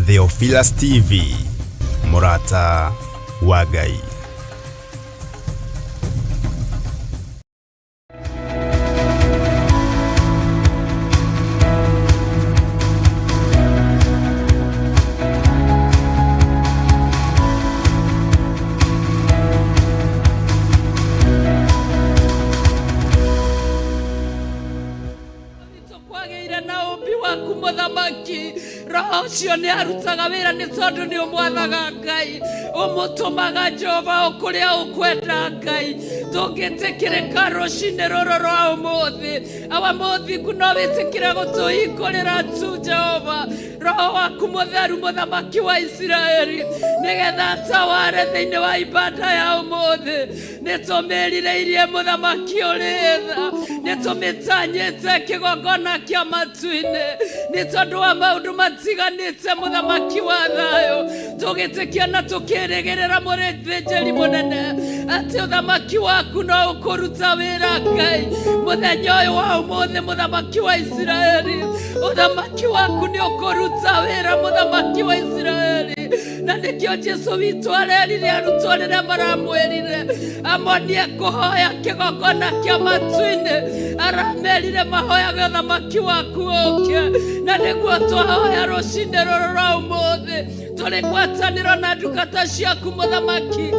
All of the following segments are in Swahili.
Theophilus TV, Murata wa Ngai. Roho cio nĩ arutaga wĩra nĩ tondũ nĩ ũmwathaga Ngai, ũmũtũmaga Jehova o kũrĩa ũkwenda Ngai. Tũngĩtĩkĩrĩka rũcinĩ rũrũ rwa ũmũthĩ, awa mũthingu no wĩtĩkĩre gũtũhingũrĩra tu Jehova, Roho waku mũtheru mũthamaki wa Isiraeli, nĩgetha ataware thĩinĩ wa ibada ya ũmũthĩ. Nĩtũmĩrirĩirie mũthamaki ũrĩ tha, nĩtũmĩtanyĩte kĩgongona kĩa matu-inĩ nĩ tondũ wa maũndũ matiganĩte mũthamaki wa thayũ. Tũgĩtĩkia na tũkĩrĩgĩrĩra mũthĩnjĩri mũnene atĩ ũthamaki waku no ũkũruta wĩra Ngai mũthenya ũyũ wa ũmũthĩ. Mũthamaki wa Isiraeli, ũthamaki waku nĩ ũkũruta wĩra mũthamaki wa Isiraeli. Na nĩkĩo Jesũ witũ arerire arutwo rĩrĩa maramwĩrire amonie kũhoya kĩgongona kĩa matu-inĩ, aramerire mahoyage ũthamaki waku ũke. Na nĩguo twahoya rũcinĩ rũrũ rwa ũmũthĩ, tũrĩ ngwatanĩro na ndungata ciaku mũthamaki.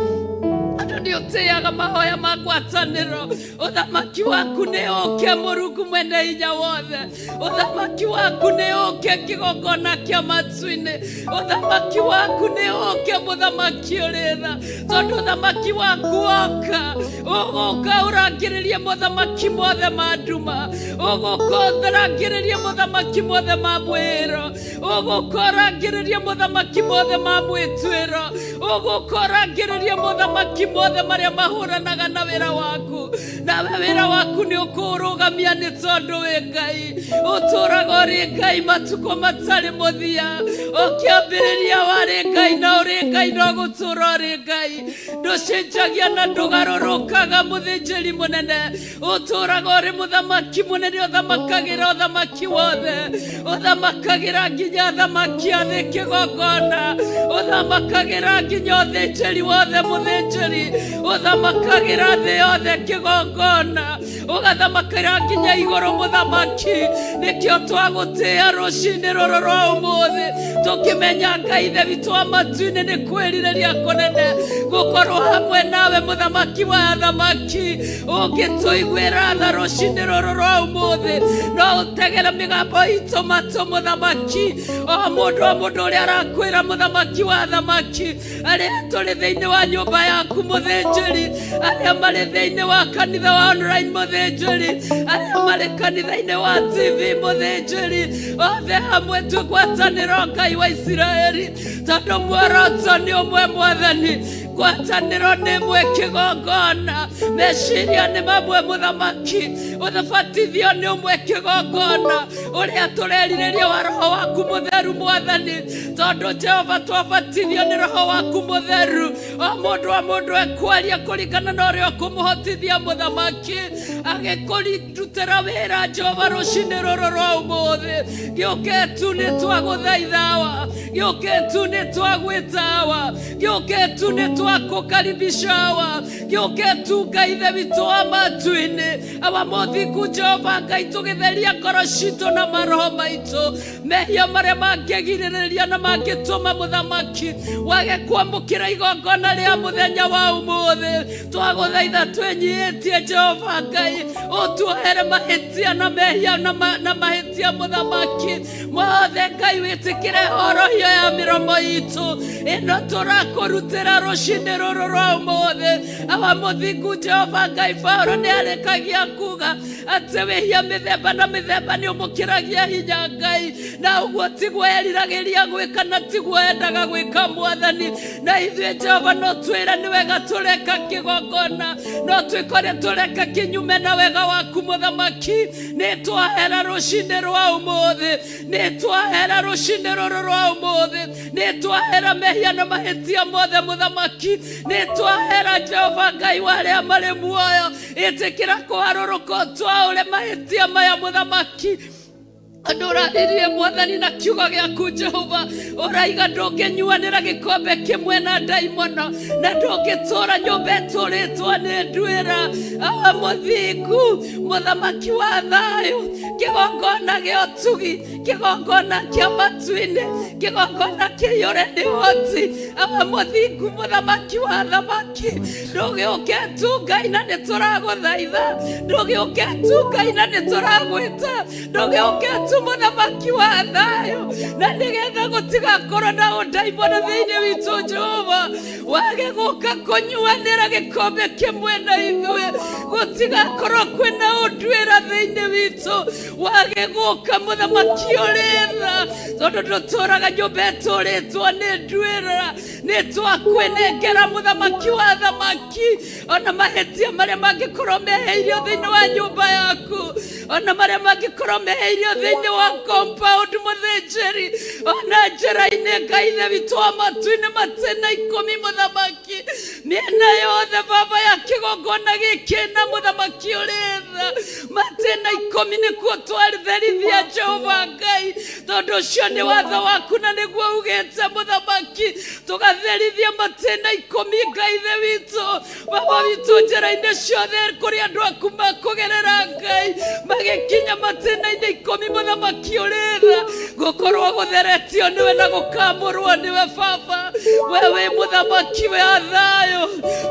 Nĩ ũtĩaga mahoya ma ngwatanĩro. Ũthamaki waku nĩ ũke Mũrungu mwene hinya wothe. Ũthamaki waku nĩ ũke kĩgongona kĩa matu-inĩ. Ũthamaki waku nĩ ũke mũthamaki ũrĩ tha, tondũ ũthamaki waku woka, ũgũka ũrangĩrĩrie mũthamaki mothe ma nduma, ũgũka ũrangĩrĩrie mũthamaki mothe ma mwĩro, ũgũka ũrangĩrĩrie mũthamaki mothe ma mwĩtuĩro, ũgũka ũrangĩrĩrie mũthamaki mothe marĩa mahũranaga na wĩra waku. Nawe wĩra waku nĩ ũkũrũgamia nĩ tondũ wĩ Ngai, ũtũraga ũrĩ Ngai matukũ matarĩ mũthia. Ũkĩambĩrĩria warĩ Ngai na ũrĩ Ngai no gũtũra ũrĩ Ngai. Ndũcenjagia na ndũgarũrũkaga mũthĩnjĩri mũnene. Ũtũraga ũrĩ mũthamaki mũnene, ũthamakagĩra ũthamaki wothe, ũthamakagĩra nginya athamaki a thĩ kĩgongona, ũthamakagĩra nginya ũthĩnjĩri wothe mũthĩnjĩri, ũthamakagĩra thĩ yothe kĩgongona, ũgathamakĩra nginya igũrũ mũthamaki. Nĩkĩo twagũtĩĩa rũcinĩ rũrũ rwa ũmũthĩ, tũkĩmenya Ngai ithe witũ wa matu-inĩ nĩ kwĩrirĩria kũnene gũkorwo hamwe nawe mũthamaki wa athamaki. Ũngĩtũiguĩra tha rũcinĩ rũrũ rwa ũmũthĩ, no ũtegere mĩgambo itũ matũ mũthamaki. O mũndũ ũrĩa arakwĩra mũthamaki wa athamaki, arĩa tũrĩ thĩinĩ wa nyũmba yaku mũthĩnjĩri, arĩa marĩ thĩinĩ wa kanitha wa online mũthĩnjĩri, arĩa marĩ kanitha-inĩ wa TV mũthĩnjĩri, othe hamwe tũgwatanĩro Ngai wa Isiraeli, tondũ muoroto nĩ ũmwe Mwathani, ngwatanĩro nĩ ĩmwe, kĩgongona meciria nĩ mamwe mũthamaki, ũthabatithio nĩ ũmwe kĩgongona, ũrĩa tũrerirĩria wa Roho waku mũtheru Mwathani, tondũ Jehova twabatithio nĩ Roho waku mũtheru. O mũndũ ekwaria kũringana na ũrĩa ũkũmũhotithia mũthamaki, agĩkũrutĩra wĩra Jehova rũcinĩ rũrũ rwa ũmũthĩ. Gĩũke tu nĩ twagũthaithawa, gĩũke tu nĩ twagwĩtawa, gĩũke tu nĩ twakũkaribishawa, gĩũke tu Ngai ithe witũ wa matu-inĩ. Awa mũthingu Jehova Ngai, tũgĩtheria ngoro citũ na maroho maitũ, mehia marĩa mangĩgirĩrĩria na mangĩtũma mũthamaki wage kwamũkĩra igongona rĩa mũthenya wa ũmũthĩ. Twagũthaitha twĩnyihĩtie Jehova Ngai, ũtuohere mahĩtia na mehia na mahĩtia mũthamaki mothe Ngai, wĩtĩkĩre horohio ya mĩromo itũ ĩno tũrakũrutĩra rũcinĩ rũrũ rwa ũmũthĩ. Awa mũthingu Jehova Ngai, Paulo nĩ arĩkagia kuga atĩ wĩhia mĩthemba na mĩthemba nĩ ũmũkĩragia hinya Ngai, na ũguo tiguo eriragĩria gwĩka na tiguo endaga gwĩka Mwathani. Na ithuĩ Jehova no twĩre nĩ wega tũreka kĩgongona, no twĩkore tũreka kĩnyume na wega waku mũthamaki. Nĩ twahera rũcinĩ rwa ũmũthĩ, nĩ twahera rũcinĩ rũrũ rwa ũmũthĩ, nĩ twahera mehia na mahĩtia mothe mũthamaki, nĩ twahera Jehova Ngai warĩa marĩ muoyo. Ĩtĩkĩra kũharũrũka twaũre mahĩtia maya mũthamaki. Adoraririe mwathani na kiugo gĩaku Jehova, ũraiga ndũngĩnyuanĩra gĩkombe kĩmwe na ndaimono, na ndũngĩtũũra nyũmba ĩtũũrĩtwo nĩ nduĩra. Mũthingu, mũthamaki wa thayũ, kĩgongona gĩa ũtugi, kĩgongona kĩa matu-inĩ, kĩgongona kĩiyũre nĩ ũhoti. Mũthingu, mũthamaki wa thamaki, ndũgĩũke tu Ngai na nĩtũragũthaitha, ndũgĩũke tu Ngai na nĩtũragwĩta, ndũgĩũke tu mũthamaki wa thayũ, na nĩgetha gũtigakorwo na ũndaimono thĩinĩ witũ Jehova, wage gũka kũnyuanĩra gĩkombe kĩmwe na ithuĩ, gũtigakorwo kwĩna ũnduĩra thĩinĩ witũ, wage gũka mũthamaki ũrĩ tha, tondũ ndũtũũraga nyũmba ĩtũũrĩtwo nĩ nduĩra. Nĩtwakwĩnengera mũthamaki wa thamaki, ona mahĩtia marĩa mangĩkorwo meheirio thĩinĩ wa nyũmba yaku, ona marĩa mangĩkorwo meheirio thĩinĩ wa compound mũthĩnjĩri, ona njĩra-inĩ Ngai ithe witũ wa matu-inĩ matena ikũmi mũthamaki, mĩena yothe Baba ya kĩgongona gĩkĩ na mũthamaki ũrĩ tha, matena ikũmi nĩkuo twarĩtherithia Jehova Ngai, tondũ ũcio nĩ watho waku na nĩguo ugĩte mũthamaki, tũgatherithia matena ikũmi Ngai ithe witũ, Baba witũ njĩra-inĩ ciothe kũrĩa andũ aku makũgerera Ngai, magĩkinya matena-inĩ ikũmi mũthamaki ũrĩ tha, gũkorwo gũtheretio nĩwe na gũkamũrwo nĩwe Baba. We wĩ mũthamaki wa thayũ,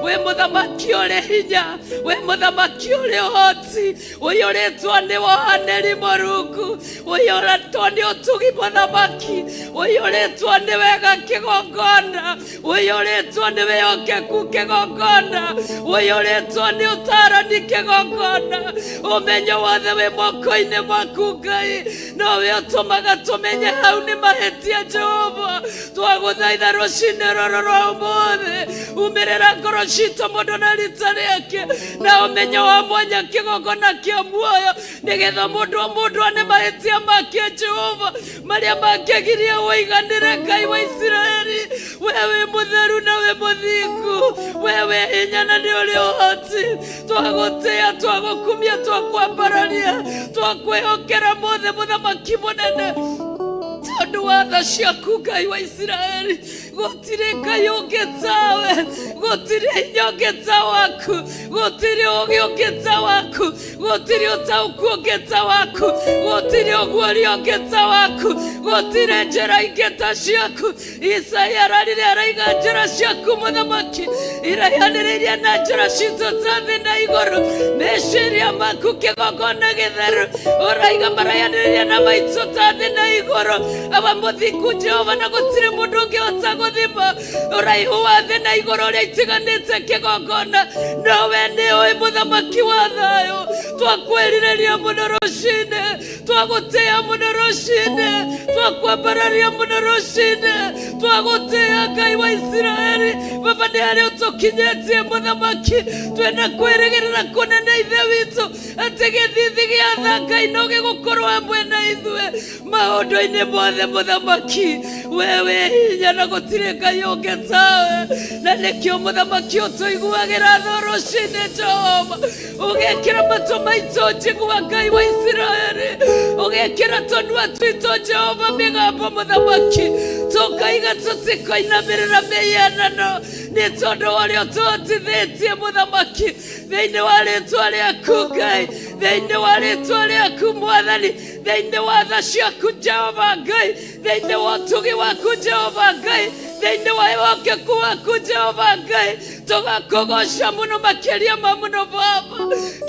wĩ mũthamaki ũrĩ hinya, wĩ mũthamaki ũrĩ ũhoti, ũiyũrĩtwo nĩ wohanĩri Mũrungu, ũiyũrĩtwo nĩ ũtugi mũthamaki, ũiyũrĩtwo nĩ wega kĩgongona, ũiyũrĩtwo nĩ wĩhokeku kĩgongona, ũiyũrĩtwo nĩ ũtaarani kĩgongona, ũmenyo wothe wĩ moko-inĩ maku Ngai, nowe ũtũmaga tũmenye hau nĩ mahĩtia Jehova. Twagũthaitha rũcinĩ rũrũ rwa ũmũthĩ, umĩrĩra ngoro citũ mũndũ na rita rĩake, na ũmenyo wa mwanya kĩgongona kĩa muoyo, nĩgetha mũndũ o mũndũ ane mahĩtia make Jehova marĩa mangĩgiria ũiganĩre Ngai wa Isiraeli. We wĩ mũtheru na wĩ mũthingu, we wĩ hinya na nĩ ũrĩ ũhoti, twagũtĩĩa, twagũkumia, twakwambararia, twakwĩhokera mothe mũthamaki mũnene, tondũ wa tha ciaku Ngai wa Isiraeli. Gũtirĩ Ngai ũngĩ tawe, gũtirĩ hinya ũngĩ ta waku, gũtirĩ ũũgĩ ũngĩ ta waku, gũtirĩ ũtaũku ũngĩ ta waku, gũtirĩ ũguũria ũngĩ ta waku, gũtirĩ njĩra ingĩ ta ciaku. Isaia ararire araiga njĩra ciaku mũthamaki iraihanĩrĩirie na njĩra citũ ta thĩ na igũrũ, meciria maku kĩgongona gĩtheru ũraiga maraihanĩrĩirie na maitũ ta thĩ na igũrũ. Aba mũthingu Jehova, na gũtirĩ mũndũ ũngĩhota gũthima ũraihu wa thĩ na igũrũ ũrĩa itiganĩte kĩgongona, nowe nĩũĩ mũthamaki wa thayũ. Twakwĩrirĩria mũno rũcinĩ, twagũtĩĩa mũno rũcinĩ, twakwambararia mũno rũcinĩ, twagũtĩĩa Ngai wa Isiraeli. Baba, nĩ harĩ ũtũkinyĩtie mũthamaki, twĩna kwĩrĩgĩrĩra kũnene ithe witũ, atĩ gĩthithi gĩa tha Ngai no gĩgũkorwo hamwe na ithuĩ maũndũ-inĩ mothe mũthamaki. We wĩ hinya na gũtirĩ Ngai ũngĩ tawe, na nĩkĩo mũthamaki ũtũiguagĩra tha rũcinĩ Jehova, ũgekĩra matũ maitũ njigua Ngai wa Isiraeli, ũgekĩra tũnua twitũ Jehova mĩgambo mũthamaki, tũkaiga tũtikoinamĩrĩra mĩhianano, nĩ tondũ wa ũrĩa ũtũhotithĩtie mũthamaki, thĩinĩ wa rĩĩtwa rĩaku Ngai, thĩinĩ wa rĩĩtwa rĩaku Mwathani, thĩinĩ wa tha ciaku Jehova Ngai, thĩinĩ wa ũtugi waku Jehova Ngai, thĩinĩ wa wĩhokeku waku Jehova Ngai, tũgakũgoca mũno makĩria ma mũno Baba.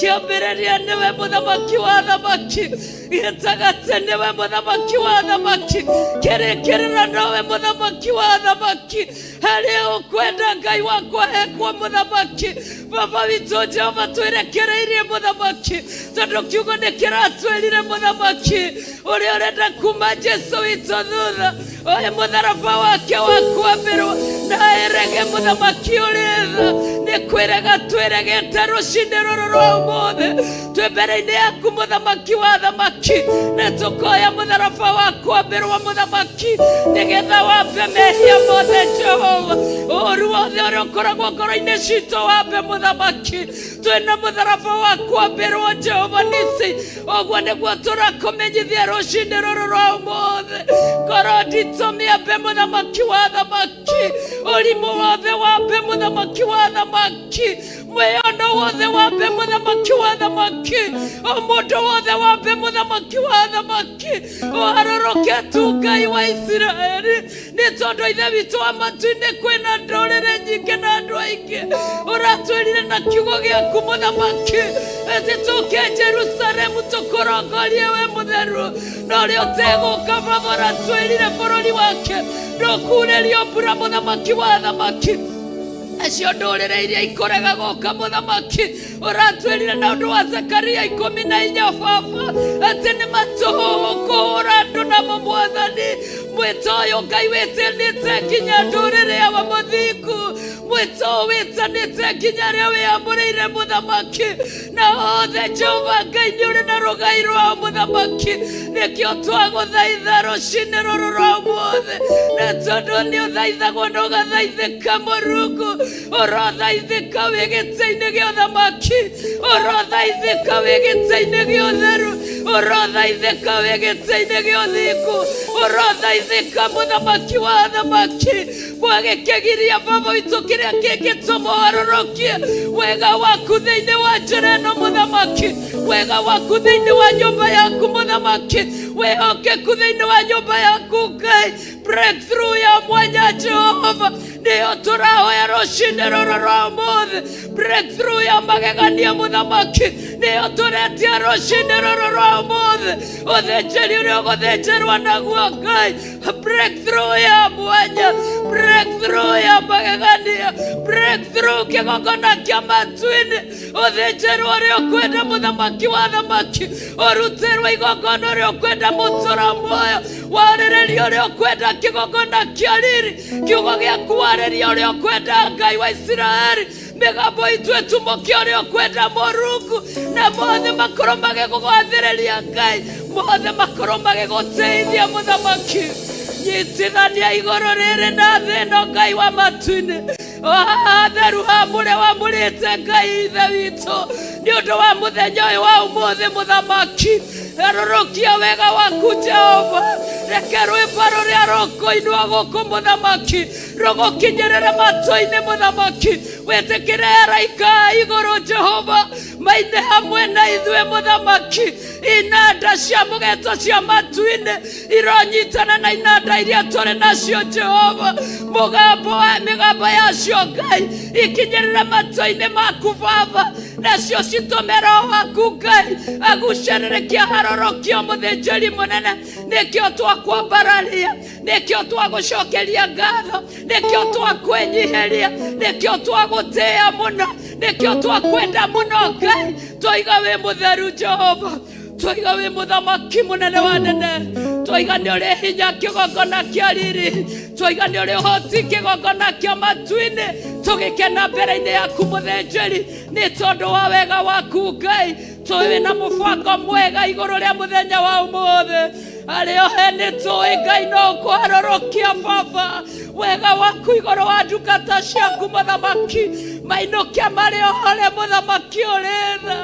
Kĩambĩrĩria nĩwe mũthamaki wa thamaki, gĩtagatĩ nĩwe mũthamaki wa thamaki, kĩrĩkĩrĩra nowe mũthamaki wa thamaki. Harĩa ũkwenda Ngai wakwa hekwo mũthamaki. Baba witũ Jehova, twĩrekereirie mũthamaki, tondũ kiugo nĩ kĩratwĩrire mũthamaki ũrĩa ũrenda kuma Jesũ witũ thutha oye mũtharaba wake wa kwambĩrwo na erege mũthamaki ũrĩ tha nĩ kwĩrega twĩregete rũcinĩ rũrũ rwa ũmũthĩ twĩ mbere-inĩ yaku mũthamaki wa thamaki nĩ tũkoya mũtharaba wa kwambĩrwo mũthamaki nĩgetha wambe mehia mothe Jehova ũru wothe ũrĩa ũkoragwo ngoro-inĩ citũ wambe mũthamaki twĩna mũtharaba wa kwambĩrwo Jehova nisi ũguo nĩguo tũrakũmenyithia rũcinĩ rũrũ rwa ũmũthĩ ngoro nditũ mĩambe mũthamaki wa thamaki ũrimũ wothe wambe mũthamaki wa thamaki mwĩono wothe wambe mũthamaki wa thamaki mũndũ wothe wambe mũthamaki wa thamaki ũharũrũke tu Ngai wa Isiraeli nĩ tondũ ithe witũ wa matu-inĩ kwĩna ndũrĩrĩ nyingĩ na andũ aingĩ ũratwĩrire na kiugo gĩaku mũthamaki atĩ tũke Jerusalemu tũkũrongorie we mũtheru na ũrĩa ũtegũka baba ũratwĩrire bũrũri wake ndũkuurĩrio mbura mũthamaki wa thamaki acio ndũrĩrĩ iria ikorega gũka mũthamaki ũratwĩrire na ũndũ wa Zekaria 14 baba atĩ nĩ matũkũhũra andũ namo Mwathani mwĩto ũyũ Ngai wĩtĩnĩte nginya ndũrĩrĩ ya mũthingu mwĩto wĩtanĩte nginya rĩo wĩamũrĩire mũthamaki na othe Jehova Ngai nĩ ũrĩ na rũgai rwa mũthamaki nĩkĩo twagũthaitha rũcinĩ rũrũ rwa ũmũthĩ na tondũ nĩ ũthaithagwo na ũgathaithĩka Mũrungu ũrothaithĩka wĩ gĩtĩ-inĩ gĩa ũthamaki ũrothaithĩka wĩ gĩtĩ-inĩ gĩa ũtheru ũrothaithĩka wĩ gĩtĩ-inĩ gĩa ũthingu ũrothaithĩka mũthamaki wa thamaki mwagĩkĩgiria baba witũ kĩrĩa kĩngĩtũma ũharũrũkie wega waku thĩinĩ wa njĩra ĩno mũthamaki wega waku thĩinĩ wa nyũmba yaku mũthamaki wĩhokeku thĩinĩ wa nyũmba yaku Ngai breakthrough ya mwanya Jehova nĩyo tũrahoya rũcinĩ rũrũ rwa ũmũthĩ breakthrough ya magegania mũthamaki nĩyo tũretia rũcinĩ rũrũ rwa ũmũthĩ ũthĩnjĩri ũrĩa ũgũthĩnjĩrwo naguo Ngai breakthrough ya mwanya breakthrough ya magegania breakthrough kĩgongona kĩa matu-inĩ ũthĩnjĩrwo ũrĩa ũkwenda mũthamaki wa thamaki ũrutĩrwo igongona ũrĩa ũkwenda mũtũra muoyo warĩrĩria ũrĩa ũkwenda kĩgongona kĩa riri kiugo gĩaku warĩria ũrĩa ũkwenda Ngai wa Isiraeli mĩgambo itũ ĩtumũkie ũrĩa ũkwenda Mũrungu na mothe makorwo magĩgũgwathĩrĩria Ngai mothe makorwo magĩgũteithia mũthamaki nyitithania igũrũ rĩrĩ na thĩ ĩno Ngai wa matu-inĩ theru hamũre wamũrĩte Ngai ithe witũ nĩ ũndũ wa mũthenya ũyũ wa ũmũthĩ mũthamaki harũrũkia wega waku Jehova reke rwĩmbo rũrĩa rũkũinwo gũkũ mũthamaki rũgũkinyĩrĩre matũ-inĩ mũthamaki wĩtĩkĩre araika igũrũ Jehova maine hamwe na ithuĩ mũthamaki inanda cia mũgeto cia matu-inĩ ironyitana na inanda iria tũrĩ nacio Jehova mĩgambo yacio Ngai ikinyĩrĩre matũ-inĩ maku baba nacio citũme Roho waku Ngai agucĩrĩrĩkia harũrũkio mũthĩnjĩri mũnene nĩkĩo twakwambararia nĩkĩo twagũcokeria ngatho nĩkĩo twakwĩnyihĩria nĩkĩo twagũtĩĩa mũno nĩkĩo twakwenda mũno Ngai twoiga wĩ mũtheru Jehova twoiga wĩ mũthamaki mũnene wa nene twoiga nĩ ũrĩ hinya kĩgongona kĩa riri twoiga nĩ ũrĩ ũhoti kĩgongona kĩa matu-inĩ tũgĩkena mbere-inĩ yaku mũthĩnjĩri nĩ tondũ wa wega waku Ngai tũĩ na mũbango mwega igũrũ rĩa mũthenya wa ũmũthĩ arĩ ohe nĩ tũĩ Ngai no ũkũharũrũkia baba wega waku igũrũ wa ndungata ciaku mũthamaki mainũkia marĩ ohore mũthamaki ũrĩ tha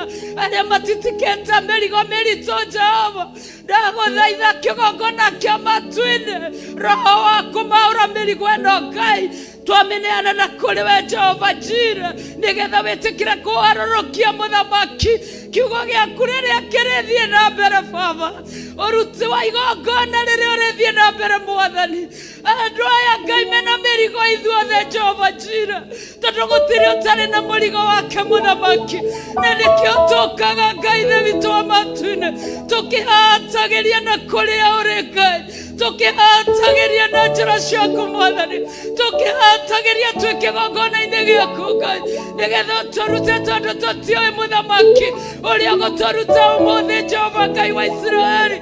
arĩa matitikĩte mĩrigo mĩritũ Jehova ndagũthaitha kĩgongona kĩa matu-inĩ Roho waku maũra mĩrigo ĩno Ngai twamĩneana na kũrĩ we Jehova Jireh nĩgetha wĩtĩkĩre kũharũrũkia mũthamaki kiugo gĩaku rĩrĩa kĩrĩthiĩ na mbere baba ũruti wa igongona rĩrĩa ũrĩthiĩ na mbere Mwathani andũ aya Ngai mena mĩrigo ithuothe Jehova Jireh tondũ gũtirĩ ũtarĩ na mũrigo wake mũthamaki na nĩkĩo tũkaga Ngai ithe witũ wa matu-inĩ tũkĩhatagĩria na kũrĩa ũrĩ Ngai tũkĩhatagĩria na njĩra ciaku Mwathani tũkĩhatagĩria twĩ kĩgongona-inĩ gĩaku Ngai nĩgetha tũrute tondũ tũtiũĩ mũthamaki ũrĩa gũtũruta ũmũthĩ Jehova Ngai wa Isiraeli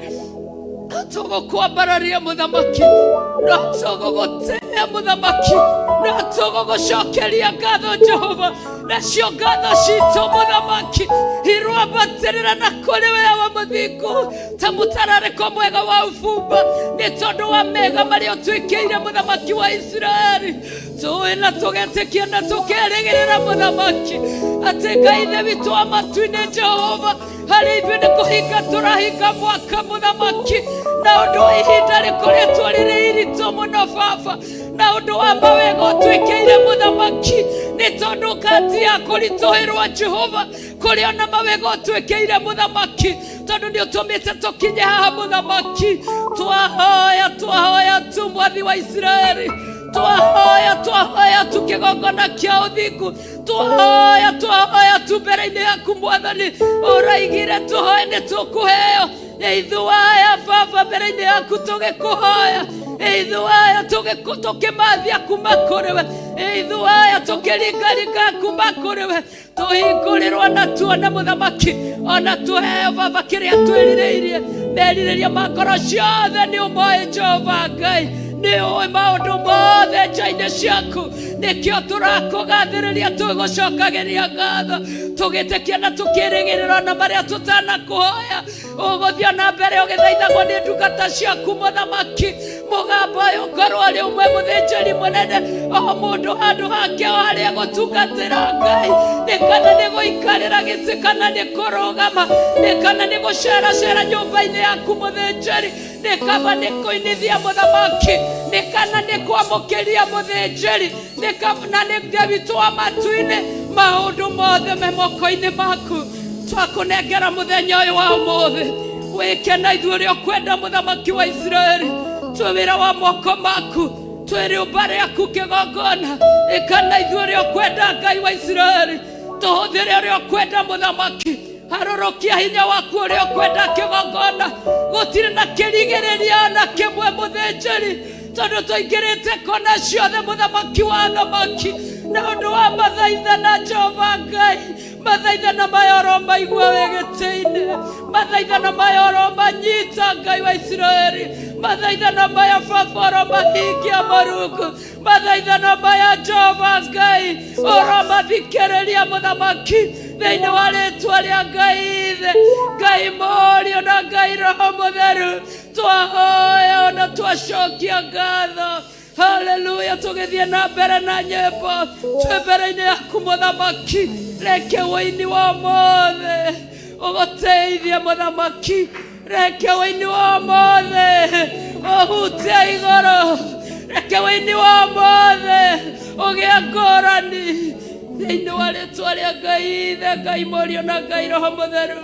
tugukwambararia muthamaki na tugugutia muthamaki na tugugucokeria ngatho Jehova nacio ngatho citu muthamaki irwambatirira na kuri we wa muthingu ta mutarariko mwega wa ufumba ni tondu wa mega maria utwikiire muthamaki wa Israeli tuina tugetikia na tukerigirira muthamaki ati Ngai ithe witu wa matu-ini Jehova hari ithuĩ nĩ kũhinga tũrahinga mwaka muthamaki na ũndũ wa ihinda rĩkoretwo rĩrĩ iritũ mũno Baba na ũndũ wa mawega ũtwĩkĩire muthamaki nĩ tondũ kati ya kũritũhĩrwo Jehova kũrĩ ona mawega ũtwĩkĩire muthamaki tondũ nĩ ũtũmĩte tũkinye haha muthamaki twahoya tu Mwathi wa Israeli twahoya tu kĩgongona kĩa ũthingu twahoya tu mbere-inĩ yaku Mwathani ũraigire tũhoe nĩ tũkũheo ithuaya Baba mbere-inĩ yaku tũgĩkũhoya ithuaya tũkĩmathia kuma kũrĩ we ithuaya tũkĩringaringa kuma kũrĩ we tũhingũrĩrwo na tuone muthamaki ona tũheo Baba kĩrĩa twĩrirĩirie merirĩria ma ngoro ciothe nĩ ũmoĩ Jehova Ngai nĩ ũĩ maũndũ mothe nja-inĩ ciaku nĩkĩo tũrakũgathĩrĩria tũgũcokagĩria ngatho tũgĩtĩkia na tũkĩrĩgĩrĩra na marĩa tũtanakũhoya ũgũthiĩ na mbere ũgĩthaithagwo nĩ ndungata ciaku muthamaki mũgambo ũyũ ũkorwo arĩ ũmwe mũthĩnjĩri mũnene o mũndũ handũ hake o harĩa gũtungatĩra Ngai nĩ kana nĩ gũikarĩra gĩtĩ kana nĩ kũrũgama nĩ kana nĩ gũceracera nyũmba-inĩ yaku mũthĩnjĩri nĩ kaba nĩ kũinithia muthamaki nĩ kana nĩ kwamũkĩria mũthĩnjĩri nĩ kana nĩ David wa matu-inĩ maũndũ mothe me moko-inĩ maku twakũnengera mũthenya ũyũ wa ũmũthĩ wĩke na ithuĩ ũrĩa ũkwenda muthamaki wa Israeli twĩ wĩra wa moko maku twĩ rĩũmba rĩaku kĩgongona ĩka na ithuĩ ũrĩa ũkwenda Ngai wa Israeli tũhũthĩre ũrĩa ũkwenda muthamaki harũrũkia hinya waku ũrĩa ũkwenda kĩgongona gũtirĩ na kĩrigĩrĩria na kĩmwe mũthĩnjĩri tondũ tũingĩrĩte kona ciothe muthamaki wa thamaki na ũndũ wa mathaithana Jehova Ngai mathaithana maya ũromaigua wĩ gĩtĩ-inĩ mathaithana maya ũromanyita Ngai wa Israeli mathaithana maya Baba ũromahingia marungu mathaithana maya Jehova Ngai ũromathikĩrĩria muthamaki thĩinĩ wa rĩtwa rĩa Ngai ithe Ngai Mũriũ na Ngai Roho Mũtheru twahoya ona twacokia ngatho haleluya tũgĩthiĩ na mbere na nyĩmbo twĩ mbere-inĩ yaku muthamaki reke wĩini wa mothe ũgũteithie muthamaki reke wĩini wa mothe ũhutie igũrũ reke wĩini wa mothe ũgĩe ngũrani thĩinĩ wa rĩtwa rĩa Ngai ithe Ngai Mũriũ na Ngai Roho Mũtheru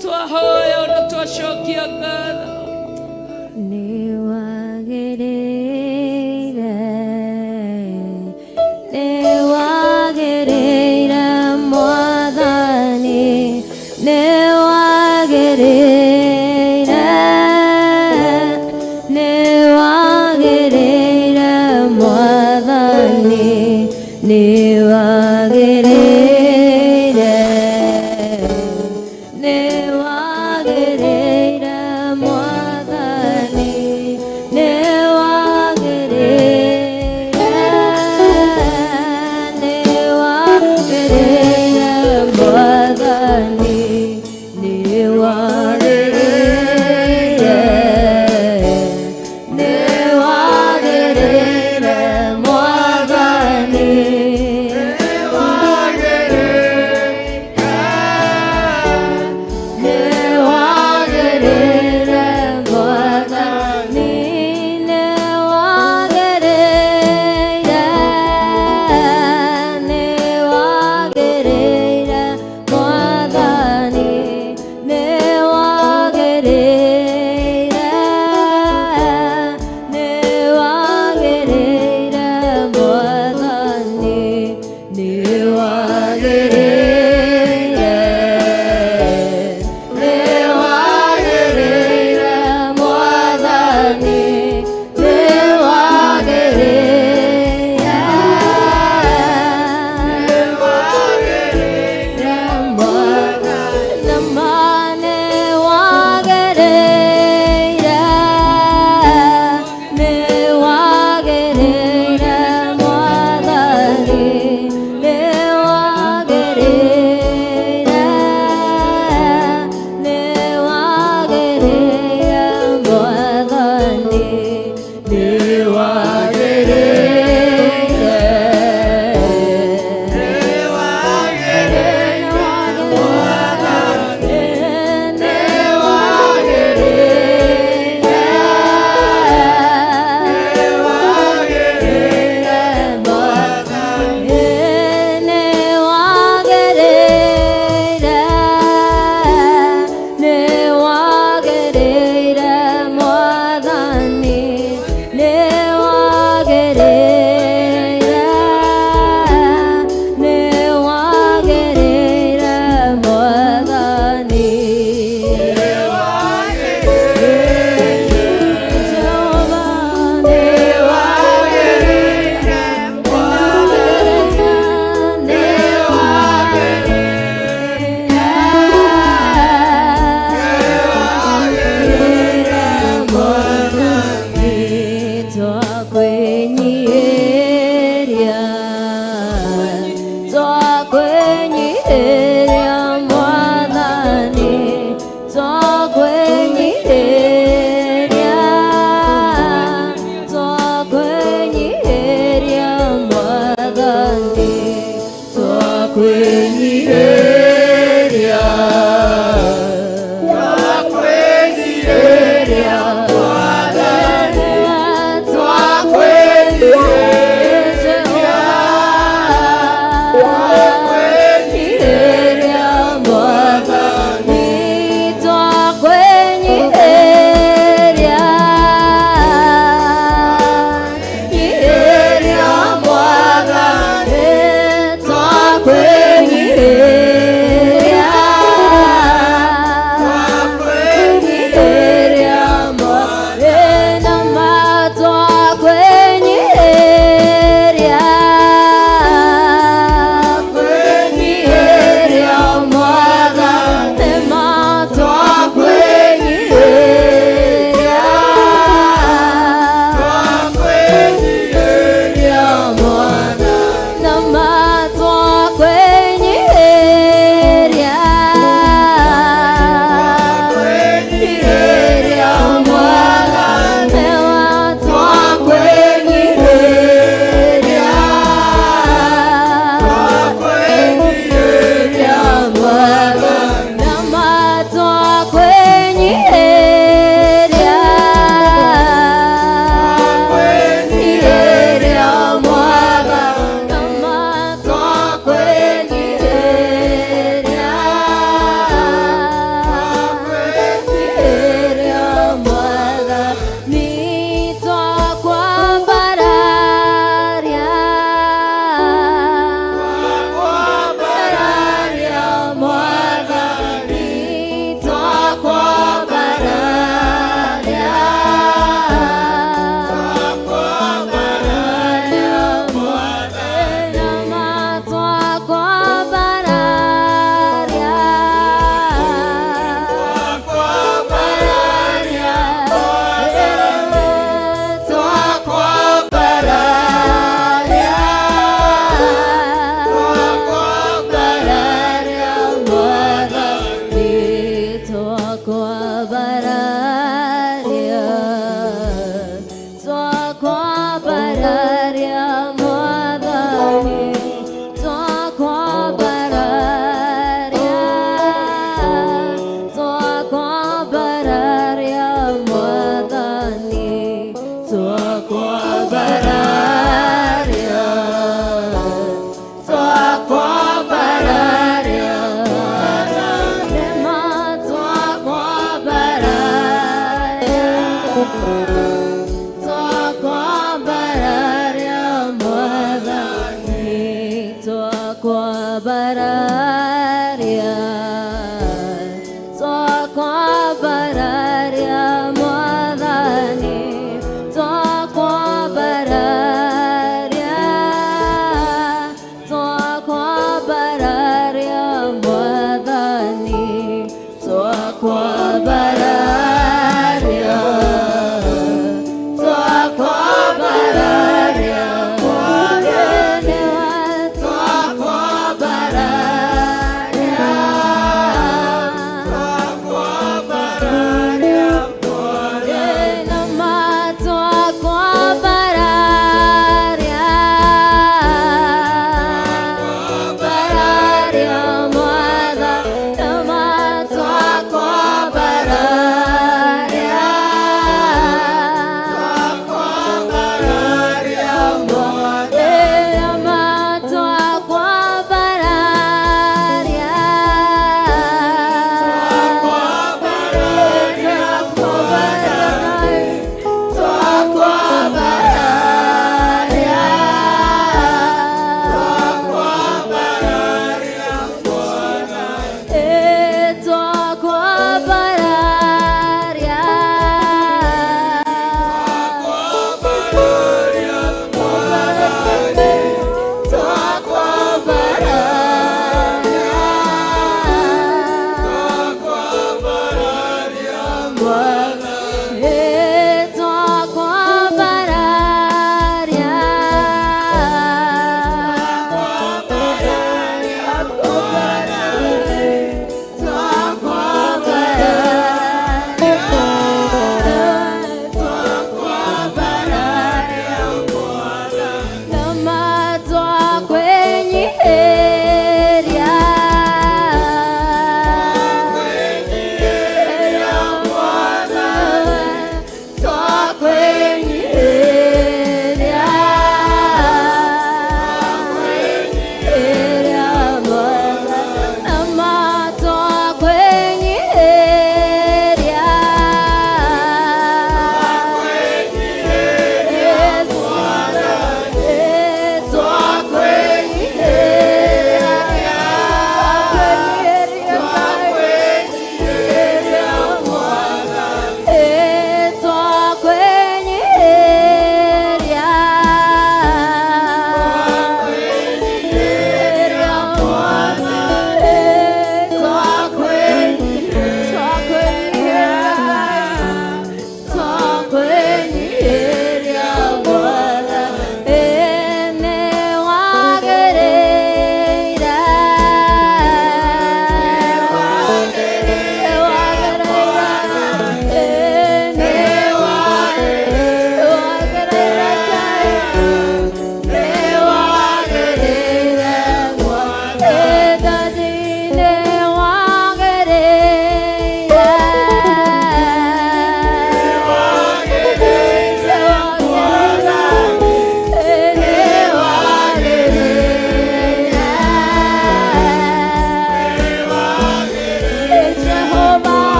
twahoya ona twacokia ngatho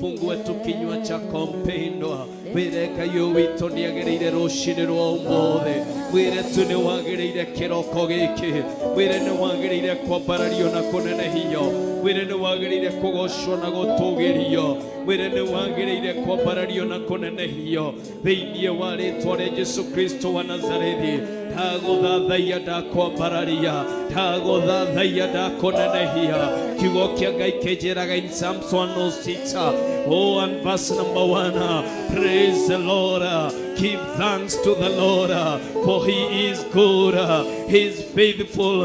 Fungue tu kinywa chako mpendwa, wireka yo wito niagereire rushini rwa umuthi, wire tu ni wagereire kiroko giki, wire ni wagereire kwambarario na kunenehio, wire ni wagereire kugocwo na gutugirio, wire ni wagereire kwambarario na kunenehio thiini wa ritwa ria Jesu Kristo wa Nazarethi. Ndaguthathaiya ndakwambararia, ndaguthathaiya ndakunenehia. Kiugo kia Ngai kinjiraga in Psalms 106, oh, and verse number 1, praise the Lord, give thanks to the Lord, for He is good, He is faithful,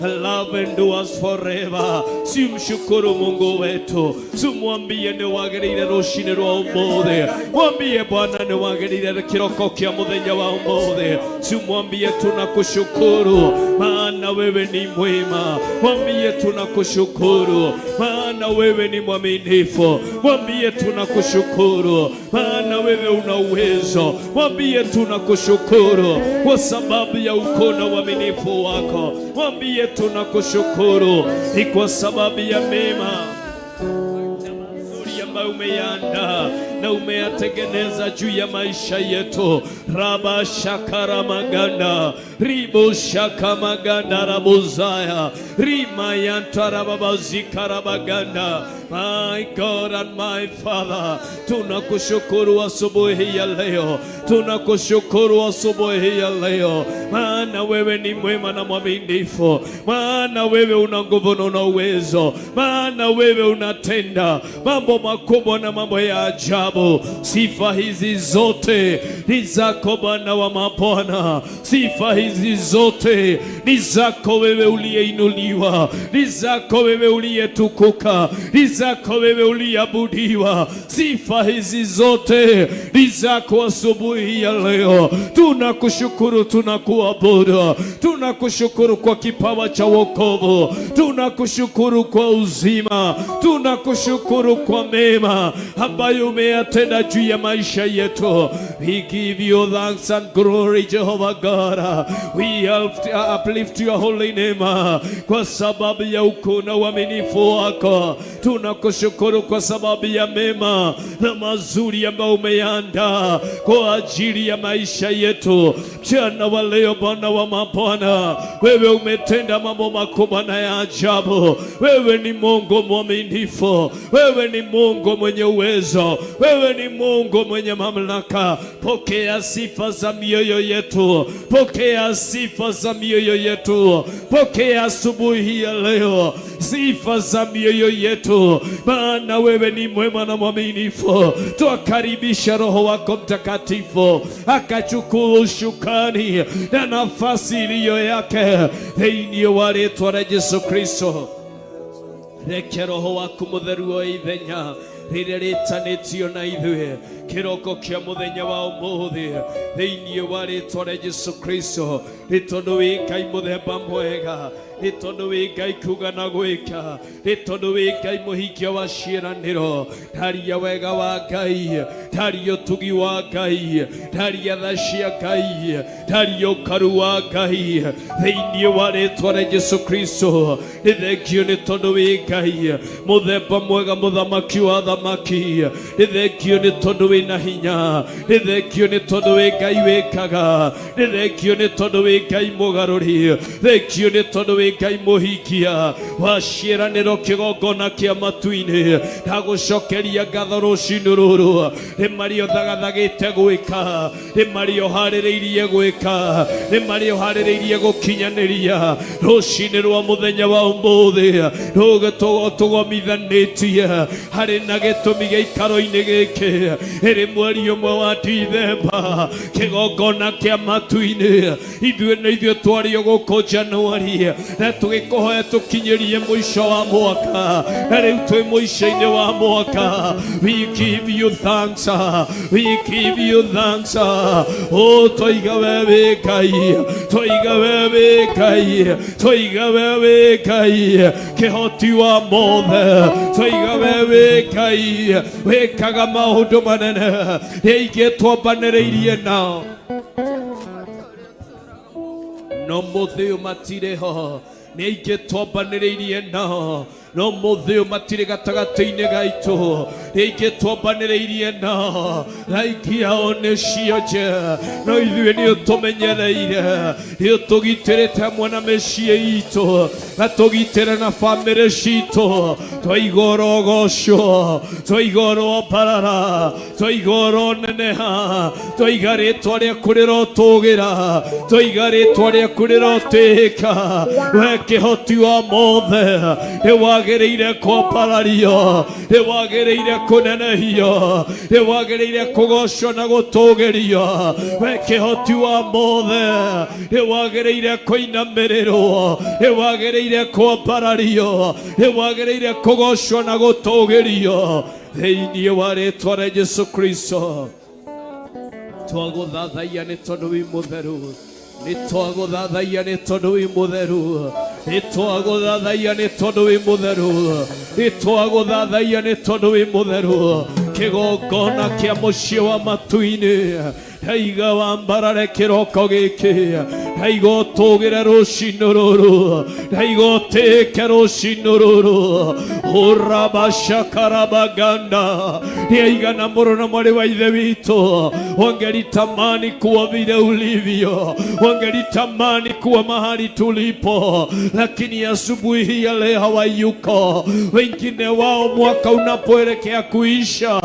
love endures forever. Simshukuru Mungu wetu, simwambie ni wagereire rushini rwa umuthi, mwambie Bwana ni wagereire kiroko kia muthenya wa umuthi, simwambie tunakushukuru maana wewe ni mwema, mwambie tunakushukuru maana wewe ni mwaminifu, mwambie tunakushukuru maana wewe una uwezo, mwambie tunakushukuru kwa sababu ya ukuu na uaminifu wako, mwambie tunakushukuru ni kwa sababu ya mema ambayo umeandaa na umeyatengeneza juu ya maisha yetu. Raba shakara maganda ribo shaka maganda rabuzaya rima yantara babazikara baganda. My God and my Father, tunakushukuru asubuhi ya leo, tunakushukuru asubuhi ya leo, maana wewe ni mwema na mwaminifu, maana wewe una nguvu na una uwezo, maana wewe unatenda mambo makubwa na mambo ya ajabu. Sifa hizi zote ni zako Bwana wa mabwana, sifa hizi zote ni zako wewe uliyeinuliwa, ni zako wewe uliyetukuka, ni zako wewe uliabudiwa. Sifa hizi zote ni zako asubuhi ya leo. Tunakushukuru, tunakuabudu, tunakushukuru kwa kipawa cha wokovu, tunakushukuru kwa uzima, tunakushukuru kwa mema ambayo umeyatenda juu ya maisha yetu. We give you thanks and glory, Jehovah God. We uplift your holy name kwa sababu ya ukuu na uaminifu wako. Tunakushukuru kwa sababu ya mema na mazuri ambayo umeandaa kwa ajili ya maisha yetu. Mchana wa leo Bwana wa mabwana, wewe umetenda mambo makubwa na ya ajabu. Wewe ni Mungu mwaminifu, wewe ni Mungu mwenye uwezo, wewe wewe ni Mungu mwenye mamlaka. Pokea sifa za mioyo yetu, pokea sifa za mioyo yetu, pokea asubuhi ya leo sifa za mioyo yetu, maana wewe ni mwema na mwaminifu. Tukaribisha Roho wako Mtakatifu akachukua ushukani na nafasi iliyo yake thĩinĩ wa rĩĩtwa rĩa Yesu Kristo. Reke Roho waku Mũtheru o ithenya rĩrĩa rĩtanĩtio na ithuĩ kĩroko kĩa mũthenya wa ũmũthĩ thĩinĩ wa rĩĩtwa rĩa Yesu Kristo, nĩ tondũ wĩ Ngai mũthemba mwega, nĩ tondũ wĩ Ngai kuga na gwĩka, nĩ tondũ wĩ Ngai mũhingia wa ciĩranĩro. Ndaria wega wa Ngai, ndaria ũtugi wa Ngai, ndaria tha cia Ngai, ndaria ũkaru wa Ngai thĩinĩ wa rĩĩtwa rĩa Yesu Kristo. Nĩ thengio nĩ tondũ wĩ Ngai mũthemba mwega, mũthamaki wa thamaki. Nĩ thengio nĩ tondũ wĩ na hinya, nĩ thengio nĩ tondũ wĩ Ngai wĩkaga, nĩ thengio nĩ tondũ wĩ Ngai mũgarũri, thengio nĩ tondũ wĩ Ngai mũhingia wa ciĩranĩro, kĩgongona kĩa matu-inĩ. Ndagũcokeria ngatho rũciinĩ rũrũ, nĩ marĩ ũthagathagĩte gwĩka, nĩ marĩ ũharĩrĩirie gwĩka, nĩ marĩ ũharĩrĩirie gũkinyanĩria rũciinĩ rwa mũthenya wa ũmũthĩ. Tũgomithanĩtie harĩ na gĩtũmi gĩikaro-inĩ gĩkĩ ĩrĩ mweri ũmwe wa Dithemba, kĩgongona kĩa matu-inĩ. Ithuĩ nĩ ithuĩ twario gũkũ Januari na tũgĩkũhoya tũkinyĩrie mũico wa mwaka, na rĩu twĩ mũico-inĩ wa mwaka. We give you thanks, we give you thanks. Oh, tũiga we wĩ Ngai, tũiga we wĩ Ngai, tũiga we wĩ Ngai kĩhoti wa mothe, tũiga we wĩ Ngai wĩkaga maũndũ manene rĩngĩ twambanĩrĩirie nao no mũthĩ matirĩ ho, nĩ aingĩ twambanĩrĩirie nao no mũthĩ matirĩ gatagatĩ-inĩ gaitũ, nĩ aingĩ twambanĩrĩirie nao aingĩ ao nĩ cionje, no ithuĩ nĩ ũtũmenyereire, nĩ ũtũgitĩrĩte mwana mĩciĩ itũ, na tũgitĩre na bamĩrĩ citũ. Twaiga ũrogoco, twaiga ũrombarara, twaiga ũroneneha, twaiga rĩĩtwa rĩaku rĩrotũgĩra, twaiga rĩĩtwa rĩaku rĩrotĩĩka. We kĩhoti wa mothe nĩ wagĩrĩire kwambarario, nĩ wagĩrĩire kũnenehio, nĩ wagĩrĩire kũgocwo na gũtũgĩrio. We kĩhoti wa mothe nĩ wagĩrĩire kũinamĩrĩrwo, nĩ wagĩrĩire kwambarario, nĩ wagĩrĩire kũgocwo na gũtũgĩrio thĩinĩ wa rĩĩtwa rĩa Yesu Kristo. Twagũthathaiya nĩ tondũ wĩ mũtheru, nĩ twagũthathaiya nĩ tondũ wĩ mũtheru, nĩ twagũthathaiya nĩ tondũ wĩ mũtheru, nĩ twagũthathaiya nĩ tondũ wĩ mũtheru. Kĩgongona kĩa mũciĩ wa matu-inĩ ndaiga wambarare kĩroko gĩkĩ, ndaiga ũtũgĩre rũciinĩ rũrũ, ndaiga ũtĩĩke rũciinĩ rũrũ. Urabashakarabaganda ndaiga na mũrũ na mwarĩ wa ithe witũ, wangelitamani kuwa vile ulivyo, wangelitamani kuwa mahali tulipo, lakini asubuhi hii ya leo hawayuko. Wengine wao mwaka unapoelekea kuisha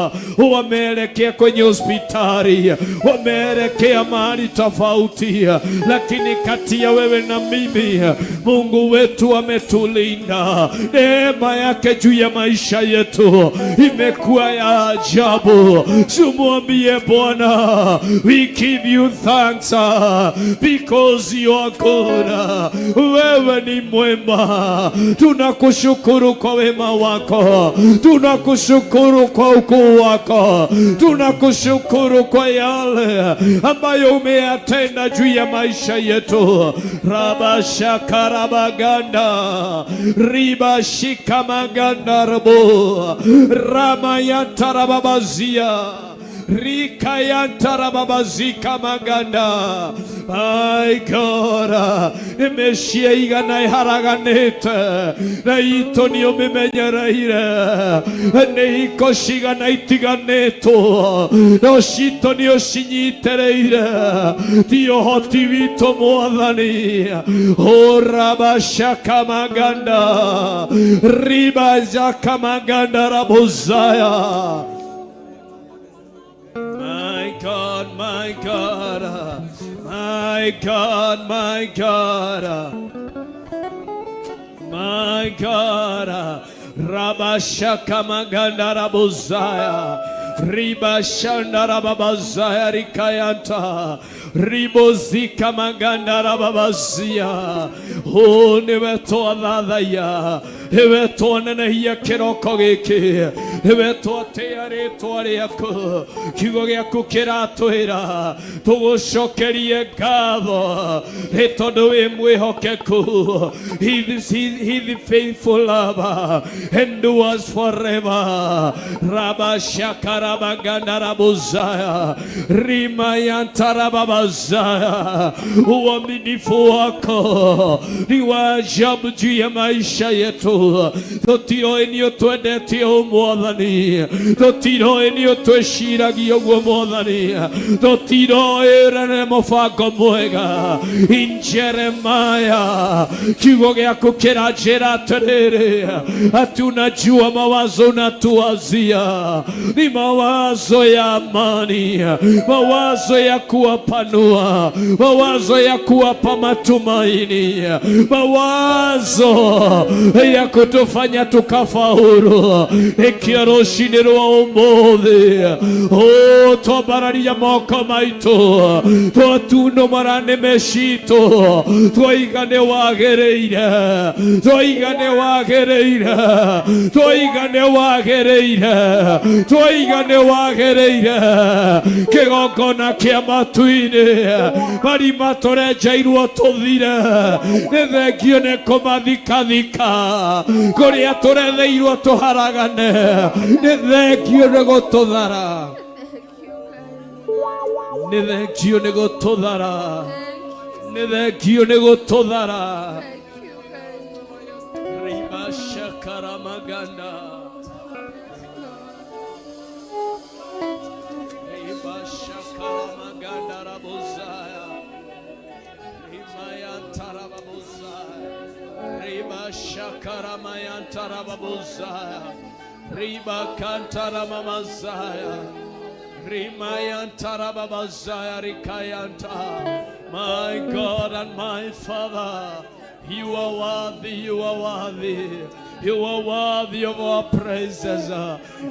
wameelekea kwenye hospitali, wameelekea mahali tofauti, lakini kati ya wewe na mimi Mungu wetu ametulinda. Neema yake juu ya maisha yetu imekuwa ya ajabu. Tumwambie Bwana, we give you thanks because you are good. Wewe ni mwema, tunakushukuru kwa wema wako, tunakushukuru kwa ukuu wako, tunakushukuru kwa yale ambayo umeyatenda juu ya maisha yetu. Rabashakarabaganda ribashikamaganda rabo ramayantarababazia rikayantarababazika maganda. My God, nimeshia igana iharaganite na ito niyo mimenyereire, niko shigana itiganito no shito niyo shinyitereire, tiyo hoti wito mwathani. Orabashaka maganda ribazaka maganda rabuzaya. my God, my God, my God, my God. Rabashaka maganda rabuzaya, ribashanda rababazaya rikayanta, ribozika maganda rababazia. Oh, nimetoa ladha ya, nimetoa nenehia kiroko giki, nimetoa tayari twari yako, kiugo gĩaku kĩratwĩra tũgũcokerie ngatho nĩ tondũ wĩ mwĩhokeku. He the faithful lover endures forever. Rabashakarabaganda rabuzaya, rimayantarababazaya. Uaminifu wako ni wa ajabu juu ya maisha yetu. Tũtiroĩ nĩ ũtwendete o Mwathani, tũtiroĩ nĩ ũtwĩciragia ũguo Mwathani, tũtiroĩ nĩ mũbango mwega. In Jeremiah kiugo gĩaku kĩranjĩra atĩrĩrĩ, ati unajua mawazo unatuwazia ni mawazo ya amani, mawazo ya kuwapanua, mawazo ya kuwapa matumaini, mawazo ya kutufanya tukafaulu. Ikio rũcinĩ rwa ũmũthĩ, oh, twambararia moko maitũ, twatunũmara nĩmĩ citũ, twoiga nĩ wagĩrĩire, twoiga nĩ wagĩrĩire, twoiga nĩ wagĩrĩire, twoiga nĩ wagĩrĩire. Kĩgongona kĩa matu-inĩ marima tũrenjeirwo tũthire, nĩ thengio nĩ kũmathikathika kũrĩa tũretheirwo tũharagane, nĩ thengio nĩ gũtũthara, nĩ thengio nĩ gũtũthara, nĩ thengio nĩ gũtũthara. Ribashakaramaganda, ribashakaramaganda rabuzaya, rimayantarababuzaya, ribashakaramayantarababuzaya, ribakantaramamazaya, rimayantarababazaya rikayanta. My God and my Father, you are worthy, you are worthy, you are worthy of our praises,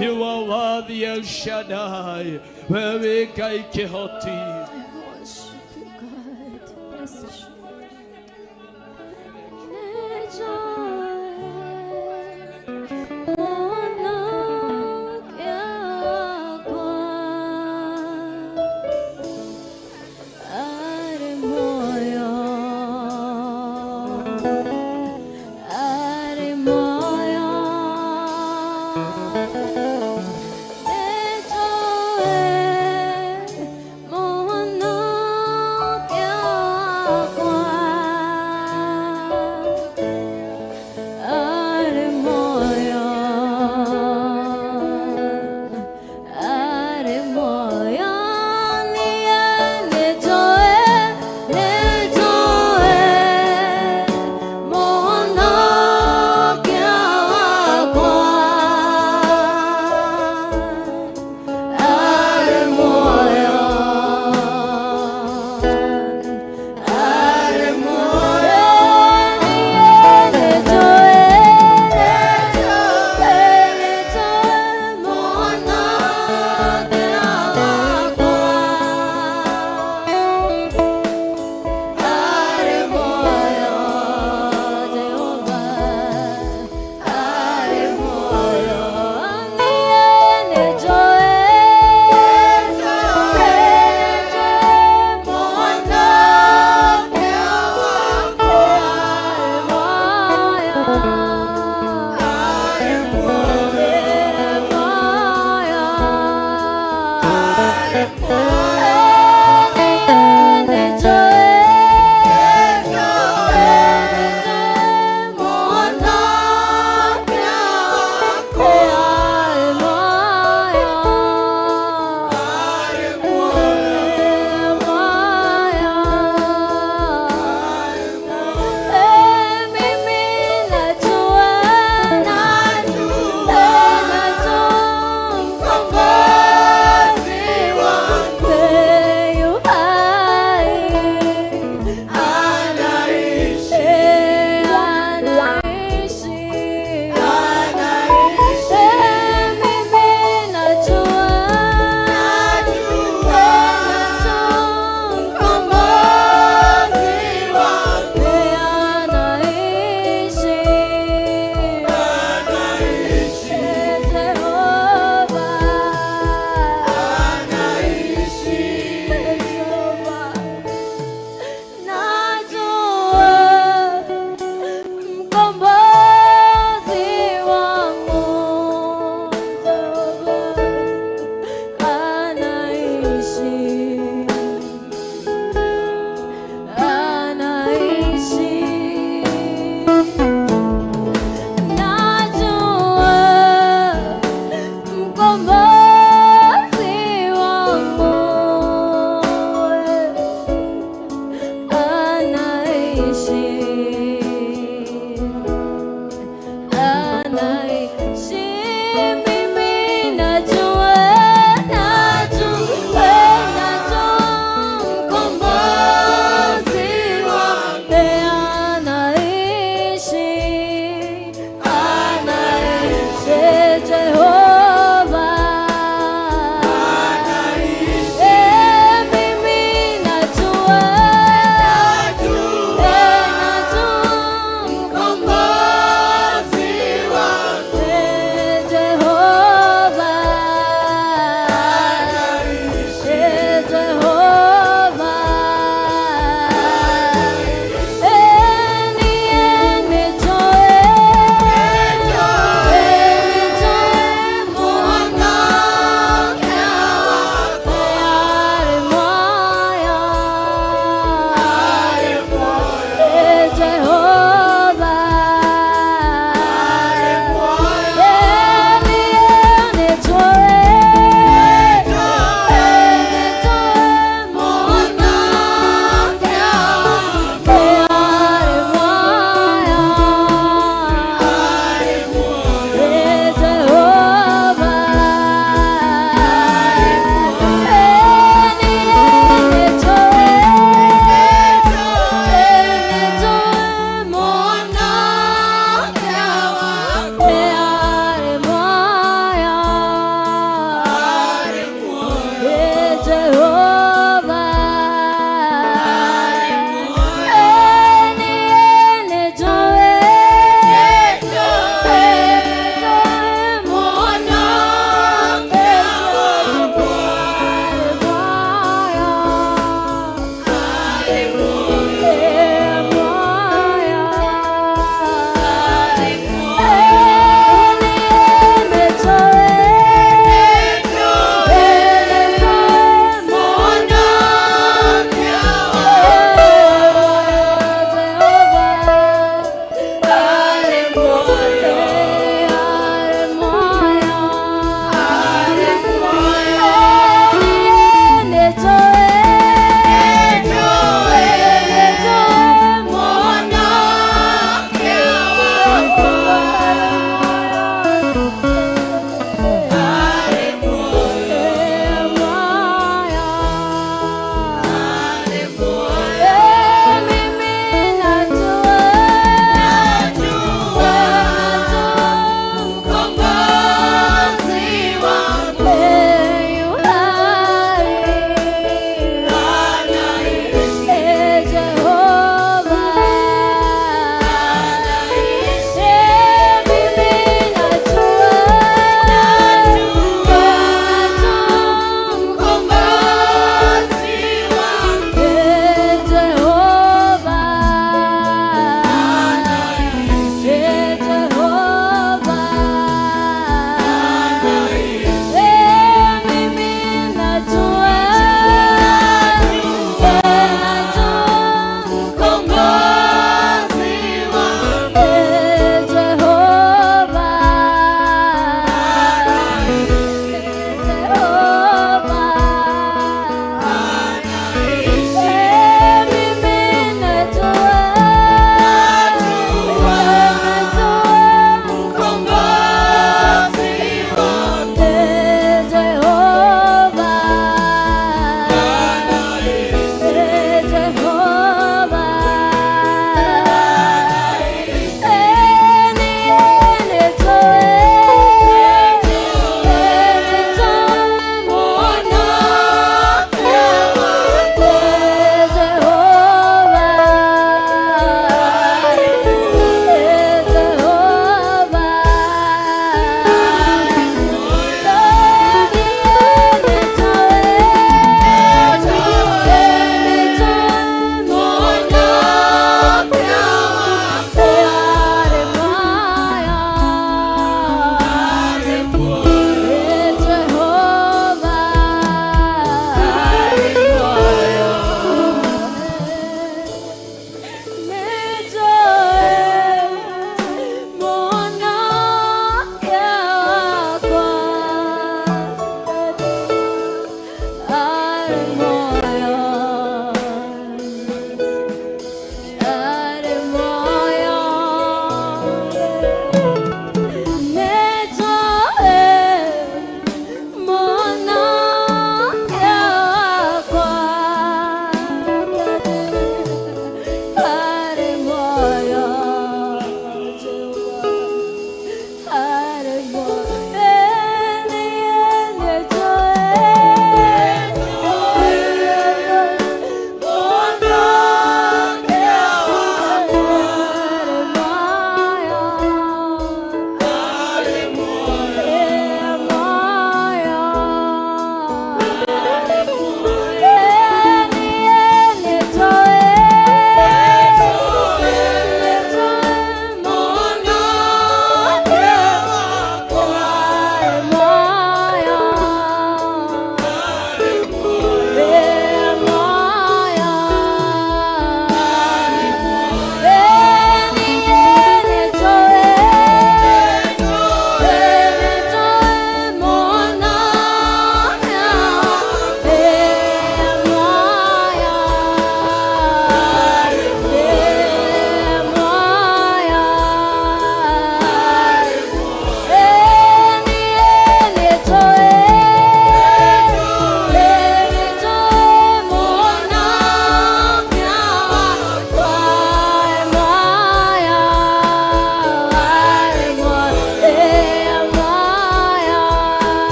you are worthy, El Shaddai, wewe kai kihoti. I worship you, God. Bless you. Moyo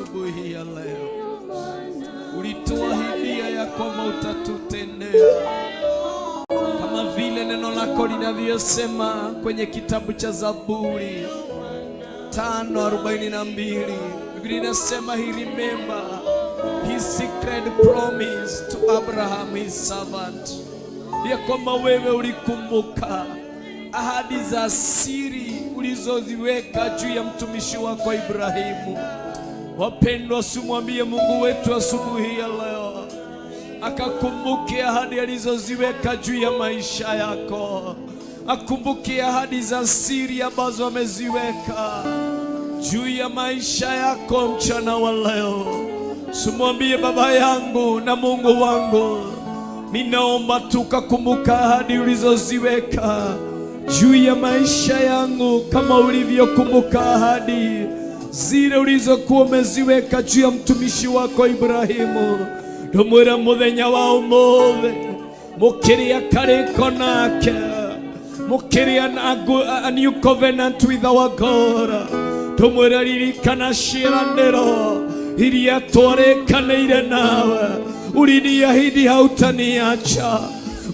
asubuhi ya leo. Ulituahidia ya kwamba utatutendea, kama vile neno lako linavyosema kwenye kitabu cha Zaburi 5:42. Biblia inasema, he remember his secret promise to Abraham his servant, ya kwamba wewe ulikumbuka ahadi za siri ulizoziweka juu ya mtumishi wako Ibrahimu. Wapendwa, simwambie Mungu wetu asubuhi ya leo akakumbuke ahadi alizoziweka juu ya maisha yako, akumbuke ahadi za siri ambazo ameziweka juu ya maisha yako mchana wa leo. Simwambie, Baba yangu na Mungu wangu, ninaomba tukakumbuka ahadi ulizoziweka juu ya maisha yangu, kama ulivyokumbuka ahadi zile ulizokuwa umeziweka juu ya mtumishi wako Ibrahimu. Ndumwira muthenya wa umuthe mukiria kariko nake, mukiria a new covenant with our God. Ndumwira ririkana ciĩranĩro iria twarĩkanĩire nawe. Uliniahidi hautaniacha,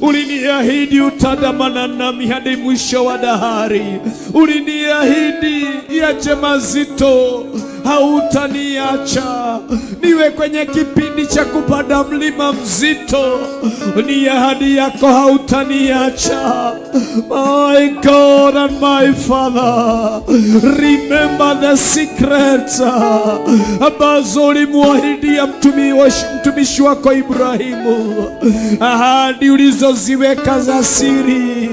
uliniahidi utandamana nami hadi mwisho wa dahari. Uliniahidi yache mazito, hautaniacha niwe kwenye kipindi cha kupanda mlima mzito. Ni ahadi yako, hautaniacha. My God and my Father, remember the secrets ambazo ulimwahidia mtumishi wako Ibrahimu, ahadi ulizoziweka za siri.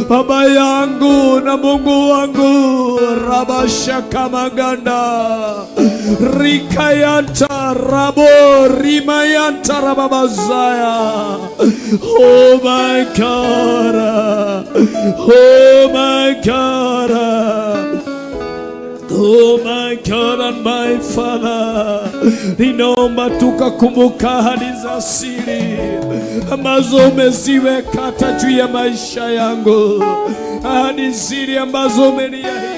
Baba yangu na Mungu wangu, rabashaka maganda rikayanta rabo rimayanta rababazaya. Oh my God, oh my God, oh my God and my Father, ninaomba tukakumbuka ahadi za siri ambazo umeziweka hata juu ya maisha yangu, ahadi siri ambazo umeniahidi.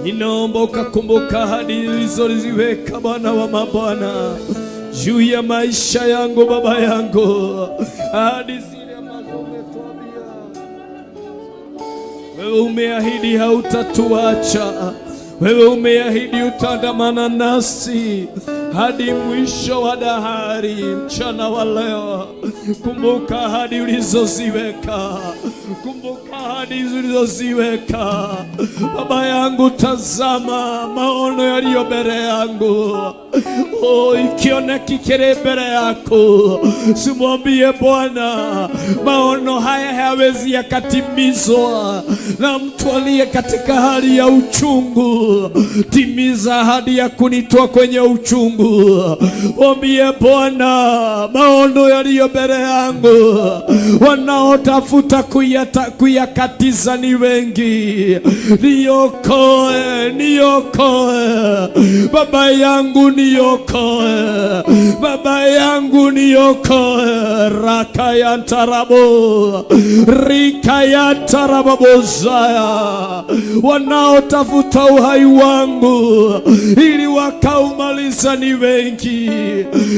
Ninaomba ukakumbuka ahadi ulizoziweka, Bwana wa mabwana, juu ya maisha yangu, Baba yangu, ahadi zile ambazo umetuambia. Wewe umeahidi hautatuacha, wewe umeahidi utandamana nasi hadi mwisho wa dahari. Mchana wa leo kumbuka ahadi ulizoziweka, kumbuka ahadi ulizoziweka. Baba yangu, tazama maono yaliyo mbele yangu. Oh, ikiona kikere mbele yako, simwambie Bwana, maono haya hayawezi yakatimizwa na mtu aliye katika hali ya uchungu. Timiza ahadi ya kunitoa kwenye uchungu. Mwambie Bwana, maono yaliyo mbele yangu, wanaotafuta kuyakatiza ni wengi. Niokoe, niokoe Baba yangu, niokoe Baba yangu, niokoe. Rakayantarabo rikayantarabozaya, wanaotafuta uhai wangu ili wakaumaliza ni wengi.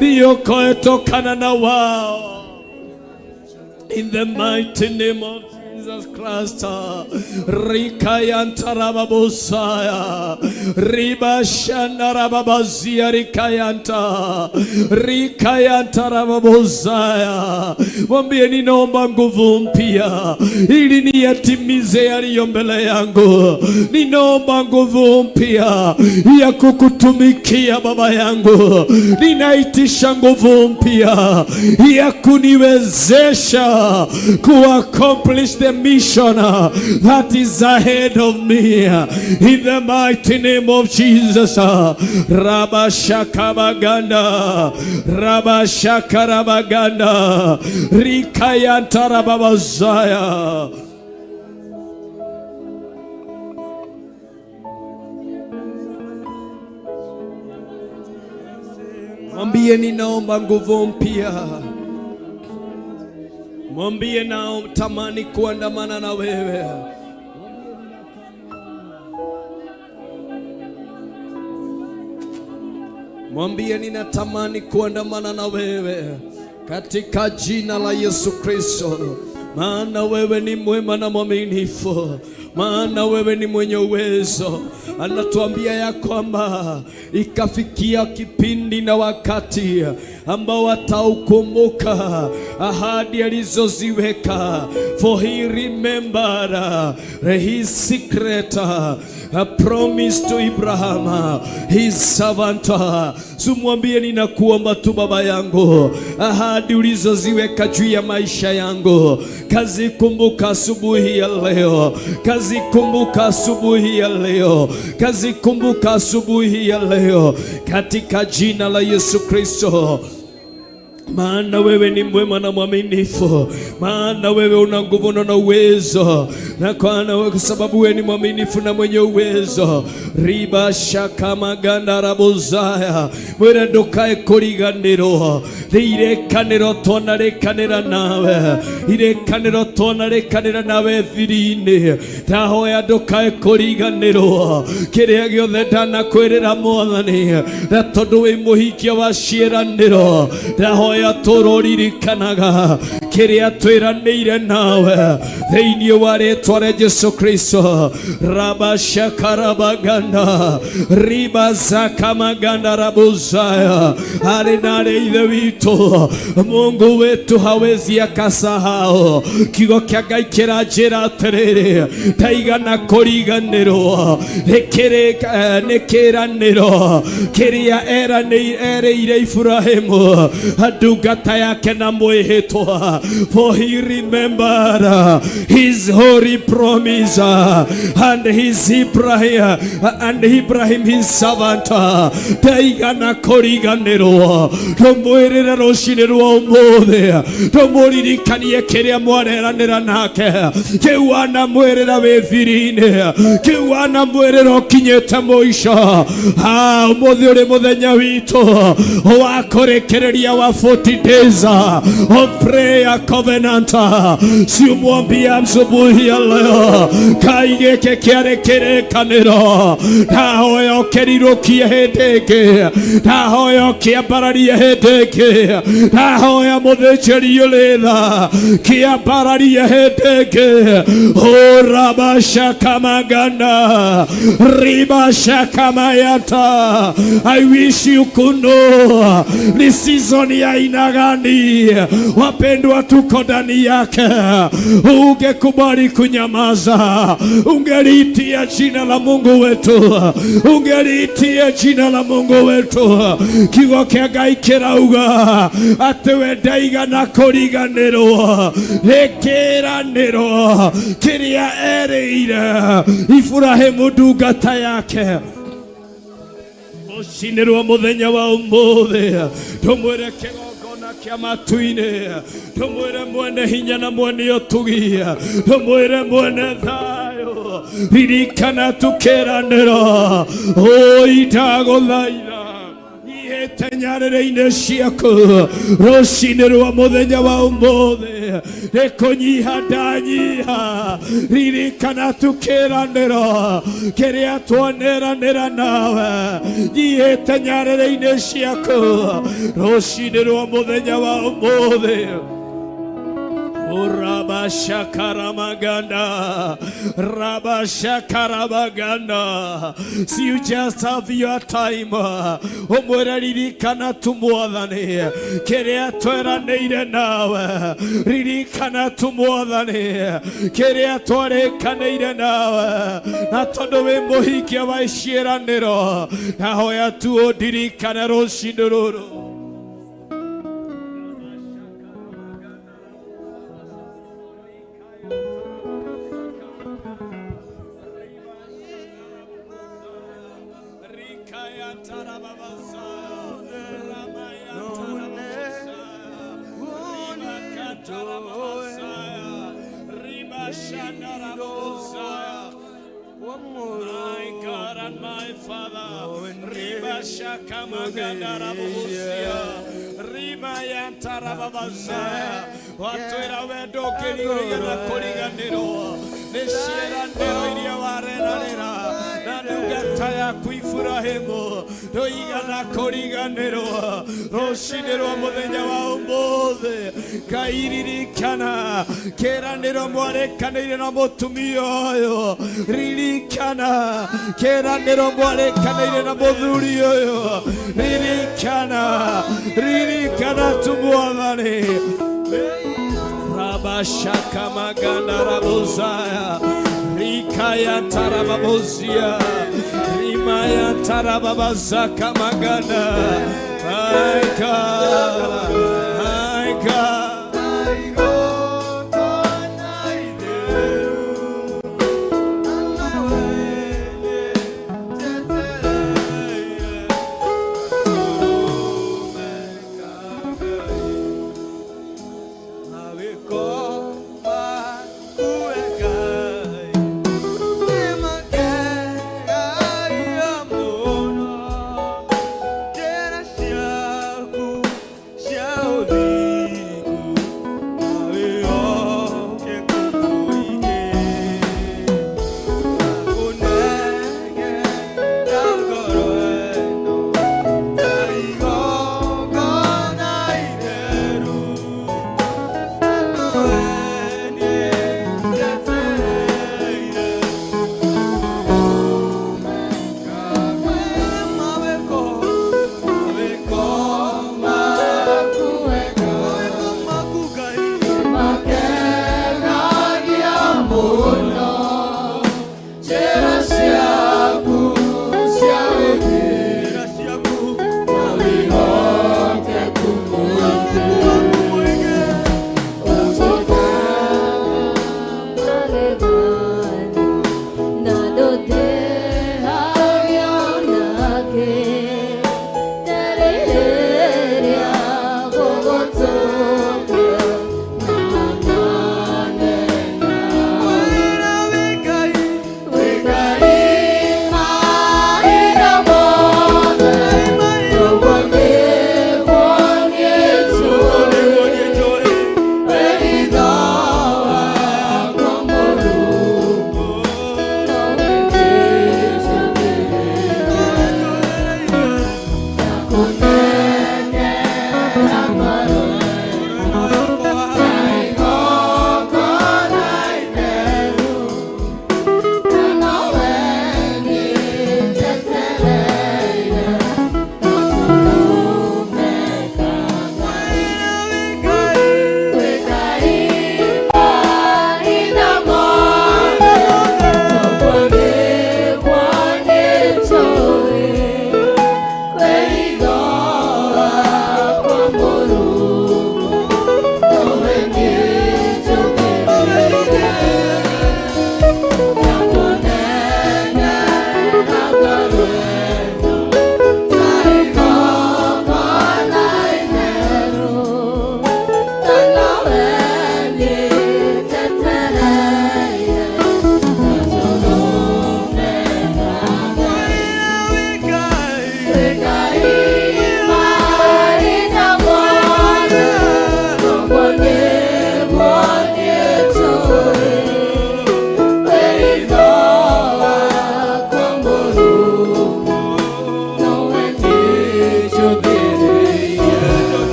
Niokoe tokana na wao, in the mighty name of Jesus Christ. Rikayantarababosaya ribashandarababazia rikayantarababozaya. Mwambie, ninaomba nguvu mpya ili niyatimize yaliyo mbele yangu. Ninaomba nguvu mpya ya kukutumikia Baba yangu. Ninaitisha nguvu mpya ya kuniwezesha accomplish the mission that is ahead of me, in the mighty name of Jesus. Rabashakamaganda rabashakarabaganda rikayantarababazaya. Mwambie, ninaomba nguvu mpya. Mwambie, natamani kuandamana na wewe. Mwambie ninatamani kuandamana na wewe katika jina la Yesu Kristo, maana wewe ni mwema na mwaminifu, maana wewe ni mwenye uwezo. Anatuambia ya kwamba ikafikia kipindi na wakati ambao wataukumbuka ahadi alizoziweka. For he remembered his secret, a promise to Abraham, his servant. Sumwambie ninakuomba tu Baba yangu, ahadi ulizoziweka juu ya maisha yangu kazikumbuka asubuhi ya leo, kazikumbuka asubuhi ya leo, kazikumbuka asubuhi ya leo katika jina la Yesu Kristo. Maana wewe ni mwema na mwaminifu, maana wewe una nguvu na uwezo, na kwa sababu wewe ni mwaminifu na mwenye uwezo. Riba shaka maganda rabozaya mwere ndukae kuriganirwo irekaniro tonarekanira nawe, irekaniro tonarekanira nawe thiri-ini. Ndahoya ndukae kuriganirwo kiria giothe ndanakwirira Mwathani, na tondu wi muhikia wa ciiraniro ndahoya turoririkanaga kiria twiranĩire nawe thĩinĩ wa rĩĩtwa rĩa Jesũ Kristo. Rabashakarabaganda ribazakamaganda rabuzaya. Arĩ narĩ ithe witũ, Mungu wetu hawezi akasahau. Kiugo kĩa Ngai kĩranjĩra atĩrĩrĩ, ndaigana kũriganĩrwo nĩ kĩĩranĩro kĩrĩa erĩire Ibrahimu ndungata yake na mwĩhĩtwa. For he remembered his holy promise and Abraham his servant. Ndaigana kũriganĩrwo, ndũmwĩrĩre rũcinĩ rwa ũmũthĩ, ndũmũririkanie kĩrĩa mwareranĩra nake, kĩu wanamwĩrĩra wĩ thiri-inĩ, kĩu wanamwĩrĩra ũkinyĩte mũico. Ũmũthĩ ũrĩ mũthenya witũ wa kũrĩkĩrĩria wa 40 days of prayer covenant. Siumwambia asubuhi ya leo Ngai gĩkĩ kĩarĩ kĩrĩkanĩro. Ndahoya ũkĩrirũkie hĩndĩ ĩngĩ, ndahoya ũkĩambararie hĩndĩ ĩngĩ, ndahoya mũthĩnjĩri ũrĩ kĩambararie hĩndĩ ĩngĩ. Rabashakamaganda ribashakamayata. I wish you could know ni season ya aina gani wapendwa tuko ndani yake. Ungekubali kunyamaza, ungeliitia jina la Mungu wetu, ungeliitia jina la Mungu wetu. Kiugo kĩa Ngai kĩrauga atĩ we ndaigana kũriganĩrwo nĩ kĩĩranĩro kĩrĩa erĩire Ibrahimu ndungata yake. Rũcinĩ rwa mũthenya wa ũmũthĩ ndũmwĩre kĩgongona kĩa matu-inĩ, ndũmwĩre mwene hinya na mwene ũtugi, ndũmwĩre mwene thayũ, ririkana tũkĩĩranĩra. Ndagũthaitha ihĩte nyarĩrĩ-inĩ ciaku rũcinĩ rwa mũthenya wa ũmũthĩ, nĩ kũnyiha ndanyiha, ririkana tũkĩĩranĩra kĩrĩa twaneranĩra nawe. Nyihĩte nyarĩrĩ-inĩ ciaku rũcinĩ rwa mũthenya wa ũmũthĩ. Rabashakaramaganda, Rabashakaramaganda. See, you just have your time. Ririkana tu Mwathani kĩrĩa tweranĩire nawe, ririkana tu Mwathani kĩrĩa twarĩkanĩire nawe, na tondũ wĩ mũhikia wa ciĩranĩro ndahoya tu ũndirikane rũcinĩ rũrũ. My God and my Father, Riba Shaka Magana Rabusia, Riba Yantara Babazaya, Watuera Wedo Kiriya Koriganero, Neshira Nero Warena, nyota yaku ifurahemo roigana koriganerwa roshinerwa muthenya wa umuthe kairirikana keraniro mwarekanire na mutumia uyu ririkana keraniro mwarekanire na muthuri uyu ririkana tumwathani Rabashaka maganda rabozaya Rikaya tarababozia Rimaya tarababazaka maganda My God, my God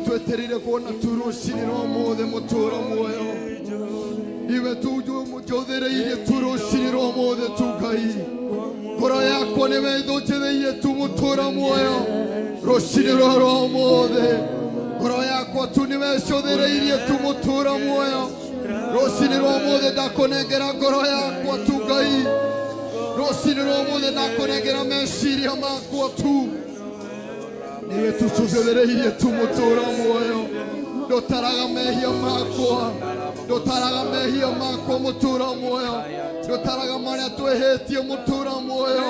tweterire kuona turushirira umude mutura muoyo iwe tuju mujothereire turushirira umude tukai ngoro yakwa nimethocereire tu mutura muoyo rushirira umude tu nimeshothereirie tu mutura muoyo rucini rwa mothe ndakunengera ngoro yakwa tu Ngai rucini rwa mothe ndakunengera meciria makwa tu niwe tucũthĩrĩirie tu mutura muoyo ndũtaraga mehia makwa ndũtaraga mehia makwa mutura muoyo ndũtaraga marĩa twĩhĩtie mutura muoyo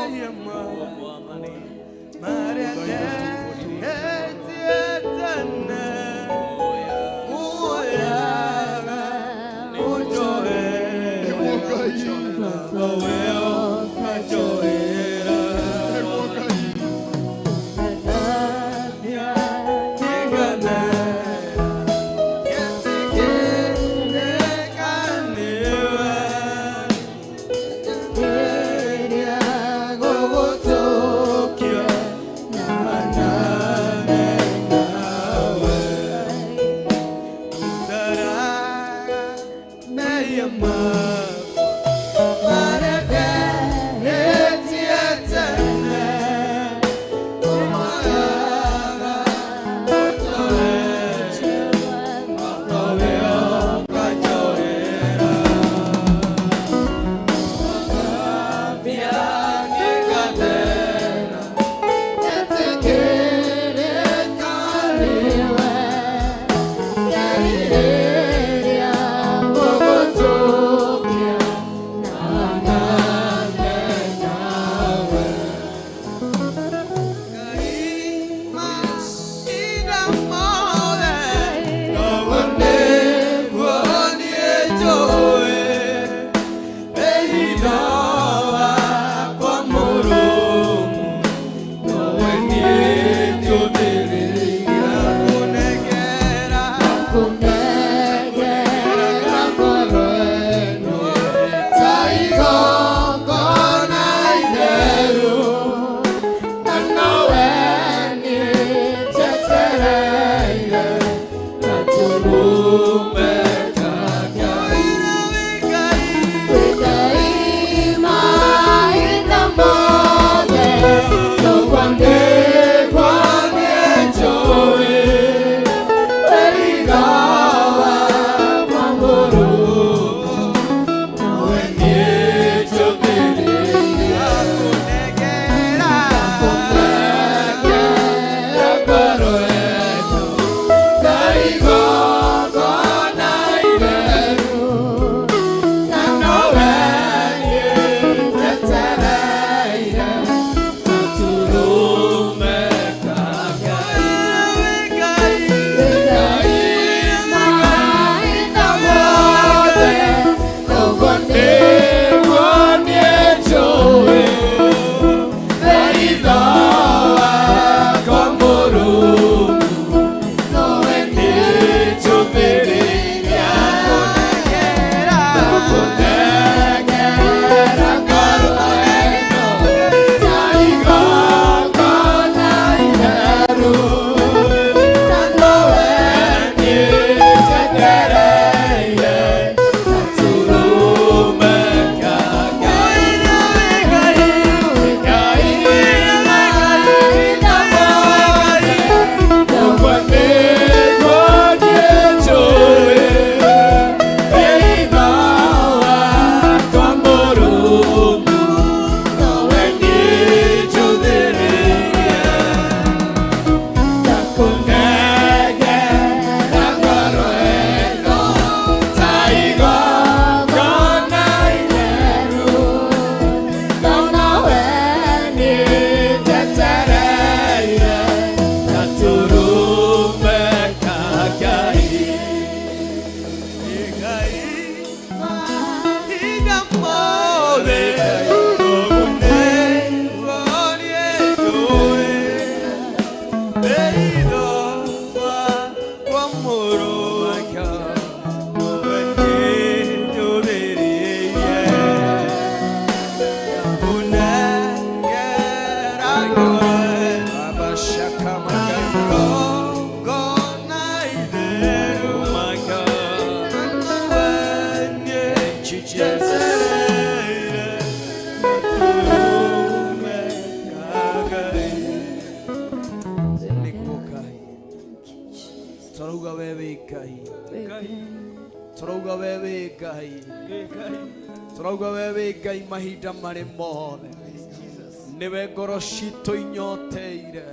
Turauga wewe Ngai, turauga wewe Ngai, turauga wewe Ngai mahinda marĩ mothe. Niwe ngoro citũ inyoteire,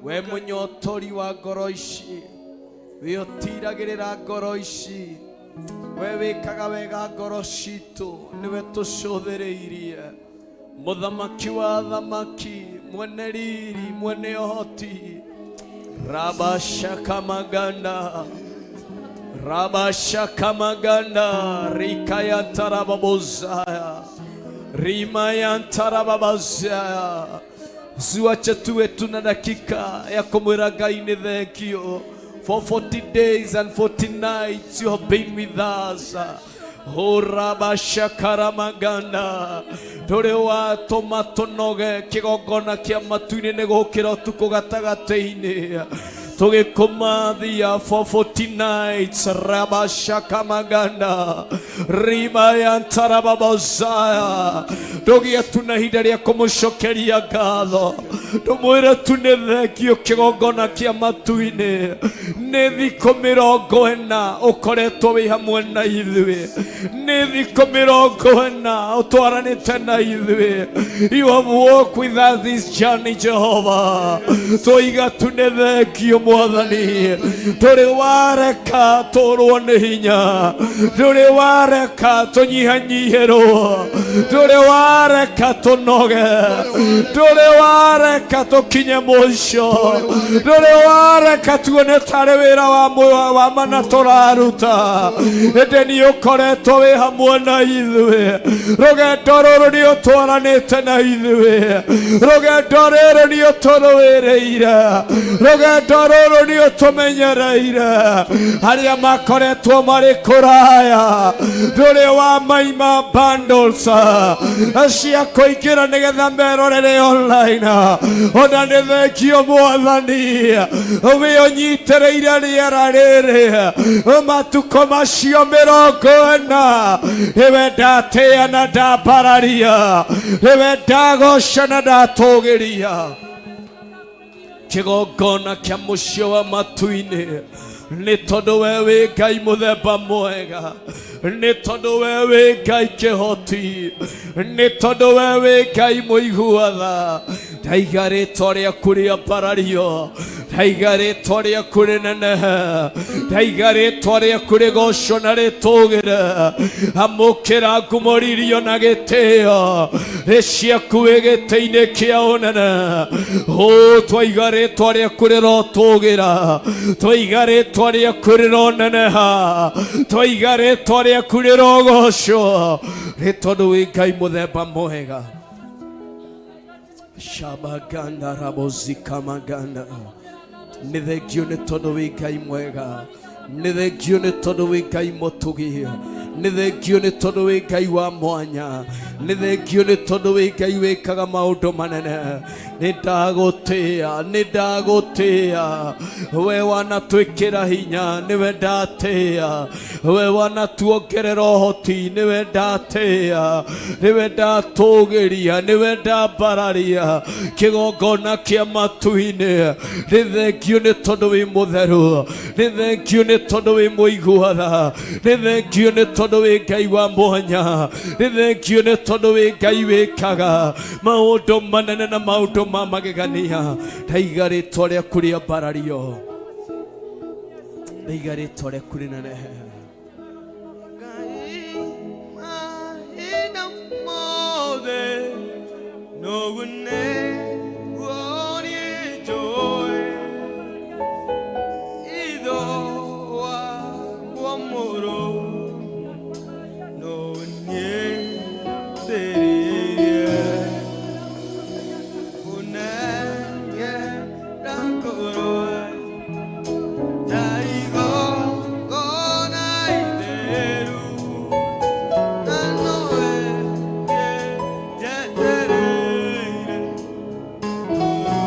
we mũnyotori wa ngoro ici, we ũtiragĩrĩra ngoro ici, we wĩkaga wega ngoro citũ, niwe tũcũthĩrĩirie. Mũthamaki wa thamaki, mwene riri, mwene ũhoti, Rabashaka maganda, Rabashaka maganda, Rikaya tarababozaya, Rimaya tarababazaya. Zuache tuwe tuna dakika ya kumwira Ngai ni thank you for 40 days and 40 nights you have been with us. Oh Rabashaka maganda, Tore wa tomato noge kigongona kia matu-ini ni gukira utuku gatagati-ini. Tugikumathia for 40 nights. Rabashaka maganda, Rimaya tarababazaya. Tugie tuna ihinda ria kumucokeria ngatho, tumwire tu ni thengio kigongona kia matu-ini. Ni thikũ 40 ukoretwo wi hamwe na ithuĩ, ni thikũ 40 utwaranĩte na ithuĩ. You have walked with us this journey, Jehovah. Tũiga tu nĩ thengio Mwathani, ndũrĩ wareka tũrwo nĩ hinya, ndũrĩ wareka tũnyihanyihĩrwo, ndũrĩ wareka tũnoge, ndũrĩ wareka tũkinye mũico, ndũrĩ wareka tuone tarĩ wĩra wa mana tũraruta. Ĩndĩ nĩ ũkoretwo wĩ hamwe na ithuĩ, rũgendo rũrũ nĩ ũtwaranĩte na ithuĩ, rũgendo rũrũ nĩ ũtũrũĩrĩire, rũgendo rũrũ nĩ ũtũmenyereire. Arĩa makoretwo marĩ kũraya, ndũrĩ wa maima bundles cia kũingĩra nĩgetha merorere online. Ona nĩ thengio Mwathani, wĩ ũnyitĩrĩire rĩera rĩrĩ matukũ macio 40. Nĩwe ndatĩĩa na ndambararia, nĩwe ndagoca na ndatũgĩria. Kigongona kia mũcio wa matu-ini, nĩ tondũ we wĩ Ngai mũthemba mwega, nĩ tondũ we wĩ Ngai kĩhoti, nĩ tondũ we wĩ Ngai mũiguatha. Ndaiga rĩĩtwa rĩaku rĩambarario, ndaiga rĩĩtwa rĩaku rĩnenehe, ndaiga rĩĩtwa rĩaku rĩgocwo na rĩtũgĩre. Amũkĩra ngumo ririo na gĩtĩo, rĩ ciaku wĩ gĩtĩ-inĩ kĩa ũnene. Twaiga rĩĩtwa rĩaku rĩrotũgĩra, twaiga rĩĩtwa rĩaku rĩroneneha, twaiga rĩĩtwa rĩaku rĩrogocwo, nĩ tondũ wĩ Ngai mũthemba mwega. Shabaganda rabozika maganda, nĩ thengio nĩ tondũ wĩ Ngai mwega, nĩ thengio nĩ tondũ wĩ Ngai mũtugi, nĩ thengio nĩ tondũ wĩ Ngai wa mwanya, nĩ thengio nĩ tondũ wĩ Ngai wĩkaga maũndũ manene. Nĩ ndagũtĩĩa, nĩ ndagũtĩĩa, we wanatwĩkĩra hinya, nĩwe ndatĩĩa, we wanatuongerera ũhoti, nĩwe ndatĩĩa, nĩwe ndatũgĩria, nĩwe ndambararia. Kĩgongona kĩa matu-inĩ, nĩ thengio nĩ tondũ wĩ mũtheru, nĩ thengio nĩ tondũ wĩ mũiguatha, nĩ thengio nĩ tondũ wĩ Ngai wa mwanya, nĩ thengio nĩ tondũ wĩ Ngai wĩkaga maũndũ manene na maũndũ ma magegania. Ndaiga rĩĩtwa rĩaku rĩambarario, ndaiga rĩĩtwa rĩaku rĩnenehe. Mahinda mothe nogune wonie joy itho wa moro nonie teriye unenge rakoro taigo gona ideru nanoe jetere Mungu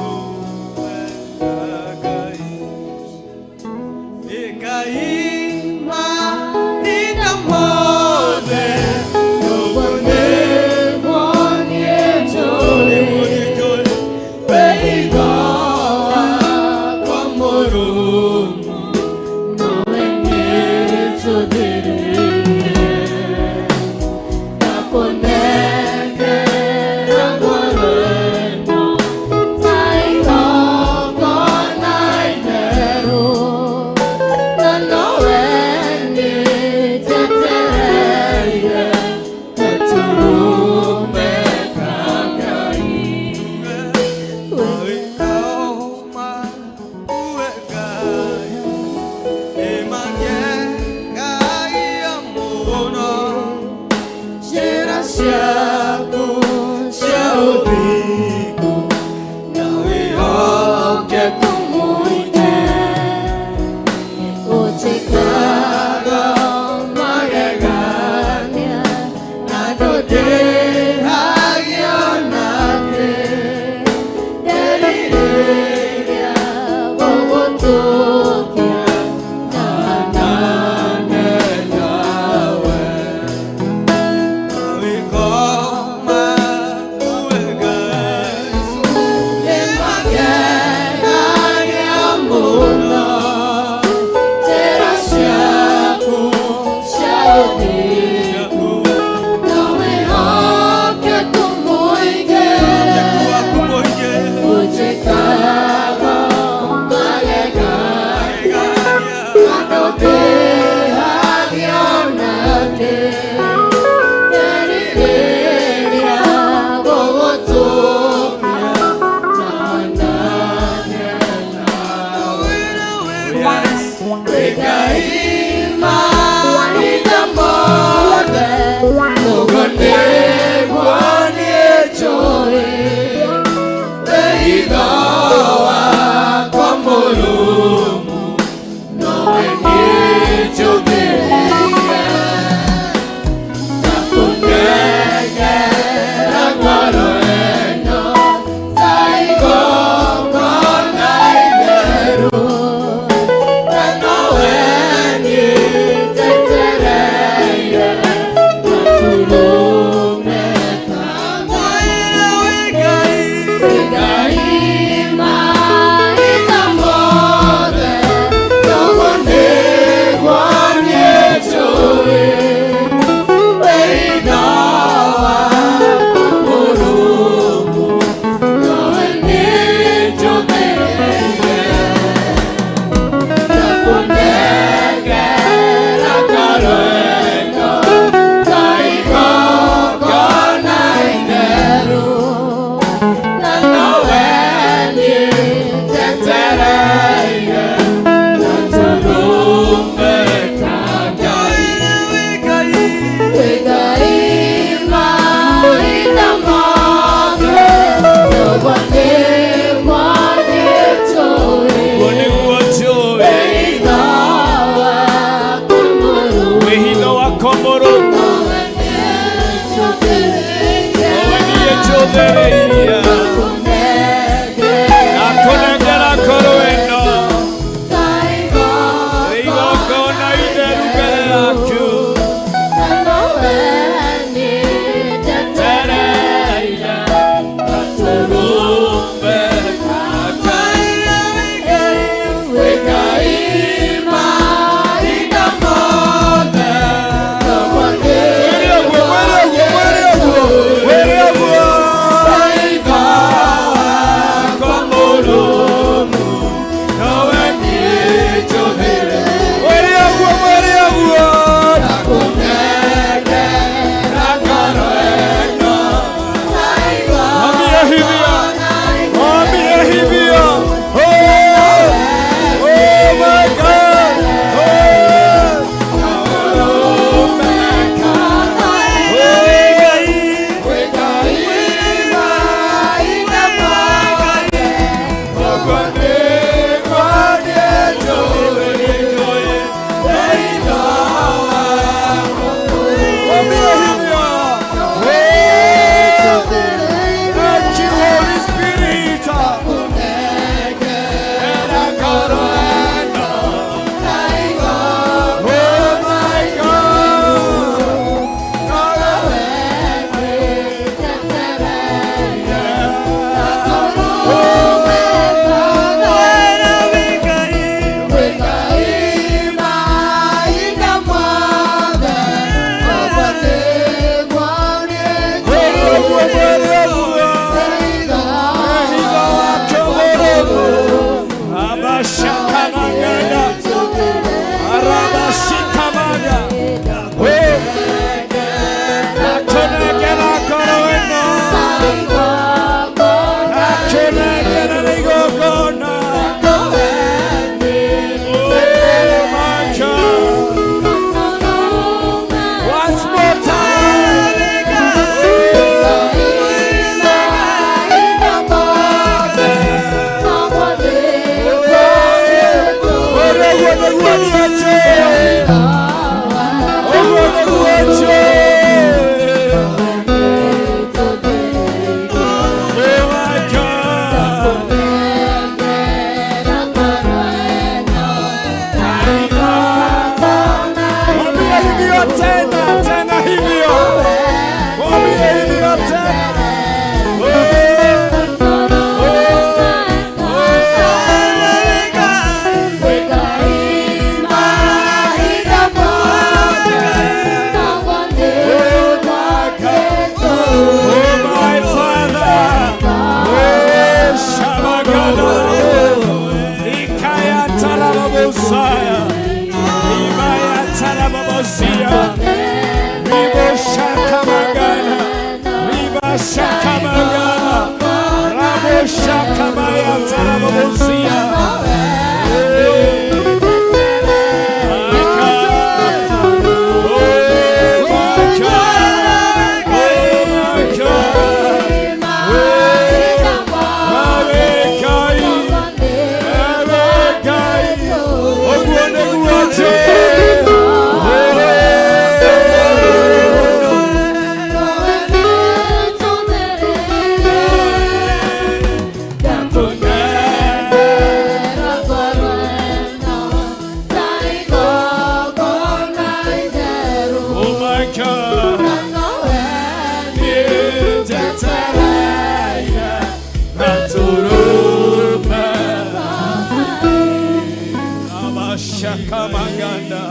maganda.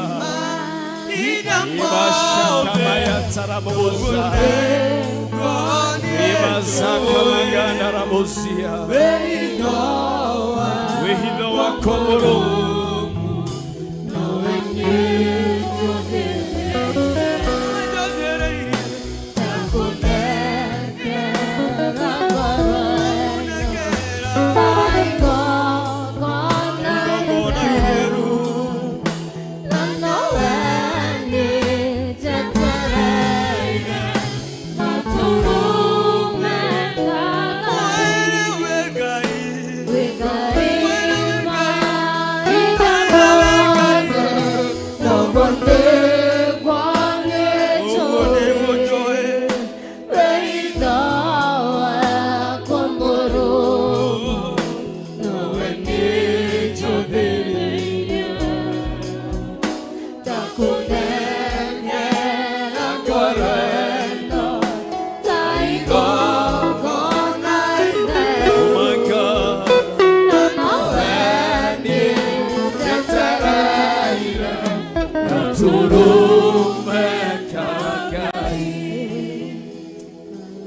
Ibashaka mayatara boza. Ibazaka maganda rabosia. Wehilo wakomoro.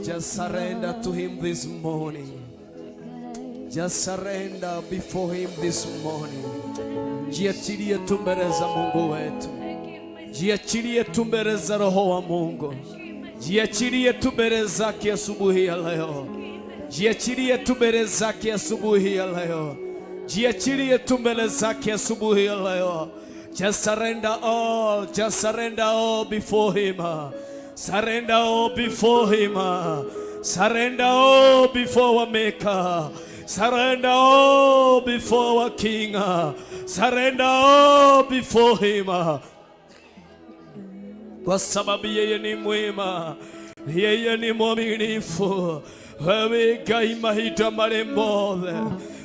Just surrender to him this morning. Just surrender before him this morning. Jiachilie tu mbele za Mungu wetu. Jiachilie tu mbele za Roho wa Mungu. Jiachilie tu mbele zake asubuhi ya leo. Jiachilie tu mbele zake asubuhi ya leo. Jiachilie tu mbele zake asubuhi ya leo. Just surrender all. Just surrender all before him. Surrender all before him. Surrender all before our Maker. Surrender all before our King. Surrender all before him. Kwa sababu yeye ni mwema, yeye ni mwaminifu. Wewe Ngai mahita marembothe,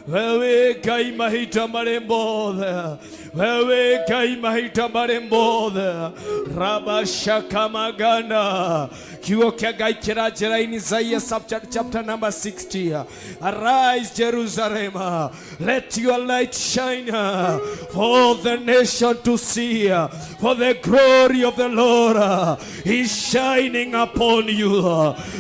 wewe Ngai mahita marembothe, wewe Ngai mahita marembothe. Rabashaka magana kiugo kia Ngai kirajira in Isaiah chapter number 60. Arise Jerusalem, let your light shine for the nation to see, for the glory of the Lord is shining upon you.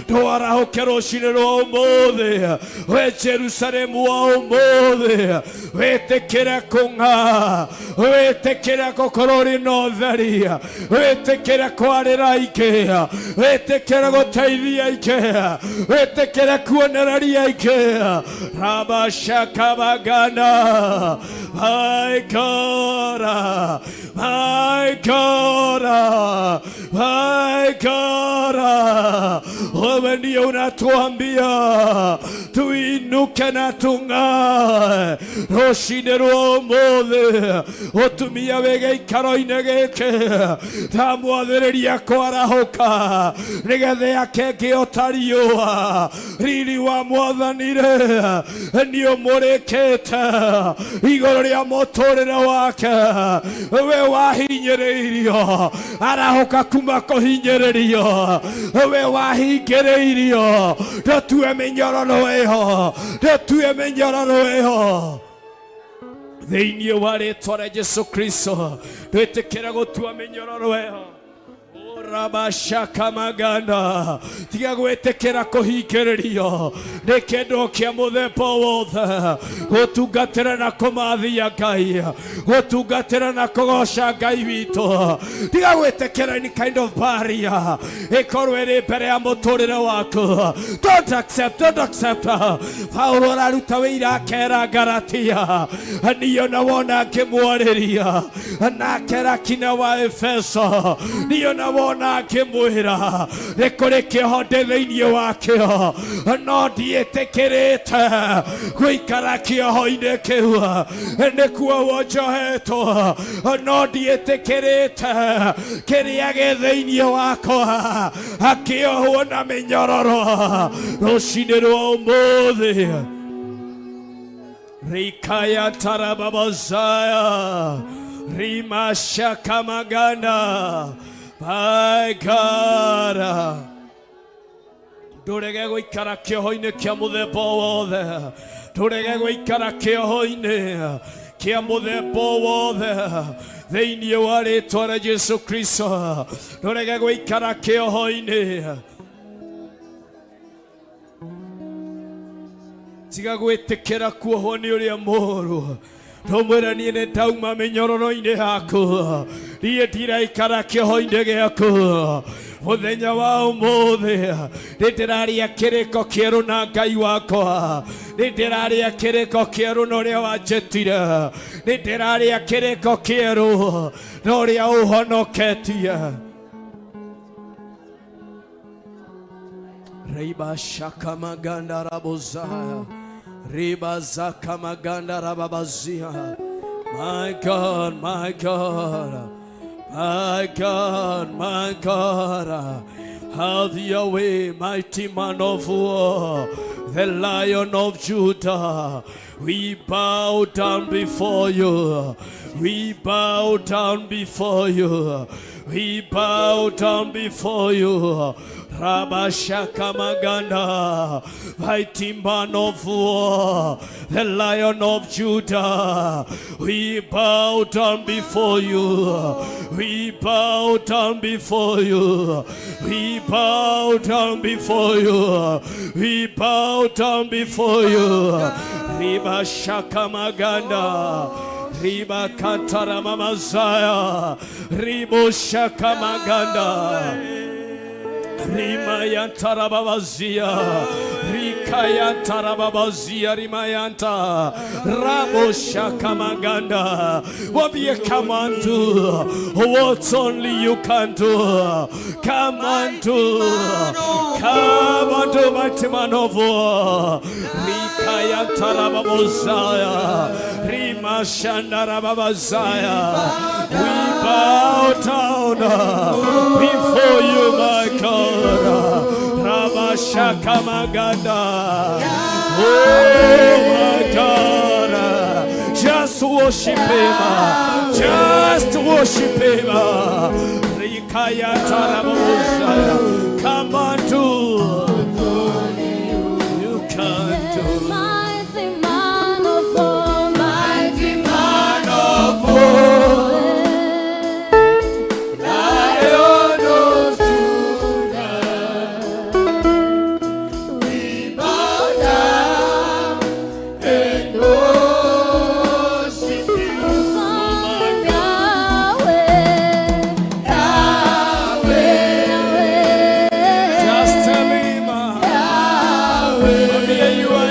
Doara hokeroshine ro umothe we Jerusalem wa umothe wetekera kunga wetekera kokorori no thari wetekera kwarira ikea wetekera goteithia ikea wetekera kuonereria ikea rabashaka bagana my God, my God, my God. Wewe ndiye unatuambia tuinuke na tung'ae rushine rwa umothe utumia wege ikaro-inĩ gĩkĩ ta mwathĩrĩria kwarahuka nĩgetha akenge otariũa riri wa mwathani-rĩ nĩũmũrĩkĩte igũrũ rĩa mũtũrĩre wake we wahinyĩrĩirio arahuka kuma kũhinyĩrĩrio we wahingĩrĩirio ndũtue mĩnyororo ĩho ndũtue mĩnyororo ĩho thĩinĩ wa rĩĩtwa rĩa Jesũ Kristo twĩtĩkĩre gũtua mĩnyororo ĩho. Rabashaka maganda tiga gwetekera kuhingĩrĩrio nĩ kĩndũ kĩa mũthemba wothe gũtungatĩra na kũmathia Ngai gũtungatĩra na kũgoca Ngai witũ tiga gwetekera any kind of barrier ĩkorwo ĩrĩ mbere ya mũtũrĩre waku. Don't accept. Paulo araruta wĩira akera Galatia niyo na wona ngĩmwarĩria nake Rakina wa Efeso niyo na wona akĩmwĩra nĩkũrĩ kĩhoto thĩinĩ wakĩo no ndiĩtĩkĩrĩte gũikara kĩoho-inĩ kĩu nĩkuo wonjohetwo no ndiĩtĩkĩrĩte kĩrĩa gĩ thĩinĩ wakwa akĩohwo na mĩnyororo rũcinĩ rwa ũmũthĩ. Rikaya tarababazaya rimashaka maganda my God. Ndũrege gũikara kĩoho-inĩ kĩa mũthemba wothe ndũrege gũikara kĩoho-inĩ kia muthemba wothe thĩinĩ wa rĩĩtwa rĩa Jesu Kristo ndũrege gũikara kĩoho-inĩ tiga gwĩtĩkĩra kuohwo nĩ ũrĩa mũũru ndũmwĩre niĩ nĩ ndauma mĩnyororo-inĩ yaku niĩ ndiraikara kĩoho-inĩ gĩaku mũthenya wa ũmũthĩ nĩ ndĩraria kĩrĩko kĩerũ na Ngai wakwa nĩ ndĩraria kĩrĩko kĩerũ na ũrĩa wanjĩtire nĩ ndĩraria kĩrĩko kĩerũ na ũrĩa ũhonoketie Riba shaka maganda rabozaya Riba zaka maganda rababazia My God, my God, my God, my God, have your way, mighty man of war, the Lion of Judah. We bow down before you. We bow down before you. We bow down before you. Rabashaka Maganda, mighty man of war, the Lion of Judah. We bow down before you. We bow down before you. We bow down before you. We bow down before you. Riba Shaka Maganda. Riba Kantara Mamazaya. Ribo Shaka Maganda. Rimayanta Rabazia, Rikayanta Rabazia, Rimayanta, Rabo Shakamaganda. What you come on do? What only you can do? Come on do, mighty man of war. Rikayanta Rabazia, Rimashanda Rabazia. We bow down before you, my God. Rabashaka Maganda. Oh my God. Just worship Him. Just worship Him. Rikaya Tarabosa. Come on to. You can do. Mighty man of war. Mighty man of war.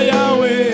Yahweh.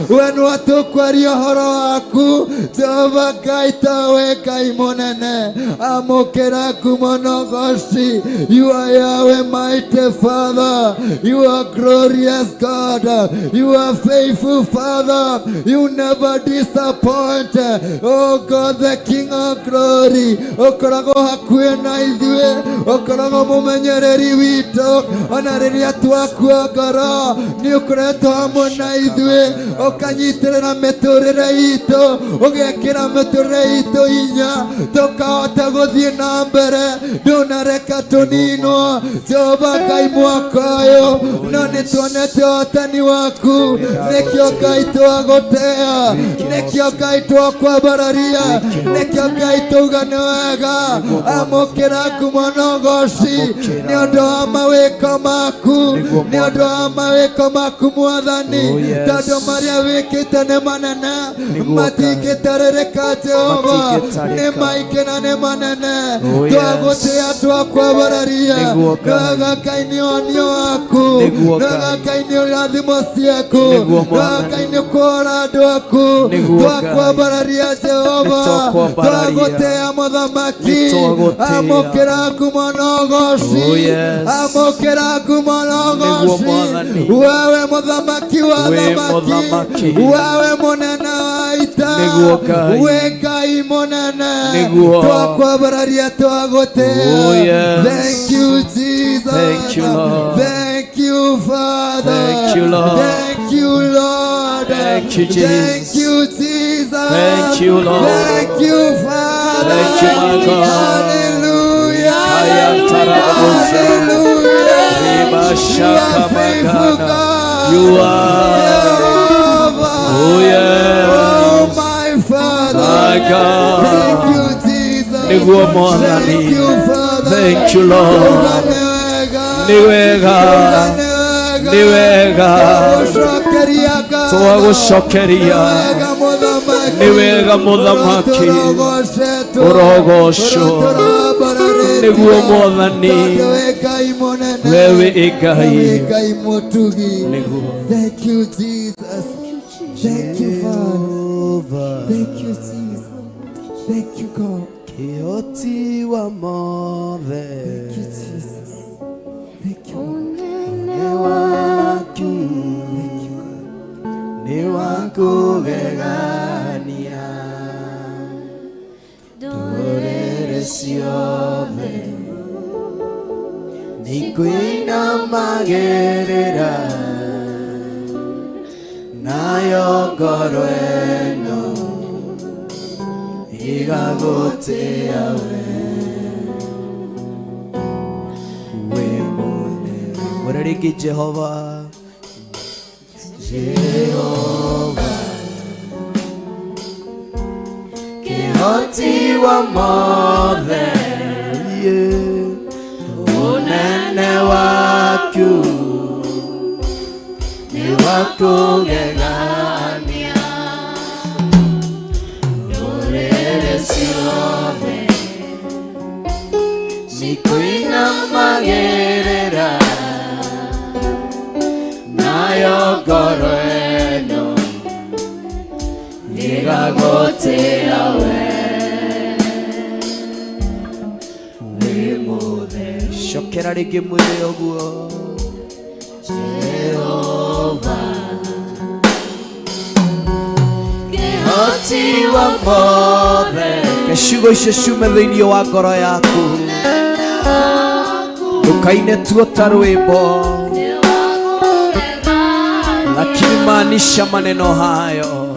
Wenu atukwaria horo waku Jehova Ngai tawe Ngai munene amokera kumonogoshi. You are Yahweh, mighty Father. You are glorious God. You are faithful Father. You never disappoint. Oh God, the King of glory. Okorago hakuwe na ithuĩ, okorago mũmenyereri witũ, ona rĩrĩa twakuongora nĩ ũkoretwo hamwe na ithuĩ, ũkanyitĩrĩra mĩtũrĩre itũ, ũgekĩra mĩtũrĩre itũ hinya, tũkahota gũthiĩ na mbere, ndũnareka tũninwo. Jehova Ngai mwaka ũyũ no nĩ tuonete ũhotani waku, nĩkĩo Ngai twagũtĩa, nĩkĩo Ngai twakwambararia, nĩkĩo Ngai tuga nĩ wega. Amũkĩra ngumo na ũgooci nĩ ũndũ wa mawĩko maku, nĩ ũndũ wa mawĩko maku Mwathani, tondũ marĩa wĩkĩte nĩ manene, matingĩtarĩrĩka Jehova, nĩ maingĩ na nĩ manene. Twagũtĩa twakwambararia, wega Ngai nĩ ũhonio waku, wega Ngai nĩ irathimo ciaku, wega Ngai nĩ kũhora andũ aku. Twakwambararia Jehova, twagũtĩa Mũthamaki, amũkĩra ngumo na ũgooci, amũkĩra ngumo na ũgooci. Wewe Mũthamaki wa thamaki, wewe mũnene wa ita, we Ngai mũnene, twakwambararia twagũtĩa. Thank you Jesus, thank you Lord, thank you Father, thank you Lord, thank you Lord, thank you Jesus, thank you Jesus, thank you Lord, thank you Father, thank you my God. Hallelujah, Hallelujah. You are, oh yes, oh my Father, my God. thank you Jesus, Thank you Father, thank you Lord, niwega, niwega, twagũcokeria, niwega Mũthamaki, ũrogocwo, nĩguo Mwathani, wewe Ngai, nĩguo. Thank you Jesus, thank you Father, thank you Jesus, thank you God. Kĩhoti wa mothe, Thank you Jesus, thank you nĩ waku, nĩ wa kũgegania, ndũrĩrĩ ciothe nĩkwĩinamagĩrĩra, nayo ngoro ĩno igagũtĩa we mũnene. Mwĩre rĩngĩ Jehova, Jehova, kĩhoti wa mothe, ũnene waku nĩ wa kũgegania, ndũrĩrĩ ciothe nĩkwĩinamagĩrĩra, nayo ngoro ĩno ĩgagũtĩa we mũtheru. Cokera rĩngĩ mwĩrĩ ũguo, Jehova, kĩhoti wa mothe. Ciugo icio ciume thĩinĩ wa ngoro yaku, ndũkaine tu ta rwĩmbo, lakini maanisha maneno hayo.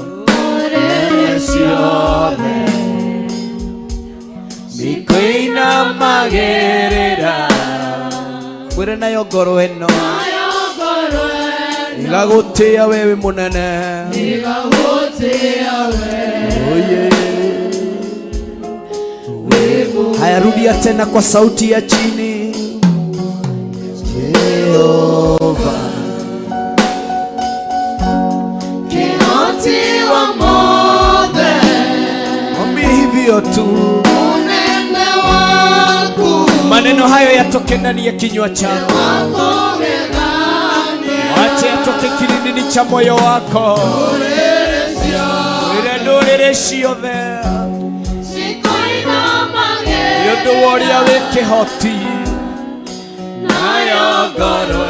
Ciothe nĩkwĩinamagĩrĩra, mwĩre nayo ngoro ĩno igagũtĩa wewe mũnene, haya rudia tena kwa sauti ya chini. Jehova, kĩhoti wa mothe, mwambie hivyo tu, unene waku. Maneno hayo yatoke ndani ya kinywa chako, acha yatoke kilindini cha moyo wako. Ndũrĩrĩ ciothe Nondu woria wikihoti nayo ngoro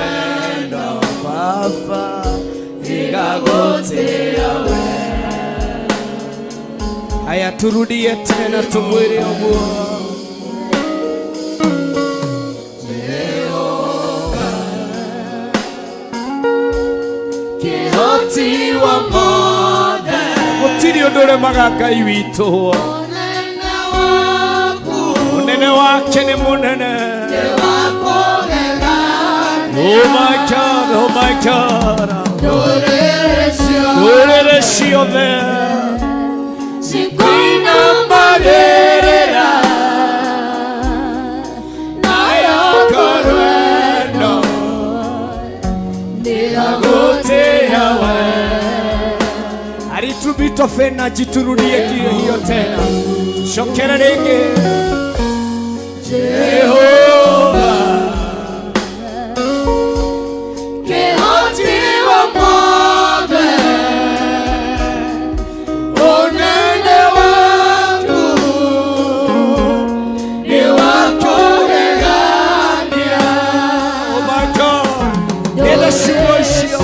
eno Baba igagutia we. Haya, turudie tena tumwire uguo. Kihoti wa mothe gutiri undu uremaga Ngai witu. Munene wake ni munene. Oh my God, oh my God. Dorere shiove Sikwina marera Nayo korweno Nilagote yawe. Aritubito fena jiturudie hiyo tena. Shokera rege Jehova Kihoti wa mothe unene wangu ni wako regania. Oh my God, nila shumoshio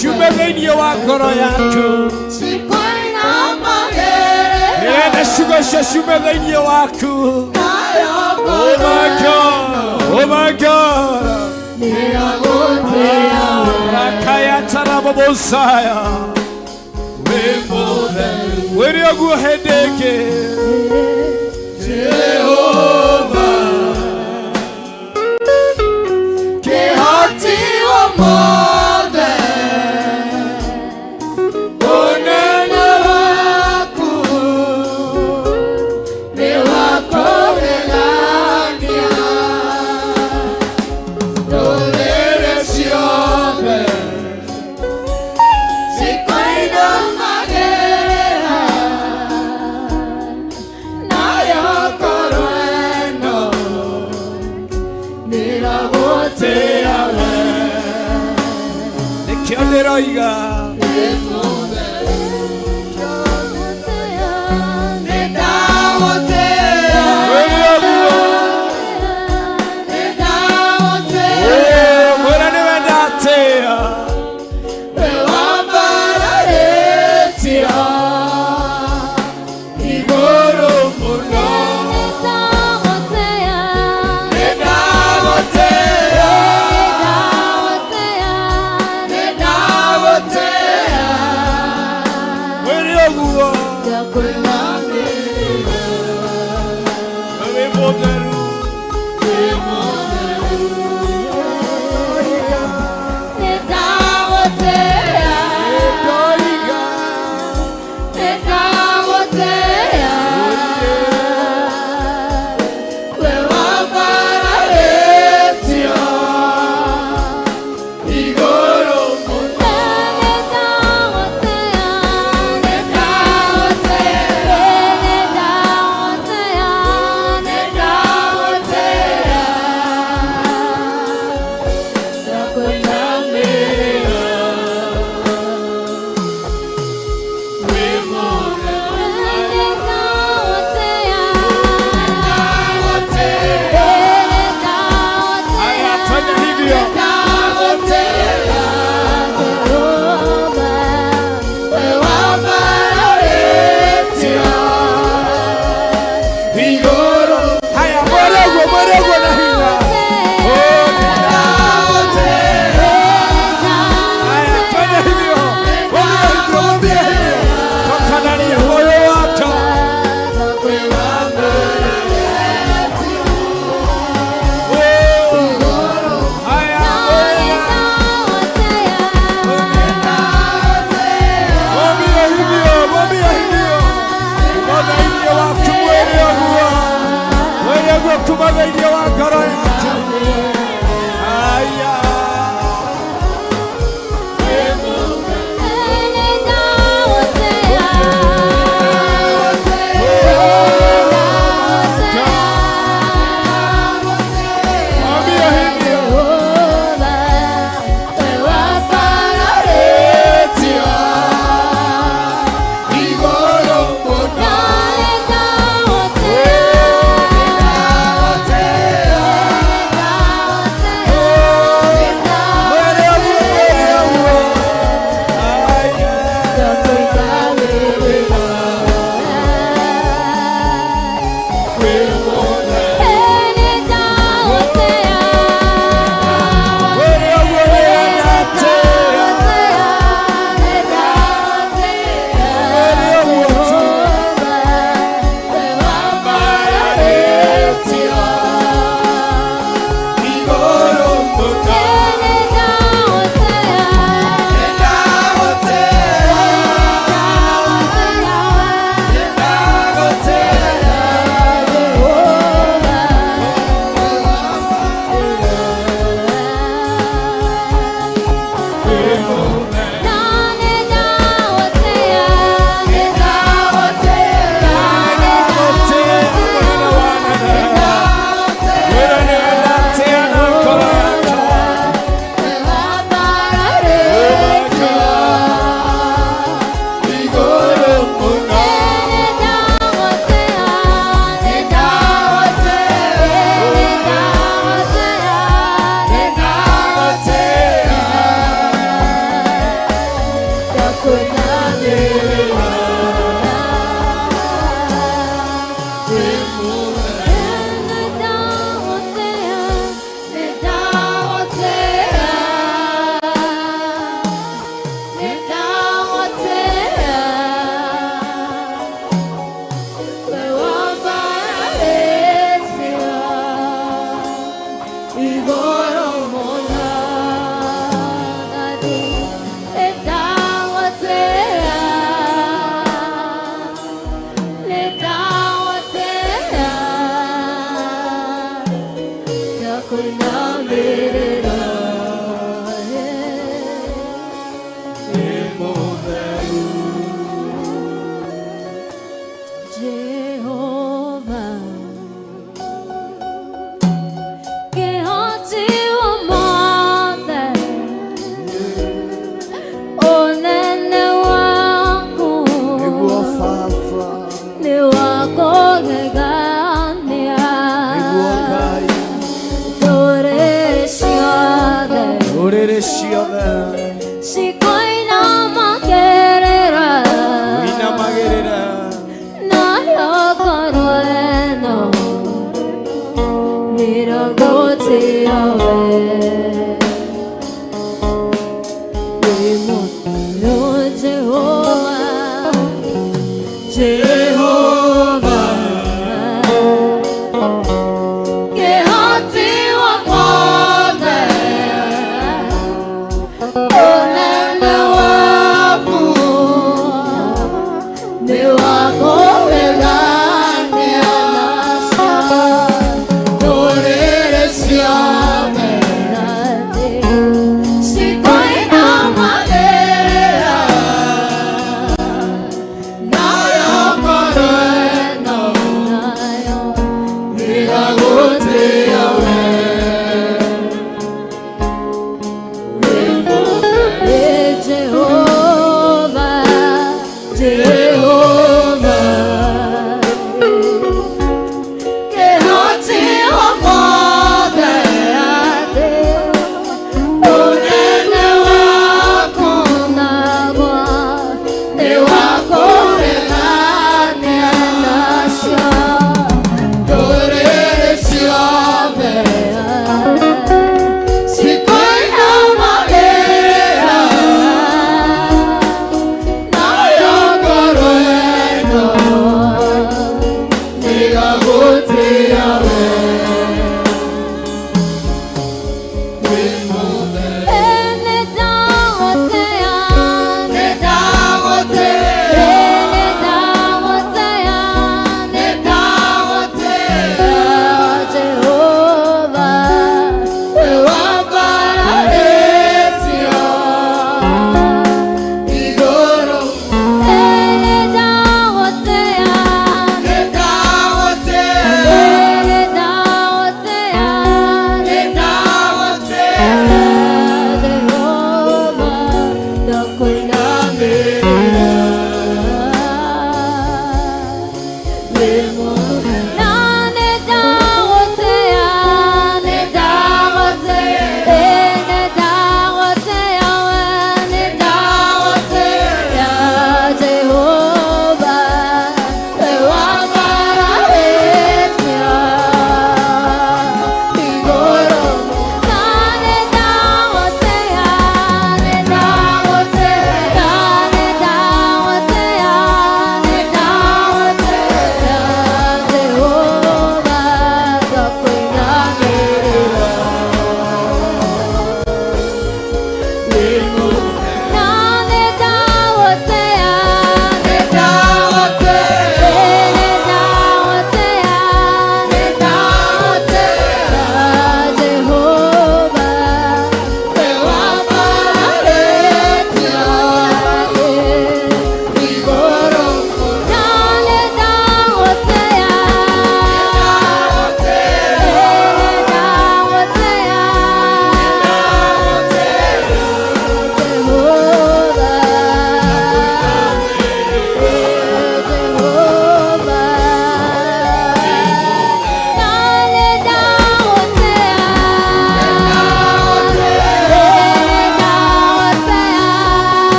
shumevenye wa ngoro yaku Sikwina magere nila shumoshio shumevenye waku. Oh my God, oh my God. Rakaya tarabosaya. Where you go hedeke Jehovah Kihoti wa mothe unene waku ni wako regania. Dorere siove Sikwina magera nayo korweno nilagote yawe. Nikio ndiroiga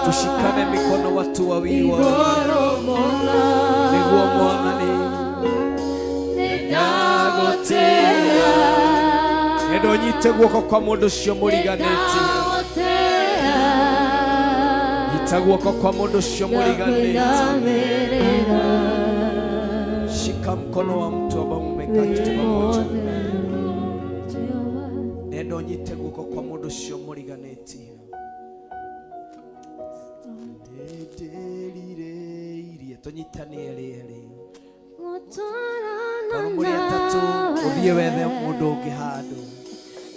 Tushikane mikono watu wawili wawili. Niguo nyite guoko kwa mundu cio muriganiti nyita guoko kwa mundu cio muriganiti shika mkono wa mtu ambao mmekaa kiti pamoja nendo nyite guoko kwa mundu cio muriganiti tonyitane eri muri atatu uthie wethe mundu ungi handu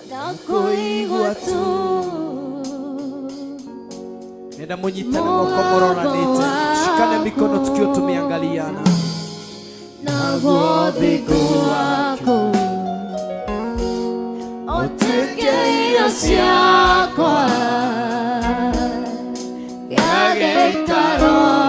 ndakuigua tu nenda munyitane moko mororanite shikane mikono tukiwa tumeangaliana na gothiku wako otukeira ciakwa gageikaro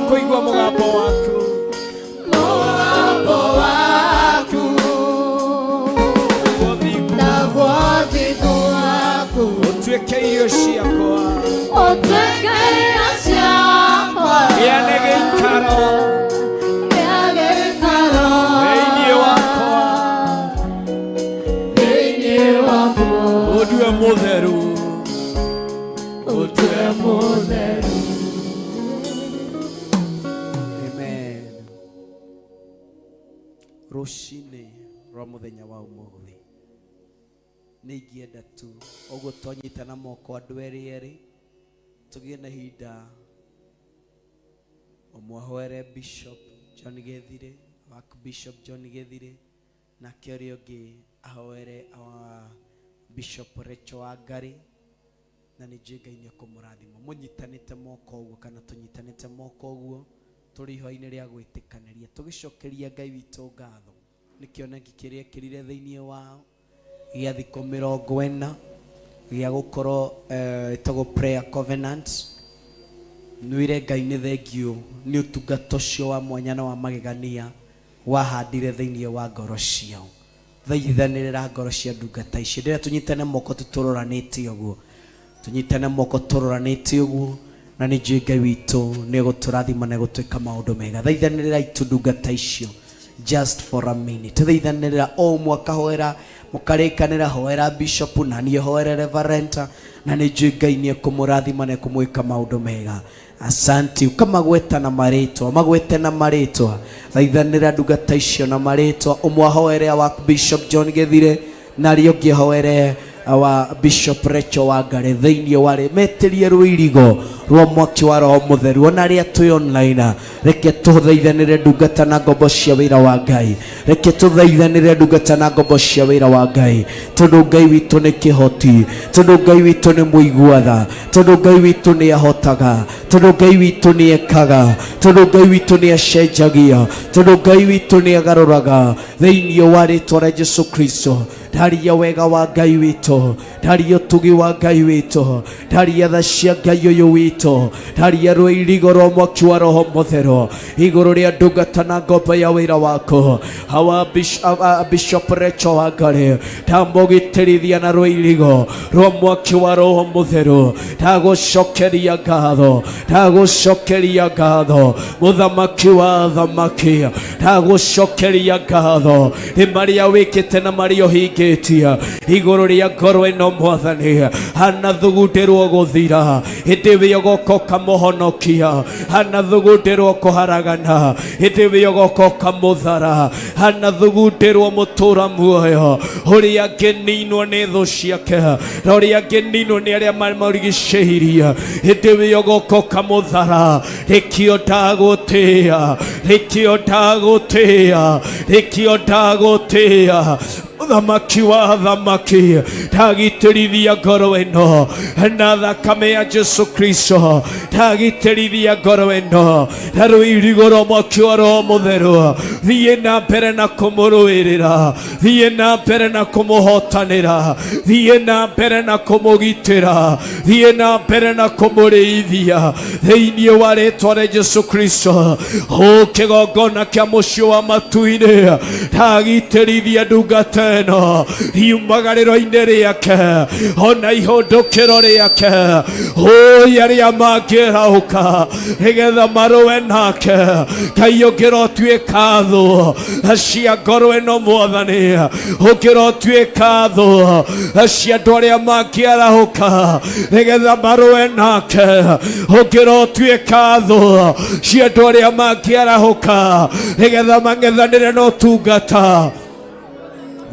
kuigua mugambo waku na gothiku waku utuike iyo ciakwa giane gĩikaro thĩinĩ wakwa ũndue mũtheru rucini rwa muthenya wa umuthi ni ingienda tu uguo twanyitana moko andu eri tugie na hinda umwahoere Bishop John Gethire waku Bishop John Gethire na kĩorio ũngĩ ahoere Bishop Rachel Wangari na nĩnjĩngaine kũmũrathima mũnyitanĩte moko ũguo kana tũnyitanĩte moko ũguo turi ihoa-inĩ rĩa gwĩtĩkanĩria tũgĩcokeria Ngai witũ ngatho nĩ kĩoneki kĩrĩa kĩrire thĩinĩ wao gĩa thikũ 40 gĩa gũkorwo ĩtagwo prayer covenant nwire Ngai nĩ thengio nĩ ũtungata ũcio wa mwanya na wa magegania wahandire thĩinĩ wa ngoro ciao thaithanĩrĩra ngoro cia ndungata icio ndĩrĩa tũnyitane moko tũtũrũranĩte ũguo tunyitane moko tũrũranĩte ũguo na nĩ njũĩ Ngai witũ nĩ gũtũrathima na gũtwĩka maũndũ mega thaithanĩrĩra itundungata icio just for a minute thaithanĩrĩra o mwaka hoera mũkarĩkanĩra hoera Bishop na niĩ hoere Reverend na nĩ njũĩ Ngai nĩ kũmũrathima na kũmwĩka maũndũ mega asanti ukamagweta na marĩtwa magwete na marĩtwa thaithanĩrĩra ndungata icio na marĩtwa ũmwahoere wa Bishop John Gethire na rĩo ũngĩ hoere wa Bishop Rachel Wangari thĩinĩ warĩ metĩrie rũirigo rwa mwaki wa Roho Mũtheru ona rĩa twĩ online reke tũthaithanĩre ndungata na ngombo cia wĩra wa Ngai reke tũthaithanĩre ndungata na ngombo cia wĩra wa Ngai tondũ Ngai witũ nĩ kĩhoti tondũ Ngai witũ nĩ mũiguatha tondũ Ngai witũ nĩ ahotaga tondũ Ngai witũ nĩ ekaga tondũ Ngai witũ nĩ acenjagia tondũ Ngai witũ nĩ agarũraga thĩinĩ wa rĩĩtwa rĩa Jesũ Kristo ndaria wega wa Ngai witũ ndaria ũtugi wa Ngai witũ ndaria tha cia Ngai ũyũ witũ ndaria rũirigo rwa mwaki wa Roho Mũtheru igũrũ rĩa ndungata na ngombo ya wĩra wako hawa Bishop Rachel Wangari ndamũgitĩrithia na rũirigo rwa mwaki wa Roho Mũtheru ndagũcokeria ngatho mũthamaki wa thamaki ndagũcokeria ngatho nĩ marĩa wĩkĩte na marĩa ũhingĩtie igũrũ rĩa ngoro ĩno Mwathani hanathugundĩrwo gũthira hĩndĩ ĩyo ũgoka ũkamũhonokia hanathugundĩrwo kũharagana hĩndĩ ĩyo ũgoka ũkamũthara hanathugundĩrwo mũtũra muoyo ũrĩa angĩninwo nĩ thũ ciake na ũrĩa angĩninwo nĩ arĩa mamũrigicĩirie hĩndĩ ĩyo ũgoka ũkamũthara rĩkĩo ndagũtĩĩa Thamaki wa thamaki ndagitĩrithia ngoro ĩno na thakame ya Jesu Kristo, ndagitĩrithia ngoro ĩno na rũirigo rwa mwaki wa Roho Mũtheru. Thiĩ na mbere na kũmũrũĩrĩra, thiĩ na mbere na kũmũhotanĩra, thiĩ na mbere na kũmũgitĩra, thiĩ na mbere na kũmũrĩithia thĩinĩ wa rĩĩtwa rĩa Jesu Kristo. Kĩgongona kĩa mũciĩ wa matu-inĩ ndagitĩrithia ndungata ĩno riumagarĩro-inĩ rĩake ona ihũndũkĩro rĩake arĩa mangĩraũka nĩgetha marũe nake. Ngai ũngĩrotuĩka thũ cia ngoro ĩno Mwathani, ũngĩrotuĩka thũ cia andũ arĩa mangĩarahũka nĩgetha marũe nake, ũngĩrotuĩka thũ cia andũ arĩa mangĩarahũka nĩgetha mang'ethanĩre na ũtungata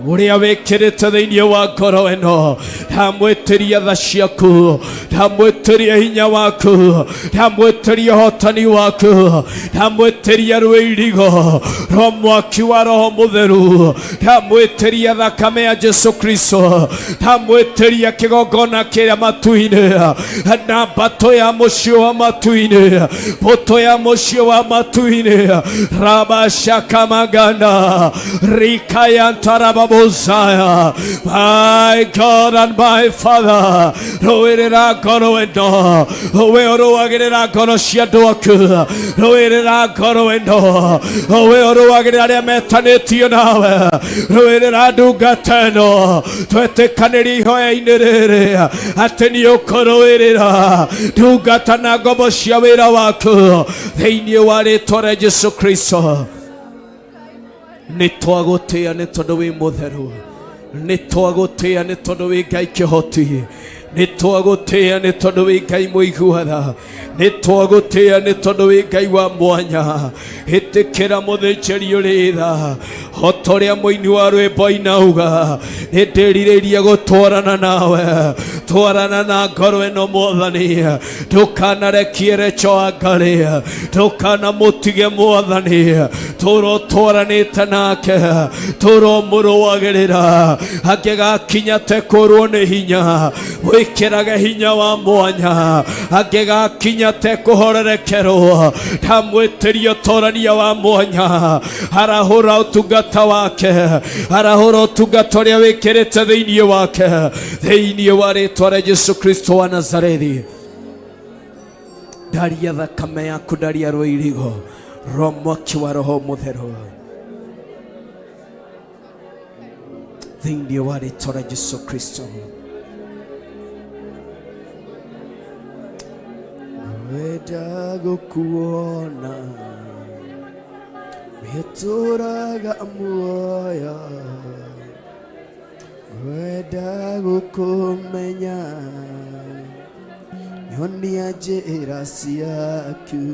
ũrĩa wĩkĩrĩte thĩinĩ wa ngoro ĩno. Ndamwĩtĩria tha ciaku, ndamwĩtĩria hinya waku, ndamwĩtĩria ũhotani waku, ndamwĩtĩria rũirigo rwa mwaki wa Roho Mũtheru, ndamwĩtĩria thakame ya Jesu Kristo, ndamwĩtĩria kĩgongona kĩrĩa matu-inĩ na mbatũ ya mũciĩ wa matu-inĩ, mbũtũ ya mũciĩ wa matu-inĩ. Rabashakamagana rikayantaraba Messiah, my God and my Father, rũĩrĩra ngoro ĩno, we ũrũagĩrĩra ngoro cia andũ aku, rũĩrĩra ngoro ĩno, we ũrũagĩrĩra arĩa metanĩtio nawe, rũĩrĩra ndungata ĩno. Twetĩkanĩria ihoya-inĩ rĩrĩ atĩ nĩ ũkũrũĩrĩra ndungata na ngombo cia wĩra waku thĩinĩ wa rĩĩtwa rĩa Jesu Kristo. Nĩ twagũtĩĩa nĩ tondũ wĩ mũtheru, nĩ twagũtĩĩa nĩ tondũ wĩ Ngai kĩhoti, nĩ twagũtĩĩa nĩ tondũ wĩ Ngai mũiguana, nĩ twagũtĩĩa nĩ tondũ wĩ Ngai wa mwanya. Ĩtĩkĩra mũthĩnjĩri ũrĩ tha, o ta ũrĩa mũini wa rwĩmbo inauga, nĩ ndĩrirĩirie gũtwarana nawe. Twarana na ngoro ĩno Mwathani, ndũkanarekie Recho wa Ngarĩ, ndũkanamũtige Mwathani. Tũra ũtwaranĩte nake, tũra ũmũrũagĩrĩra, angĩgakinya tekũrwo nĩ hinya wĩkĩrage hinya wa mwanya, angĩgakinya tekũhorerekerwo ndamwĩtĩria ũtorania wa mwanya. Arahũra ũtungata wake, arahũra ũtungata ũrĩa wĩkĩrĩte thĩinĩ wake, thĩinĩ wa rĩĩtwa rĩa Jesu Kristo wa Nazarethi. Ndaria thakame yaku, ndaria rũirigo rwa mwaki wa Roho Mũtheru thĩinĩ wa rĩĩtwa rĩa Jesu Kristo. Ngwenda gũkuona wĩtũraga muoyo, ngwenda gũkũmenya nyonia njĩra ciaku,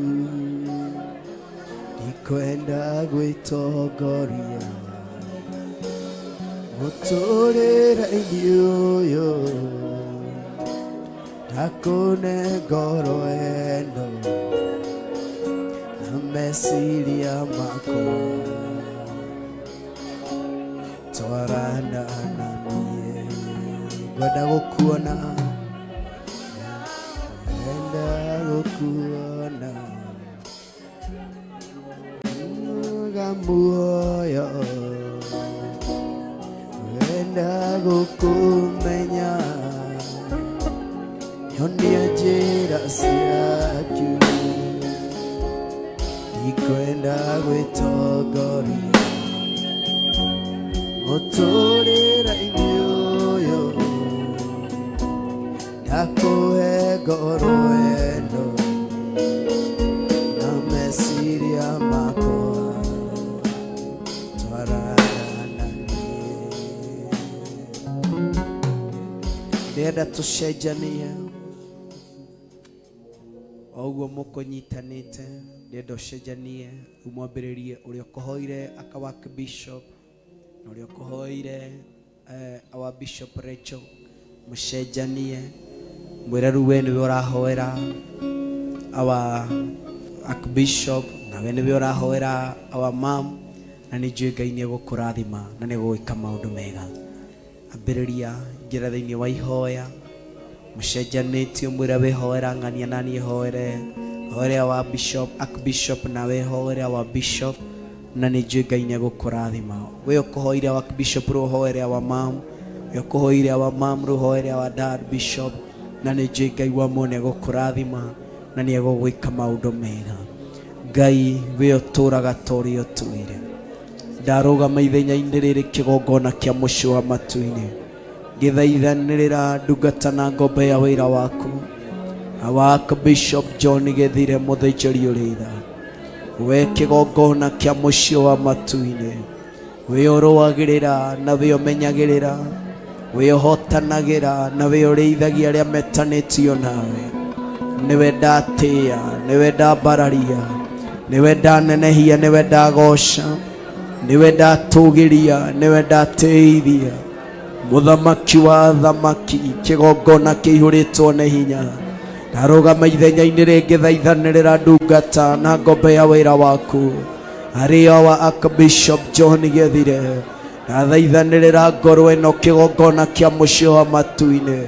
ndikwenda gwĩtongoria mũtũrĩre-inĩ ũyũ, ndakũne ngoro ĩno na meciria makwa, twarana na niĩ. Ngwenda gũkuona, ngwenda gũkuona muoyo, ngwenda gũkũmenya nyonia njĩra ciaku, ndikwenda gwĩtongoria mũtũrĩre-inĩ ũyũ, ndakũhe ngoro ĩno na meciria makwa, twarana na niĩ. Ndĩrenda tũcenjanie o ũguo mũkũnyitanĩte, ndĩrenda ũcenjanie umwambĩrĩrie ũrĩa ũkũhoire akawa Bishop na ũrĩa ũkũhoire our Bishop Rachel, mũcenjanie mwĩre rĩu we nĩwe ũrahoera our Archbishop, na we nĩwe ũrahoera our mom, na nĩ njũĩ Ngai nĩ egũkũrathima na nĩ egũgwĩka maũndũ mega. Ambĩrĩria njĩra thĩinĩ wa ihoya, mũcenjanĩtio mwĩra wĩhoera ng'ania na niĩ hoere hoera wa Bishop Archbishop na wĩhoera wa Bishop, na nĩ njũĩ Ngai nĩ egũkũrathima. Wĩ ũkũhoire wa Bishop rũhoera wa mam, wĩ ũkũhoire wa mam rũhoera wa Dad Bishop, na nĩ njũĩ Ngai wa mone egũkũrathima na nĩ egũgwĩka maũndũ mega. Ngai wĩ ũtũraga ta ũrĩa ũtũire. Ndarũgama ithenya-inĩ rĩrĩ kĩgongona kĩa mũciĩ wa matu-inĩ, ngĩthaithanĩrĩra ndungata na ngombe ya wĩra waku wa Archbishop John Gĩthire mũthĩnjĩri ũrĩtha. We kĩgongona kĩa mũciĩ wa matu-inĩ, we ũrũagĩrĩra na we ũmenyagĩrĩra, we ũhotanagĩra na we ũrĩithagia arĩa metanĩtio nawe. Nĩwe ndatĩĩa, nĩwe ndambararia, nĩwe ndanenehia, nĩwe ndagoca, nĩwe ndatũgĩria, nĩwe ndatĩithia. Mũthamaki wa thamaki, kĩgongona kĩihũrĩtwo nĩ hinya. Ndarũgama ithenya-inĩ rĩngĩ thaithanĩrĩra ndungata na ngombe ya wĩra waku arĩ wa Archbishop John Gĩthire. Ndathaithanĩrĩra ngoro ĩno kĩgongona kĩa mũciĩ wa matu-inĩ,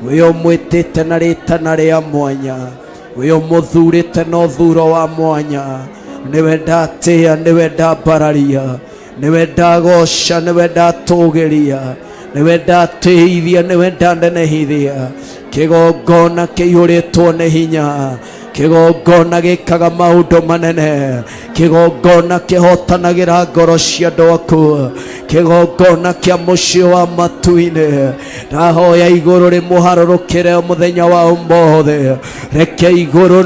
we ũmwĩtĩte na rĩtana rĩa mwanya, we ũmũthurĩte na ũthuro wa mwanya. Nĩwe ndatĩĩa, nĩwe ndambararia, nĩwe ndagoca, nĩwe ndatũgĩria, nĩwe ndatĩithia, nĩwe ndanenehithia. Kĩgongona kĩihũrĩtwo nĩ hinya, kĩgongona gĩkaga maũndũ manene, kĩgongona kĩhotanagĩra ngoro cia andũ aku, kĩgongona kĩa mũciĩ wa matu-inĩ. Ndahoya igũrũ rĩmũharũrũkĩre mũthenya wa ũmũthĩ, reke igũrũ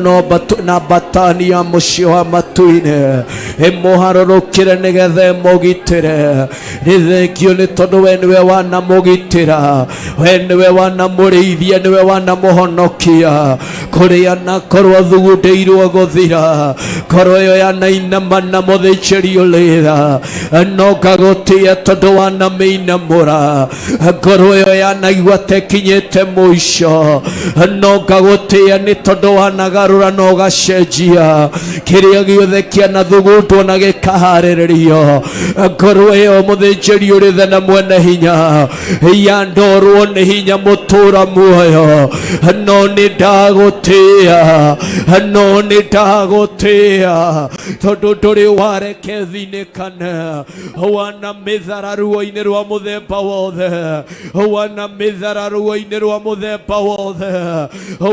na mbatani ya mũciĩ wa matu-inĩ ĩmũharũrũkĩre nĩgetha ĩmũgitĩre. Nĩ thengio nĩ tondũ we nĩwe wanamũgitĩra, we nĩwe wanamũrĩithia, nĩwe wanamũhonokia kũrĩa na korwo thugundĩirwo gũthira. Ngoro ĩyo yanainama na mũthĩnjĩri ũrĩtha, no ngagũtĩĩa tondũ wanamĩinamũra. Ngoro ĩyo yanaigua ta ĩkinyĩte mũico, no ngagũtĩĩa nĩ tondũ wanagarũra na ũgacenjia kĩrĩa gĩothe kĩanathugundwo na gĩkaharĩrĩrio. Ngoro ĩyo mũthĩnjĩri ũrĩtha na mwene hinya yandorwo nĩ hinya mũtũra muoyo, no nĩ ndagũtĩĩa, no nĩ ndagũtĩĩa tondũ ndũrĩ wareke thinĩkane. Wana mĩthararuo-inĩ rwa mũthemba wothe, wana mĩthararuo-inĩ rwa mũthemba wothe,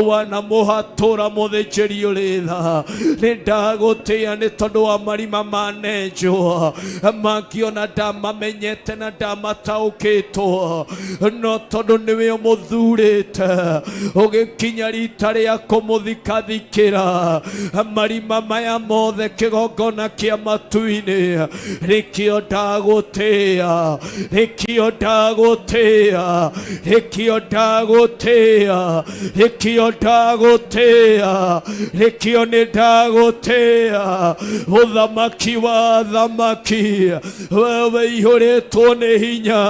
wana mũhatũra mũthĩnjĩri ũrĩtha. Nĩ ndagũtĩĩa nĩ tondũ wa marima manenjwo mangĩona ndamamenyete na ndamataũkĩtwo, no tondũ nĩwe ũmũthurĩte ũgĩkinya rita rĩa kũmũthikathikĩra. Marima maya mothe kĩgongona kĩa matu-inĩ, rĩkĩo ndagũtĩĩa, rĩkĩo ndagũtĩĩa, rĩkĩo ndagũtĩĩa, rĩkĩo ndagũtĩĩa, rĩkĩo nĩ ndagũtĩĩa. Mũthamaki wa thamaki, wewe ihũrĩtwo nĩ hinya.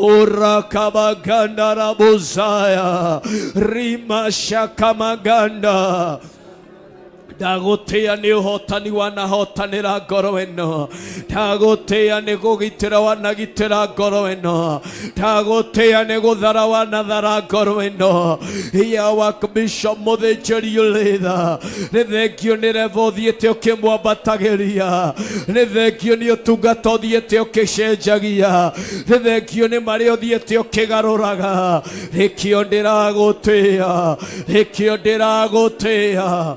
Urakabaganda rabuzaya rima shakamaganda. Ndagũtĩĩa nĩ ũhotani wanahotanĩra ngoro ĩno, ndagũtĩĩa nĩ gũgitĩra wanagitĩra ngoro ĩno, ndagũtĩĩa nĩ gũthara wanathara ngoro ĩno. Ya Archbishop mũthĩnjĩri ũrĩtha, nĩ thengio nĩ revo ũthiĩte ũkĩmwambatagĩria, nĩ thengio nĩ ũtungata ũthiĩte ũkĩcenjagia, nĩ thengio nĩ marĩa ũthiĩte ũkĩgarũraga. Rĩkĩo ndĩragũtĩĩa, rĩkĩo ndĩragũtĩĩa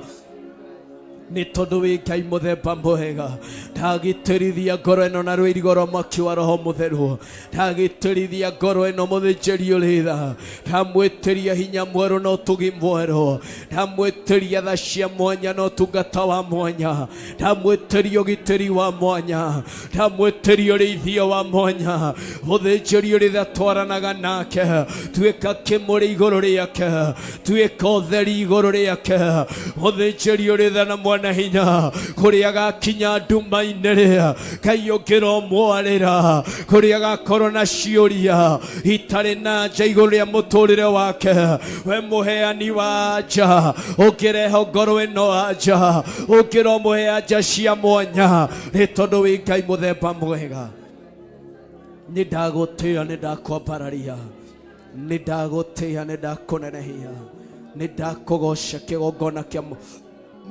nĩ tondũ wĩ Ngai mũthemba mwega. Ndagĩtĩrithia ngoro ĩno na rũirigo rwa mwaki wa Roho Mũtheru, ndagĩtĩrithia ngoro ĩno mũthĩnjĩri ũrĩtha, ndamwĩtĩria hinya mwerũ na ũtugi mwerũ, ndamwĩtĩria tha cia mwanya na ũtungata wa mwanya, ndamwĩtĩria ũgitĩri wa mwanya, ndamwĩtĩria ũrĩithia wa mwanya. Mũthĩnjĩri ũrĩtha twaranaga nake, tuĩka kĩmũrĩ igũrũ rĩake, tuĩka ũtheri igũrũ rĩake. Mũthĩnjĩri ũrĩtha na mwana mwene hinya kuria gakinya nduma-inĩ rĩa Ngai ũngĩromwarĩra kuria gakorwo na ciũria itarĩ na nja igũrũ rĩa mũtũrĩre wake. We mũheani wa nja ũngĩrehe ngoro ĩno anja ũngĩromũhe anja cia mwanya nĩ tondũ wĩ Ngai mũthemba mwega. Nĩ ndagũtĩĩa nĩ ndakwambararia nĩ ndagũtĩĩa nĩ ndakũnenehia nĩ ndakũgoca kĩgongona kĩa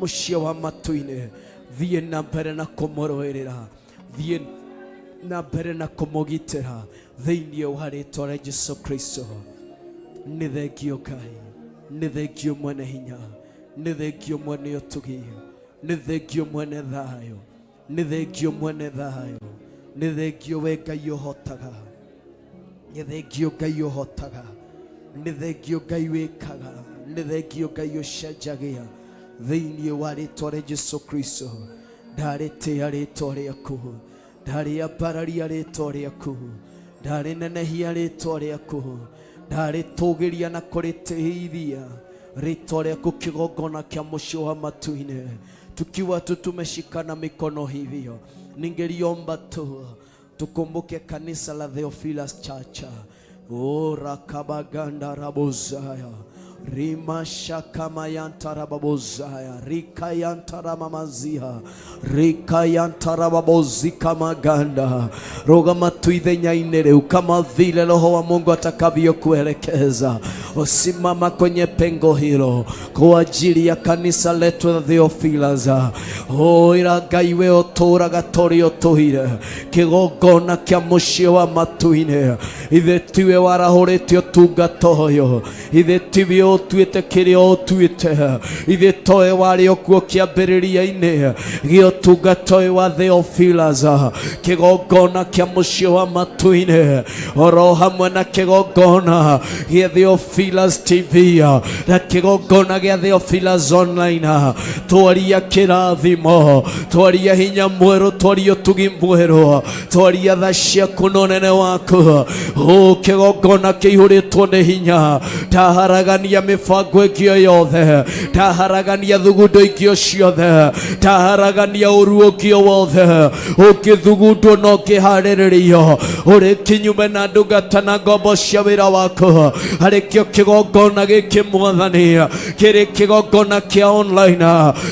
mũciĩ wa matu-inĩ. Thiĩ na mbere na kũmũrũĩrĩra, thiĩ na mbere na kũmũgitĩra thĩinĩ wa rĩĩtwa rĩa Jesũ Kristo. Nĩ thengio Ngai, nĩ thengio mwene hinya, nĩ thengio mwene ũtugi, nĩ thengio mwene thayũ, nĩ thengio mwene thayũ, nĩ thengio we Ngai ũhotaga, nĩ thengio Ngai ũhotaga, nĩ thengio Ngai wĩkaga, nĩ thengio Ngai ũcenjagia thĩinĩ wa rĩĩtwa rĩa Jesũ Kristo. Ndarĩtĩĩa rĩĩtwa rĩaku, ndarĩambararia rĩĩtwa rĩaku, ndarĩnenehia rĩĩtwa rĩaku, ndarĩtũgĩria na kũrĩtĩithia rĩĩtwa rĩaku kĩgongona kĩa mũciĩ wa matu-inĩ. Tukiwa tu tumeshikana mikono hivyo, ningeliomba tu tukumbuke kanisa la Theophilus Church. Rakabaganda rabozaya Rima shakama yantara babozaya Rika yantara mamazia Rika yantara babozika maganda. Roga matuidhenya rĩu kama vile Roho wa Mungu atakavyo kuelekeza. Usimama kwenye pengo hilo kwa ajili ya kanisa letu la Theophilus. Ira Ngai we ũtũũraga tũrĩ ũtũire kĩgongona kĩa mũciĩ wa matu-inĩ. Ithe tiwe warahũrĩte ũtungata ũyũ, ithe tiwe ũtuĩte kĩrĩa ũtuĩte, ithe towe warĩ okuo kĩambĩrĩria-inĩ gĩa ũtungata ũyũ wa Theophilus, kĩgongona kĩa mũciĩ wa matu-inĩ, oro hamwe na kĩgongona gĩa Theophilus TV na kĩgongona gĩa Theophilus Online. Twaria kĩrathimo, twaria hinya mwerũ, twaria ũtugi mwerũ, twaria tha ciaku na ũnene waku. Kĩgongona kĩihũrĩtwo nĩ hinya, ndaharagania mĩbango ĩngĩ yothe, ndaharagania thugundo ingĩ ciothe, ndaharagania ũru ũngĩ wothe ũngĩthugundwo na ũkĩharĩrĩrio ũrĩ kinyume na ndungata na ngombo cia wĩra waku. Harĩkĩo kĩgongona gĩkĩ Mwathani, kĩrĩ kĩgongona kĩa online,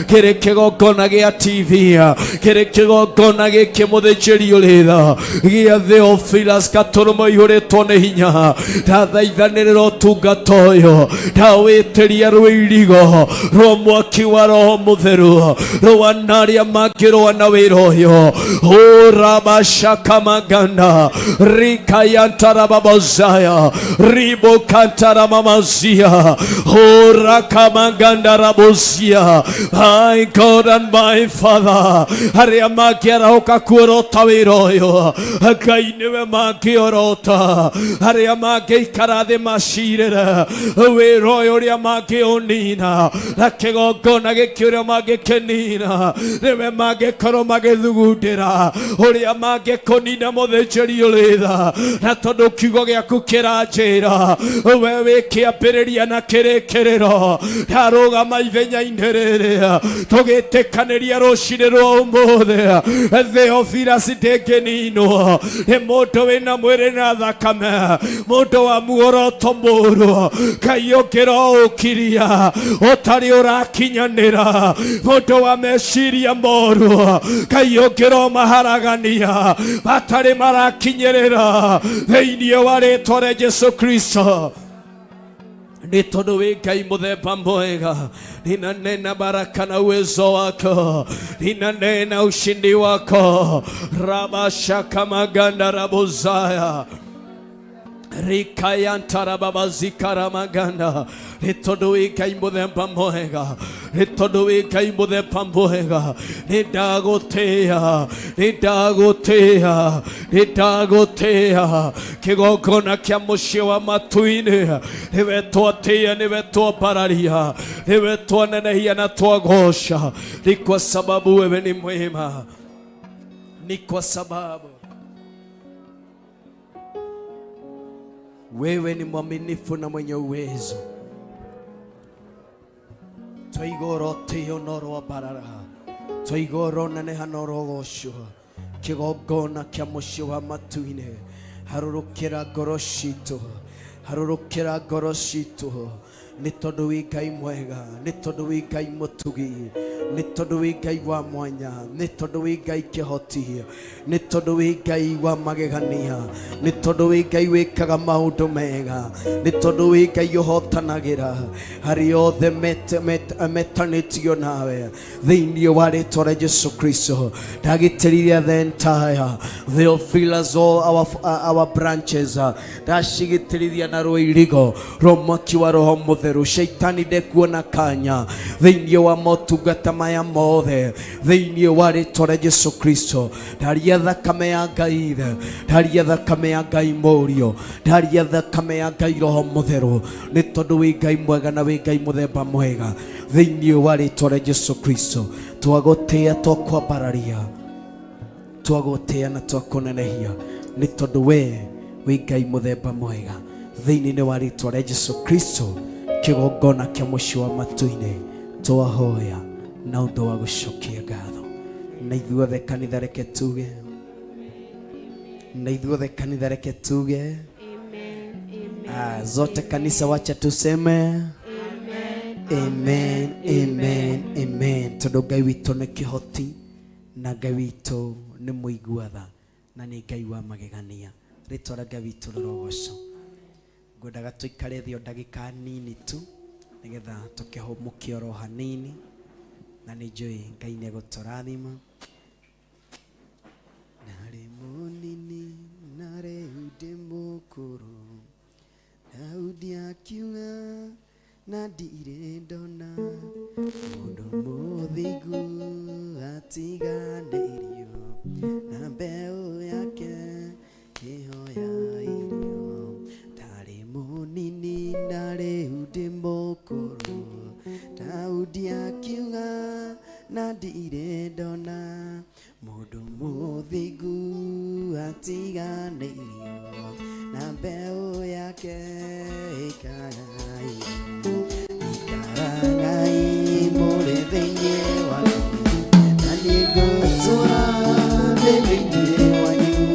kĩrĩ kĩgongona gĩa TV, kĩrĩ kĩgongona gĩkĩ mũthĩnjĩri ũrĩtha gĩa Theophilus Gatũrũmo ihũrĩtwo nĩ hinya. Ndathaithanĩrĩra ũtungata ũyũ, ndawĩtĩria rũirigo rwa mwaki wa Roho Mũtheru rũa arĩa mangĩrũa na wĩra ũyũ. Rabashaka maganda Rika yantara babozaya Ribo kantara mamazia Raka maganda rabozia. My God and my Father, arĩa mangĩarahũka kuorota wĩra ũyũ, Ngai nĩwe mangĩorota. Arĩa mangĩikara thĩ macirĩre wĩra ũyũ ũrĩa mangĩũnina, na kĩgongona gĩkĩ ũrĩa mangĩkĩnina, nĩwe mangĩkorwo magĩthugundĩra ũrĩa mangĩkũnina mũthĩnjĩri ũrĩtha. Na tondũ kiugo gĩaku kĩranjĩra we wĩ kĩambĩrĩria na kĩrĩkĩrĩro, ndarũgama ithenya-inĩ rĩrĩ tũgĩtĩkanĩria rũciinĩ rwa ũmũthĩ Theophilus ndĩngĩninwo nĩ mũndũ wĩna mwĩrĩ na thakame, mũndũ wa muoroto mũũru, Ngai ũngĩroũkiria ũtarĩ ũrakinyanĩra, mũndũ wa meciria moru, Ngai ũngĩromaharagania matarĩ marakinyĩrĩra thĩinĩ wa rĩĩtwa rĩa Jesũ Kristo. Ni tondũ wĩ Ngai mũthemba mwega, ninanena baraka na uwezo wako, ninanena ushindi wako. Rabashaka maganda rabozaya Rika yantara babazikara maganda. Ni tondũ wĩ Ngai mũthemba mwega, ni tondũ wĩ Ngai mũthemba mwega, nĩ ndagũtĩĩa, nĩ ndagũtĩĩa, nĩ ndagũtĩĩa. Kĩgongona kĩa mũciĩ wa matu-inĩ, nĩwe twatĩĩa, nĩwe twambararia, nĩwe twanenehia na twagoca. Ni kwa sababu wewe ni mwema, ni kwa sababu wewe ni mwaminifu na mwenye uwezo. Toigoro teo noro barara. Toigoro naneha noro gosho. Kigogona kia musho wa matuine. Harurukira goroshito. Harurukira goroshito. Nitondo wi Ngai mwega. Nitondo wi Ngai mutugi. Nitondo wi Ngai wa mwanya. Nitondo wi Ngai kihoti. Nitondo wi Ngai wa magegania. Nitondo wi Ngai wikaga maundu mega. Nitondo wi Ngai uhotanagira hari othe metanitio nawe thiini wa ritwa ria Jesu Kristo. Ndagitiriria the entire Theophilus, all our branches. Ndacigitiriria na rũirigo rwa mwaki wa Roho Mũtheru. Shaitani ndekuona kanya thiini wa motungata maya mothe thiini wa ritwa ria Jesu Kristo. Ndaria thakame ya Ngai ithe, ndaria thakame ya Ngai Mũriũ, ndaria thakame ya Ngai Roho Mũtheru. Nĩ tondũ wĩ Ngai mwega na wĩ Ngai mũthemba mwega thiini wa ritwa ria Jesu Kristo. Twagũtĩa, twakwambararia, twagũtĩa na twakũnenehia nĩ tondũ we wĩ Ngai mũthemba mwega thiini wa ritwa ria Jesu Kristo. Kĩgongona kĩa mũciĩ wa matu-inĩ twahoya na ũndũ wa gũcokia ngatho. Na ithuothe kanitha reke tuge, na ithuothe kanitha reke tuge zote kanisa wacha tuseme amen, amen, amen. Tondũ Ngai witũ nĩ kĩhoti na Ngai witũ nĩ mũigua-tha na nĩ Ngai wa magegania. Rĩtwa rĩa Ngai witũ rĩrogocwo. Ngwendaga tũikare thĩ o ndagĩka nini tu nĩgetha tũkĩhũmũkie oro hanini, na nĩ njũĩ Ngai nĩ egũtũrathima. Narĩ mũnini na rĩu ndĩ mũkũrũ, Daudi akiuga na ndirĩ ndona mũndũ mũthingu atiganĩirio na mbeũ yake ĩhoya irio. Ndarĩ mũnini na rĩu ndĩ mũkũrũ, Daudi akiuga na ndirĩ ndona mũndũ mũthingu atiganĩirio na mbeũ yake ĩkaragai mũrĩ thĩinĩ waku, na nĩngũtũra thĩinĩ wanyu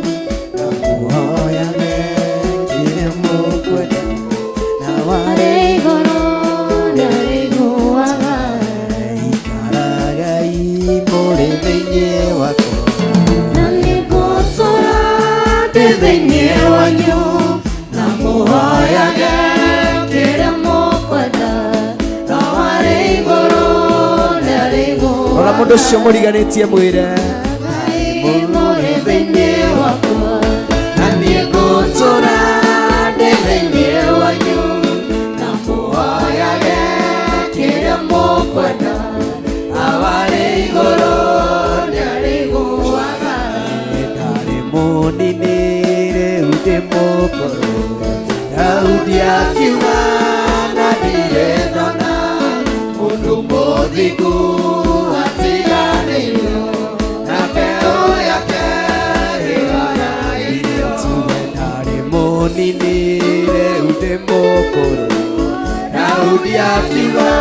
na mũhoyage kĩrĩa mũkwenda, na warĩ igũrũ na rĩiguaga ikaragai mũrĩ thĩinĩ waku, na nĩngũtũra thĩinĩ wanyu na mũhoyage kĩrĩa mũkwenda, na warĩ igũrũ na rĩiguaga. Rora mũndũ ũcio mũriganĩtie mwĩre mũrĩ thĩinĩ waku, na nĩngũtũra thĩinĩ wanyu na mũhoyage kĩrĩa mũkwenda, na warĩ igũrũ na rĩiguaga. Ndarĩ mũnini rĩu ndĩ mũkũrũ, Daudi akiuga na ndirĩ ndona mũndũ mũthingu atiganĩirio na mbeũ yake ĩhoya irio. Ndarĩ mũnini rĩu ndĩ mũkũrũ, Daudi akiuga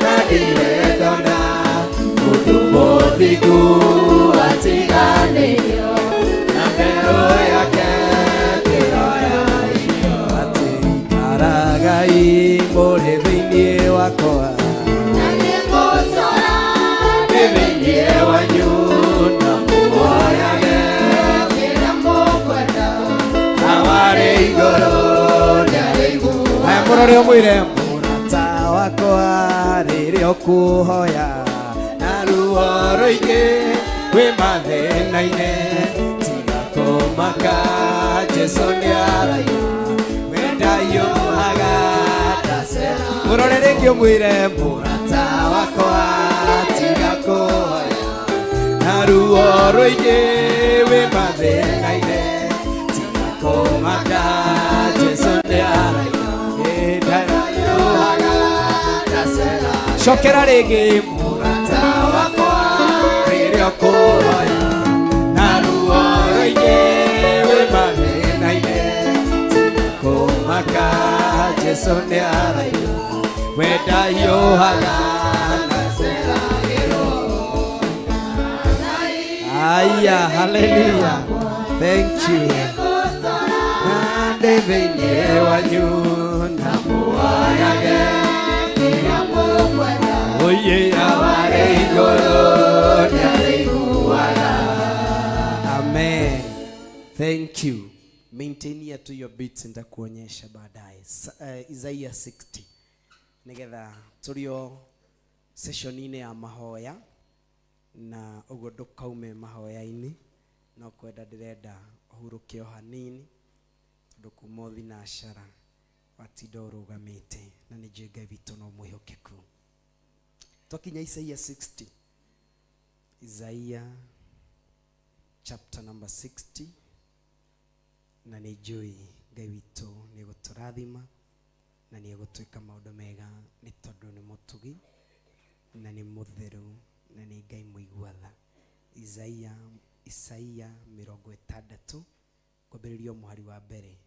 na ndirĩ ndona mũndũ mũthingu atiganĩirio na mbeũ yake ĩhoya irio. Atĩ ikaragai mũrĩ thĩinĩ wakwa, na nĩngũtũra thĩinĩ wanyu na mũhoyage kĩrĩa mũkwenda, na warĩ igũrũ na rĩiguaga. Aya mũrore ũmwĩre mũrata wakwa rĩrĩa ũkũhoya na ruo rũingĩ wĩ mathĩna-inĩ, tiga kũmaka Jesũ nĩaraigua wendayũhaga ndacera. Mũrore rĩngĩ ũmwĩre mũrata wakwa tiga kũhoya na ruo rũingĩ wĩ mathĩna-inĩ, tiga kũmaka Jesũ nĩaraigua wendayũhaga ndacera. Cokera rĩngĩ mũrata wakwa rĩrĩa ũkũhoya na ruo rũingĩ wĩ mathĩna-inĩ, tiga kũmaka Jesũ nĩaraigua wenda yohaga aya hallelujah thank you nande venye wanyuna muayage oye aware igoro nyariguara. Amen. Thank you. Maintain here to your beats nitakuonyesha baadaye. Isaiah 60. Nigetha turio session ine ya mahoya na ugo ndukaume mahoya-ini no kwenda ndirenda uhurukio hanini ndukumuthi na ashara watinda urugamite na ni njui Ngai witũ no mwihokeku. Twakinya Isaiah 60. Isaiah chapter number 60 na ni njui Ngai witũ nĩ gũtũrathima na nĩ gũtwĩka maũndũ mega nĩ tondũ nĩ mũtugi na nĩ mũtheru na nĩ Ngai mũigua-tha. Isaia 60 kwambĩrĩria mũhari wa mbere.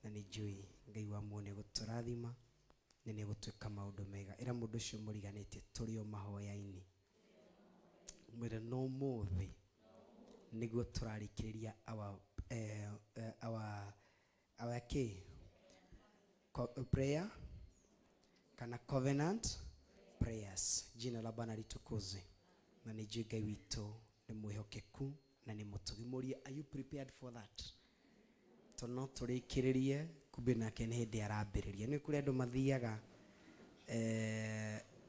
Na nĩ njui Ngai wa muoyo nĩ gũtũrathima na nĩ gũtwĩka maũndũ mega. Ĩra mũndũ ũcio mũriganĩtie tũrĩ o mahoya-inĩ mwĩre no mũthĩ nĩguo tũrarĩkĩrĩria our prayer kana covenant prayers. Jina la Bwana litukuzwe. Na ni njui Ngai witũ nĩ mwĩhokeku na nĩ mũtugi. Mũrie, are you prepared for that? Tono tũrĩkĩrĩrie kumbe nake nĩ hĩndĩ arambĩrĩria. Nĩ kũrĩ andũ mathiaga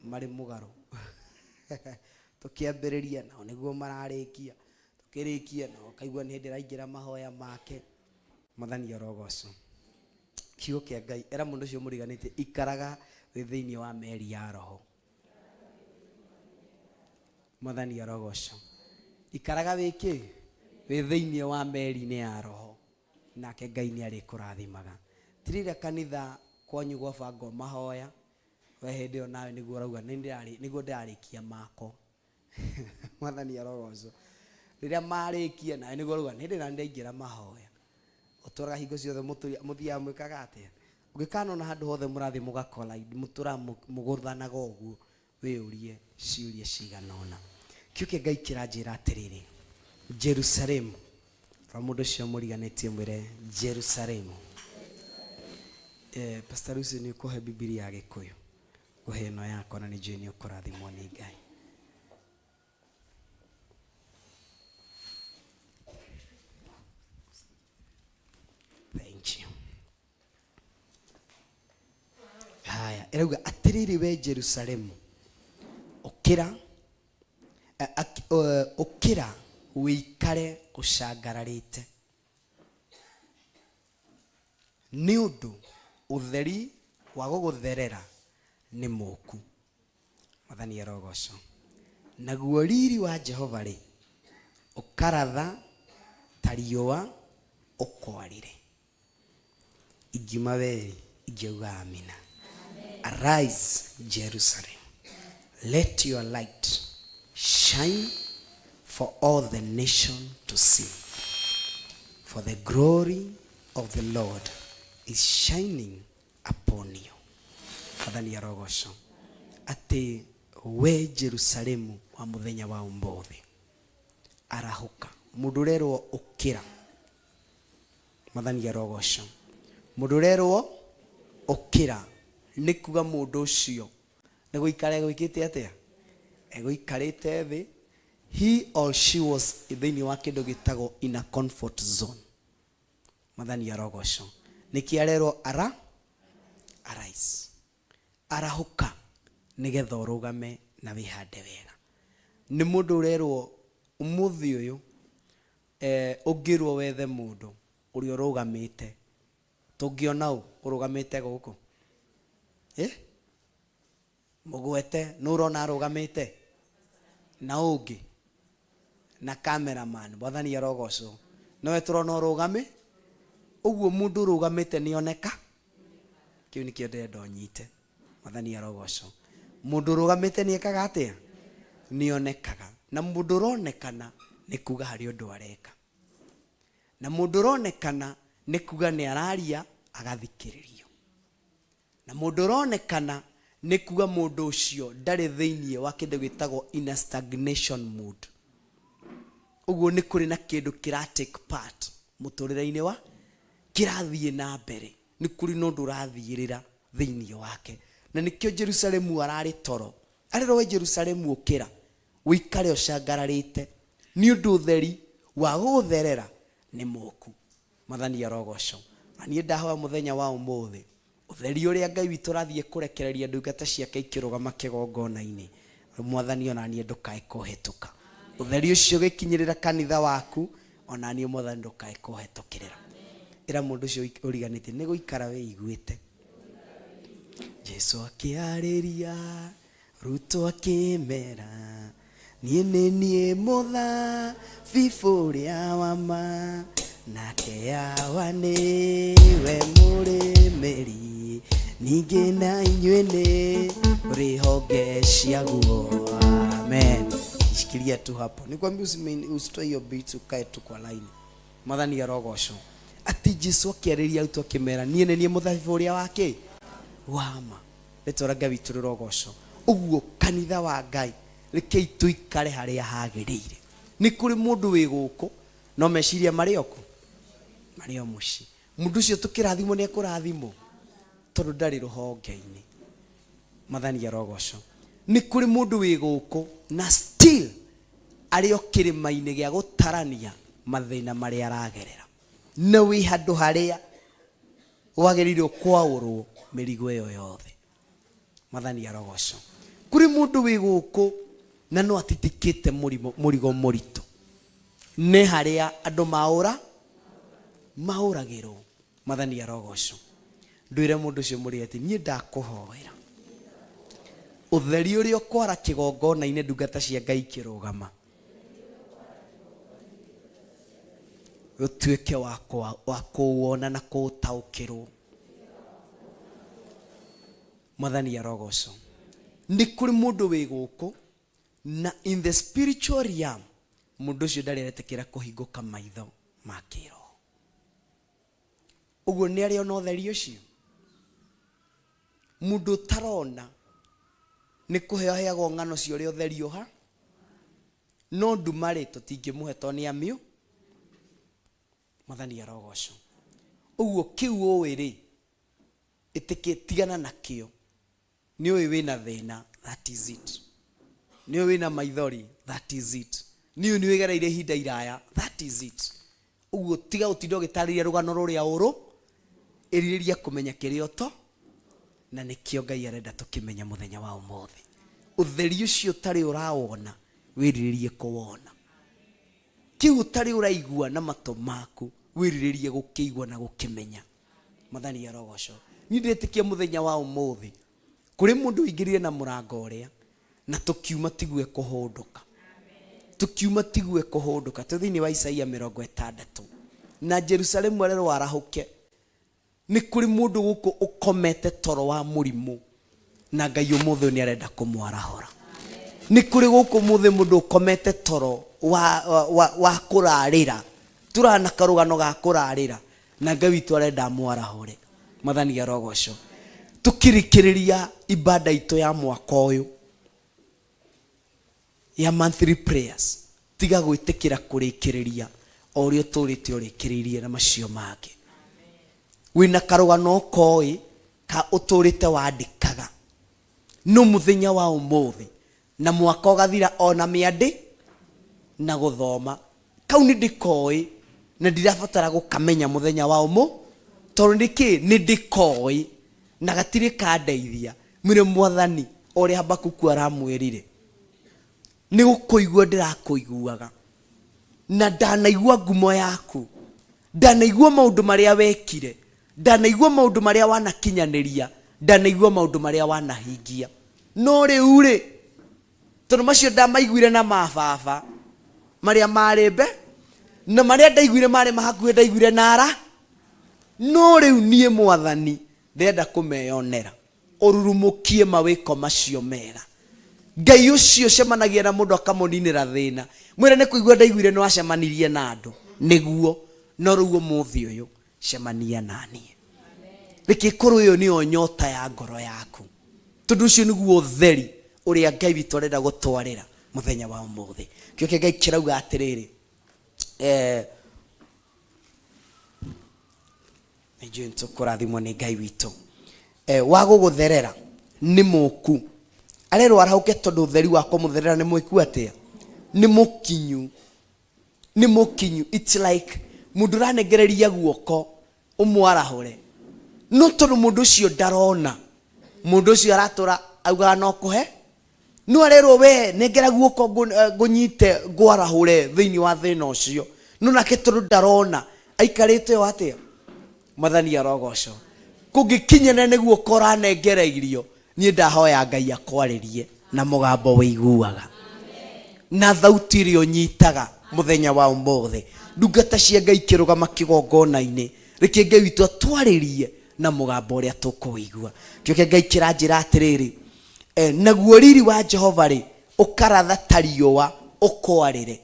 marĩ mũgarũ tũkĩambĩrĩria nao nĩguo mararĩkia, tũkĩrĩkia nao kaigua nĩ hĩndĩ araingĩra mahoya make. Mwathani arogocwo. Kiugo kĩa Ngai. Era mũndũ ũcio mũriganĩtie ikaraga wĩ thĩinĩ wa meri ya roho. Mwathani arogocwo. Ikaraga wĩkĩ wĩ thĩinĩ wa meri-inĩ ya roho nake Ngai nĩ arĩkũrathimaga. Tirira kanitha kwanyu gwabangwo mahoya we hĩndĩ ĩyo nawe nĩguo ũrauga nĩguo ndĩrarĩkia mako. Mwathani arogocwo. Rĩrĩa marĩkia nawe nĩguo ũrauga nĩ hĩndĩ na ndĩraingĩra mahoya. Ũtũraga hingo ciothe mũthiaga mwĩkaga atĩa? Ũngĩkanona handũ hothe mũrathiĩ mũgakolaidi mũtũraga mũgũthanaga ũguo wĩũrie ciũria cigana ũna. Kiugo kĩa Ngai kĩranjĩra atĩrĩrĩ, Jerusalemu. Ra mũndũ ũcio mũriganĩtie mwĩre Jerusalemu. Pastor Lucy nĩ ũkũhe Biblia ya Gĩkũyũ ũhe ĩno yakwa na nĩ njũĩ nĩ ũkũrathimwo nĩ Ngai. Thank you. Haya, erauga atĩrĩrĩ we Jerusalemu, ũkĩra wĩikare ũcangararĩte nĩ ũndũ ũtheri wa gũgũtherera nĩ mũku. Mwathani arogocwo. Naguo riri wa Jehova rĩ ũkaratha ta riũa ũkwarire. Ingiuma we ingiuga amina. Arise Jerusalem, let your light shine for all the nation to see, for the glory of the Lord is shining upon you. Mwathani arogocwo. Ati we Jerusalemu wa muthenya wa ũmũthĩ arahuka. Mũndũ ũrerwo ũkĩra. Mwathani arogocwo. Mũndũ ũrerwo ũkĩra nĩ kuga mũndũ ũcio nĩ gũikara gwĩkĩte atĩa? Egũikarĩte thĩ. He or she was thĩinĩ wa kĩndũ gĩtagwo in a comfort zone. Mwathani arogocwo. Nĩkĩ arerwo arise. Arahuka nĩgetha ũrũgame na wĩhande wega. Nĩ mũndũ ũrerwo ũmũthĩ ũyũ ũngĩrwo wethe mũndũ ũrĩa ũrũgamĩte tũngĩona ũ ũrũgamĩte gũkũ mũgwete nĩ ũrona arũgamĩte na ũngĩ na cameraman. Mwathani arogocwo. Nowe tũrona ũrũgame ũguo mũndũ ũrũgamĩte nĩoneka. Kĩu nĩkĩo ndĩrenda ũnyite. Mwathani arogocwo. Mũndũ ũrũgamĩte nĩekaga atĩa? Nĩonekaga. Na mũndũ ũronekana nĩ kuga harĩ ũndũ areka. Na mũndũ ũronekana nĩ kuga nĩ araria agathikĩrĩrio. Na mũndũ ũronekana nĩ kuga mũndũ ũcio ndarĩ thĩinĩ wa kĩndũ gĩtagwo in a stagnation mood. Ũguo nĩ kũrĩ na kĩndũ kĩra take part mũtũrĩre-inĩ wa kĩrathiĩ na mbere, nĩ kũrĩ na ũndũ ũrathiĩrĩra thĩinĩ wake. Na nĩkĩo Jerusalemu ararĩ toro. Arĩro we Jerusalemu ũkĩra wĩikare ũcangararĩte nĩ ũndũ ũtheri wa gũgũtherera nĩ mũku. Mwathani arogocwo. Na niĩ ndahoya mũthenya wa ũmũthĩ ũtheri ũrĩa Ngai witũ rathiĩ kũrekereria ndungata ciake ikĩrũgama kĩgongona-inĩ, Mwathani ona niĩ ndũkae kũhĩtũka. Ũtheri ũcio gĩkinyĩrĩra kanitha waku, ona niĩ Mwathani ndũkae kũhĩtũkĩrĩra. Ĩra mũndũ ũcio ũriganĩtie nĩ gũikara wĩiguĩte. Jesu akĩarĩria Ruto akĩmera, niĩ nĩ niĩ mũthabibũ ũrĩa wa ma, nake Yawa nĩwe mũrĩmĩri, ningĩ na inyuĩ nĩ rĩhonge ciaguo. Amen. Shikilia tu hapo. Nikwambia usitoe hiyo beat ukae tu kwa line. Mwathani arogocwo. Ati Jesu akĩarĩria Ruto akĩmera, niĩ nĩ niĩ mũthabibũ ũrĩa wake wama. Rĩtwa Ngai witũ rĩrogocwo. Ũguo kanitha wa Ngai rekei tuikare harĩa hagĩrĩire. Nĩ kũrĩ mũndũ wĩ gũkũ no meciria marĩ oku marĩ o mũciĩ. Mũndũ ũcio tũkĩrathimwo nĩ ekũrathimwo tondũ ndarĩ rũhonge-inĩ. Mwathani arogocwo. Nĩ kũrĩ mũndũ wĩ gũkũ na still arĩ o kĩrĩma-inĩ gĩa gũtarania mathĩna marĩa aragerera, na wĩ handũ harĩa wagĩrĩirwo kwaũrwo mĩrigo ĩyo yothe. Mwathani arogocwo. Kũrĩ mũndũ wĩ gũkũ na no atitikĩte mũrigo mũritũ, nĩ harĩa andũ maũragĩrwo. Mwathani arogocwo. Ndwĩre mũndũ ũcio mũrĩ ati niĩ ndakũhoera ũtheri ũrĩa ũkwara kĩgongona-inĩ ndungata cia Ngai kĩrũgama ũtuĩke wa kũwona na kũũtaũkĩrwo. Mwathani arogocwo. Nĩ kũrĩ mũndũ wĩ gũkũ na in the spiritual realm mũndũ ũcio ndareretĩkĩra kũhingũka maitho ma kĩroho. Ũguo nĩ arĩ ona ũtheri ũcio. Mũndũ ũtarona nĩ kũheaheagwo ng'ano cia ũrĩa ũtheri ũha, no ndumarĩ tũtingĩmũhe tondũ nĩ amĩũ. Mwathani arogocwo. Ũguo kĩu ũĩ rĩ, ĩtĩkĩtigana nakĩo. Nĩ ũĩ wĩna thĩna, that is it. Nĩ ũĩ wĩna maithori, that is it. Nĩ ũĩ nĩ wĩgereire ihinda iraya, that is it. Ũguo tiga gũtinda ũgĩtarĩria rũgano rũrĩa ũrũ, erirĩria kũmenya kĩrĩa ũto, na nĩkĩo Ngai arenda tũkĩmenya mũthenya wa ũmũthĩ. Ũtheri ũcio ũtarĩ ũrawona wĩrirĩrie kũwona. Kĩu ũtarĩ ũraigua na matũ maku wĩrirĩrie gũkĩigua na gũkĩmenya. Mwathani arogocwo. Niĩ ndĩretĩkia mũthenya wa ũmũthĩ kũrĩ mũndũ ũingĩrire na mũrango ũrĩa na tũkiuma tigue kũhũndũka. Tũkiuma tigue kũhũndũka. Thĩinĩ wa Isaia 60 na Jerusalemu arerwo arahũke. Nĩ kũrĩ mũndũ gũkũ ũkomete toro wa mũrimũ na Ngai ũmũthĩ nĩ arenda kũmwarahũra. Nĩ kũrĩ gũkũ mũthĩ mũndũ ũkomete toro wa kũrarĩra, turana karũgano ga kũrarĩra na Ngai witũ arenda amwarahũre. Mwathani arogocwo. Tukirikĩrĩria ibada itũ ya mwaka ũyũ ya monthly prayers, tiga gwĩtĩkĩra kũrĩkĩrĩria o ũrĩa tũrĩte ũrĩkĩrĩirie na macio mangĩ. Wĩna karũgano koĩ ka ũtũrĩte wandĩkaga no mũthenya wa ũmũthĩ na mwaka ũgathira ona mĩandĩ na gũthoma, kau nĩ ndĩkoĩ na ndirabatara gũkamenya mũthenya wa ũmũ, tondũ nĩkĩ nĩ ndĩkoĩ na gatirĩ kandeithia. Mwĩre Mwathani ũrĩa Habakuku aramwĩrire, nĩ gũkũigua ndĩrakũiguaga na ndanaigua ngumo yaku, ndanaigua maũndũ marĩa wekire, ndanaigua maũndũ marĩa wanakinyanĩria, ndanaigua maũndũ marĩa wanahingia. No rĩu rĩ, tondũ macio ndamaiguire na mababa marĩa marĩ mbe na marĩa ndaiguire marĩ mahakuhĩ ndaiguire nara, no rĩu niĩ Mwathani ndĩrenda kũmeyonera ũrurumũkie mawĩko macio mega. Ngai ũcio cemanagia na mũndũ akamũninĩra thĩna, mwĩre nĩ kũigua ndaiguire nĩ wacemanirie na andũ, nĩguo no rĩu ũmũthĩ ũyũ cemania na niĩ. Reke korwo ĩyo nĩyo nyota ya ngoro yaku, tondu ucio niguo theri uria Ngai witũ arenda gũtwarĩra muthenya wa ũmũthĩ. Kĩoke Ngai kĩrauga atĩrĩrĩ, nĩnjũĩ nĩtũkũrathimwo nĩ Ngai witũ. Wa gũgũtherera nĩ mũku, arerwo arahũke tondũ ũtheri wa kũmũtherera nĩ mũiku atĩa, nĩ mũkinyu, nĩ mũkinyu. It's like mũndũ ũranengereria guoko ũmwarahũre, no tondũ mũndũ ũcio ndarona, mũndũ ũcio aratũra augaga no kũhe, no arerwo we nengera guoko ngũnyite ngwarahũre thĩinĩ wa thĩna ũcio, no nake tondũ ndarona aikarĩte o atĩa. Mwathani arogocwo. Kũngĩkinyana nĩ guoko ũranengereirio, niĩ ndahoya Ngai akwarĩrie na mũgambo wĩiguaga na thauti ĩrĩa ũnyitaga muthenya wa ũmũthĩ. Ndungata cia Ngai kĩrũgama kĩgongona-inĩ, reke Ngai witũ atwarĩrie na mũgambo ũrĩa tũkũigua. Kĩoke Ngai kĩranjĩra atĩrĩrĩ, naguo riri wa Jehova rĩ ũkaratha ta riũa ũkwarĩre.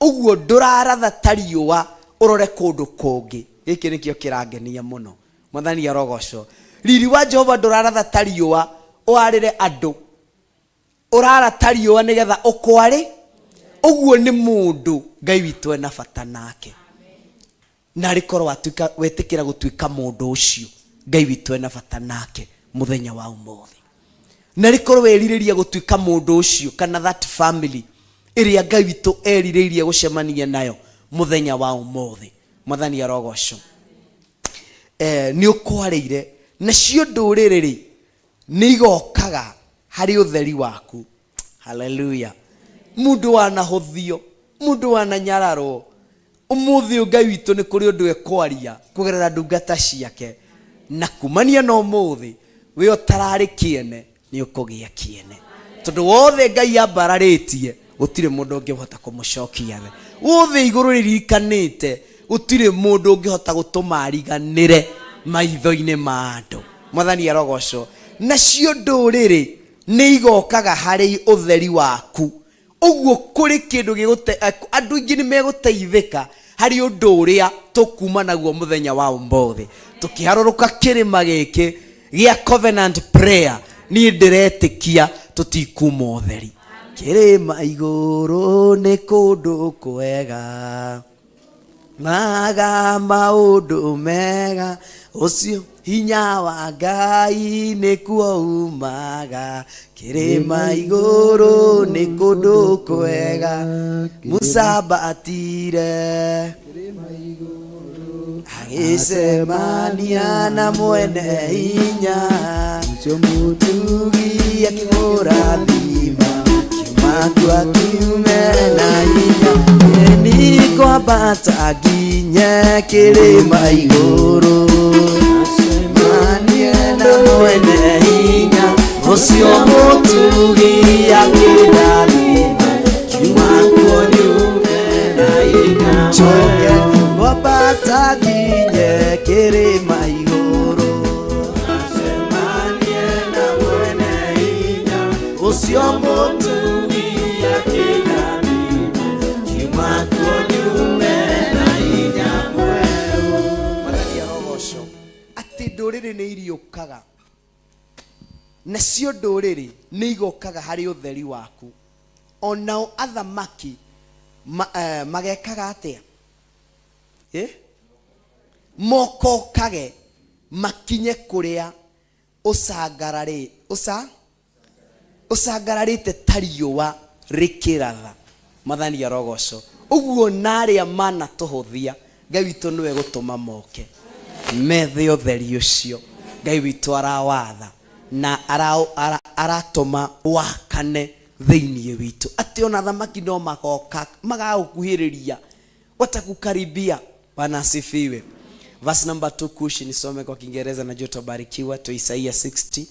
Ũguo ndũraratha ta riũa ũrore kũndũ kũngĩ. Gĩkĩ nĩkĩo kĩrangenia mũno. Mwathani arogocwo. Riri wa Jehova ndũraratha ta riũa ũarĩre andũ, ũrara ta riũa nĩgetha ũkware. Ũguo nĩ mũndũ Ngai witũ ena bata nake, na rĩkorwo wetĩkĩra gũtuĩka mũndũ ũcio Ngai witũ ena bata nake muthenya wa ũmũthĩ, na rĩkorwo werirĩria gũtuĩka mũndũ ũcio kana that family ĩrĩa Ngai witũ erirĩirie gũcemania nayo muthenya wa ũmũthĩ. Mwathani arogocwo. Nĩ ũkwarĩire nacio ndũrĩrĩ nĩ igokaga harĩ ũtheri waku. Hallelujah. Mũndũ wanahũthio, mũndũ wananyararwo, ũmũthĩ Ngai witũ nĩ kũrĩ ũndũ ekwaria kũgerera ndungata ciake, na kumania na ũmũthĩ we ũtararĩ kĩene nĩ ũkũgĩa kĩene, tondũ wothe Ngai ambararĩtie gũtirĩ mũndũ ũngĩhota kũmũcokia we. Wothe igũrũ ririkanĩte gũtirĩ mũndũ ũngĩhota gũtũma ariganĩre maitho-inĩ ma andũ. Mwathani arogocwo. Nacio ndũrĩrĩ nĩ igokaga harĩ ũtheri waku. Ũguo kũrĩ kĩndũ andũ aingĩ nĩ megũteithĩka harĩ ũndũ ũrĩa tũkuma naguo muthenya wa ũmũthĩ. Tũkĩharũrũka kĩrĩma gĩkĩ gĩa covenant prayer, niĩ ndĩretĩkia tũtikuma ũtheri. Kĩrĩma igũrũ nĩ kũndũ kwega, maga maũndũ mega, ũcio hinya wa Ngai nĩkuo umaga. Kĩrĩma igũrũ nĩ kũndũ kwega, Musa batire agĩcemania na mwene hinya, ũcio mũtugi akĩmũrathima, kiuma kiume na hinya, ni kwambata nginya kĩrĩma igũrũ, agĩcemania na mwene hinya, ũcio mũtugi akĩmũrathima, kiuma kiume na hinya, kwambata nginya kĩrĩma igũrũ, agĩcemania na mwene hinya, ũcio mũtugi akĩmũrathima, kiuma kiume na hinya mwerũ. Mwathani arogocwo. Atĩ ndũrĩrĩ nĩ iriũkaga, nacio ndũrĩrĩ nĩ igokaga harĩ ũtheri waku. Onao athamaki magekaga atĩa? Mokokage makinye kũrĩa ũcangararĩte ta riũa rĩkĩratha. Mwathani arogocwo. Ũguo narĩa manatũhũthia, Ngai witũ nĩwe gũtũma moke methe ũtheri ũcio. Ngai witũ arawatha na aratũma wakane thĩinĩ witũ, atĩ ona thamaki no magoka magagũkuhĩrĩria, watakukaribia. Bwana asifiwe. Verse number 2 kushi nisome kwa Kiingereza na joto barikiwa to Isaiah 60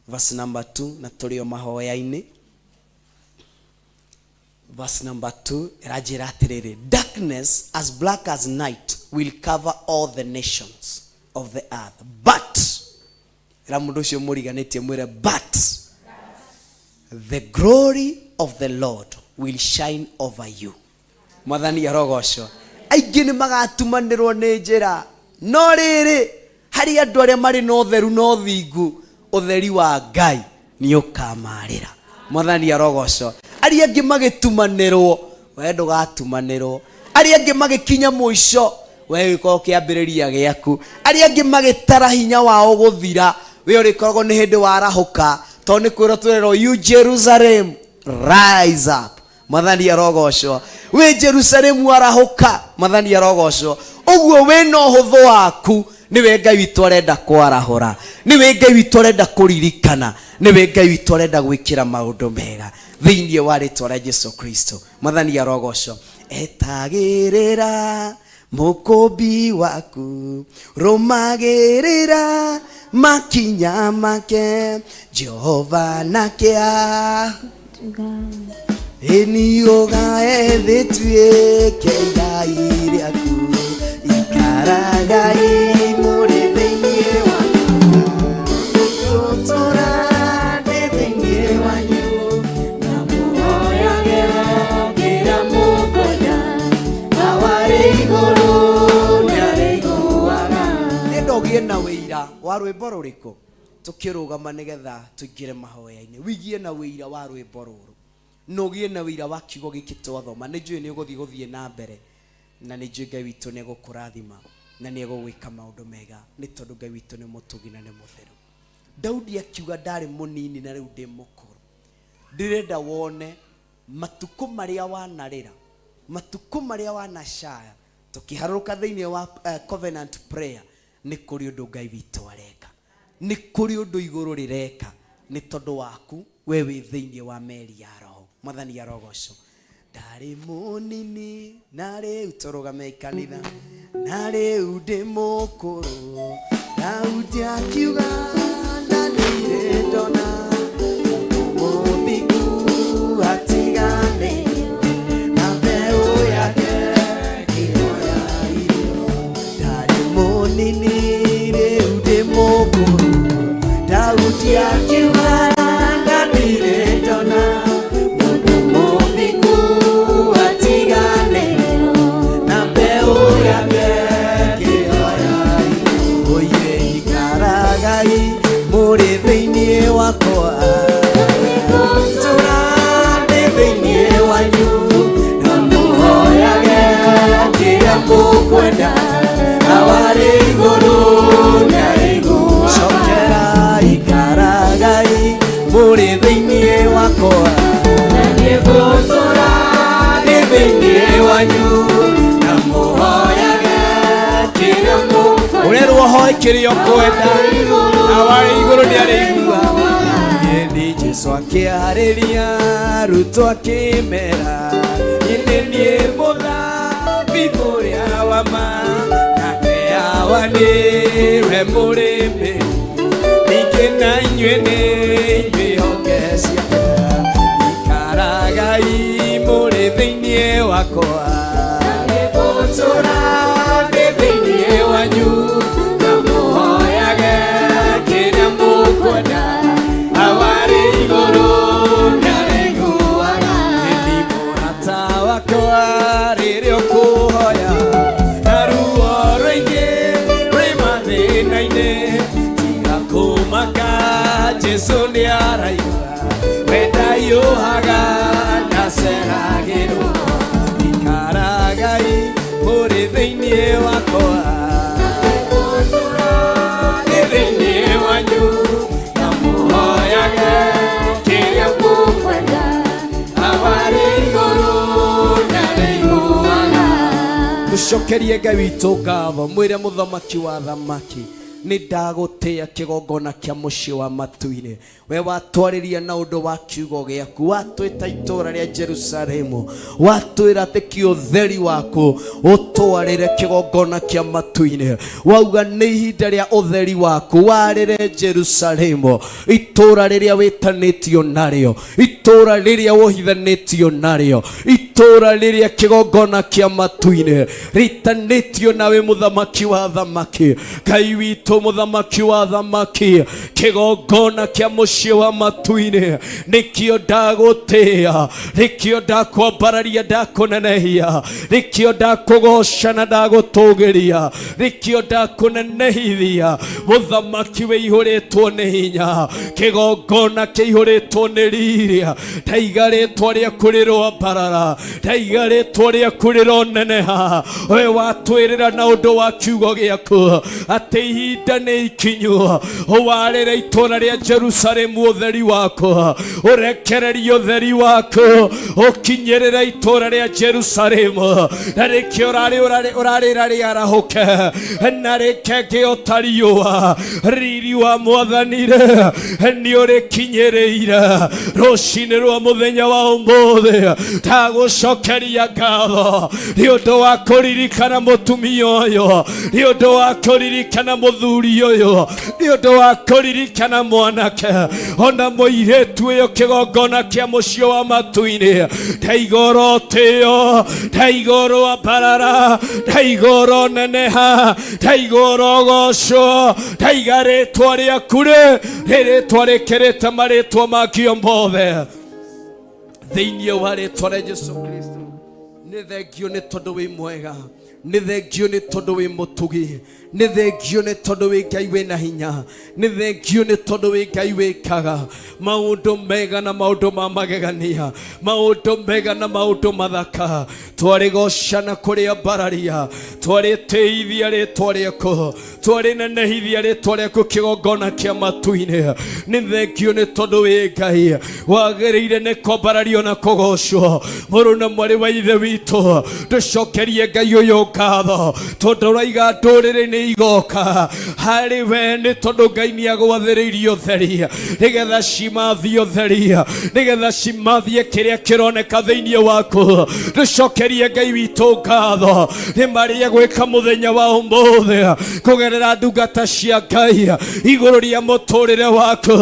verse number 2 na tulio mahoya-inĩ. Verse number 2 irajira atiriri, darkness as black as night will cover all the nations of the earth, but ira mundu ucio muriganitie mwire but the glory of the Lord will shine over you. Mwathani arogocwo. Aingĩ nĩ magatumanĩrwo nĩ njĩra, no rĩrĩ harĩ andũ arĩa marĩ na ũtheru na ũthingu, ũtheri wa Ngai ni ukamarira. Mwathani arogoco. Aria angi magitumanirwo, we ndugatumanirwo. Aria angi magikinya muico, we wiko kiambiriria giaku. Aria angi magitara hinya wao guthira, we urikoragwo ni hindi warahuka. To ni kwira twirwo you Jerusalem rise up. Mwathani arogocwo. We Jerusalem warahuka. Mwathani arogocwo. Uguo we no huthu waku niwe Ngai witu arenda kwarahura. Niwe Ngai witu arenda kuririkana. Niwe Ngai witu arenda gwikira maundu mega thiini wa ritwa rĩa Jesu Kristo. Mwathani arogocwo. Etagirira mukumbi waku, rumagirira makinya make, Jehova nakia enioga ethituike Ngai rĩaku, ikara Ngai mũrĩ thĩinĩ wanyu, tũtũra thĩinĩ wanyu, na mũhoyage kĩrĩa mũkwenda, na warĩ igũrũ nĩarĩiguaga. Nĩndogie na wĩira wa rwĩmbo rũrĩkũ tũkĩrũgama nĩgetha tũingĩre mahoya-inĩ. Wĩgie na wĩira wa rwĩmbo rũrũ, nogie na wĩira wa kiugo gĩkĩ twathoma. Nĩ njũĩ nĩ ũgũthiĩ na mbere, na nĩ njũĩ Ngai witũ nĩ egũkũrathima na nĩ egũgwĩka maũndũ mega, nĩ tondũ Ngai witũ nĩ mũtugi na nĩ mũtheru. Daudi akiuga ndarĩ mũnini na rĩu ndĩ mũkũrũ. Ndĩrenda wone matukũ marĩa wanarĩra, matukũ marĩa wanacaya, tũkĩharũrũka thĩinĩ wa covenant prayer, nĩ kũrĩ ũndũ Ngai witũ areka, nĩ kũrĩ ũndũ igũrũ rĩreka, nĩ tondũ waku we wĩ thĩinĩ wa meri ya roho. Mwathani arogocwo. Ndarĩ mũnini na rĩu tũrũgame kanitha, na rĩu ndĩ mũkũrũ. Daudi akiuga na ndirĩ ndona mũthingu atiganĩirwo na mbeũ yake ĩroya irio. Ndarĩ mũnini rĩu ndĩ mũkũrũ. Daudi akiuga na ndirĩ ndona mũrĩ thĩinĩ wakwa, tũrathiĩ thĩinĩ wanyu, na mũhoyage kĩrĩa mũkwenda, na warĩ igũrũ nĩarĩiguaga. Cokera ikara Ngai mũrĩ thĩinĩ wakwa, na nĩngũtũrathiĩ thĩinĩ wanyu, na mũhoyage kĩrĩa mũkwenda. Ũrerwo hoe kĩrĩa ũkwenda, na warĩ igũrũ nĩarĩiguaga. Niĩ Jesũ akĩarĩria arutwo akĩmera, niĩ niĩ mũthabibũ ũrĩa wa ma, nake Hawa nĩwe mũrĩmi, ningĩ na inyuĩ nĩ inyuĩ honge ciakwa. Ikara Ngai mũrĩ thĩinĩ wakwa, na nĩngũtũrathiĩ thĩinĩ wanyu, na mũhoyage kĩrĩa mũkwenda, na warĩ igũrũ nĩarĩiguaga. Nĩ mũrata wakwa rĩrĩa ũkũhoya, na ruo rũingĩ rwĩ mathĩna-inĩ, tiga kũmaka, Jesũ nĩaraigua, we ndahiũhaga ndaceragĩrwo. Ikara Ngai mũrĩ thĩinĩ wakwa, thĩinĩ wanyu, na mũhoyage kĩrĩa mũkwenda, na warĩ igũrũ nĩarĩiguaga. Mũcokerie Ngai witũ ngatho, mwĩre mũthamaki wa thamaki, nĩ ndagũtĩa kĩgongona kĩa mũciĩ wa matu-inĩ. We watwarĩria na ũndũ wa kiugo gĩaku, watwĩta itũũra rĩa Jerusalemu, watwĩra atĩ kĩũtheri waku ũtwarĩre kĩgongona kĩa matu-inĩ. Wauga nĩ ihinda rĩa ũtheri waku warĩre Jerusalemu, itũũra rĩrĩa wĩtanĩtio narĩo, itũũra rĩrĩa wohithanĩtio narĩo, itũũra rĩrĩa kĩgongona kĩa matu-inĩ ritanĩtio nawe mũthamaki wa thamaki. Ngai witũ witũ mũthamaki wa thamaki, kĩgongona kĩa mũciĩ wa matu-inĩ, nĩkĩo ndagũtĩĩa, nĩkĩo ndakwambararia, ndakũnenehia, nĩkĩo ndakũgoca na ndagũtũgĩria, nĩkĩo ndakũnenehithia. Mũthamaki wĩihũrĩtwo nĩ hinya, kĩgongona kĩihũrĩtwo nĩ riri, ndaiga rĩtwa rĩaku rĩrwambarara, ndaiga rĩtwa rĩaku rĩroneneha. We watwĩrĩra na ũndũ wa kiugo gĩaku atĩ ihinda nĩ ikinyu, warĩra itũũra rĩa Jerusalemu ũtheri waku, ũrekereria ũtheri waku ũkinyĩrĩra itũũra rĩa Jerusalemu, na rĩkĩo ũrarĩra rĩarahũke na rĩkenge ota riũa. Riri wa Mwathani nĩ ũrĩkinyĩrĩire. Rũcinĩ rwa mũthenya wa ũmũthĩ ndagũcokeria ngatho nĩ ũndũ wa kũririkana mũtumia ũyũ, nĩ ũndũ wa kũririkana mũthuri ũyũ, nĩ ũndũ wa kũririkana mwanake ona mũirĩtu ũyũ, kĩgongona kĩa mũciĩ wa matu-inĩ. Ndaiga ũrotĩo, ndaiga ũrwambarara, ndaiga ũroneneha, ndaiga ũrogocwo, ndaiga rĩtwa rĩaku rĩrĩtwa rĩkĩrĩte marĩtwa mangĩ mothe thĩinĩ wa rĩtwa rĩa Jesũ Kristo. Nĩ thengio nĩ tondũ wĩ mwega, nĩ thengio nĩ tondũ wĩ mũtugi, nĩ thengio nĩ tondũ wĩ Ngai wĩna hinya, nĩ thengio nĩ tondũ wĩ Ngai wĩkaga maũndũ mega na maũndũ ma magegania, maũndũ mega na maũndũ mathaka. Twarĩgocana kũrĩa mbararia, twarĩtĩithia rĩtwa rĩaku, twarĩnenehithia rĩtwa rĩaku kĩgongona kĩa matu-inĩ. Nĩ thengio nĩ tondũ wĩ Ngai wagĩrĩire nĩ kwambarario na kũgocwo. Mũrũ na mwarĩ wa ithe witũ, ndũcokerie Ngai ũyũ ngatho tondũ ũraiga ndũrĩrĩ-inĩ igoka harĩ we, nĩ tondũ Ngai nĩ agwathĩrĩirie ũtheri nĩgetha cimathie ũtheri, nĩgetha cimathie kĩrĩa kĩroneka thĩinĩ waku. Ndũcokerie Ngai witũ ngatho nĩ marĩa gwĩka mũthenya wa ũmũthĩ kũgerera ndungata cia Ngai igũrũ rĩa mũtũrĩre waku.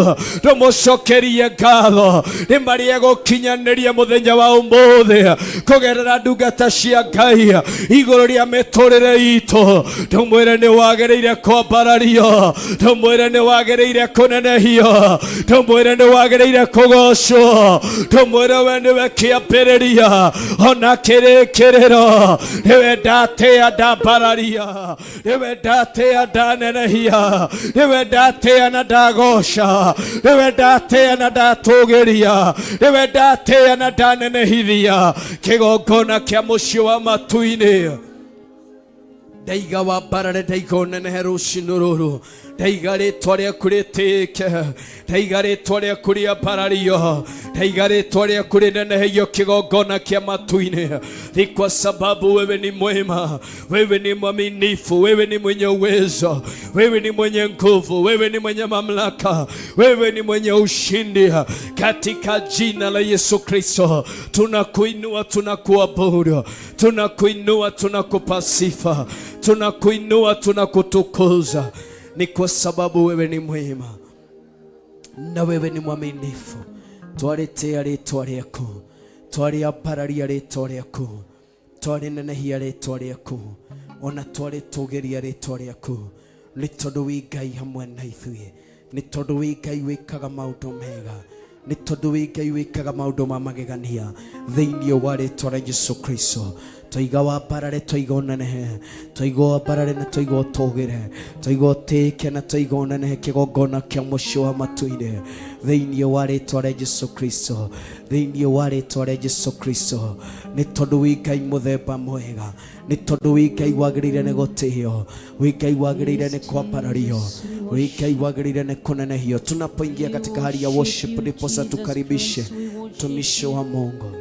Ndũmũcokerie ngatho nĩ marĩa gũkinyanĩria mũthenya wa ũmũthĩ kũgerera ndungata cia Ngai igũrũ rĩa mĩtũrĩre itũ. Ndũmwĩre nĩ wagĩrĩire kwambarario, ndũmwĩre nĩ wagĩrĩire kũnenehio, ndũmwĩre nĩ wagĩrĩire kũgocwo, ndũmwĩre we nĩwe kĩambĩrĩria ona kĩrĩkĩrĩro. Nĩwe ndatĩĩa ndambararia, nĩwe ndatĩĩa ndanenehia, nĩwe ndatĩĩa na ndagoca, nĩwe ndatĩĩa na ndatũgĩria, nĩwe ndatĩĩa na ndanenehithia kĩgongona kĩa mũciĩ wa matu-inĩ. Ndaiga wambarare, ndaiga ũnenehe rũcinĩ rũrũ, ndaiga rĩtwa rĩaku rĩtĩĩke, ndaiga rĩtwa rĩaku rĩambarario, ndaiga rĩtwa rĩaku rĩnenehio kĩgongona kĩa matu-inĩ. Ni kwa sababu wewe ni mwema, wewe ni mwaminifu, wewe ni mwenye uwezo, wewe ni mwenye nguvu, wewe ni mwenye mamlaka, wewe ni mwenye ushindi. Katika jina la Yesu Kristo tunakuinua, tunakuabudu, tunakuinua, tunakupa sifa, tunakuinua, tunakutukuza. Ni kwa sababu wewe ni mwema na wewe ni mwaminifu. Twaritea rĩtwa rĩaku, twariambararia rĩtwa rĩaku, twarinenehia rĩtwa rĩaku, ona twaritũgĩria rĩtwa rĩaku, nĩ tondũ wĩ Ngai hamwe na ithuĩ, nĩ tondũ wĩ Ngai wĩkaga maũndũ mega, nĩ tondũ wĩ Ngai wĩkaga maũndũ ma magegania thĩinĩ wa rĩtwa rĩa Jesũ Kristo. Twaiga wambarare, twaiga ũnenehe, twaiga wambarare na twaiga ũtũgĩre, twaiga ũtĩĩke na twaiga ũnenehe kĩgongona kĩa mũciĩ wa matu-inĩ thĩinĩ wa rĩtwa rĩa Jesũ Kristo, thĩinĩ wa rĩtwa rĩa Jesũ Kristo. Nĩ tondũ wĩ Ngai mũthemba mwega, nĩ tondũ wĩ Ngai wagĩrĩire nĩ gũtĩĩo, wĩ Ngai wagĩrĩire nĩ kwambarario, wĩ Ngai wagĩrĩire nĩ kũnenehio. Tunapoingia katika hali ya worship, ndiposa tukaribishe mtumishi wa Mungu.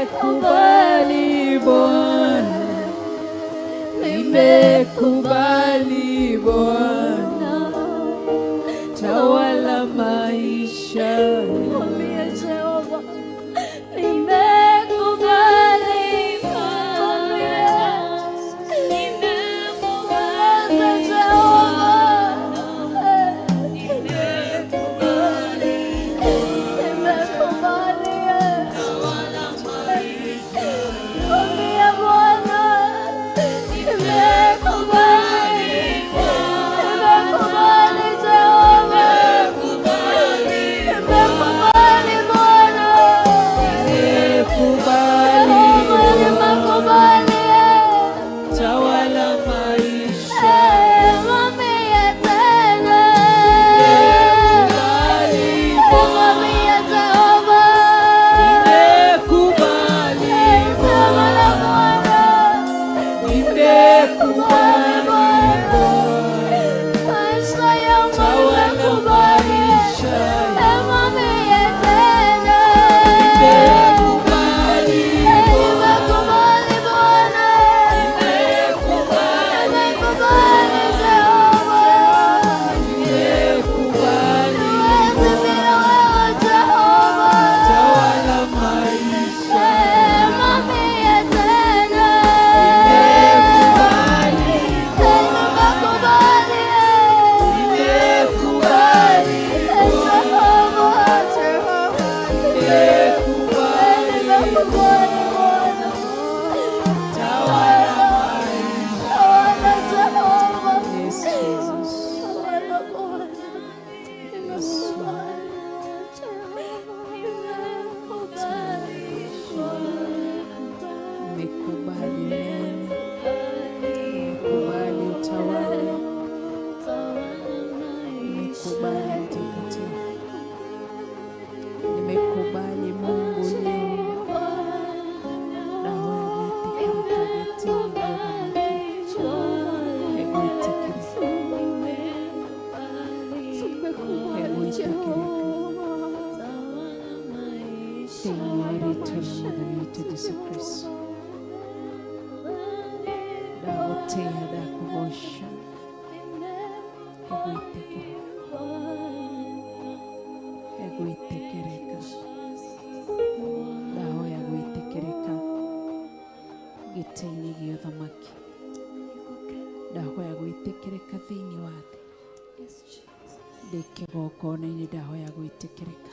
nimekubali Bwana, nimekubali Bwana, tawala maisha. Mwambie Jehova, nimekubali Bwana, nimekubali Jehova, nimekubali, nimekubali tawala maisha. Mwambie Bwana, nimekubali, nimekubali Jehova, nimekubali Bwana, nimekubali tawala maisha. Mwambie tena, mwambie Jehova, nimekubali tawala Bwana, nimekubali maisha yangu, nimekubali. Mwambie tena, nimekubali Bwana, nimekubali Jehova, nimekubali bila wewe Jehova, tawala maisha. Mwambie tena, nimekubali, nimekubali, nimekubali nimekubali Mungu leo, dawa Yesu Kristo dagoteya dakubosha egwitekereka daho yagwitekereka giteini giothamaki daho yagwitekereka thiini wa thi ndikigokona-ini daho yagwitekereka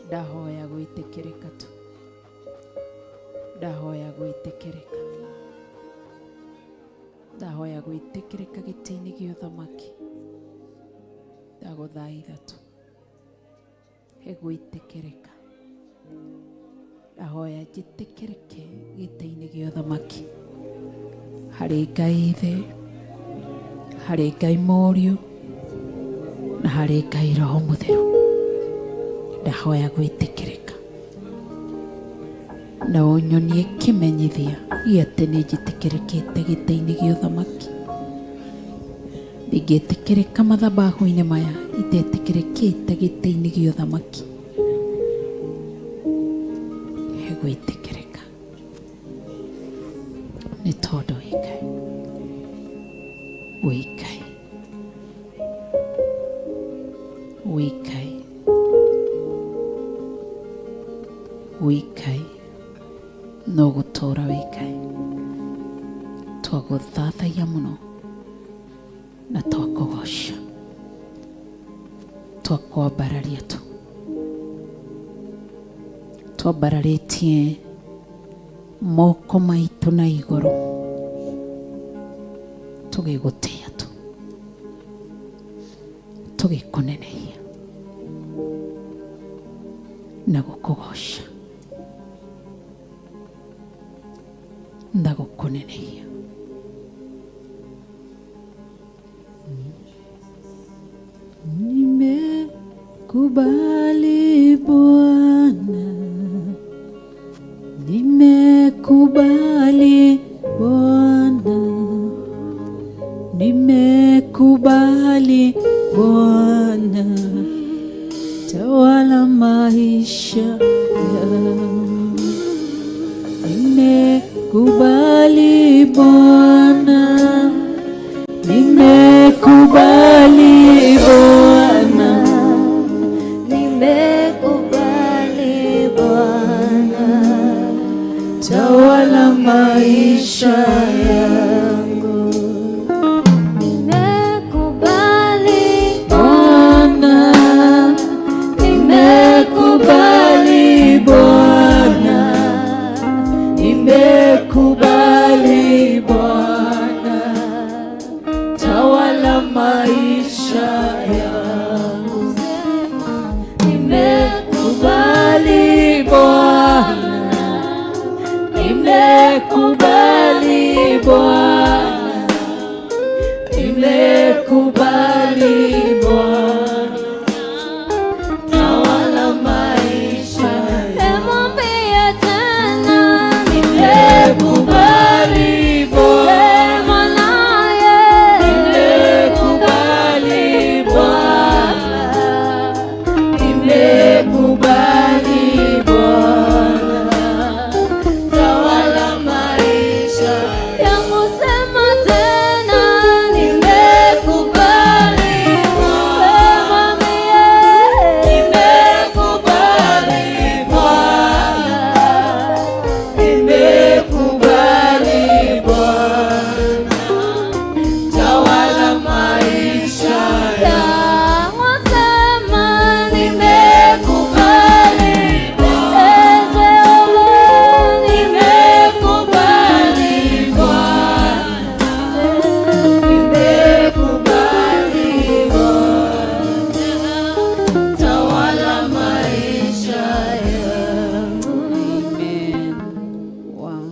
ndahoya gwĩtĩkĩrĩka tu, ndahoya gwĩtĩkĩrĩka, ndahoya gwĩtĩkĩrĩka gĩtĩ-inĩ gĩa ũthamaki, ndagũthaitha tu gwĩtĩkĩrĩka, ndahoya njĩtĩkĩrĩke gĩtĩ-inĩ gĩa ũthamaki harĩ Ngai Ithe, harĩ Ngai Mũriũ na harĩ Ngai Roho Mũtheru. Ndahoya gwĩtĩkĩrĩka na ũnyonie kĩmenyithia gĩa atĩ nĩ njĩtĩkĩrĩkĩte gĩtĩ-inĩ gĩa ũthamaki. Ndingĩtĩkĩrĩka mathabahu-inĩ maya itetĩkĩrĩkĩte gĩtĩ-inĩ gĩa ũthamaki. Gwĩtĩkĩrĩka nĩ tondũ wĩ Ngai, wĩ Ngai, wĩ Ngai, wĩ Ngai, no gũtũũra wĩ Ngai. Twagũthathaiya mũno na twakũgoca, twakwambararia tu, twambararĩtie moko maitũ na igũrũ tũgĩgũtĩĩa tu, tũgĩkũnenehia na gũkũgoca na gũkũnenehia. Nimekubali Bwana, nimekubali Bwana, nimekubali Bwana, tawala maisha yangu. maisha yangu. Nimekubali Bwana, nimekubali Bwana, nimekubali Bwana, tawala maisha yangu. Nimekubali Bwana, nimekubali Bwana, nimekubali Bwana, tawala maisha yangu. Mwambie tena, nimekubali Bwana, nimekubali Bwana, nimekubali Bwana, tawala maisha yangu. Sema tena, nimekubali Bwana, nimekubali Bwana, nimekubali Bwana, tawala maisha yangu. Sema nimekubali Bwana, nimekubali Bwana, nimekubali Bwana, tawala maisha yangu. Amen. Wow.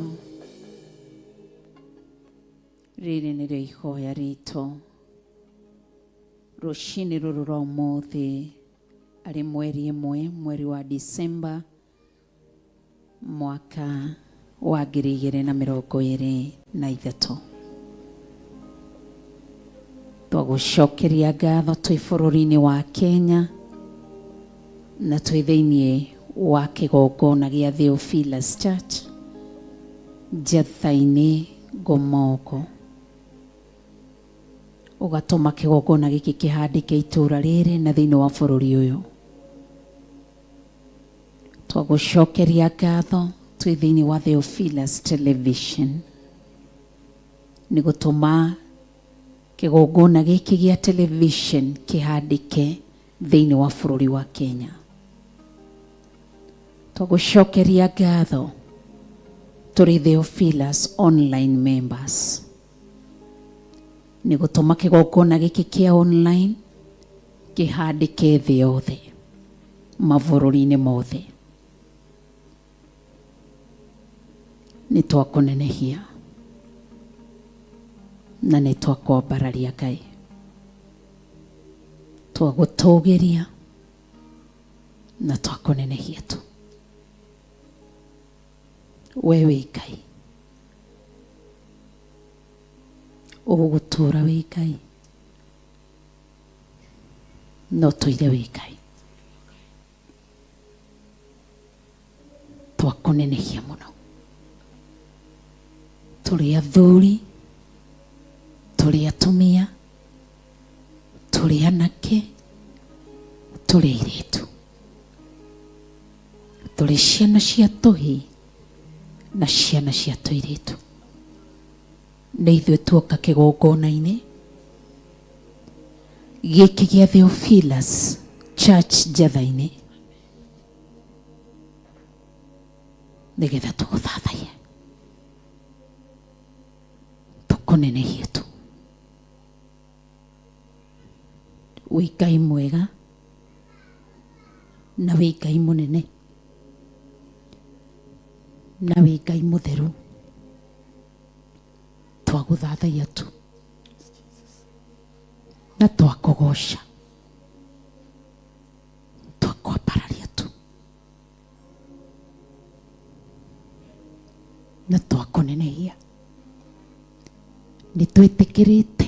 Riri nĩrĩo ihoya ritũ rũcinĩ rũrũ rwa ũmũthĩ arĩ mweri ĩmwe, mweri wa Disemba, mwaka wa 2023. Twagũcokeria ngatho twĩ bũrũri-inĩ wa Kenya na twĩ thĩinĩ wa kĩgongona gĩa Theophilus Church Njatha-inĩ Ngomoko. Ũgatũma kĩgongona gĩkĩ kĩhandĩke itũũra rĩrĩ na thĩinĩ wa bũrũri ũyũ. Twagũcokeria ngatho twĩ thĩinĩ wa Theophilus Television nĩ gũtũma kĩgongona gĩkĩ gĩa television kĩhandĩke thĩinĩ wa bũrũri wa Kenya. Twagũcokeria ngatho tũrĩ Theophilus online members nĩ gũtũma kĩgongona gĩkĩ kĩa online kĩhandĩke thĩ yothe, mabũrũri-inĩ mothe. Nĩ twakũnenehia na nĩ twakwambararia Ngai, twagũtũgĩria na twakũnenehia tu. We wĩ Ngai, ũgũtũũra wĩ Ngai, no tũire wĩ Ngai. Twakũnenehia mũno. Tũrĩ athuri, tũrĩ atumia, tũrĩ anake, tũrĩ airĩtu, tũrĩ ciana cia tũhĩĩ na ciana cia tũirĩtu. Nĩ ithuĩ tuoka kĩgongona-inĩ gĩkĩ gĩa Theophilus Church Njatha-inĩ nĩgetha tũgũthathaie, tũkũnenehie tu. Wĩ Ngai mwega na wĩ Ngai mũnene na wĩ Ngai mũtheru. Twagũthathaia tu na twakũgoca, twakwambararia tu na twakũnenehia. Nĩ twĩtĩkĩrĩte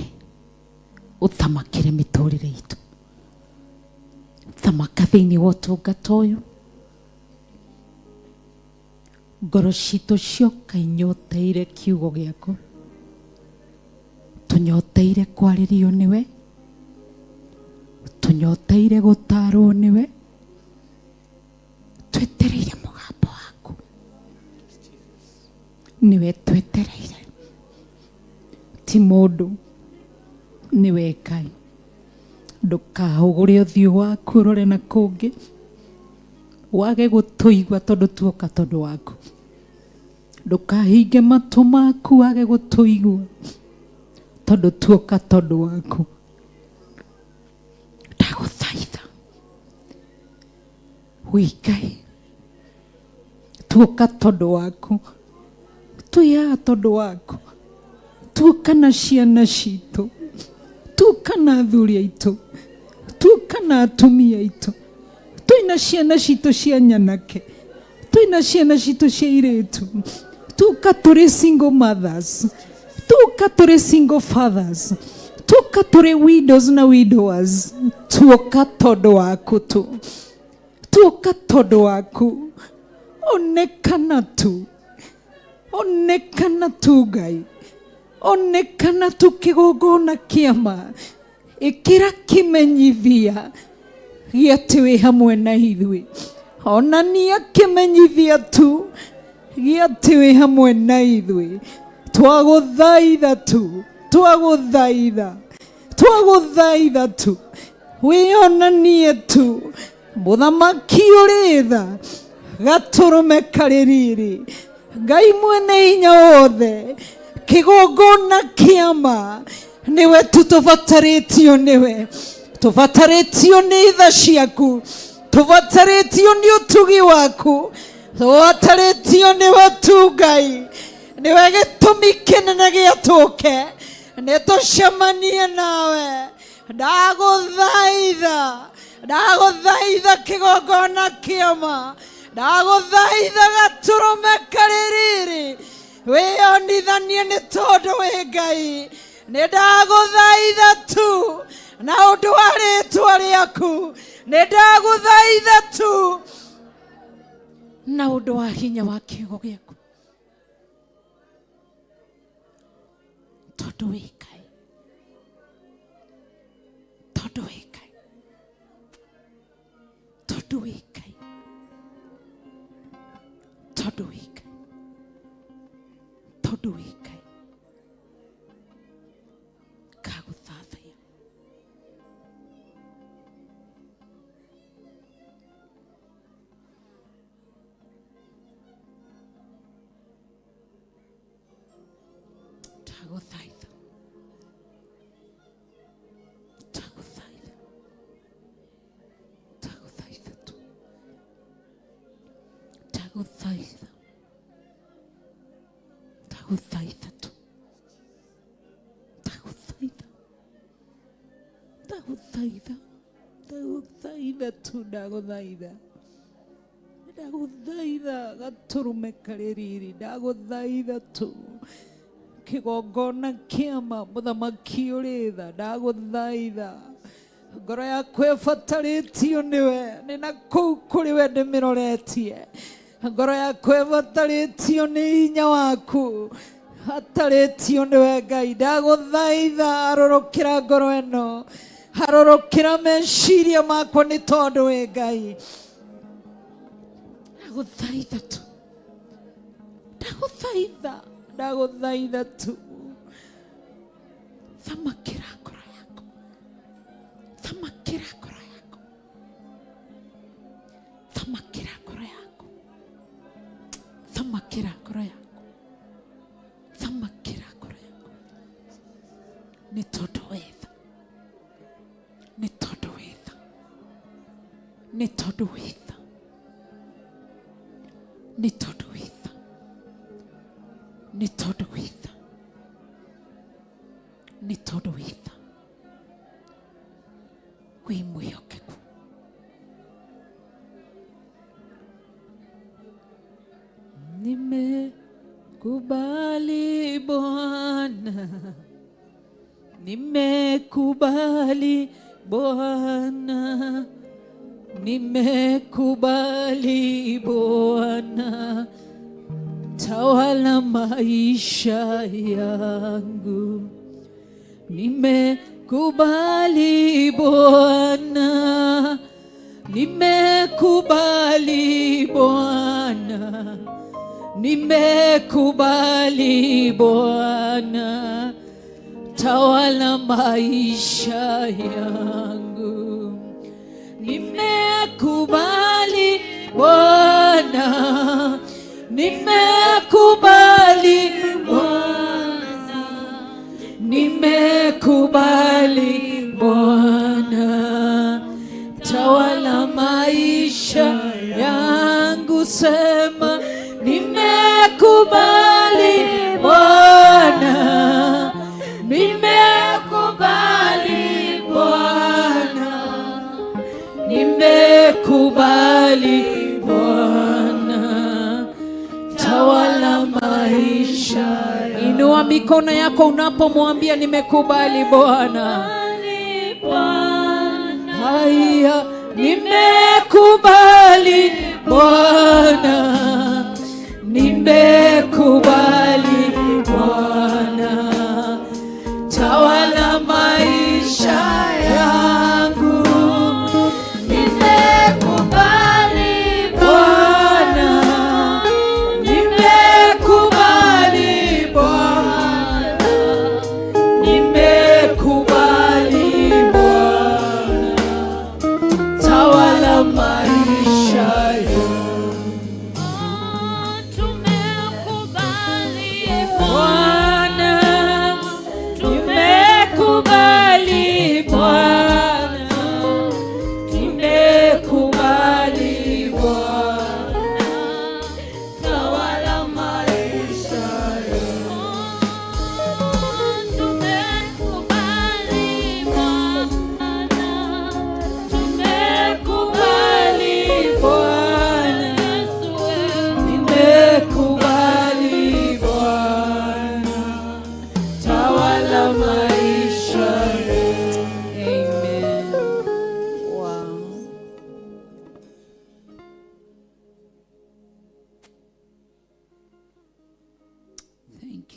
ũthamakĩre mĩtũrĩre itũ. Thamaka thĩinĩ wa ũtungata ũyũ. Ngoro citũ cioka inyoteire kiugo gĩaku, tunyoteire kwarĩrio nĩwe, tunyoteire gũtarwo nĩwe, twetereire mũgambo waku. niwe twetereire ti mundu niwe Ngai. Ndukahugure uthio waku rore na kungi wage gutuigwa tondu tuoka tondu waku. Ndukahinge matu maku wage gutuigwa tondu tuoka tondu waku. Ndaguthaitha wi Ngai, tuoka tondu waku, tuiaga tondu waku, tuoka na ciana citu, tuoka na athuri aitu, tuoka na atumia aitu, twina ciana citu cia nyanake, twina ciana citu cia iritu, tuoka turi single mothers, tuoka turi single fathers, tuoka turi widows na widowers, tuoka tondu waku tu, tuoka tondu waku. Onekana tu, onekana tu Ngai, onekana tu kigongona kiama, ikira kimenyithia giati wi hamwe na ithui, onania kimenyithia tu giati wi hamwe na ithui. Twaguthaitha tu, twaguthaitha, twaguthaitha tu, wionanie tu, muthamaki uri tha, gaturume kaririri, Ngai mwene hinya wothe, kigongona kiama, niwe tutuvataritio niwe, tuvataritio ni tha ciaku, tuvataritio ni utugi waku, tuvataritio ni watu Ngai, niwe gitumi kinene gia tuke, nitucemanie nawe. Ndaguthaitha, ndaguthaitha kigongona kiama, ndaguthaitha gaturume kaririri, wionithanie ni tondu wi Ngai. Ni ndaguthaitha tu na undu wa ritwa riaku, ni ndaguthaitha tu na undu wa hinya wa kiugo giaku, tondu wi Ngai, tondu wi Ngai, tondu wi Ngai, tondu wi Ngai, tondu wi Ngai. Kaguthathia taguthaitha, taguthaitha, taguthaitha tu, taguthaitha, taguthaitha tu, taguthaitha, taguthaitha, taguthaitha tu, ndaguthaitha, ndaguthaitha gaturume kaririri, ndaguthaitha tu kigongona kiama, muthamaki uri tha, ndaguthaitha ngoro yakwa ibatariitio niwe, nina kuu kuri we ndimiroretie, ngoro yakwa ibatariitio ni hinya waku, hataritio niwe Ngai. Ndaguthaitha arorokera ngoro eno, harorokera meciria makwa ni tondu wi Ngai. Ndaguthaitha tu, ndaguthaitha, ndaguthaitha tu, thamakira ngoro yaku, thamakira ngoro yaku, thamakira ngoro yaku, thamakira ngoro yaku, thamakira ngoro yaku, ni tondu wi tha, ni tondu wi tha, ni tondu wi tha, ni tondu wi tha, ni tondu wi tha, ni tondu wi tha, wi mwihokeku. Nimekubali Bwana, nimekubali Bwana, nimekubali Bwana, tawala maisha yangu. Nimekubali Bwana, nimekubali Bwana, nimekubali Bwana, tawala maisha yangu. Nimekubali Bwana, nimekubali Bwana, nimekubali Bwana, tawala maisha yangu. Sema nimekubali Bwana, nimekubali Bwana, nimekubali Bwana, tawala maisha. Inua mikono yako unapomwambia nimekubali Bwana. Haya, nimekubali Bwana, nimekubali Bwana, tawala maisha yangu. Nimekubali Bwana, nimekubali Bwana, nimekubali Bwana, tawala maisha yangu.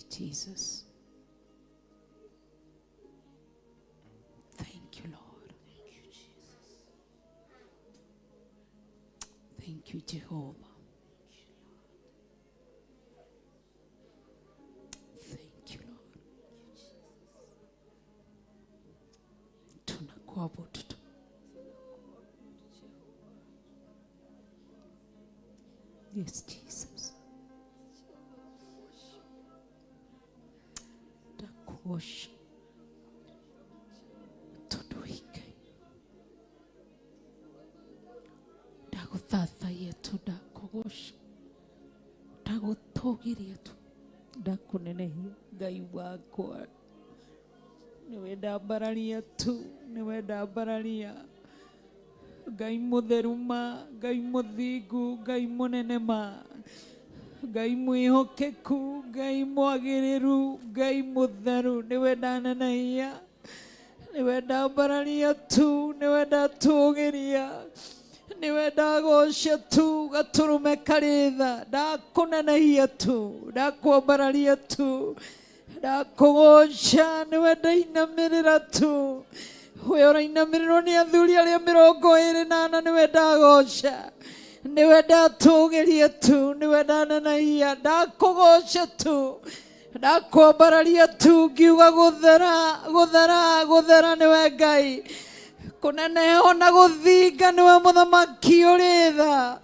Jesus. Thank you, Lord. Thank you, Jesus. Thank you, Jehovah. Thank you, Lord. Tunakuabudu. Yes, Jesus. Dakuosha. Tuduike. Daguthatha yetu dakugosha. Dagutogiri yetu. Dakunenehia Ngai wakwa. Niwe ndambararia tu, niwe ndambararia. Ngai mutheru ma, Ngai muthingu, Ngai munene ma. Ngai mwihokeku, Ngai mwagiriru, Ngai mutheru, niwe ndanenehia. Niwe ndambararia tu, niwe ndatugiria. Niwe ndagocia tu, gaturume karitha. Ndakunenehia tu, ndakwambararia tu. Ndakugocia, niwe ndainamirira tu. We orainamiriro ni athuri aria 28 niwe ndagocia. Niwe ndatugiria tu, niwe ndanenehia. Ndakugocia tu, ndakwambararia tu, ngiuga guthera, guthera, guthera niwe Ngai. Kuneneho na guthinga niwe muthamaki uri tha.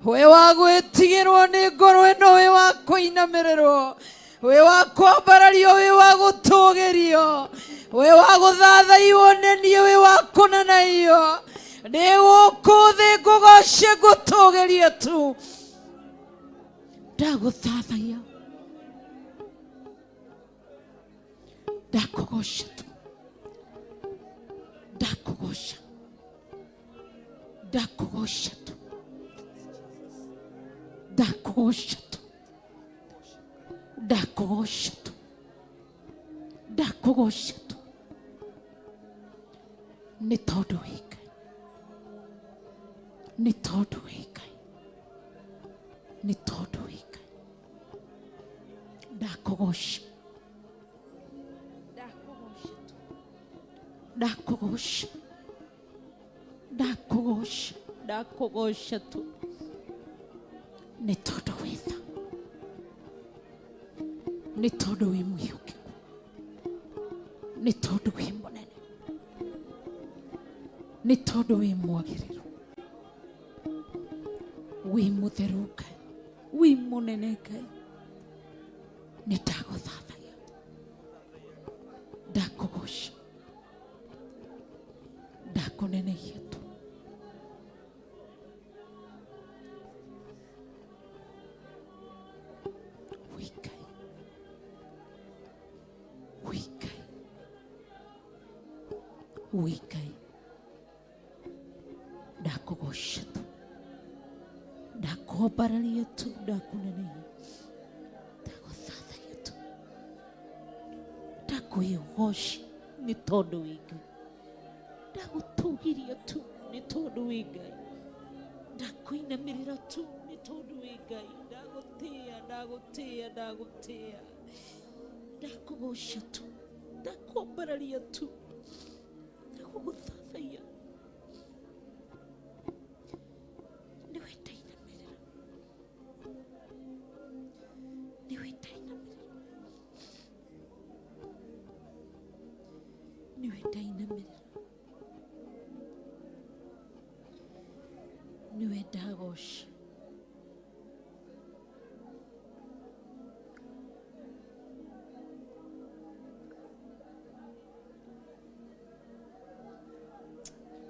We wa gwitigirwo ni ngoro ino, we wa kuinamirirwo, we wa kwambarario, we wa gutugirio, we wa guthathaiwo nenie, we wa kunenehio. Ni gukuthi ngugocie ngutugirie tu. Ndaguthathaiya, ndakugocia tu, ndakugocia, ndakugocia tu, ndakugocia tu, ndakugocia tu, ndakugocia tu. Nĩ tondũ wĩ Ngai, nĩ tondũ wĩ Ngai, nĩ tondũ wĩ Ngai. Ndakugocia, ndakugocia, ndakugocia, ndakugocia tu. Nĩ tondũ wĩ tha, nĩ tondũ wĩ mwĩhokeku, nĩ tondũ wĩ mũnene, nĩ tondũ wĩ mwagĩrĩru, wĩ mũtheru Ngai, wĩ mũnene Ngai. Nĩ ndagũthathagia, ndakũgoca, ndakũnenehia tu. Wĩ Ngai, wĩ Ngai, wĩ Ngai. Ndakũgoca tu, ndakwambararia tu, ndakũnenehia, ndagũthathagia tu, ndakwĩgoca nĩ tondũ wĩ Ngai, ndagũtũgĩria tu nĩ tondũ wĩ Ngai, ndakwĩinamĩrĩra tu nĩ tondũ wĩ Ngai, ndagũtĩĩa, ndagũtĩĩa, ndagũtĩĩa, ndakũgoca tu, ndakwambararia tu, ndagũgũthathaia. Niwe ndainamĩrĩra, niwe ndainamĩrĩra, niwe ndainamĩrĩra, niwe ndagoca.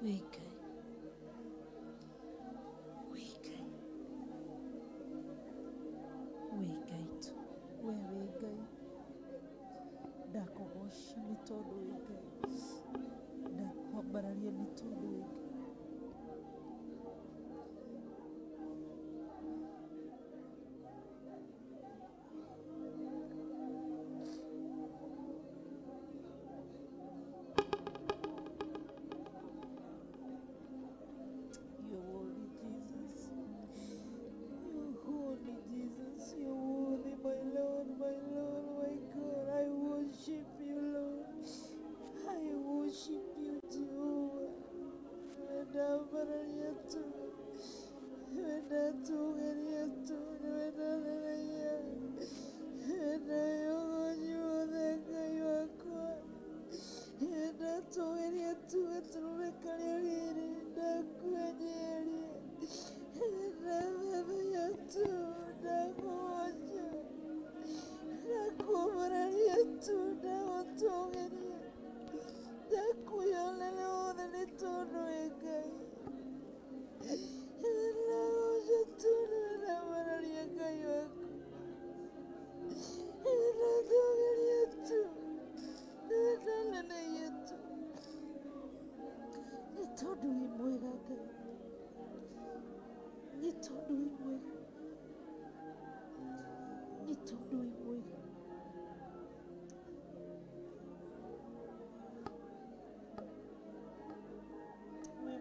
Wĩ Ngai, wĩ Ngai, wĩ Ngai tu, we wĩ Ngai. Ndakũgoca nĩ tondũ wĩ Ngai, ndakwambararia nĩ tondũ wĩ Ngai. You're worthy, Jesus. You're holy, Jesus. You're worthy, my Lord, my Lord, my God. I worship you, Lord. I worship you, Jehovah. When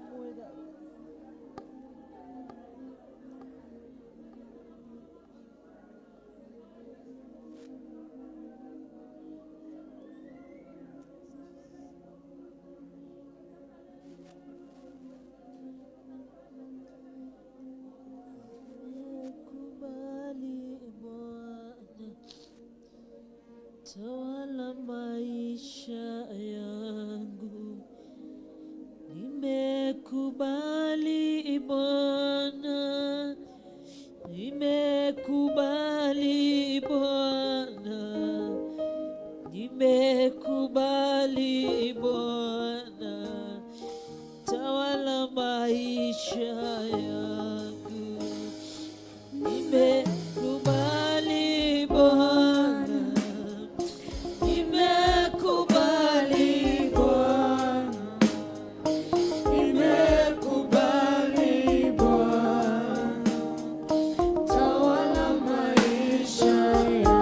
tawala maisha yangu, nimekubali Bwana, nimekubali Bwana, nimekubali Bwana, tawala maisha yangu, nimekubali Bwana, nimekubali Bwana, nimekubali Bwana, tawala maisha yangu.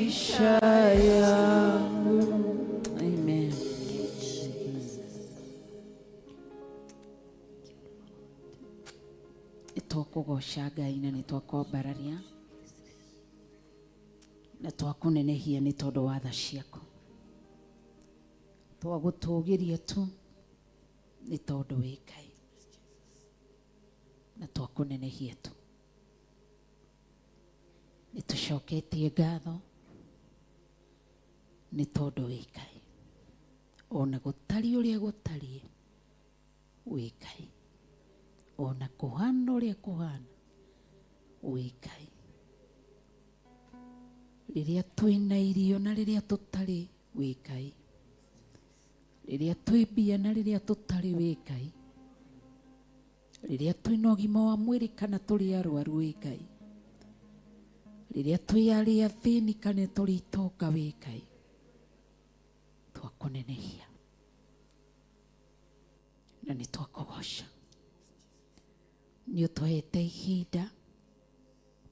maisha yangu. Amen. Nitwakugoca Ngai na nitwakwambararia na twakunenehia ni tondu wa tha ciaku. Twagutugiria tu ni tondu wi Ngai na twakunenehia tu. Nitucoketie ngatho ni tondu wi Ngai, ona gutari uria gutari wi Ngai, ona kuhana uria kuhana wi Ngai. Riria twina irio na riria tutari wi Ngai, riria twi mbia na riria tutari wi Ngai, riria twina ũgima wa mwĩrĩ kana turi arwaru wi Ngai, riria twi aria thĩni kana turi itonga wi Ngai. Twakunenehia na ni twakugoca ni utwahete ihinda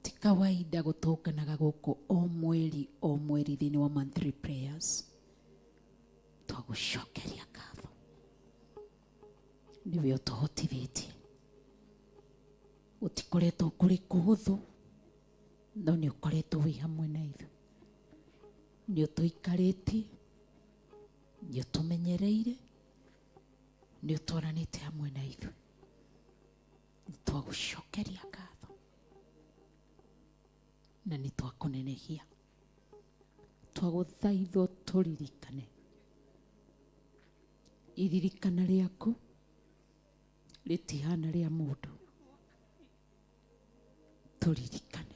ti kawaida gutunganaga guku o mweri thiini wa monthly prayers. Twagucokeria ngatho niwe utuhotithitie. Utikoretwo kuri kuhuthu no ni ukoretwo wi hamwe na ithu, ni utuikaritie, ni utumenyereire, ni utwaranite hamwe na ithu. Twagucokeria ngatho na ni twakunenehia. Twaguthaitha turirikane iririkana riaku ritihana ria mundu. Turirikane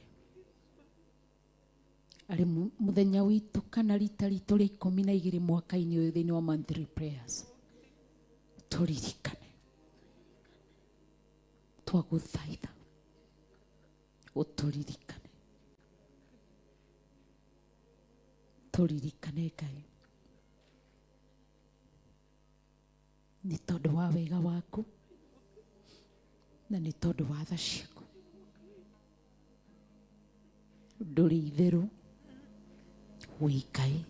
ari muthenya witu kana rita ritu ria 12 mwaka-ini uyu thiini wa monthly prayers. Turirikane. Twaguthaitha uturirikane. Turirikane Ngai ni tondu wa wega waku na ni tondu wa tha ciaku. Nduri itheru wi Ngai,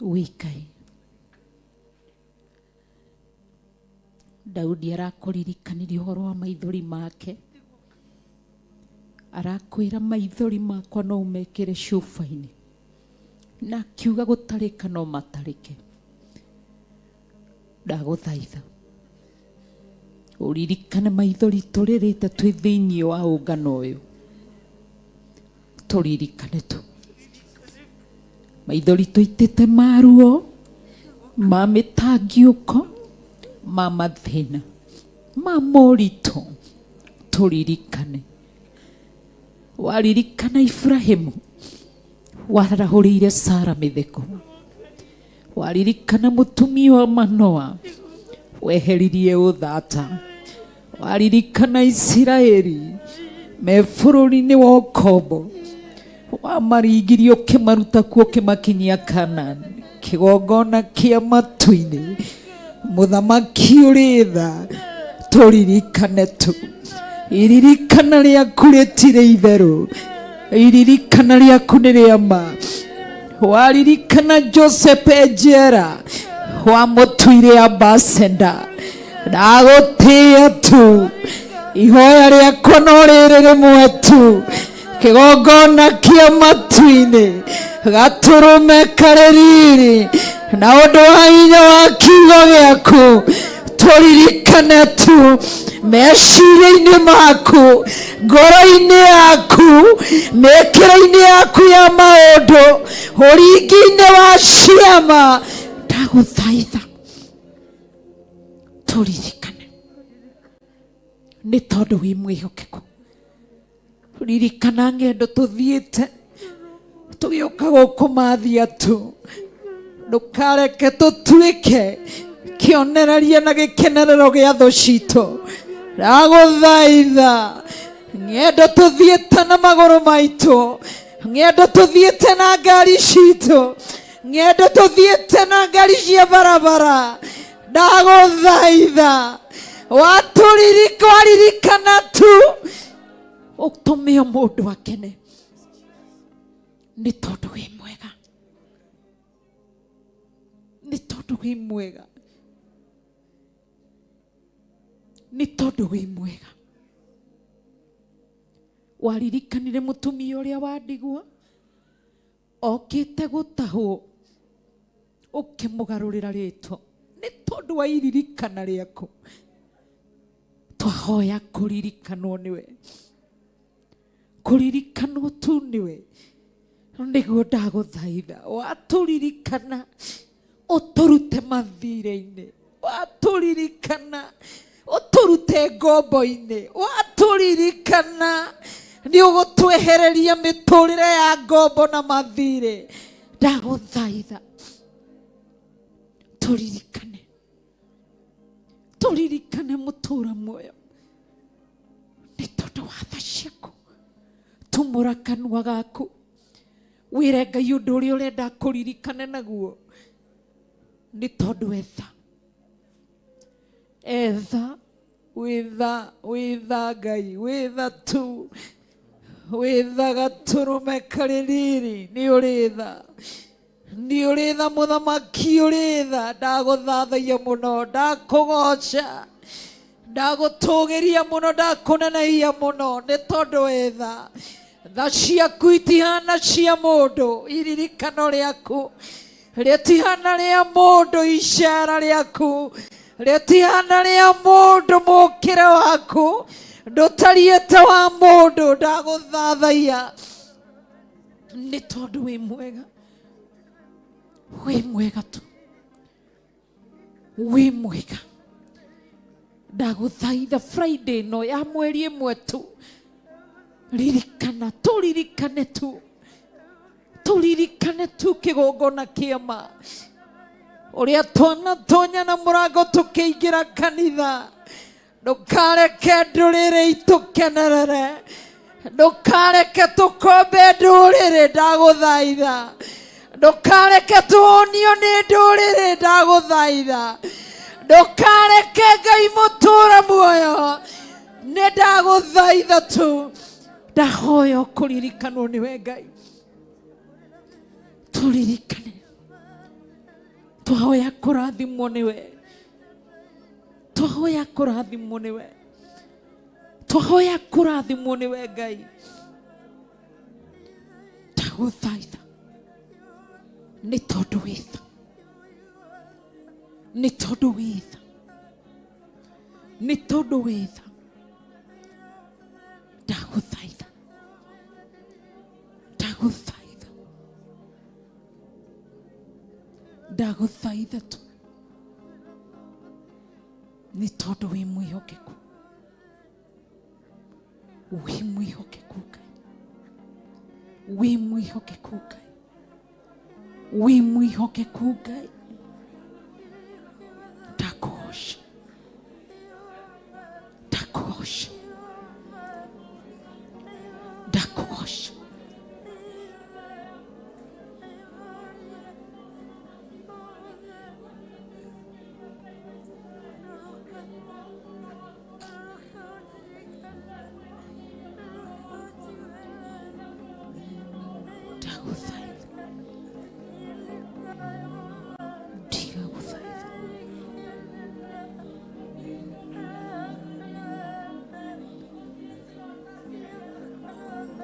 wi Ngai. Daudi arakuririkanirie uhoro wa maithori make, arakwira maithori makwa no umekire cuba-ini, na akiuga gutarika no matarike. Ndaguthaitha uririkane maithori turirite twi thiini wa ungano uyu. Turirikane tu maithori tuitite maruo ma mitangiuko ma mathina ma morito. Turirikane. Waririkana Ibrahimu warahurire Sara mitheko. Waririkana mutumia wa Manoa weheririe uthata. Waririkana Israeli me bururi-ini wa ukombo wamaringirie ukimaruta kuo ukimakinyia Kanaani, kigongona kia matu-ini, muthamaki uri tha. Turirikane tu. Iririkana riaku ritire itheru, iririkana riaku ni ria ma. Waririkana Joseph ejera wamutuire ambassador. Ndagutia tu. Ihoya riakwa no riri rimwe tu, kigongona kia matu-ini, gaturume kareriri na undu wa hinya wa kiugo giaku. Turirikane tu meciria-ini maku, ngoro-ini yaku, mĩkĩre-ini yaku ya maundu, ũringi-ini wa ciama. Ndaguthaitha turirikane ni tondu wi mwihokeku. Ririkana ngendo tuthiite tugiuka gukumathia tu. Ndukareke tutuike kionereria na gikenerero gia thu citu. Ndaguthaitha ngendo tuthiite na maguru maitu, ngendo tuthiite na ngari citu, ngendo tuthiite na ngari cia barabara. Ndaguthaitha waturirikana tu utume mundu akene. nĩ tondũ wĩ mwega, nĩ tondũ wĩ mwega, nĩ tondũ wĩ mwega. Waririkanire mũtumia ũrĩa wa ndigwa okĩte gũtahwo ũkĩmũgarũrĩra rĩtwa, nĩ tondũ wa iririkana rĩaku. Twahoya kũririkanwo nĩwe, kũririkanwo tu nĩwe, nĩguo ndagũthaitha watũririkana ũtũrute mathirĩ-inĩ, watũririkana ũtũrute ngombo-inĩ, watũririkana nĩ ũgũtwehereria mĩtũrĩre ya ngombo na mathirĩ. Ndagũthaitha tũririkane, tũririkane mũtũra muoyo, nĩ tondũ wa tha ciaku. Tumũra kanua gaku wĩre Ngai ũndũ ũrĩa ũrenda kũririkane naguo, nĩ tondũ etha, etha, wĩtha, wĩtha Ngai, wĩtha tu, wĩtha gatũrũme karĩ riri, nĩ ũrĩtha, nĩ ũrĩtha mũthamaki, ũrĩtha. Ndagũthathaia mũno, ndakũgoca, ndagũtũgĩria mũno, ndakũneneia mũno, nĩ tondũ wetha. Tha ciaku itihana cia mũndũ, iririkano rĩaku rĩtihana rĩa mũndũ, icera rĩaku rĩtihana rĩa mũndũ, mũkĩre waku ndũtariĩ ta wa mũndũ. Ndagũthathaia nĩ tondũ wĩ mwega, wĩ mwega tu, wĩ mwega. Ndagũthaitha Friday ĩno ya mweri ĩmwe tu, ririkana, tũririkane tu, tũririkane tu kĩgongona kĩa ma ũrĩa twanatonya na mũrango tũkĩingĩra kanitha. Ndũkareke ndũrĩrĩ itũkenerere, ndũkareke tũkombe ndũrĩrĩ. Ndagũthaitha ndũkareke tũhonio nĩ ndũrĩrĩ. Ndagũthaitha ndũkareke Ngai mũtũra muoyo, nĩ ndagũthaitha tu, ndahoya kũririkanwo nĩwe Ngai. Tũririkane, twahoya kũrathimwo nĩwe, twahoya kũrathimwo nĩwe, twahoya kũrathimwo nĩwe Ngai. Ndagũthaitha nĩ tondũ wĩtha, nĩ tondũ wĩtha, nĩ tondũ wĩtha. Ndagũthaitha, ndagũthaitha, ndagũthaitha tu, nĩ tondũ wĩ mwĩhokeku, wĩ mwĩhokeku Ngai, wĩ mwĩhokeku Ngai, wĩ mwĩhokeku Ngai. Ndakũgoca, ndakũgoca, ndakũgoca.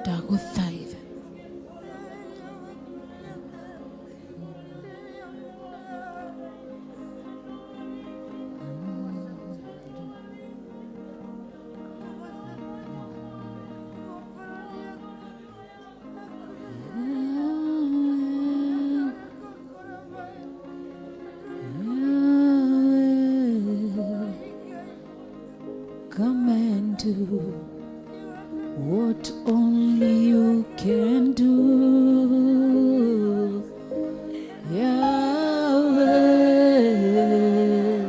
Ndagũthaitha, come and do what only you can do. Yahweh,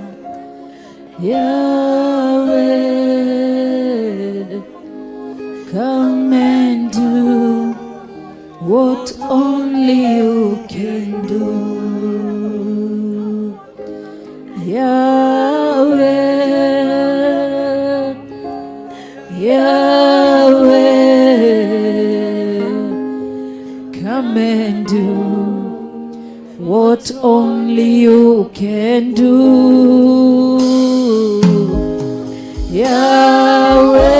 Yahweh, come and do what only you can do. Yahweh, Yahweh, come what only you can do. Yahweh,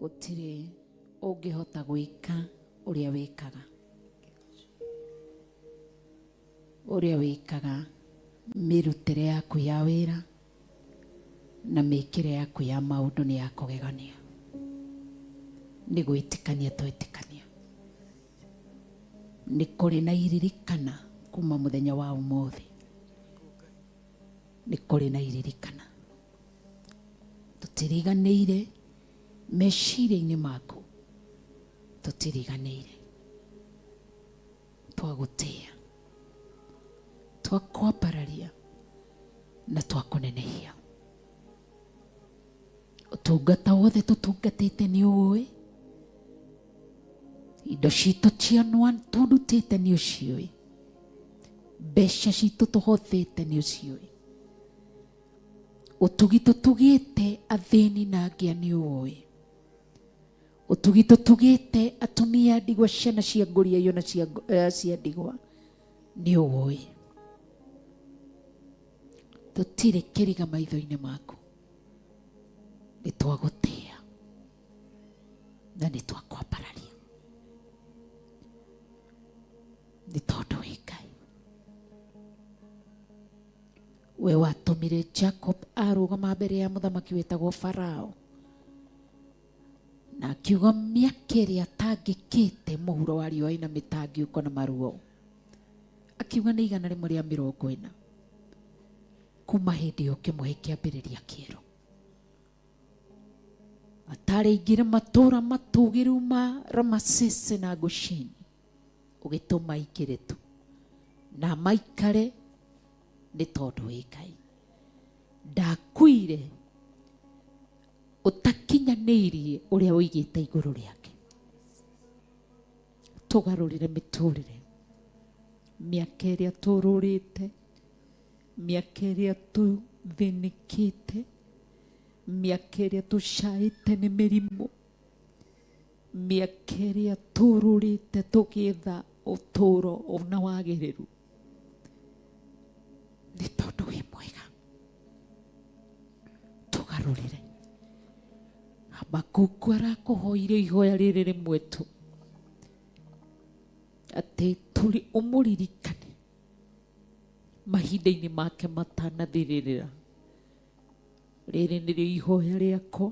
gutire ungihota gwika uria wikaga mirutire yaku ya wira na mikire yaku ya maundu ni ya kugegania ni gwitikania twitikania ni kuri na iririkana kuma muthenya wa umuthi ni kuri na iririkana tutiriganiire meciria-inĩ maku tutiriganiire twagutia twakwambararia na twakunenehia utungata wothe tutungatite ni uwi indo citu cianwa turutite ni uciui mbeca citu tuhothite ni uciui utugito tugite athini na angia ni uwi utugito tugite atumia ndigwa ciana cia nguria iyo na cia ndigwa ni uwi tutire kiriga maitho-inĩ maku ni twagutia na ni twakwambararia ni tondu wi Ngai we watumire Jacob arugama mbere ya muthamaki wetagwo Farao na akiuga miaka ĩrĩa atangĩkĩte mũhuro wa riũa ina mĩtangĩũko na maruo akiuga nĩ 140 kuma hĩndĩ ĩyo kĩmũhe kĩambĩrĩria kĩerũ atarĩingire matũra matũgĩru ma Ramasese na Gosheni ũgĩtũma aingĩre tu na maikare nĩ tondũ wĩ Ngai ndakuire utakinyanĩirie ũrĩa ũigĩte igũrũ rĩake. Tũgarũrĩre mĩtũrĩre, mĩaka ĩrĩa tũrũrĩte, mĩaka ĩrĩa tũthĩnĩkĩte, mĩaka ĩrĩa tũcaĩte nĩ mĩrimũ, mĩaka ĩrĩa tũrũrĩte tũgĩetha ũtũũro ona wagĩrĩru, nĩ tondũ wĩ mwega. Tũgarũrĩre. Habakuku arakũhoire ihoya rĩrĩ rĩmwe tu, atĩ tũrĩ ũmũririkane mahinda-inĩ make matanathirĩrĩra. Rĩrĩ nĩrĩo ihoya rĩakwa,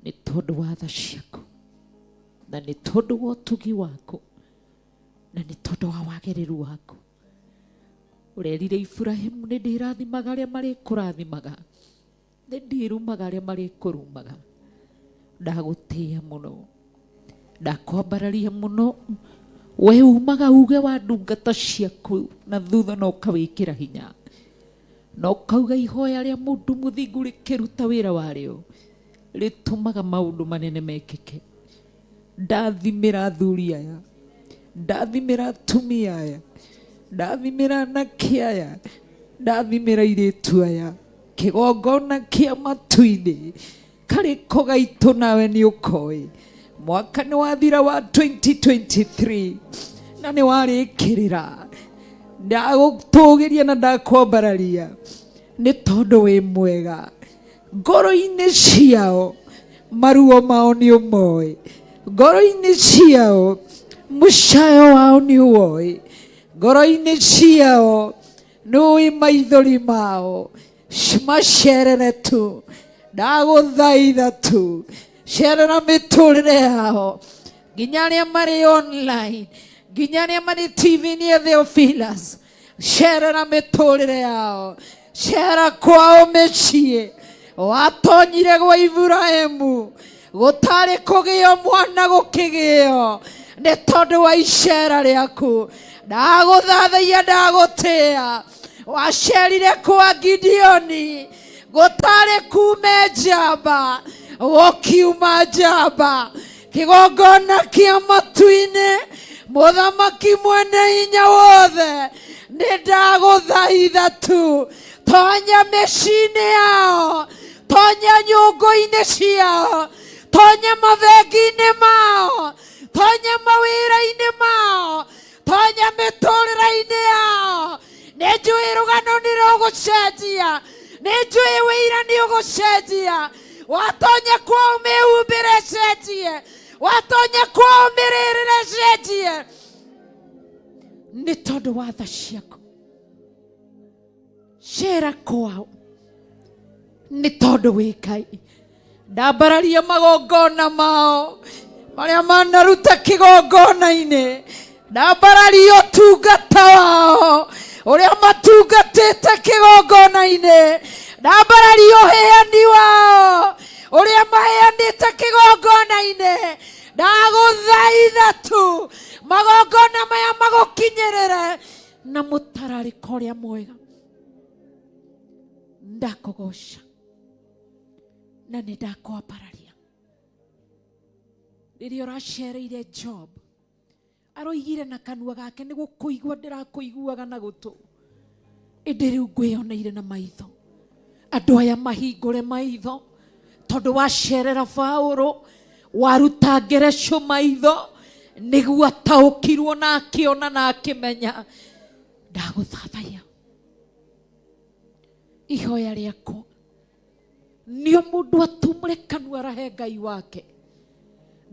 nĩ tondũ wa tha ciaku, na nĩ tondũ wa ũtugi waku, na nĩ tondũ wa wagĩrĩru waku. Ũrerire Iburahĩmu, nĩ ndĩrathimaga arĩa marĩkũrathimaga, nĩ ndĩrumaga arĩa marĩkũrumaga. Ndagũtĩĩa mũno, ndakwambararia mũno. We umaga uge wa ndungata ciaku, na thutha no kawĩkĩra hinya, no kauga ihoya rĩa mũndũ mũthingu rĩkĩruta wĩra warĩo, rĩtũmaga maũndũ manene mekĩke. Ndathimĩra athuri aya, ndathimĩra atumia aya, ndathimĩra anake aya, ndathimĩra airĩtu aya, kĩgongona kĩa matu-inĩ karĩko gaitũ nawe nĩ ũkoĩ. Mwaka nĩ wathira wa 2023 na nĩ warĩkĩrĩra. Ndagũtũgĩria na ndakwambararia nĩ tondũ wĩ mwega. Ngoro-inĩ ciao maruo mao nĩ ũmoĩ, ngoro-inĩ ciao mũcayo wao nĩ ũwoĩ, ngoro-inĩ ciao nĩũĩ maithori mao. Macerere tu, ndagũthaitha tu, cerera mĩtũrĩre yao, nginya arĩa marĩ online, nginya arĩa marĩ TV-inĩ ya Theophilus. Cerera mĩtũrĩre yao, cera kwao mĩciĩ. Watonyire gwa Iburahĩmu, gũtarĩ kũgĩo mwana gũkĩgĩo, nĩ tondũ wa icera rĩaku. Ndagũthathaia, ndagũtĩĩa. Wacerire kwa Gideoni, gũtarĩ kume njamba, gũkiuma njamba. Kĩgongona kĩa matu-inĩ, mũthamaki mwene hinya wothe, nĩ ndagũthaitha tu, tonya mĩciĩ-inĩ yao, tonya nyũngũ-inĩ ciao, tonya mabengi-inĩ mao, tonya mawĩra-inĩ mao, tonya mĩtũrĩre-inĩ yao. Nĩ njũĩ rũgano nĩ rũgũcenjia, nĩ njũĩ wĩira nĩ ũgũcenjia. Watonya kwao mĩhumbĩre cenjie, watonya kwao mĩrĩrĩre cenjie, nĩ tondũ wa tha ciaku. Cera kwao nĩ tondũ wĩ Ngai. Ndambararia magongona mao marĩa manaruta kĩgongona-inĩ, ndambararia ũtungata wao ũrĩa matungatĩte kĩgongona-inĩ, ndambararia ũheani wao ũrĩa maheanĩte kĩgongona-inĩ. Ndagũthaitha tu, magongona maya magũkinyĩrĩre na mũtararĩko ũrĩa mwega. Ndakũgoca na nĩ ndakwambararia. Rĩrĩa ũracereire Job, aroigire na kanua gake, nĩ gũkũigua ndĩrakũiguaga na gũtũ, ĩndĩ rĩu ngwĩoneire na maitho. Andũ aya mahingũre maitho, tondũ wacerera Paũlũ, waruta Ngerecũ maitho, nĩguo ataũkirwo na akĩona na akĩmenya. Ndagũthathaiya, ihoya rĩakwa nĩ mũndũ atumũre kanua arahe Ngai wake,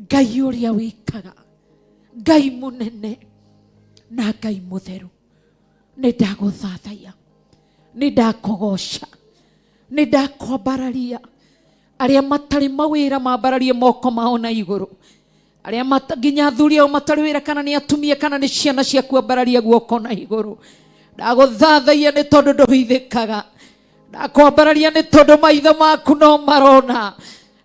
Ngai ũrĩa wĩkaga, Ngai mũnene na Ngai mũtheru. Nĩ ndagũthathaiya, nĩ ndakũgoca, nĩ ndakwambararia. Arĩa matarĩ mawĩra mambararie moko mao na igũrũ, arĩa nginya athuri ao matarĩ wĩra, kana nĩ atumia kana nĩ ciana cia kwambararia guoko na igũrũ. Ndagũthathaiya nĩ tondũ ndũhithĩkaga, ndakwambararia nĩ tondũ maitho maku no marona.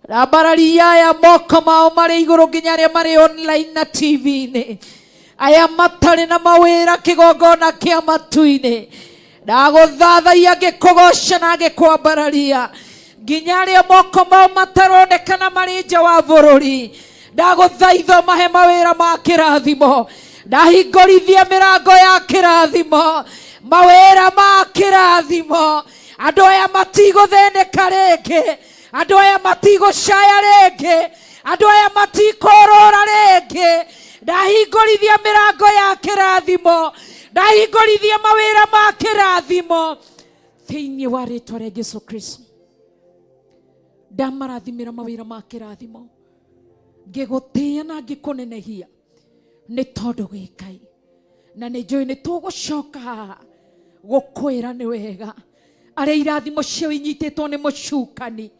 Ndambararia aya moko mao marĩ igũrũ, nginya arĩa marĩ online na TV-inĩ, aya matarĩ na mawĩra kĩgongona kĩa matu-inĩ. Ndagũthathaiya ngĩkũgoca na ngĩkwambararia, nginya rĩa moko mau mataronekana marĩ nja wa bũrũri ndagũthaitha mahe mawĩra ma kĩrathimo ndahingũrithia mĩrango ya kĩrathimo mawĩra ma kĩrathimo andũ aya matigũthĩnĩka rĩngĩ andũ aya matigũcaya rĩngĩ andũ aya matikũrũra rĩngĩ ndahingũrithia mĩrango ya kĩrathimo ndahingũrithia mawĩra ma kĩrathimo thĩinĩ wa rĩĩtwa rĩa Jesũ Kristo ndamarathimĩra mawĩra ma kĩrathimo ngĩgũtĩĩa na ngĩkũnenehia nĩ tondũ wĩ Ngai na nĩ njũĩ nĩ tũgũcoka haha gũkwĩra nĩ wega arĩa irathimo ciao inyitĩtwo nĩ mũcukani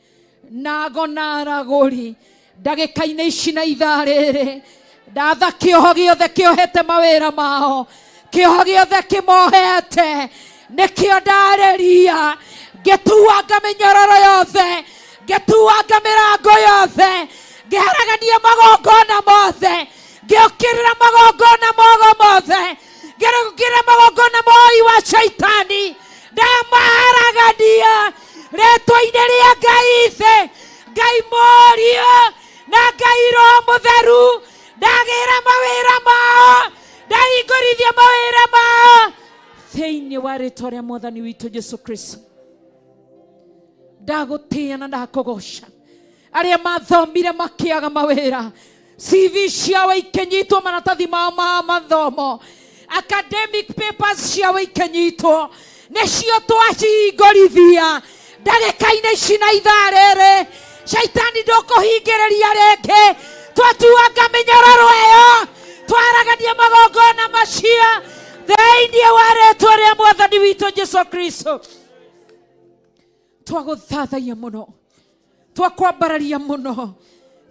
nago na aragũri ndagĩka-inĩ ici na ithaa rĩrĩ ndatha kĩoho gĩothe kĩohete mawĩra mao kĩoho gĩothe kĩmohete nĩkĩo ndarĩria ngĩtuanga mĩnyororo yothe ngĩtuanga mĩrango yothe ngĩharagania magongona mothe ngĩũkĩrĩra magongona mogo mothe ngĩrũkĩrĩra magongona moi wa shaitani ndamaharagania rĩtwa-inĩ rĩa Ngai Ithe Ngai Mũriũ na Ngai Roho Mũtheru ndagĩra mawĩra mao ndahingũrithia mawĩra mao thĩinĩ wa rĩtwa rĩa Mwathani witũ Jesũ Kristo ndagũtĩĩa na ndakũgoca arĩa mathomire makĩaga mawĩra CV ciao ikĩnyitwo maratathi mao ma mathomo academic papers ciao ikĩnyitwo nĩcio twacihingũrithia ndagĩka-inĩ ici na ithaa rĩrĩ shaitani ndũkũhingĩrĩria rĩngĩ twatuanga mĩnyororo ĩyo twaragania magongona macio thĩinĩ wa rĩĩtwa rĩa Mwathani witũ Jesũ Kristo twagũthathaiya mũno twakwambararia mũno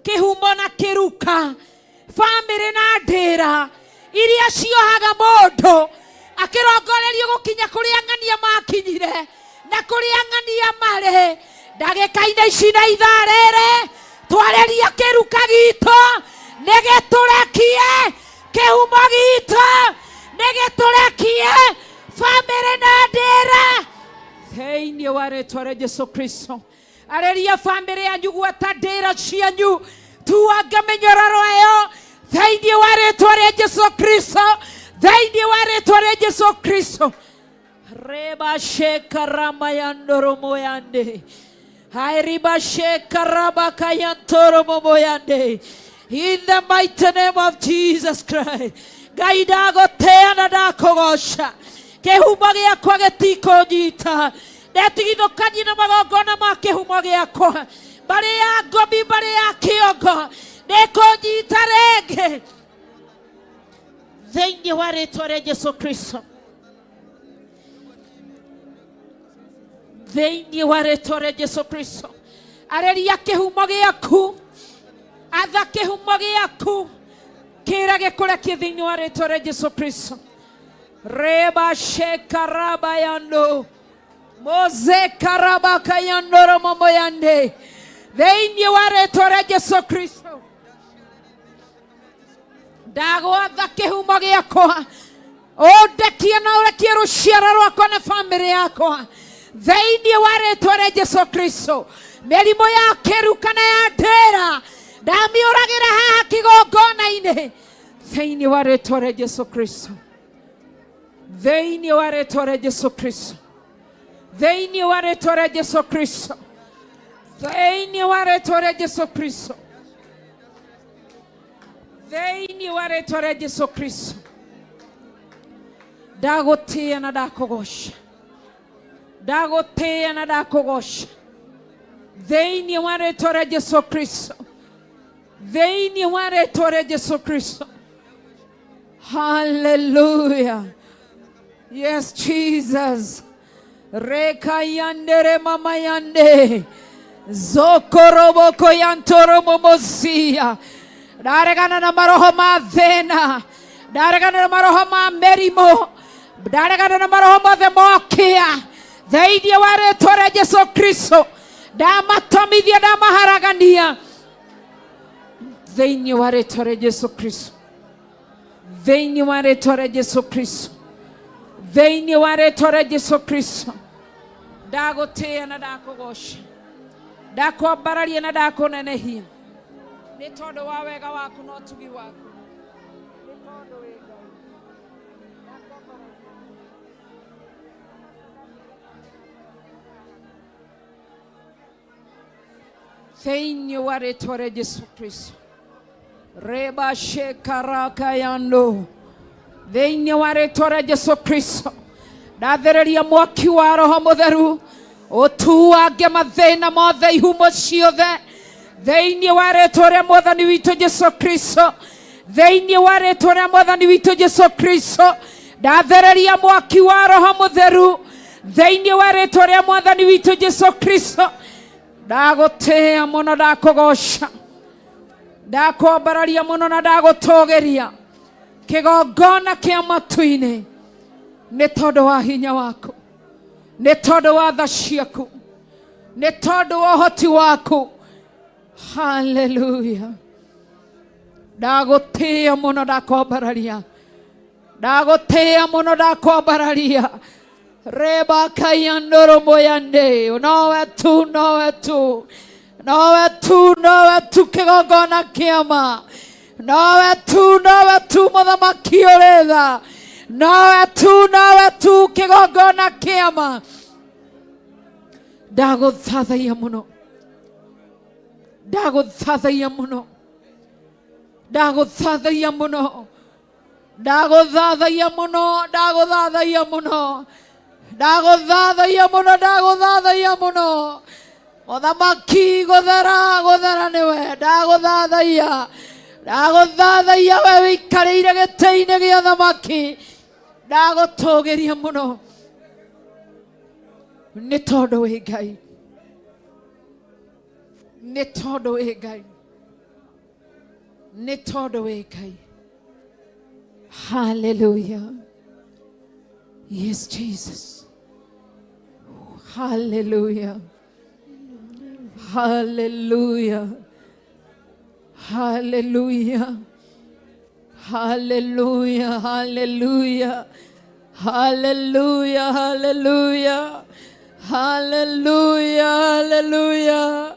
kĩhumo na kĩruka bamĩrĩ na ndĩra iria ciohaga mũndũ akĩrongorerio gũkinya kũrĩa ng'ania makinyire na kũrĩa ng'ania marĩ ndagĩka-inĩ ici na ithaa rĩrĩ twareria kĩruka gitũ nĩgĩtũrekie kĩhumo gitũ nĩgĩtũrekie bamĩrĩ na ndĩra thĩinĩ wa rĩĩtwa rĩa Jesũ Kristo areria bamĩrĩ yanyu gwata ndĩra cianyu tuanga mĩnyororo ĩyo thĩinĩ wa rĩĩtwa rĩa Jesũ Kristo thĩinĩ wa rĩĩtwa rĩa Jesũ Kristo reba shekarama yandoro moyande hairiba shekaraba kayantoro moyande in the mighty name of Jesus Christ Ngai ndagũtĩĩa na ndakũgoca kĩhumo gĩakwa gĩtikũnyita ndetigithũkanie na magongona ma kĩhumo gĩakwa mbarĩ ya ngomi mbarĩ ya kĩongo nĩkũnyita rĩngĩ thĩinĩ wa rĩĩtwa rĩa Jesũ Kristo thĩinĩ wa rĩĩtwa rĩa Jesũ Kristo areria kĩhumo gĩaku atha kĩhumo gĩaku kĩra gĩkũrekie thĩinĩ wa rĩĩtwa rĩa Jesũ Kristo reba shekaraba yando moze karaba kayandoro momoyande thĩinĩ wa rĩĩtwa rĩa Jesũ Kristo ndagwatha kĩhumo gĩakwa ũndekie na ũrekie rũciaro rwakwa na bamĩrĩ yakwa thĩinĩ wa rĩĩtwa rĩa Jesũ Kristo mĩrimũ ya kĩruka na ya ndĩra ndamĩũragĩra haha kĩgongona-inĩ thĩinĩ wa rĩĩtwa rĩa Jesũ Kristo thĩinĩ wa rĩĩtwa rĩa Jesũ Kristo thĩinĩ wa rĩĩtwa rĩa Jesũ Kristo thĩinĩ wa rĩĩtwa rĩa Jesũ Kristo thĩinĩ wa rĩĩtwa rĩa Jesũ Kristo ndagũtĩĩa na ndakũgoca ndagũtĩĩa na ndakũgoca thĩinĩ wa rĩĩtwa rĩa Jesũ Kristo thĩinĩ wa rĩĩtwa rĩa Jesũ Kristo hallelujah yes Jesus reka yandere mama yande zokoroboko yantoro momosia ndaregana na maroho ma thĩna ndaregana na maroho ma mĩrimũ ndaregana na maroho mothe mokia thĩinĩ wa rĩĩtwa rĩa Jesũ Kristo ndamatomithia ndamaharagania thĩinĩ wa rĩĩtwa rĩa Jesũ Kristo thĩinĩ wa rĩĩtwa rĩa Jesũ Kristo thĩinĩ wa rĩĩtwa rĩa Jesũ Kristo ndagũtĩĩa na ndakũgoca ndakwambararia na ndakunenehia nĩ tondũ wa wega waku na ũtugi waku. Nĩ tondũ wĩ Ngai. Thĩinĩ wa rĩĩtwa rĩa Jesũ Kristo. Reba shekaraka yando. Thĩinĩ wa rĩĩtwa rĩa Jesũ Kristo. Ndathĩrĩria mwaki wa Roho Mũtheru ũtuange mathĩna mothe, ihumo ciothe thĩinĩ wa rĩĩtwa rĩa Mwathani witũ Jesũ Kristo. Thĩinĩ wa rĩĩtwa rĩa Mwathani witũ Jesũ Kristo. Ndathĩrĩria mwaki wa Roho Mũtheru thĩinĩ wa rĩĩtwa rĩa Mwathani witũ Jesũ Kristo. Ndagũtĩĩa mũno, ndakũgoca, ndakwambararia mũno na ndagũtũgĩria kĩgongona kĩa matu-inĩ, nĩ tondũ wa hinya waku, nĩ tondũ wa tha ciaku, nĩ tondũ wa ũhoti waku. Hallelujah. Ndagũtĩĩa mũno, ndakwambararia, ndagũtĩĩa mũno, ndakwambararia. Reba kayandoro moyande. Nowe tu, nowe tu, nowe tu, nowe tu kĩgongona kĩama. Nowe tu mũthamaki ũrĩ tha. Nowe tu kĩgongona kĩama. Ndagũthathaiya mũno, ndagũthathaiya mũno, ndagũthathaiya mũno, ndagũthathaiya mũno, ndagũthathaiya mũno, ndagũthathaiya mũno, ndagũthathaiya mũno. Mũthamaki gũthera nĩwe, ndagũthathaiya, ndagũthathaiya we wĩikarĩire gĩtĩ-inĩ gĩa ũthamaki. Ndagũtũgĩria mũno nĩ tondũ wĩ Ngai, nĩ tondũ wĩ Ngai, nĩ tondũ wĩ Ngai. Hallelujah. Yes, Jesus. Hallelujah. Hallelujah. Hallelujah. Hallelujah. Hallelujah. Hallelujah. Hallelujah. Hallelujah. Hallelujah.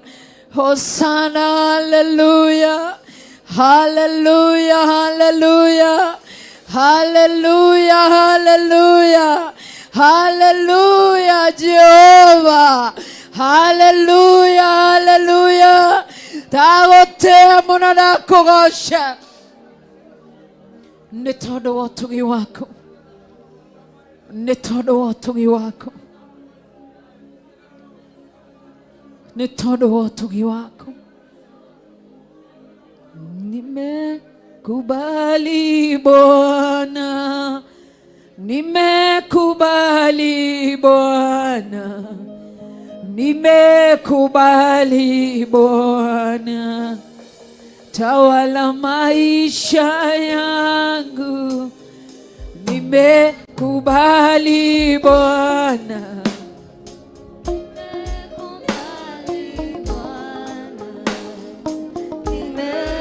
Hosanna. Hallelujah. Hallelujah. Hallelujah. Hallelujah. Hallelujah. Hallelujah. Jehovah. Hallelujah. Hallelujah. Ndagũtĩĩa mũno, ndakũgoca nĩ tondũ wa ũtugi waku, nĩ tondũ wa ũtugi waku, nĩ tondũ wa ũtugi waku. Nimekubali Bwana, nimekubali Bwana, nimekubali Bwana, tawala maisha yangu. Nimekubali Bwana, Nimekubali.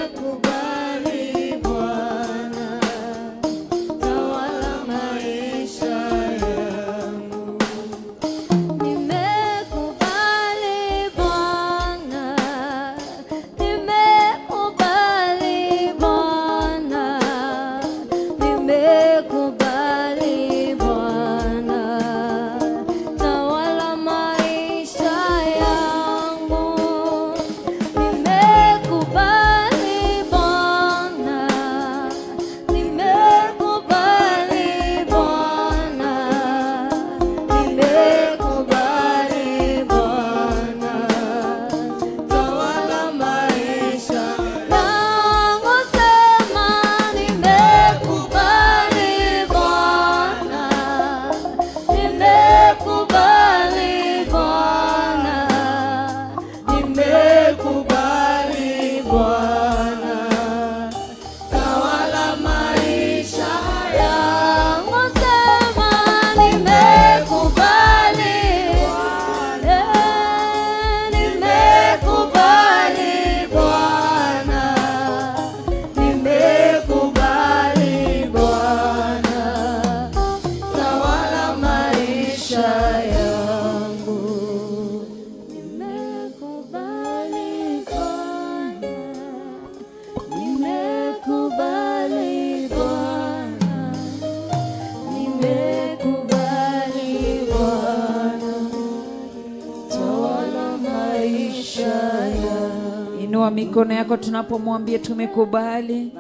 Inua mikono yako tunapomwambia tumekubali.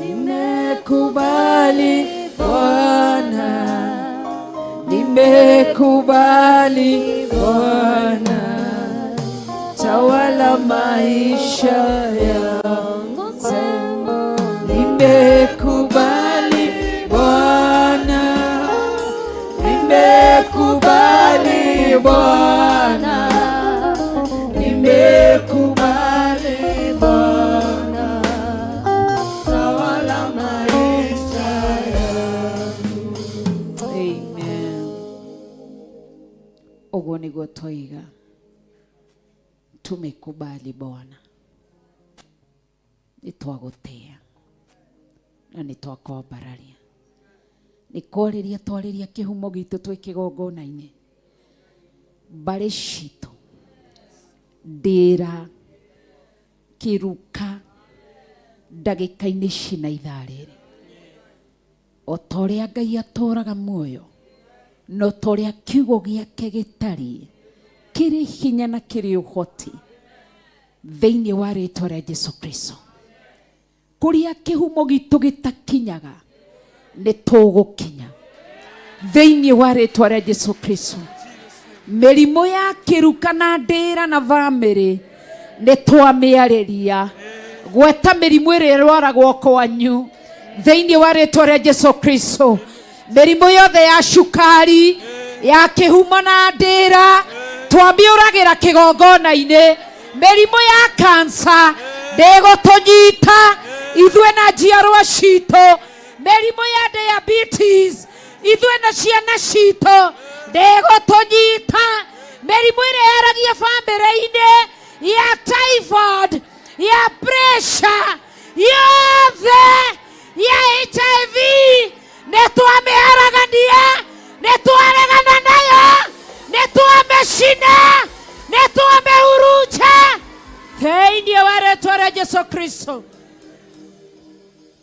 Nimekubali Bwana, nimekubali Bwana, tawala maisha yangu. Nimekubali Bwana, nimekubali Bwana, nimekubali Bwana, tawala maisha yangu. Amen. Ogo niguo twiga, tumekubali Bwana, nitwagutia na nitwakwambararia, nikwariria twariria kihumo gitu twi kigongona-ini, mbari citu, ndira, kiruka, ndagika-ini cina ithaa riri, o ta uria Ngai atũraga muoyo, no ta uria kiugo giake gitari kiri hinya na kiri uhoti thiini wa ritwa ria Jesu Kristo, kuria kihumo gitu gitakinyaga ni tugukinya thiini wa ritwa ria Jesu Kristo. Mirimu ya kiruka na ndira na family ni twamiariria gweta mirimu iri rwaragwo kwanyu thiini wa ritwa ria Jesu Kristo. Mirimu yothe ya shukari ya kihumo na ndira twamiuragira kigongona-ini. Mirimu ya kansa ndigũtũnyita ithuĩ na njiarwa citũ. Mirimu ya diabetes ithuĩ na ciana citũ ndigũtũnyita. Mirimu ĩrĩa yaragia family-inĩ ya typhoid, ya pressure, yothe ya HIV nĩtwamĩharagania, nĩtwaregana nayo, nĩtwamĩcina, nĩtwamĩhurunja thĩinĩ wa rĩĩtwa rĩa Jesu Kristo.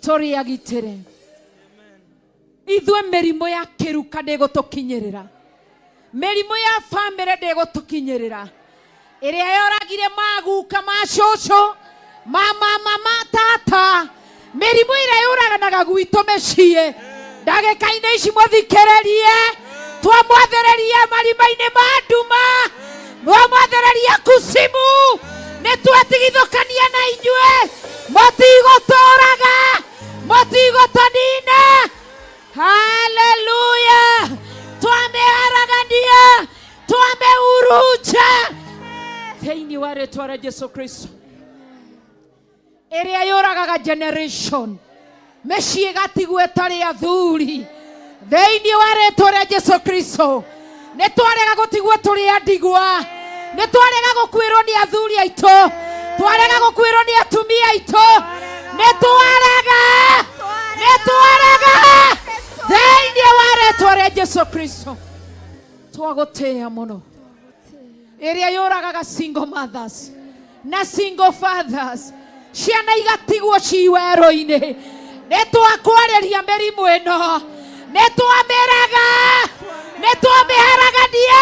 Tũrĩagitĩre ithuĩ mĩrimũ ya kĩruka ndĩgũtũkinyĩrĩra, mĩrimũ ya family ndĩgũtũkinyĩrĩra, ĩrĩa yoragire maguka ma cũcũ, mama tata, mĩrimũ ĩrĩa yũraganaga gwitũ mĩciĩ. Ndagĩka-inĩ ici mũthikĩrĩrie, twamwathĩrĩrie marima-inĩ ma nduma, twamwathĩrĩrie kusimu, nĩtwetigithũkania na inyuĩ, mũtigũtũraga, mũtigũtũnina. Haleluya! Twamĩharagania, twamĩhurunja thĩinĩ wa rĩĩtwa rĩa Jesu Kristo. Ĩrĩa yũragaga generation, mĩciĩ ĩgatigwo ĩtarĩ athuri thĩinĩ wa rĩĩtwa rĩa Jesu Kristo. Nĩtwarega gũtigwo tũrĩ andigwa, nĩtwarega gũkuĩrwo nĩ athuri aitũ, twarega gũkuĩrwo nĩ atumia aitũ, nĩtwarega thĩinĩ wa rĩĩtwa rĩa Jesu Kristo. Twagũtĩĩa mũno. Ĩrĩa yũragaga single mothers na single fathers, ciana igatigwo ci werũ-inĩ, nĩtwakwarĩria mĩrimũ ĩno, nĩtwamĩraga, nĩtwamĩharagania,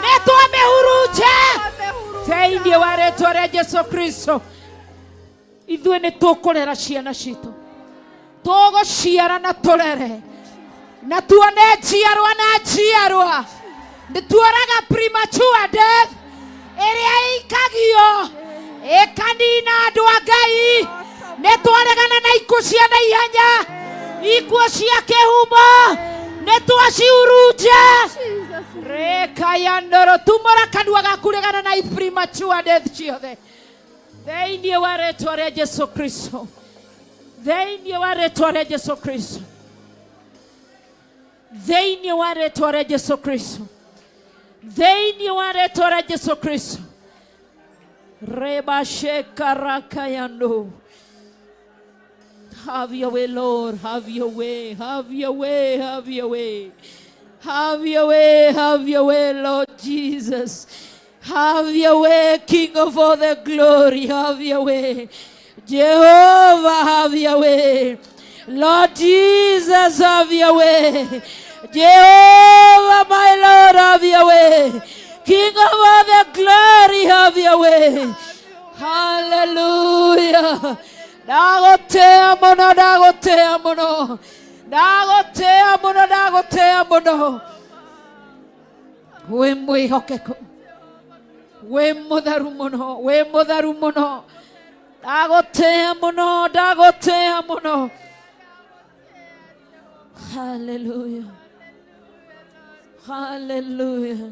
nĩtwamĩhurunja thĩinĩ wa rĩĩtwa rĩa Jesu Kristo. Ithuĩ nĩtũkũrera ciana citũ, tũgũciara na tũrere na tuone njiarwa na njiarwa. Nĩtuoraga premature death ĩrĩa ikagio ĩkanina andũ a Ngai. Nĩtwaregana na ikuũ cia naihenya, ikuũ cia kĩhumo, nĩtwacihurunja. Reka ya ndoro tumũra kanua gaku regana na premature death ciothe thĩinĩ wa rĩĩtwa rĩa Jesu Kristo, thĩinĩ wa rĩĩtwa rĩa Jesu Kristo, thĩinĩ wa rĩĩtwa rĩa Jesu Kristo, thĩinĩ wa rĩĩtwa rĩa Jesu Kristo. Reba sheka rakayando. Have your way, Lord. Have your way. Have your way. Have your way. Have your way. Have your way, Lord Jesus. Have your way, King of all the glory. Have your way. Jehovah, have your way. Lord Jesus, have your way. Jehovah, my Lord, have your way. King of all the glory, have your way. Hallelujah. Dagotea mono, dagotea mono. Dagotea mono, dagotea mono. We mwihokeko. We motharu mono, we motharu mono. Dagotea mono, dagotea mono. Hallelujah. Hallelujah.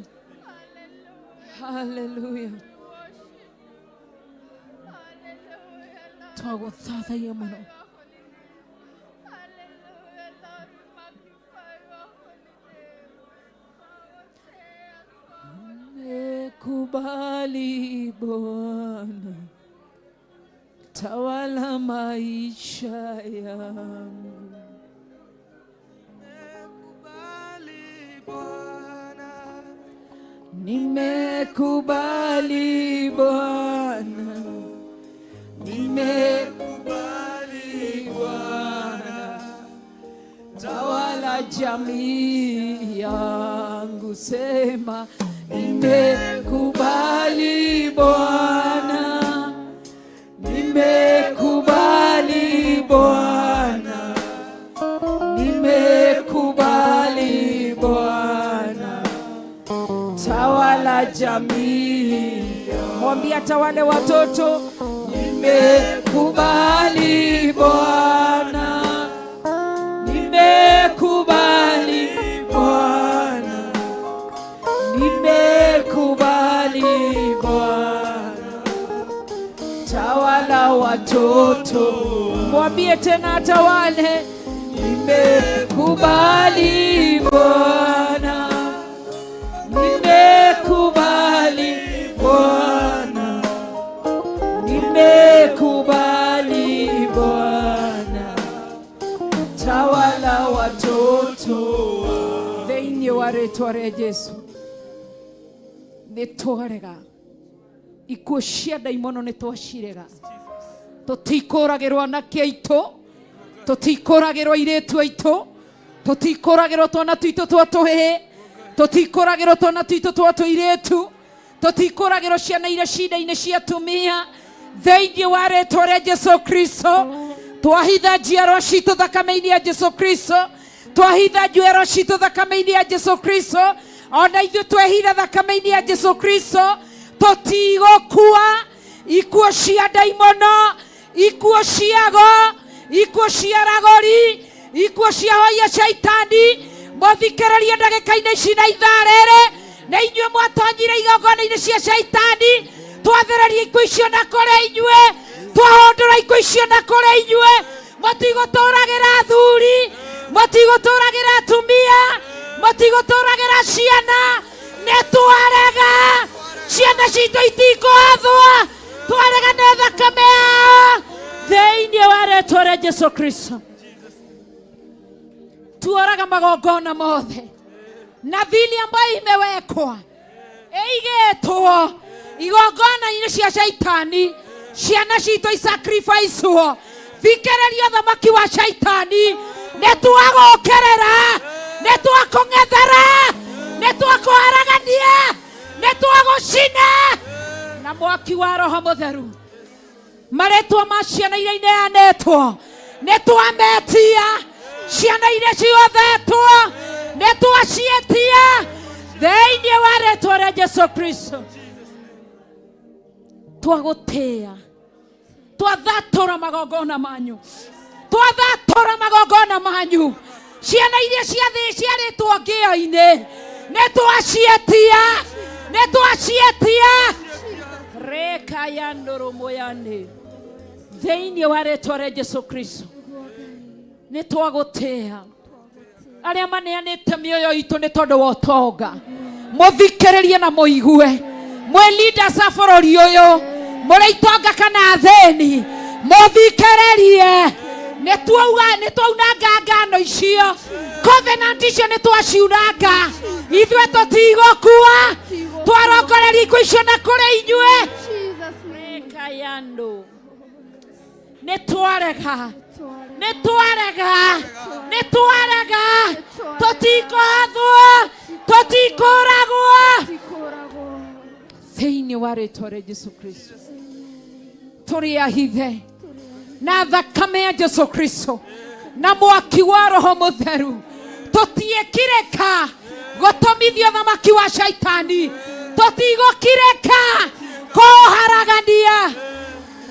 Hallelujah. Twagothatha ya mono. Nimekubali Bwana, tawala maisha yangu. Nimekubali Bwana, nimekubali Bwana, tawala jamii yangu. Sema nimekubali Bwana, nimekubali Bwana, nimekubali Bwana, tawala jamii. Mwambie tawale watoto. Nimekubali Bwana, nimekubali Bwana, nimekubali Bwana, tawala watoto. Mwambie tena tawale. Nimekubali Bwana, nimekubali Bwana, nimekubali Bwana, tawala watoto. Thĩinĩ wa rĩĩtwa rĩa Jesũ nĩ twarega ikuũ cia ndaimono, nĩ twacirega. Tũtikũragĩrwo anake aitũ, tũtikũragĩrwo airĩtu aitũ, tũtikũragĩrwo twana tuitũ twa tũhĩĩ, tũtikũragĩrwo twana tuitũ twa tũirĩtu, tũtikũragĩrwo ciana iria cinda-inĩ cia atumia. Thĩinĩ wa rĩĩtwa rĩa Jesũ Kristo twahitha njiarwa citũ thakame-inĩ ya Jesũ Kristo, twahitha njuĩro citũ thakame-inĩ ya Jesũ Kristo, ona ithuĩ twehitha thakame-inĩ ya Jesũ Kristo. Tũtigũkua ikuũ cia ndaimono, ikuũ ciago, ikuũ cia ragori, ikuũ cia hoia caitani. Mũthikĩrĩrie ndagĩka-inĩ ici na ithaa rĩrĩ, na inyuĩ mwatonyire igongona-inĩ cia caitani, twathereria ikuũ icio na kũrĩ inyuĩ, twahũndũra ikuũ icio na kũrĩ inyuĩ. Mũtigũtũragĩra athuri, mũtigũtũragĩra atumia, mũtigũtũragĩra ciana. Nĩ twarega, ciana citũ itikũhathwo, twarega nĩ thakame yao. Thĩinĩ wa rĩĩtwa rĩa Jesũ Kristo tuoraga magongona mothe na thili ambayo imewekwa eigetwo igongona-inĩ cia caitani. Ciana citũ isacrificewo, thikĩrĩria ũthamaki wa caitani. Nĩ twagũũkĩrĩra, nĩ twakũng'ethera, nĩ twakũharagania, nĩ twagũcina na mwaki wa Roho Mũtheru. Marĩtwa ma ciana iria ineanĩtwo nĩ twametia, ciana iria ciothetwo nĩ twacietia thĩinĩ wa rĩĩtwa rĩa Jesũ Kristo. Twagũtĩa, twathatũra magongona manyu, twathatũra magongona manyu. Ciana iria ciarĩtwo ngĩo-inĩ nĩ twacietia, nĩ twacietia. Reka ya ndũrũ moyane thĩinĩ wa rĩĩtwa rĩa Jesũ Kristo nĩ twagũtĩa. Arĩa maneanĩte mĩoyo itũ nĩ tondũ wa ũtonga, mũthikĩrĩrie na mũigue. Mwĩ leaders a bũrũri ũyũ mũrĩ itonga kana thĩni, mũthikĩrĩrie. Nĩ twaunanga ngano icio, covenant icio nĩ twaciunanga. Ithuĩ tũtigũkua, twarongoreria ikuũ icio na kũrĩ inyuĩ. Reka ya ndũ nĩ twarega, nĩ twarega, nĩ twarega. Tũtikũhathwo, tũtikũragwo. thĩinĩ wa rĩĩtwa rĩa Jesũ Kristo. Tũrĩ ahithe na thakame ya Jesũ Kristo na mwaki wa Roho Mũtheru. Tũtiĩkirĩka gũtũmithia ũthamaki wa shaitani. Tũtigũkirĩka kũharagania.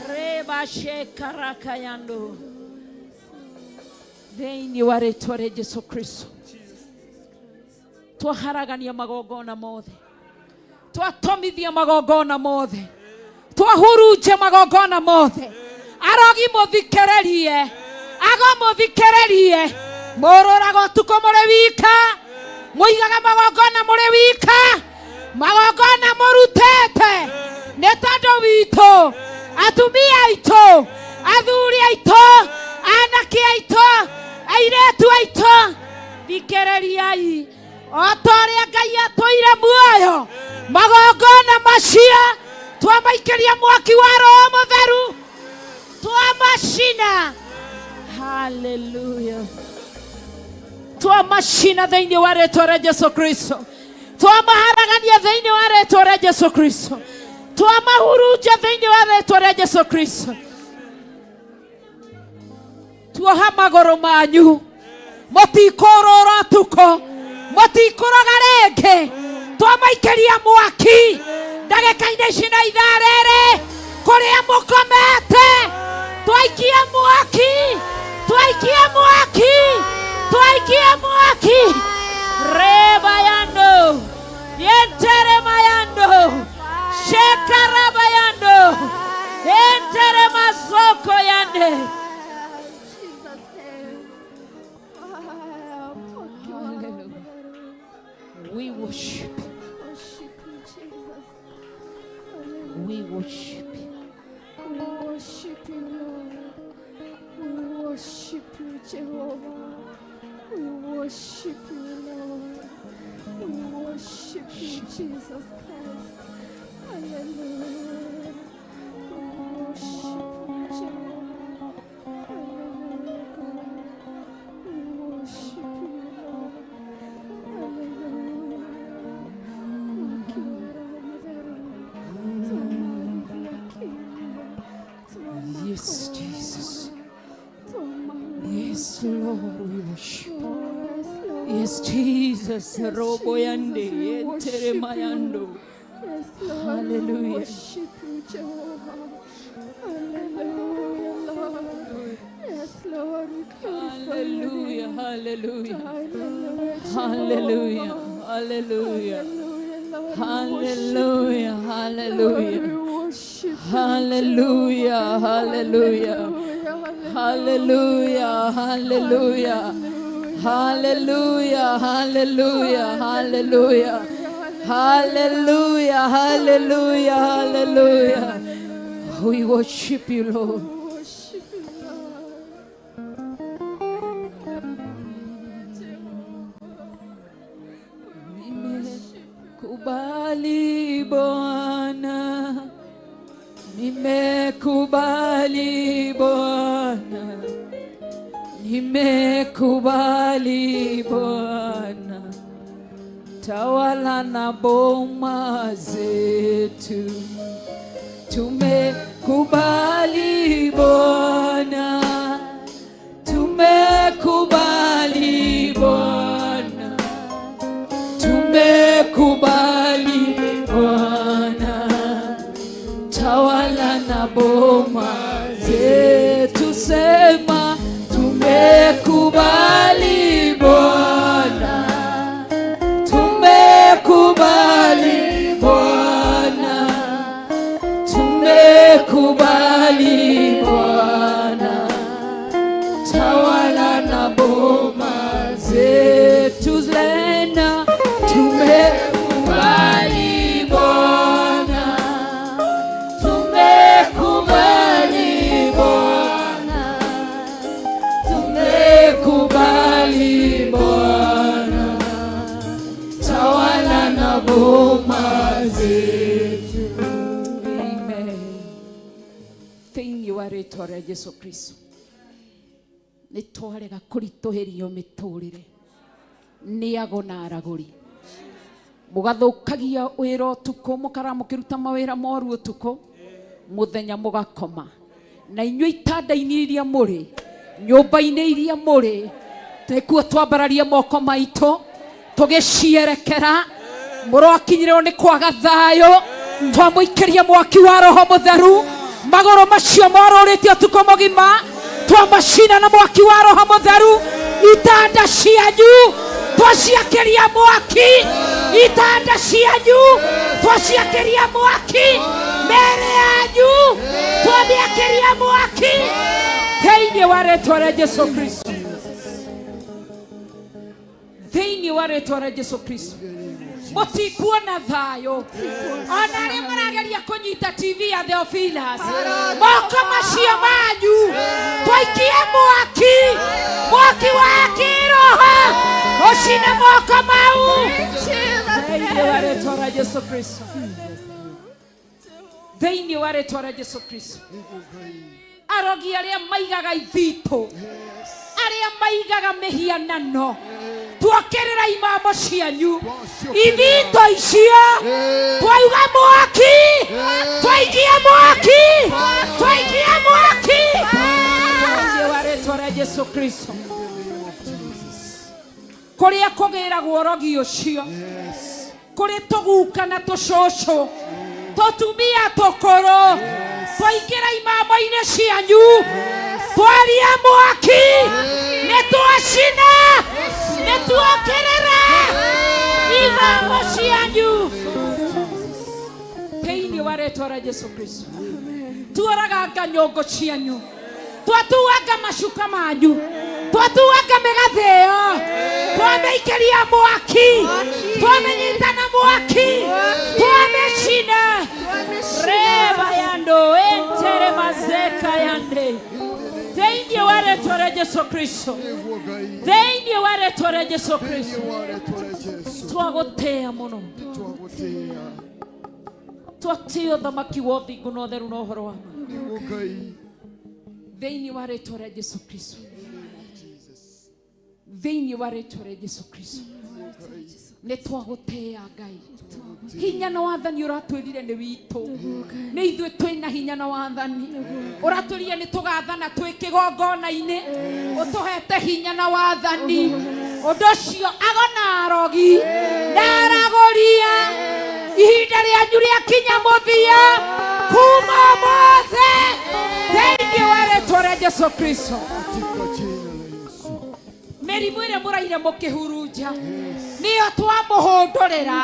Reba shekaraka yando. Thĩinĩ wa rĩĩtwa rĩa Jesũ Kristo. Twaharagania magongona mothe. Twatomithia magongona mothe. Twahurunje magongona mothe. Arogi mũthikĩrĩrie. Ago mũthikĩrĩrie. Mũrũraga ũtukũ mũrĩ wika. Mũigaga magongona mũrĩ wika. Magongona mũrutĩte. Nĩ tondũ witũ. Atumia aitũ. Athuri aitũ. Anake aitũ. Airĩtu aitũ. Thikĩrĩriai. Otoria Ngai atũire muoyo. Magongona macio twamaikĩria mwaki wa Roho Mũtheru. Twamacina. Hallelujah. Twamacina thĩinĩ wa rĩĩtwa rĩa Jesũ Kristo. Twamaharagania thĩinĩ wa rĩĩtwa rĩa Jesũ Kristo. Twamahurunja thĩinĩ wa rĩĩtwa rĩa Jesũ Kristo. Tuoha magũrũ manyu. Mũtikũrũra ũtukũ. Mũtikũroga rĩngĩ. Twamaikĩria mwaki ndagĩka-inĩ ici na ithaa rĩrĩ kũrĩa mũkomete. Twaikie mwaki. Twaikie mwaki. Twaikie mwaki. Reba yando. Yentere mayando. Shekaraba yando. Yentere masoko yande. We worship you. We worship you. We worship you, Lord. We worship you, Jehovah. We worship you, Lord. We worship you, Jesus Christ. Hallelujah. We worship you, Jehovah. Hallelujah, God. We worship you, Lord. Yes, Jesus. Yes, Lord, we worship you. Yes, Jesus. Robo yande, entere mayando. Yes, Lord. Hallelujah. Worship you, Jehovah. Hallelujah, Lord. Yes, Lord. We glorify your name. Hallelujah. Hallelujah. Hallelujah. Lord. Hallelujah. Hallelujah. We worship you. Hallelujah. Hallelujah. Hallelujah. Hallelujah. Hallelujah. Hallelujah. Hallelujah. Hallelujah. Hallelujah. Hallelujah. We worship you, Lord. Worship you, Lord. Nimekubali Bwana, nimekubali Bwana, nimekubali Bwana, tawala na boma zetu. Tumekubali Bwana, tumekubali Bwana, tumekubali Bwana, tawala na boma zetu. Sema tumekubali Bwana, tumekubali Bwana, tumekubali Bwana, tawala na boma zetu. Zena tumekubali Bwana, tumekubali Bwana, tumekubali Bwana, tawala na boma zetu. Amen. Thĩinĩ wa rĩĩtwa rĩa Jesũ Kristo nĩ twarega kũritũhĩrio mĩtũrĩre nĩ ago na aragũri. mugathukagia wira utuku mukaramukiruta mawira moru utuku muthenya mugakoma na inyuĩ itanda-inĩ iria mũrĩ nyũmba-inĩ iria mũrĩ tekuo twambararia moko maitũ tũgĩcierekera mũrakinyĩrwo nĩ kwaga thayũ twamũikĩria mwaki wa Roho Mũtheru magũrũ macio morũrĩte ũtukũ mũgima twamacina na mwaki wa Roho Mũtheru itanda cianyu twaciakĩria mwaki itanda cianyu twaciakĩria mwaki mere yanyu twamĩakĩria mwaki thĩinĩ wa rĩĩtwa rĩa Jesũ Kristo thĩinĩ wa rĩĩtwa rĩa Jesũ Kristo mũtikuona thayũ ona arĩa marageria kũnyita TV ya Theophilus moko macio manyu twaikie mwaki wa kĩroho ũcine moko mau thĩinĩ wa rĩĩtwa rĩa Jesũ Kristo thĩinĩ wa rĩĩtwa rĩa Jesũ Kristo arogi arĩa maigaga ithitũ arĩa maigaga mĩhianano tuokĩrĩra imamo cianyu ithitũ icio twauga mwaki twaikia mwaki thĩinĩ wa rĩĩtwa rĩa Jesũ Kristo kũrĩa kũgĩragwo rogi ũcio kũrĩ tũguka na tũcũcũ tũtumia tũkũrũ twaingĩra imamo-inĩ cianyu twaria mwaki nĩtwacina nĩtuokĩrĩra imamo cianyu thĩinĩ wa rĩĩtwa rĩa Jesũ Kristo tuoraganga nyũngũ cianyu twatuanga macuka manyu twatuanga mĩgathĩ ĩyo twamĩikĩria mwaki twamĩnyita na mwaki twamĩcina reba yando entere mazeka yande thĩinĩ wa rĩĩtwa rĩa Jesũ Kristo thĩinĩ wa rĩĩtwa rĩa Jesũ Kristo twagũtĩĩa mũno twatĩĩa ũthamaki wa ũthingu na ũtheru na ũhoro wa ma thĩinĩ wa rĩĩtwa rĩa Jesũ Kristo thĩinĩ wa rĩĩtwa rĩa Jesũ Kristo nĩ twagũtĩĩa Ngai hinya na wathani ũratwĩrire nĩ witũ nĩ ithuĩ twĩna hinya na wathani ũratwĩrire nĩ tũgathana twĩ kĩgongona-inĩ ũtũhete hinya na wathani ũndũ ũcio agona arogi ndaragũria ihinda rĩanyu rĩakinya mũthia kuma mothe thĩinĩ wa rĩĩtwa rĩa Jesũ Kristo mĩrimũ ĩrĩa mũraire mũkĩhurunja nĩyo twamũhũndũrĩra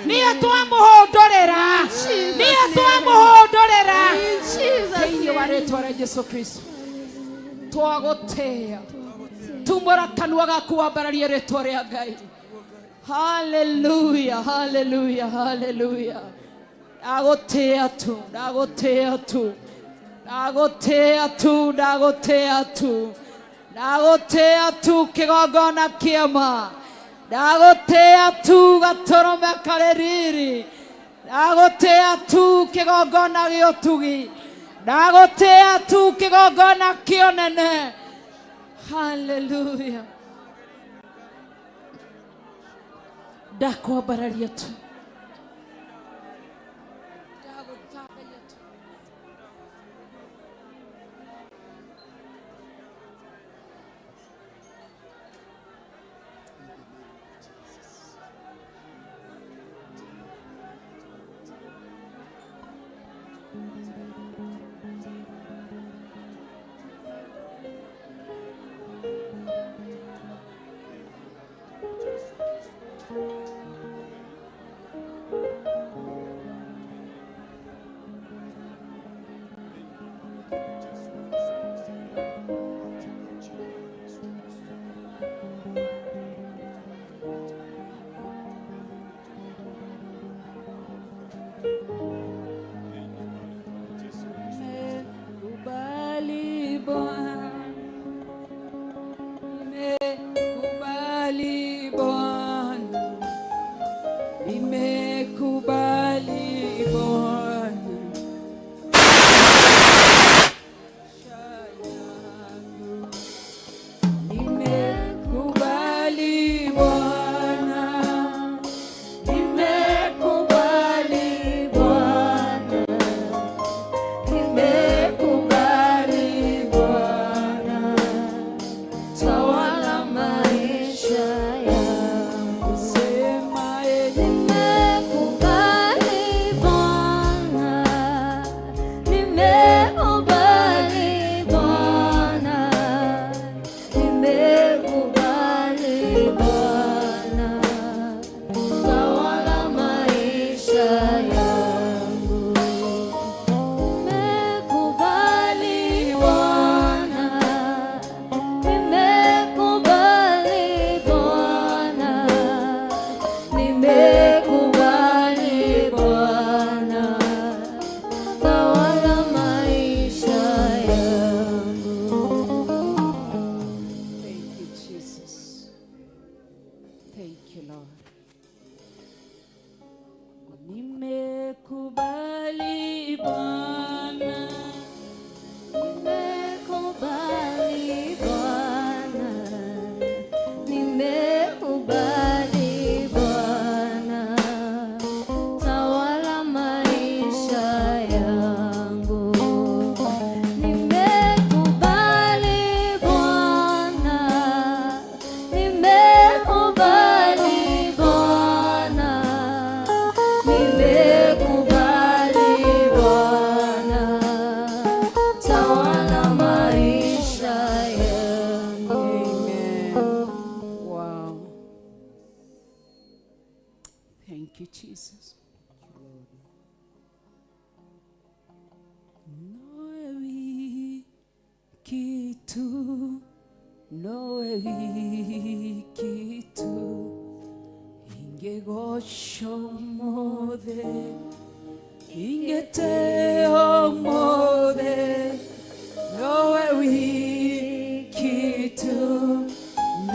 nĩyo twamũhũndũrĩra nĩyo twamũhũndũrĩra thĩinĩ wa rĩĩtwa rĩa Jesũ Kristo twagũtĩĩa tumũra kanua gaku wambararie rĩĩtwa rĩa Ngai haleluya haleluya haleluya ndagũtĩĩa tu ndagũtĩĩa tu ndagũtĩĩa tu ndagũtĩĩa tu ndagũtĩĩa tu kĩgongona kĩama ndagũtĩĩa tu gatũrũme karĩ riri ndagũtĩĩa tu kĩgongona gĩa ũtugi ndagũtĩĩa tu kĩgongona kĩa ũnene haleluya ndakwambararia tu Thank you, Lord. Nimekubali Bwana, Nimekubali Bwana, nimekubali Bwana, tawala maisha yangu. Nimekubali Bwana, nimekubali Bwana, nimekubali Bwana, tawala maisha yangu. wow. Thank you, Jesus. Noe wiki tu, noe wiki tu, ingegosho mothe, ingeteo mothe, noe wiki tu,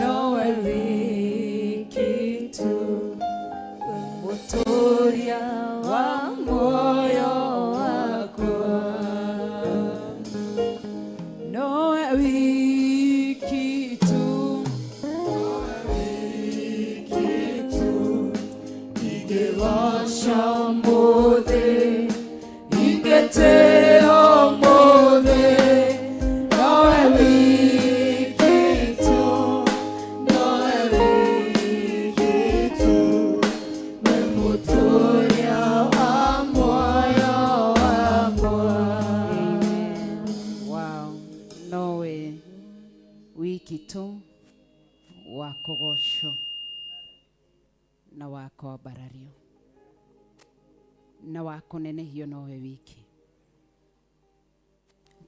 noe wiki tu, mutoria wa moyo wakwa. Noe wiki tu, ingewasha mothe, ingeteo mothe, noe wiki tu, noe wiki tu, memutoria wa moyo wakwa. Wow, nowe wiki tu wa kogosho na wako wabarario na wako nenehio nowe wiki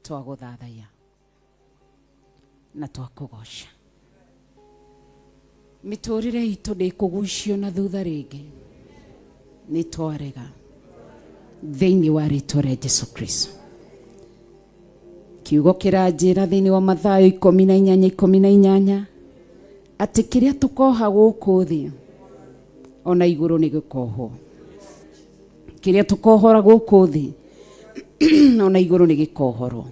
twaguthathaya na twakugosha. Miturire itu ndikugucio na thutha ringi ni twarega thiini wa ritwa ria Jesu Kristo. Kiugo kiranjira thiini wa Mathayo 18:18 ati kiria tukoha guku thi ona iguru ni gikoho. Kiria tukohora guku thi ona iguru ni gikohoro.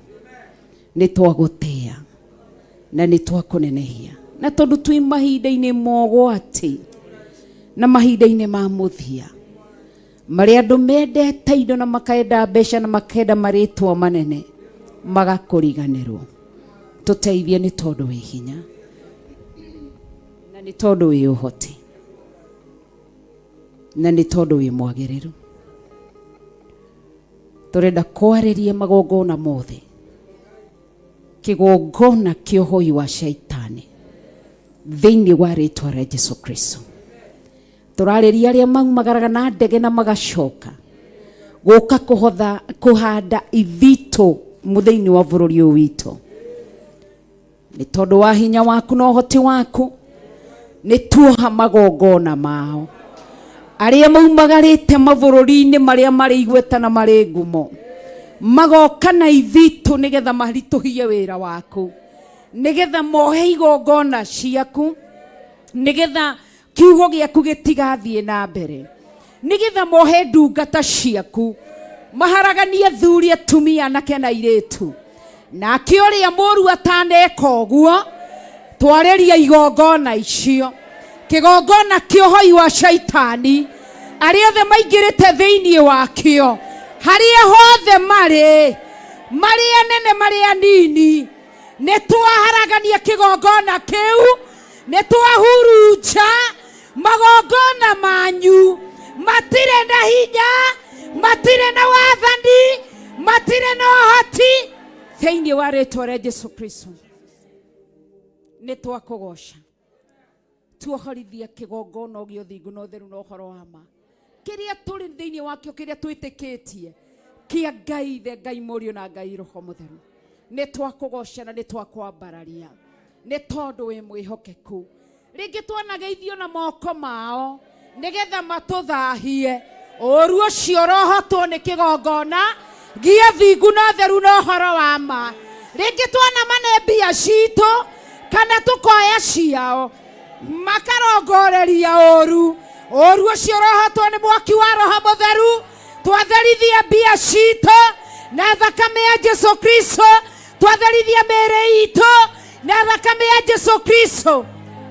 Ni twagutia na ni twakunenehia na tondu twi mahinda-ini mogwati na mahinda-ini ma muthia maria andu mendete indo na makaenda mbeca na makenda maritwa manene magakuriganirwo. Tuteithie ni tondu wi hinya na ni tondu wi uhoti na ni tondu wi mwagiriru. Turenda kwaririe magongona mothe, kigongona kia uhoi wa shaitani thiini wa ritwa ria Jesu Kristo. Turariria aria maumagaraga na ndege na magacoka guka kuhanda ithito muthiini wa bururi uyu witu. Ni tondu wa hinya waku na uhoti waku ni tuoha magongona mao aria maumagarite mabururi-ini maria mari igweta na mari ngumo, magoka na ithito nigetha marituhie wira waku, nigetha mohe igongona ciaku, nigetha kiugo giaku gitigathie na mbere, nigetha mohe ndungata ciaku, maharaganie thuri atumia anake na iritu. Na kioria muru ataneka uguo twariria igongona icio, kigongona kiohoi wa shaitani aria othe maingirite thiini wakio, haria hothe mari anene mari anini, ni twaharagania kigongona kiu, ni twahurunja magongona manyu. Matire na hinya, matire na wathani, matire na uhoti thiini wa ritwa ria Jesu Kristo. Ni twakugosha tuohorithia kigongona ogio thingu no theru no horo wa ma kiria turi thiini wakio, kiria twitikitie kia Ngai the Ngai Murio na Ngai Roho Mutheru. Ni twakugosha na ni twakwambararia ni tondu wi mwihokeku. Ringi twanageithio na moko mao nigetha matuthahie oru ucio rohotwo ni kigongona gia thingu no theru no horo wa ma. Ringi twana mane mbia citu kana tukoya ciao makarongoreria ũru ũcio ũrohotwo nĩ mwaki wa Roho Mũtheru. Twatherithia mbia citũ na thakame ya Jesu Kristo, twatherithia mĩĩrĩ itũ na thakame ya Jesu Kristo.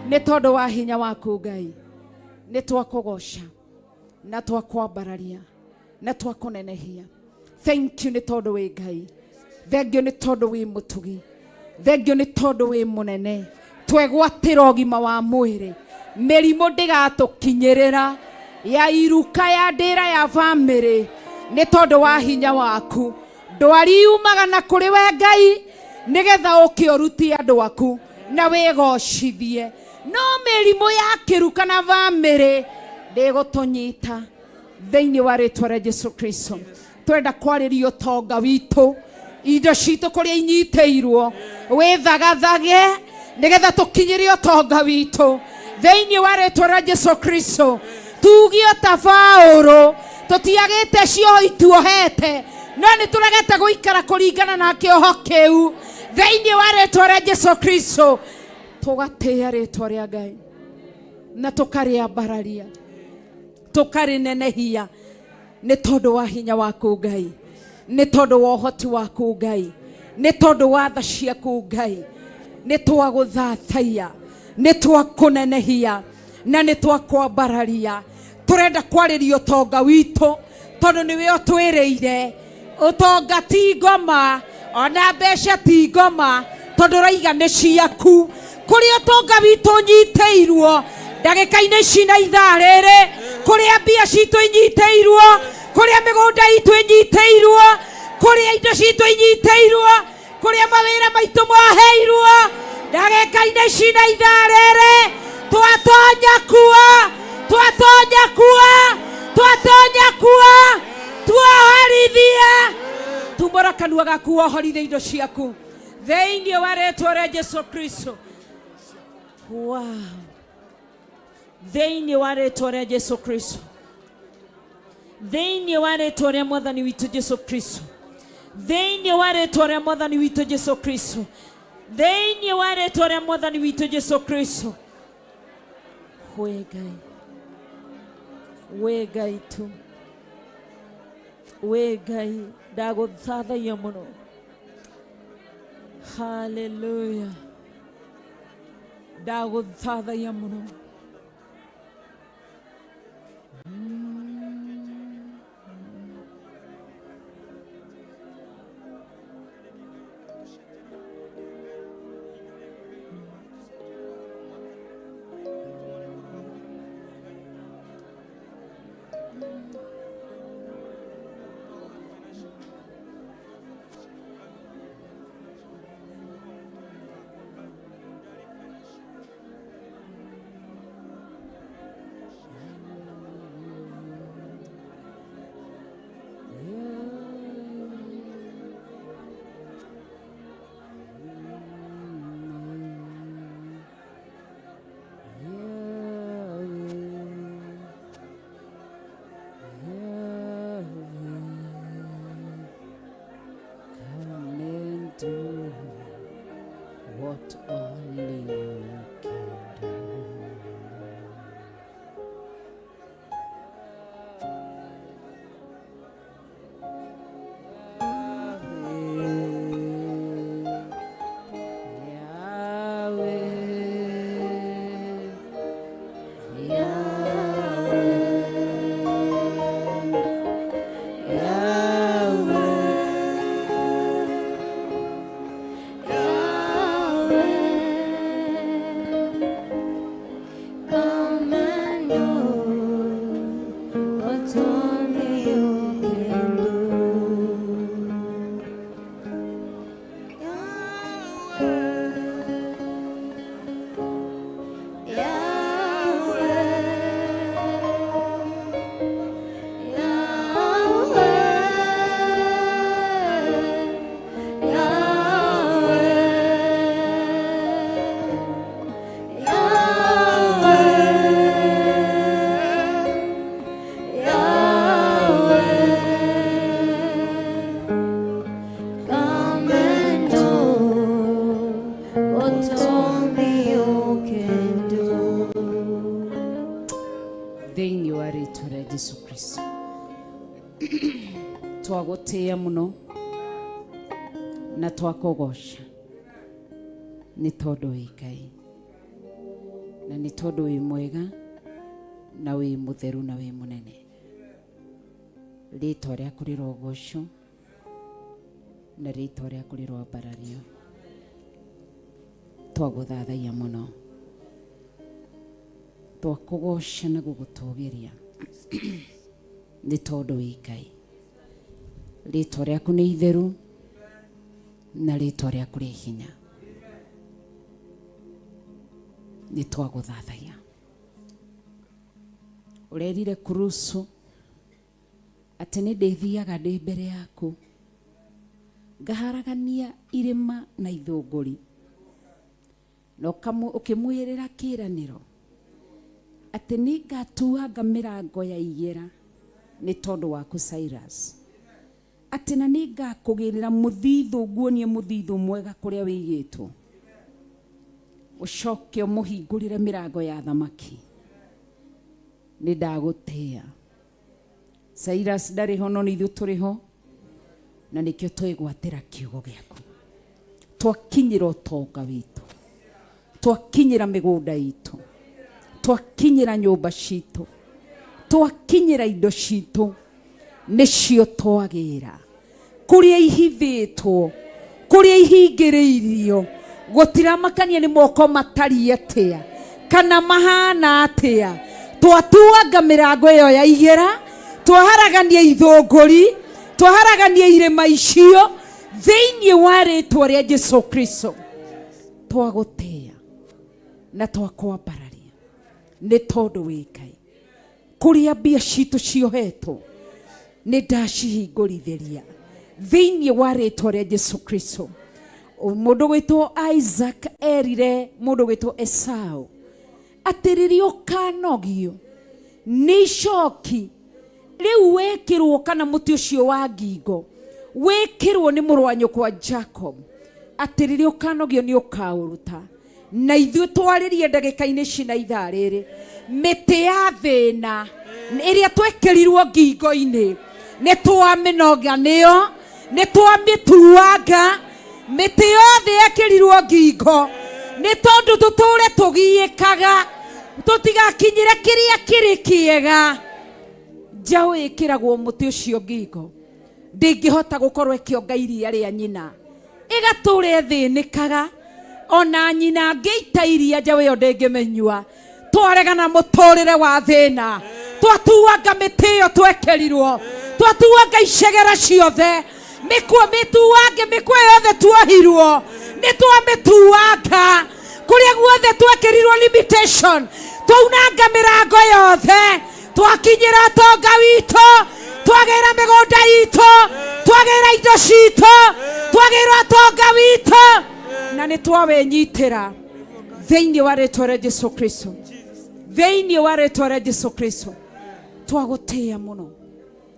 Nĩ tondũ wa hinya waku Ngai nĩ twakũgoca na twakwambararia na twakũnenehia. Thank you nĩ tondũ wĩ Ngai, thank you nĩ tondũ wĩ mũtugi, thank you nĩ tondũ wĩ mũnene. Twegwatĩra ũgima wa mwĩrĩ, mĩrimũ ndĩgatũkinyĩrĩra ya iruka ya ndĩra ya bamĩrĩ nĩ tondũ wa hinya waku. Ndwari yumaga na kũrĩ we Ngai nĩgetha ũkĩũrutie andũ aku na wĩgocithie. No mĩrimũ ya kĩruka na bamĩrĩ ndĩgũtũnyita thĩinĩ wa rĩtwa rĩa Jesu Kristo. Twenda kwarĩria ũtonga witũ, indo citũ kũrĩa inyitĩirwo, wĩthagathage nĩgetha tũkinyĩre ũtonga witũ thĩinĩ wa rĩtwa rĩa Jesu Kristo. Tugio ta Paulo tũtiagĩte cio ituohete, no nĩ tũregete gũikara kũringana na kĩoho kĩu thĩinĩ wa rĩtwa rĩa Jesu Kristo. Tũgatĩĩa rĩtwa rĩa Ngai na tũkarĩambararia, tũkarĩnenehia nĩ tondũ wa hinya waku Ngai, nĩ tondũ wa ũhoti waku Ngai, nĩ tondũ wa tha ciaku Ngai. Nĩ twagũthathaiya, nĩ twakũnenehia na nĩ twakwambararia. Tũrenda kwarĩria ũtonga witũ tondũ nĩwe ũtwĩrĩire ũtonga ti ngoma, ona mbeca ti ngoma, tondũ raiga nĩ ciaku. Kũrĩa ũtonga witũ ũnyitĩirwo ndagĩka-inĩ ici na ithaa rĩrĩ, kũrĩa mbia citũ inyitĩirwo, kũrĩa mĩgũnda itũ inyitĩirwo, kũrĩa indo citũ inyitĩirwo, kũrĩa mawĩra maitũ moheirwo, ndagĩka-inĩ ici na ithaa rĩrĩ twatonya kuo, twatonya kuo, twatonya kuo, tuohorithie. Tumbũra kanua gaku wohorithie indo ciaku thĩinĩ wa rĩtwa rĩa Jesu Kristo. Wow. Thĩinĩ wa rĩtwa rĩa Jesu Kristo, thĩinĩ wa rĩtwa rĩa Mwathani witũ Jesu Kristo, thĩinĩ wa rĩtwa rĩa Mwathani witũ Jesu Kristo, thĩinĩ wa rĩtwa rĩa Mwathani witũ Jesu Kristo. We Ngai, we Ngai tu, we Ngai ndagũthathaiya mũno. Hallelujah, ndagũthathaiya mũno. Do what only you can do. Yahweh, thĩinĩ wa rĩĩtwa rĩa Jesũ Kristo. Twagũtĩĩa mũno na twakũgoca nĩ tondũ wĩ Ngai, na nĩ tondũ wĩ mwega na wĩ mũtheru na wĩ mũnene. Rĩĩtwa rĩaku rĩrogocwo na rĩĩtwa rĩaku rĩrombarario. Twagũthathaiya mũno, twakũgoca na gũgũtũũgĩria nĩ tondũ wĩ Ngai. Rĩĩtwa rĩaku nĩ itheru na rĩĩtwa rĩaku rĩ hinya. Nĩ twagũthathaiya. Ũrerire kurusu atĩ nĩ ndĩthiaga ndĩ mbere yaku ngaharagania irĩma na ithũngũri, na ũkĩmwĩrĩra kĩĩranĩro atĩ nĩ ngatuanga mĩrango ya igera nĩ tondũ waku Cyrus, atĩ na nĩ ngakũgĩrĩra mũthithũ, nguonie mũthithũ mwega kũrĩa wĩigĩtwo, ũcoke ũmũhingũrĩre mĩrango ya thamaki. Nĩ ndagũtĩĩa. Cyrus ndarĩ ho, no nĩ ithuĩ tũrĩ ho, na nĩkĩo twĩgwatĩra kiugo gĩaku. Twakinyĩra ũtonga witũ, twakinyĩra mĩgũnda itũ, twakinyĩra nyũmba citũ, twakinyĩra indo citũ, nĩcio twagĩra. Kũrĩa ihithĩtwo, kũrĩa ihingĩrĩirio, gũtiramakania nĩ moko matariĩ atĩa kana mahana atĩa. Twatuanga mĩrango ĩyo ya igera, twaharagania ithũngũri, twaharagania irĩma icio thĩinĩ wa rĩĩtwa rĩa Jesũ Kristo. Twagũtĩĩa na twakwambararia nĩ tondũ wĩ Ngai. Kũrĩa mbia citũ ciohetwo nĩ ndacihingũrithĩria thĩinĩ wa rĩĩtwa rĩa Jesũ Kristo. Mũndũ gwĩtwo Isaac erire mũndũ gwĩtwo Esau atĩ rĩrĩa ũkanogio nĩ icoki rĩu wekĩrwo, kana mũtĩ ũcio wa ngingo wekĩrwo nĩ mũrũ wa nyũkwa Jacob, atĩ rĩrĩa ũkanogio nĩ ũkaũruta. Na ithuĩ twarĩrie ndagĩka-inĩ ici na ithaa rĩrĩ, mĩtĩ ya thĩna ĩrĩa twekĩrirwo ngingo-inĩ nĩ twamĩnoga, nĩyo nĩ twamĩtuanga. Mĩtĩ yothe yekĩrirwo ngingo nĩ tondũ tũtũũre tũgiĩkaga, tũtigakinyĩre kĩrĩa kĩrĩ kĩega. Njaũ ĩkĩragwo mũtĩ ũcio ngingo ndĩngĩhota gũkorwo ĩkĩonga iria rĩa nyina, ĩgatũũra ĩthĩnĩkaga. Ona nyina angĩita iria, njaũ ĩyo ndĩngĩmenyua. Twaregana mũtũũrĩre wa thĩna, twatuanga mĩtĩ ĩyo twekĩrirwo, twatuanga icegera ciothe, mĩtuange mĩkwa yothe tuohirwo, nĩ twamĩtuanga. Kũrĩa guothe twekĩrirwo limitation, twaunanga mĩrango yothe, twakinyĩra ũtonga witũ, twagĩra mĩgũnda itũ, twagĩra indo citũ, twagĩra ũtonga witũ, na nĩ twawĩnyitĩra thĩinĩ wa rĩĩtwa rĩa Jesũ Kristo, thĩinĩ wa rĩĩtwa rĩa Jesũ Kristo. Twagũtĩĩa mũno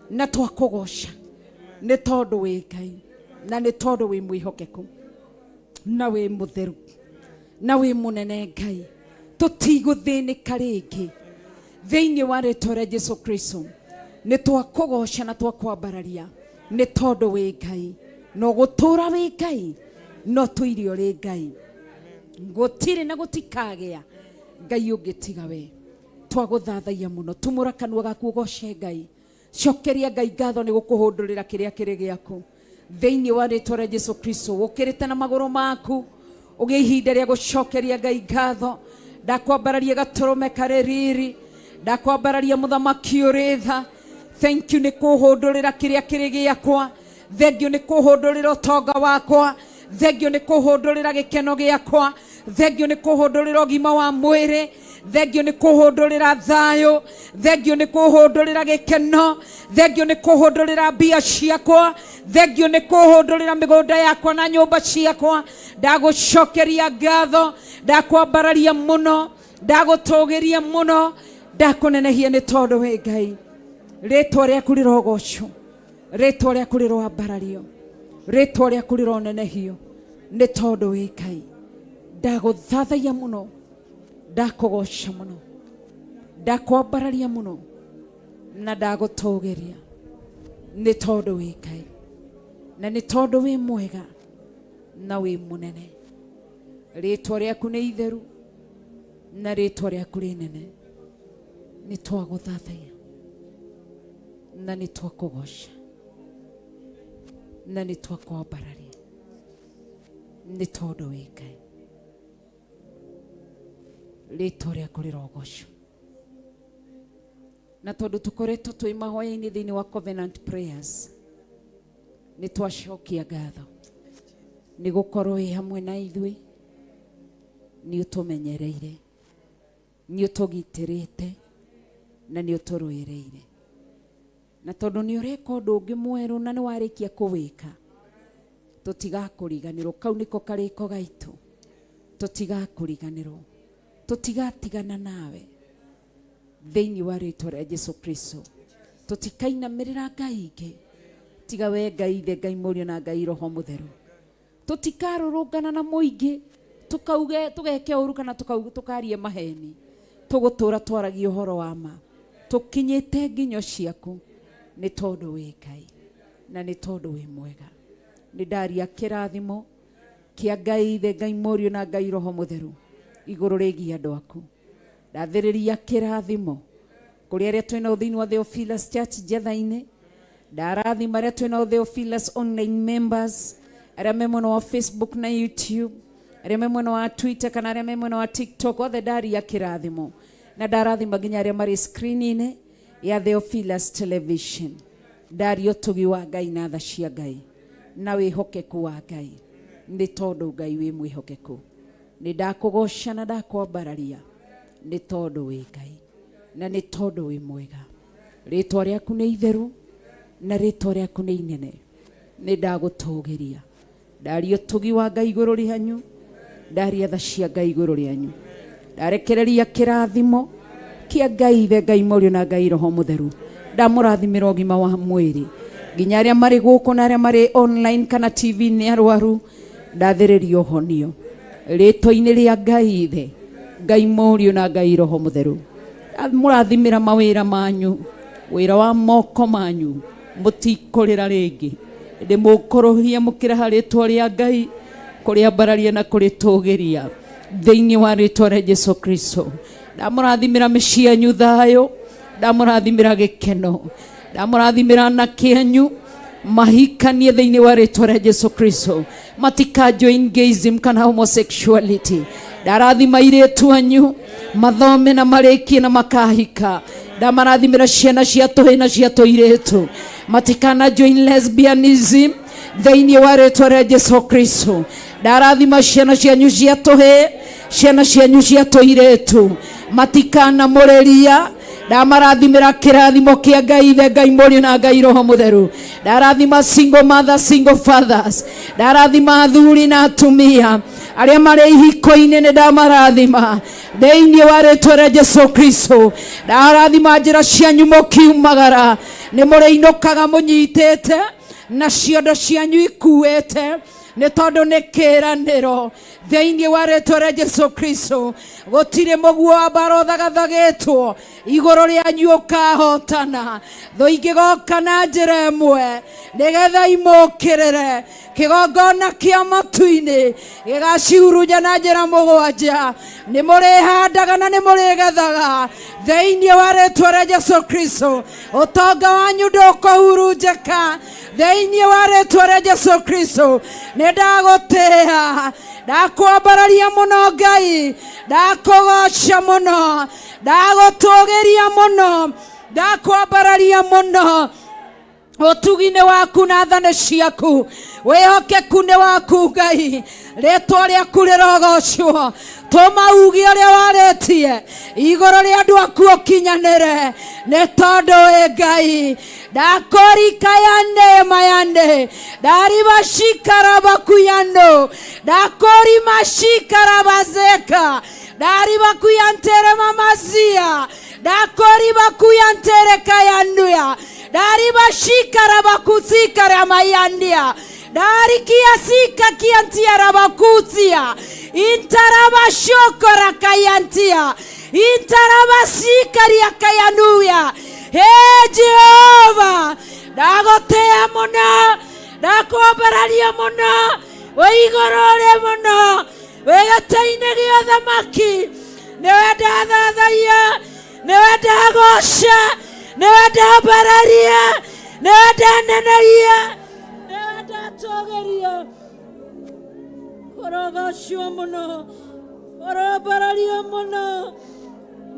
na twakũgoca nĩ tondũ wĩ Ngai, na nĩ tondũ wĩ mwĩhokeku, na wĩ mũtheru, na wĩ mũnene Ngai. Tũtigũthĩnĩka rĩngĩ thĩinĩ wa rĩĩtwa rĩa Jesũ Kristo. Nĩ twakũgoca na twakwambararia nĩ tondũ wĩ Ngai, no gũtũũra wĩ Ngai, no tũirio rĩ Ngai. Gũtirĩ na gũtikagĩa Ngai ũngĩ tiga we. Twagũthathaiya mũno, tumũra kanua gaku ũgoce Ngai. Cokeria Ngai ngatho nĩ gũkũhũndũrĩra kĩrĩa kĩrĩ gĩaku thĩinĩ wa rĩĩtwa rĩa Jesũ Kristo. Ũkĩrĩte na magũrũ maku, ũgĩe ihinda rĩa gũcokeria Ngai ngatho. Ndakwambararia gatũrũme karĩ riri, ndakwambararia mũthamaki ũrĩ tha. Thank you nĩ kũhũndũrĩra kĩrĩa kĩrĩ gĩakwa. Thank you nĩ kũhũndũrĩra ũtonga wakwa. Thank you nĩ kũhũndũrĩra gĩkeno gĩakwa. Thank you nĩ kũhũndũrĩra ũgima wa mwĩrĩ. Thank you nĩ kũhũndũrĩra thayũ. Thank you nĩ kũhũndũrĩra gĩkeno. Thank you nĩ kũhũndũrĩra mbia ciakwa. Thank you nĩ kũhũndũrĩra mĩgũnda yakwa na nyũmba ciakwa. Ndagũcokeria ngatho, ndakwambararia mũno, ndagũtũũgĩria mũno, ndakũnenehia nĩ tondũ wĩ Ngai. Rĩĩtwa rĩaku rĩrogocwo, rĩĩtwa rĩaku rĩroambarario, rĩĩtwa rĩaku rĩronenehio nĩ tondũ wĩ Ngai. Ndagũthathaiya mũno, ndakũgoca mũno, ndakwambararia muno na ndagutugeria ni tondu wi Ngai na ni tondu wi mwega na wi munene. Ritwa riaku ni itheru na ritwa riaku ri nene. Ni twaguthathaiya na ni twakugoca na ni twakwambararia ni tondu wi Ngai. Ritwa riaku rirogocwo na tondu tukoretwo twi mahoya-ini thiini wa covenant prayers ni twacokia ngatho ni gukorwo wi hamwe na ithui, ni utumenyereire, ni utugitirite na ni uturuireire. Na tondu ni ureka undu ungi mweru na ni warikia kuwika, tutigakuriganirwo. Kau niko kariko gaitu, tutigakuriganirwo, tutigatigana nawe thiini wa ritwa ria Jesu Kristo. Tutikainamirira Ngai ingi tiga we Ngai Ithe, Ngai Murio na Ngai Roho Mutheru. Tutikarurungana na muingi tukauge tugeke uru kana tukarie maheni. Tugutura twaragia uhoro wa ma, tukinyite nginyo ciaku ni tondu wi Ngai na ni tondu wi mwega. Ni ndaria kirathimo kia Ngai Ithe, Ngai Murio na Ngai Roho Mutheru iguru rigi andu aku. Ndathiriria kirathimo kuri aria twina thiini wa Theophilus Church Jetha-ini. Ndarathima aria twina Theophilus online members, aria me mwena wa Facebook na YouTube, aria me mwena wa Twitter kana aria me mwena wa TikTok. Othe ndaria kirathimo na ndarathima nginya aria mari screen-ini ya Theophilus Television. Ndaria utugi wa Ngai na tha cia Ngai na wihokeku wa Ngai ni tondu Ngai wi mwihokeku. Ni ndakugoca na ndakwambararia ni tondu wi Ngai na ni tondu wi mwega. Ritwa riaku ni itheru na ritwa riaku ni inene. Ni ndagutugiria, ndaria utugi wa Ngai iguru rianyu, ndaria tha cia Ngai iguru rianyu, ndarekereria kirathimo kia Ngai Ithe, Ngai Murio na Ngai Roho Mutheru. Ndamurathimira ugima wa mwiri nginya aria mari guku na aria mari online kana TV ni arwaru. Ndathiriria uhonio ritwa-ini ria Ngai Ithe, Ngai Murio na Ngai Roho Mutheru. Murathimira mawira manyu, wira wa moko manyu mutikurira ringi. Ndimukorohia mukira ritwa ria Ngai kuriambararia na kuritugiria thiini wa ritwa ria Jesu Kristo. Ndamurathimira micii yanyu thayo, ndamurathimira gikeno, ndamurathimira anake anyu mahikanie thiini wa ritwa ria Jesu Kristo. Matika join gayism kana homosexuality. Ndarathima iritu anyu mathome na mariki na makahika. Ndamarathimira ciana cia tuhi na cia tuiritu matikana join lesbianism thiini wa ritwa ria Jesu Kristo. Ndarathima ciana cianyu cia tuhi, ciana cianyu cia tuiritu matikana mureria. Ndamarathimira kirathimo kia Ngai Ithe, Ngai Murio na Ngai Roho Mutheru. Ndarathima single mothers, single fathers. Ndarathima athuri na atumia aria mari ihiko-ini. Ni ndamarathima thiini wa ritwa ria Jesu Kristo. Ndarathima njira cianyu mukiumagara, ni muriinukaga munyitite na ciondo cianyu ikuite ni tondu ni kiraniro thiini wa ritwa ria Jesu Kristo. Gutire muguo wa mbara uthagathagetwo iguru rianyu ukahotana. Tho ingigoka na njira imwe nigetha imukirire kigongona kia matu-ini gigacihuruja na njira mugwanja. Ni murihandaga na ni murigethaga thiini wa ritwa ria Jesu Kristo. Utonga wanyu ndukuhurunjika thiini wa ritwa ria Jesu Kristo. Ni ndagutia, ndakwambararia muno Ngai, ndakugoca muno, ndagutugiria muno, ndakwambararia muno. Utugine waku na thane ciaku, wihokeku ni waku Ngai. Ritwa riaku rirogocwo, tuma ugi uria waretie iguru ria andu aku ukinyanire ni tondu wi Ngai. Ndakorikayane mayane ndariba shikara bakuyano ndakori mashikara bazeka ndariba kuyantere mamazia ndakori bakuyantere kayanuya ndariba shikara bakutsikara mayandia dari kiasika kiantia rabakutia intaraba shokora kayantia Intarabasikaria kayanuya. Hey Jehova, ndagotea muno, ndakwambararia muno, wĩigũrũre muno, wĩgĩtĩ-inĩ gĩa ũthamaki. Nĩwe ndathathaia, nĩwe ndagoca, nĩwe ndambararia, nĩwe ndaneneria, nĩwe ndatũgĩria. Ũrogocwo muno, ũrambararia muno,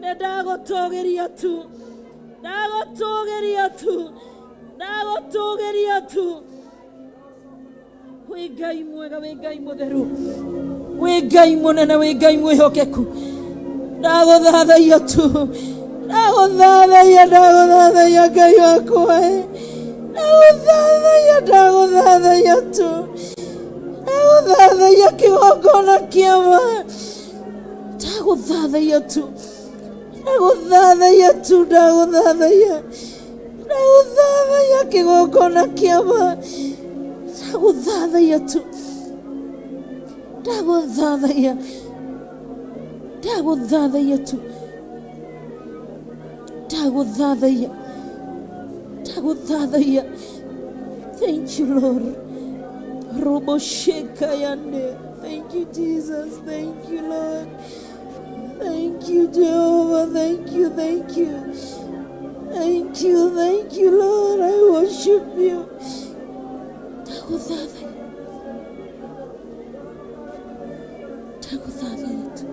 nĩndagũtũgĩria tu, ndagũtũgĩria tu, ndagũtũgĩria tu. Wĩ Ngai mwega, wĩ Ngai mũtheru, wĩ Ngai mũnene, wĩ Ngai mwĩhokeku. Ndagũthathaia tu, ndagũthathaia, ndagũthathaia Ngai wakwa, ndagũthathaia, ndagũthathaia tu, ndagũthathaia kĩgongona kĩama, ndagũthathaia tu, ndagũthathaia tu, ndagũthathaia, ndagũthathaia kĩgongona kĩama, ndagũthathaia tu, ndagũthathaia, ndagũthathaia tu, ndagũthathaia, ndagũthathaia. Thank you, Lord. Robo shekayande. Thank you, Jesus. Thank you, Lord. Thank you, Jehovah. Thank you, thank you. Thank you, thank you, Lord. I worship you. Ndagũthathaia, ndagũthathaia tu.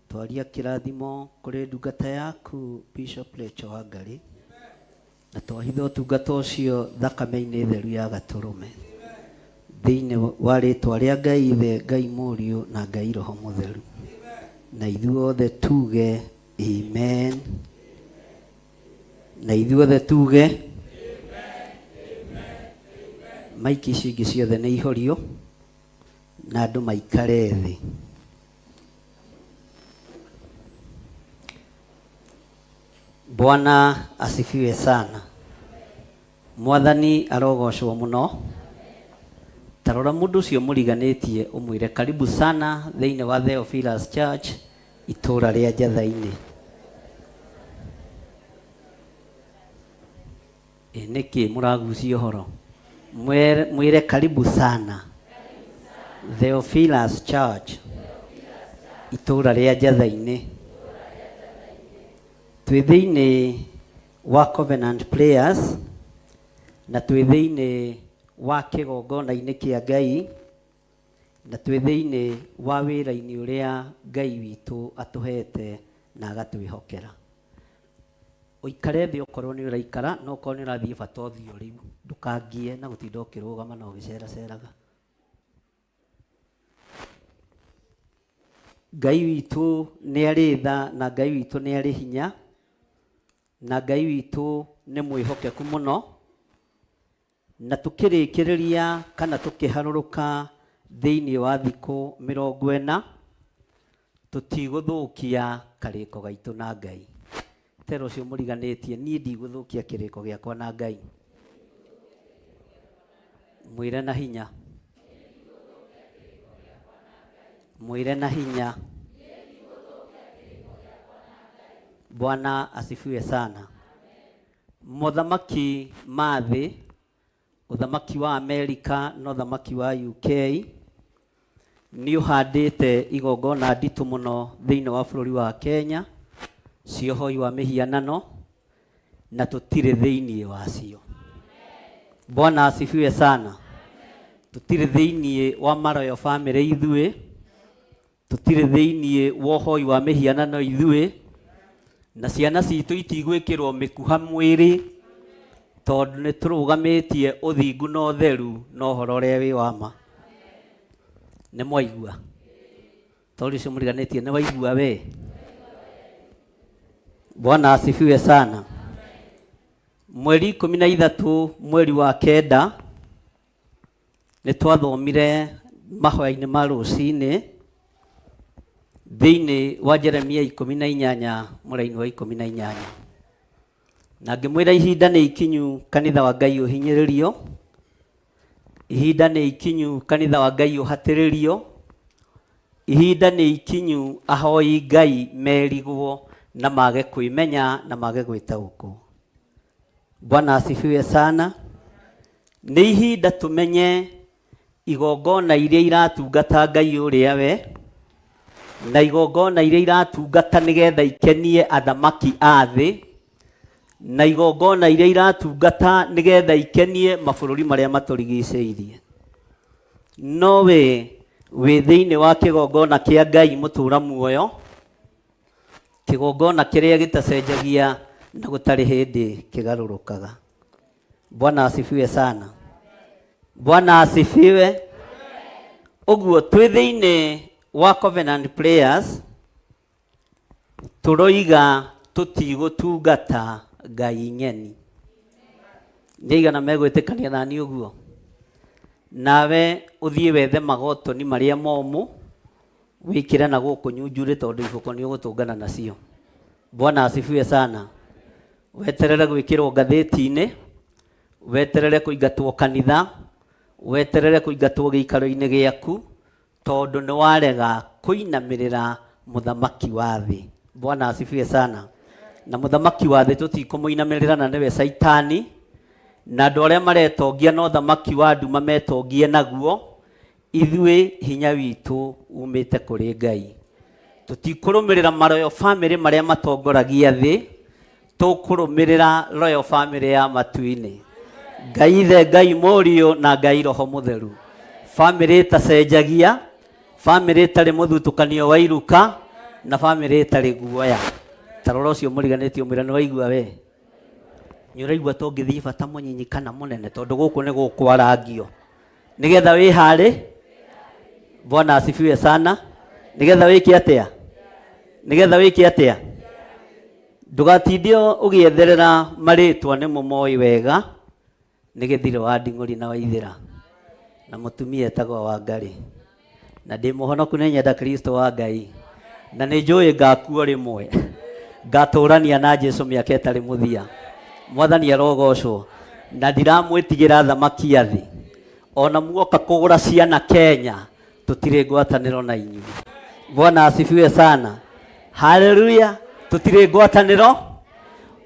Twaria kirathimo kuri ndungata yaku Bishop Lecho Wangari, na twahitha ũtungata ũcio thakame-inĩ theru ya Gaturume thĩinĩ wa rĩĩtwa rĩa Ngai Ithe, Ngai Mũriũ na Ngai Roho Mũtheru, na ithuothe tuge amen, na ithuothe tuge maiki icio ingĩ ciothe nĩ ihorio na andũ maikare thĩ. Bwana asifiwe sana. Mwathani arogocwo muno. Tarora mundu ucio muriganĩtie umwire karibu sana thĩinĩ wa Theophilus Church itũra rĩa Njatha-inĩ. Nĩkĩ mũragucia ũhoro? Mwire karibu sana Theophilus Church itũra rĩa Njatha-inĩ. twĩ thĩinĩ wa Covenant Prayers na twĩ thĩinĩ wa kĩgongona-inĩ kĩa Ngai na twĩ thĩinĩ wa wĩra-inĩ ũrĩa Ngai witũ atũhete na agatwĩhokera. Ũikare thĩ okorwo nĩ ũraikara, no okorwo nĩ ũrathiĩ bata ũthiũ rĩu, ndũkangie na gũtinda ũkĩrũgama na ũgĩceraceraga. Ngai witũ nĩ arĩ tha na Ngai witũ nĩ arĩ hinya na Ngai witũ nĩ mwĩhokeku mũno, na tũkĩrĩkĩrĩria kana tũkĩharũrũka thĩinĩ wa thikũ 40 tũtigũthũkia karĩko gaitũ na Ngai. Tero ũcio mũriganĩtie, niĩ ndigũthũkia kĩrĩko gĩakwa na Ngai. Mwĩre na hinya, mwĩre na hinya. Bwana asifiwe sana. Mothamaki ma thĩ, ũthamaki wa Amerika na ũthamaki wa UK nĩ ũhandĩte igongona nditũ mũno thĩinĩ wa bũrũri wa Kenya, ciohoi wa mĩhianano, na tũtirĩ thĩinĩ wacio. Bwana asifiwe sana. Tũtirĩ thĩinĩ wa maroyo family ithuĩ, tũtirĩ thĩinĩ wa ũhoi wa mĩhianano ithuĩ, na ciana citũ itigwĩkĩrwo mĩkuha mwĩrĩ, tondũ nĩ tũrũgamĩtie ũthingu na ũtheru na ũhoro ũrĩa wĩ wa ma. Nĩ mwaigua? Tondũ ũcio mũriganĩtie, nĩ waigua we? Bwana asifiwe sana. Mweri 13 mweri wa 9 nĩ twathomire mahoya-inĩ ma rũcinĩ thĩinĩ wa Jeremia 18 mũraini wa 18, na ngĩmwĩra ihinda nĩ ikinyu kanitha wa Ngai ũhinyĩrĩrio, ihinda nĩ ikinyu kanitha wa Ngai ũhatĩrĩrio, ihinda nĩ ikinyu ahoi Ngai merigwo na mage kwĩmenya na mage gwĩtaũkwo. Bwana asifiwe sana. Nĩ ihinda tũmenye igongona iria iratungata Ngai ũrĩa we, na igongona iria iratungata nĩgetha ikenie athamaki a thĩ, na igongona iria iratungata nĩgetha ikenie mabũrũri marĩa matũrigicĩirie. No we wĩ thĩinĩ wa kĩgongona kĩa Ngai mũtũra muoyo, kĩgongona kĩrĩa gĩtacenjagia na gũtarĩ hĩndĩ kĩgarũrũkaga. Bwana asifiwe sana. Bwana asifiwe. Ũguo twĩ thĩinĩ wa Covenant Prayers tũroiga tũtigũtungata Ngai nyeni. Nĩ igana megwĩtĩkania nani ũguo? Nawe ũthiĩ wethe magotoni marĩa momũ wĩkĩre na gũkũ nyunjurĩ, tondũ ibũko nĩ ũgũtũngana nacio. Bwana asifiwe sana. Weterere gwĩkĩrwo ngathĩti-inĩ, weterere kũingatwo kanitha, weterere kũingatwo gĩikaro-inĩ gĩaku, tondũ nĩ warega kũinamĩrĩra mũthamaki wa thĩ. Bwana asifiwe sana. Na mũthamaki wa thĩ tũtikũmũinamĩrĩra, na nĩwe Saitani, na andũ arĩa maretongia na ũthamaki wa nduma metongie naguo. Ithuĩ hinya witũ umĩte kũrĩ Ngai. Tũtikũrũmĩrĩra maroyo family marĩa matongoragia thĩ, tũkũrũmĩrĩra royal family ya matu-inĩ. Ngai Ithe, Ngai Mũriũ na Ngai Roho Mũtheru. Family ĩtacenjagia, family ĩtarĩ mũthutũkanio wa iruka, na family ĩtarĩ guoya. Tarora ũcio mũriganĩtio mwĩra nĩ waigua we? Nĩ ũraigua tũngĩthiĩ bata mũnyinyi kana mũnene, tondũ gũkũ nĩ gũkwarangio. Nĩgetha wĩ harĩ? Bwana asifiwe sana. Nĩgetha wĩke atĩa? Nĩgetha wĩke atĩa? Ndũgatinde ũgĩetherera marĩtwa nĩ mũmoĩ wega, nĩ gĩthirĩ wa nding'ũri na waithĩra, na mũtumia etagwo Wangari, na ndĩ mũhonoku nĩ nyenda Kristo wa Ngai, na nĩ njũĩ ngakuo rĩmwe, ngatũrania na Jesũ mĩaka ĩtarĩ mũthia. Mwathani arogocwo. Na ndiramwĩtigĩra thamaki a thĩ, ona muoka kũgũra ciana Kenya, tũtirĩ ngwatanĩro na inyuĩ. Bwana asifiwe sana. Haleluya. Tũtirĩ ngwatanĩro,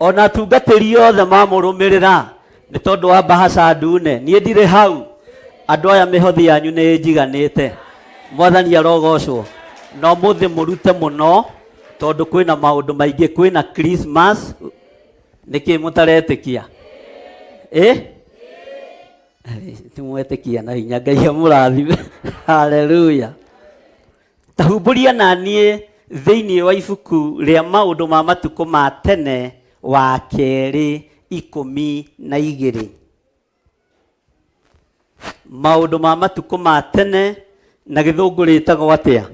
ona atungatĩri othe mamũrũmĩrĩra nĩ tondũ wa mbahaca ndune. Niĩ ndirĩ hau, andũ aya mĩhothi yanyu nĩ njiganĩte. Mwathani arogocwo. No mũthĩ mũrute mũno, tondu kwina maundu maingi, kwina Christmas. Niki mutaretekia timwetikia na hinya Ngai amurathime. Haleluya. Tahumburia nanie thiini wa ibuku ria maundu ma matuko ma tene wa keri 12. Maundu ma matuko ma tene na githungu ritagwo atia?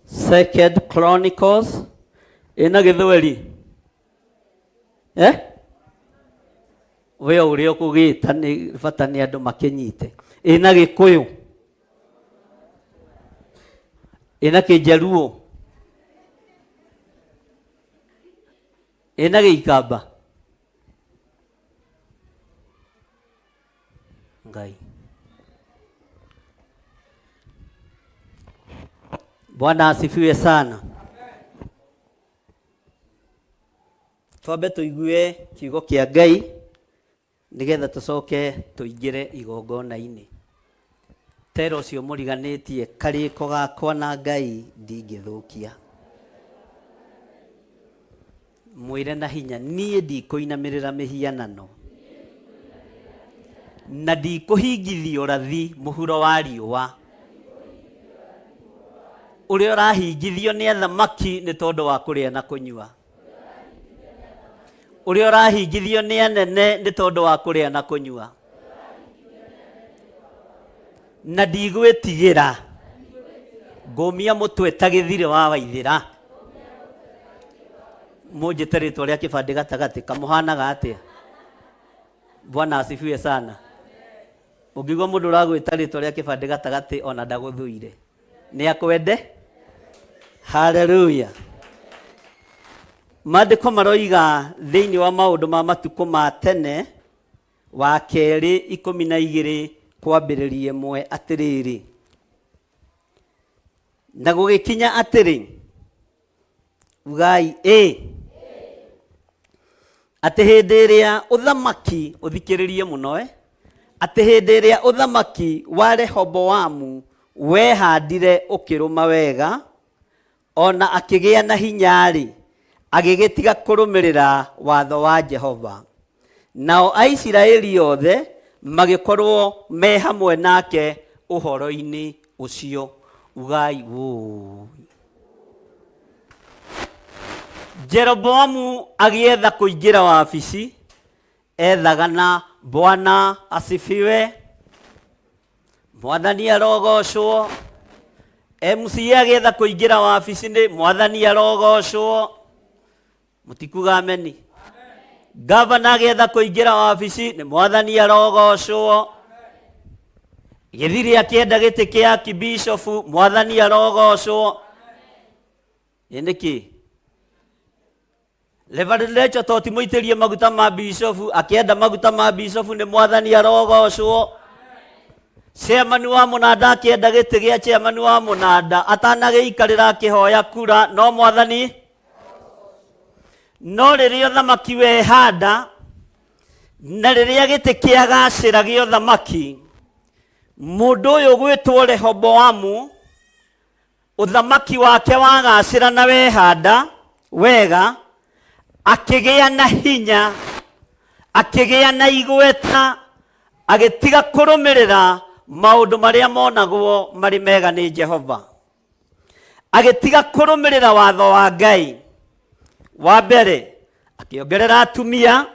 Second Chronicles. Ina githweri we uri okugita ni bata ni andu makinyite. Ina Gikuyu, ina Kijaruo, ina Gikamba. Ngai Bwana asifiwe sana. Twambe tuigue kiugo kia Ngai nigetha tucoke tuingire igongona-ini. Tero cio muriganitie kariko gakwa na Ngai ndingithukia. Mwire na hinya nie ndikuinamirira mihianano na ndikuhingithio rathi muhuro wa riũa. Uria urahingithio ni athamaki ni tondu wa kuria na kunyua. Uria urahingithio ni anene ni tondu wa kuria na kunyua. Na ndigwitigira ngumia mutwe ta githire wa waithira. Munjite ritwa ria kibandi gatagati kamuhanaga atia? Bwana asifiwe sana. Ungigwa mundu uragwita ritwa ria kibandi gatagati ona ndaguthuire ni akwende. Haleluya. Maandiko maroiga thiini wa maundu ma matuko ma tene wa keri 12 kwambiririe 1 atiriri. Na gugikinya atiri ugai ati hindi iria uthamaki uthikiririe muno ati hindi iria uthamaki wa Rehoboamu wehandire ukiruma wega ona akigia na hinyari agigitiga kurumirira watho wa Jehova. Nao Aisiraeli othe magikorwo me hamwe nake uhoro-ini ucio. Ugai wo Jeroboamu agietha kuingira wabici ethaga na Bwana asifiwe. Mwathani arogocwo. MCA agietha kuingira wabici ni Mwathani arogocwo. Mutikuga ameni. Governor agietha kuingira wabici ni Mwathani arogocwo. Githiri akienda giti kia kibishop Mwathani arogocwo. Indiki Reverend Lecho toti muitirie maguta ma bishop akienda maguta ma bishop ni Mwathani arogocwo. Chairman wa munada akienda giti gia chairman wa munada atanagiikarira akihoya kura no Mwathani. No riria thamaki we handa na riria giti kia gacira gio thamaki mundu uyu gwitwo Rehoboamu uthamaki wake wagacira na we handa wega akigia na hinya akigia na igweta agitiga kurumirira maundu maria monagwo mari mega ni Jehova. Agitiga kurumirira watho wa Ngai. Wa mbere akiongerera atumia.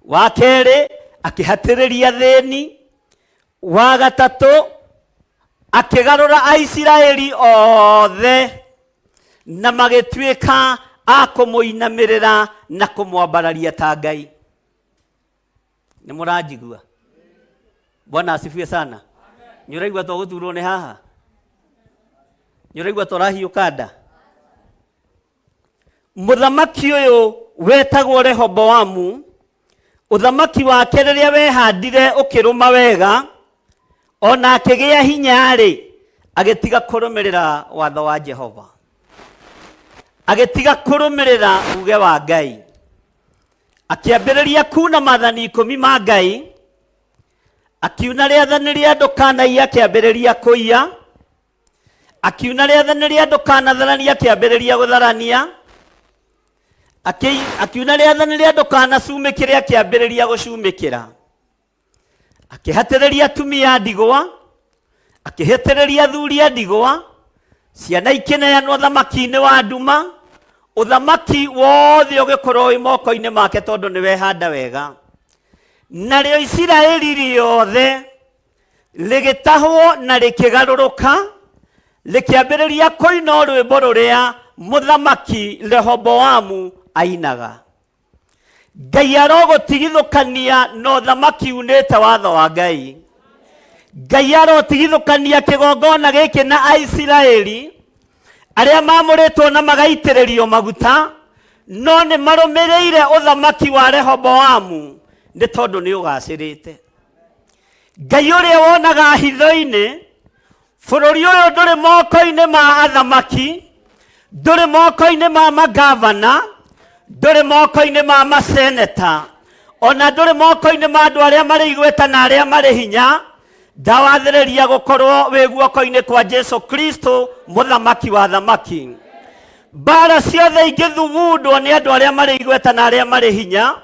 Wa keri akihatiriria thini. Wa gatatu akigarura Aisiraeli othe na magituika akumuinamirira na kumwambararia ta Ngai. Ni muranjigua? Bwana asifiwe sana. Nyuraigwa to guturwo ni haha. Nyuraigwa to rahiukanda. Muthamaki uyu wetagwo Rehoboamu uthamaki wake riria wehandire ukiruma wega ona akigia hinyari agitiga kurumirira watho wa Jehova. Agitiga kurumirira uge wa Ngai. Akiambiriria kuna maathani 10 ma Ngai. Akiuna riathani ria ndukanaia akiambiriria kuiya. akiuna rĩathanĩria ndũkanatharania akĩambĩrĩria gũtharania, akiuna rĩathanĩria ndũkanacumĩkĩre akĩambĩrĩria gũcumĩkĩra, akĩhatĩrĩria atumia ndigwa, akĩhatĩrĩria athuri a ndigwa, ciana ikĩneanwo ũthamaki-inĩ wa nduma, ũthamaki wothe ũgĩkorwo wĩ moko-inĩ make tondũ nĩwe handa wega. Narĩo Isiraeli rĩothe rĩgĩtahwo na rĩkĩgarũrũka, rĩkĩambĩrĩria kũina rwĩmbo rũrĩa mũthamaki Rehoboamu ainaga. Ngai arogũtigithũkania na ũthamaki unĩte watho wa Ngai. Ngai arotigithũkania kĩgongona gĩkĩ na Aisiraeli arĩa mamũrĩtwo na magaitĩrĩrio maguta, no nĩ marũmĩrĩire ũthamaki wa Rehoboamu nĩ tondũ nĩ ũgacĩrĩte. Ngai ũrĩa wonaga hitho-inĩ, bũrũri ũyũ ndũrĩ moko-inĩ ma athamaki, ndũrĩ moko-inĩ ma magavana, ndũrĩ moko-inĩ ma maseneta, ona ndũrĩ moko-inĩ ma andũ arĩa marĩ igweta na arĩa marĩ hinya. Ndawathĩrĩria gũkorwo wĩ guoko-inĩ kwa Jesu Kristo, mũthamaki wa thamaki. Mbara ciothe ingĩthugundwo nĩ andũ arĩa marĩ igweta na arĩa marĩ hinya,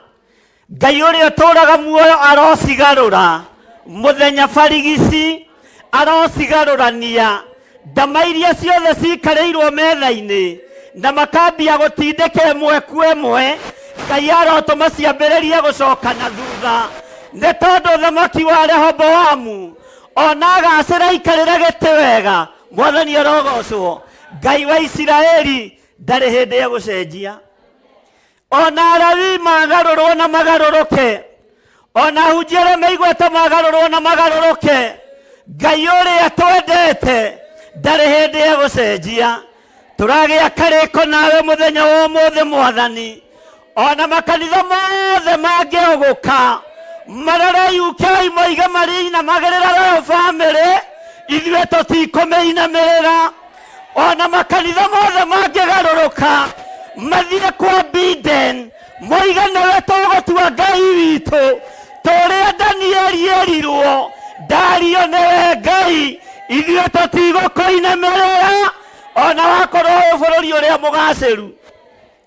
Ngai ũrĩa ũtũũraga muoyo arocigarũra. Mũthenya barigici arocigarũrania. Ndama iria ciothe cikarĩirwo metha-inĩ na makambia gũtindĩka ĩmwe kwa ĩmwe, Ngai arotũma ciambĩrĩrie gũcoka na thutha, nĩ tondũ ũthamaki wa Rehoboamu ona agacĩra aikarĩre gĩtĩ wega. Mwathani arogocwo. Ngai wa Isiraeli ndarĩ hĩndĩ egũcenjia. Ona Alawii magarũrwo na magarũrũke, ona ahunjia arĩa meigweta magarũrwo na magarũrũke, Ngai ũrĩa twendete ndarĩ hĩndĩ egũcenjia. Tũragĩa karĩko nawe mũthenya wa ũmũthĩ Mwathani. Ona makanitha mothe mangĩũgũka marore UK moige marinamagĩrĩra Royal Family, ithuĩ tũtikũmĩinamĩrĩra. Ona makanitha mothe mangĩgarũrũka mathire kwa Biden moige nĩwe tũgũtua Ngai witũ, tũrĩa Danieli erirwo ndario nĩwe Ngai, ithuĩ tũtigũkũinamĩrĩra ona wakorwo wĩ bũrũri ũrĩa mũgacĩru.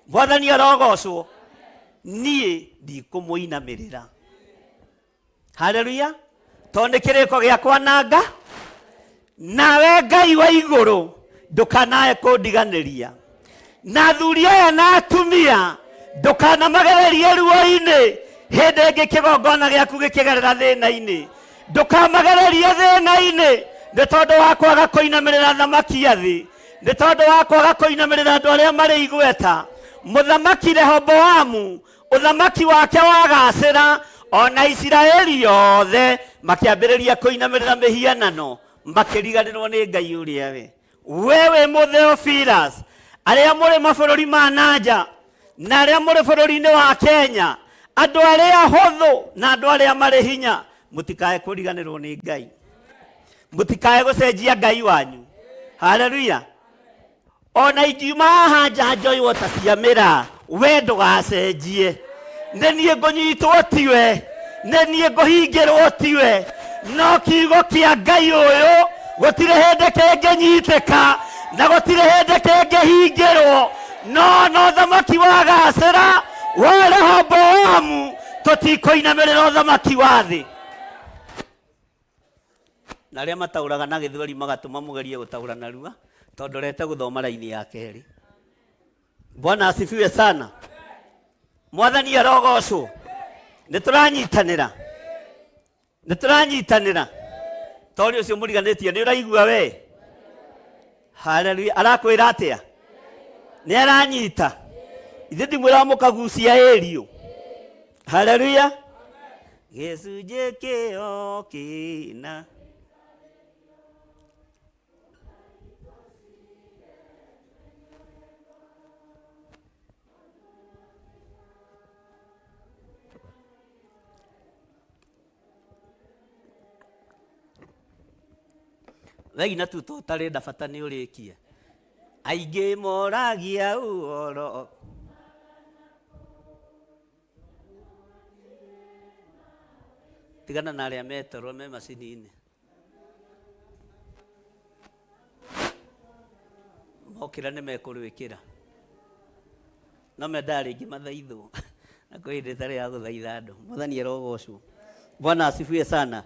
Mwathani arogocwo. Niĩ ndikũmũinamĩrĩra. Haleluya. Tondũ nĩ kĩrĩko gĩakwa na Nga, nawe Ngai wa igũrũ ndũkanae kũndiganĩria. Na athuri aya na atumia ndũkanamagererie ruo-inĩ hĩndĩ ĩngĩ kĩgongona gĩaku gĩkĩgerera thĩna-inĩ. Ndũkamagererie thĩna-inĩ nĩ tondũ wa kwaga kũinamĩrĩra thamaki a thĩ, nĩ tondũ wa kwaga kũinamĩrĩra andũ arĩa marĩ igweta. Mũthamaki Rehoboamu ũthamaki wake wagacĩra, ona Isiraeli yothe makĩambĩrĩria kũinamĩrĩra mĩhianano, makĩriganĩrwo nĩ Ngai ũrĩa we. Wewe Mũtheophilus, arĩa mũrĩ mabũrũri ma nanja na arĩa mũrĩ bũrũri-inĩ wa Kenya, andũ arĩa ahũthũ na andũ arĩa marĩ hinya, mũtikae kũriganĩrwo nĩ Ngai, mũtikae gũcenjia Ngai wanyu. Haleluya. Ona ingiuma haha nja njoywo ta ciamĩra, we ndũgacenjie. Nĩ niĩ ngũnyitwo tiwe, nĩ niĩ ngũhingĩrwo tiwe, no kiugo kĩa Ngai ũyũ gũtirĩ hĩndĩ kĩngĩnyitĩka na gũtirĩ hĩndĩ kĩngĩhingĩrwo. No thamaki wagacĩra wa Rehoboamu, tũtikũinamĩrĩra ũthamaki wa thĩ. Na arĩa mataũraga na gĩthweri magatũma mũgerie gũtaũra narua, tondũ rete gũthoma raini ya kerĩ. Bwana asifiwe sana. Mwathani arogocwo. Nĩtũranyitanĩra, nĩtũranyitanĩra. Tori ũcio mũriganĩtie nĩ ũraigua we. Haleluya. Arakwĩra atĩa? Nĩ aranyita. Ithe ndimwĩra mũkagucia Eliũ. Haleluya. Gĩcunjĩ kĩo kĩna Wegina tu tũtarenda bata nĩ ũrĩkie. Aingĩ moragia ũhoro. Tigana na arĩa metorwo me macini-inĩ. mokira nä mekå no mendaa rä ngä mathaithwo na kwä hä ndä tarä ya gå thaitha andå. Mwathani arogocwo. Bwana asifiwe sana.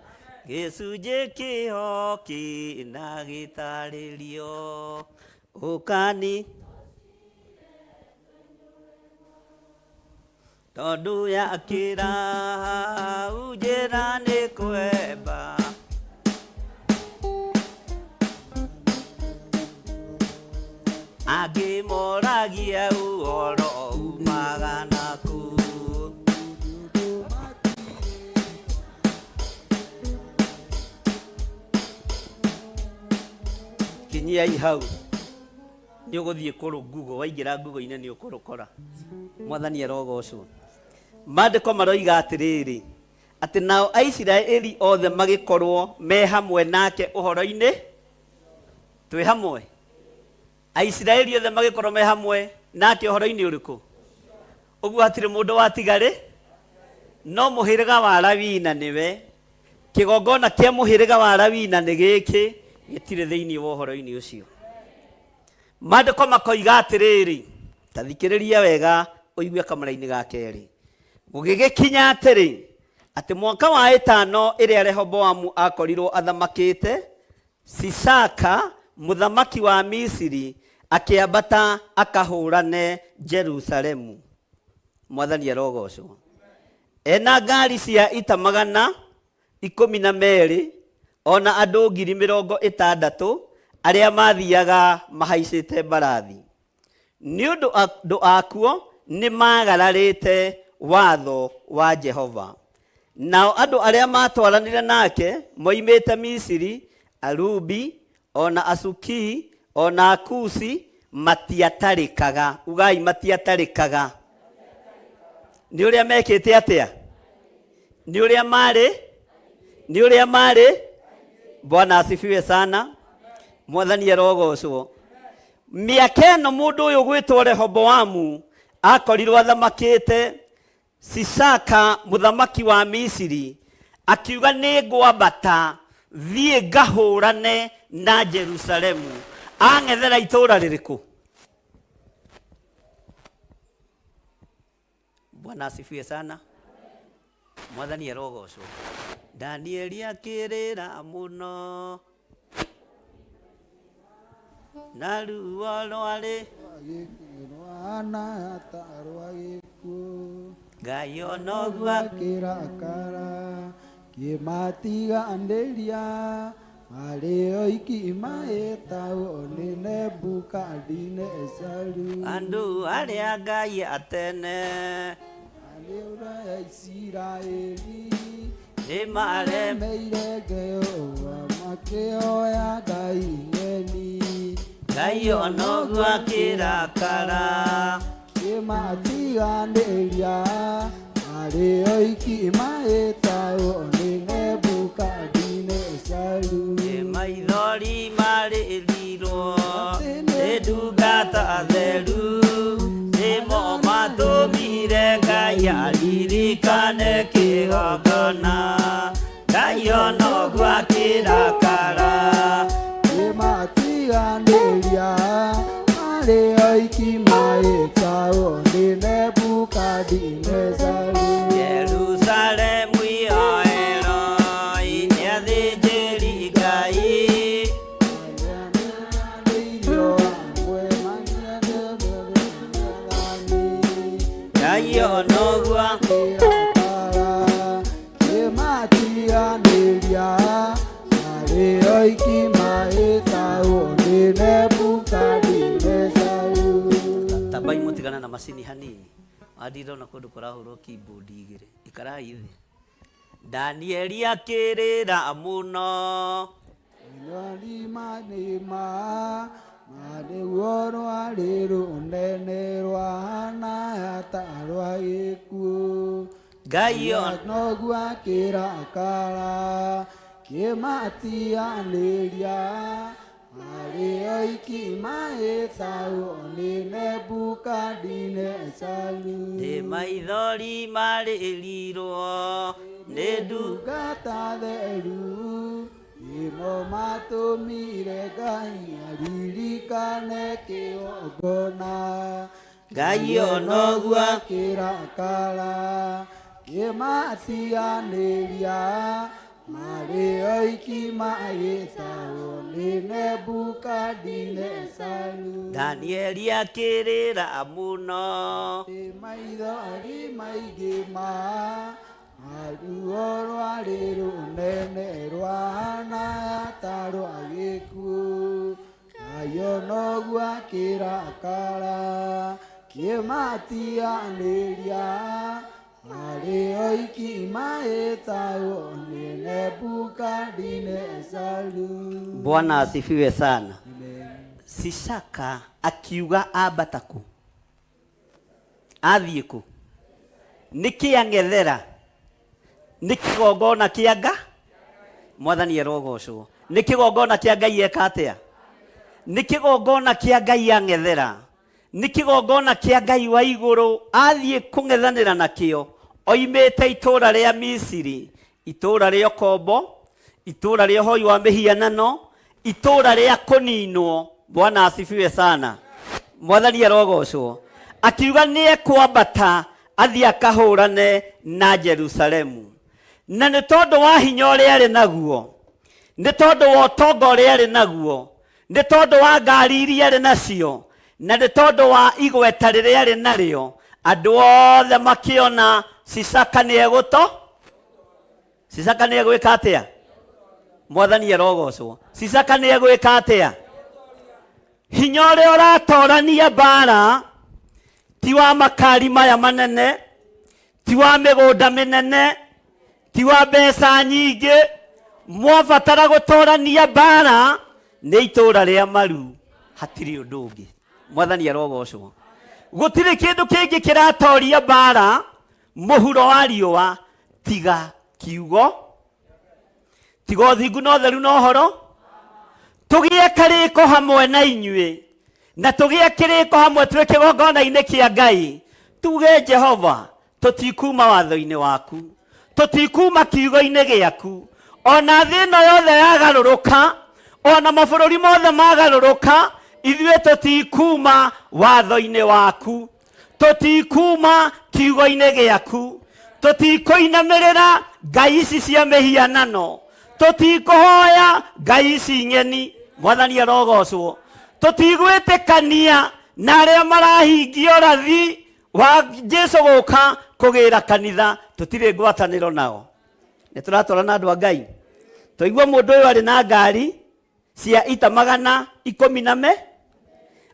Gä cunjä kä ho kä na gä tarä rio ũkani tondũ yakä ra hau njä ra nä kwemba angä moragia ũhoro umaga naku kinyiai hau nĩ ũgũthiĩ kũrũ Google, waingĩra Google-inĩ nĩ ũkũrũkora. Mwathani arogocwo. Maandĩko maroiga atĩrĩrĩ atĩ nao Aisiraeli othe magĩkorwo me hamwe nake ũhoro-inĩ. Twĩ hamwe Aisiraeli othe magĩkorwo me hamwe nake ũhoro-inĩ ũrĩkũ? Ũguo hatirĩ mũndũ watigarĩ, no mũhĩrĩga wa Lawina nĩwe. Kĩgongona kĩa mũhĩrĩga wa Lawina nĩ gĩkĩ, gĩtirĩ thĩinĩ wa ũhoro-inĩ ũcio. Maandĩko makoiga atĩrĩrĩ, ta thikĩrĩria wega ũigue kamũra-inĩ ga kerĩ. Gũgĩgĩkinya atĩrĩ atĩ mwaka wa ĩtano ĩrĩa Rehoboamu akorirwo athamakĩte, Sisaka mũthamaki wa Misiri akĩambata akahũrane Jerusalemu. Mwathani arogocwo. Ena ngari cia ita 112 ona andũ 60,000 arĩa mathiaga mahaicĩte mbarathi. Nĩ ũndũ andũ akuo nĩ magararĩte watho wa Jehova. Nao andũ arĩa matwaranire nake moimĩte Misiri, Alubi, ona Asuki, ona Akusi matiatarĩkaga. Ugai matiatarĩkaga. Nĩ ũrĩa mekĩte atĩa? Nĩ ũrĩa marĩ? Bwana asifiwe sana. Mwathani arogocwo. Mĩaka ĩno mũndũ ũyũ gwĩtwo Rehoboamu akorirwo athamakĩte, Sisaka mũthamaki wa Misiri akiuga nĩ ngwambata thiĩ ngahũrane na Jerusalemu. Ang'ethera itũũra rĩrĩkũ? Bwana asifiwe sana. Mwathani arogocwo. Danieli akĩrĩra mũno na ruo rwarĩ Ngai ona ũguo akĩrakara kĩmatiganĩria arĩ oiki maĩtagwo nĩ Nebukadinezaru. Andũ arĩa Ngai atene arĩa ya Isiraeli nĩ maremeire Jehova makĩhoya Ngai ng'eni. Ngai ona ũguo akĩrakara kĩmatiganĩria arĩ oiki maĩtagwo nĩ Nebukadinezaru. Maithori marĩrirwo nĩ ndungata theru, nĩmo matũmire Ngai aririkane kĩgongona. Ngai ona ũguo akĩrakara kĩmatiganĩria arĩ oiki maĩtagwo nĩ Nebukadinezaru. Jerusalemu yoero nĩathĩnjĩri Ngai Ngai ona ũguo kĩmatiganĩria arĩ oiki maĩtagwo nĩ Nebukadinezaru. Tabai mũtigana na macini hanini. Ndirona kũndũ kũrahũrwo keyboard igĩrĩ. Ikarai thĩ. Danieli akĩrĩra mũno Nĩguo rwarĩ rũnene rwahana ta rwa gĩkuũ. Ngai ona noguo akĩrakara kĩmatiganĩria arĩ oiki maĩtagwo nĩ Nebukadinezaru. nĩ maithori marĩrirwo nĩ ndungata theru, nĩ nĩmo matũmire Ngai aririkane kĩgongona. Ngai onoguo akĩrakara kĩmacianĩria marĩ oiki magĩcahwo nĩ Nebukadinezaru. Danieli akĩrĩra mũno, maithori maingĩ ma ruo rwarĩ rũnene rwahana ta rwa gĩkuũ. Ngai onoguo akĩrakara kĩmatianĩria marĩ oiki magĩtahwo nĩ Nebukadinezaru. Bwana asifiwe sana. Sishaka akiuga ambata kũ, athiĩ kũ? Nĩ kĩang'ethera, nĩ kĩgongona kĩa Ngai. Mwathani arogocwo. Nĩ kĩgongona kĩa Ngai eka atĩa? Nĩ kĩgongona kĩa Ngai ang'ethera, nĩ kĩgongona kĩa Ngai wa igũrũ athiĩ kũng'ethanĩra nakĩo. Oimĩte itũũra rĩa Misiri, itũũra rĩa ũkombo, itũũra rĩa ũhoi wa mĩhianano, itũũra rĩa kũninwo. Bwana asifiwe sana. Mwathani arogocwo. Akiuga nĩ ekwambata athiĩ akahũrane na Jerusalemu. Na nĩ tondũ wa hinya ũrĩa arĩ naguo, nĩ tondũ wa ũtonga ũrĩa arĩ naguo, nĩ tondũ wa ngari iria arĩ nacio, na nĩ tondũ wa igweta rĩrĩa arĩ narĩo, andũ othe makĩona Sisaka nĩ egũto. Sisaka nĩ egwĩka atĩa? Mwathani arogocwo. Sisaka nĩ egwĩka atĩa? Hinya ũrĩa ũratorania mbara ti wa makari maya manene, ti wa mĩgũnda mĩnene, ti wa mbeca nyingĩ. Mwabatara gũtorania mbara nĩ itũũra rĩa maru, hatirĩ ũndũ ũngĩ. Mwathani arogocwo. Gũtirĩ kĩndũ kĩngĩ kĩratoria mbara mũhuro wa riũa tiga kiugo, tiga ũthingu na ũtheru na ũhoro. Tũgĩe karĩko hamwe na inyuĩ, na tũgĩe kĩrĩko hamwe twĩ kĩgongona-inĩ kĩa Ngai. Tuge Jehova, tũtikuma watho-inĩ waku, tũtikuma kiugo-inĩ gĩaku. Ona thĩ ĩno yothe yagarũrũka, ona mabũrũri mothe magarũrũka, ithuĩ tũtikuma watho-inĩ waku, tũtikuma kiugo-inĩ gĩaku, tũtikũinamĩrĩra ngai ici cia mĩhianano, tũtikũhoya ngai ici ng'eni. Mwathani arogocwo. Tũtigwĩtĩkania na arĩa marahingio rathi wa Jesũ gũka kũgĩra kanitha, tũtirĩ ngwatanĩro nao. Nĩ tũratwarana andũ a Ngai. Twaigua mũndũ ũyũ arĩ na ngari cia ita 110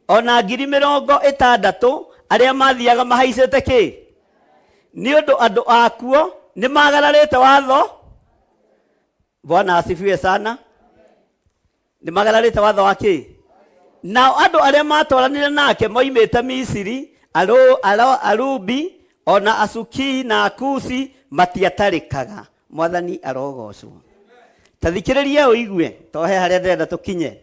ona 60,000 arĩa mathiaga mahaicĩte kĩ? Nĩ ũndũ andũ akuo nĩ magararĩte watho. Bwana asifiwe sana. Nĩ magararĩte watho wa kĩ? Nao andũ arĩa matwaranire nake moimĩte Misiri, Arubi, ona Asuki na Akusi matiatarĩkaga. Mwathani arogocwo. Tathikĩrĩria ũigue, tohe harĩa ndĩrenda tũkinye.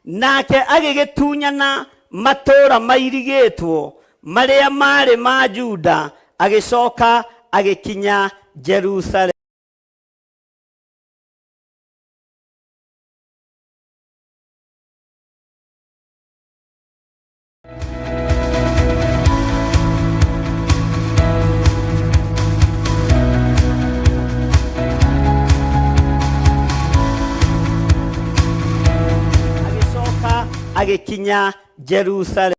Nake agĩgĩtunyana matũũra mairigĩtwo marĩa marĩ ma Juda, agĩcoka agĩkinya Jerusalemu. Agĩkinya Jerusalemu.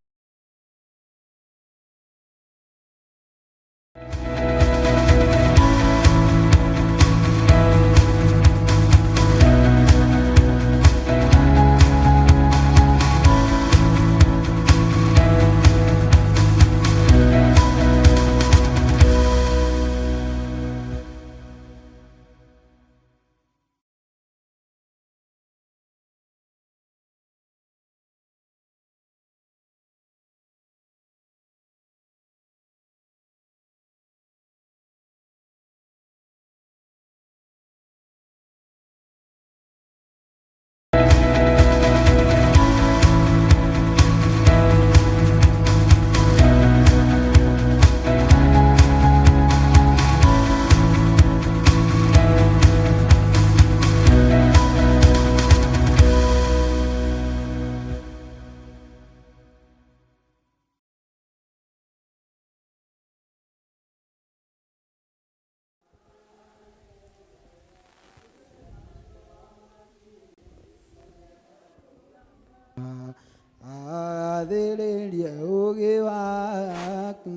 gathĩrĩrie ũũgĩ waku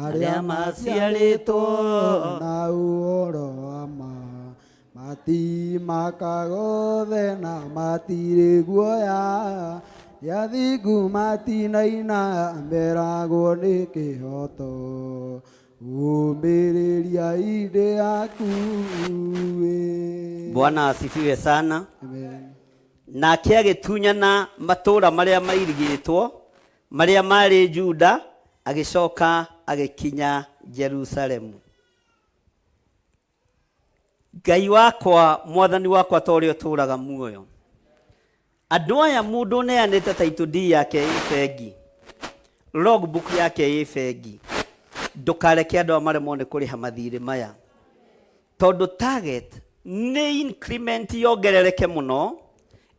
arĩa maciarĩtwo na ũhoro wa ma matimakaga na matirĩ guoya yathingu matinaina meragwo nĩ kĩhoto umĩrĩria inde yaku. Bwana asifiwe sana. Amen. Nake agĩtunyana matũũra marĩa mairigĩtwo marĩa marĩ Juda agĩcoka agĩkinya Jerusalemu. Ngai wakwa mwathani wakwa ta ũrĩa ũtũũraga muoyo, andũ aya mũndũ neanĩte title deed yake ĩ bengi, logbook yake ĩ bengi, ndũkareke andũ maremwo nĩ kũrĩha mathirĩ maya, tondũ target nĩ increment yongerereke mũno,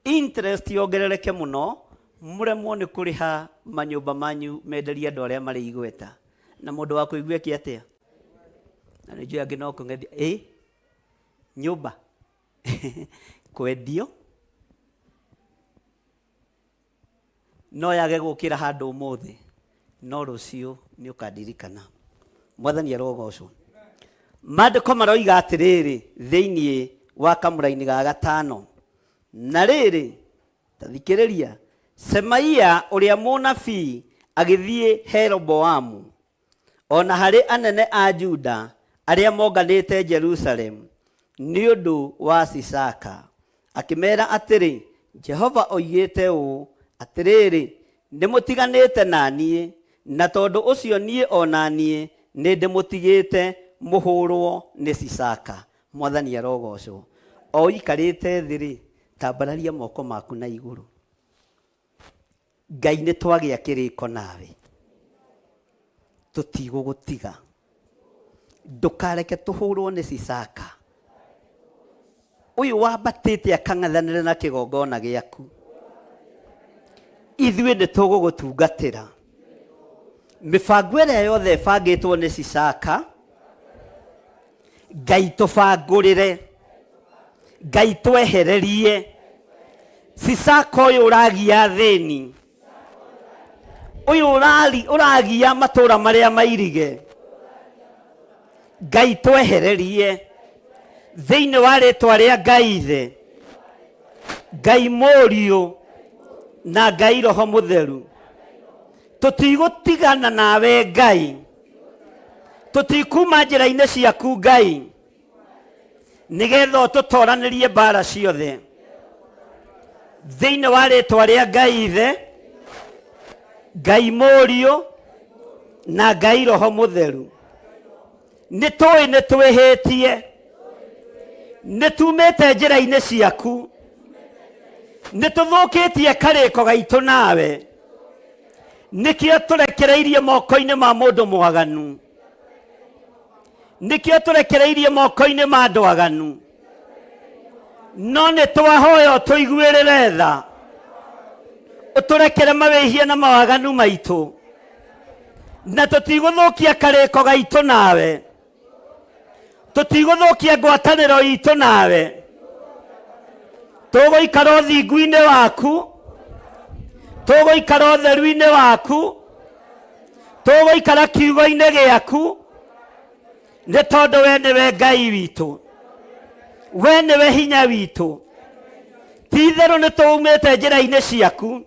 interest yongerereke mũno, mũremwo nĩ kũrĩha manyũmba manyu menderia andũ arĩa marĩ igweta. Na mũndũ wa kũigua kĩ atĩa? Na nĩ njũĩ angĩ no kũng'ethia nyũmba kwendio no yage gũkĩra handũ ũmũthĩ, no rũciũ nĩ ũkandirikana. Mwathani arogocwo. Maandĩko maroiga atĩrĩrĩ thĩinĩ wa kamũra-inĩ ga gatano, na rĩrĩ ta thikĩrĩria, Semaia ũrĩa mũnabii agĩthiĩ Jeroboamu ona harĩ anene a Juda arĩa monganĩte Jerusalemu nĩ ũndũ wa Sisaka, akĩmera atĩrĩ, Jehova oigĩte ũũ atĩrĩrĩ, nĩmũtiganĩte na niĩ, na tondũ ũcio niĩ ona niĩ nĩ ndĩmũtigĩte mũhũrwo nĩ Sisaka. Mwathani arogocwo. O ikarĩte thĩ-rĩ, tambararia moko maku na igũrũ. Ngai nĩ twagĩa kĩrĩko nawe, tũtigũgũtiga, ndũkareke tũhũrwo nĩ Sisaka. Ũyũ wambatĩte akang'ethanĩre na kĩgongona gĩaku, ithuĩ nĩ tũgũgũtungatĩra. Mĩbango ĩrĩa yothe ĩbangĩtwo nĩ Sisaka, Ngai tũbangũrĩre, Ngai twehererie. Sisaka ũyũ ũragia thĩni, ũyũ ũragia matũũra marĩa mairige, Ngai twehererie thĩinĩ wa rĩtwa rĩa Ngai Ithe, Ngai Mũriũ na Ngai Roho Mũtheru. Tũtigũtigana nawe Ngai, tũtikuma njĩra-inĩ ciaku Ngai, nĩgetha tũtoranĩrie mbara ciothe thĩinĩ wa rĩtwa rĩa Ngai Ithe, Ngai Mũriũ na Ngai Roho Mũtheru. Nĩtũĩ nĩ twĩhĩtie, nĩtumĩte njĩra-inĩ ciaku, nĩtũthũkĩtie karĩko gaitũ nawe, nĩkĩo tũrekereirie moko-inĩ ma mũndũ mwaganu, nĩkĩo tũrekereirie moko-inĩ ma andũ aganu, no nĩ twahoya ũtũiguĩrĩre tha, ũtũrekere mawĩhia na mawaganu maitũ, na tũtigũthũkia karĩko gaitũ nawe, tũtigũthũkia ngwatanĩro itũ nawe, tũgũikara ũthingu-inĩ waku, tũgũikara ũtheru-inĩ waku, tũgũikara kiugo-inĩ gĩaku, nĩ tondũ we nĩwe Ngai witũ, we nĩwe hinya witũ. Ti-itherũ nĩ tũumĩte njĩra-inĩ ciaku,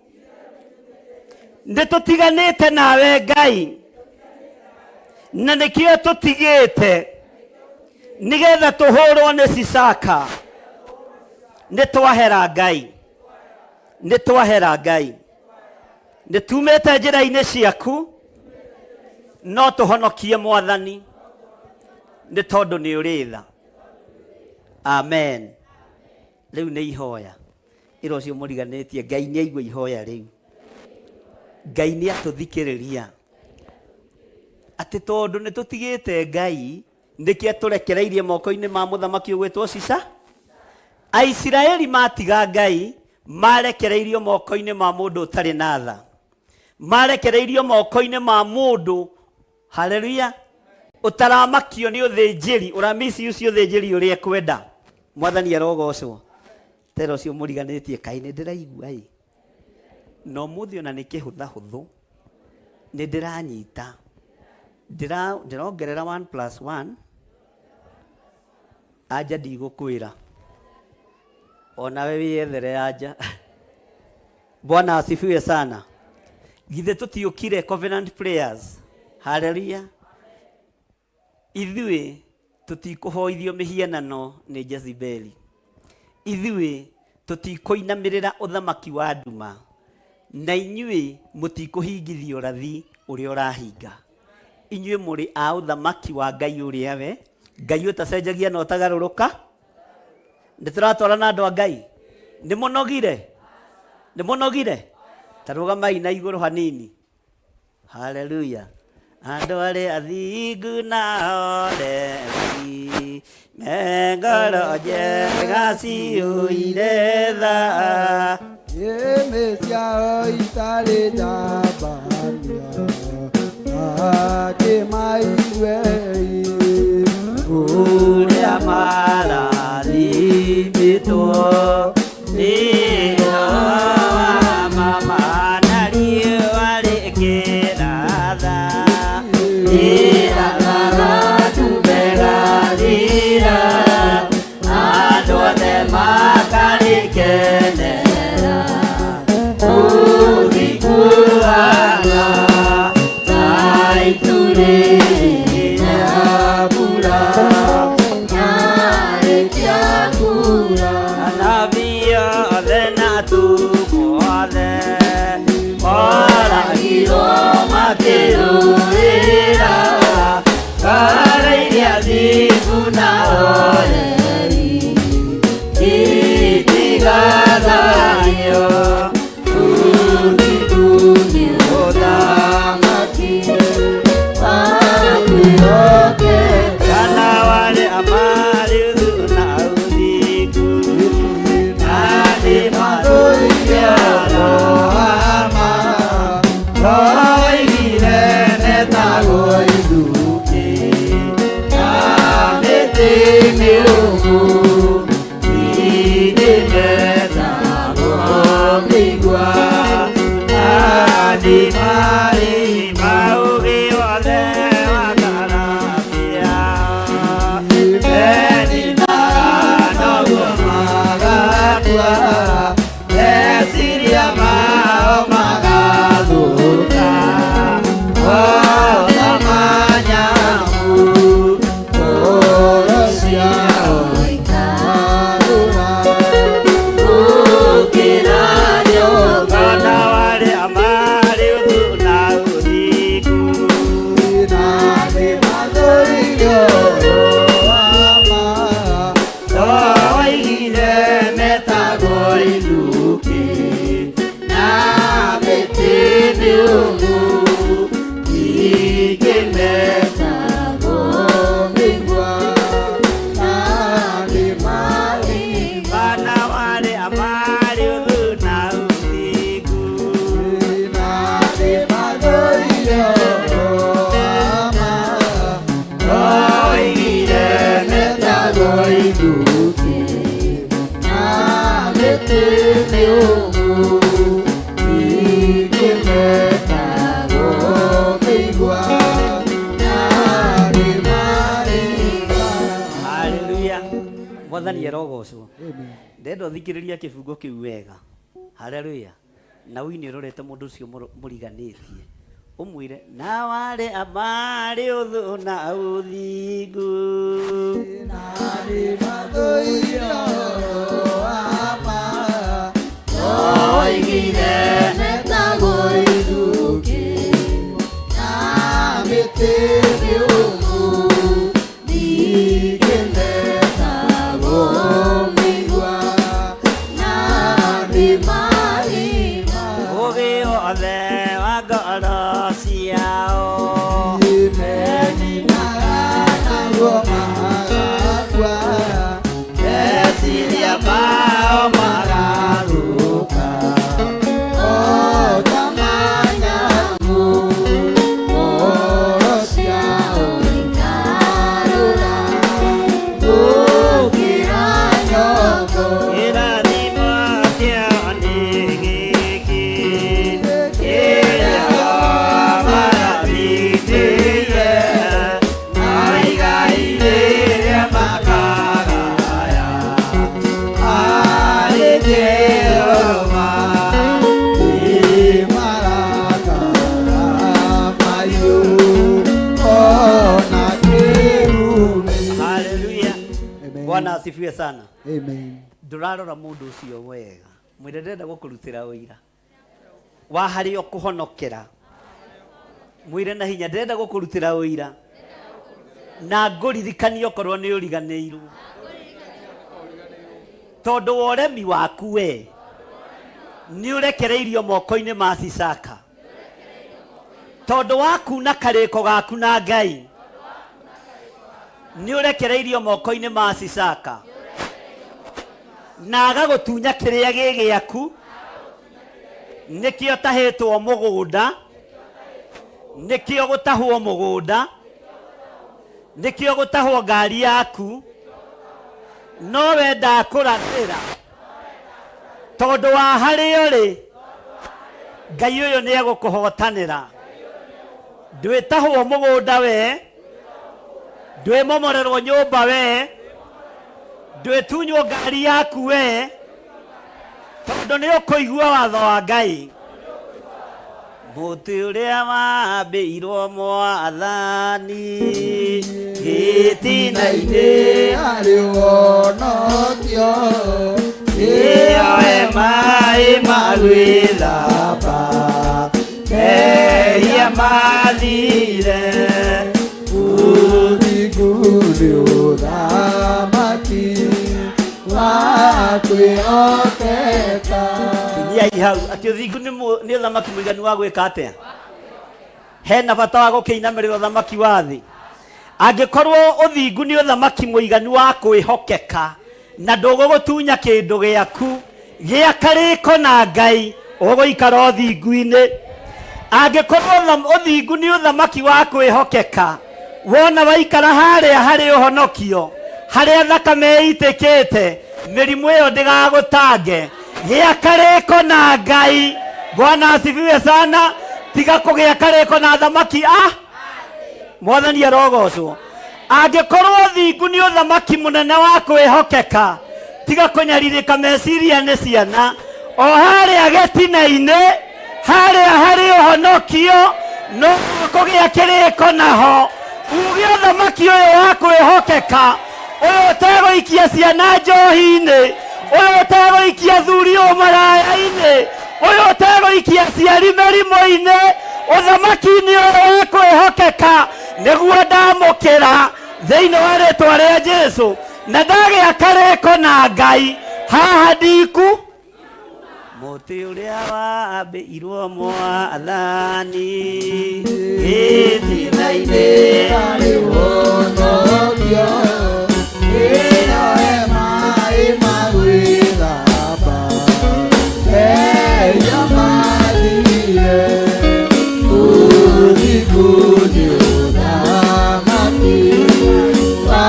nĩ tũtiganĩte nawe Ngai, na nĩkĩo tũtigĩte nĩgetha tũhũrwo nĩ Sisaka. Nĩ twahera Ngai, nĩ twahera Ngai, nĩ tumĩte njĩra-inĩ ciaku, no tũhonokie Mwathani nĩ tondũ nĩ ũrĩ tha. Amen. Rĩu nĩ ihoya ĩra ũcio mũriganĩtie, Ngai nĩ aigua ihoya rĩu, Ngai nĩ atũthikĩrĩria, atĩ tondũ nĩ tũtigĩte Ngai, nĩkĩo tũrekereirie moko-inĩ ma mũthamaki ũgwĩtwo Sisaka. Aisiraeli matiga Ngai, marekereirio moko-inĩ ma mũndũ ũtarĩ na tha, marekereirio moko-inĩ ma mũndũ, haleluya, ũtaramakio nĩ ũthĩnjĩri, ũramisi ũcio ũthĩnjĩri ũrĩa ekwenda. Mwathani arogocwo. Tera ũcio mũriganĩtie, kaĩ nĩ ndĩraigua no muthi ona nikihutha huthu ni ndiranyita ndirongerera 1+1 anja ndigukwira ona we wiyethere anja. Bwana asifiwe sana. Githe tutiukire covenant prayers. Hallelujah. Ithuĩ tutikuhoithio mihianano ni Jezebeli. Ithuĩ tutikuinamirira uthamaki wa nduma, na inyuĩ mutikuhingithio rathi uria urahinga. Inyuĩ muri a uthamaki wa Ngai uria we Ngai utacenjagia na utagaruruka. Ndituratwarana andu a Ngai. Nimunogire tarugamai na iguru hanini. Hallelujah. Andu ari athingu na oreri mengoro njega ciũire tha yeme ciao itarĩ njambania akĩmaiguei ũrĩa marathimĩtwo nĩ wa mama na riũa rĩkĩratha rĩrathaga tumegarĩra andũ othe makarĩkenera ũthikuaga ta itu rĩrĩa mbura yarĩkia kura. Anabii othe na atumwo othe moragirwo makĩrũĩra bara iria thiku na oreri itigathario ũthithunio ũthamaki wa kwĩhokeka kana wale amari uthu na uthingu na nĩ mathũire rohama roigire netagwo ithuki na mĩtĩ mĩrũmu ningĩ metagwo mĩigua andi marĩ maũgĩ wothe wa karabia meninaga noguo magakua meciria mao magathũka otha manyamu ngoro ciao ikarũra gũkĩra nyũmba na warĩa marĩ ũthũ na ũthingu na nĩ mathũire rohama roigire metagwo ithuki na mĩtĩ mĩũmũ ningĩ metagwo mĩigua na nĩ marima na warĩa marĩ ũthũ na ũthingu na nĩ mathũire rohama roigire metagwo ithuki na mĩtĩ mĩũmũ ningĩ metagwo mĩigua na nĩ marima. Hallelujah. Mwathani arogocwo. Ndenda ũthikĩrĩria kĩbungo kĩu wega. Hallelujah. Na ũinĩrorete mũndũ ũcio mũriganĩtie ũmwĩre na warĩ amarĩ ũthũ na ũthingu na nĩ mathũire rohama roigire metagwo ithuki na mĩtĩ mĩũmũ ningĩ metagwo mĩigua na nĩ marima ũgĩ wothe wa ngoro ciao meninaga naguo magakua meciria mao magathũka otha manyamu ngoro ciao ikarũra gũkĩra Haleluya. Amen. Bwana asifiwe sana. Amen. Ndurarora mundu ucio wega. Mwire ndenda gukurutira uira. Wa hari okuhonokera. Mwire na hinya ndenda gukurutira uira. Na nguririkania okorwo ni uriganeiru. Tondu woremi waku we ni urekereirio moko-ini ma Sisaka. Tondu waku na kariko gaku na Ngai ni urekereirio moko-ini ma Sisaka. Na agagutunya kiria gigiaku nikio tahitwo mugunda, nikio gutahwo mugunda, nikio gutahwo ngari yaku, no wenda kurathira tondu wa hari uri Ngai uyu ni egukuhotanira. Ndwitahwo mugunda we, ndwimomorerwo nyumba we, ndwitunywo ngari yaku we, tondu ni ukuigua watho wa Ngai. Muti uria wambirwo Mwathani gitina-ini Ari wonokio ioe mai magwithamba mehia mathire Uthinguni uthamaki wa kwĩhokeka. Kinyai hau ati uthingu ni uthamaki muiganu wa gwika atia? Hena bata wa gukiinamirira uthamaki wa thi. Angikorwo uthingu ni uthamaki muiganu wa kwĩhokeka na ndũgũgũtunya kĩndũ gĩaku gĩa karĩko na Ngai, ũgũikara ũthingu-inĩ. Angĩkorwo ũthingu nĩ ũthamaki wa kwĩhokeka, wona waikara harĩa harĩ ũhonokio, harĩa thakame ĩitĩkĩte, mĩrimũ ĩyo ndĩgagũtange. Gĩa karĩko na Ngai. Bwana asifiwe sana. Tiga kũgĩa karĩko na thamaki Mwathani arogocwo. Angĩkorwo ũthingu nĩ ũthamaki mũnene wa kwĩhokeka, tiga kũnyarirĩka meciria nĩ ciana. O harĩa gĩtina-inĩ, harĩa harĩ ũhonokio, no kũgĩa kĩrĩko naho. Uge ũthamaki ũyũ wa kwĩhokeka, ũyũ ũtegũikia ciana njohi-inĩ, ũyũ ũtegũikia thuri ũmaraya-inĩ, ũyũ ũtegũikia ciari mĩrimũ-inĩ, ũthamaki-inĩ ũyũ wa kwĩhokeka nĩguo ndamũkĩra thĩinĩ wa rĩtwa rĩa Jesũ, na ndagĩa karĩko na Ngai. Haha ndiku muti uria wambirwo Mwathani gĩtina-inĩ Ari wonokio ioe mai magwithamba mehia mathire Uthinguni uthamaki wa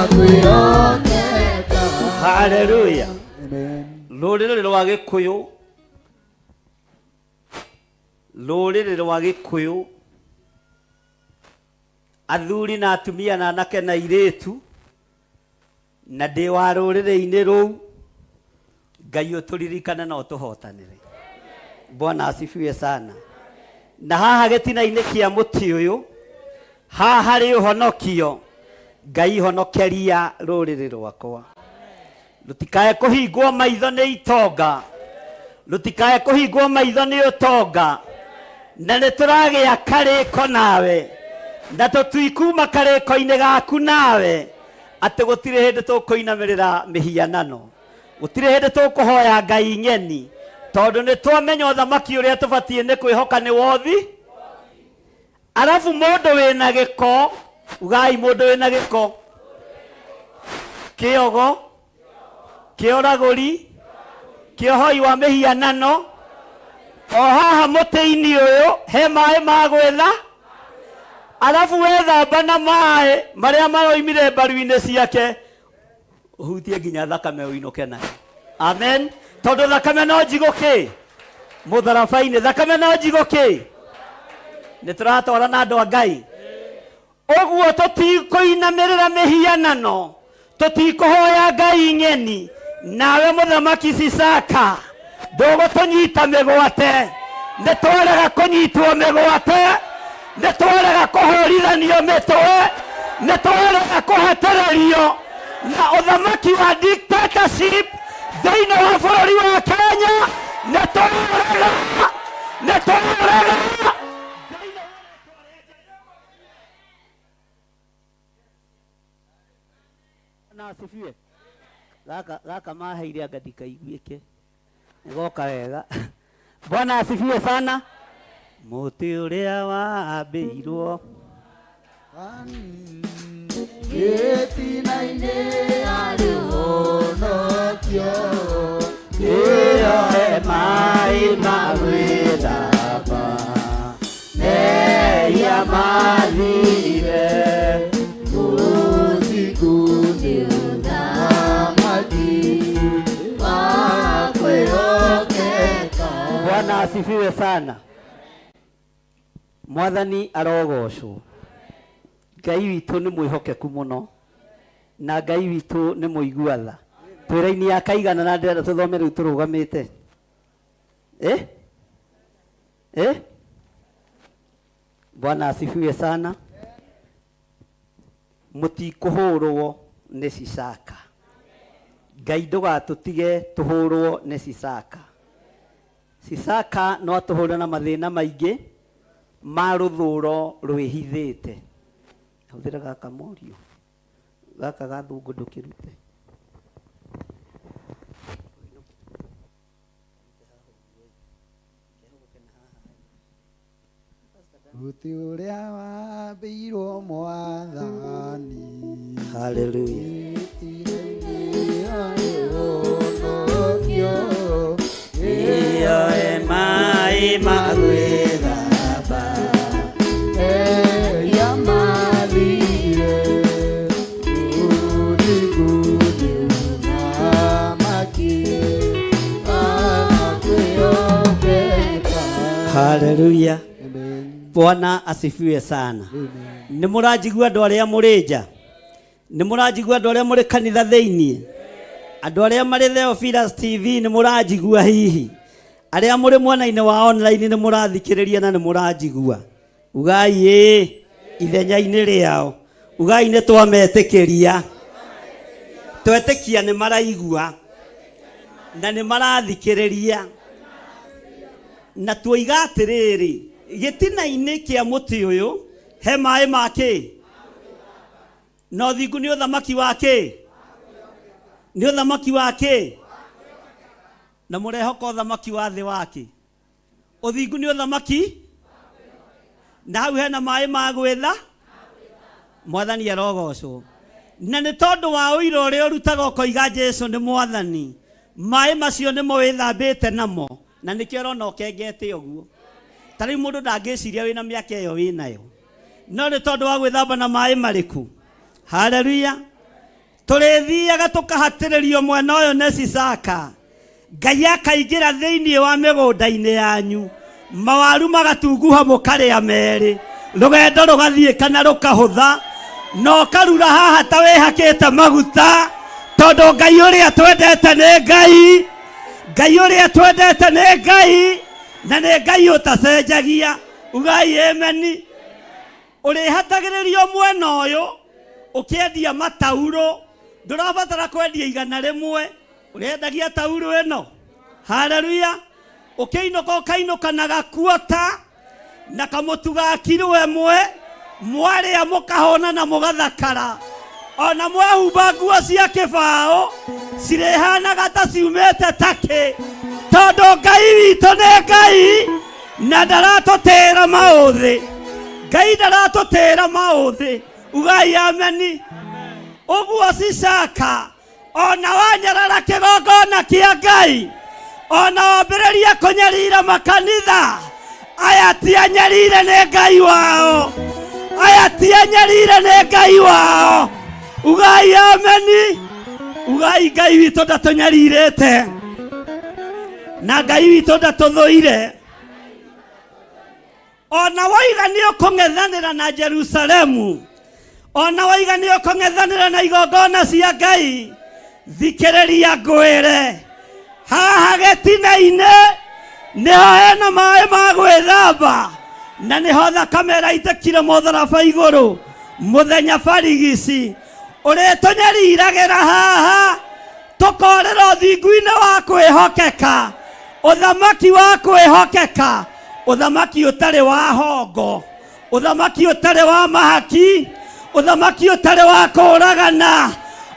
kwĩhokeka. Haleluya. Amen. Rũrĩrĩ rwa Gĩkũyũ, rũrĩrĩ rwa Gĩkũyũ, athuri na atumia na anake na airĩtu, na ndĩ wa rũrĩrĩ-inĩ rũu, Ngai ũtũririkane na ũtũhotanĩre. Bwana asifiwe sana. Na haha gĩtina-inĩ kĩa mũtĩ ũyũ, haha harĩ ũhonokio, Ngai honokeria rũrĩrĩ rwakwa. Rutikae kũhingwo maitho nĩ itonga, rutikae kũhingwo maitho nĩ ũtonga, na nĩ tũragĩa karĩko nawe, na tũtikuma karĩko-inĩ gaku nawe, atĩ gũtirĩ hĩndĩ tũkũinamĩrĩra mĩhianano, gũtirĩ hĩndĩ tũkũhoya ngai ng'eni, tondũ nĩ twamenya ũthamaki ũrĩa tũbatiĩ nĩ kwĩhoka nĩ wothi. Arabu mũndũ wĩna gĩko, ugai mũndũ wĩna gĩko, kĩogo, kĩoragũri, kĩohoi wa mĩhianano, o haha mũtĩ-inĩ ũyũ he maĩ ma gwetha, arabu wethamba na maĩ marĩa maroimire mbaru-inĩ ciake, ũhutie nginya thakame ũinũke nayo. Amen. Tondũ thakame no njigũkĩ mũtharaba-inĩ, thakame no njigũkĩ. Nĩ tũratwara na andũ a Ngai. Ũguo tũtikũinamĩrĩra mĩhianano, tũtikũhoya ngai ng'eni, nawe mũthamaki Sisaka ndũgũtũnyita mĩgwate. Nĩ twarega kũnyitwo mĩgwate, nĩ twarega kũhũrithanio mĩtwe, nĩtũrega kũhatĩrĩrio na ũthamaki wa dictatorship thĩinĩ wa bũrũri wa Kenya. Nĩtũrega na asifiwe. Gaka maheire agadika iguike ngoka wega. Bwana asifiwe sana. Muti uria wambirwo gĩtina-inĩ arĩ ũhonokio, ĩyoe maĩ ma gwĩthamba, mehia mathire, ũthiku nĩ ũthamaki wa kwĩhokeka. Bwana asifiwe sana. Mwathani arogocwo. Ngai witũ nĩ mwĩhokeku mũno na Ngai witũ nĩ mũigua tha. Twĩra-inĩ ya kaigana na ndĩrenda tũthome rĩu tũrũgamĩte. Bwana asifiwe sana. Mũtikũhũrwo nĩ Sisaka. Ngai ndũgatũtige tũhũrwo nĩ Sisaka. Sisaka no atũhũre na mathĩna maingĩ ma rũthũro rwĩhithĩte. Hũthĩra gaka morio gaka gathũngũ ndũkĩrute. Mũtĩ ũrĩa wambĩirwo Mwathani. Hallelujah. Ĩyoe maĩ ma gwĩthamba, mehia mathire, ũthiku nĩ ũthamaki wa kwĩhokeka. Hallelujah. Bwana asifiwe sana. Nĩ mũranjigua andũ arĩa mũrĩ nja? Nĩ mũranjigua andũ arĩa mũrĩ kanitha thĩinĩ? Andũ arĩa marĩ Theophilus TV nĩ mũranjigua hihi? Arĩa mũrĩ mwena-inĩ wa online nĩ mũrathikĩrĩria na nĩ mũranjigua? Ugai ithenya-inĩ rĩao. Ugai nĩ twametĩkĩria. Twetĩkia nĩ maraigua na nĩ marathikĩrĩria. Na tuoiga atĩrĩrĩ, gĩtina-inĩ kĩa mũtĩ ũyũ he maĩ makĩ? Na ũthingu nĩ ũthamaki wakĩ? Nĩ ũthamaki wakĩ? Na mũrehoka ũthamaki wa thĩ wakĩ? Ũthingu nĩ ũthamaki? Na hau hena maĩ ma gwĩtha? Mwathani arogocwo. Na nĩ tondũ wa ũira ũrĩa ũrutaga ũkoiga Jesũ nĩ Mwathani, maĩ macio nĩmo wĩthambĩte namo, na nĩkĩo ũrona ũkengete ũguo. Ta rĩu mũndũ ndangĩciria wĩna mĩaka ĩyo wĩnayo, no nĩ tondũ wa gwĩthamba na maĩ marĩkũ? Haleluya. Tũrĩthiaga tũkahatĩrĩrio mwena ũyũ nĩ Sisaka, Ngai akaingĩra thĩinĩ wa mĩgũnda-inĩ yanyu, mawaru magatunguha mũkarĩa merĩ, rũgendo rũgathiĩ kana rũkahũtha, no karura haha ta wĩhakĩte maguta, tondũ Ngai ũrĩa twendete nĩ Ngai, Ngai ũrĩa twendete nĩ Ngai, na nĩ Ngai ũtacenjagia. Ugai ameni. Ũrĩhatagĩrĩrio mwena ũyũ ũkĩendia matauro, ndũrabatara kwendia igana rĩmwe, ũrendagia tauro ĩno. Haleluya. Ũkĩinũka ũkainũka na gakuota na kamũtu ga kiro ĩmwe, mwarĩa mũkahona na mũgathakara, ona mwahumba nguo cia kĩbaũ cirĩhanaga ta ciumĩte Takĩ, tondũ Ngai witũ nĩ Ngai na ndaratũtĩra maũthĩ. Ngai ndaratũtĩra maũthĩ. Ugai ameni. Ũguo Sisaka ona wanyarara kĩgongona kĩa Ngai, ona wambĩrĩria kũnyarira makanitha, aya ti anyarire nĩ Ngai wao, aya ti anyarire nĩ Ngai wao. Ugai ameni. Ugai Ngai witũ ndatũnyarirĩte na Ngai witũ ndatũthũire. Ona waiga nĩ ũkũng'ethanĩra na Jerusalemu, ona waiga nĩ ũkũng'ethanĩra na igongona cia Ngai, thikĩrĩria ngwĩre, haha gĩtina-inĩ nĩho hena maĩ ma gwĩthamba, na nĩho thakame ĩraitĩkire mũtharaba igũrũ. muthenya barigisi uritũnyariragira haha tukorera thingu-inĩ wa kwĩhokeka, uthamaki wa kwĩhokeka, uthamaki ũtarĩ wa hongo, uthamaki ũtarĩ wa mahaki, uthamaki ũtarĩ wa kũragana,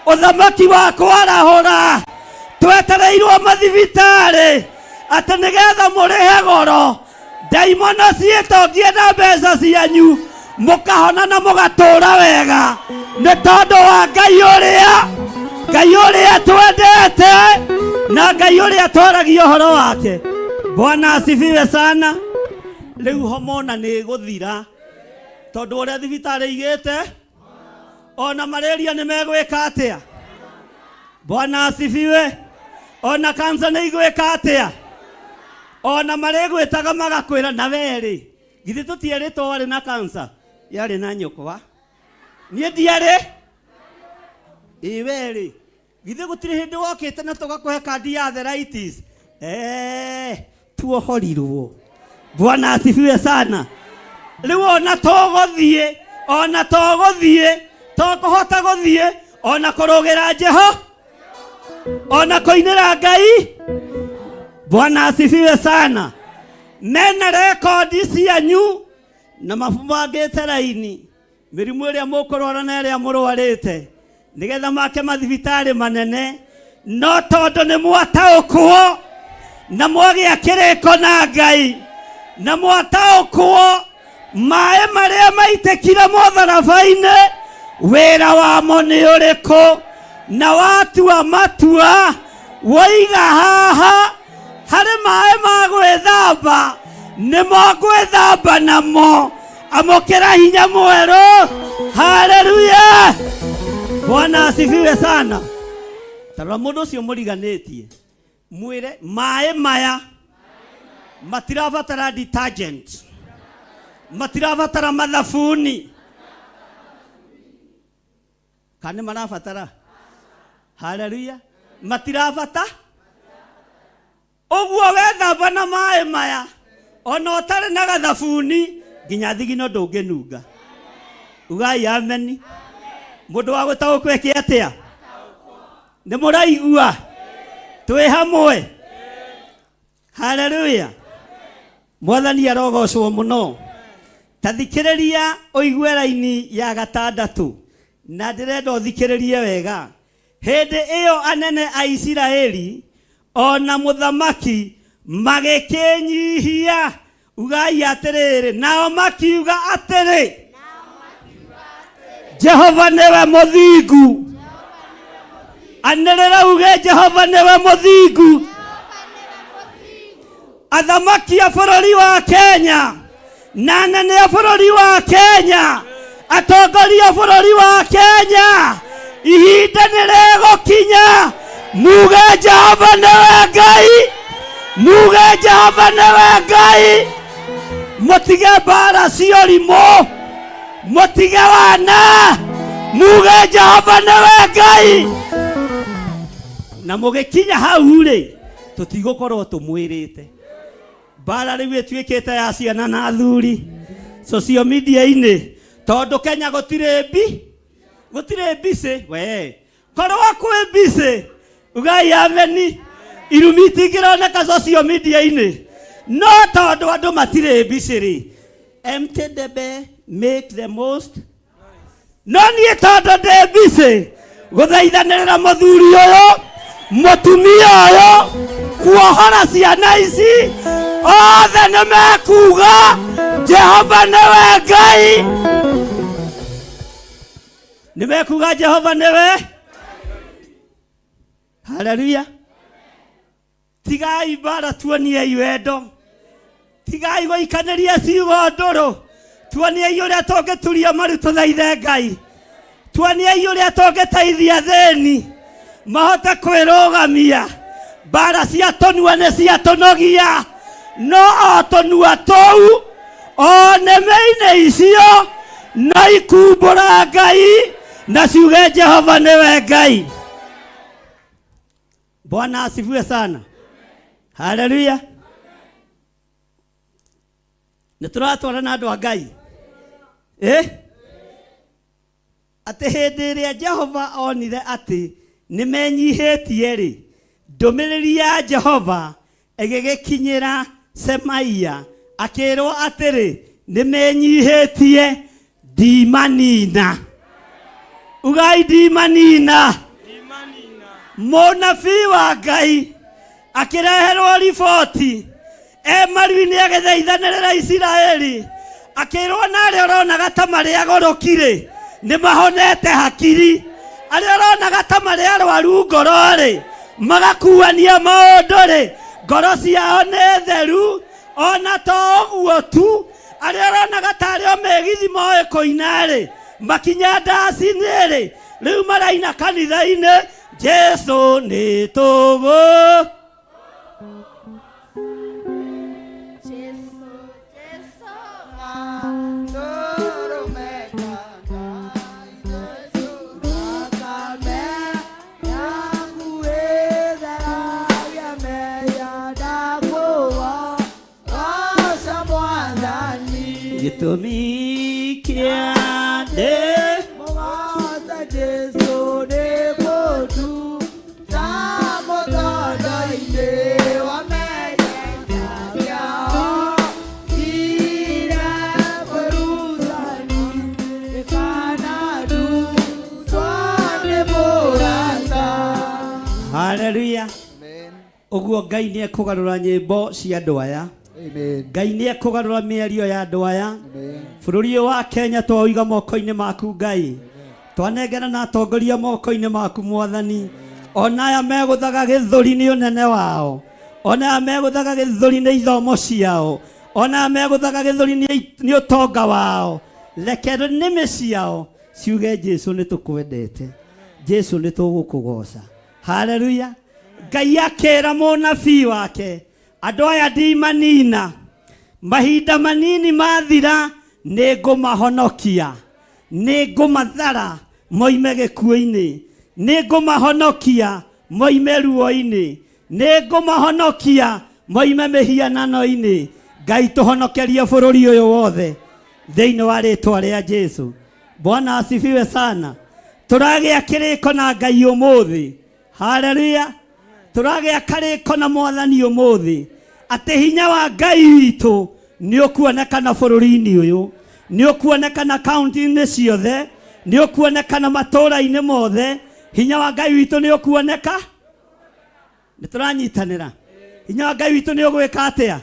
uthamaki wa kwarahũra. Twetereirwo mathibitarĩ atĩ nĩgetha mũrĩhe goro, ndaimono ciĩtongie na mbeca cianyu mũkahona na mũgatũra wega, nĩ tondũ wa Ngai ũrĩa twendete na Ngai ũrĩa twaragia ũhoro wake. Bwana asifiwe sana. Rĩu homona nĩ gũthira tondũ ũrĩa thibitarĩ igĩte ona malaria nĩ megwĩka atĩa. Bwana asifiwe. Ona kansa nĩ igwĩka atĩa. Ona marĩgwĩtaga magakwĩra na werĩ githĩ tũtierĩtwo warĩ na kansa yarĩ na nyũkwa. Niĩ ndiarĩ werĩ githĩ gũtirĩ hĩndĩ wokĩte na tũgakũhe kandi ya arthritis. Tuohorirwo. Bwana asifiwe sana. Rĩu ona tũgũthiĩ tũkũhota gũthiĩ ona kũrũgĩra Jehova ona kũinĩra Ngai. Bwana asifiwe sana. Mena rekodi cianyu na mabangĩte raini mĩrimũ ĩrĩa mũkũrwara na ĩrĩa mũrwarĩte nĩgetha make mathibitarĩ manene, no tondũ nĩ mwataũkwo na mwagĩa kĩrĩko na Ngai na mwataũkwo maĩ marĩa maitĩkire mũtharaba-inĩ wĩra wamo nĩ ũrĩkũ, na watua matua woiga haha harĩ maĩ ma gwĩthamba nĩmo gwĩthamba namo. Amũkĩra hinya mwerũ. Haleluya. Bwana asifiwe sana. Tarora mũndũ ũcio mũriganĩtie mwĩre maĩ maya matirabatara detergent, matirabatara mathabuni, kana marabatara. Haleluya. Matirabatara. Ũguo wethamba na maĩ maya ona ũtarĩ na gathabuni nginya thigino ndũngĩnunga. Ugai ameni. Mũndũ wa gũtaũkwo eke atĩa? Nĩ mũraigua? Twĩ hamwe. Haleluya. Mwathani arogocwo mũno. Tathikĩrĩria ũigue raini ya gatandatũ na ndĩrenda ũthikĩrĩrie wega. Hĩndĩ ĩyo anene a Isiraeli ona mũthamaki magĩkĩnyihia. Ugai atĩrĩrĩ, nao makiuga atĩrĩ, Jehova nĩwe mũthingu. Anĩrĩra uge Jehova nĩwe mũthingu. Athamaki a bũrũri wa Kenya na anene a bũrũri wa Kenya, atongoria a bũrũri wa Kenya, ihinda nĩrĩgũkinya muge Jehova nĩwe Ngai, muge Jehova nĩwe Ngai. Mutige mbara ciorimo, mutige wana, muge Jehova nĩwe Ngai. Na mũgĩkinya hau rĩ tũtigũkorwo tũmwĩrĩte. Mbara rĩu ĩtuĩkĩte ya ciana na athuri social media-inĩ tondũ Kenya gũtirĩ mbici we korwo kwĩ mbici. Ugai ameni. Irumi itingĩroneka social media-inĩ no tondũ andũ matirĩ mbici rĩ empty debe make the most. No niĩ tondũ ndĩ mbici gũthaithanĩrĩra mũthuri ũyũ mũtumia ũyũ kuohora ciana ici othe nĩ mekuga Jehova nĩwe Ngai. Nĩ mekuga Jehova nĩwe. Haleluya. Tigai mbara, tuoniei wendo. Tigai gũikanĩria ciugo ndũrũ. Tuoniei ũrĩa tũngĩturia maru tũthaithe Ngai. Tuoniei ũrĩa tũngĩteithia thĩni mahote kwĩrũgamia. Mbara cia tũnua nĩ cia tũnogia, no o tũnua tũu o nĩmĩ-inĩ icio no ikumbũra Ngai na ciuge Jehova nĩwe Ngai. Bwana asifiwe sana. Haleluya. Nĩtũratwarana andũ a Ngai. Ate hĩndĩ ĩrĩa Jehova onire atĩ nĩmenyihĩtie rĩ, ndũmĩrĩri ya Jehova ĩgĩgĩkinyĩra Semaia, akĩrwo atĩrĩ, nĩmenyihĩtie, ndimanina. Ugai ndimanina. Mũnabii wa Ngai akĩreherwo riboti maru-inĩ agĩthaithanĩrĩra Isiraeli, akĩrwo na arĩa ũronaga ta marĩ agorokire nĩmahonete hakiri, arĩa ũronaga ta marĩ arwaru ngoro-rĩ magakuania maũndũ-rĩ, ngoro ciao nĩ theru. Ona to ũguo tu, arĩa ũronaga ta arĩa megithi moĩ kũina-rĩ, makinya ndaci-inĩ-rĩ, rĩu maraina kanitha-inĩ, Jesu nĩ tũgũ. Gĩtũmi kĩa ndĩ mũgooca Jesu nĩ mũndũ ta mũthondo-inĩ wa mehia mĩao, ira mũrutani ĩkanandutwo nĩ mũrata. Haleluya. Ũguo Ngai nĩ ekũgarũra nyĩmbo cia andũ aya. Ngai nĩ ekũgarũra mĩario ya andũ aya. Bũrũri ũyũ wa Kenya twaũiga moko-inĩ maku Ngai, twanengera na atongoria moko-inĩ maku Mwathani. Ona aya megũthaga gĩthũri nĩ ũnene wao, ona aya megũthaga gĩthũri nĩ ithomo ciao, ona aya megũthaga gĩthũri nĩ ũtonga wao, reke nĩmĩ ciao ciuge Jesu nĩ tũkwendete, Jesu nĩ tũgũkũgoca. Haleluya. Ngai akĩra mũnabii wake, andũ aya ndimanina, mahinda manini mathira nĩ ngũmahonokia, nĩ ngũmathara moime gĩkuũ-inĩ, nĩ ngũmahonokia moime ruo-inĩ, nĩ ngũmahonokia moime mĩhianano-inĩ. Ngai tũhonokerie bũrũri ũyũ wothe thĩinĩ wa rĩtwa rĩa Jesu. Bwana asifiwe sana. Tũragĩa kĩrĩko na Ngai ũmũthĩ. Haleluya. Tũragĩa karĩko na Mwathani ũmũthĩ atĩ hinya wa Ngai witũ nĩ ũkuonekana bũrũri-inĩ ũyũ, nĩ ũkuonekana kaunti-inĩ ciothe, nĩ ũkuonekana matũũra-inĩ mothe. Hinya wa Ngai witũ nĩ ũkuoneka. Nĩ tũranyitanĩra. Hinya wa Ngai witũ nĩ ũgwĩka atĩa?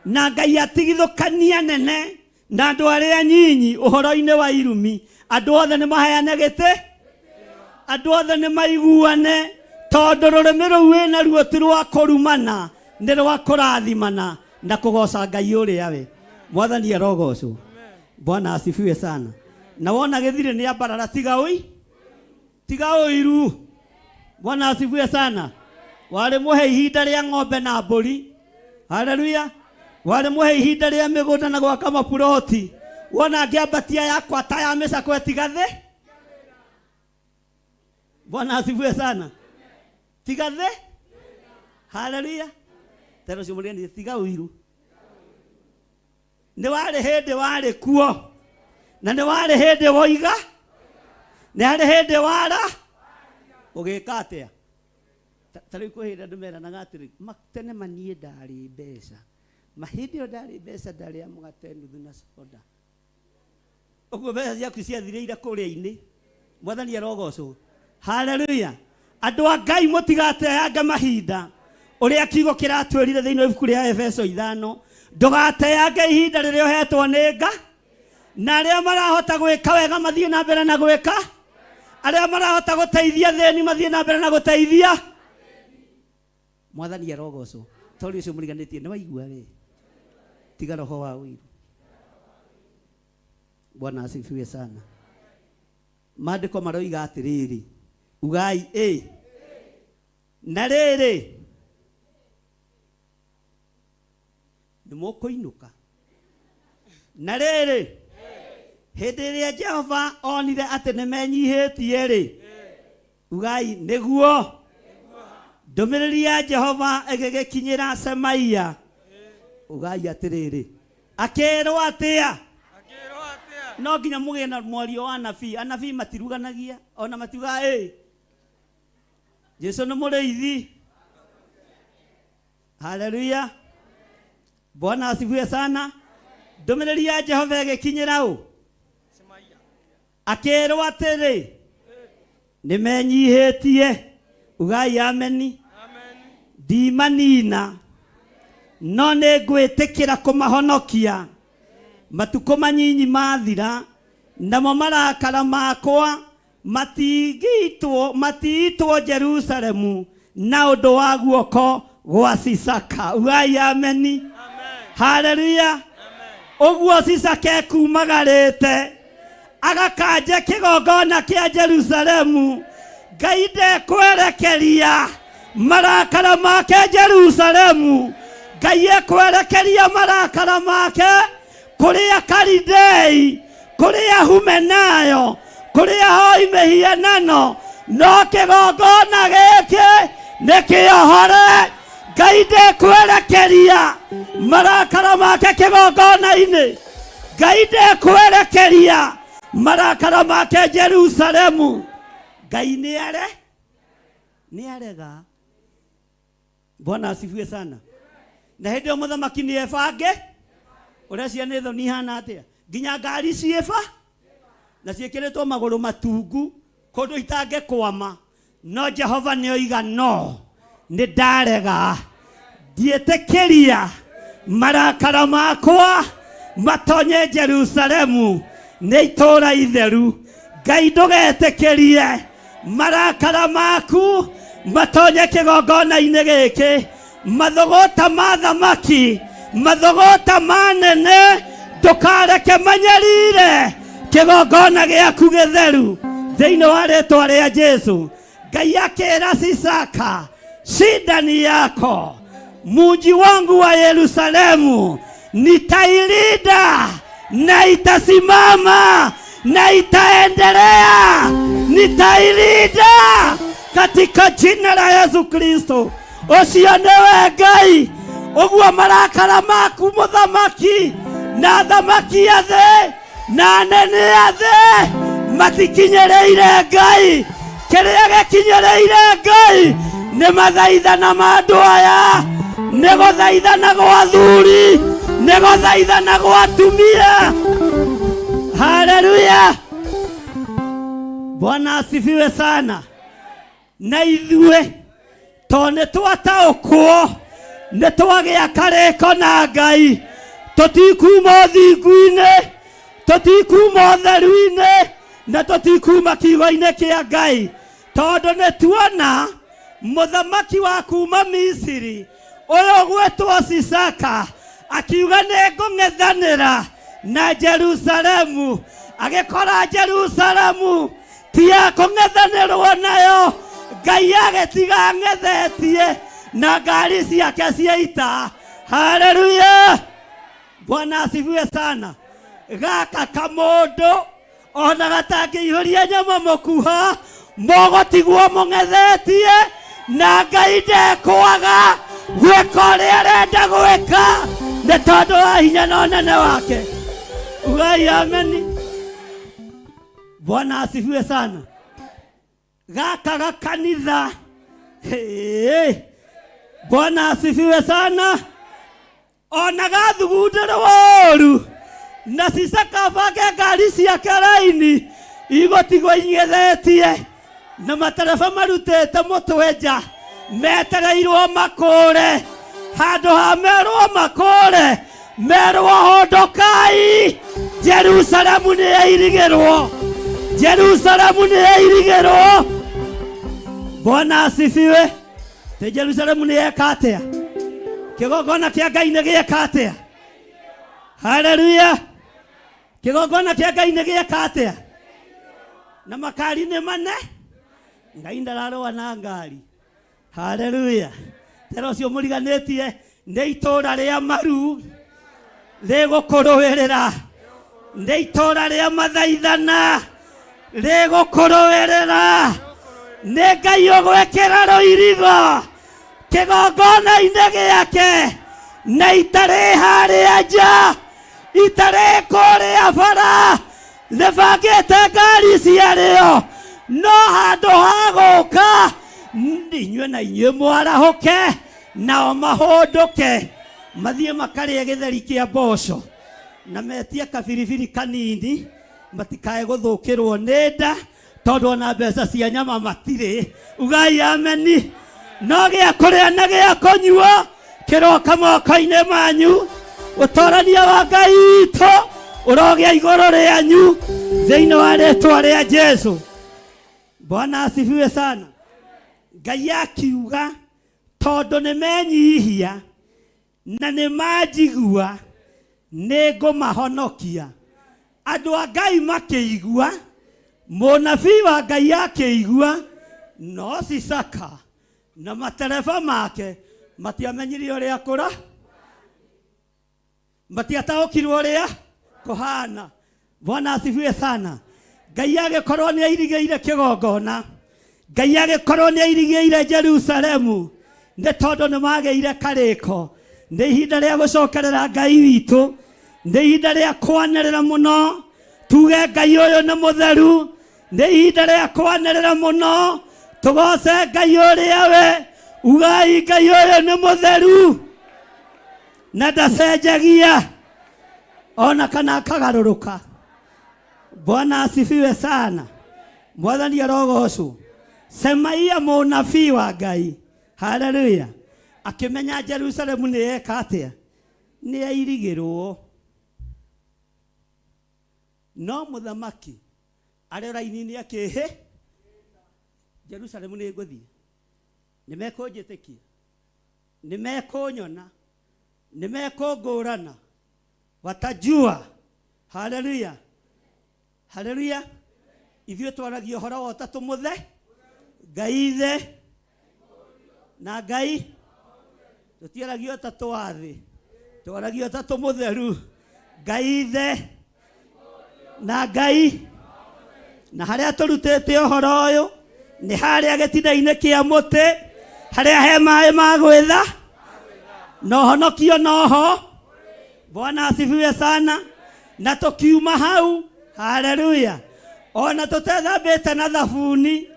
Na Ngai atigithũkania nene na andũ arĩa anyinyi ũhoro-inĩ wa irumi. Andũ othe nĩ maheane gĩtĩ, andũ othe nĩ maiguane, tondũ rũrĩmĩ rũu wĩna ruo ti rwa kũrumana, nĩ rwa kũrathimana na kũgoca Ngai ũrĩa we. Mwathani arogocwo. Bwana asifiwe sana. Na wona gĩthirĩ nĩ ambarara tiga ũiru. Bwana asifiwe sana. Warĩ mũhe ihinda rĩa ng'ombe na mbũri. Haleluya. Warĩ mũhe ihinda rĩa mĩgũnda na gwaka mapuroti. Wona ngĩambatia yakwa ta ya mĩcakwe tigathe. Bwana asifiwe sana. Tigathe. Haleluya. Tero cimulieni tiga ũiru. Nĩ warĩ hĩndĩ warĩ kuo, na nĩ warĩ hĩndĩ woiga, nĩ harĩ hĩndĩ wara ũgĩka atĩa. Ta rĩu kwĩ hĩndĩ andũ meranaga atĩrĩ, tene maniĩ ndarĩ mbeca, mahĩndĩ ĩyo ndarĩ mbeca ndarĩa mũgate nuthu na soda. Ũguo mbeca ciaku ciathirĩire kũrĩa-inĩ. Mwathani arogocwo. Haleluya. Andũ a Ngai mũtigateange mahinda ũrĩa kiugo kĩratwĩrire thĩinĩ wa ibuku rĩa Efeso 5. Ndũgateange ihinda rĩrĩa ũhetwo nĩ Ngai, na arĩa marahota gwĩka wega mathiĩ na mbere na gwĩka, arĩa marahota gũteithia thĩni mathiĩ na mbere na gũteithia. Mwathani arogocwo. Tori ũcio mũriganĩtie nĩ waigua we. Tiga roho wa ũiru. Bwana asifiwe sana. Maandĩko maroiga atĩrĩrĩ, ugai na rĩrĩ nĩ mũkũinũka. Na rĩrĩ hĩndĩ ĩrĩa Jehova onire atĩ nĩ menyihĩtie rĩ, ugai nĩguo. Ndũmĩrĩri ya Jehova ĩgĩgĩkinyĩra Semaia, ugai atĩrĩrĩ, akĩrwo atĩa? no nginya muge na mwario wa anabii matiruganagia ona matiuga Jesu nĩ mũrĩithi. Haleluya. Bwana asifiwe sana. Ndũmĩrĩri ya Jehova ĩgĩkinyĩra ũ akĩrwo atĩrĩ nĩmenyihĩtie. Ugai ameni. Ndimanina no nĩngwĩtĩkĩra kũmahonokia. Matukũ manyinyi mathira namo marakara makwa matiitwo Jerusalemu na ũndũ wa guoko gwa Sisaka. Ugai ameni. Haleluya. Ũguo Sisaka ekumagarĩte agakanja kĩgongona kĩa Jerusalemu. Ngai ndekwerekeria marakara make Jerusalemu. Ngai ekwerekeria marakara make kũrĩa Kalidei, kũrĩa Humenayo, kũrĩa hoi mĩhianano. No kĩgongona gĩkĩ nĩkĩohore. Ngai ndekwerekeria marakara make kĩgongona-inĩ. Ngai ndekwerekeria marakara make Jerusalemu. Ngai nĩarega. Bwana asifiwe sana. Na hĩndĩ ĩyo mũthamaki nĩebange. Ũreciria nĩ thoni ihana atĩa? Nginya ngari ciĩba na ciĩkĩrĩtwo magũrũ matungu kũndũ itangĩkwama. No Jehova nĩoiga no, nĩndarega. Ndiĩtĩkĩria marakara makwa matonye Jerusalemu. Nĩ itũũra itheru. Ngai ndũgetĩkĩrie marakara maku matonye kĩgongona-inĩ gĩkĩ. Mathogota ma thamaki, mathogota manene ndũkareke manyarire kĩgongona gĩaku gĩtheru thĩinĩ wa rĩĩtwa rĩa Jesu. Ngai akĩra Sisaka, shida yako, mji wangu wa Yerusalemu nitailinda na itasimama na itaendelea. Nitailinda katika jina la Yesu Kristo. Ũcio nĩwe Ngai. Ũguo marakara maku mũthamaki na thamaki a thĩ na anene a thĩ matikinyĩrĩire Ngai. Kĩrĩa gĩkinyĩrĩire Ngai nĩ mathaithana ma andũ aya, nĩ gũthaithana gwa athuri, nĩ gũthaithana gwa atumia. Haleluya. Bwana asifiwe sana. Na ithuĩ to nĩtwataũkwo nĩtwagĩa karĩko na Ngai. Tũtikuma ũthingu-inĩ, tũtikuma ũtheru-inĩ, na tũtikuma kiugo-inĩ kĩa Ngai. Tondũ nĩtuona mũthamaki wa kuma Misiri ũyũ gwĩtwo Sisaka akiuga nĩngũng'ethanĩra na Jerusalemu. Agĩkora Jerusalemu ti ya kũng'ethanĩrwo nayo. Ngai agĩtiga ng'ethetie na ngari ciake cia ita. Haleluya. Bwana asifiwe sana. Gaka kamũndũ ona gatangĩihũria nyama mũkuha mũgũtigwo mũng'ethetie na Ngai ndekwaga gwĩka ũrĩa arenda gwĩka nĩ tondũ wa hinya na ũnene wake. Ugai ameni. Bwana asifiwe sana. Gaka gakanitha. Bwana asifiwe sana. Ona gathugundĩrwo ũru na Sisaka bange ngari ciake raini igũtigwo ing'ethetie na matereba marutĩte mũtwe nja metereirwo makũre. Handũ ha merwo makũre merwo hondokai. Jerusalemu nĩyairigĩrwo. Jerusalemu nĩyairigĩrwo. Bwana asifiwe. Te Jerusalemu nĩyeka atĩa? Kĩgongona kĩa Ngai nĩgĩeka atĩa? Haleluya. Kĩgongona kĩa Ngai nĩgĩeka atĩa? Na makari nĩ mane. Ngai ndararũa na ngari. Haleluya. Tero cio mũriganĩtie nĩ itũũra rĩa maru rĩgũkũrũĩrĩra. Nĩ itũũra rĩa mathaithana rĩgũkũrũĩrĩra. Nĩ Ngai ũgwĩkĩra rũirigo kĩgongona-inĩ gĩake na itarĩ harĩa nja, itarĩ kũrĩa bara, thebangĩte ngari ciarĩo no handũ ha gũka inyuĩ na inyuĩ mwarahũke nao mahũndũke mathiĩ makarĩe gĩtheri kĩa mboco na metie kabiribiri kanini matikae gũthũkĩrwo nĩ nda tondũ ona mbeca cia nyama matirĩ. Ugai ameni. No gĩa kũrĩa na gĩa kũnyua kĩroka moko-inĩ manyu. Ũtorania wa Ngai witũ ũrogĩa igũrũ rĩanyu thĩinĩ wa rĩĩtwa rĩa Jesũ. Bwana asifiwe sana. Ngai akiuga tondũ nĩmenyihia na nĩmanjigua nĩngũmahonokia. Andũ a Ngai makĩigua, mũnabii wa Ngai akĩigua, no Sisaka na matereba make matiamenyire ũrĩa kũra, matiataũkirwo ũrĩa kũhana. Bwana asifiwe sana. Ngai agĩkorwo nĩ airigĩire kĩgongona, Ngai agĩkorwo nĩ airigĩire Jerusalemu, nĩ tondũ nĩ magĩire karĩko. Nĩ ihinda rĩa gũcokerera Ngai witũ, nĩ ihinda rĩa kwanĩrĩra mũno, tuge Ngai ũyũ nĩ mũtheru. Nĩ ihinda rĩa kwanĩrĩra mũno, tũgoce Ngai ũrĩa we. Ugai Ngai ũyũ nĩ mũtheru na ndacenjagia ona kana akagarũrũka. Bwana asifiwe sana. Mwathani arogocwo. Semaia mũnabii wa Ngai, haleluya, akĩmenya Jerusalemu nĩ eka atĩa, nĩ airigĩrwo. No mũthamaki arĩ raini-inĩ akĩhĩ, Jerusalemu nĩ ngũthiĩ, nĩmekũnjĩtĩkia, nĩmekũnyona, nĩmekũngũrana, watajua. Haleluya, haleluya. Ithuĩ twaragia ũhoro wa ũtatũ mũthe, Ngai ithe na Ngai. Tũtiaragia ũtatũ wa thĩ, twaragia ũtatũ mũtheru, Ngai ithe na Ngai. Na harĩa tũrutĩte ũhoro ũyũ nĩ harĩa gĩtina-inĩ kĩa mũtĩ, harĩa he maĩ ma gwĩtha na ũhonokio noho. Bwana asifiwe sana. Na tũkiuma hau, haleluya, ona tũtethambĩte na thabuni,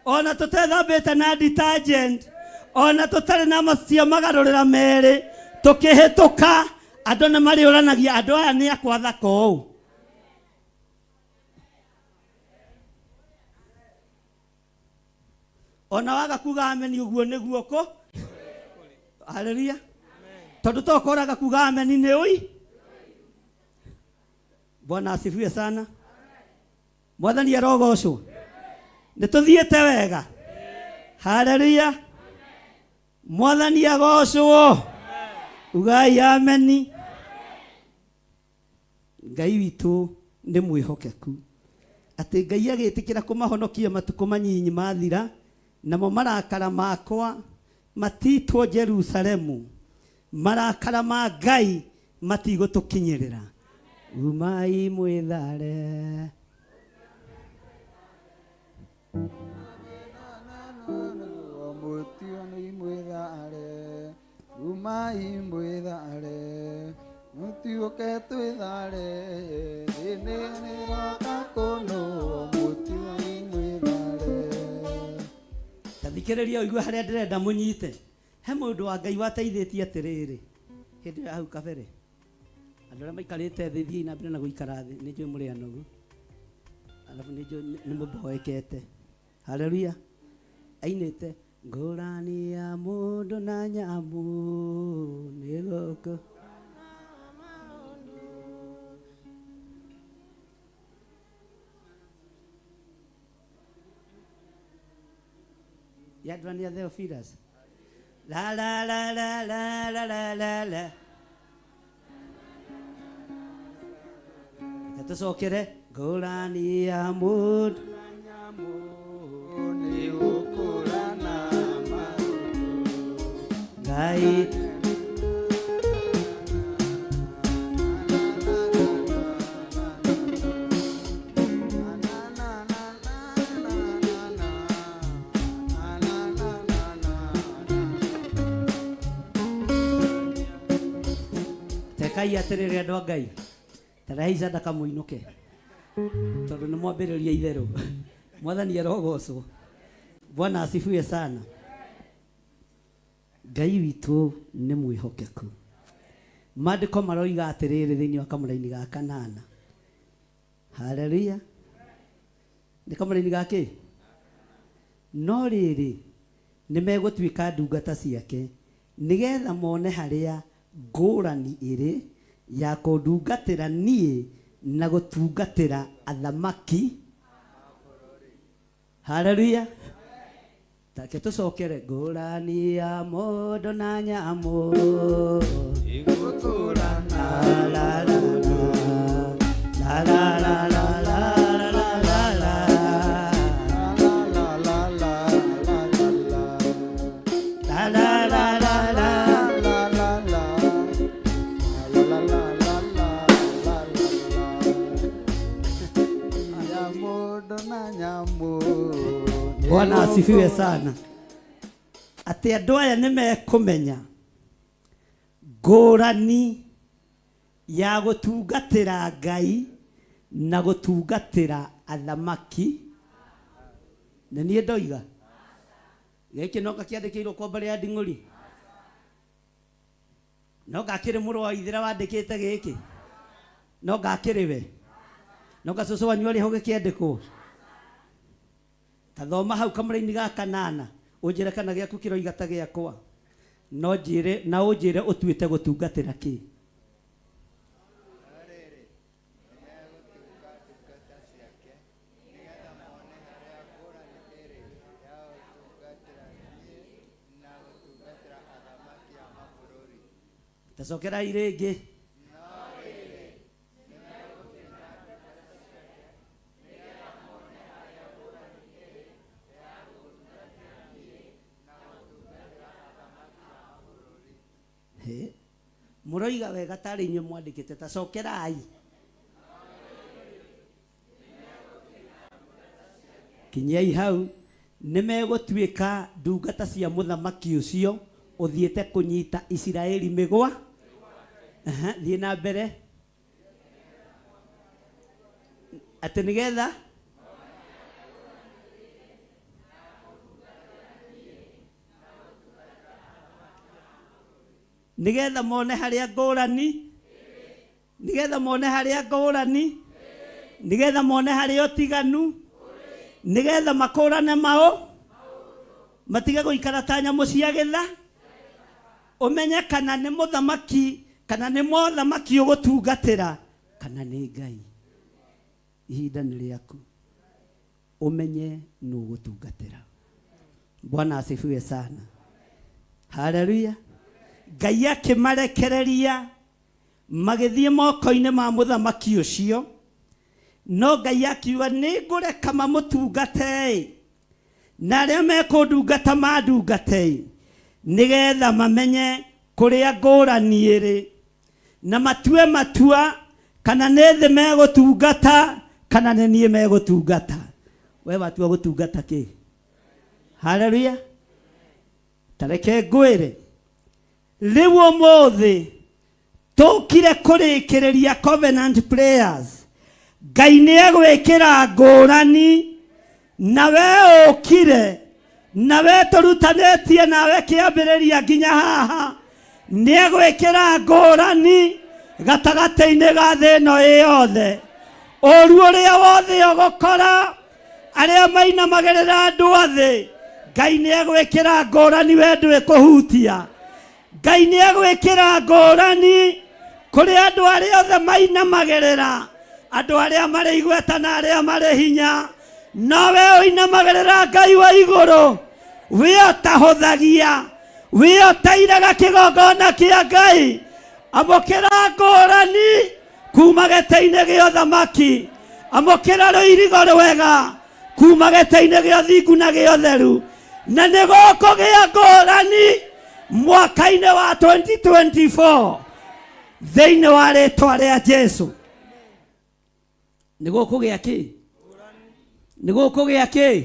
ona tũtethambĩte na detergent, ona tũtarĩ na macia magarũrĩra merĩ, tũkĩhĩtũka andũ nĩ marĩũranagia andũ aya nĩ akwa thaka ũũ. Ona waga kuga ameni uguo nĩguo kũ. Haleluya. Tondũ tokoraga kuga ameni nĩ ũi. Bwana asifiwe sana. Mwathani arogocwo. Nĩtũthiĩte wega. Haleluya. Mwathani agocwo. Ugai ameni. Ngai witũ nĩ mwĩhokeku atĩ Ngai agĩtĩkĩra kũmahonokia matukũ manyinyi mathira, namo marakara makwa matitwo Jerusalemu, marakara ma Ngai matigũtũkinyĩrĩra. Umai mwĩthare. Umai mwĩthare, mũtiũke twĩthare, thĩinĩ roka kũnũ, mũtiũke mwĩthare. Tathikĩrĩria ũigua harĩa ndĩrenda mũnyite. He mũndũ wa Ngai wateithĩtie atĩrĩrĩ, hĩndĩ ya hau kabere, andũ arĩa maikarĩte thĩ thiĩ na mbere na gũikara thĩ, nĩ njũĩ mũrĩ anogu, alafu nĩ njũĩ nĩ mũmboekete. Haleluya. Ainĩte ngũrani ya mũndũ na nyamũ nĩ gũkũ. Yadrania Theophilus. La la la la la la la la la. Tũcokere ngũrani ya mũndũ na nyamũ nĩ gũkũrana maũndũ. Ngai tekai atĩrĩrĩ andũ a Ngai, tarahaica ndaka mũinũke. tondu nĩ mwambĩrĩria itherũ. Mwathani arogocwo. Bwana asifiwe sana. Ngai witũ nĩ mwĩhokeku. Maandĩko maroiga atĩrĩrĩ thĩinĩ wa kamũra-inĩ ga kanana. Haleluya. Nĩ kamũra-inĩ gake. No rĩrĩ nĩ megũtuĩka ndungata ciake nĩgetha mone harĩa ngũrani ĩrĩ ya kũndungatĩra niĩ na gũtungatĩra athamaki. Haleluya. Take tũcokere ngũrani ya mũndũ na nyamũ igũkũrana la la la la la la la Bwana asifiwe sana. Ati andũ aya nĩ mekũmenya ngũrani ya gũtungatĩra Ngai na gũtungatĩra athamaki. Na niĩ ndoiga gĩkĩ no gakĩandĩkĩirwo kwa mbere ya nding'ũri, no gakĩrĩ mũrũ wa ithe wandĩkĩte gĩkĩ, no gakĩrĩ we, no gacũcũ wanyu arĩ ho gĩkĩandĩkwo. Tathoma hau kamũra-inĩ ga kanana ũnjĩre kana gĩaku kĩroiga ta gĩakwa, no njĩre na ũnjĩre ũtuĩte gũtungatĩra kĩ. Tacokerai rĩngĩ. Mũroiga wega tarĩ inyuĩ mwandĩkĩte, tacokerai. Kinyiai hau. Nĩ megũtuĩka ndungata cia mũthamaki ũcio ũthiĩte kũnyita Isiraeli mĩgwa. Thiĩ na mbere. Atĩ nĩgetha nigetha mone harĩa ngũrani, nigetha mone harĩa ngũrani, nigetha mone harĩa ũtiganu, nigetha makũrane matige gũikara ta nyamũ cia gĩtha. Ũmenye kana nĩ mũthamaki kana nĩ mũthamaki ũgũtungatĩra kana nĩ Ngai. Ihinda nĩ rĩaku ũmenye nũ ũgũtungatĩra. Bwana asifiwe sana. Haleluya. Ngai akĩmarekereria magĩthiĩ moko-inĩ ma mũthamaki ũcio, no Ngai akiuga nĩ ngũreka mamũtungate na arĩa mekũndungata mandungate nĩgetha mamenye kũrĩa ngũrani ĩrĩ na matue matua kana nĩ thĩ megũtungata kana nĩ niĩ megũtungata. We watua gũtungata kĩ? Haleluya. Tareke ngwĩre rĩu ũmũthĩ tũkire kũrĩkĩrĩria covenant prayers. Ngai nĩ egwĩkĩra ngũrani na we ũkire na we tũrutanĩtie nawe kĩambĩrĩria nginya haha. Nĩ egwĩkĩra ngũrani gatagatĩ-inĩ ga thĩ ĩno yothe. Ũru ũrĩa wothe ũgũkora arĩa mainamagĩrĩra andũ athĩ, Ngai nĩ egwĩkĩra ngũrani we ndwĩkũhutia. Ngai nĩ egwĩkĩra ngũrani kũrĩ andũ arĩa othe mainamagĩrĩra, andũ arĩa marĩ igweta na arĩa marĩ hinya. Nowe ũinamagĩrĩra Ngai wa igũrũ, we ũtahũthagia, we ũtairaga kĩgongona kĩa Ngai. Amũkĩra ngũrani kuma gĩtĩ-inĩ gĩa ũthamaki, amũkĩra rũirigo rwega kuma gĩtĩ-inĩ gĩa ũthingu na gĩa ũtheru. Na nĩ gũkũgĩa ngũrani mwaka-inĩ wa 2024 thĩinĩ wa rĩtwa rĩa Jesũ. Nĩ gũkũgĩa kĩ? Nĩ gũkũgĩa kĩ?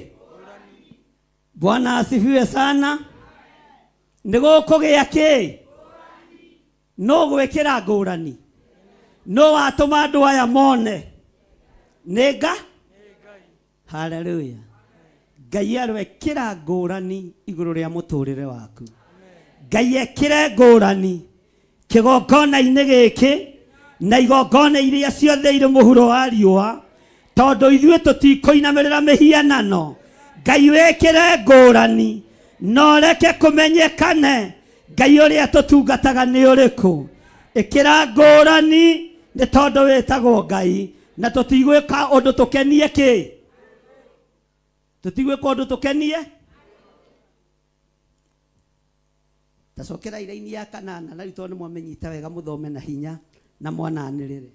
Bwana asifiwe sana. Nĩ gũkũgĩa kĩ? No gwĩkĩra ngũrani. No watũma andũ aya mone nega haleluya Ngai arwekera ngũrani igũrũ rĩa mũtũrĩre waku Ngai ekire ngũrani kĩgongona-inĩ gĩkĩ na igongona iria ciothe irĩ mũhuro wa riũa tondũ ithuĩ tũtikũinamĩrĩra mĩhianano Ngai wekere ngũrani no reke kũmenyekane Ngai ũrĩa tũtungataga nĩ ũrĩkũ ĩkĩra ngũrani nĩ tondũ wĩtagwo Ngai na tũtigwĩka ũndũ tũkenie kĩ tũtigwĩka ũndũ tũkenie tacokera iraini ya kanana na rĩtwa nĩ mwamenyita wega mũthome na hinya na mwananĩrĩre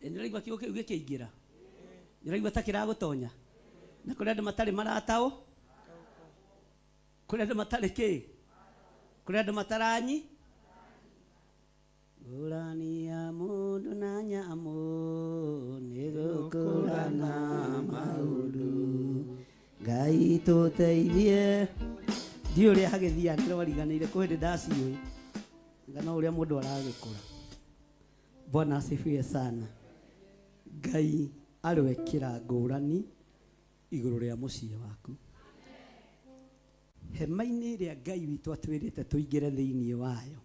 nĩraigua kiugo kĩu gĩkĩingĩra nĩraigua ta kĩragũtonya na kũrĩ andũ matarĩ marataũ kũrĩ andũ matarĩ kĩ kũrĩ andũ mataranyi ngũrani ya mũndũ na nyamũ nĩ gũkũrana maũndũ Ngai tũteithie ndiũ ũrĩa hagĩthia nĩrwariganĩire kwĩ hĩndĩ ndaciũĩ ngana ũrĩa mũndũ aragĩkũra Bwana asifiwe sana Ngai arwekĩra ngũrani igũrũ rĩa mũciĩ waku hema-inĩ ĩrĩa Ngai witũ atwĩrĩte tũingĩre thĩinĩ wayo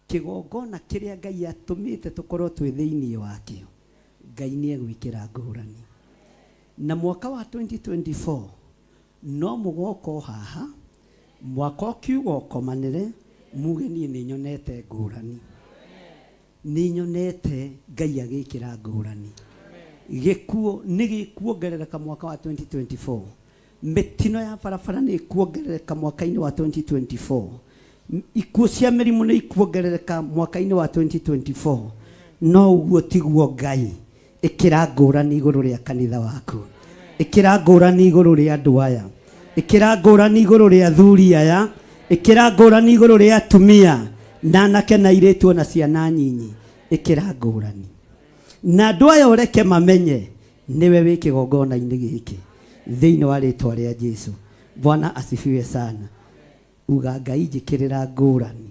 kĩgongona kĩrĩa Ngai atũmĩte tũkorwo twĩ thĩinĩ wakĩo Ngai nĩ egwĩkĩra ngũrani na mwaka wa 2024 no mũgoko haha mwaka ũkiuga ũkomanĩre muge niĩ nĩ nyonete ngũrani nĩ nyonete Ngai agĩkĩra ngũrani gĩkuo nĩ gĩkuongerereka mwaka wa 2024 mĩtino ya barabara nĩ ĩkuongerereka mwaka-inĩ wa 2024 ikuũ cia mĩrimũ nĩ ikuongerereka mwaka-inĩ wa 2024 no ũguo tiguo Ngai ĩkĩra ngũrani igũrũ rĩa kanitha waku ĩkĩra ngũrani igũrũ rĩa andũ aya ĩkĩra ngũrani igũrũ rĩa athuri aya ĩkĩra ngũrani igũrũ rĩa atumia na anake na airĩtu na ciana nyinyi ĩkĩra ngũrani na andũ aya ũreke mamenye nĩwe wĩ kĩgongona-inĩ gĩkĩ thĩinĩ wa rĩtwa rĩa Jesũ Bwana asifiwe sana uga Ngai njĩkĩrĩra ngũrani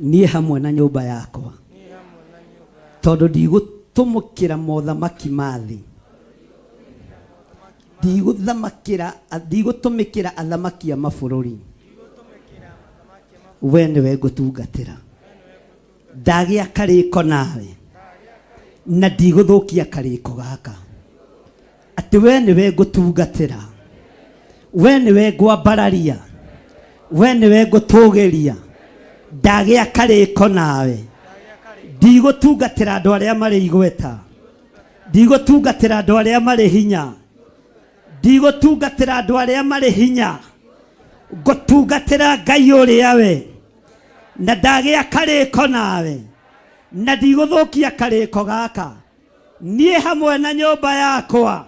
niĩ hamwe na nyũmba yakwa tondũ ndigũtũmũkĩra mothamaki ma thĩ ndigũtũmĩkĩra athamaki a mabũrũri we nĩwe ngũtungatĩra ndagĩa karĩko nawe na ndigũthũkia karĩko gaka atĩ we nĩwe ngũtungatĩra we nĩwe ngwambararia we nĩwe ngũtũgĩria ndagĩa karĩko nawe ndigũtungatĩra andũ arĩa marĩ igweta ndigũtungatĩra andũ arĩa marĩ hinya ndigũtungatĩra andũ arĩa marĩ hinya ngũtungatĩra Ngai ũrĩa we na ndagĩa karĩko nawe na ndigũthũkia karĩko gaka niĩ hamwe na nyũmba yakwa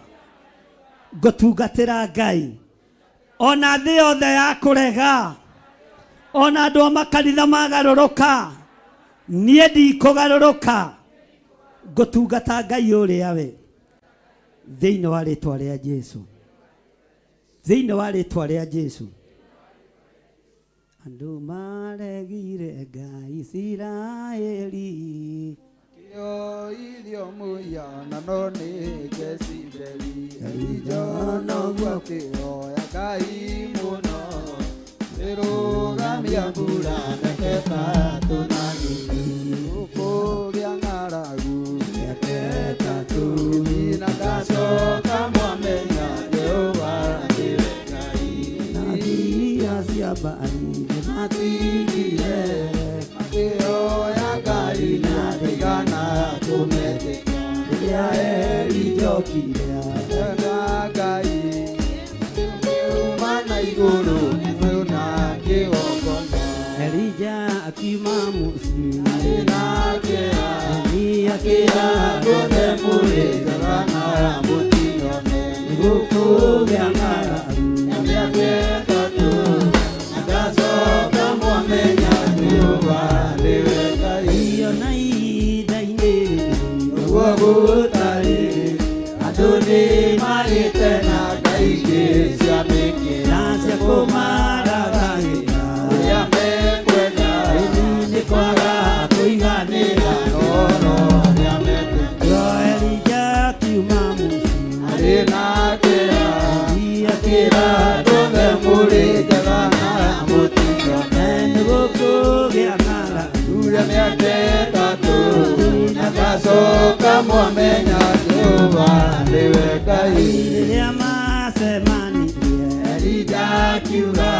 ngũtungatĩra Ngai ona thĩ yothe ya kũrega ona andũ a makanitha magarũrũka niĩ ndikũgarũrũka ngũtungata Ngai ũrĩa we thĩinĩ wa rĩtwa rĩa Jesũ thĩinĩ wa rĩtwa rĩa Jesũ andũ maregire Ngai Isiraeli kĩo irio mũhianano nĩ Jezebeli Elija gwakĩhoya Ngai mũno ĩrũgamia mbura mĩketa tũnanini ũkũgĩa ng'aragu mĩketa tũni na ngacoka mwamenya Jehova nĩwe Ngai na mbia cia Baali nĩmatigire makĩhoya Ngai na ndaigana kũmetĩka rĩrĩa Elija okire na Ngai uma na igũrũ Elija akiuma mũciĩ nake akĩra gothe mũrĩtagana mũtinyone gũkũgĩa ng'aragu mĩaka ĩtatũ agacoka mwamenya Jehova nĩwe Ngai iyo na ihinda-inĩ ũguo duothe mũrĩ njega na mũtinyone nĩgũkũgĩa ng'ara thutha mĩaka ĩtatũ na ngacoka mwamenya Jehova nĩwe Ngai. Rĩrĩa macemanirie Elija akiuga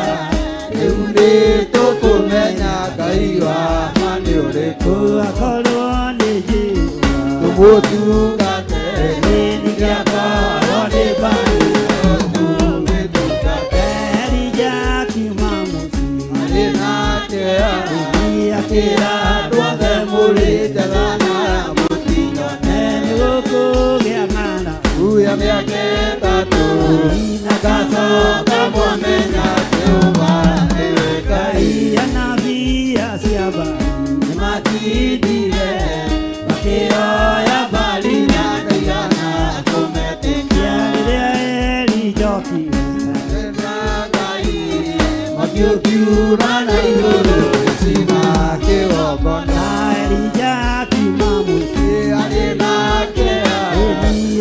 rĩu nĩtũkũmenya Ngai wa ma nĩ ũrĩkũ. Akorwo nĩ Jehova tũmũtungate nĩgĩakorwo nĩ Baali tũmĩtungate. Elija akiuma mũciĩ arĩ na kĩeha akĩra andũ othe mũrĩ njega na mũtinyone nĩgũkũgĩa ng'ara thutha mĩaka ĩtatũ na ngacoka mwamenya Jehova nĩwe Ngai. Anabii acio a Baali nĩmatindire makĩoya Baali na ndaigana kũmetĩkia. Rĩrĩa Elija okire na Ngai makiũkiura na igũrũ gĩcina kĩgongona. Elija akiuma mũciĩ arĩ na kĩeha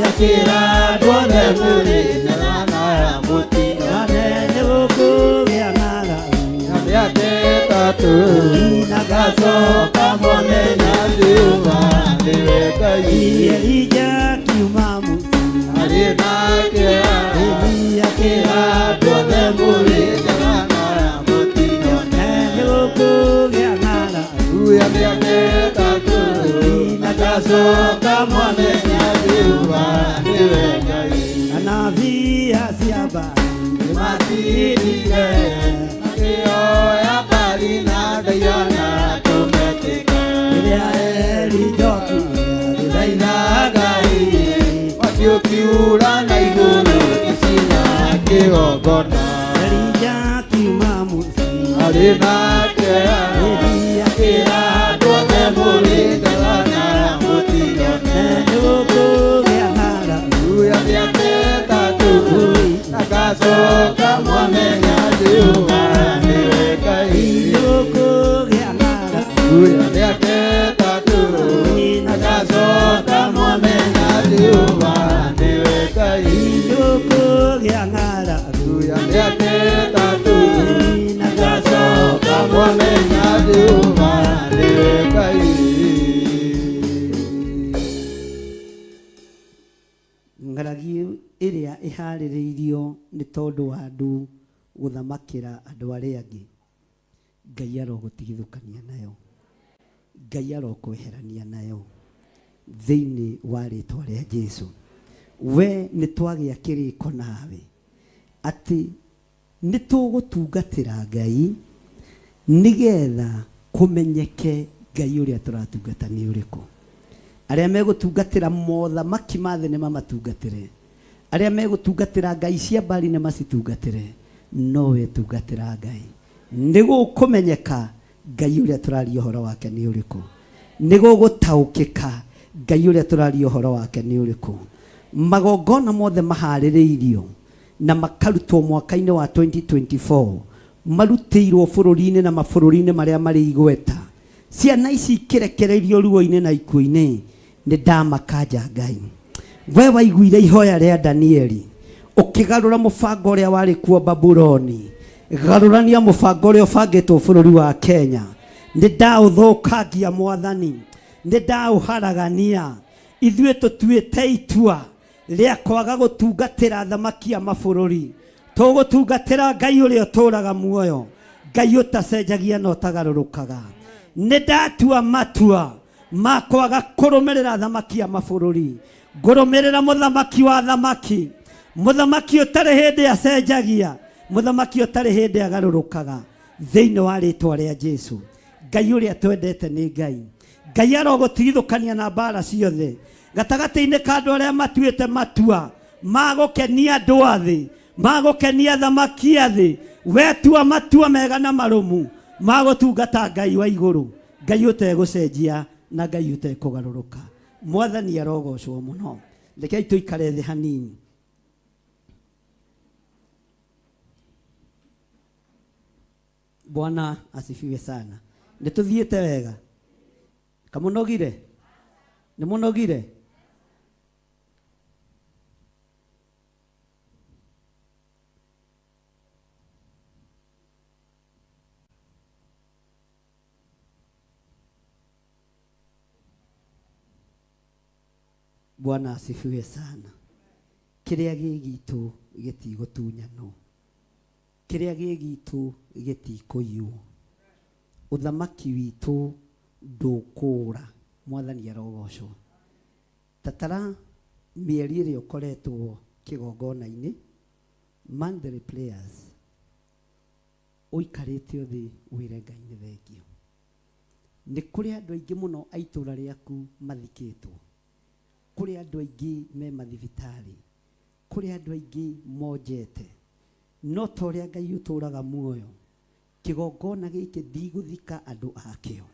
akĩra andũ othe mũrĩ njega na mũtinyone nĩgũkũgĩa ng'ara na mĩaka ĩtatũ na ngacoka mwamenya Jehova nĩwe Ngai. Elija akiuma mũciĩ arĩ na kĩeha akĩra andũ othe mũrĩ njega na mũtinyone nĩgũkũgĩa ng'ara thutha mĩaka ĩtatũ na ngacoka mwamenya Jehova nĩwe Ngai. Anabii acio a Baali nĩmatindire makĩoya Baali na ndaigana kũmetĩkia. Rĩrĩa Elija okire agĩthaitha Ngai makiũkiura na igũrũ gĩcina kĩgongona. Elija akiuma mũciĩ arĩ na kĩeha akĩra andũ othe mũrĩ njega na mũtinyone nĩgũkũgĩa ng'ara thutha mĩaka ĩtatũ na ngacoka mwamenya Jehova nĩwe Ngai. Nĩgũkũgĩa ng'ara thutha mĩaka ĩtatũ na ngacoka mwamenya Jehova nĩwe Ngai. Nĩgũkũgĩa ng'ara thutha mĩaka ĩtatũ na ngacoka mwamenya Jehova nĩwe Ngai. Ng'aragu ĩrĩa ĩharĩrĩirio nĩ tondũ wa andũ gũthamakĩra andũ arĩa angĩ, Ngai arogũtigithũkania nayo, Ngai arokweherania nayo thĩinĩ wa rĩtwa rĩa Jesũ. We nĩ twagĩa kĩrĩko nawe atĩ nĩ tũgũtungatĩra Ngai nĩgetha kũmenyeke Ngai ũrĩa tũratungata nĩ ũrĩkũ. Arĩa megũtungatĩra mothamaki ma thĩ nĩmamatungatĩre, arĩa megũtungatĩra ngai cia Baali nĩmacitungatĩre, nowe tungatĩra Ngai. Nĩgũkũmenyeka Ngai ũrĩa tũraria ũhoro wake nĩ ũrĩkũ, nĩgũgũtaũkĩka Ngai ũrĩa tũraria ũhoro wake nĩ ũrĩkũ. Magongona mothe maharĩrĩirio na makarutwo mwaka-inĩ wa 2024 marutĩirwo bũrũri-inĩ na mabũrũri-inĩ marĩa marĩ igweta. Ciana ici ikĩrekereirio ruo-inĩ na ikuũ-inĩ nĩ ndamakanja Ngai. We waiguire ihoya rĩa Danieli ũkĩgarũra mũbango ũrĩa warĩ kuo Babuloni, garũrania mũbango ũrĩa ũbangĩtwo bũrũri wa Kenya. Nĩ ndaũthũkangia Mwathani, nĩ ndaũharagania. Ithuĩ tũtuĩte itua rĩa kwaga gũtungatĩra thamaki a mabũrũri, tũgũtungatĩra Ngai ũrĩa ũtũũraga muoyo, Ngai ũtacenjagia na ũtagarũrũkaga. Nĩ ndatua matua ma kwaga kũrũmĩrĩra thamaki a mabũrũri, ngũrũmĩrĩra mũthamaki wa thamaki, mũthamaki ũtarĩ hĩndĩ acenjagia, mũthamaki ũtarĩ hĩndĩ agarũrũkaga, thĩinĩ wa rĩtwa rĩa Jesũ. Ngai ũrĩa twendete nĩ Ngai. Ngai arogũtigithũkania na mbara ciothe gatagatĩ-inĩ ka andũ arĩa matuĩte matua ma gũkenia andũ a thĩ, ma gũkenia thamaki a thĩ. Wetua matua mega na marũmu ma gũtungata Ngai wa igũrũ, Ngai ũtegũcenjia na Ngai ũtekũgarũrũka. Mwathani arogocwo mũno. Rekei tũikare thĩ hanini. Bwana asifiwe sana. Nĩtũthiĩte wega? Kamũnogire? Nĩmũnogire? Bwana asifiwe sana. Kiria gĩgitũ gĩtigũtunyanwo, kiria gĩgitũ gĩtikũiywo, ũthamaki witũ ndũkũra. Mwathani arogocwo. Tatara mĩeri ĩrĩa ũkoretwo kĩgongona-inĩ, monthly prayers, ũikarĩte thĩ wĩre Ngai nĩ thengio. Nĩ kũrĩ andũ aingĩ mũno a itũũra rĩaku mathikĩtwo, kũrĩ andũ aingĩ me mathibitarĩ, kũrĩ andũ aingĩ monjete, no ta ũrĩa Ngai ũtũũraga muoyo, kĩgongona gĩkĩ ndigũthika andũ akĩo,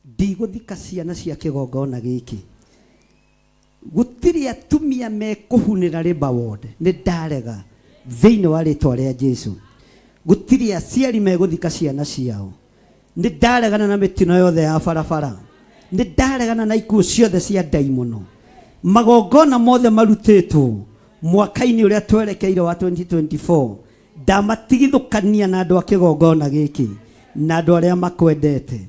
ndigũthika ciana cia kĩgongona gĩkĩ. Gũtirĩ atumia mekũhunĩra Labour Ward, nĩ ndarega thĩinĩ wa rĩtwa rĩa Jesu. Gũtirĩ aciari megũthika ciana ciao, nĩ ndaregana na mĩtino yothe ya barabara, nĩ ndaregana na ikuũ ciothe cia ndaimono. Magongona mothe marutĩtwo mwaka-inĩ ũrĩa twerekeire wa 2024, ndamatigithũkania na andũ a kĩgongona gĩkĩ na andũ arĩa makwendete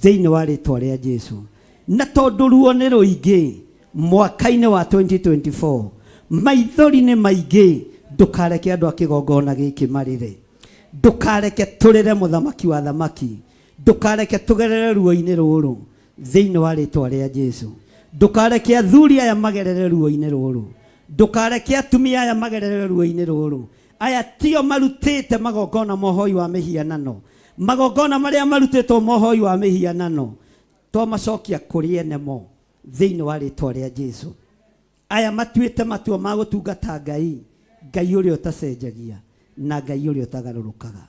thĩinĩ wa rĩtwa rĩa Jesu. Na tondũ ruo nĩ rũingĩ mwaka-inĩ wa 2024, maithori nĩ maingĩ, ndũkareke andũ a kĩgongona gĩkĩ marĩre, ndũkareke tũrĩre mũthamaki wa thamaki, ndũkareke tũgerere ruo-inĩ rũrũ thĩinĩ wa rĩtwa rĩa Jesu. Ndũkareke athuri aya magerere ruo-inĩ rũrũ, ndũkareke atumia aya magerere ruo-inĩ rũrũ. Aya tio marutĩte magongona mohoi wa mĩhianano, magongona marĩa marutĩtwo mohoi wa mĩhianano, twamacokia kũrĩ ene mo thĩinĩ wa rĩtwa rĩa Jesu. Aya matuĩte matua ma gũtungata Ngai, Ngai ũrĩa ũtacenjagia na Ngai ũrĩa ũtagarũrũkaga.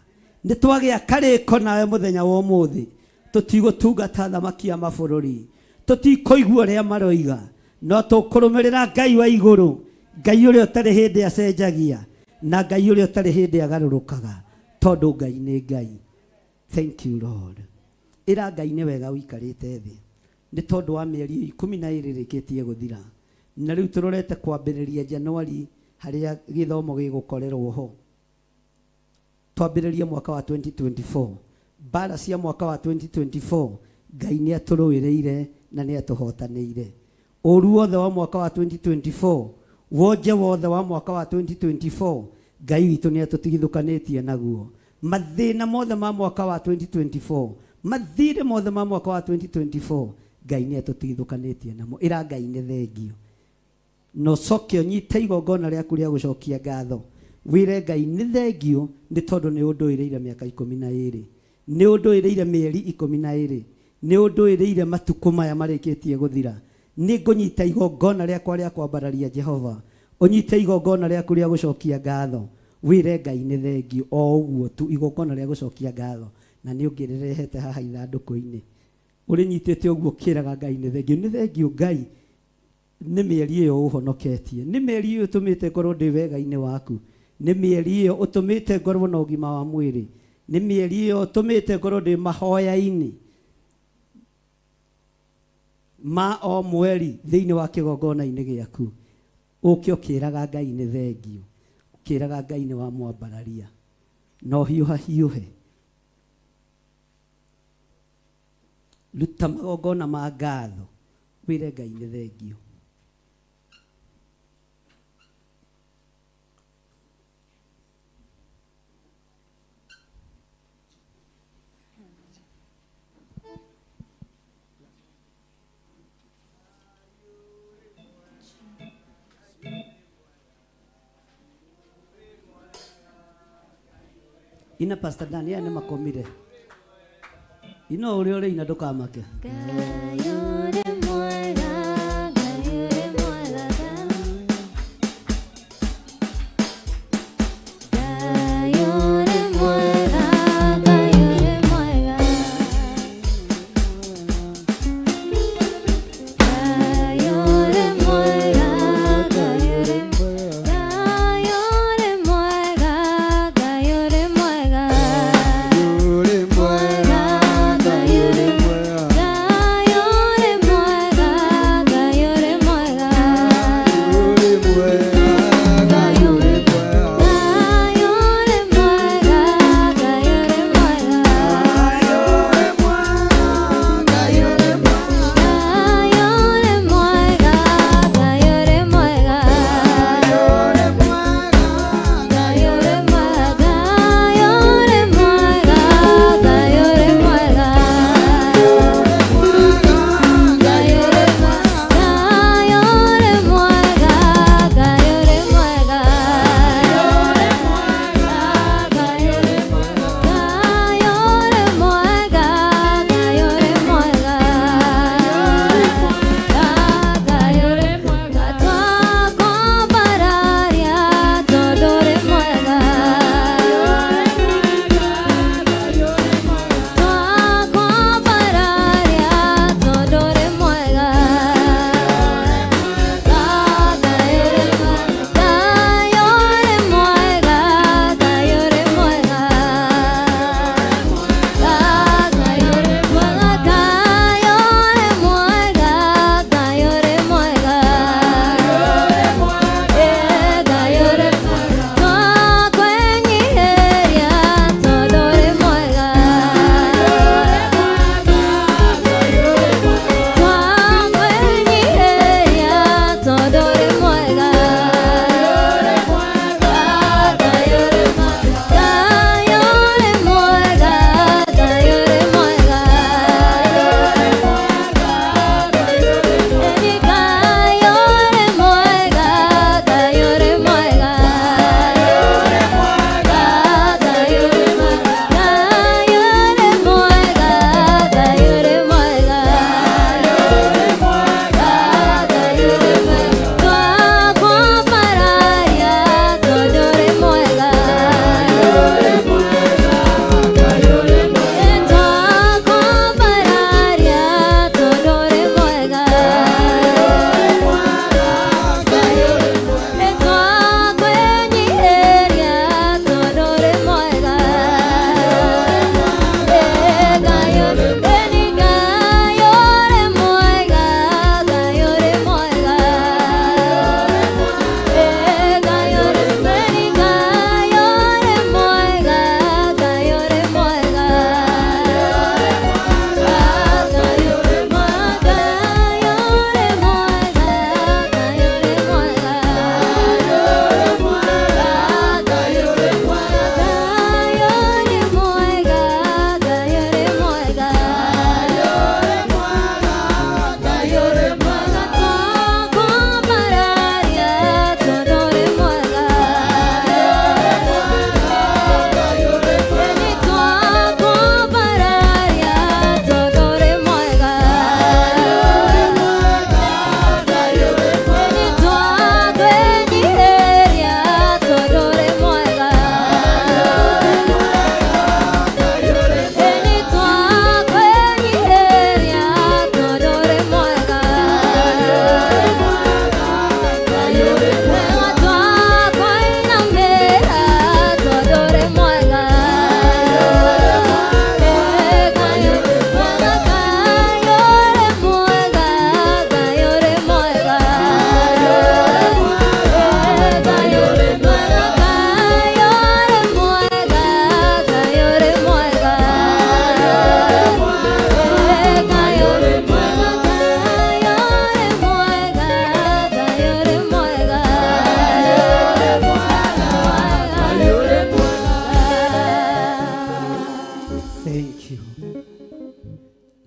Nĩ twagĩa karĩko nawe mũthenya wa ũmũthĩ, tũtigũtungata thamaki ya mabũrũri, tũtikũigua ũrĩa maroiga, no tũkũrũmĩrĩra Ngai wa igũrũ, Ngai ũrĩa ũtarĩ hĩndĩ acenjagia na Ngai ũrĩa ũtarĩ hĩndĩ agarũrũkaga, tondũ Ngai nĩ Ngai. Thank you Lord. Ĩra Ngai nĩ wega ũikarĩte thĩ, nĩ tondũ wa mĩeri 12 rĩkĩtie gũthira, na rĩu tũrorete kwambĩrĩria Januari harĩa gĩthomo gĩgũkorerwo ho. Twambĩrĩria mwaka wa 2024, mbara cia mwaka wa 2024 Ngai nĩ atũrũĩrĩire na nĩ atũhotanĩire. Ũru wothe wa mwaka wa 2024, wonje wothe wa mwaka wa 2024, Ngai witũ nĩ atũtigithũkanĩtie naguo. Mathĩna mothe ma mwaka wa 2024, mathirĩ mothe ma mwaka wa 2024, Ngai nĩ atũtigithũkanĩtie namo. Ĩra Ngai nĩ thengio. No coke ũnyite igongona rĩaku rĩa gũcokia ngatho, wĩre Ngai nĩ thengio, nĩ tondũ nĩ ũndũĩrĩire mĩaka 12, nĩ ũndũĩrĩire mĩeri 12, nĩ ũndũĩrĩire matukũ maya marĩkĩtie gũthira. Nĩ ngũnyita igongona rĩakwa rĩa kwambararia Jehova, ũnyite igongona rĩaku rĩa gũcokia ngatho, wĩre Ngai nĩ thengio. O ũguo tu, igongona rĩa gũcokia ngatho, na nĩ ũngĩrĩrehete haha ithandũkũ-inĩ, ũrĩnyitĩte ũguo kĩraga Ngai nĩ thengio. Nĩ thengio Ngai, nĩ mĩeri ĩyo ũhonoketie, nĩ mĩeri ĩyo ũtũmĩte ngorwo ndĩ wega-inĩ waku, nĩ mĩeri ĩyo ũtũmĩte ngorwo na ũgima wa mwĩrĩ, nĩ mĩeri ĩyo ũtũmĩte ngorwo ndĩ mahoya-inĩ ma o mweri thĩinĩ wa kĩgongona-inĩ gĩaku. Ũke ũkĩraga Ngai nĩ thengio, ũkĩraga Ngai nĩ wa mwambararia, no hiũha hiũhe. Ruta magongona ma ngatho, wĩre Ngai nĩ thengio. Ina Pastor Daniel nĩ makomire. Ino ũrĩa ũrĩ ina ndũkamake. Ngai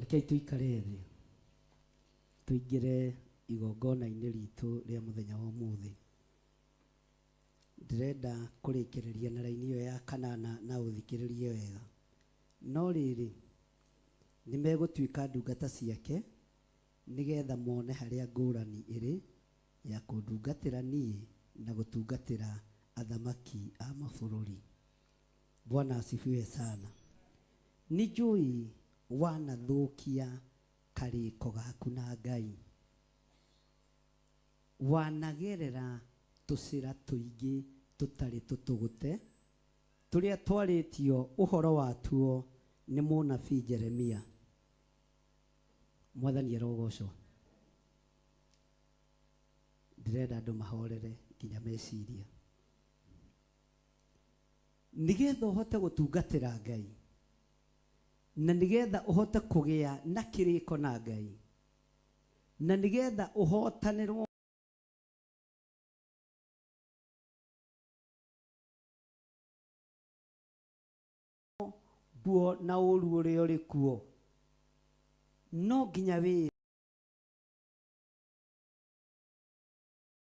Rekei tuikare thĩ tuingĩre igongona-inĩ ritũ rĩa mũthenya wa ũmũthĩ. Ndĩrenda kũrĩkĩrĩria na raini ĩyo ya kanana na ũthikĩrĩrie wega. No rĩrĩ nĩ megũtuĩka ndungata ciake nĩgetha mone harĩa ngũrani ĩrĩ ya kũndungatĩra niĩ na gũtungatĩra athamaki a mabũrũri. Bwana asifiwe sana. Nĩnjũĩ wanathũkia karĩko gaku na Ngai, wanagerera tũcĩra tũingĩ tũtarĩ tũtũgũte tũrĩa twarĩtio ũhoro watuo nĩ mũnabii Jeremia. Mwathani arogocwo. Ndĩrenda andũ mahorere nginya meciria nĩgetha ũhote gũtungatĩra Ngai na nĩgetha ũhote kũgĩa na kĩrĩko na Ngai na nĩgetha ũhotanĩrwo guo na ũru ũrĩa ũrĩ kuo. No nginya wĩ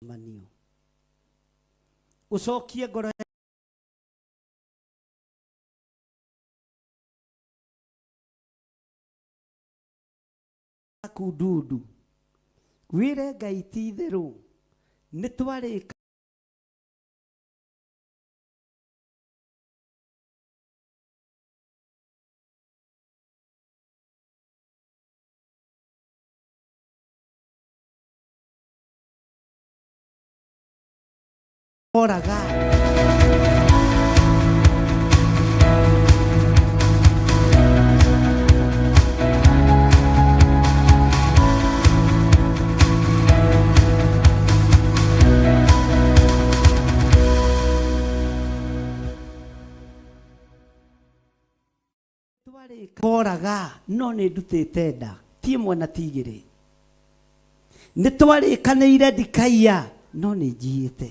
manio ũcokie ngoro yaku ndundu wĩre Ngai ti itherũ nĩ twarĩka oraga. Oraga no nĩ ndutĩte nda ti ĩmwe na ti igĩrĩ. Nĩ twarĩkanĩire ndikaiya no nĩ njiĩte.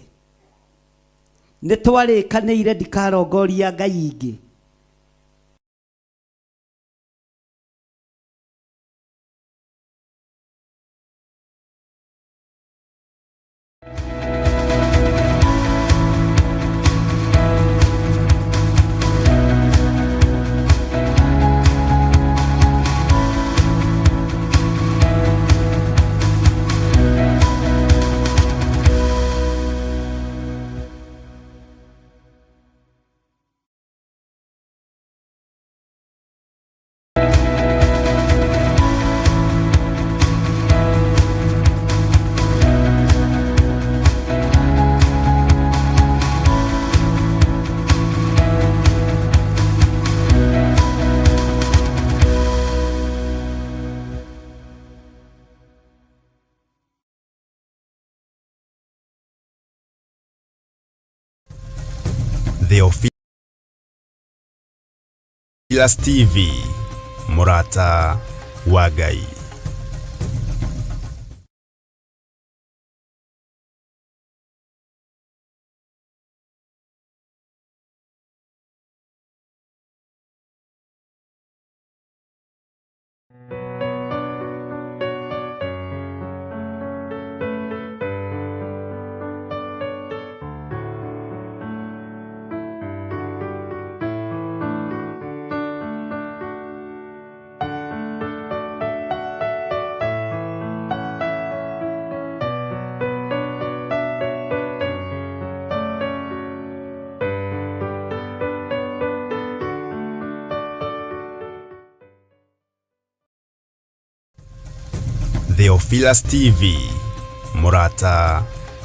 Nĩ twarĩkanĩire ndikarongoria ngai ingĩ. Theophilus TV, Murata wa Ngai. Theophilus TV, Murata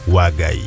wa Ngai.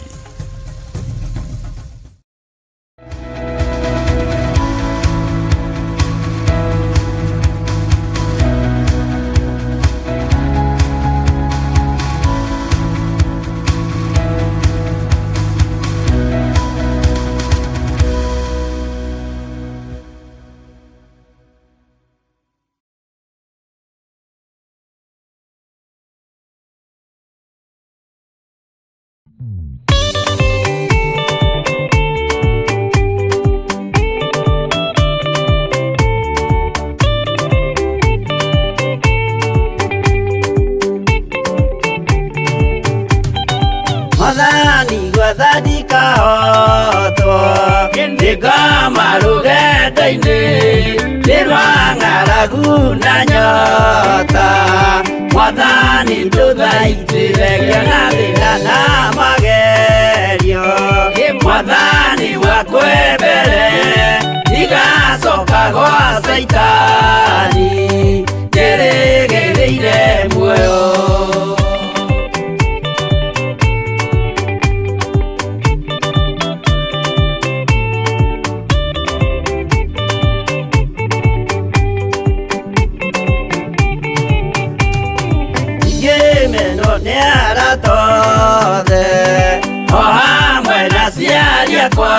Igama rugenda-inĩ nĩrwang'aragu na nyota. Mwathani tũthaitĩre na thĩna na magerio. Mwathani wakwe mbere igacoka gwa Saitani nĩrĩgĩrĩire muoyo. O hamwe na ciari akwa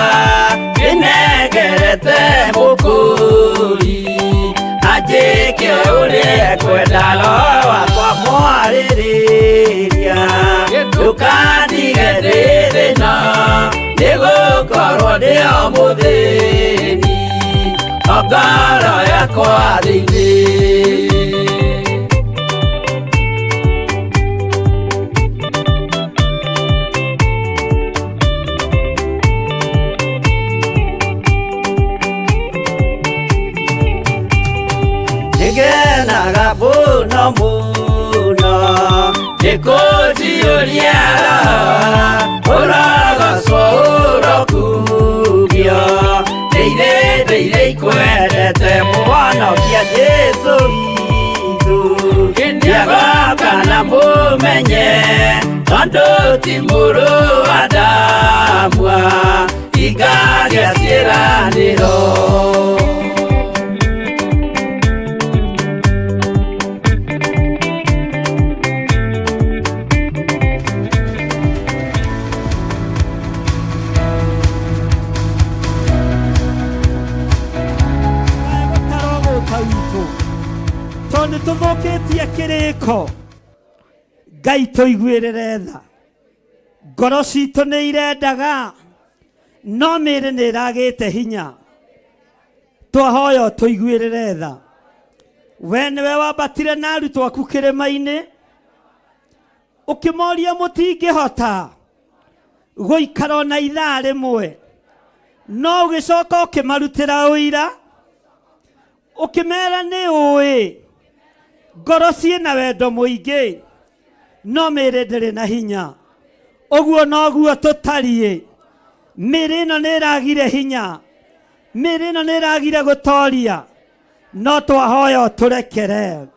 nĩnengerete mũkũri anjĩke ũrĩa ekwenda roho wakwa mwarĩrĩria. Ndũkandige ndĩ thĩna nĩgũkorwo ndĩ o mũthĩni o ngoro yakwa thĩinĩ. Ngenaga mũno mũno nĩkũnjiyũria ũrogocwo ũrokugio. Ndĩire ikwendete mũhonokia Jesũ witũ. Ndiagoka na mũmenye tondũ ti mũrũ wa ndamwa ingagĩa ciĩranĩro. Tondũ tũthũkĩtie kĩrĩko, Ngai tũiguĩrĩre tha. Ngoro citũ nĩ irendaga no mĩĩrĩ nĩ ĩragĩte hinya. Twahoya tũiguĩrĩre tha. We nĩwe wambatire na arutwo aku kĩrĩma-inĩ ũkĩmoria mũtingĩhota gũikara ona ithaa rĩmwe, no ũgĩcoka ũkĩmarutĩra ũira ũkĩmera nĩ ũĩ ngoro ciĩna wendo mũingĩ no mĩĩrĩ ndĩrĩ na hinya. Ũguo noguo tũtariĩ. Mĩĩrĩ ĩno nĩ ĩragire hinya, mĩĩrĩ ĩno nĩ ĩragire gũtoria, no twahoya ũtũrekere.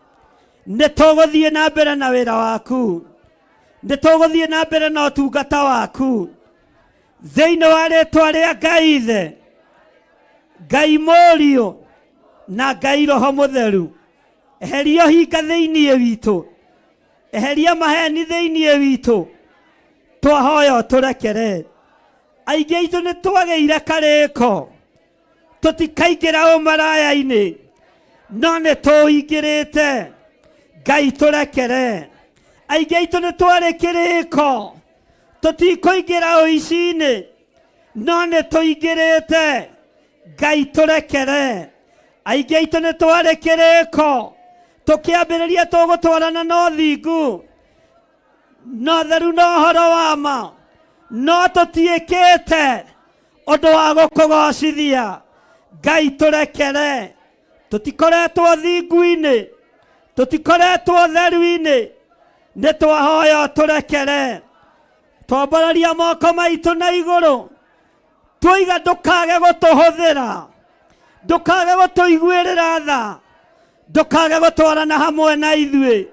Nĩ tũgũthiĩ na mbere na wĩra waku, nĩ tũgũthiĩ na mbere na ũtungata waku thĩinĩ wa rĩĩtwa rĩa Ngai Ithe, Ngai Mũriũ na Ngai Roho Mũtheru. Eheria hinga thĩinĩ witũ, eheria maheni thĩinĩ witũ, twahoya ũtũrekere. Aingĩ aitũ nĩ twagĩire karĩko tũtikaingĩra ũmaraya-inĩ, no nĩ tũingĩrĩte. Ngai tũrekere. Aingĩ aitũ nĩ twarĩ kĩrĩko tũtikũingĩra ũici-inĩ, no nĩ tũingĩrĩte. Ngai tũrekere. Aingĩ aitũ nĩ twarĩ kĩrĩko tũkĩambĩrĩria tũgũtwarana na ũthingu na ũtheru na ũhoro wa ma, no tũtiĩkĩte ũndũ wa gũkũgocithia. Ngai tũrekere. Tũtikoretwo ũthingu-inĩ, tũtikoretwo ũtheru-inĩ, nĩ twahoya ũtũrekere. Twambararia moko maitũ na igũrũ, twoiga ndũkage gũtũhũthĩra, ndũkage gũtũiguĩrĩra tha, ndũkage gũtwarana hamwe na ithuĩ.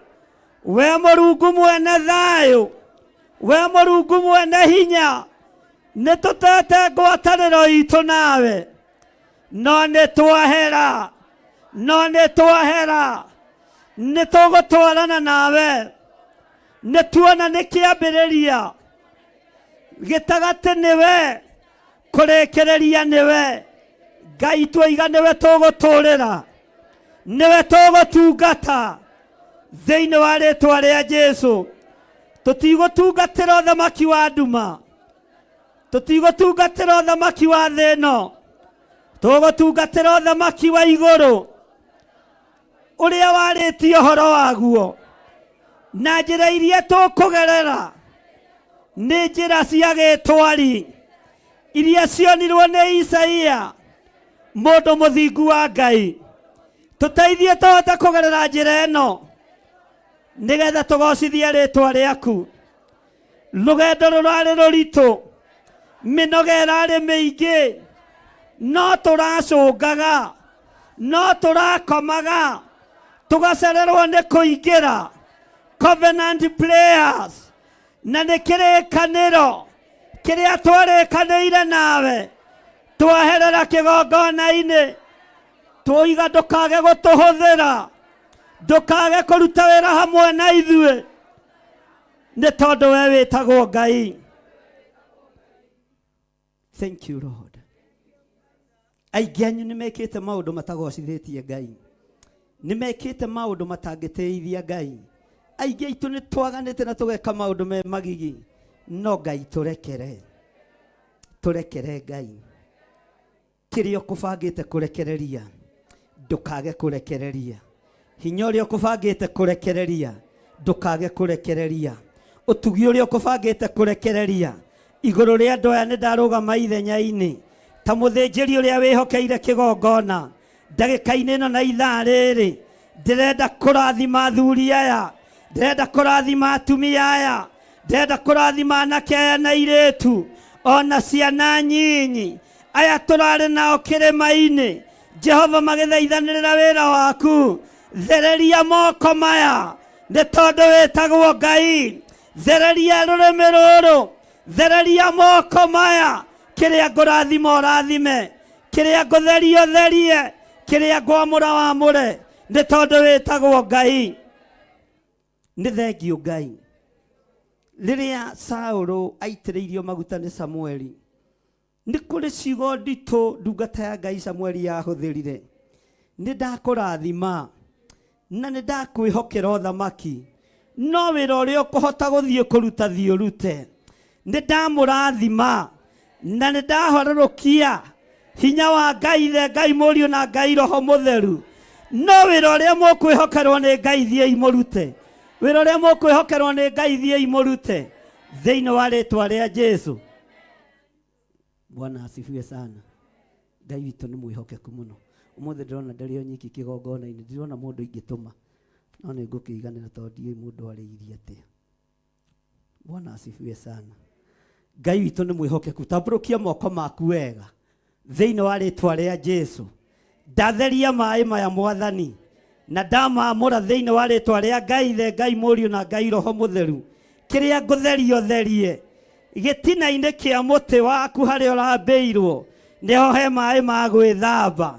We Mũrungu mwene thayũ, we Mũrungu mwene hinya, nĩ tũtete ngwatanĩro itũ nawe, no nĩ twahera, no nĩ twahera. Nĩ tũgũtwarana nawe, nĩ tuona nĩ kĩambĩrĩria, gĩtagatĩ nĩwe, kũrĩkĩrĩria nĩwe. Ngai twoiga nĩwe tũgũtũũrĩra, nĩwe tũgũtungata thĩinĩ wa rĩĩtwa rĩa Jesũ. Tũtigũtungatĩra ũthamaki wa nduma, tũtigũtungatĩra ũthamaki wa thĩ ĩno, tũgũtungatĩra ũthamaki wa igũrũ ũrĩa warĩtie ũhoro waguo. Na njĩra iria tũkũgerera nĩ njĩra cia gĩtwari, iria cionirwo nĩ Isaia mũndũ mũthingu wa Ngai. Tũteithie tũhote kũgerera njĩra ĩno nĩgetha tũgocithie rĩtwa rĩaku. Rũgendo rũrarĩ rũritũ, mĩnoga ĩrarĩ mĩingĩ, no tũracũngaga, no tũrakomaga, tũgacererwo nĩ kũingĩra covenant prayers, na nĩ kĩrĩkanĩro kĩrĩa twarĩkanĩire nawe twaherera kĩgongona-inĩ. Tũiga ndũkage gũtũhũthĩra, ndũkage kũruta wĩra hamwe na ithuĩ, nĩ tondũ we wĩtagwo Ngai. Thank you Lord. Aingĩ anyu nĩ mekĩte maũndũ matagocithĩtie Ngai, nĩ mekĩte maũndũ matangĩtĩithia Ngai. Aingĩ aitũ nĩ twaganĩte na tũgeka maũndũ me magigi, no Ngai tũrekere, tũrekere Ngai. Kĩrĩa ũkũbangĩte kũrekereria ndũkage kũrekereria, hinya ũrĩa ũkũbangĩte kũrekereria ndũkage kũrekereria, ũtugi ũrĩa ũkũbangĩte kũrekereria. Igũrũ rĩa andũ aya nĩ ndarũgama ithenya-inĩ ta mũthĩnjĩri ũrĩa wĩhokeire kĩgongona. Ndagĩka-inĩ ĩno na ithaa rĩrĩ ndĩrenda kũrathima athuri aya, ndĩrenda kũrathima atumia aya, ndĩrenda kũrathima anake aya na airĩtu, ona ciana nyinyi aya tũrarĩ nao kĩrĩma-inĩ. Jehova magĩthaithanĩrĩra wĩra waku, thereria moko maya nĩ tondũ wĩtagwo Ngai. Thereria rũrĩmĩ rũrũ, thereria moko maya, kĩrĩa ngũrathima ũrathime, kĩrĩa ngũtheria ũtherie, kĩrĩa ngwamũra wamũre, nĩ tondũ wĩtagwo Ngai. Nĩ thengiũ Ngai. Rĩrĩa Saũlũ aitĩrĩirio maguta nĩ Samueli, nĩ kũrĩ ciugo nditũ ndungata ya Ngai Samueli yahũthĩrire. Nĩ ndakũrathima na nĩ ndakwĩhokera ũthamaki, no wĩra ũrĩa ũkũhota gũthiĩ kũruta thiĩ ũrute. Nĩ ndamũrathima na nĩ ndahororokia hinya wa Ngai Ithe, Ngai Mũriũ na Ngai Roho Mũtheru, no wĩra ũrĩa mũkwĩhokerwo nĩ Ngai thiĩi mũrute, wĩra ũrĩa mũkwĩhokerwo nĩ Ngai thiĩi mũrute thĩinĩ wa rĩtwa rĩa Jesũ. Bwana asifiwe sana. Ngai witũ nĩ mwĩhokeku mũno. Ũmũthĩ ndĩrona ndarĩ o nyiki kĩgongona-inĩ, ndĩrona mũndũ ingĩtũma, no nĩ ngũkĩiganĩra tondũ ndiũĩ mũndũ arĩirie atĩa. Bwana asifiwe sana. Ngai witũ nĩ mwĩhokeku. Tambũrũkia moko maku wega thĩinĩ wa rĩtwa rĩa Jesũ. Ndatheria maĩ maya Mwathani na ndamamũra thĩinĩ wa rĩtwa rĩa Ngai Ithe, Ngai Mũriũ na Ngai Roho Mũtheru. Kĩrĩa ngũtheria ũtherie gĩtina-inĩ kĩa mũtĩ waku harĩa ũrambĩirwo, nĩho he maĩ ma gwĩthamba.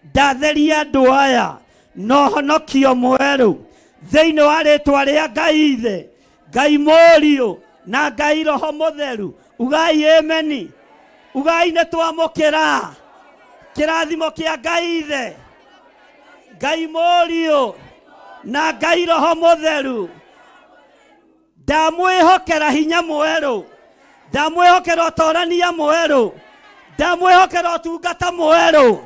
Ndatheria andũ aya na ũhonokio mwerũ thĩinĩ wa rĩtwa rĩa Ngai Ithe, Ngai Mũriũ na Ngai Roho Mũtheru. Ugai ameni. Ugai nĩ twamũkĩra kĩrathimo kĩa Ngai Ithe, Ngai Mũriũ na Ngai Roho Mũtheru. Ndamwĩhokera hinya mwerũ, ndamwĩhokera ũtorania mwerũ, ndamwĩhokera ũtungata mwerũ,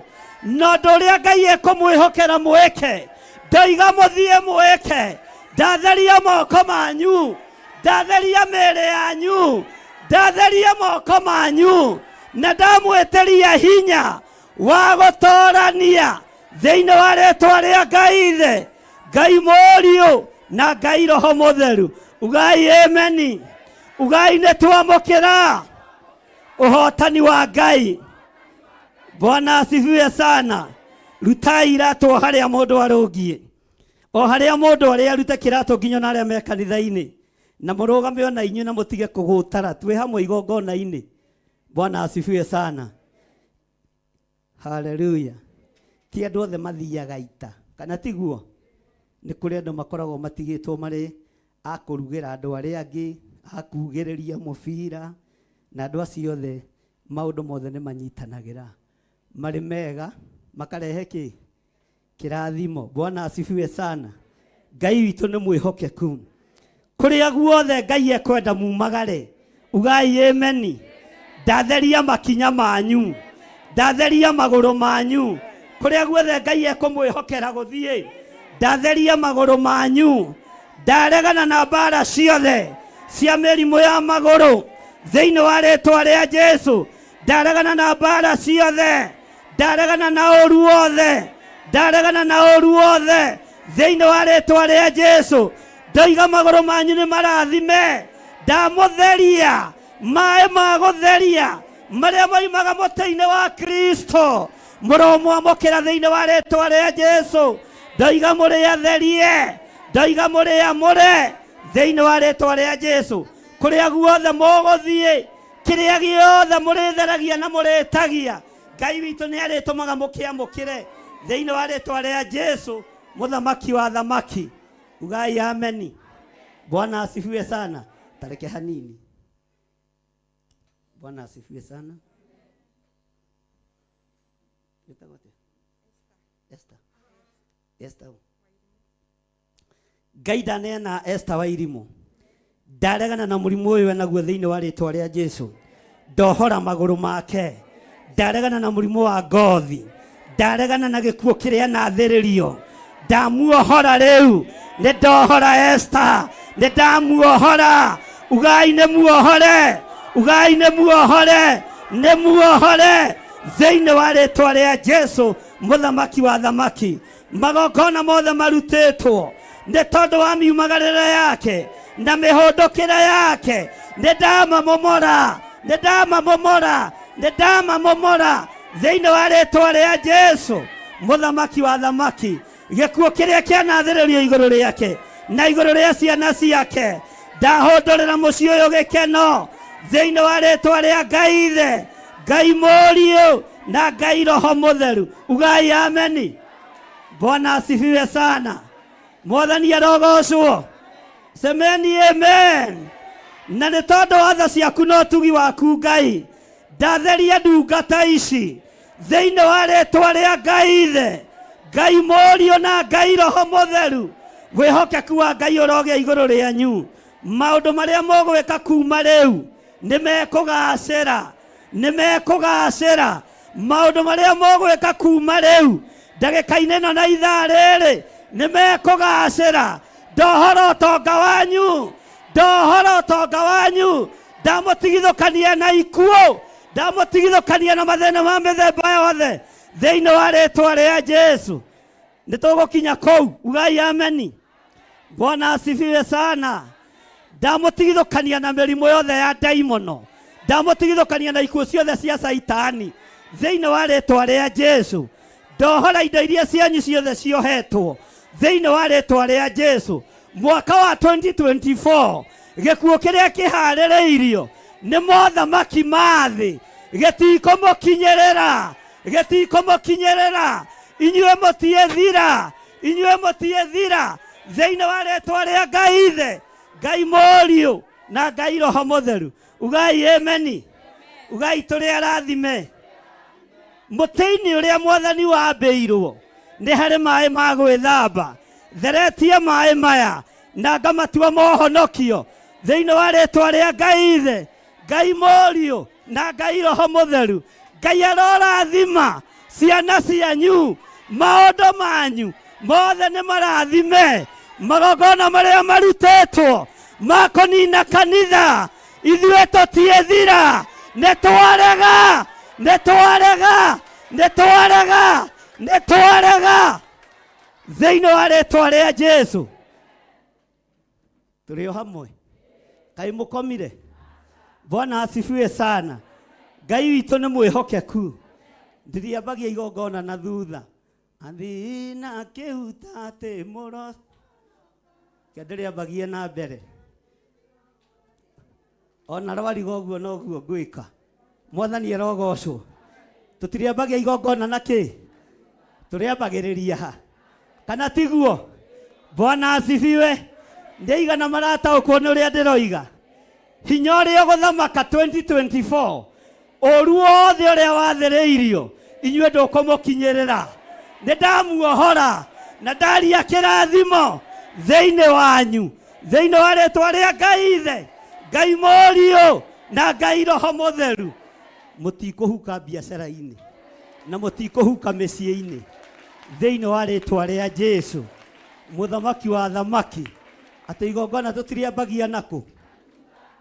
no ũndũ ũrĩa Ngai ekũmwĩhokera mwĩke, ndoiga mũthiĩ mwĩke. Ndatheria moko manyu, ndatheria mĩĩrĩ yanyu, ndatheria moko manyu, na ndamwĩtĩria hinya wa gũtorania thĩinĩ wa rĩtwa rĩa Ngai Ithe, Ngai Mũriũ na Ngai Roho Mũtheru. Ugai ameni. Ugai nĩ twamũkĩra ũhotani wa Ngai. Bwana asifiwe sana. Rutai iratũ harĩa mũndũ arũngiĩ, o harĩa mũndũ arĩa arute kĩratũ nginya na arĩa me kanitha-inĩ, na mũrũgame ona inyuĩ na mũtige kũgũtara, twĩ hamwe igongona-inĩ. Bwana asifiwe sana. Haleluya. Ti andũ othe mathiaga ita, kana tiguo? Nĩ kũrĩ andũ makoragwo matigĩtwo marĩ a kũrugĩra andũ arĩa angĩ, a kugĩrĩria mũbira, na andũ acio othe maũndũ mothe nĩ manyitanagĩra marĩ mega, makarehe kĩrathimo. Bwana asifiwe sana. Ngai witũ nĩ mwĩhokeku. Kũrĩa guothe Ngai ekwenda mumagare. Ugai ameni. Ndatheria makinya manyu, ndatheria magũrũ manyu. Kũrĩa guothe Ngai ekũmwĩhokera gũthiĩ, ndatheria magũrũ manyu. Ndaregana na mbara ciothe cia mĩrimũ ya magũrũ thĩinĩ wa rĩtwa rĩa Jesũ. ndaregana na mbara ciothe, ndaregana na ũru wothe, ndaregana na ũru wothe thĩinĩ wa rĩtwa rĩa Jesũ. Ndoiga magũrũ manyu nĩ marathime, ndamũtheria maĩ ma gũtheria marĩa moimaga mũtĩ-inĩ wa Kristo, mũromwamũkĩra thĩinĩ wa rĩtwa rĩa Jesũ. Ndoiga mũrĩ atherie, ndoiga mũrĩ amũre thĩinĩ wa rĩtwa rĩa Jesũ. Kũrĩa guothe mũgũthiĩ, kĩrĩa gĩothe mũrĩtheragia na mũrĩtagia, Ngai witũ nĩ arĩtũmaga mũkĩamũkĩre thĩinĩ wa rĩtwa rĩa Jesũ, mũthamaki wa thamaki. Ugai ameni. Bwana asifiwe sana. Tareke hanini. Bwana asifiwe sana. Esther. Ngai ndaneana Esther Wairimu. Ndaregana na mũrimũ ũyũ naguo thĩinĩ wa rĩtwa rĩa Jesũ. Ndohora magũrũ make. Ndaregana na mũrimũ wa ngothi. Ndaregana na gĩkuũ kĩrĩa nathĩrĩrio. Ndamuohora rĩu. Nĩ ndohora Esther. Nĩ ndamuohora. Ugai nĩ muohore. Ugai nĩ muohore. Nĩ muohore thĩinĩ wa rĩtwa rĩa Jesũ, mũthamaki wa thamaki. Magongona mothe marutĩtwo nĩ tondũ wa miumagarĩra yake na mĩhũndũkĩra yake, nĩ ndamamomora, nĩ ndamamomora, nĩ ndamamomora thĩinĩ wa rĩtwa rĩa Jesũ, mũthamaki wa thamaki. Gĩkuũ kĩrĩa kĩanathĩrĩrio igũrũ rĩake na igũrũ rĩa ciana ciake, ndahũndũrĩra mũciĩ ũyũ gĩkeno thĩinĩ wa rĩtwa rĩa Ngai Ithe, Ngai Mũriũ na Ngai Roho Mũtheru. Ugai ameni. Bwana asifiwe sana. Mwathani arogocwo. Semeni amen. Na nĩ tondũ wa tha ciaku no tugi waku Ngai, ndatheria ndungata ici thĩinĩ wa rĩtwa rĩa Ngai Ithe, Ngai Mũriũ na Ngai Roho Mũtheru. Wĩhokeku wa Ngai ũrogĩa igũrũ rĩanyu. Maũndũ marĩa mũgwĩka kuma rĩu nĩ mekũgacĩra, nĩ mekũgacĩra. Maũndũ marĩa mũgwĩka kuma rĩu ndagĩka-inĩ ĩno na ithaa rĩrĩ nĩ mekũgacĩra. Ndohora ũtonga wanyu, ndohora ũtonga wanyu. Ndamũtigithũkania na ikuũ, ndamũtigithũkania na mathĩna ma mĩthemba yothe thĩinĩ wa rĩtwa rĩa Jesũ. Nĩ tũgũkinya kũu. Ugai ameni. Bwana asifiwe sana. Ndamũtigithũkania na mĩrimũ yothe ya ndaimono, ndamũtigithũkania na ikuũ ciothe cia Saitani thĩinĩ wa rĩtwa rĩa Jesũ. Ndohora indo iria cianyu ciothe ciohetwo thĩinĩ wa rĩtwa rĩa Jesũ. Mwaka wa 2024 gĩkuũ kĩrĩa kĩharĩrĩirio nĩ mothamaki ma thĩ gĩtikũmũkinyĩrĩra, gĩtikũmũkinyĩrĩra. Inyuĩ mũtiethira, inyuĩ mũtiethira thĩinĩ wa rĩtwa rĩa Ngai Ithe, Ngai Mũriũ na Ngai Roho Mũtheru. Ugai ameni. Ugai tũrĩ arathime. Mũtĩ-inĩ ũrĩa Mwathani wambĩirwo nĩ harĩ maĩ ma gwĩthamba. Theretie maĩ maya na ngamatua mohonokio thĩinĩ wa rĩtwa rĩa Ngai Ithe, Ngai Mũriũ na Ngai Roho Mũtheru. Ngai arorathima ciana cianyu, maũndũ manyu mothe nĩ marathime. Magongona marĩa marutĩtwo ma kũnina kanitha, ithuĩ tũtiethira, nĩ twarega, nĩ twarega, nĩ twarega, nĩ twarega thĩinĩ wa rĩtwa rĩa Jesũ. Tũrĩ o hamwe? Kaĩ mũkomire? Bwana asifiwe sana. Ngai witũ nĩ mwĩhokeku. Ndiriambagia igongona na thutha. Athina kĩhuta atĩ mũro kĩandĩrĩambagia na mbere. Ona rwariga ũguo noguo ngwĩka. Mwathani arogocwo. Tũtiriambagia igongona na kĩ? Tũrĩambagĩrĩria ha? Kana tiguo? Bwana asifiwe. Ndeigana marataũkwo nĩ ũrĩa ndĩroiga. Hinya ũrĩa ũgũthamaka 2024, ũru wothe ũrĩa wathĩrĩirio inyuĩ ndũkũmũkinyĩrĩra. Nĩ ndamuohora na ndaria kĩrathimo thĩinĩ wanyu, thĩinĩ wa rĩtwa rĩa Ngai Ithe, Ngai Mũriũ na Ngai Roho Mũtheru. Mũtikũhuka biacara-inĩ na mũtikũhuka mĩciĩ-inĩ thĩinĩ wa rĩtwa rĩa Jesũ, mũthamaki wa thamaki. Atĩ igongona tũtiriambagia nakũ?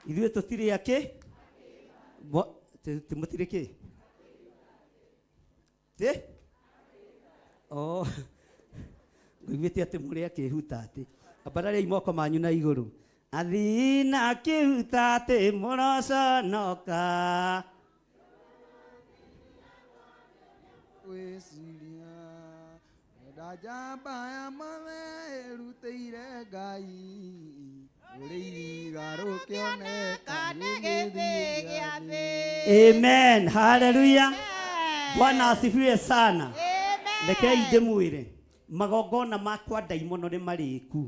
Ithuĩ tũtirĩ akĩ? Timothireke. Te? Oh. Ngwĩte atĩ mũrĩ akĩhuta atĩ. Abarare imoko manyu na igũrũ. Athina akĩhuta atĩ mũroconoka. Wĩciria wenda njamba ya mothe ĩrutĩire Ngai ũrĩ iriga rũkĩoneka gĩthĩ gĩa thĩ. Amen. Hallelujah. Bwana asifiwe sana. Rekei ndĩmwĩre magongona makwa ndaimono nĩ marĩku.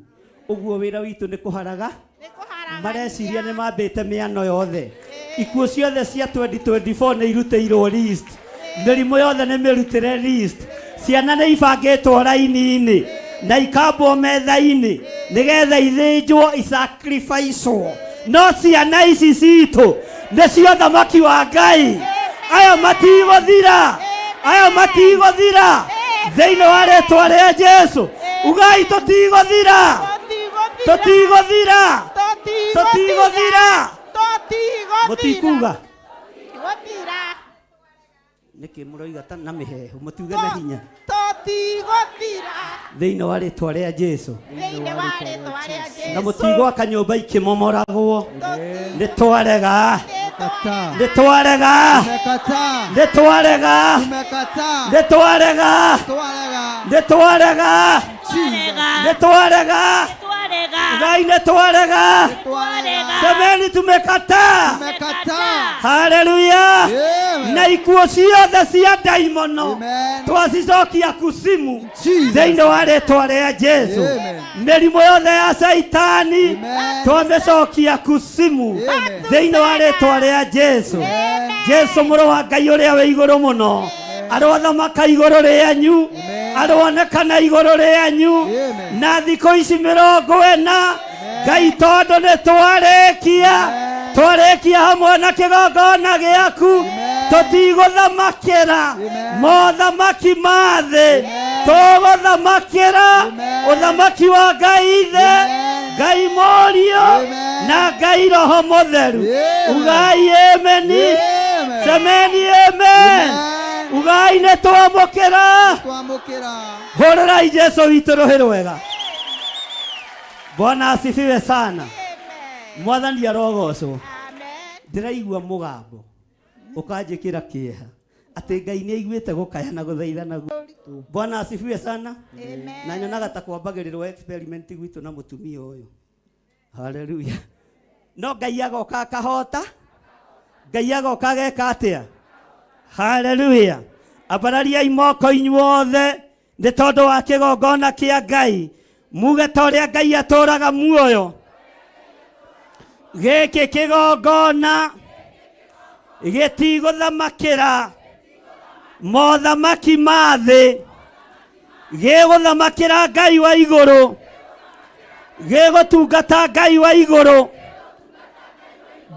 Ũguo wĩra witũ nĩ kũharaga mareciria nĩ mambĩte mĩano yothe. Ikuũ ciothe cia 2024 nĩ irutĩirwo list. Mĩrimũ yothe nĩ mĩrutĩre list. Ciana nĩ ibangĩtwo raini-inĩ na ikambwo metha-inĩ nĩgetha ithĩnjwo isacrificewo. No ciana ici citũ nĩcio thamaki wa Ngai. Aya matigũthira, aya matigũthira thĩinĩ wa rĩĩtwa rĩa Jesũ. Ugai tũtigũthira, tũtigũthira, tũtigũthira. Mũtikuga nĩkĩ mũroiga ta na mĩhehu mũtiuge na hinya. Tũtigũthira thĩinĩ wa rĩĩtwa rĩa Jesũ. Na mũtigwaka nyũmba ikĩmomoragwo. Nĩtwarega, nĩtwarega, nĩtwarega, nĩtwarega, nĩtwarega, nĩtwarega. Ngai nĩtwarega. Semeni tumekataa. Haleluya. Na ikuũ ciothe cia ndaimono twacicokia kuzimu thĩinĩ wa rĩĩtwa rĩa Jesũ. Mĩrimũ yothe ya Saitani twamĩcokia kuzimu thĩinĩ wa rĩĩtwa rĩa Jesũ. Jesũ mũrũ wa Ngai ũrĩa wĩ igũrũ mũno arothamaka igũrũ rĩanyu, aronekana igũrũ rĩanyu na thikũ ici 40. Ngai tondũ nĩtwarĩkia hamwe na kĩgongona gĩaku tũtigũthamakĩra mothamaki ma thĩ, tũgũthamakĩra ũthamaki wa Ngai ithe, Ngai Mũriũ na Ngai Roho Mũtheru. Ugai ameni, semeni amen. Ugai nĩtwamũkĩra, hũrĩrai Jesũ witũ rũhĩ rwega. Bwana asifiwe sana. Mwathani arogocwo. Ndĩraigua mũgambo ũkanjĩkĩra kĩeha atĩ Ngai nĩ aiguĩte gũkaya na gũthaithana. Bwana asifiwe sana. Na nyonaga ta kwambagĩrĩrwo experiment gwitũ na mũtumia ũyũ. Haleluya. No Ngai agoka akahota, Ngai agoka ageka atĩa? Haleluya. Abarariai moko inyuothe nĩ tondũ wa kĩgongona kĩa Ngai. Muge ta ũrĩa Ngai atũraga muoyo. Gĩkĩ kĩgongona gĩtigũthamakĩra mothamaki ma thĩ, gĩgũthamakĩra Ngai wa igũrũ, gĩgũtungata Ngai wa igũrũ,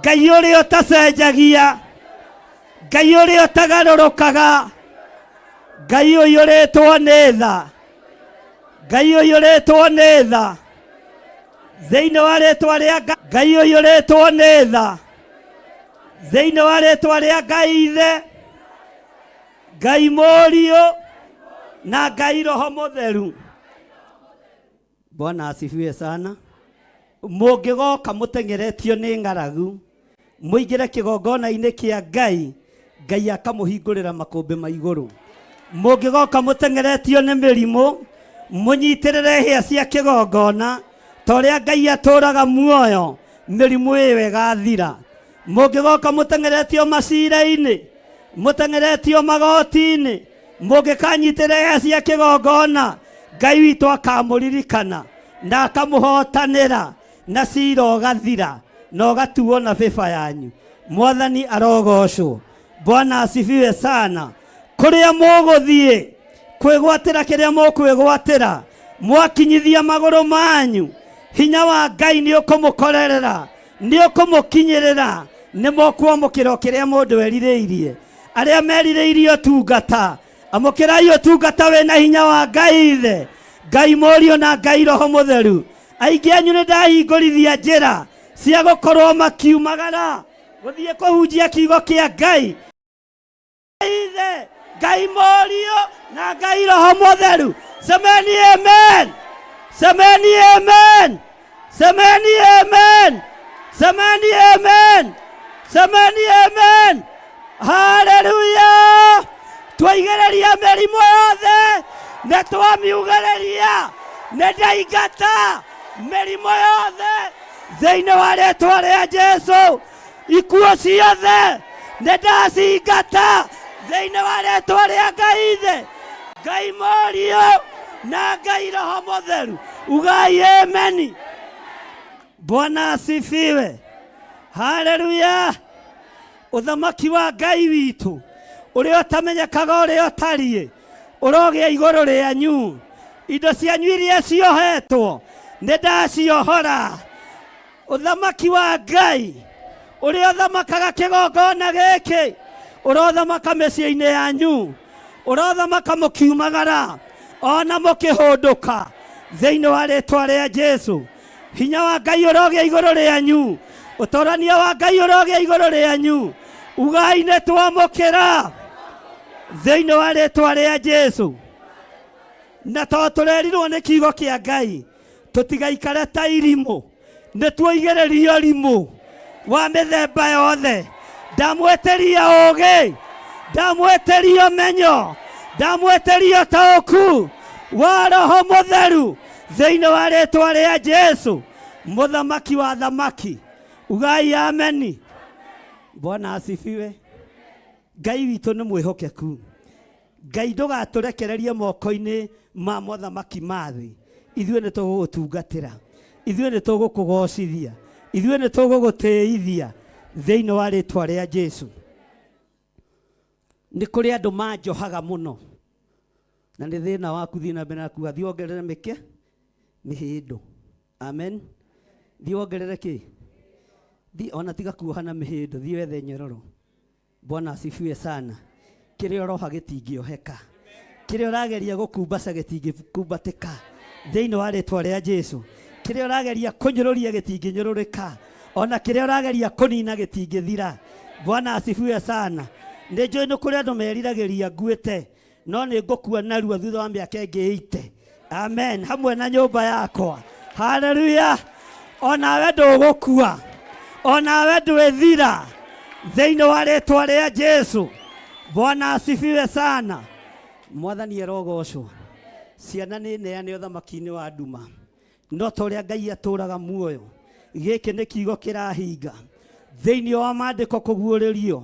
Ngai ũrĩa ũtacenjagia, Ngai ũrĩa ũtagarũrũkaga, Ngai ũyũ ũrĩtwo nĩ tha, Ngai ũyũ ũrĩtwo nĩ tha thĩinĩ wa rĩĩtwa rĩa Ngai ũyũ ũrĩtwo nĩ tha thĩinĩ wa rĩĩtwa rĩa Ngai ithe, Ngai Mũriũ na Ngai Roho Mũtheru. Bwana asifiwe sana. Mũngĩgoka mũteng'eretio nĩ ng'aragu mũingĩre kĩgongona-inĩ kĩa Ngai, Ngai akamũhingũrĩra makũmbĩ ma igũrũ. Mũngĩgoka mũteng'eretio nĩ mĩrimũ mũnyitĩrĩre hĩa cia kĩgongona ta ũrĩa Ngai atũraga muoyo, mĩrimũ ĩyo ĩgathira. Mũngĩgoka mũteng'eretio macira-inĩ, mũteng'eretio magoti-inĩ, mũngĩkanyitĩrĩre hĩa cia kĩgongona, Ngai witũ akamũririkana na akamũhotanĩra na cira ũgathira na ũgatuo na bĩba yanyu. Mwathani arogocwo. Bwana asifiwe sana. Kũrĩa mũgũthiĩ kwĩgwatĩra kĩrĩa mũkwĩgwatĩra, mwakinyithia magũrũ manyu, hinya wa Ngai nĩ ũkũmũkorerera, nĩ ũkũmũkinyĩrĩra, nĩ mũkwamũkĩra kĩrĩa mũndũ erirĩirie. Arĩa merirĩirie ũtungata, amũkĩrai ũtungata wĩna hinya wa Ngai ithe, Ngai Mũriũ na Ngai Roho Mũtheru. Aingĩ anyu nĩ ndahingũrithia njĩra cia gũkorwo makiumagara guthie kuhunjia kiugo kia Ngai ithe Ngai Morio na Ngai Roho Mutheru. Semeni amen, semeni amen, semeni amen, semeni amen, semeni amen. Haleluya. Twaigereria mĩrimũ yothe na twamiugereria na ndaingata mĩrimũ yothe thĩinĩ wa rĩĩtwa rĩa Jesũ. Ikuũ ciothe na ndacingata thĩinĩ wa rĩĩtwa rĩa Ngai ithe Ngai Morio na Ngai Roho Mutheru. Ugai ameni. Bwana asifiwe. Haleluya. Uthamaki wa Ngai witũ ũrĩa ũtamenyekaga ũrĩa ũtariĩ ũrogĩa igũrũ rĩanyu. Indo cianyu iria ciohetwo nĩ ndaciohora. Uthamaki wa Ngai ũrĩa ũthamakaga kĩgongona gĩkĩ ũrothamaka mĩciĩ-inĩ yanyu, ũrothamaka mũkiumagara ona mũkĩhũndũka thĩinĩ wa rĩĩtwa rĩa Jesũ. Hinya wa Ngai ũrogĩa igũrũ rĩanyu, ũtũũrania wa Ngai ũrogĩa igũrũ rĩanyu. Ugai nĩ twamũkĩra thĩinĩ wa rĩĩtwa rĩa Jesũ. Na tondũ tũrerirwo nĩ kiugo kĩa Ngai tũtigaikare ta irimũ, nĩ tuoigĩrĩrio rimũ wa mĩthemba yothe. Ndamweteria ũũgĩ, ndamweteria ũmenyo, ndamweteria ũtaũku wa Roho Mutheru thĩinĩ wa rĩĩtwa rĩa Jesũ, mũthamaki wa thamaki. Ugai ameni. Bwana asifiwe. Ngai witũ nĩ mwĩhokeku. Ngai ndũgatũrekererie moko-inĩ ma mothamaki ma thĩ. Ithuĩ nĩ tũgũgũtungatĩra, ithuĩ nĩ tũgũkũgocithia, ithuĩ nĩ tũgũgũtĩithia thĩinĩ wa rĩĩtwa rĩa Jesũ. Nĩ kũrĩ andũ manjohaga mũno na nĩ thĩna waku thiĩ na mbere na kuga thiĩ wongerere mĩhĩndo. Amen. Thiĩ wongerere kĩ? Ona tiga kuohana mĩhĩndo, thiĩ wethe nyororo. Bwana asifiwe sana. Kĩrĩa ũroha gĩtingĩoheka, kĩrĩa ũrageria gũkumbaca gĩtingĩkumbatĩka thĩinĩ wa rĩĩtwa rĩa Jesũ. Kĩrĩa ũrageria kũnyũrũria gĩtingĩnyũrũrĩka, ona kĩrĩa ũrageria kũnina gĩtingĩthira. Bwana asifiwe sana. Nĩ njũĩ nĩ kũrĩ andũ meriragĩria nguĩte, no nĩ ngũkua narua thutha wa mĩaka ĩngĩ 80. Amen. Hamwe na nyũmba yakwa. Haleluya. Onawe ndũgũkua, onawe ndwĩthira thĩinĩ wa rĩĩtwa rĩa Jesũ. Bwana asifiwe sana. Mwathani arogocwo. Ciana nĩ neane ũthamaki-inĩ wa nduma, no ta ũrĩa Ngai atũũraga muoyo. Gĩkĩ nĩ kiugo kĩrahinga thĩinĩ wa maandĩko kũguũrĩrio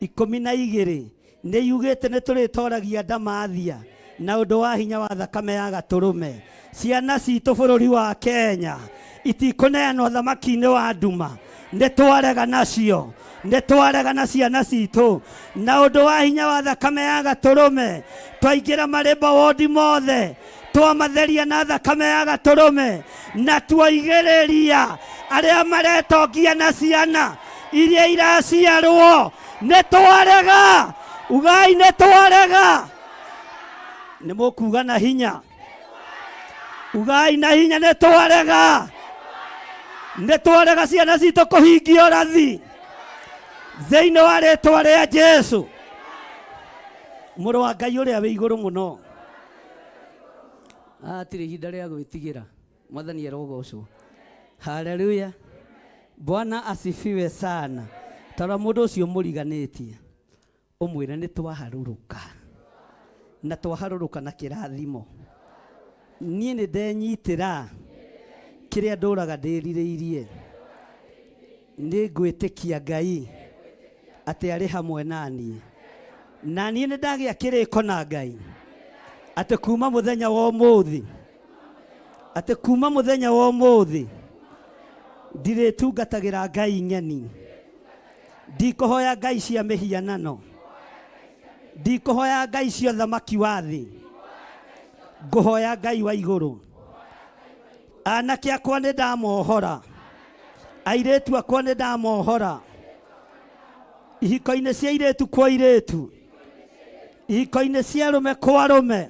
12 nĩ yugĩte nĩ tũrĩtoragia ndamathia na ũndũ wa hinya wa thakame ya gatũrũme. Ciana citũ bũrũri wa Kenya itikũneanwo ũthamaki-inĩ wa nduma. Nĩ twarega nacio, nĩ twarega na ciana citũ na ũndũ wa hinya wa thakame ya gatũrũme. Twaingĩra marĩmba wondi mothe, twamatheria na thakame ya gatũrũme na twaigĩrĩria arĩa maretongia na ciana iria iraciarwo. Nĩ twarega. Ugai nĩ twarega. Nĩ mũkuga na hinya. Ugai na hinya. Nĩ twarega. Nĩ twarega ciana citũ kũhingio rathi thĩinĩ wa rĩĩtwa rĩa Jesũ. Mũrũ wa Ngai ũrĩa wĩ igũrũ mũno, atirĩ ihinda rĩa gwĩtigĩra. Mwathani arogocwo. Haleluya. Bwana asifiwe sana. Tara mũndũ ũcio mũriganĩtie ũmwĩre nĩ twaharũrũka, na twaharũrũka na kĩrathimo. Niĩ nĩ ndenyitĩra kĩrĩa ndũraga ndĩrirĩirie. Nĩ ngwĩtĩkia Ngai atĩ arĩ hamwe naniĩ, na niĩ nĩ ndagĩa kĩrĩko na Ngai atĩ kuma mũthenya wa ũmũthĩ, atĩ kuma mũthenya wa ũmũthĩ ndirĩtungatagĩra Ngai nyeni. Ndikũhoya Ngai cia mĩhianano, ndikũhoya Ngai cia ũthamaki wa thĩ, ngũhoya Ngai wa igũrũ. Anake akwa nĩ ndamohora, airĩtu akwa nĩ ndamohora, ihiko-inĩ cia airĩtu kwa airĩtu, ihiko-inĩ cia arũme kwa arũme.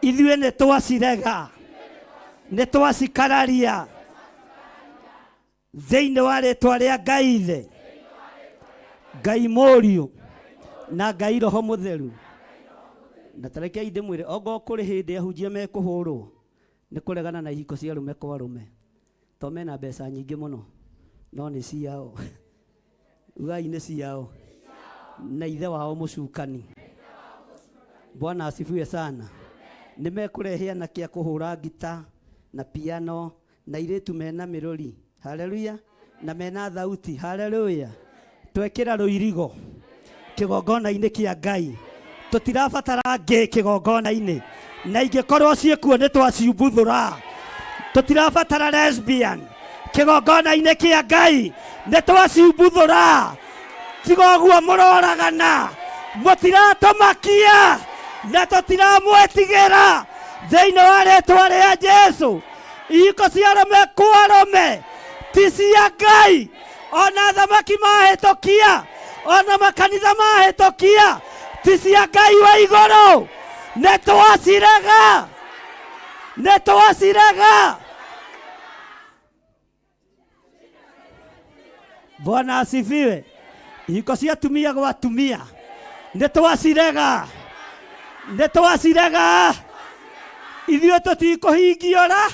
Ithuĩ nĩ twacirega, nĩ twacikararia thĩinĩ wa rĩĩtwa rĩa Ngai ithe Ngai Mũriũ na Ngai Roho Mũtheru. Na tareke inde mwire ogo kuri hindi ahunjia mekuhurwo ni kuregana na ihiko cia rume kwa rume. To mena mbeca nyingi muno no ni ciao. Ugai ni ciao. Na ithe wao mucukani. Bwana asifiwe sana. Nimekurehe anake a kuhura gita na piano na iretu mena mirori. Haleluya. Na mena thauti. Haleluya. Twekira ruirigo kigongona-inĩ kĩa Ngai. Tutirabatara ngĩ kigongona-inĩ. Na ingĩkorwo ciĩkuo nĩ twaciumbuthũra. Tutirabatara lesbian kigongona-inĩ kĩa Ngai. Nĩ twaciumbuthũra. Tiga ũguo mũroragana. Mũtiratũmakia na tũtiramwĩtigĩra thĩinĩ wa rĩĩtwa rĩa Jesũ. Ihiko cia arũme kwa arũme ti cia Ngai. Ona thamaki mahĩtũkia, ona makanitha mahĩtũkia, ti cia Ngai wa igũrũ. Nĩ twacirega, nĩ twacirega. Bwana asifiwe. Ihiko cia atumia gwa atumia nĩ twacirega, nĩ twacirega. Ithuĩ tũtikũhingiora.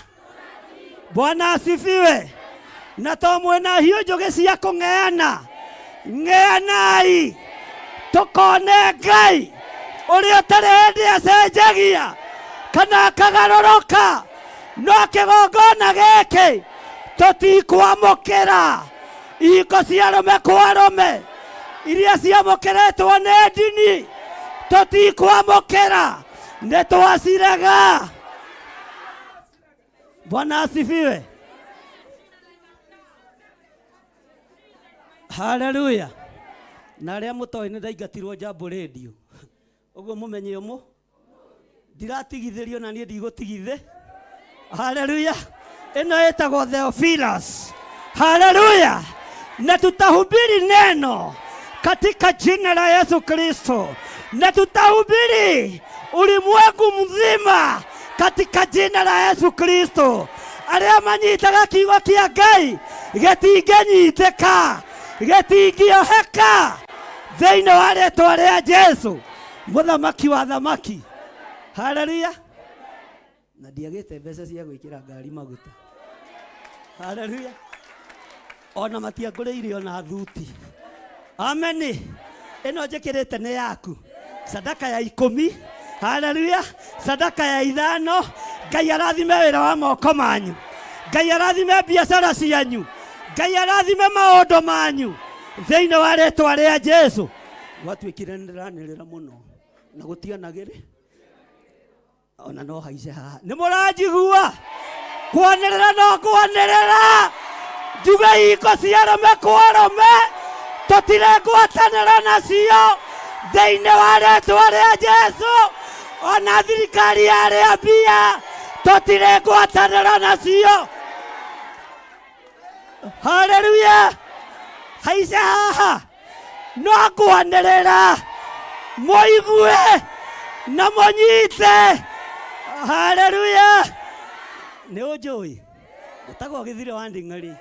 Bwana asifiwe. Na to mwena hiyo njoge cia kũng'eana, ng'eanai tũkone Ngai ũrĩa ũtarĩ hĩndĩ acenjagia kana akagarũrũka. No kĩgongona gĩkĩ tũtikwamũkĩra. Ihiko cia arũme kwa arũme iria ciamũkĩrĩtwo nĩ ndini tũtikwamũkĩra. Nĩ twacirega. Bwana asifiwe. Haleluya. Na arĩa mũtoĩ nĩ ndaingatirwo Jambo Radio. Ũguo mũmenye ũmũ. Ndiratigithĩrio na niĩ ndigũtigithĩ. Haleluya. Ĩno ĩtagwo Theophilus. Haleluya. Na tutahubiri neno katika jina la Yesu Kristo. Na tutahubiri ulimwengu mzima katika jina la Yesu Kristo. Arĩa manyitaga kiugo kĩa Ngai gĩtingĩnyitĩka, gĩtingĩoheka thĩinĩ wa rĩĩtwa rĩa Jesũ mũthamaki wa thamaki. Haleluya. Na ndiagĩte mbeca cia gwĩkĩra ngari maguta. Haleluya. Ona matiangũrĩire ona thuti. Amen. Ĩno njĩkĩrĩte nĩ yaku. Sadaka ya 10. Haleluya. Sadaka ya 5. Ngai arathime wĩra wa moko manyu. Ngai arathime biacara cianyu. Ngai arathime maũndũ manyu thĩinĩ wa rĩĩtwa rĩa Jesũ. Gwatuĩkire nĩndĩranĩrĩra mũno na gũtianagĩrĩ ona no haice haha. Nĩ mũranjigua? Kwanĩrĩra no kwanĩrĩra. Njuga ihiko cia arũme kwa arũme tũtirengwatanĩra nacio thĩinĩ wa rĩĩtwa rĩa Jesũ. Ona thirikari yarĩa mbia tũtirengwatanĩra nacio. Haleluya. Haice haha no kwanĩrĩra mũigue na mũnyite. Haleluya. Nĩ ũnjũĩ ũtagwo Gĩthire wa Nding'ari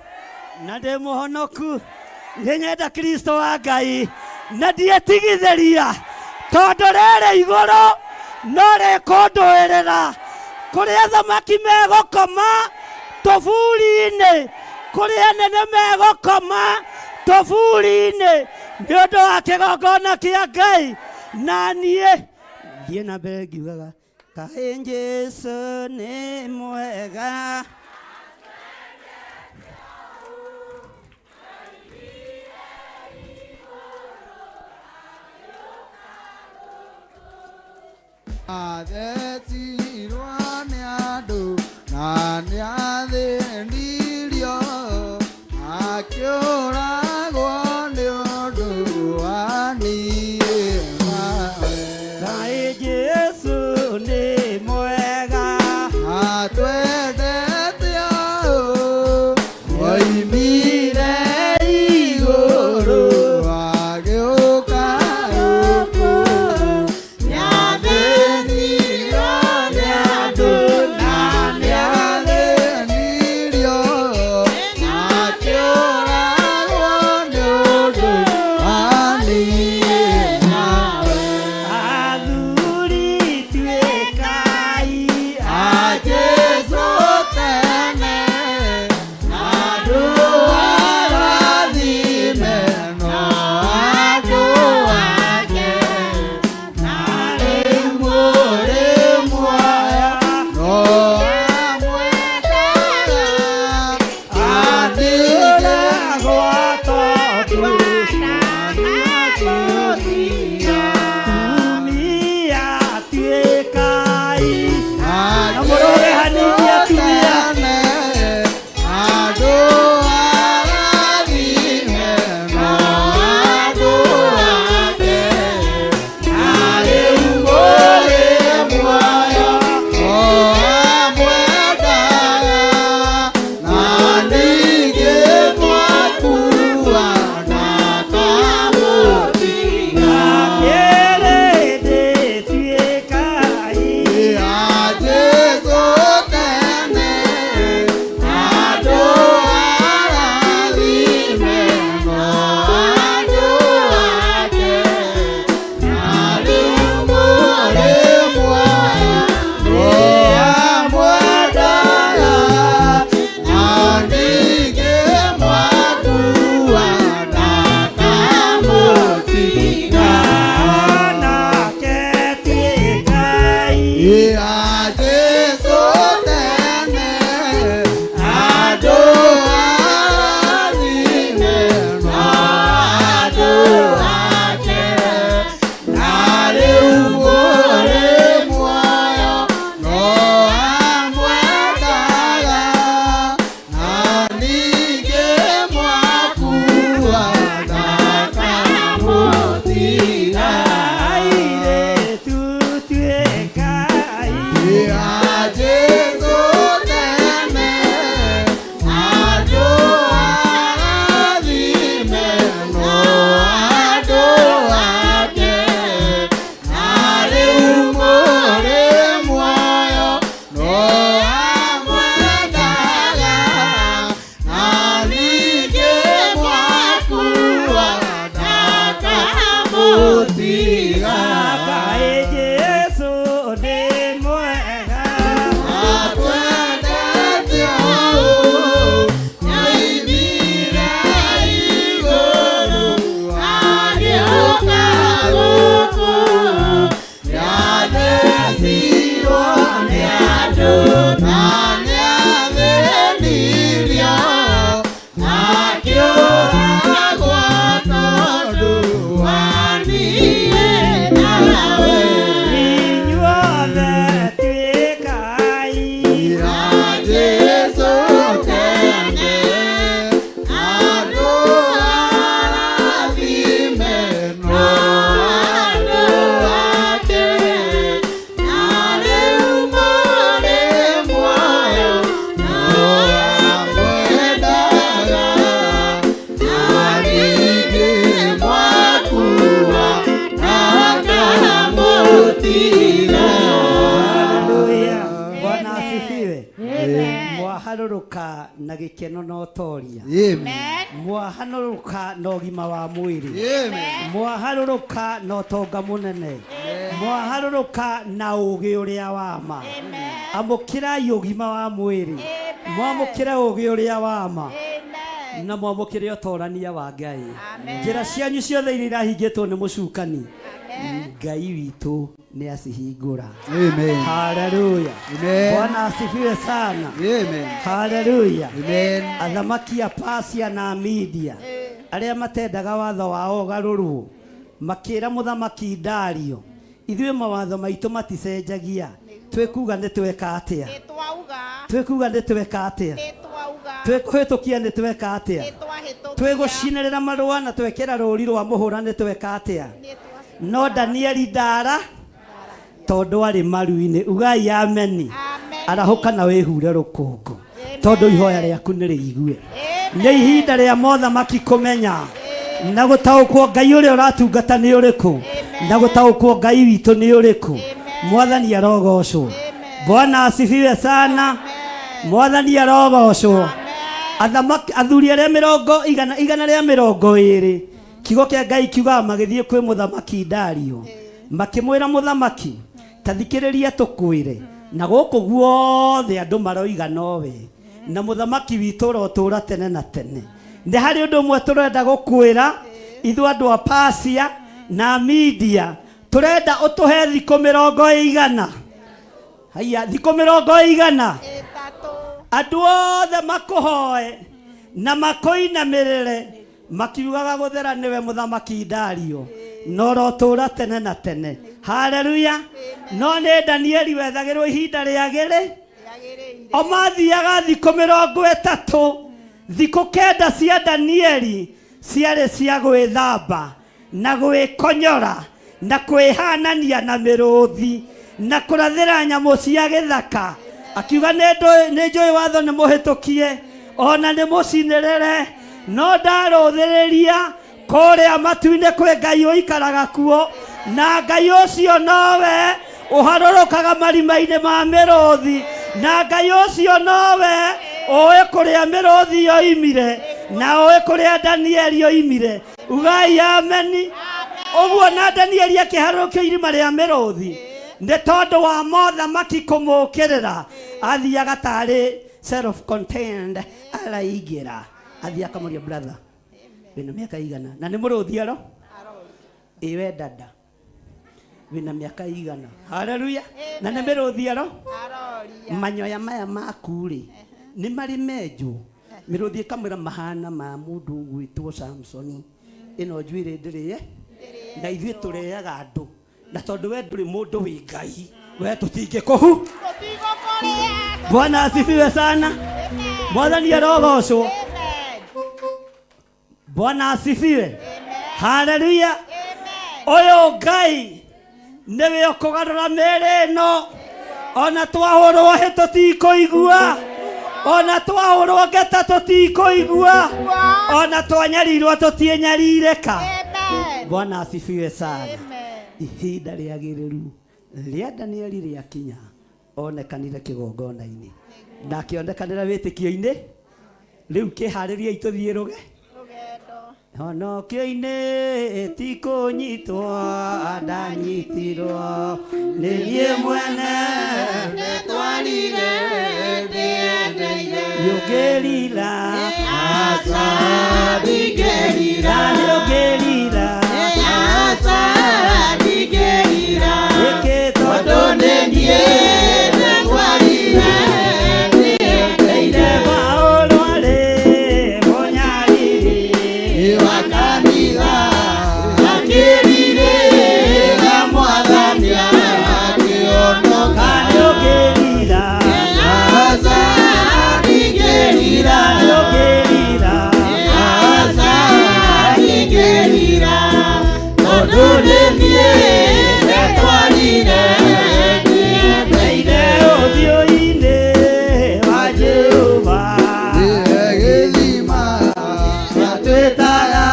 na ndĩ mũhonoku. Nĩ nyenda Kristo wa Ngai na ndiĩtigithĩria tondũ rĩrĩ igũrũ no rĩkũndũĩrĩra. Kũrĩa thamaki megũkoma tũburi-inĩ, kũrĩa nene megũkoma tũburi-inĩ nĩ ũndũ wa kĩgongona kĩa Ngai. Na niĩ thiĩ na mbere ngiugaga kaĩ Jesũ nĩ mwega. Athetirwo nĩ andũ na nĩathĩnirio akĩũragwo nĩ ũndũ wa niĩ. Kaĩ Jesũ nĩ mwega. Atwendete ũũ oimire igũrũ agĩũka gũkũ. Nĩathĩnirio na mũroge hanini atumia mwaharũrũka na gĩkeno na ũtoria mwaharũrũka na ũgima wa mwĩrĩ mwaharũrũka na ũtonga mũnene mwaharũrũka na ũgĩ ũrĩa wa ma amũkĩrai ũgima wa mwĩrĩ mwamũkĩre ũgĩ ũrĩa wa ma na mwamũkĩre ũtorania wa Ngai njĩra cianyu ciothe iria irahingĩtwo nĩ mũcukani Ngai witũ nĩ acihingũra. Amen. Hallelujah. Amen. Bwana asifiwe sana. Amen. Hallelujah. Amen. Athamaki a Persia na Media arĩa matendaga watho wao garũrwo makĩra mũthamaki Dario ithuĩ mawatho maitũ maticenjagia twĩkuga nĩ tweka atĩa twĩkuga nĩ tweka atĩa twĩkũhĩtũkia nĩ tweka atĩa twĩgũcinĩrĩra marũa na twekĩra rũri rwa mũhũra nĩ tweka atĩa no Danieli ndara tondũ arĩ maru-inĩ ugai ameni arahũka na wĩhure rũkũngũ tondũ ihoya rĩaku nĩ rĩigue nĩ ihinda rĩa mothamaki kũmenya na gũtaũkwo Ngai ũrĩa ũratungata nĩ ũrĩkũ na gũtaũkwo Ngai witũ nĩ ũrĩkũ mwathani arogocwo Bwana asifiwe sana mwathani arogocwo athuri arĩa igana rĩa 20 kiugo kĩa Ngai kiugaga magĩthiĩ kwĩ mũthamaki Dario makĩmwĩra mũthamaki tathikĩrĩria tũkwĩre na gũkũ guothe andũ maroiga nowe na mũthamaki witũ ũrotũũra tene na tene nĩ harĩ ũndũ ũmwe tũrenda gũkwĩra ithuĩ andũ a Persia na Media tũrenda ũtũhe thikũ 100 haya thikũ 100 andũ othe makũhoe na makũinamĩrĩre makiugaga gũthera nĩwe mũthamaki Dario no rotura tene na tene. Haleluya. No nĩ Danieli wethagĩrwo ihinda rĩagĩrĩ o mathiaga thikũ 30. Thikũ 9 cia Danieli ciarĩ cia gwĩthamba na gwĩkonyora na kwĩhanania na mĩrũthi na kũrathĩra nyamũ cia gĩthaka. Akiuga nĩ njũĩ watho nĩ mũhĩtũkie ona nĩ mũcinĩrĩre, no ndarũthĩrĩria kũrĩa matu-inĩ kwĩ Ngai ũikaraga kuo, na Ngai ũcio nowe ũharũrũkaga marima-inĩ ma mĩrũthi, na Ngai ũcio nowe ũĩ kũrĩa mĩrũthi yoimire na ũĩ kũrĩa Danieli yoimire. Ugai ameni. Ũguo na Danieli akĩharũrũkio irima rĩa mĩrũthi nĩ tondũ wa mothamaki kũmũkĩrĩra, athiaga tarĩ self contained, araingĩra athiĩ akamũria brother wĩna mĩaka igana na nĩ mũrũthi aro we dada wĩna mĩaka igana. Haleluya. Na nĩ mĩrũthi aro manyoya maya maku rĩ nĩ marĩ menjũ. Mĩrũthi ĩkamwĩra mahana ma mũndũ gwĩtwo Samsoni, ĩno njuĩrĩ ndĩrĩe na ithuĩ tũrĩaga andũ, na tondũ we ndũrĩ mũndũ wĩ Ngai we tũtingĩkũhu. Bwana asifiwe sana. Mwathani arogocwo. Bwana asifiwe. Haleluya. Ũyũ Ngai nĩwe ũkũgarũra mĩĩrĩ ĩno. Ona twahũrwo hĩ tũtikũigua, ona twahũrwo ngeta tũtikũigua, ona twanyarirwo tũtienyarirĩka. Bwana asifiwe sana. Ihinda rĩagĩrĩru rĩa Danieli rĩakinya, onekanire kĩgongona-inĩ na akĩonekanĩra wĩtĩkio-inĩ. Rĩu kĩharĩriai tũthiĩ rũgendo. Honokio-inĩ ti kũnyitwo ndanyitirwo nĩ niĩ mwene ndetwarire ndĩendeire. Yũngĩrira aca ndingĩrira, yũngĩrira aca ndingĩrira, tondũ nĩ niĩ ndetwarire ndĩendeire. Paũlũ arĩ mũnyariri wa kanitha akĩrirĩra Mwathani akĩonoka. Yũngĩrira aca ndingĩrira, yũngĩrira aca ndingĩrira, tondũ nĩ niĩ ndetwarire ndĩendeire. Ũthiũ-inĩ wa Jehova gĩthima twĩtaga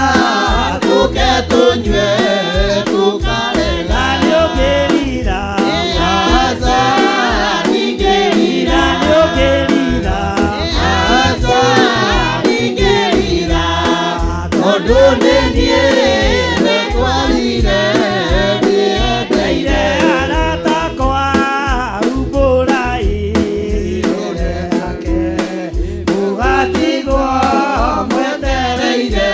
tũke tũnyue tũkarega. Yũngĩrira aca ndingĩrira, yũngĩrira aca ndingĩrira, tondũ nĩ niĩ ndetwarire ndĩendeire. Arata akwa humbũrai irore yake, mũgatigwo mwetereire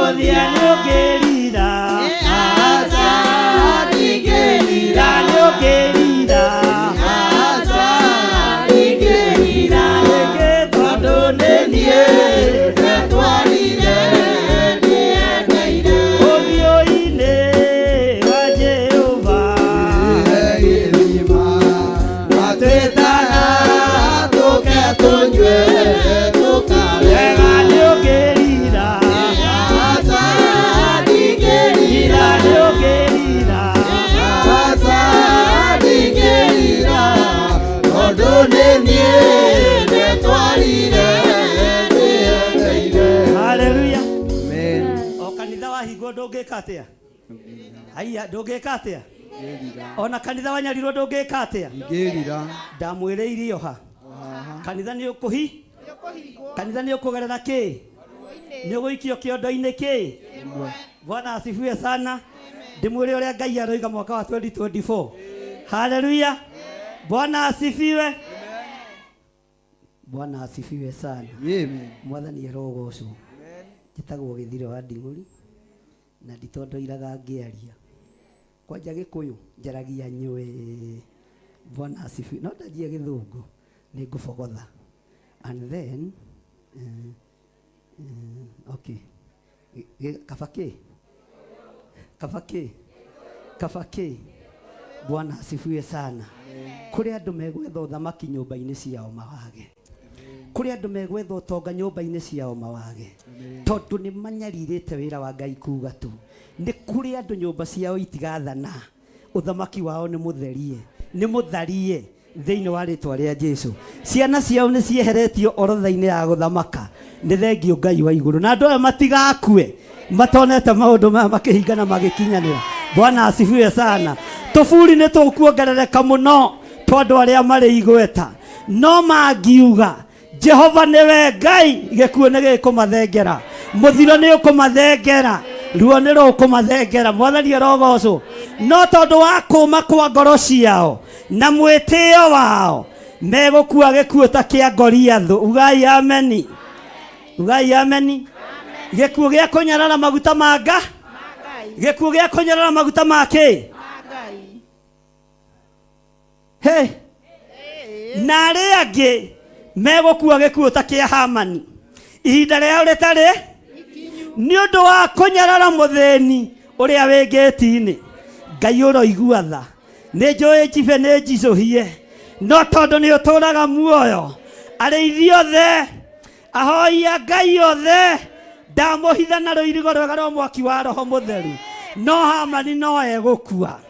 ũthia. Yũngĩrira aca ndingĩrira, yũngĩrira aca ndingĩrira, tondũ nĩ niĩ ndetwarire ndĩendeire. Ũthiũ-inĩ wa Jehova gĩthima twĩtaga tũke tũnyue tũkarega. Yũngĩrira aca ndingĩrira, yũngĩrira aca ndingĩrira, tondũ nĩ niĩ ndetwarire ndĩendeire. Haleluya. O kanitha wahingwo ndũngĩka atĩa? Haiya, ndũngĩka atĩa? Ona kanitha wanyarirwo ndũngĩka atĩa? Ndamwĩrĩirie oha. Kanitha nĩ ũkũhi, kanitha nĩ ũkũgerera kĩ? Nĩ ũgũikio kĩondo-inĩ kĩ? Bwana asifiwe sana. Ndĩmwĩre ũrĩa Ngai aroiga mwaka wa 2024. Haleluya. Bwana asifiwe. Bwana asifiwe sana. Mwathani arogocwo. Njĩtagwo Gĩthiro wa Ndigũri na nditondoiraga ngĩaria. Kwanja Gĩkũyũ njaragia nyũĩ. Bwana asifiwe. No ndanjia Gĩthũngũ nĩ ngũbogotha. And then okay. Kaba kĩ? Kabaki. Bwana asifiwe sana. Kuri andu megwetha uthamaki nyumba-ini ciao mawage. Kuri andu megwetha utonga nyumba-ini ciao mawage. Tondu ni manyaririte wira wa Ngai kuga tu. Ni kuri andu nyumba ciao itigathana. Uthamaki wao ni mutharie thiini wa ritwa ria Jesu. Ciana ciao ni cieheretio orotha-ini ya guthamaka. Ni thengio Ngai wa iguru. Na andu aya matigakue matonete maundu maya makihingana magikinyanira. Bwana asifiwe sana. Tufuri ni tukuongerereka muno tondu aria mari igweta no mangiuga Jehova niwe Ngai gikuo ni gikumathengera, muthiro ni ukumathengera, ruo ni rukumathengera. Mwathani arogocwo. No tondu wa kuma kwa ngoro ciao na mwitio wao megukua gikuo ta kia Goliathu. Ugai ameni. Gikuo gia kunyarara maguta manga, gikuo gia kunyarara maguta make. Hey. Na aria angi megukua gikuo ta kia Hamani. Ihinda riao ritari ni undu wa kunyarara muthini uria wi ngiti-ini. Ngai uroigua tha. Ni njui njibe ni njicuhie no tondu ni uturaga muoyo. Ariithi othe ahoia Ngai othe ndamuhitha na ruirigo rwega rwa mwaki wa Roho Mutheru. No Hamani no egukua.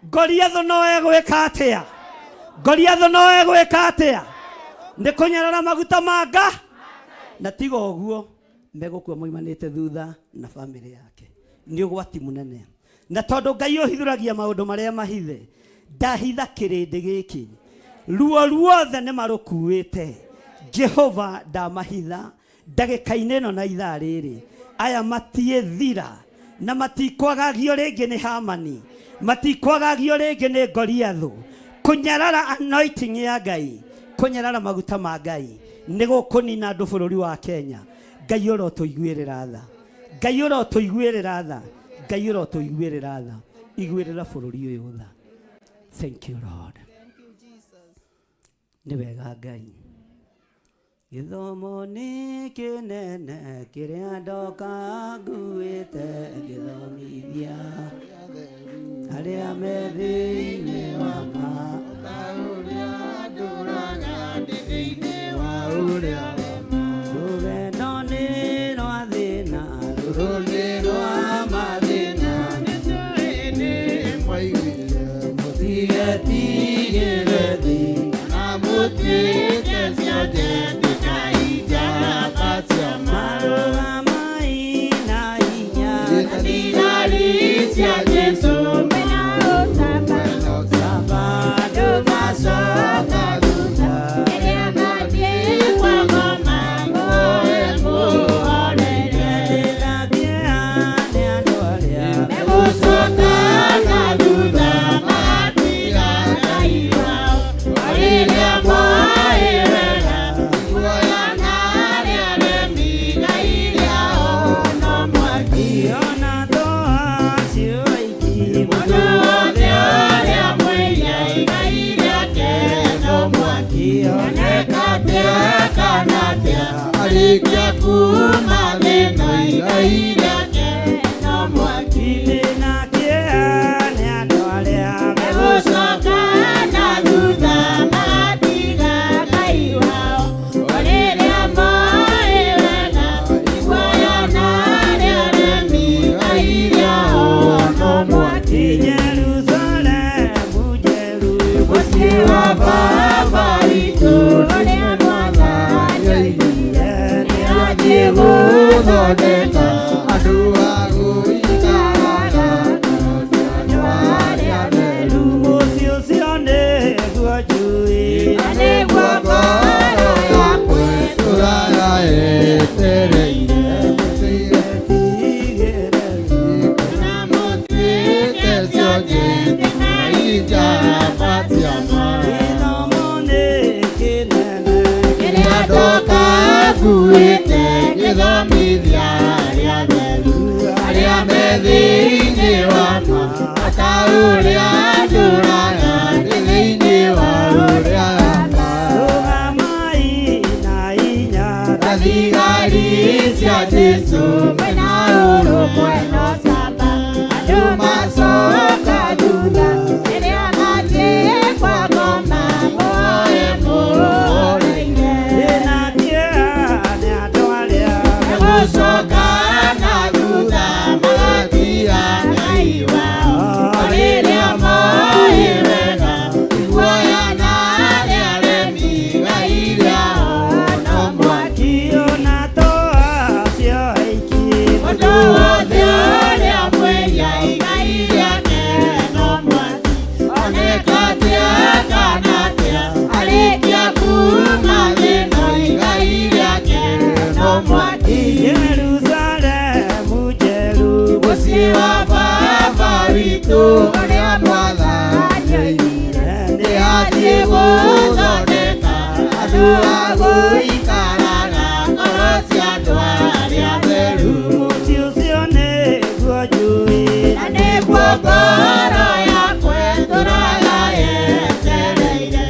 Goliathu no egwika atia? Ni kunyarara maguta manga. Na tiga uguo megukua moimanite thutha na family yake. Ni ugwati munene. Na tondu Ngai uhithuragia maundu maria mahithe, ndahitha kirindi giki. Ruo ruothe ni marukuite. Jehova ndamahitha ndagika-ini ino na ithaa riri. Aya matiethira na matikwagagio ringi ni Hamani, matikwagagio ringi ni Goliathu. Kunyarara anointing ya Ngai, kunyarara maguta ma Ngai ni gukunina andu bururi wa Kenya. Ngai urotuiguirira tha. Iguirira bururi uyu tha. Thank you Lord. Ni wega Ngai. Githomo ni kinene kiria ndoka nguite githomithia aria me thiini wa rugendo ni rwa thina ruruni rwa mathina mutigetigire thi na mutwike cionje. Jesu, ũrĩa mwathanĩire nĩ athiĩ gũthondeka andũ a gũikaraga ngoro cia andũ arĩa atheru. Mũciĩ ũcio nĩguo njũĩ Na nĩguo ngoro yakwa ĩtũũraga yetereire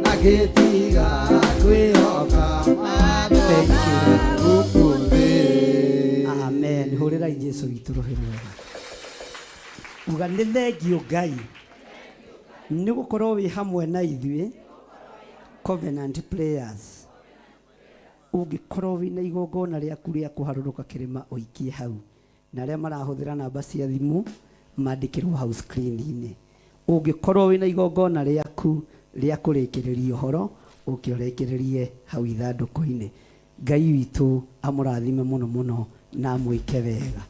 na gĩtiga kwĩhoka wathani gũkũ thĩ. Amen. Hũrĩrai Jesũ witũ rũhĩ rwega. Uga nĩ thengio Ngai nĩ gũkorwo wĩ hamwe na ithuĩ Covenant Prayers. Ũngĩkorwo wĩna igongona rĩaku rĩa kũharũrũka kĩrĩma ũikie hau, na arĩa marahũthĩra namba cia thimũ mandĩkĩrwo hau screen-inĩ. Ũngĩkorwo wĩna igongona rĩaku rĩa kũrĩkĩrĩria ũhoro ũke ũrĩkĩrĩrie hau ithandũkũ-inĩ. Ngai witũ amũrathime mũno mũno na mwĩke wega.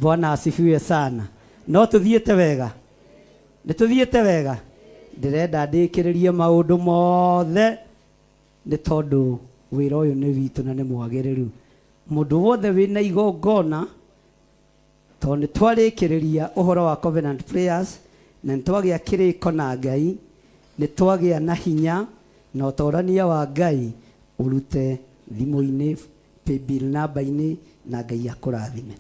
Bwana asifiwe sana. No tuthiĩte wega, nĩ tuthiĩte wega. Ndĩrenda ndĩkĩrĩrie maũndũ mothe nĩ tondũ wĩra ũyũ nĩ witũ na nĩ mwagĩrĩru. Mũndũ wothe wĩna igongona, tondũ nĩ twarĩkĩrĩria ũhoro wa Covenant Prayers na nĩ twagĩa kĩrĩko na Ngai, nĩ twagĩa na hinya na ũtorania wa Ngai ũrute thimũ-inĩ, paybill namba-inĩ, na Ngai akũrathime.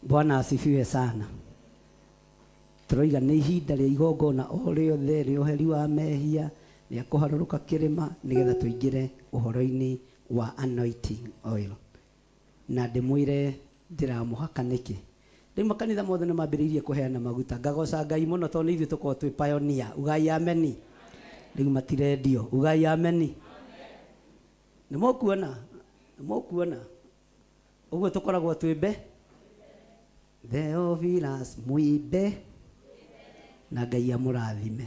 Bwana asifiwe sana. Tũroiga nĩ ihinda rĩa igongona o rĩothe rĩa ũheri wa mehia rĩa kũharũrũka kĩrĩma nĩgetha tũingĩre ũhoro-inĩ wa anointing oil. Na ndĩmwĩre ndĩramũhaka nĩkĩ. Rĩu makanitha mothe nĩ mambĩrĩirie kũheana maguta. Ngagoca Ngai mũno tondũ nĩ ithuĩ tũkorwo twĩ pioneer. Ugai ameni. Rĩu matirendio. Ugai ameni. Nĩ mũkuona ũguo tũkoragwo twĩmbe Theophilus mwĩmbe na Ngai amũrathime.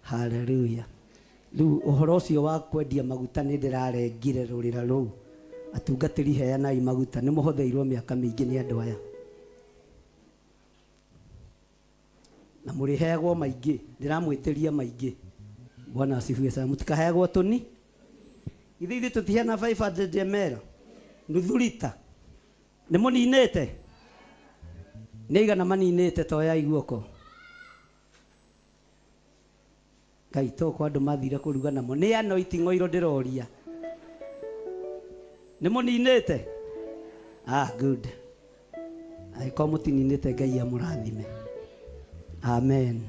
Hallelujah. Rĩu ũhoro ũcio wa kwendia maguta nĩ ndĩrarengire rũrĩra rũu. Atungatĩri heanai maguta nĩ mũhotheirwo mĩaka mĩingĩ nĩ andũ aya. Na mũrĩheagwo maingĩ, ndĩramwĩtĩria maingĩ. Bwana asifiwe sana. Mũtikaheagwo tũni. Ithuĩ tũtiheana 500 ml, nuthu lita. Nĩ mũninĩte? Nĩ igana maninĩte toyai guoko? Ngai toko andũ mathire kũruga namo. Nĩ anointing oil ndĩroria. Nĩ mũninĩte? Good. Angĩkorwo mũtininĩte Ngai amũrathime. Amen.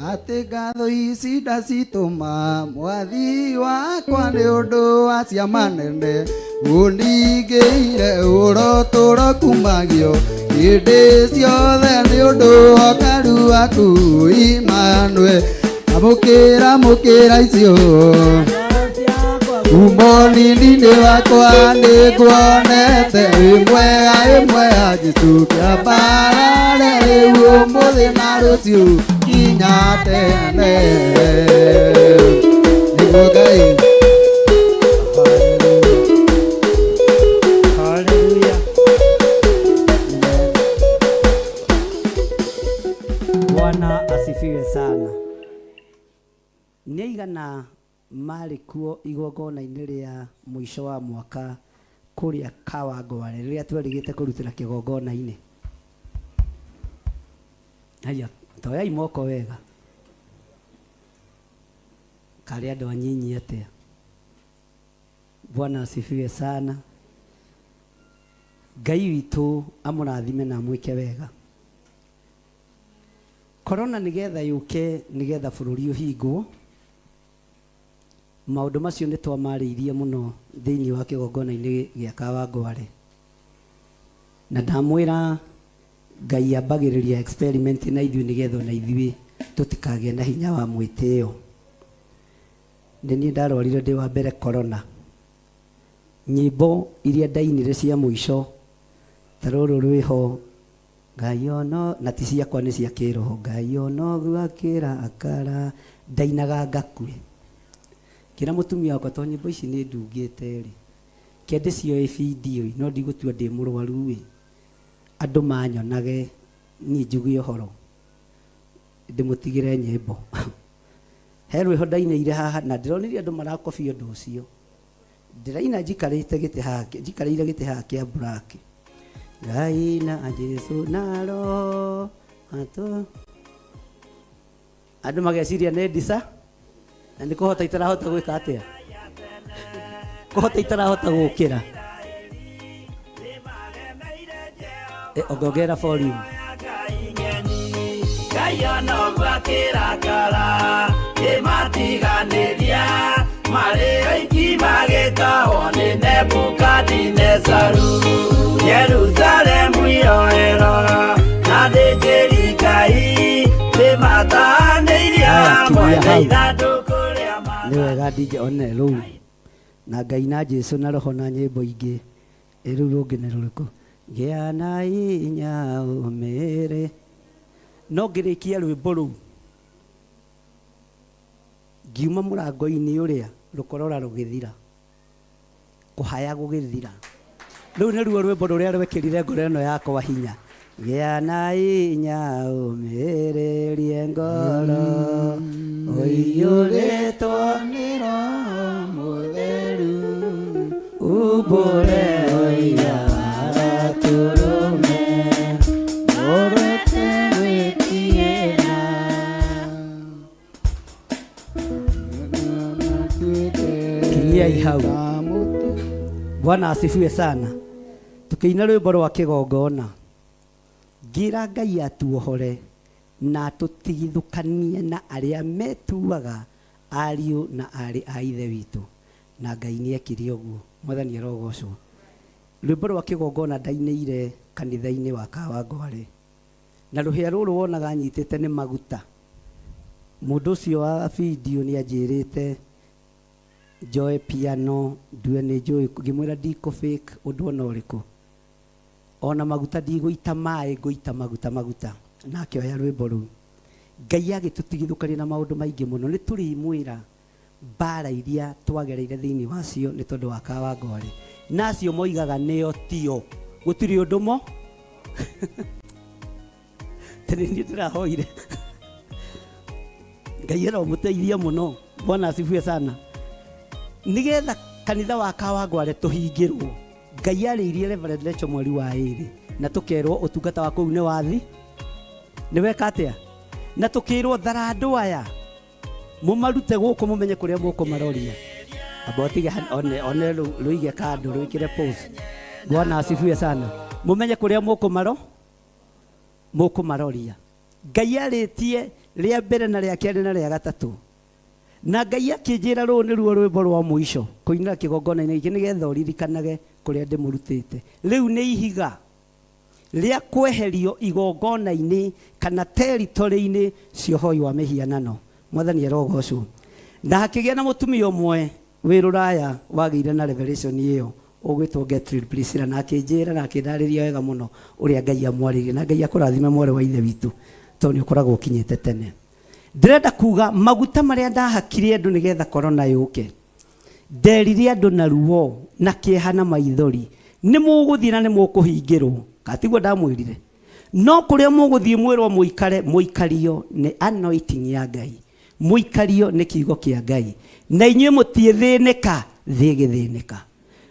Atĩ ngatho ici ndacitũma mwathi wakwa nĩ ũndũ wa ciama nene ũningĩire ũrotũro kumagio hĩndĩ ciothe nĩ ũndũ wa karu waku Emmanuel. Amũkĩra icio umonini-inĩ wakwa nĩ nguonete wĩ mwega Jesũ kĩambarare rĩu ũmũthĩ na rũciũ nginya tene. Nĩguo Ngai. Hallelujah. Bwana asifiwe sana. Nĩ igana marĩ kuo igongona-inĩ rĩa mũico wa mwaka kũrĩa Kawangware rĩrĩa twerĩgĩte kũrutĩra kĩgongona-inĩ? Haya, toyai moko wega. Karĩ andũ anyinyi atĩa? Bwana asifiwe sana. Ngai witũ amũrathime na mwĩke wega. Corona nĩgetha yũke nĩgetha bũrũri ũhingwo. Maũndũ macio nĩ twamarĩirie mũno thĩinĩ wa kĩgongona-inĩ gĩa Kawangware. Na ndamwĩra Ngai ambagĩrĩria experiment na ithuĩ nĩgetha na ithuĩ tũtikagĩe na hinya wa mwĩtĩo. Nĩ niĩ ndarwarire ndĩ wa mbere corona. Nyĩmbo iria ndainire cia mũico ta rũrũ rwĩho Ngai ono, na ti ciakwa nĩ cia kĩroho. Ngai ono gwakĩra akara, ndainaga ngakue. Kĩra mũtumia wakwa to nyĩmbo ici nĩ ndungĩte rĩ, kĩende cioe video no ndigũtua ndĩ mũrwaru ĩ, andũ manyonage ni njugi horo ndimutigire nyimbo he rwĩho ndainĩire haha na ndĩronirie andũ marakobia ũndũ ũcio ndĩraina njikarĩte gĩtĩ haha kĩa black Ngai na Jesu naro ato andũ mageciria nĩ ndisa na nĩ kũhota itarahota gwĩka atĩa kũhota itarahota gũkĩra ongera volume Kaya no vakirakara imatiganiria mari aiki magetaho ni Nebukadinezaru Yerusalemu yoero na ndĩnjĩrikai ndĩmataniria mwene ithandũkũ rĩa Ngai nĩ wega DJ one rĩu na Ngai na Jesu na roho na nyĩmbo ingĩ rĩu rũngĩ nĩ rũrĩkũ gĩa na hinya ũmĩrĩ no ngĩrĩkia rwĩmbo rũu ngiuma mũrango-inĩ ũrĩa rũkorora rũgĩthira kũhaya gũgĩthira rĩu nĩruo rwĩmbo rũrĩa rwekĩrire ngoro ĩno yakwa hinya gĩa na hinya ũmĩrĩrie ngoro ũiyũrĩtwo nĩ Roho Mũtheru umbũre ũira tũrũme hau Bwana asifiwe sana tukiina rwĩmbo rwa kĩgongona ngira Ngai atuohore na tutigithũkanie na arĩa metuaga ariũ na arĩ a ithe witũ na Ngai nĩekire ũguo mwathani arogocwo rwĩmbo rwa kĩgongona ndainĩire kanitha-inĩ wa Kawangware na rũhĩa rũrũ wonaga nyitĩte nĩ maguta mũndũ ũcio wa video nĩanjĩrĩte Joy piano ndue nĩ njũĩ ngĩmwĩra ndiko fake ũndũ ona ũrĩkũ ona maguta ndigũita maĩ ngũita maguta na akĩoya rwĩmbo rũu Ngai agĩtũtigithũkania na maũndũ maingĩ mũno nĩ tũrĩmwĩra mbara iria twagereire thĩinĩ wacio nĩ tondũ wa Kawangware nacio moigaga nĩo tio gũtirĩ ũndũ mo tene nĩ ndĩrahoire Ngai aromũteithia mũno Bwana asifiwe sana nigetha kanitha wa Kawangware tũhingĩrwo Ngai arĩirie Reverend Lecho mweri wa 2 na tũkerwo ũtungata wa kũu nĩ wathi nĩ weka atĩa na tũkĩrwo tharandũ aya mũmarute gũkũ mũmenye kũrĩa mũkũmaroria abotige one rũige kando rwĩkĩre post Bwana asifiwe sana mũmenye kũrĩa mũkũmaroria Ngai arĩtie rĩa mbere na rĩa kerĩ na rĩa gatatũ na Ngai akĩnjĩra rũu nĩruo rwĩmbo rwa mũico kũinĩra kĩgongona-inĩ gĩkĩ nĩgetha ũririkanage kũrĩa ndĩmũrutĩte rĩu nĩ ihiga rĩa kweherio igongona-inĩ kana territory-inĩ cia ũhoi wa mĩhianano mwathani arogocwo na hakĩgĩa na mũtumia ũmwe wĩ rũraya wagĩire na revelation ĩyo ũgwĩtwo Gertrude Priscilla na akĩnjĩra na akĩndarĩria wega mũno ũrĩa Ngai amwarĩirie na Ngai akũrathime mwarĩ wa ithe witũ tondũ nĩ ũkoragwo ũkinyĩte tene ndĩrenda kuga maguta marĩa ndahakire andũ nĩgetha korona yũke nderire andũ na ruo na kĩeha na maithori nĩ mũgũthiĩ na nĩ mũkũhingĩrwo katiguo ndamwĩrire no kũrĩa mũgũthiĩ mwĩrwo mũikario nĩ anointing ya Ngai mũikario nĩ kiugo kĩa Ngai na inyuĩ mũtiĩthĩnĩka thĩ ĩgĩthĩnĩka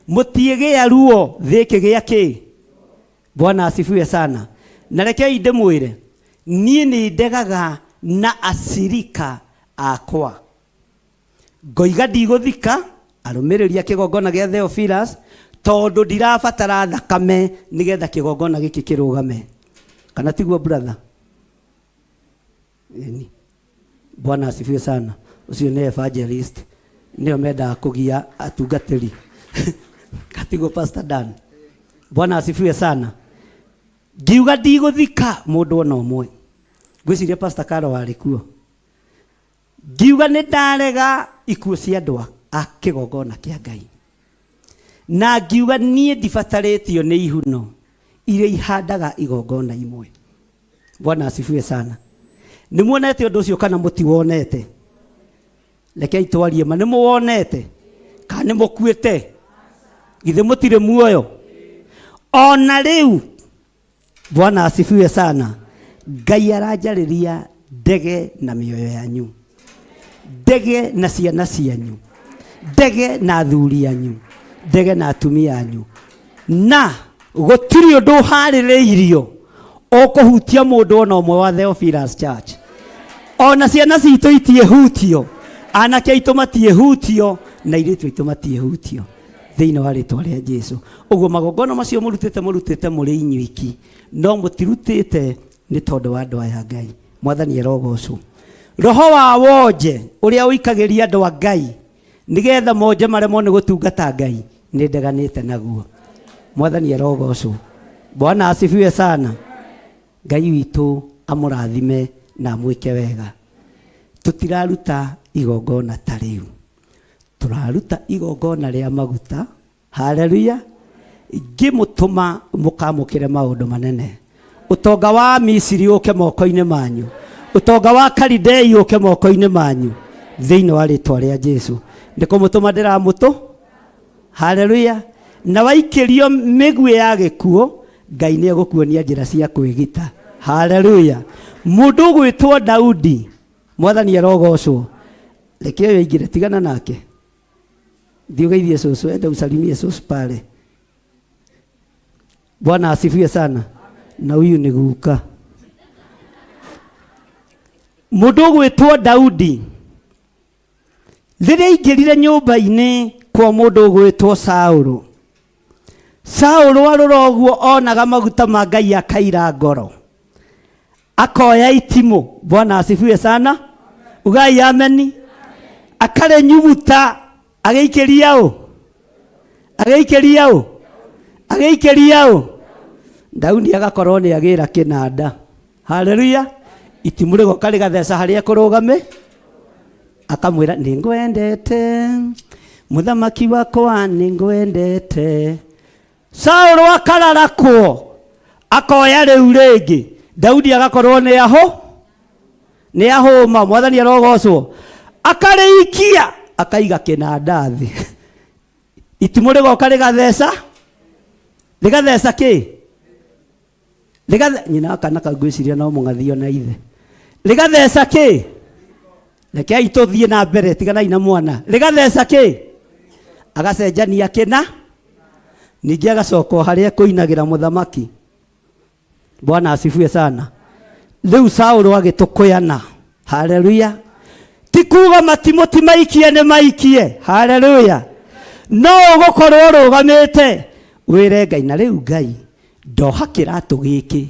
mũtiĩgĩa ruo thĩ ĩkĩgĩa kĩ Bwana asifiwe sana na rekei ndĩmwĩre niĩ nĩ ndegaga na asirika akwa ngoiga ndigũthika arũmĩrĩria kĩgongona gĩa Theophilus tondũ ndirabatara thakame nĩgetha kĩgongona gĩkĩ kĩrũgame kana tiguo brother Bwana asifiwe sana ucio nĩ evangelist nĩo mendaga kũgia atungatĩri katiguo Pastor Dan Bwana asifiwe sana ngiuga ndigũthika mũndũ ona ũmwe ngwĩciria Pastor Karo warĩ kuo ngiuga nĩ ndarega ikuũ cia andũ a kĩgongona kĩa Ngai na ngiuga niĩ ndibatarĩtio nĩ ihuno iria ihandaga igongona imwe Bwana asifiwe sana nĩ muonete ũndũ ũcio kana mũtiwonete rekei twarie ma nĩ muwonete kana nĩ mũkuĩte githĩ mũtirĩ muoyo ona rĩu Bwana asifiwe sana Ngai aranjarĩria ndege na mĩoyo yanyu, ndege na ciana cianyu, ndege na athuri anyu, ndege na atumia anyu, na gũtirĩ ũndũ ũharĩrĩirio ũkũhutia mũndũ ona ũmwe wa Theophilus Church. Ona ciana citũ itiĩhutio, anake aitũ matiĩhutio, na airĩtu aitũ matiĩhutio thĩinĩ wa rĩtwa rĩa Jesũ. Ũguo magongona macio mũrutĩte mũrĩ inyuiki, no mũtirutĩte nĩ tondũ wa andũ aya Ngai. Mwathani erogocwo. Roho wa wonje ũrĩa ũikagĩria andũ a Ngai nĩgetha monje maremwo nĩ gũtungata Ngai nĩ ndeganĩte naguo. Mwathani erogocwo. Bwana asifiwe sana. Ngai witũ amũrathime na mwĩke wega. Tutiraruta igongona ta rĩu, turaruta igongona rĩa maguta. Haleluya. Ngĩmũtũma mũkamũkĩre maũndũ manene. Ũtonga wa Misiri ũke moko-inĩ manyu, ũtonga wa Kalidei ũke moko-inĩ manyu thĩinĩ wa rĩtwa rĩa Jesũ. Ndĩkũmũtũma ndĩramũtũ. Haleluya. Na waikĩrio mĩguĩ ya gĩkuũ, Ngai nĩ egũkuonia njĩra cia kwĩgita. Haleluya. Mũndũ ũgwĩtwo Daudi, Mwathani erogocwo. Reke ũyũ aingĩre, tigana nake. Thiĩ ũgeithie cũcũ, enda usalimie cũcũ pale. Bwana asifiwe sana. Na huyu ni guka. Mũndũ ũgwĩtwo Daudi rĩrĩa aingĩrire nyũmba-inĩ kwa mũndũ ũgwĩtwo Saũlũ, Saũlũ arora ũguo onaga maguta ma Ngai akaira ngoro, akoya itimũ. Bwana asifiwe sana. Ugai ameni. Akarenyuguta agĩikĩria ũ, agĩikĩria ũ, agĩikĩria ũ. Daudi agakorwo nĩ agĩra kĩnanda. Haleluya. Itimũ rĩgoka rĩgatheca harĩa kũrũgame, akamwĩra nĩngwendete mũthamaki wakwa, nĩngwendete. Saũlũ akararakwo, akoya rĩu rĩngĩ. Daudi agakorwo nĩ ahũma. Mwathani erogocwo. Akarĩikia, akaiga kĩnanda thĩ. Itimũ rĩgoka rĩgatheca, rĩgatheca kĩ? Nyina akana kangwĩciria no mũng'athio na ithe. Rĩgatheca kĩ? Rekei tũthiĩ na mbere, tiganai na mwana. Rĩgatheca kĩ? Agacenjania kĩna, ningĩ agacokwo harĩa kũinagĩra mũthamaki. Bwana asifiwe sana. Rĩu Saũlũ agĩtũkũyana. Haleluya. Ti kuuga matimũ ti maikie nĩ maikie. Haleluya. No ũgũkorwo ũrũgamĩte wĩre Ngai, na rĩu Ngai ndoha kĩratũ gĩkĩ,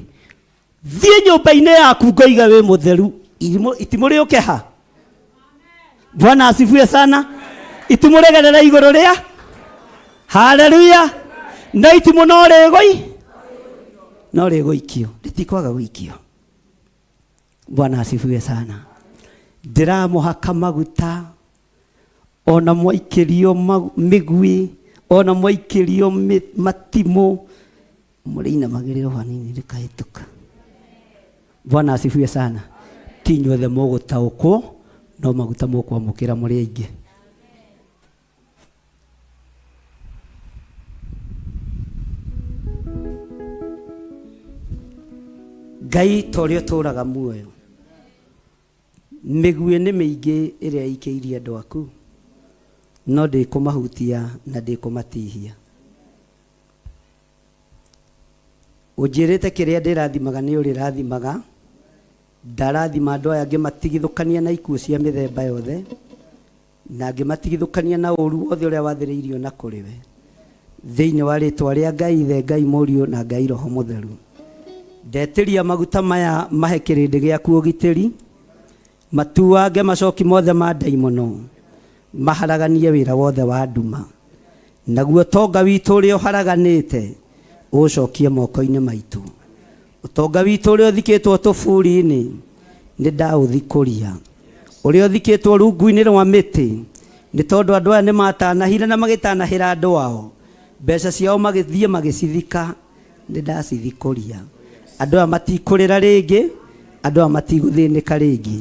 thiĩ nyũmba-inĩ yaku ngoiga wĩ mũtheru, itimũ rĩũke ha. Bwana asifiwe sana. Itimũ rĩgerera igũrũ rĩa. Haleluya. Na itimũ no rĩgũikio, rĩtikwaga gũikio. Bwana asifiwe sana. Ndĩramũhaka maguta, ona mwaikĩrio mĩguĩ, ona mwaikĩrio matimũ, mũrĩinamagĩrĩra hanini rĩkahĩtũka. Bwana asifiwe sana. Ti inyuothe mũgũtaũkwo, no maguta mũkwamũkĩra mũrĩ aingĩ. Ngai ta ũrĩa ũtũũraga muoyo, mĩguĩ nĩ mĩingĩ ĩrĩa ikĩirie andũ aku, no ndĩkũmahutia na ndĩkũmatihia. Ũnjĩrĩte kĩrĩa ndĩrathimaga nĩ ũrĩrathimaga. Ndarathima andũ aya ngĩmatigithũkania na ikuũ cia mĩthemba yothe, na ngĩmatigithũkania na ũũru wothe ũrĩa wathĩrĩirio na kũrĩ we, thĩinĩ wa rĩtwa rĩa Ngai Ithe, Ngai Mũriũ na Ngai Roho Mũtheru. Ndetĩria maguta maya mahe kĩrĩndĩ gĩaku ũgitĩri, matuange macoki mothe ma ndaimono, maharaganie wĩra wothe wa nduma, naguo tonga witũ ũrĩa ũharaganĩte ũcokie moko-inĩ maitũ. Ũtonga witũ ũrĩa ũthikĩtwo tũburi-inĩ nĩ ndaũthikũria, ũrĩa ũthikĩtwo rungu-inĩ rwa mĩtĩ, nĩ tondũ andũ aya nĩ matanahire na magĩtanahĩra andũ ao, mbeca ciao magĩthiĩ magĩcithika, nĩ ndacithikũria. Andũ aya matikũrĩra rĩngĩ, andũ aya matigũthĩnĩka rĩngĩ,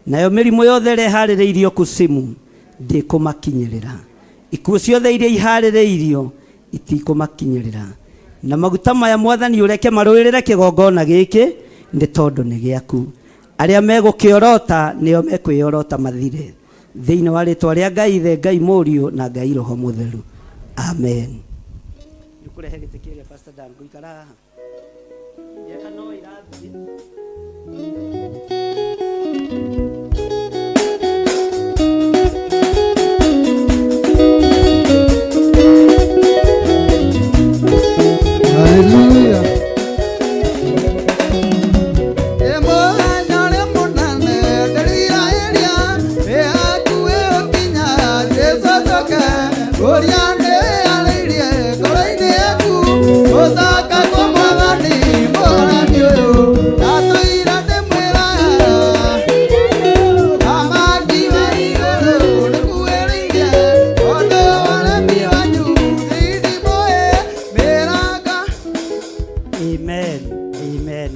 nayo mĩrimũ yothe ĩrĩa ĩharĩrĩirio kusimu ndĩkũmakinyĩrĩra, ikuũ ciothe iria iharĩrĩirio itikũmakinyĩrĩra. Na maguta maya Mwathani ũreke marũĩrĩre kĩgongona gĩkĩ nĩ tondũ nĩ gĩaku. Arĩa megũkĩorota nĩo mekwĩorota mathire, thĩinĩ wa rĩtwa rĩa Ngai Ithe, Ngai Mũriũ na Ngai Roho Mũtheru. Amen. Nĩkũrehe gĩtĩ kĩrĩa Pastor Dan gũikara haha. Yeka no irathiĩ. Hallelujah.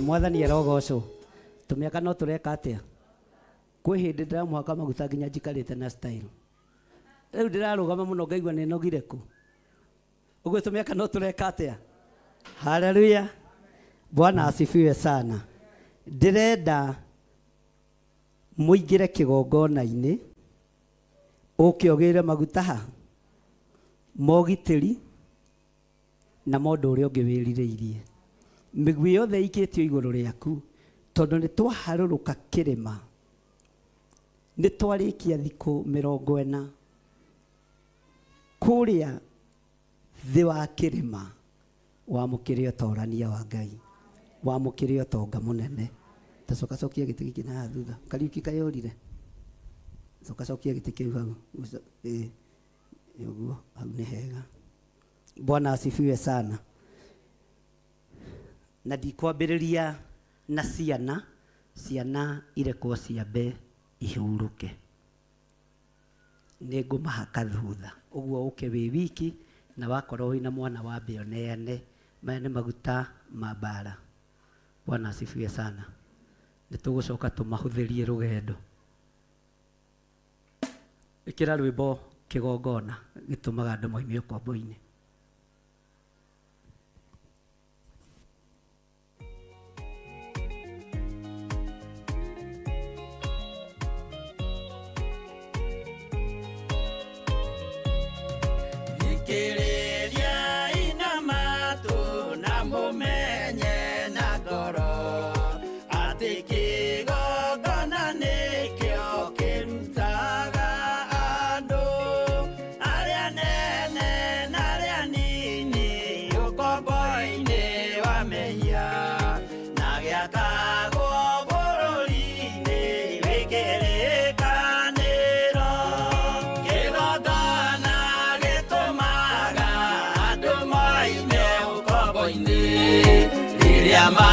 Mwathani arogocwo. Tũmĩaka no tũreka atĩa? Kwĩ hĩndĩ ndĩramuhaka maguta nginya njikarĩte na style. Rĩu ndĩrarũgama mũno ngaigua nĩ nogire kũ. Ũguo tũmĩaka no tũreka atĩa? Haleluya. Bwana asifiwe sana. Ndĩrenda mũingĩre kĩgongona-inĩ ũkĩogĩre maguta ha mogitĩri na mũndũ ũrĩa ũngĩ wĩrirĩirie. Mĩgwi yothe ikĩtio igũrũ rĩaku tondũ nĩ twaharũrũka kĩrĩma, nĩ twarĩkia thikũ 40 kũrĩa thĩ wa kĩrĩma. Wamũkĩre ũtorania wa Ngai, wamũkĩre ũtonga mũnene. Tacokacokia gĩtĩ gĩkĩ na thutha, Kariuki kayorire, cokacokia gĩtĩ kĩu hau. Ũguo hau nĩ hega. Bwana asifiwe sana. Na ndikwambĩrĩria na ciana irekwo ciambe ihurũke, nĩ ngũmahaka thutha. Ũguo ũke wĩ wiki, na wakorwo wĩna mwana wa mbere neane. Maya nĩ maguta ma mbara. Bwana asifiwe sana. Nĩ tũgũcoka tũmahũthĩrie rũgendo. Ĩkĩra rwĩmbo kĩgongona gĩtũmaga andũ moime ũkombo-inĩ. Jehova,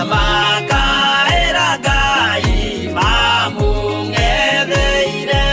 Makaera Ngai mamungetheire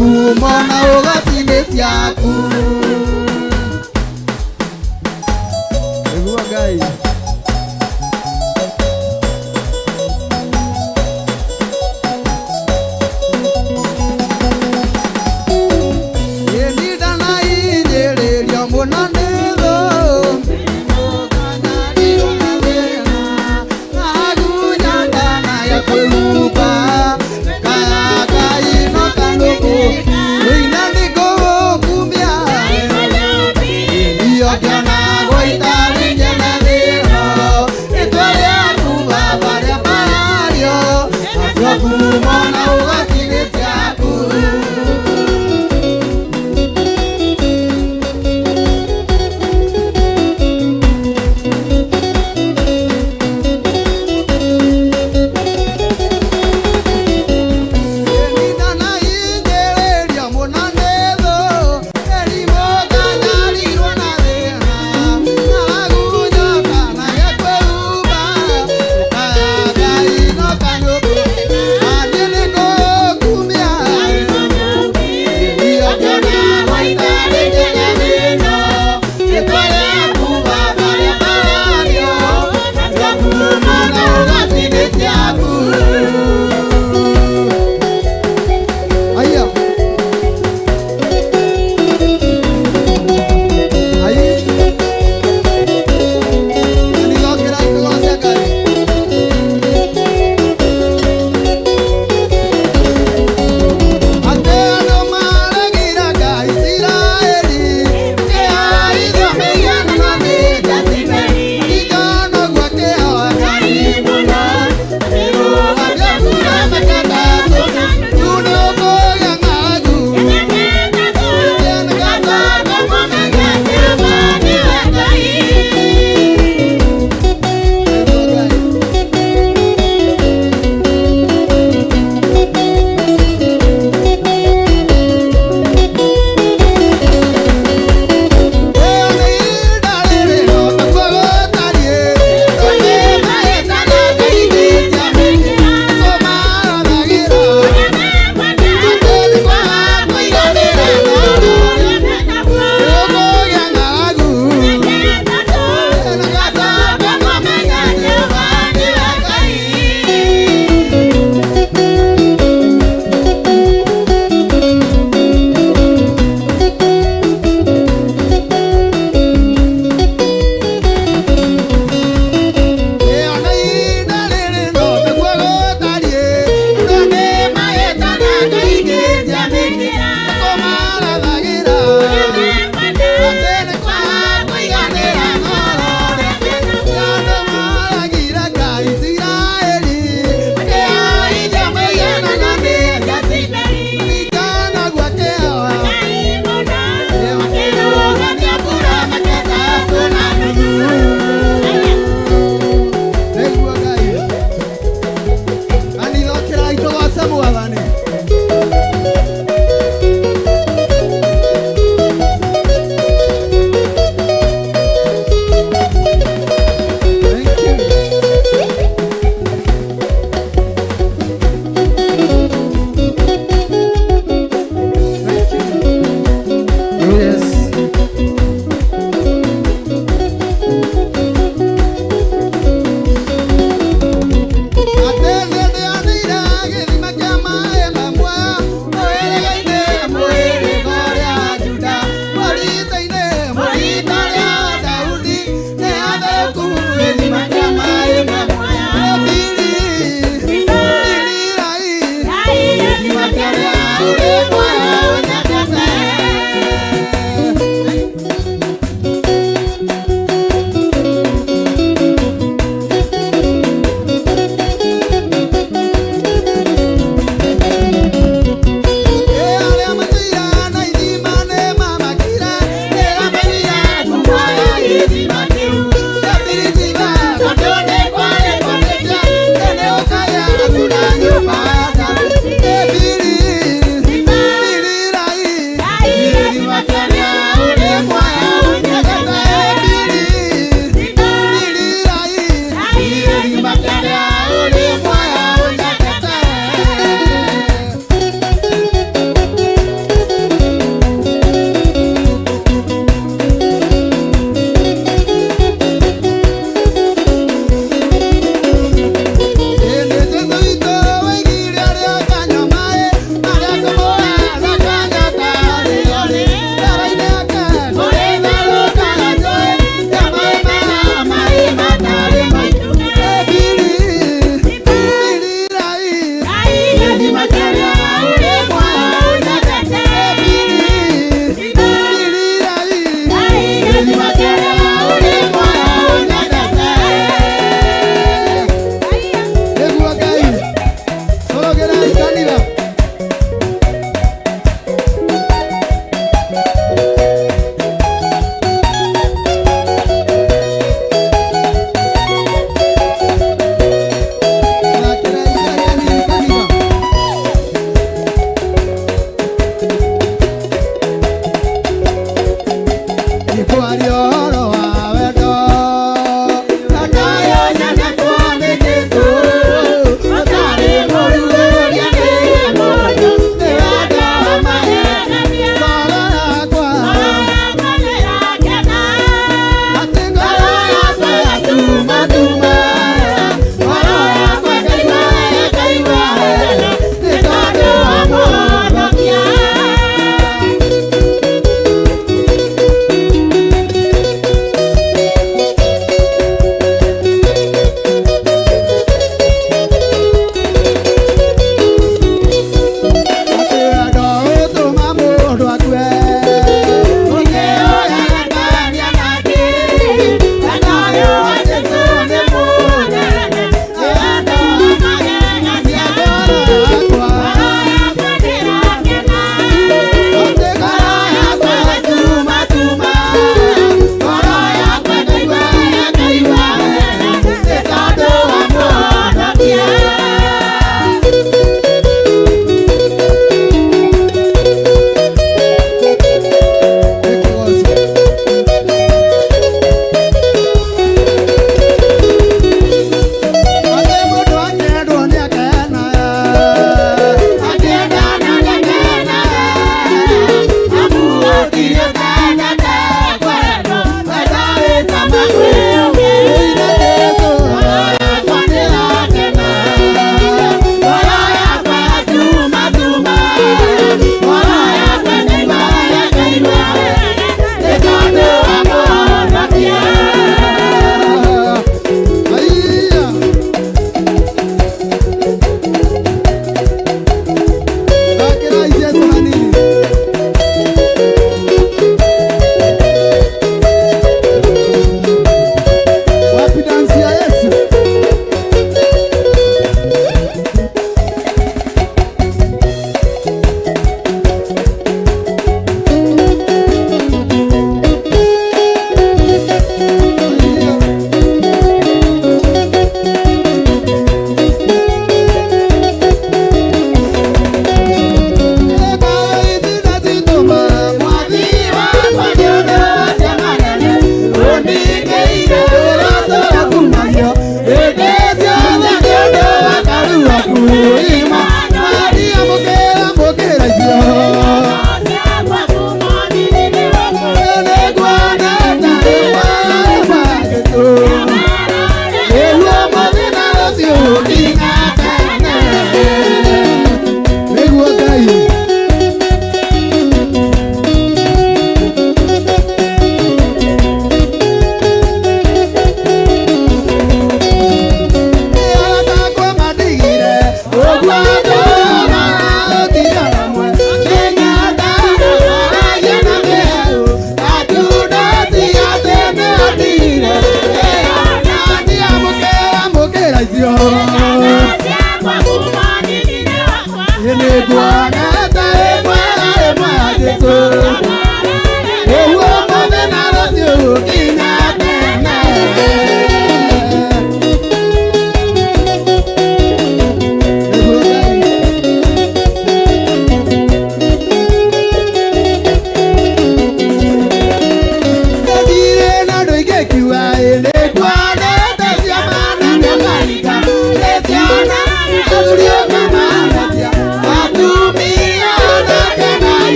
ngumo na ũgatine ciaku. Nĩguo Ngai. Kaya kaino kanuku, wina niko kumia.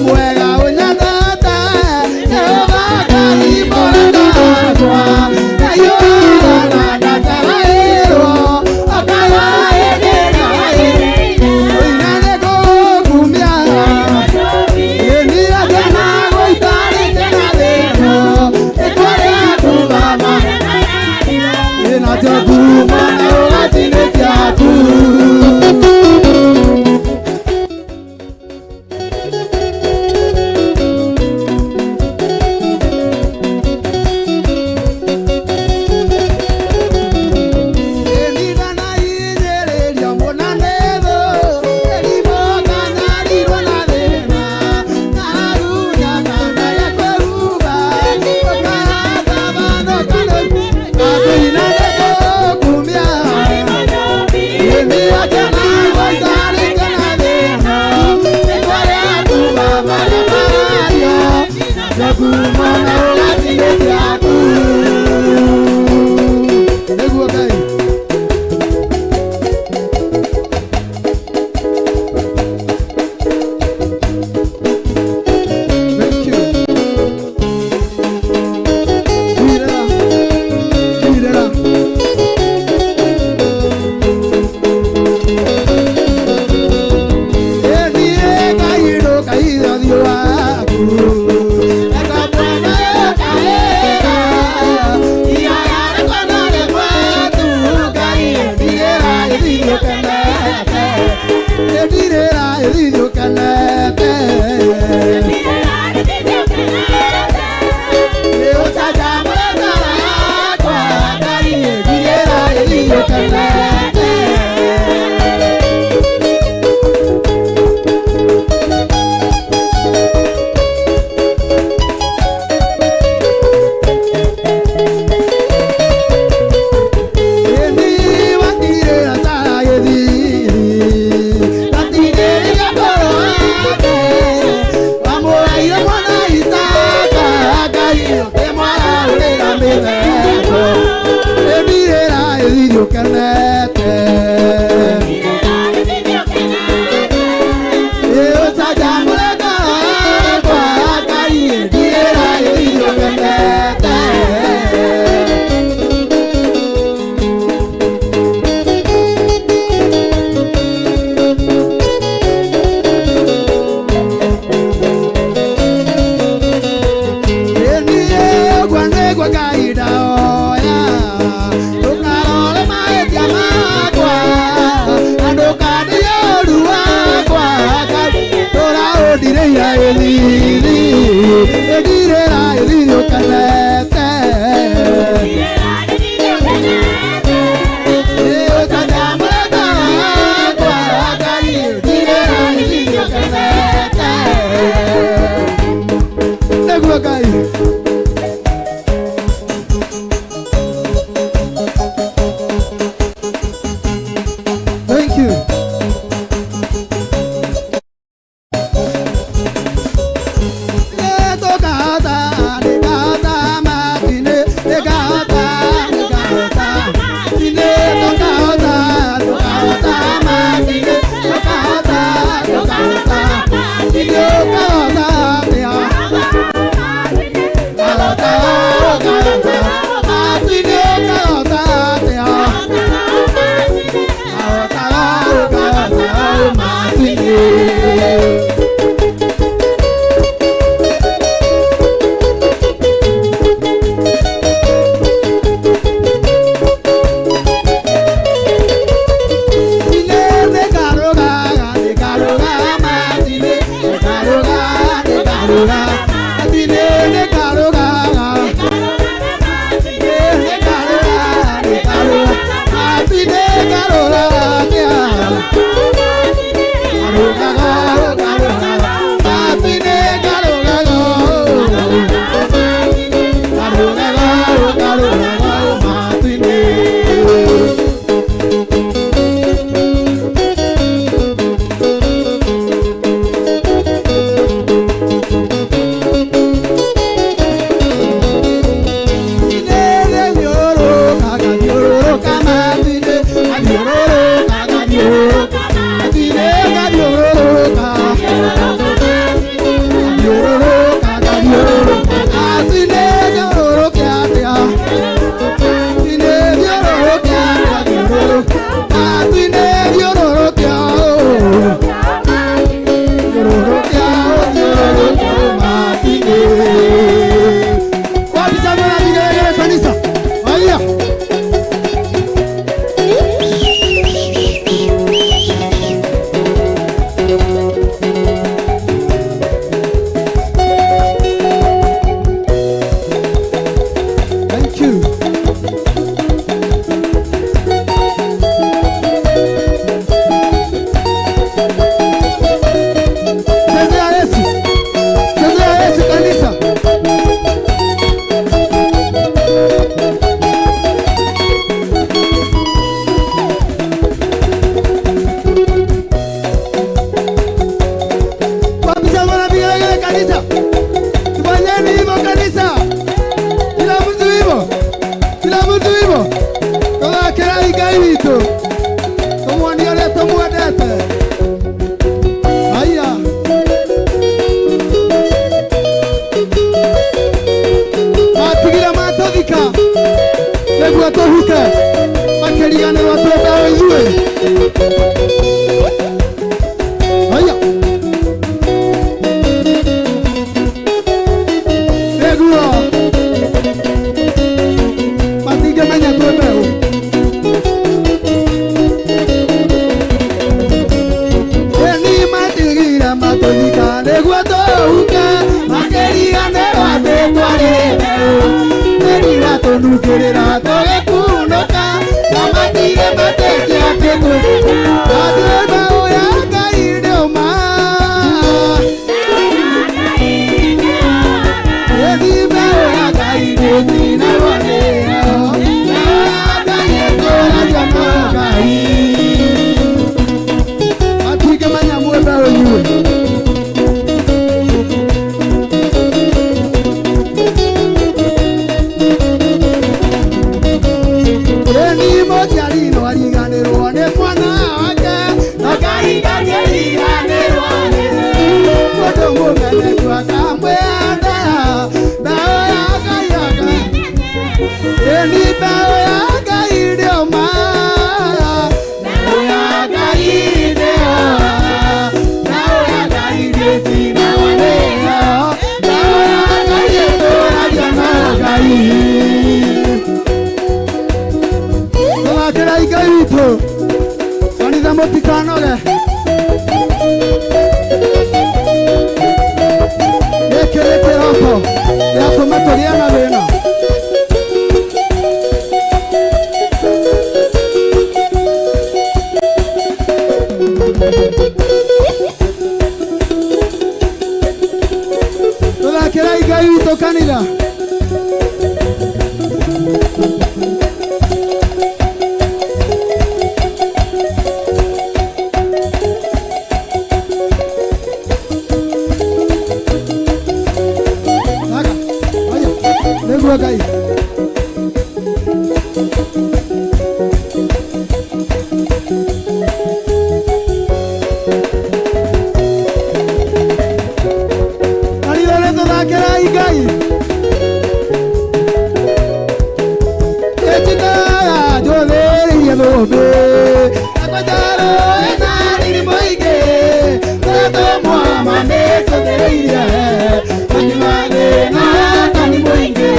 Mwega unyatata, Jehova Ngai, Mola mana ugatindĩte aku nĩguo Ngai. Thank you. Tuirera. Ngai ndo Ngai thio waku. Eka Bwana Tũkariganĩrwo twenda ithuĩ. Haya. Nĩguo. Matingĩmenya twĩ mbeũ. Eni matigire matũthika nĩguo tũhuke. Makĩriganĩrwo atĩ twarĩ mbeũ. Nĩrira tũnungĩrĩra tũgĩkunũka. Na matige matĩkia atĩ twĩ mbeũ ya Ngai nĩũma. Eni mbeũ ya Ngai nĩtinagwo nĩyo. Mbeũ ya Ngai ĩtũũragia na Ngai. Matingĩmenya mwĩ mbeũ inyuĩ. Eni mũciari no ariganĩrwo nĩ mwana wake. Na Ngai ndangĩriganĩrwo nĩ we. Mũndũ mũmeneku akamwĩandaya. Mbeũ ya Ngai ya Ngai. Eni mbeũ ya Ngai nĩũma. Mbeũ ya Ngai nĩyo. Mbeũ ya Ngai ndĩtinagwo nĩyo. Mbeũ ya Ngai ĩtũũragia na Ngai. Tũgakĩrai Ngai witũ. Kanitha mũtikanoge. Gĩkĩ nĩ kĩroko gĩatũma tũgĩe na thĩna. Tũgakĩrai Ngai witũ kanitha. Nĩguo Ngai. Kanitha nĩtũthakĩrai Ngai. Ĩnjitaya njũthĩrĩirie thũmbĩ. Akwanjaro ena riri mũingĩ. Tũrĩa tũmwama nĩtũthĩrĩirie. Tũtimathĩna tani mũingĩ.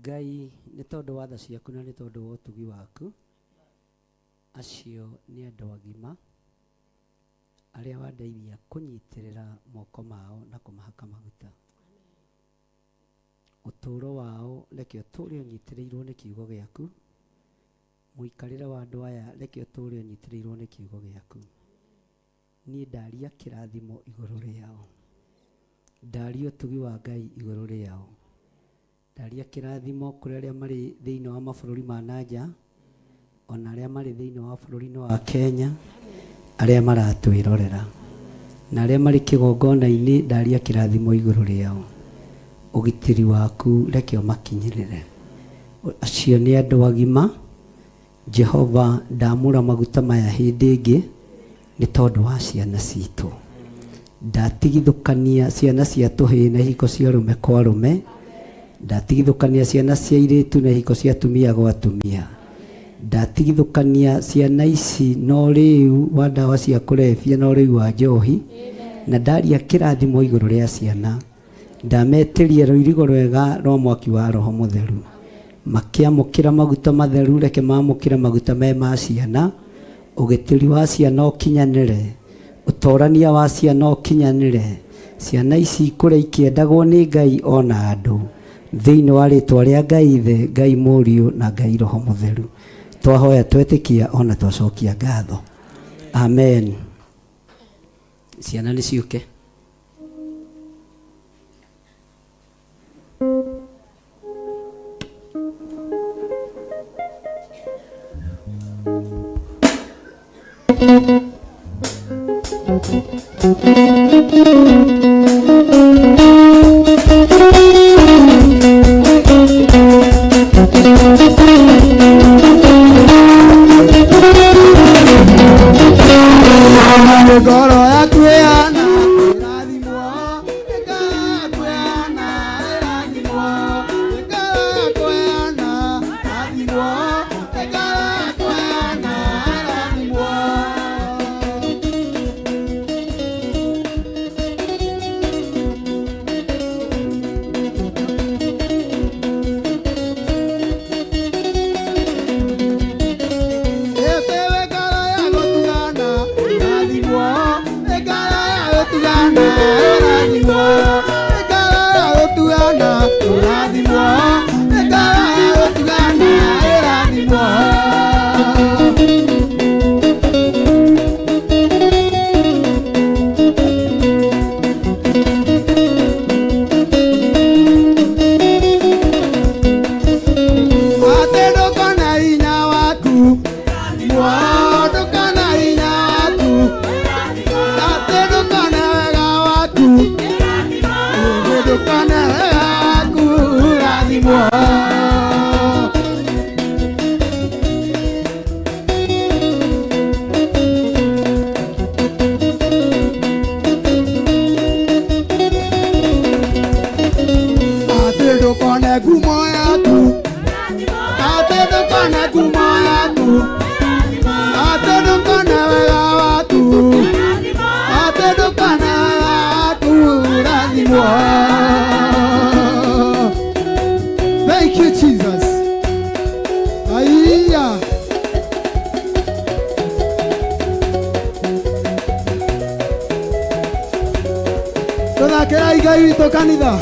Ngai nĩ tondũ wa tha ciaku na nĩ tondũ wa ũtugi waku, acio nĩ andũ agima arĩa wandeithia kũnyitĩrĩra moko mao na kũmahaka maguta. Ũtũũro wao reke ũtũũre ũnyitĩrĩirwo nĩ kiugo gĩaku, mũikarĩre wa andũ aya reke ũtũũre ũnyitĩrĩirwo nĩ kiugo gĩaku. Niĩ ndaria kĩrathimo igũrũ rĩao, ndaria ũtugi wa Ngai igũrũ rĩao, ndaria kĩrathimo kũrĩ arĩa marĩ thĩinĩ wa mabũrũri ma nanja, ona arĩa marĩ thĩinĩ wa bũrũri wa Kenya, arĩa maratwĩrorera na arĩa marĩ kĩgongona-inĩ, ndaria kĩrathimo igũrũ rĩao. Ũgitĩri waku reke ũmakinyĩrĩre. Acio nĩ andũ agima. Jehova, ndamũra maguta maya hĩndĩ ĩngĩ nĩ tondũ wa ciana citũ. Ndatigithũkania ciana cia tũhĩĩ na ihiko cia arũme kwa arũme, ndatigithũkania ciana cia airĩtu na ihiko cia atumia gwa atumia, ndatigithũkania ciana ici na ũrĩu wa ndawa cia kũrebia na ũrĩu wa njohi, na ndaria kĩrathimo igũrũ rĩa ciana. Ndametĩria rũirigo rwega rwa mwaki wa Roho Mũtheru, makĩamũkĩra maguta matheru reke mamũkĩre maguta me ma ciana. Ũgitĩri wa ciana ũkinyanĩre, ũtorania wa ciana ũkinyanĩre. Ciana ici kũrĩa ikĩendagwo nĩ Ngai ona andũ, thĩinĩ wa rĩtwa rĩa Ngai Ithe, Ngai Mũriũ na Ngai Roho Mũtheru, twahoya twetĩkia ona twacokia ngatho. Amen. Ciana nĩ ciũke. Thank you, Jesus. Aiya. Tũthakĩra Ngai witũ kanitha.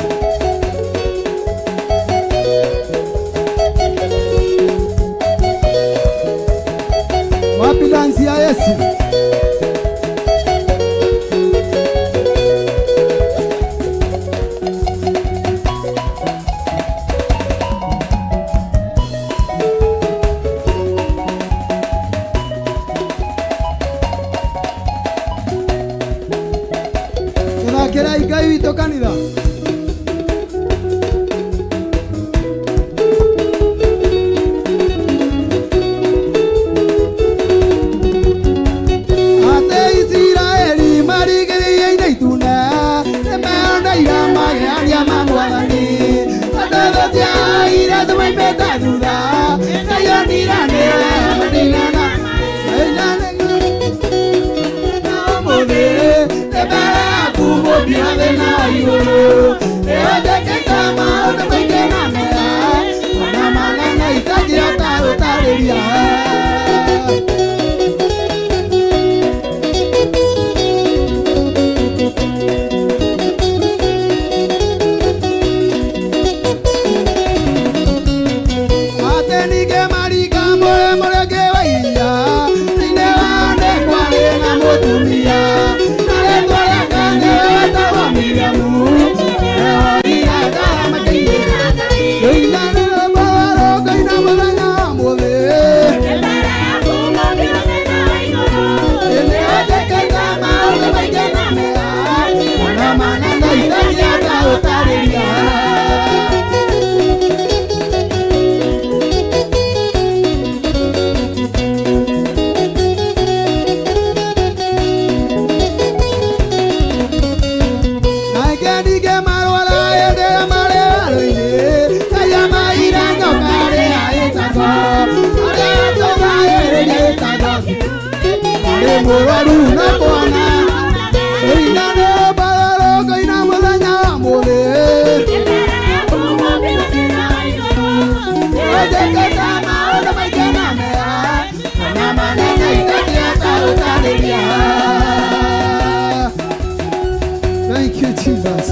Wapi dansi ya Yesu? Tũthakĩra Ngai witũ kanitha. You're mũrwaru na kwana ĩinano bararoko ina mũthenya wa mũthĩ ojeketa maũndũ maingĩ na mega na manene itangĩhota gũtarĩria. Thank you, Jesus.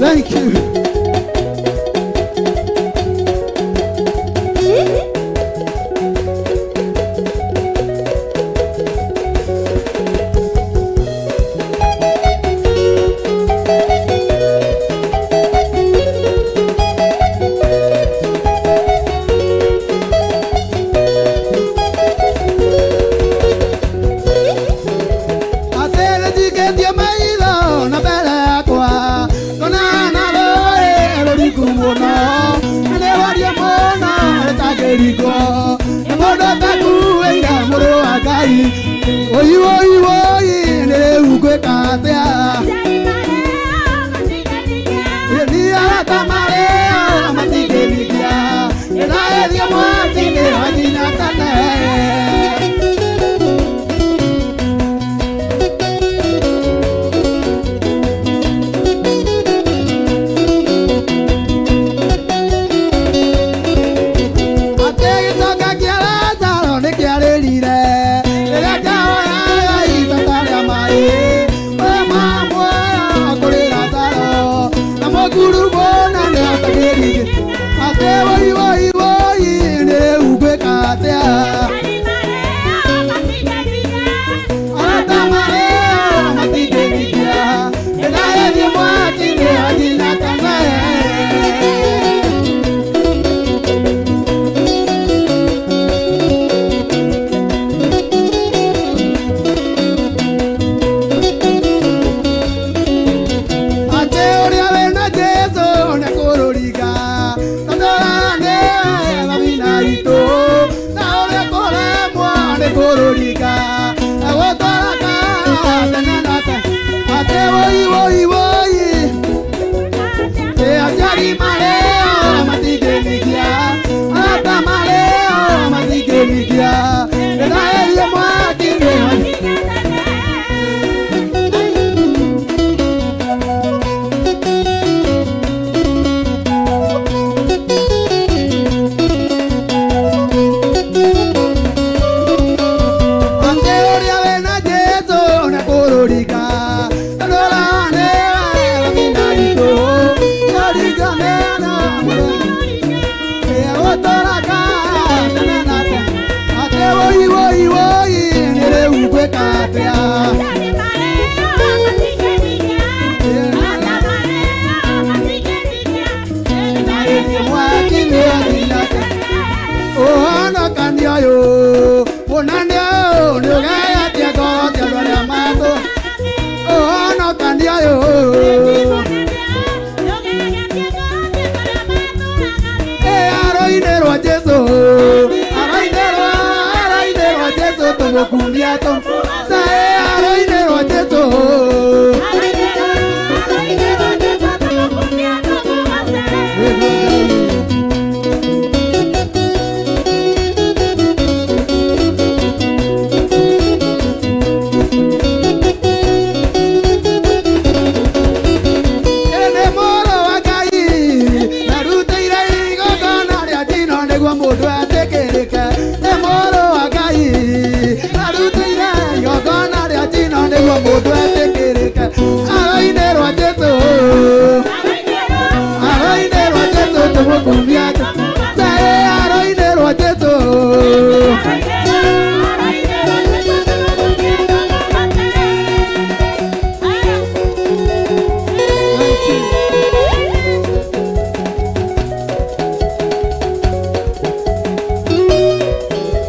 Thank you. Guru Bona Ohana kanyayo, onanyo, nyogaya tiago, tiago de amado. Ohana kanyayo, aroinero a Jesu, aroinero a Jesu, tomo cumbiato, aroinero a Jesu.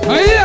Hey!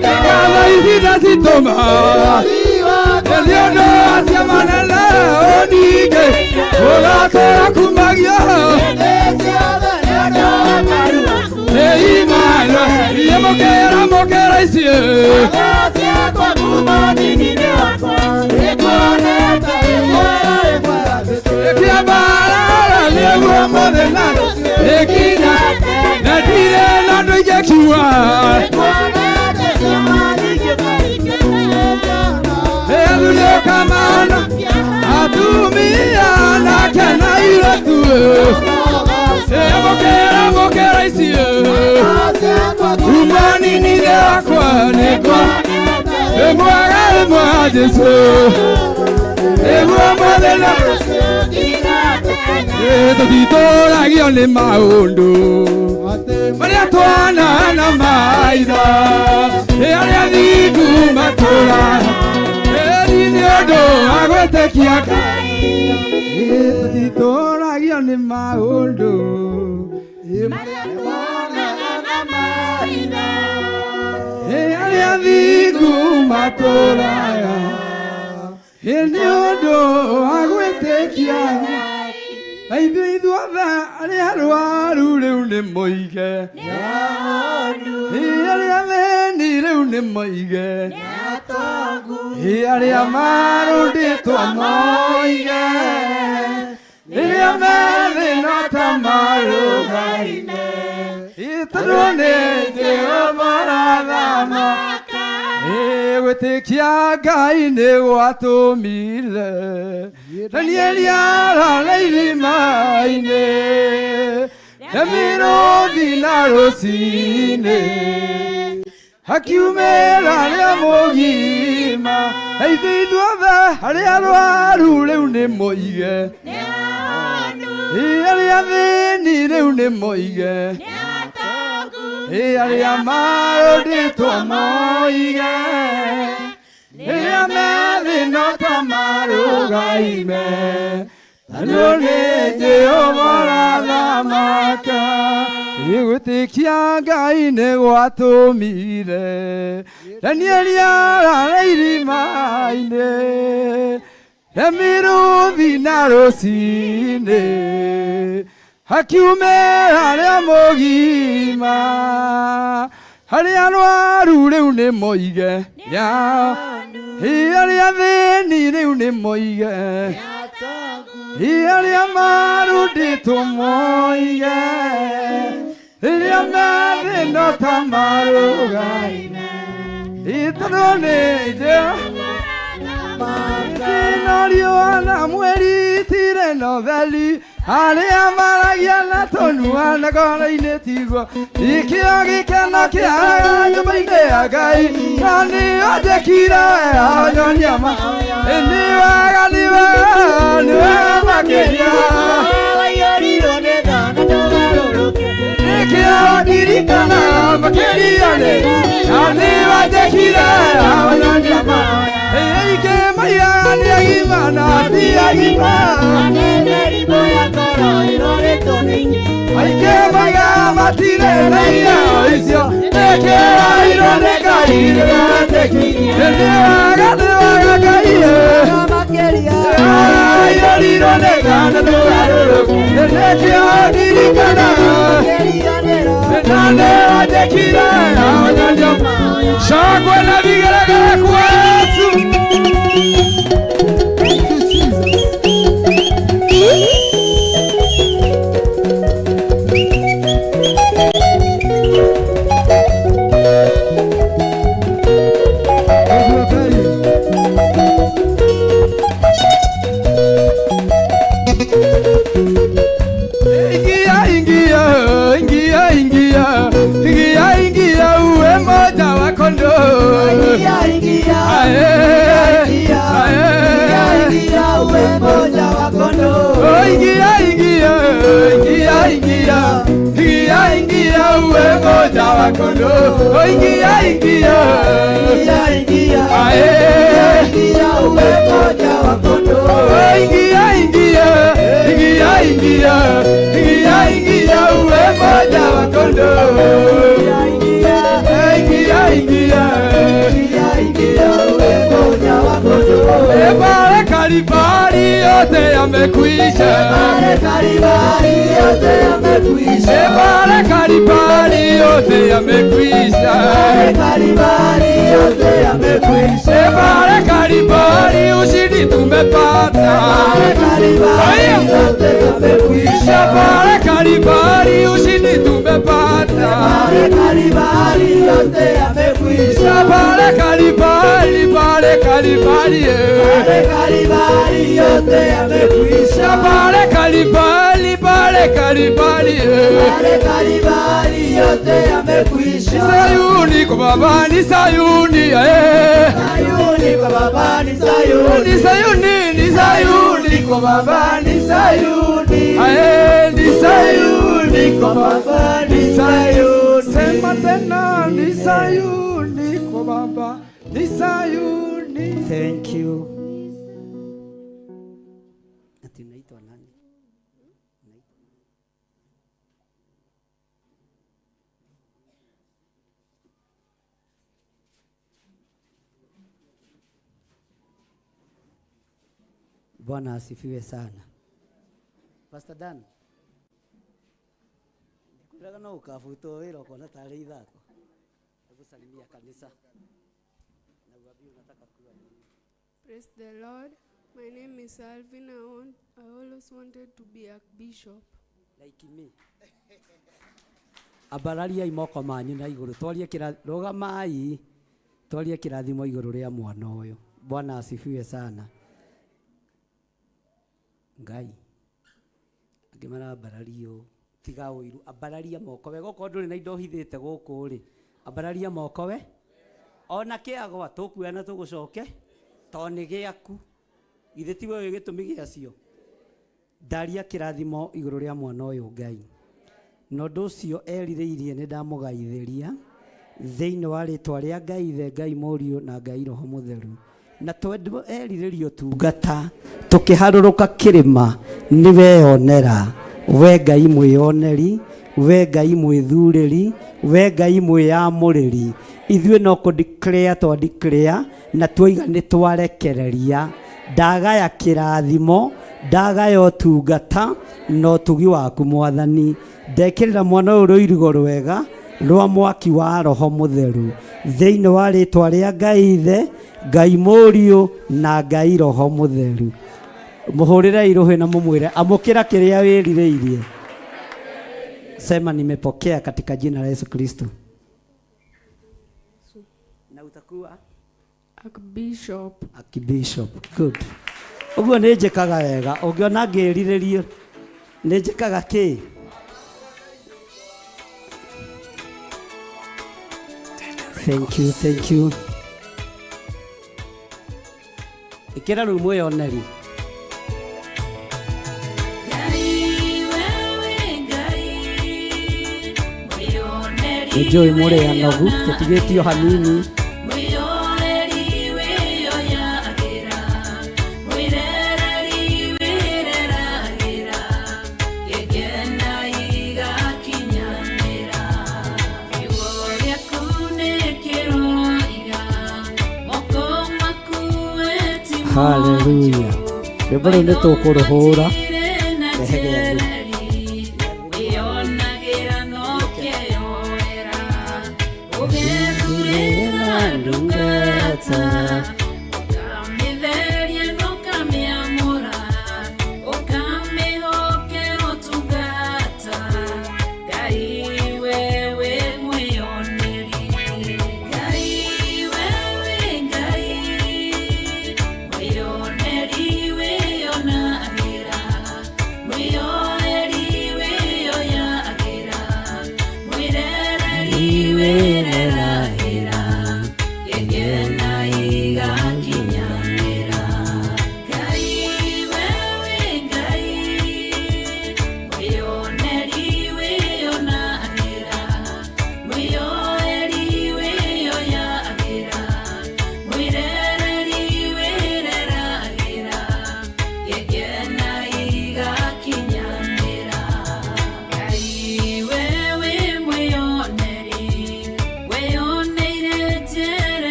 Cada isita si toma Eliono hacia manala onike Ola kora kumagia Ei mano Ia mokera isie Agasia kwa kumani nine wakwa Ekone ata Ekia barara lewa modelano Ekina Nadire nando ijekiwa Ekone ata Elulio kamana Atumia na kena ilotu Mokera isie Kumani nide wakwa Nekwa Emwa Jesu Emwa modela Totito lagio le maundo Maria tuana na maida Earea diku matura Niodo agwete kiaka Totito lagio le maundo Maria tuana na maida Earea diku matura Niodo agwete kiaka Aidu ava ale haru leune moige ale aveni leune moige ale amaro de to moige ale amave no tamaro gaine itrone de omarama wete kia gaine wato mile Danielia la leili maine Emiro vinarosine Hakiumela le mogima Eidi duava ale aru leune moige Ale aveni leune moige Ale amaro de to moige Ea me no tamaro gaime Tanone Jehova la maka Iwete kia gaine wato mire Danielia la leiri maine Emiro vinarosine Hakiumela le mogima Ale aru leune moige Ya Ale aveni leune moige Ale amaru de to moige Ale amave no tamaru gaine Itrone je Martinario ana mueri tire noveli Ale amaragia na tonua na gona inetigwa Ikiagi kana kia Nyamaine agai Nani odekira Anyonyama Niwaga Niwaga makeria Wayoriro nedana Nogaroroke Ikiagi kana makeria Nani odekira Anyonyama Eike maya Niagimana Niagimana Neri boya koro irore toningi Aike maya matire leia oisio Eke irore kaire teki Newaga kaire Namakeria Ayoriro negana Nogaroroke Eke adirikana Nane adekira Anyonyama Shakwe na vigara kwesu Ingia uwe moja wa kondo Ingia uwe moja wa kondo Ingia uwe moja wa kondo Ingia uwe moja wa kondo Ingia uwe moja wa kondo makondo. Ebale Kalvari yote yamekwisha. Ebale Kalvari yote yamekwisha. Ebale Kalvari yote yamekwisha. Ebale Kalvari ushindi tumepata. Ebale Kalvari ushindi tumepata. Ebale Kalvari yote yamekwisha. Ebale Kalvari, Ebale Kalvari yote yamekwisha. Ebale Kalvari, Ebale Kalvari yote yamekwisha. Sayuni kwa baba ni Sayuni, Sayuni kwa baba ni Sayuni, Sayuni ni Sayuni kwa baba ni Sayuni, ni Sayuni kwa baba ni Sayuni. Sema tena ni Sayuni kwa baba ni Sayuni. Thank you. Ati naitwa nani? Bwana asifiwe sana. Pastor Dan. Kulaga no ukafuto wiro kona tare ithako. Hebu salimia kanisa. Na uambie unataka kuwa nini. Praise the Lord. My name is Alvin. I always wanted to be a bishop. Like me. Abararia imoko manyu na iguru twarie roga mai twarie kirathimo iguru ria mwana uyu. Bwana asifiwe sana. Ngai ngimara abarario tiga uiru abararia moko we goko nduri na indo hithite guku ri abararia moko we ona kiagwa tukuana tugucoke to ni giaku ithe tiwe we gitumi giacio ndaria kirathimo iguru ria mwana uyu Ngai no nducio eririirie ni ndamugaithiria thiini wa ritwa ria Ngai ithe Ngai Muriu na Ngai Roho Mutheru na twendu eriririo tungata tukiharuruka kirima niwe onera we Ngai mwioneri we Ngai mwithuriri we Ngai mwiyamuriri ithuĩ no ku declare to declare na twoiga ni twarekereria ndagaya kirathimo ndagaya ũtungata no tugi waku Mwathani ndekĩrĩra mwana ũyũ rũirigo rwega rwa mwaki wa Roho Mutheru thĩinĩ wa rĩtwa rĩa Ngai Ithe Ngai Mũriũ na Ngai Roho Mutheru muhurire iruhe na mumwire amukira kiria wĩrirĩirie. Sema nimepokea katika jina la Yesu Kristo. Na utakuwa Archbishop. Archbishop. Good. Uguo nĩ njĩkaga wega ũngĩona ngĩrirĩrio nĩ njĩkaga kĩ? Thank you, thank you. Ikira rĩu mwĩyoneri. Enjoy mũrĩanogu tũtigĩtio hanini. Hallelujah. Rĩmbo nĩ tũkũrũhũra.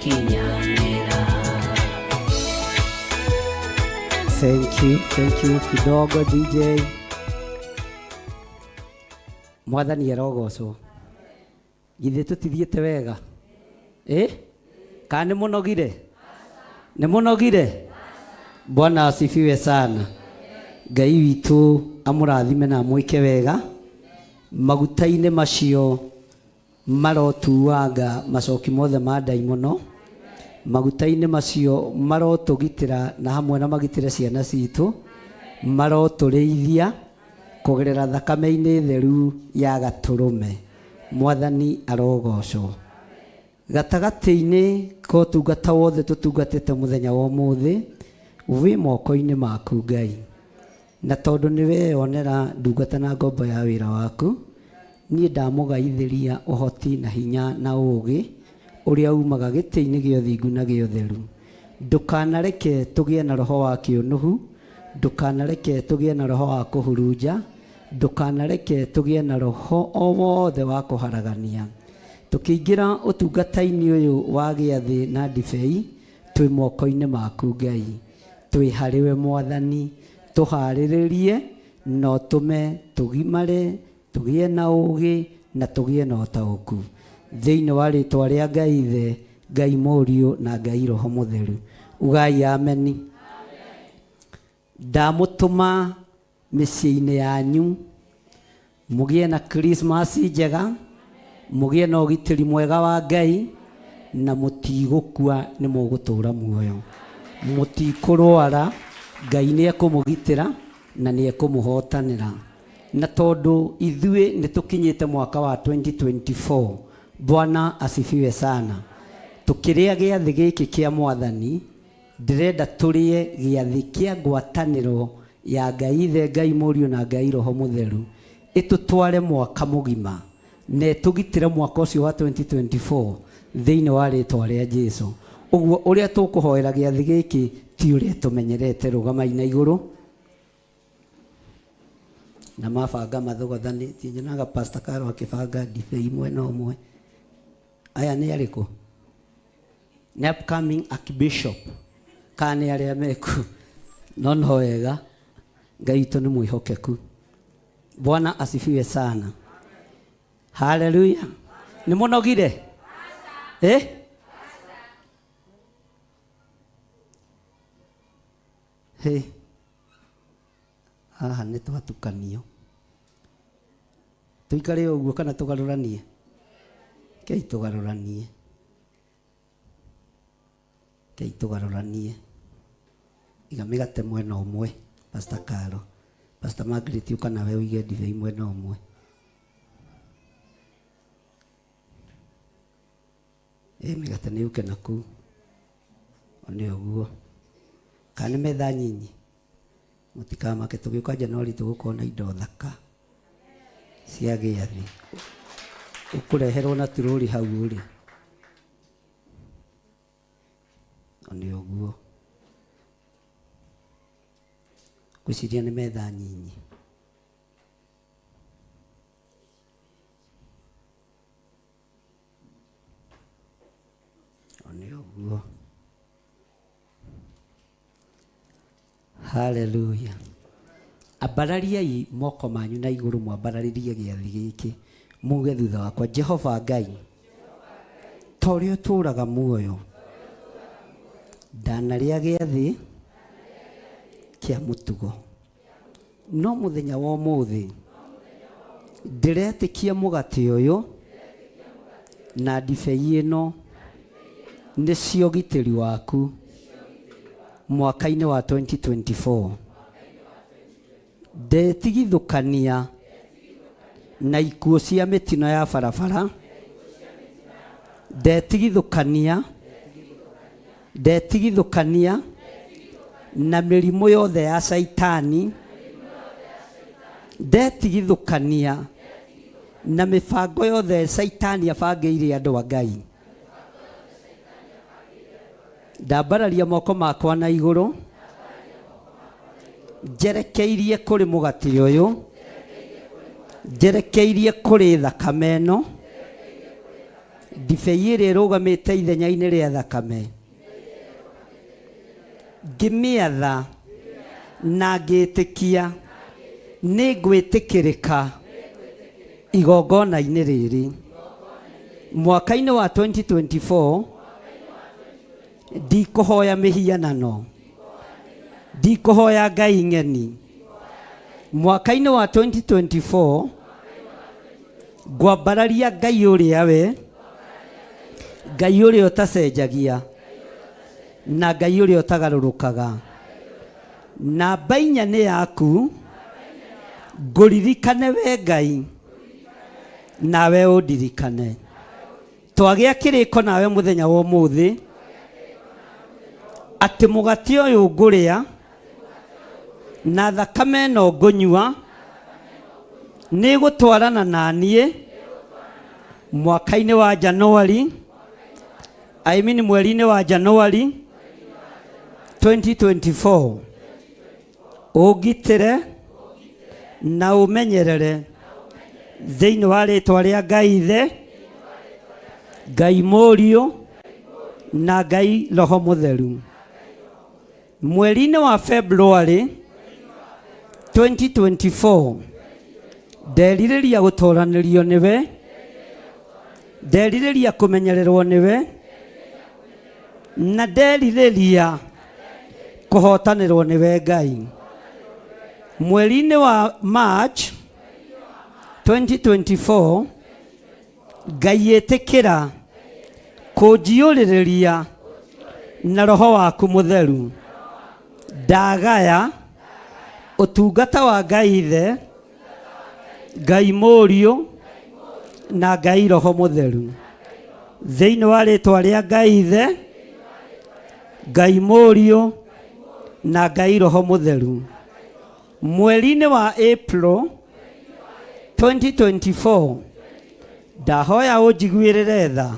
gukinyanira. Thank you kidogo DJ. Mwathani arogocwo. Githĩ tũtithiĩte wega? Kana nĩ mũnogire? Nĩ mũnogire? Bwana asifiwe sana. Ngai witũ amũrathime na mwĩke wega. Maguta-inĩ macio marotuanga macoki mothe ma ndaimono. Maguta-inĩ macio marotũgitĩra na hamwe na magitĩre ciana citũ. Marotũrĩithia kũgerera thakame-inĩ theru ya Gatũrũme. Mwathani arogocwo. Gatagatĩ-inĩ ka ũtungata wothe tũtungatĩte mũthenya wa ũmũthĩ wĩ moko-inĩ maku Ngai. Na tondũ nĩ weyonera ndungata na ngombo ya wĩra waku, niĩ ndamũgaithĩria ũhoti na hinya na ũũgĩ ũrĩa umaga gĩtĩ-inĩ gĩa ũthingu na gĩa ũtheru. Ndũkanareke tũgĩe na roho wa kĩũnũhu, ndũkanareke tũgĩe na roho wa kũhurunja, ndũkanareke tũgĩe na roho o wothe wa kũharagania. Tũkĩingĩra ũtungata-inĩ ũyũ wa gĩathĩ na ndibei, twĩ moko-inĩ maku Ngai. Twĩ harĩwe Mwathani, tũharĩrĩrie na ũtũme tũgimare, tũgĩe na ũũgĩ na tũgĩe na ũtaũku. Thĩinĩ wa rĩĩtwa rĩa Ngai Ithe, Ngai Mũriũ na Ngai Roho Mũtheru. Ugai ameni. Ndamũtũma mĩciĩ-inĩ yanyu mũgĩe na Christmas njega, mũgĩe na ũgitĩri mwega wa Ngai na mũtigũkua, nĩ mũgũtũũra muoyo. Mũtikũrwara, Ngai nĩ ekũmũgitĩra na nĩ ekũmũhotanĩra. Na tondũ ithuĩ nĩ tũkinyĩte mwaka wa 2024, Bwana asifiwe sana. Tukĩrĩa gĩathĩ gĩkĩ kĩa Mwathani, ndĩrenda tũrĩe gĩathĩ kĩa ngwatanĩro ya Ngai Ithe, Ngai Mũriũ na Ngai Roho Mũtheru, ĩtũtware mwaka mũgima na ĩtũgitĩre mwaka ũcio wa 2024 thĩinĩ wa rĩĩtwa rĩa Jesũ. Ũguo ũrĩa tũkũhoera gĩathĩ gĩkĩ ti ũrĩa tũmenyerete. Rũgamai na igũrũ. Na mabanga mathogothanĩtie. Nyonaga Pastor Karo akĩbanga ndibei mwena ũmwe. Aya nĩ arĩkũ? Nĩ upcoming archbishop. Kana nĩ arĩa meku? No wega. Ngai witũ nĩ mwĩhokeku. Bwana asifiwe sana. Hallelujah. Nĩ mũnogire? Haha nĩ twatukanio. Tũikare ũguo kana tũgarũranie? Kei tũgarũranie. Kei tũgarũranie. Iga mĩgate mwena ũmwe, Pastor Karo. Pastor Margaret ũka nawe ũige ndibei mwena ũmwe. Mĩgate nĩ ũke naku. Nĩ ũguo. Kana metha nyinyi. Mũtikamake tũgĩũka Januari tũgũkorwo na indo thaka cia gĩathĩ. Ũkũreherwo na turũri hau ũrĩ. Nĩ ũguo. Gwĩciria nĩ metha nyinyi. Nĩ ũguo. Hallelujah. Ambarariai moko manyu na igũrũ, mwambararĩrie gĩathĩ gĩkĩ. Muge thutha wakwa, Jehova Ngai, ta ũrĩa ũtũũraga muoyo, ndanarĩa gĩathĩ kĩa mũtugo, no mũthenya wa ũmũthĩ ndĩretĩkia mũgate ũyũ na ndibei ĩno nĩcio ũgitĩri waku mwaka-inĩ wa 2024. Ndetigithũkania na ikuũ cia mĩtino ya barabara, ndetigithũkania na mĩrimũ yothe ya Saitani, ndetigithũkania na mĩbango yothe Saitani abangĩire andũ a Ngai. Ndambararia moko makwa na igũrũ, njerekeirie kũrĩ mũgate ũyũ, njerekeirie kũrĩ thakame ĩno, ndibei ĩrĩa ĩrũgamĩte ithenya-inĩ rĩa thakame ngĩmĩatha na ngĩĩtĩkia nĩ ngwĩtĩkĩrĩka igongona-inĩ rĩrĩ mwaka-inĩ wa 2024 ndikũhoya mĩhianano ndikũhoya ngai ng'eni mwaka-inĩ wa 2024 ngwambararia ngai ũrĩa we ngai ũrĩa ũtacenjagia na ngai ũrĩa ũtagarũrũkaga namba 4 nĩ yaku ngũririkane we ngai nawe ũndirikane twagĩa kĩrĩko nawe mũthenya wa ũmũthĩ atĩ mũgate ũyũ ngũrĩa na thakame ĩno ngũnyua nĩ gũtwarana na niĩ mwaka-inĩ wa Januari mweri-inĩ wa Januari 2024 ũngitĩre na ũmenyerere thĩinĩ wa rĩtwa rĩa Ngai Ithe Ngai Mũriũ na Ngai Roho Mũtheru mweri-inĩ wa February 2024 nderirĩria gũtũranĩrio nĩwe nderirĩria kũmenyererwo nĩwe na nderirĩria kũhotanĩrwo nĩwe Ngai mweri-inĩ wa March 2024 Ngai ĩtĩkĩra kũnjiũrĩrĩria na Roho waku Mũtheru ndagaya ũtungata wa Ngai Ithe Ngai Mũriũ na Ngai Roho Mũtheru thĩinĩ wa rĩtwa rĩa Ngai Ithe Ngai Mũriũ na Ngai Roho Mũtheru mweri-inĩ wa April 2024 ndahoya ũnjiguĩrĩre tha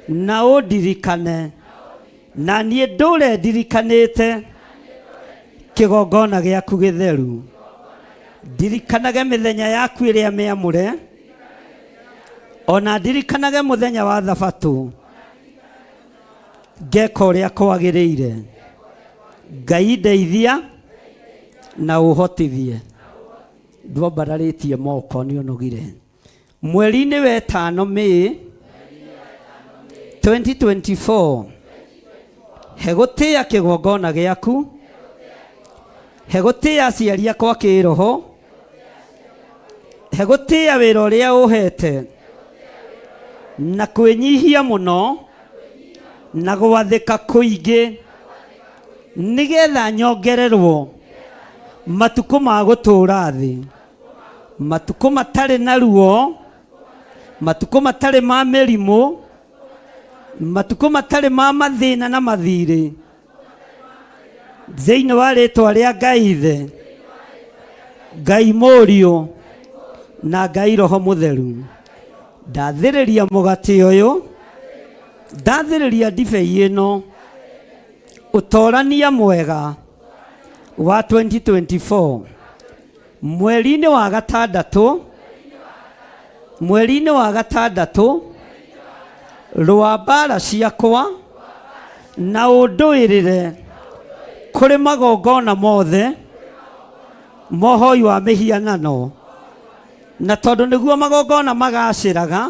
na ũndirikane na niĩ ndũre ndirikanĩte kĩgongona gĩaku gĩtheru ndirikanage mĩthenya yaku ĩrĩa mĩamũre ona ndirikanage mũthenya wa Thabatũ ngeka ũrĩa kwagĩrĩire Ngai ndeithia na ũhotithie ndwambararĩtie moko nĩ ũnogire mweri-inĩ wa 5 May 2024 he gũtĩĩa kĩgongona gĩaku he gũtĩĩa aciari akwa kĩroho he gũtĩĩa wĩra ũrĩa ũhete na kwĩnyihia mũno na gwathĩka kũingĩ nĩgetha nyongererwo matukũ ma gũtũũra thĩ matukũ matarĩ na ruo matukũ matarĩ ma mĩrimũ matukũ matarĩ ma mathĩna na mathirĩ thĩinĩ wa rĩtwa rĩa Ngai Ithe Ngai Mũriũ na Ngai Roho Mũtheru ndathĩrĩria mũgate ũyũ ndathĩrĩria ndibei ĩno ũtorania mwega wa 2024 mweri-inĩ wa gatandatũ rwa mbara ciakwa na ũndũĩrĩre kũrĩ magongona mothe mohoi wa mĩhianano na tondũ nĩguo magongona magacĩraga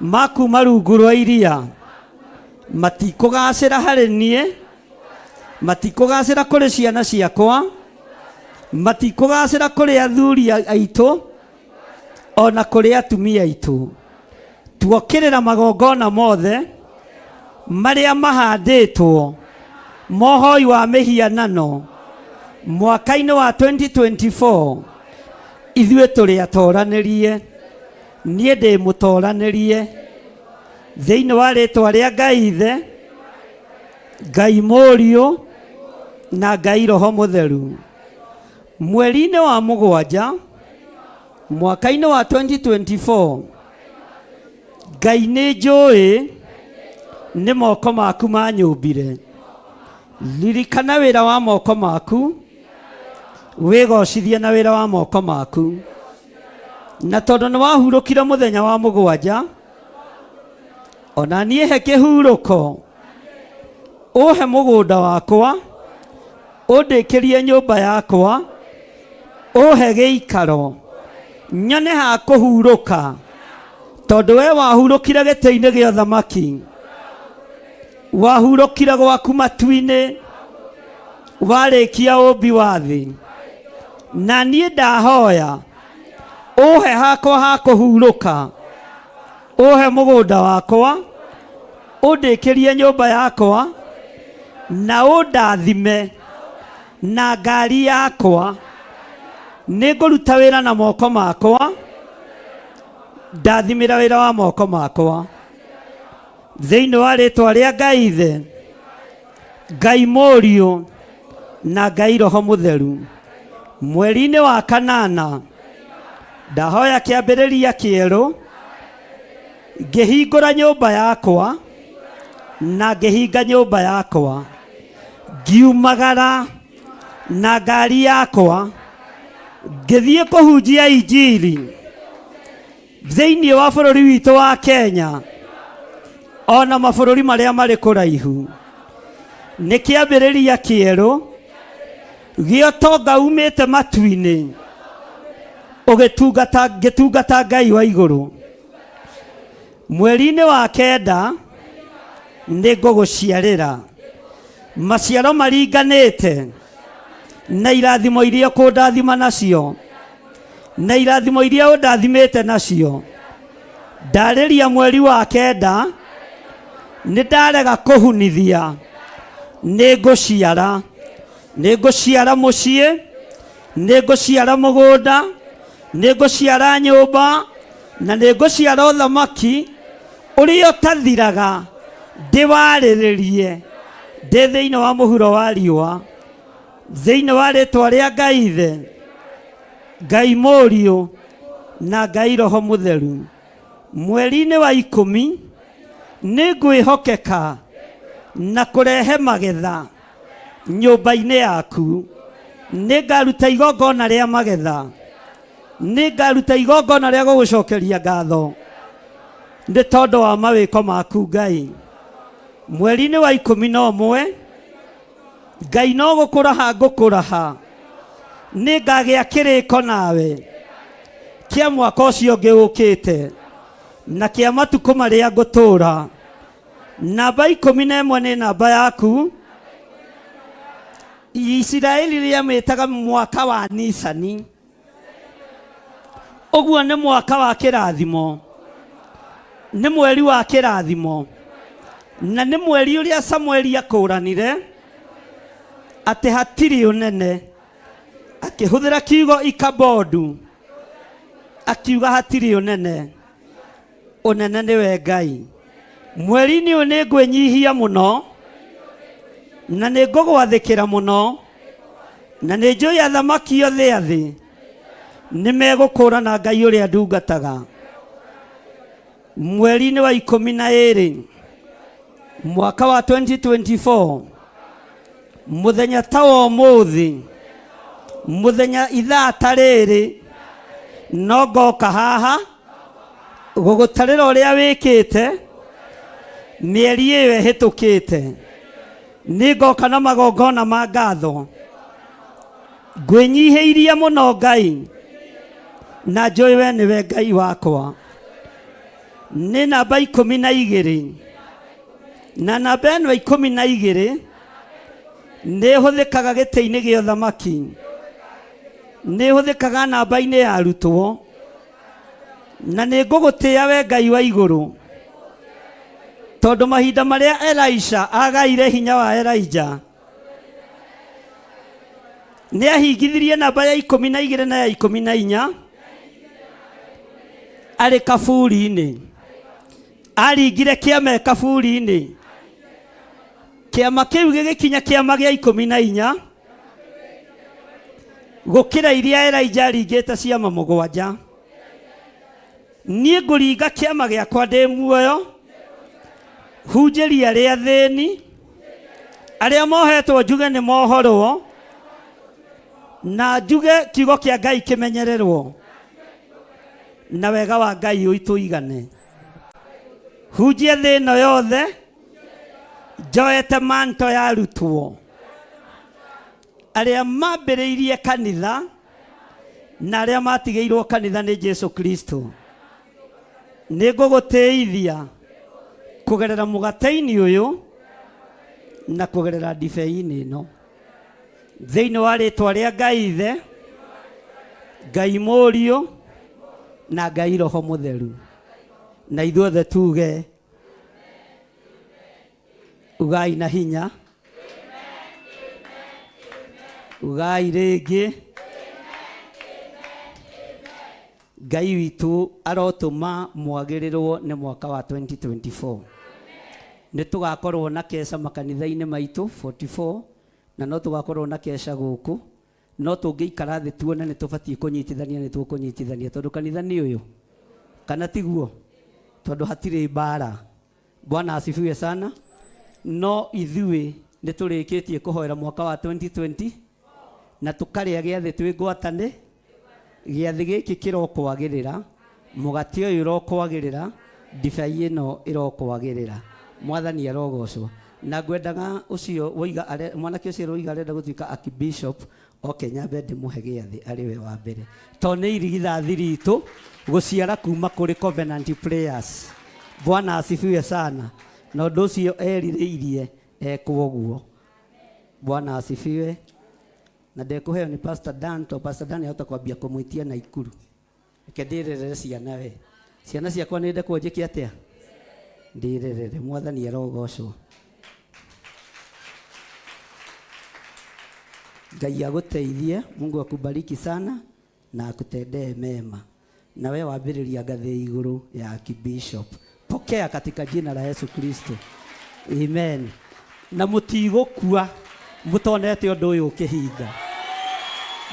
makuma rungu rwa iria matikũgacĩra harĩ niĩ matikũgacĩra kũrĩ ciana ciakwa matikũgacĩra kũrĩ athuri aitũ ona kũrĩ atumia aitũ tuokĩrĩra magongona mothe marĩa mahandĩtwo mohoi wa mĩhianano mwaka-inĩ wa 2024 ithuĩ tũrĩ atoranĩrie niĩ ndĩ mũtoranĩrie thĩinĩ wa rĩtwa rĩa Ngai Ithe Ngai Mũriũ na Ngai Roho Mũtheru mweri-inĩ wa 7 mwaka-inĩ wa 2024 Ngai nĩ njũĩ nĩ moko maku manyũmbire ririkana wĩra wa moko maku wĩgocithie na wĩra wa moko maku na tondũ nĩ wahurũkire mũthenya wa 7 ona niĩ he kĩhurũko, ũhe mũgũnda wakwa, ũndĩkĩrie nyũmba yakwa, ũhe gĩikaro, nyone ha kũhurũka, tondũ we wahurũkire gĩtĩ-inĩ gĩa ũthamaki, wahurũkire gwaku matu-inĩ, warĩkia ũmbi wa thĩ, na niĩ ndahoya ũhe hakwa ha kũhurũka, ũhe mũgũnda wakwa, ũndĩkĩrie nyũmba yakwa, na ũndathime na ngari yakwa, nĩngũruta wĩra na moko makwa, ndathimĩra wĩra wa moko makwa, thĩinĩ wa rĩtwa rĩa Ngai Ithe, Ngai Mũriũ na Ngai Roho Mũtheru. Mweri-inĩ wa kanana ndahoya kĩambĩrĩria kĩerũ, ngĩhingũra nyũmba yakwa na ngĩhinga nyũmba yakwa, ngiumagara na ngari yakwa, ngĩthiĩ kũhunjia injiri thĩinĩ wa bũrũri witũ wa Kenya, ona mabũrũri marĩa marĩ kũraihu. Nĩ kĩambĩrĩria kĩerũ gĩa ũtonga umĩte matu-inĩ, ngĩtungata Ngai wa igũrũ. Mweri-inĩ wa kenda nĩ ngũgũciarĩra maciaro maringanĩte na irathimo iria kũndathima nacio, na irathimo iria ũndathimĩte nacio. Ndarĩria mweri wa kenda, nĩ ndarega kũhunithia, nĩ ngũciara. Nĩ ngũciara mũciĩ, nĩ ngũciara mũgũnda, nĩ ngũciara nyũmba, na nĩ ngũciara ũthamaki ũrĩa ũtathiraga, ndĩwarĩrĩrie ndĩ thĩinĩ wa mũhuro wa riũa, thĩinĩ wa rĩtwa rĩa Ngai Ithe, Ngai Mũriũ na Ngai Roho Mũtheru. Mweri-inĩ wa 10 nĩ ngwĩhokeka na kũrehe magetha nyũmba-inĩ yaku. Nĩ ngaruta igongona rĩa magetha, nĩ ngaruta igongona rĩa gũgũcokeria ngatho nĩ tondũ wa mawĩko maku Ngai. Mweri-inĩ wa 11 Ngai no gũkũraha ngũkũraha, nĩ ngagĩa kĩrĩko nawe kĩa mwaka ũcio ũngĩ ũkĩte na kĩa matukũ marĩa ngũtũũra. Namba 11 nĩ namba yaku. Isiraeli rĩrĩa mĩtaga mwaka wa Nisani, ũguo nĩ mwaka wa kĩrathimo, nĩ mweri wa kĩrathimo, na nĩ mweri ũrĩa Samueli akũranire atĩ hatirĩ ũnene, akĩhũthĩra kiugo Ikabodu, akiuga hatirĩ ũnene, ũnene nĩwe Ngai. Mweri-inĩ ũyũ nĩ ngwĩnyihia mũno, na nĩ ngũgwathĩkĩra mũno, na nĩ njũĩ athamaki othe a thĩ nĩ megũkũũrana Ngai ũrĩa ndungataga. Mweri-inĩ wa 12 mwaka wa 2024, mũthenya ta wa ũmũthĩ, mũthenya ithaa ta rĩrĩ, no ngoka haha gũgũtarĩra ũrĩa wĩkĩte mĩeri ĩyo ĩhĩtũkĩte. Nĩ ngoka na magongona ma ngatho, ngwĩnyihĩirie mũno Ngai, na njũĩ we nĩwe Ngai wakwa. Nĩ namba 12, na namba ĩno 12 nĩ hũthĩkaga gĩtĩ-inĩ gĩa ũthamaki, nĩ hũthĩkaga namba-inĩ ya arutwo, na nĩ ngũgũtĩĩa we Ngai wa igũrũ, tondũ mahinda marĩa Elisha agaire hinya wa Elijah, nĩ ahingithirie namba ya 12 na ya 14 arĩ kaburi-inĩ, aringire kĩama kaburi-inĩ. Kĩama kĩu gĩgĩkinya kĩama gĩa 14 gũkĩra iria Elijah aringĩte ciama 7. Niĩ ngũringa kĩama gĩakwa ndĩ muoyo, hunjĩria arĩa athĩni, arĩa mohetwo njuge nĩ mohorwo, na njuge kiugo kĩa Ngai kĩmenyererwo, na wega wa Ngai ũitũigane. hunjie thĩ ĩno yothe njoete manto ya arutwo arĩa mambĩrĩirie kanitha na arĩa matigĩirwo kanitha nĩ Jesu Kristo. Nĩ ngũgũtĩithia kũgerera mũgate-inĩ ũyũ na kũgerera ndibei-inĩ ĩno thĩinĩ wa rĩtwa rĩa Ngai Ithe, Ngai Mũriũ na Ngai Roho Mũtheru. Na ithuothe tuge ugai na hinya, ugai rĩngĩ. Ngai witũ arotũma mwagĩrĩrwo nĩ mwaka wa 2024. Nĩ tũgakorwo na keca makanitha-inĩ maitũ 44, na no tũgakorwo na keca gũkũ, no tũngĩikara thĩ tuone nĩ tũbatiĩ kũnyitithania, nĩ tũkũnyitithania tondũ kanitha nĩ ũyũ, kana tiguo, tondũ hatirĩ mbara. Bwana asifiwe sana. No ithuĩ nĩ tũrĩkĩtie kũhoera mwaka wa 2020 na tũkarĩa gĩathĩ twĩ ngwatanĩ. Gĩathĩ gĩkĩ kĩrokwagĩrĩra, mũgate ũyũ ũrokwagĩrĩra, ndibei ĩno ĩrokwagĩrĩra. Mwathani arogocwo. Na ngwendaga ũcio mwanake ũcio roiga arenda gũtuĩka archbishop, oke nyambe ndĩmũhe gĩathĩ arĩ we wa mbere, tondũ nĩ irigithathi ritũ gũciara kuma kũrĩ covenant prayers. Bwana asifiwe sana. Na ũndũ ũcio erirĩirie ekwo guo. Bwana asifiwe. Na ndekuheo ni Pastor Dan, to Pastor Dan ahota kwambia kũmwitia na ikuru. Reke ndĩrerere ciana we. Ciana ciakwa nĩ ndekwo njĩke atĩa? Ndĩrerere. Mwathani arogocwo. Ngai agũteithie, Mungu akubariki sana na akutendee mema. Na wewe wambĩrĩria ngathĩ igũrũ ya archbishop. Pokea katika jina la Yesu Kristo. Amen. Na mũtigũkua mũtonete ũndũ ũyũ ũkĩhinga.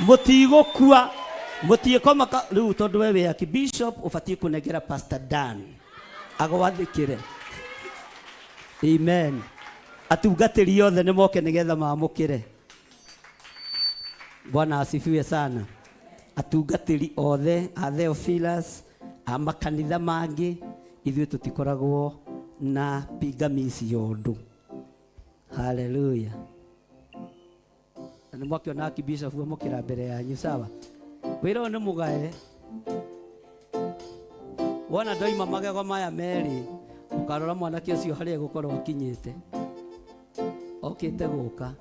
Mũtigũkua, mũtiĩkoma rĩu tondũ wewe archbishop ũbatiĩ kũnengera Pastor Dan agwathĩkĩre. Amen. Atungatĩri othe nĩ moke nĩgetha maamũkĩre. Bwana asifiwe sana. Atungatĩri othe a Theophilus, a makanitha mangĩ, ithuĩ tũtikoragwo na pingamizi yondũ. Hallelujah. Nĩ mwakiona archbishop amũkĩra mbere yanyu, sawa? Wĩra ũyũ nĩ mũgae. Wona ndoima magego maya merĩ, ũkarora mwanake ũcio harĩa egũkorwo akinyĩte. Okĩte gũka.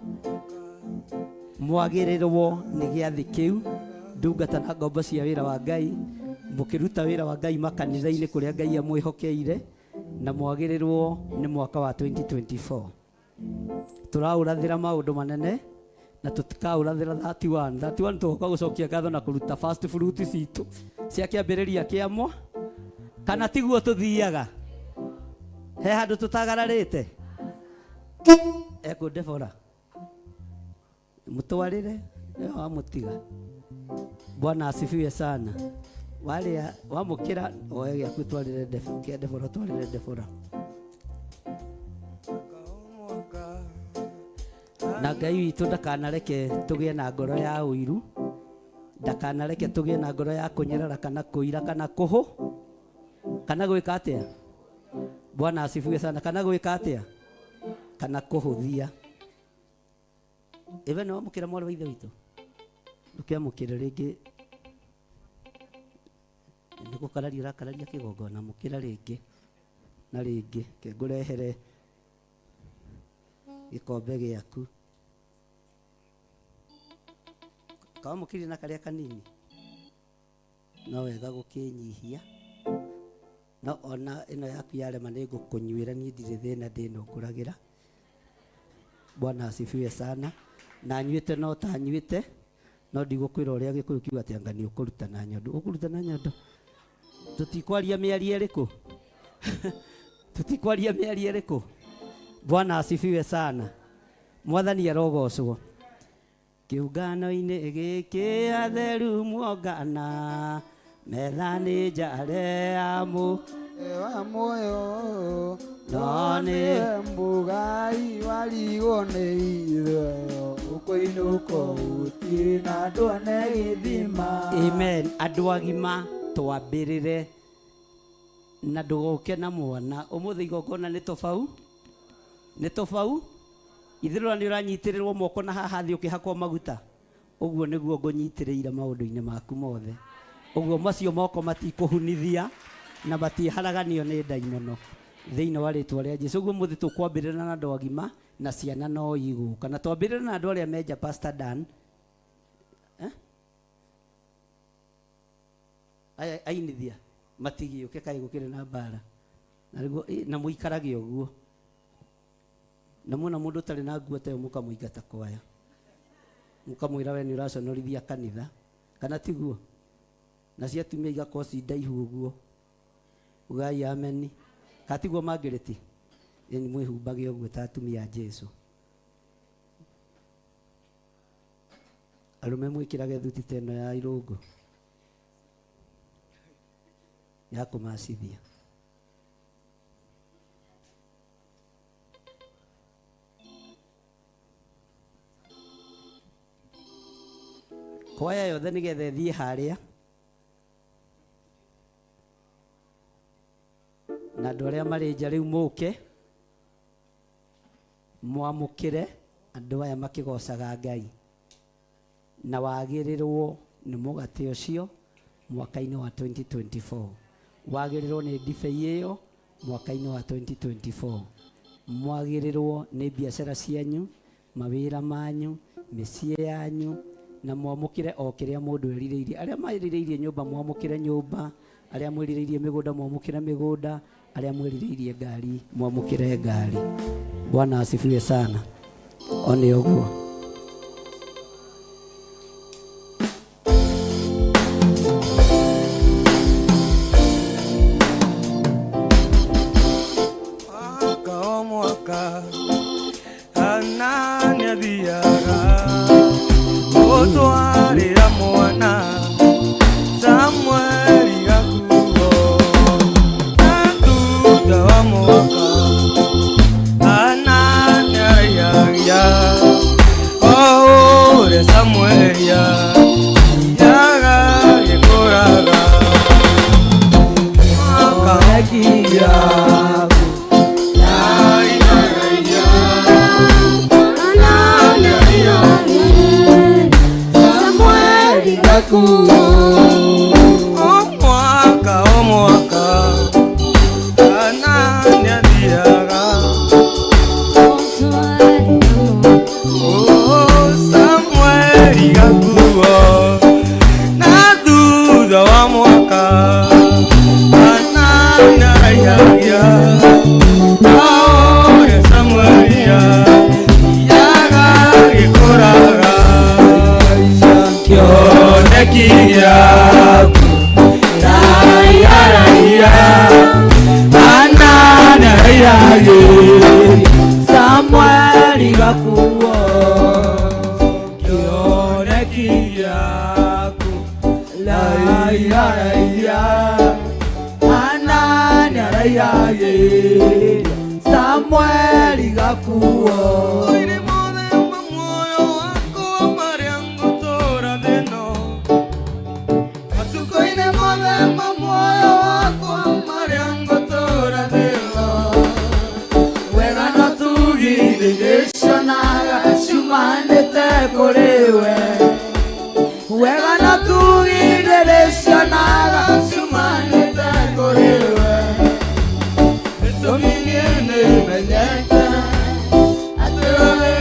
Mwagĩrĩrwo nĩ gĩathĩ kĩu, ndungata na ngombo cia wĩra wa Ngai, mũkĩruta wĩra wa Ngai makanitha-inĩ kũrĩa Ngai amwĩhokeire, na mwagĩrĩrwo nĩ mwaka wa 2024. Tũraũrathĩra maũndũ manene na tũtikaũrathĩra 31 tũgoka gũcokia ngatho na kũruta first fruit citũ cia kĩambĩrĩria kĩamo, kana tiguo tũthiaga. He handũ tũtagararĩte. Ekũndebora mũtwarĩre wa mũtiga. Bwana asifiwe sana. Wale wamũkĩra oe gĩaku twarĩre Debora, twarĩre Debora. Na Ngai witũ ndakanareke tũgĩe na ngoro ya ũiru, ndakanareke tũgĩe na ngoro ya kũnyerera kana kũira kana kũhũ kana gwĩka atĩa. Bwana asifiwe sana. Kana gwĩka atĩa kana kũhũthia. Eve no mukira mwana wa ithe witũ ndũkĩamũkĩre rĩngĩ, nĩgũkararia ũrakararia kĩgongona, mũkĩra rĩngĩ na rĩngĩ, ke ngũrehere gĩkombe gĩaku. Kawamũkĩrie na karĩa kanini no wega gũkĩnyihia, no ona ĩno yaku yarema nĩ ngũkũnyuĩra, niĩ ndirĩ thĩna ndĩnongũragĩra. Bwana asifiwe sana. Na nyuĩte no ta nyuĩte, no ndigũkwĩra ũrĩa Gĩkũyũ kiuga atĩ anga nĩ ũkũruta na nyondo. Ũkũruta na nyondo? Tũtikwaria mĩario ĩrĩkũ? Tũtikwaria mĩario ĩrĩkũ? Bwana asifiwe sana. Mwathani arogocwo. Kĩũngano-inĩ gĩkĩ atheru muongana, metha-inĩ njare ya wa muoyo, no nĩ mbugai warigwo nĩ ithuĩ, ũkũinũka ũti na ndwone gĩthima. Amen. Andũ agima twambĩrĩre na ndugoke na mwana umuthi igongona nĩ tofau ithirũra nĩ ũranyitirĩrwo moko na haha thĩ ũkĩhakwo maguta ũguo nĩguo ngũnyitĩrĩire maũndũ-inĩ maku mothe ũguo macio moko matikũhunithia na matiharaganio nĩ ndaimono thĩinĩ wa rĩtwa rĩa Jesũ. Ũguo mũthĩ tũkwambĩrĩra na andũ agima na ciana no igũka, na twambĩrĩra na andũ arĩa menja Pastor Dan ainithia matigĩũke kaĩ gũkĩrĩ na mbara na mũikarage ũguo na muona mũndũ ũtarĩ na nguo ta ĩyo mũkamũingata kwaya mũkamwĩra we nĩ ũraconorithia kanitha kana tiguo, na cia atumia igakorwo ci ndaihu ũguo ugai ameni katiguo Margaret ni mwĩhumbage ũguo ta atumia a Jesũ. Arũme mwĩkĩrage thuti ta ĩno ya irũngo ya kũmacithia. Kwaya yothe nĩgetha ĩthiĩ harĩa na andũ arĩa marĩ nja rĩu mũke mwamũkĩre andũ aya makĩgocaga Ngai na wagĩrĩrwo nĩ mũgate ũcio mwaka-inĩ wa 2024, wagĩrĩrwo nĩ ndibei ĩyo mwaka-inĩ wa 2024, mwagĩrĩrwo nĩ biacara cianyu, mawĩra manyu, mĩciĩ yanyu, na mwamũkĩre o kĩrĩa mũndũ erirĩirie. Arĩa merirĩirie nyũmba mwamũkĩre nyũmba, arĩa mwĩrirĩirie mĩgũnda mwamũkĩre mĩgũnda, arĩa mwĩrirĩirie ngari mwamũkĩre ngari. Bwana asifiwe sana. One ũguo. Twarĩra mwana Samueli gakuo na thutha wa mwaka Hanani araihagia o ũrĩa Samueli athiaga agĩkũraga akahekia o mwaka Hanani athiaga Samueli gakuo na thutha wa mwaka Hanani araihagia o ũrĩa Samueli athiaga agĩkũraga kĩoneki gĩaku raia Hanani araihagĩria Samueli gakuo kĩoneki gĩaku raia Hanani araihagĩria Samueli gakuo. Wega na tugirĩrĩcionaga ciumanĩte kũrĩ we gĩtũmi niĩ nĩmenyete atĩ we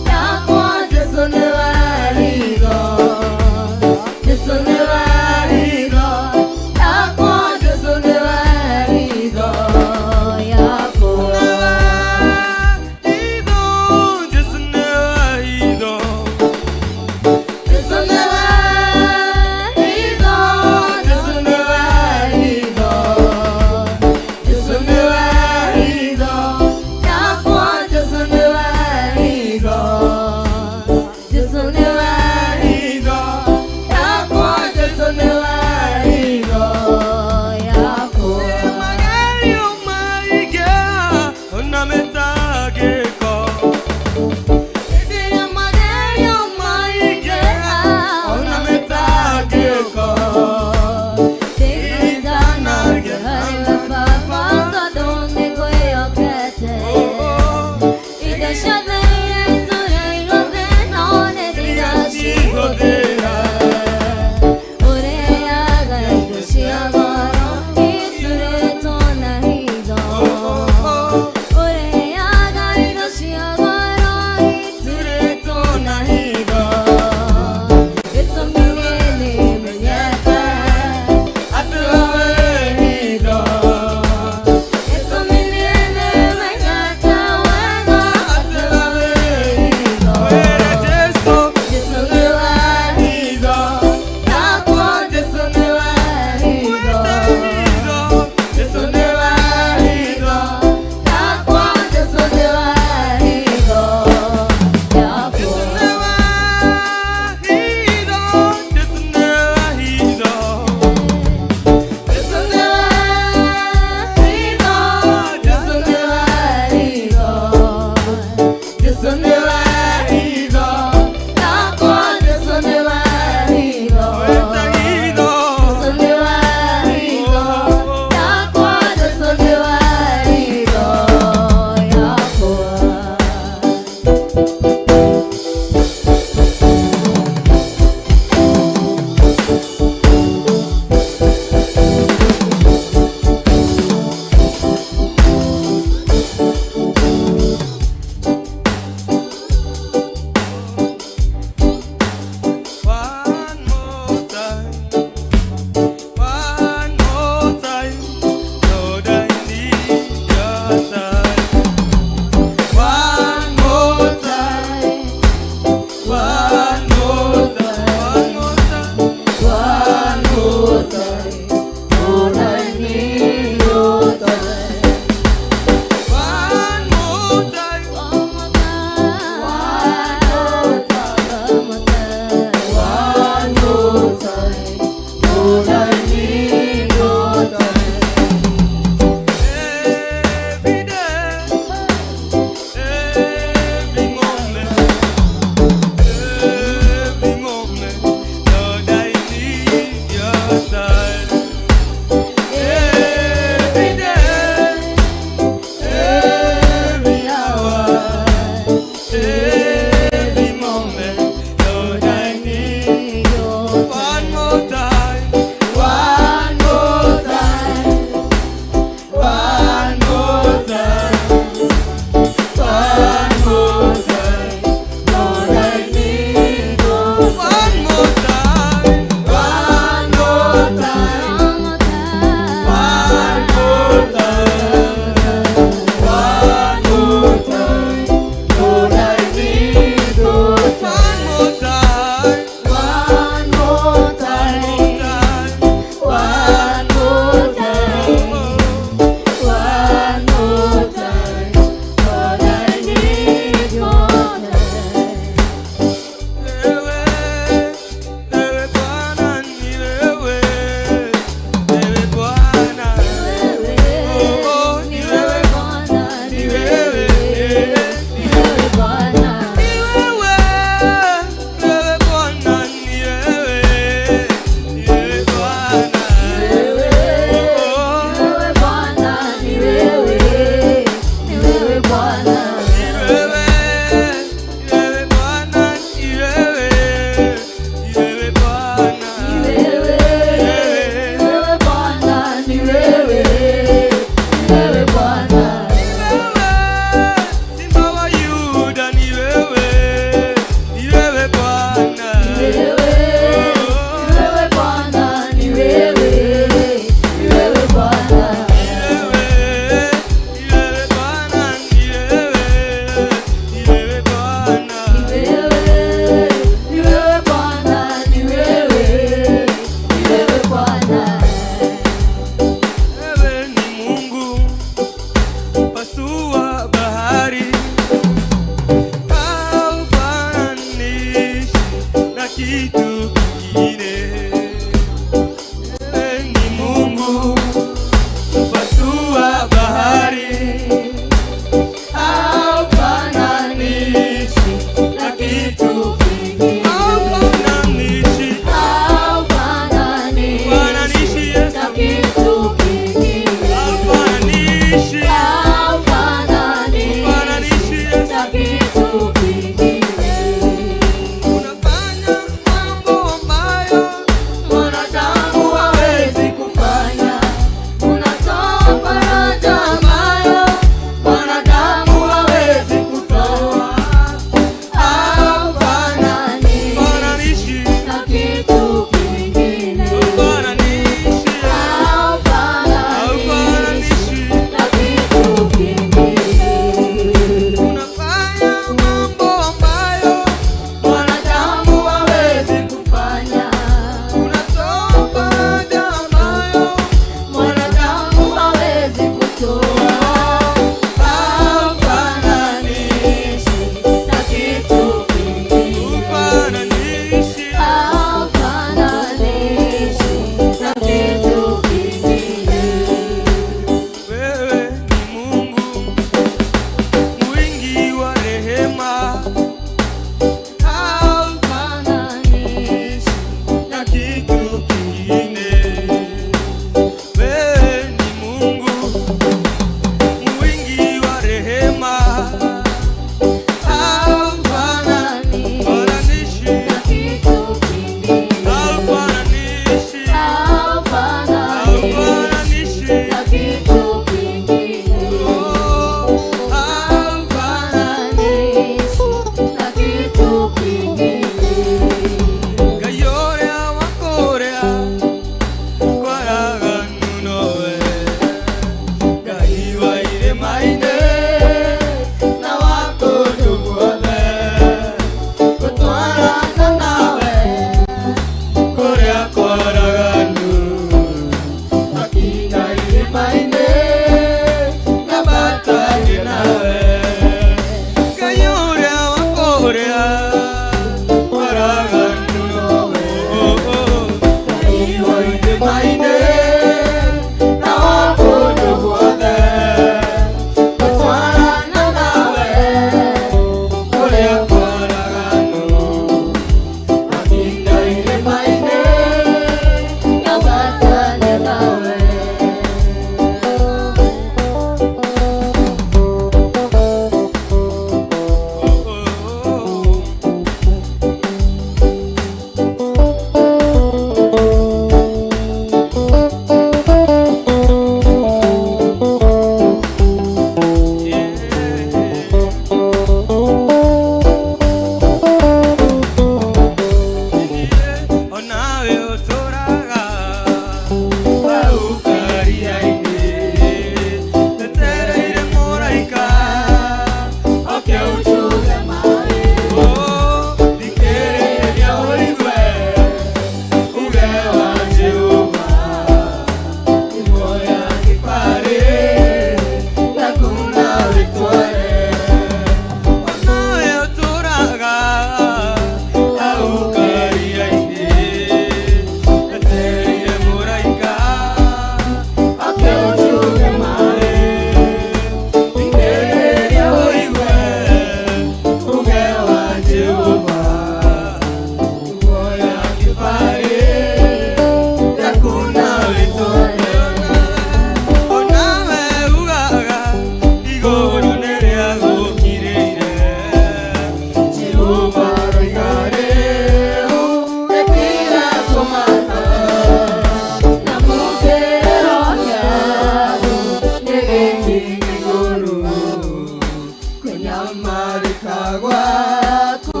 Marika gwaku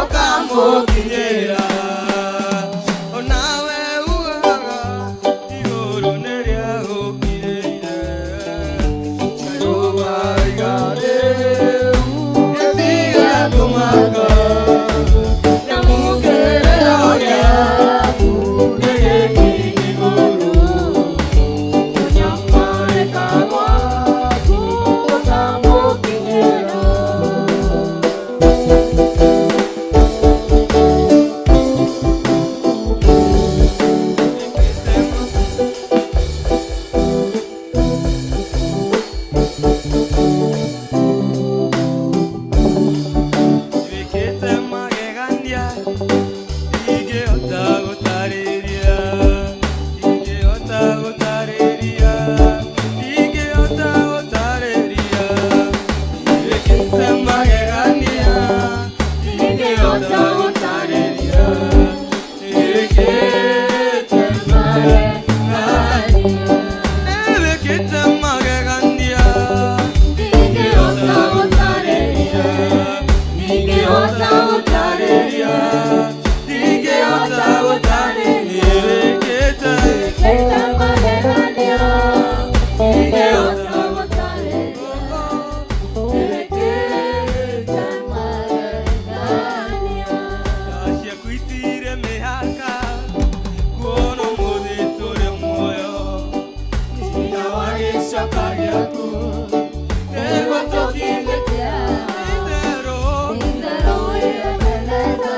ukamukinyira gũtarĩria ndingĩhota gũtarĩria rĩngĩte magegania ndingĩhota gũtarĩria rĩngĩte magegania ciaku itirĩ mĩhaka kuona mũthĩ tũrĩ muoyo cira wa gĩcoka gĩaku nĩguo tũkinyĩte itherũ rĩetereza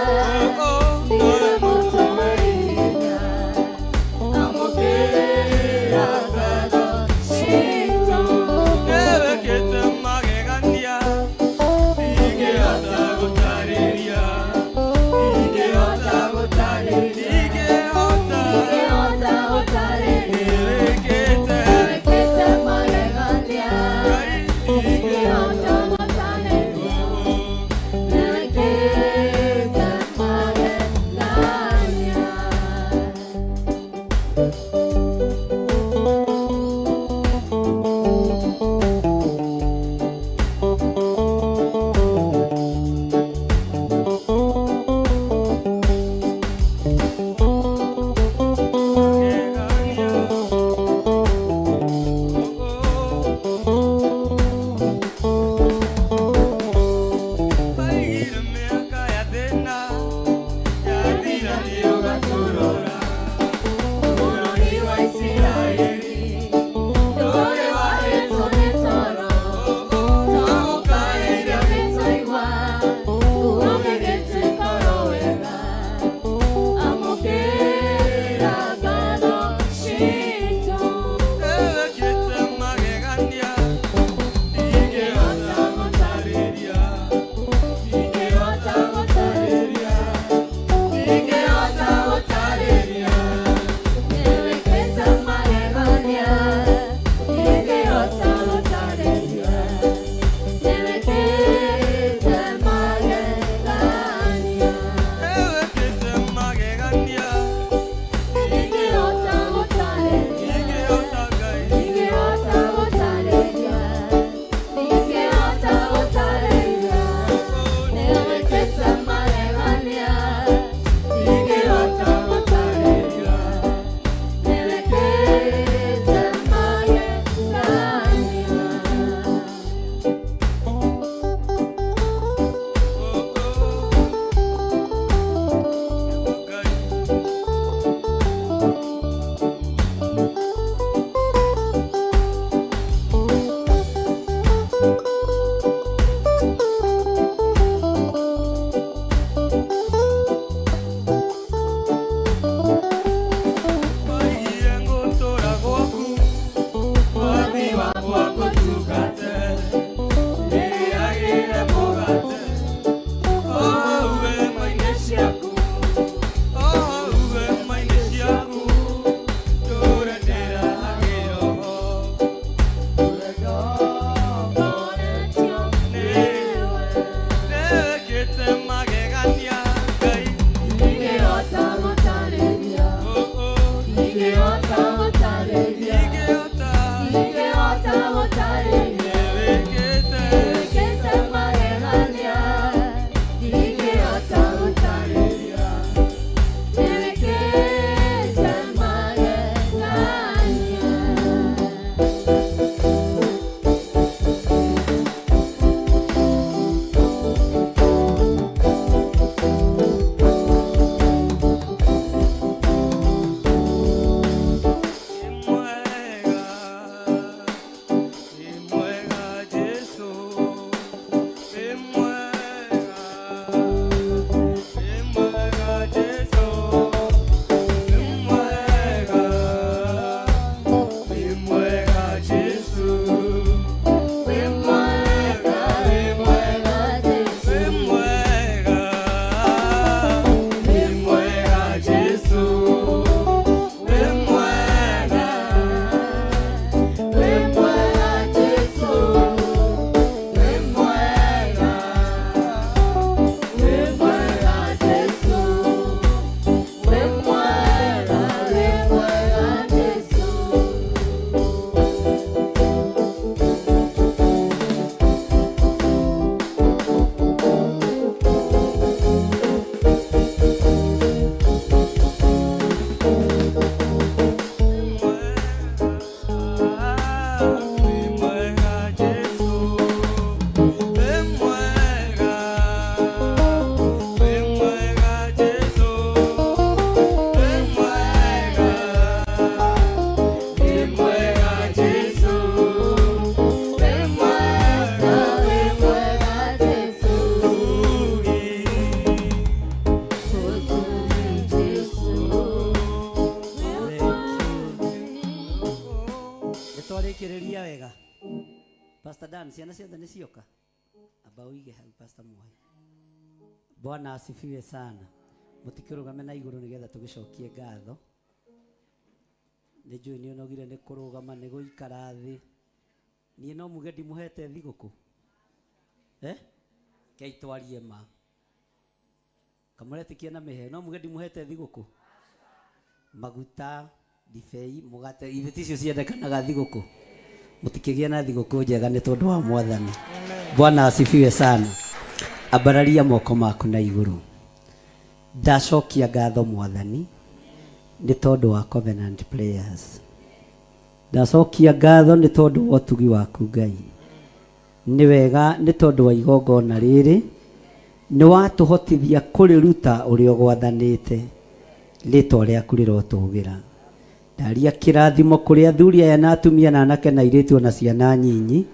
Thikiriria wega. Pastor Dan, ciana ciothe nĩ cioka. Amba uige hau Pastor Mwai. Bwana asifiwe sana. Mutikirugame na iguru nigetha tugicokie ngatho. Nĩ njũĩ nĩ onogire nĩ kũrũgama nĩ gũikara thĩ. Niĩ no muge ndimuhete thigũkũ. Kei twarie ma. Kamũretikia na mĩhe no muge ndimuhete thigũkũ. Maguta, ndibei, mũgate, ithiti icio ciendekanaga thigũkũ. Mũtikĩgĩa na thigũkũ njega nĩ tondũ wa Mwathani. Bwana asifiwe sana. Ambararia moko maku na igũrũ. Ndacokia ngatho Mwathani nĩ tondũ wa Covenant Prayers. Ndacokia ngatho nĩ tondũ wa ũtugi waku Ngai. Nĩ wega nĩ tondũ wa igongona rĩrĩ nĩ watũhotithia kũrĩruta ũrĩa ũgwathanĩte. Rĩtwa rĩaku rĩrotũgĩra. Ndaria kĩrathimo kũrĩ athuri aya na atumia na anake na airĩtu na ciana nyinyi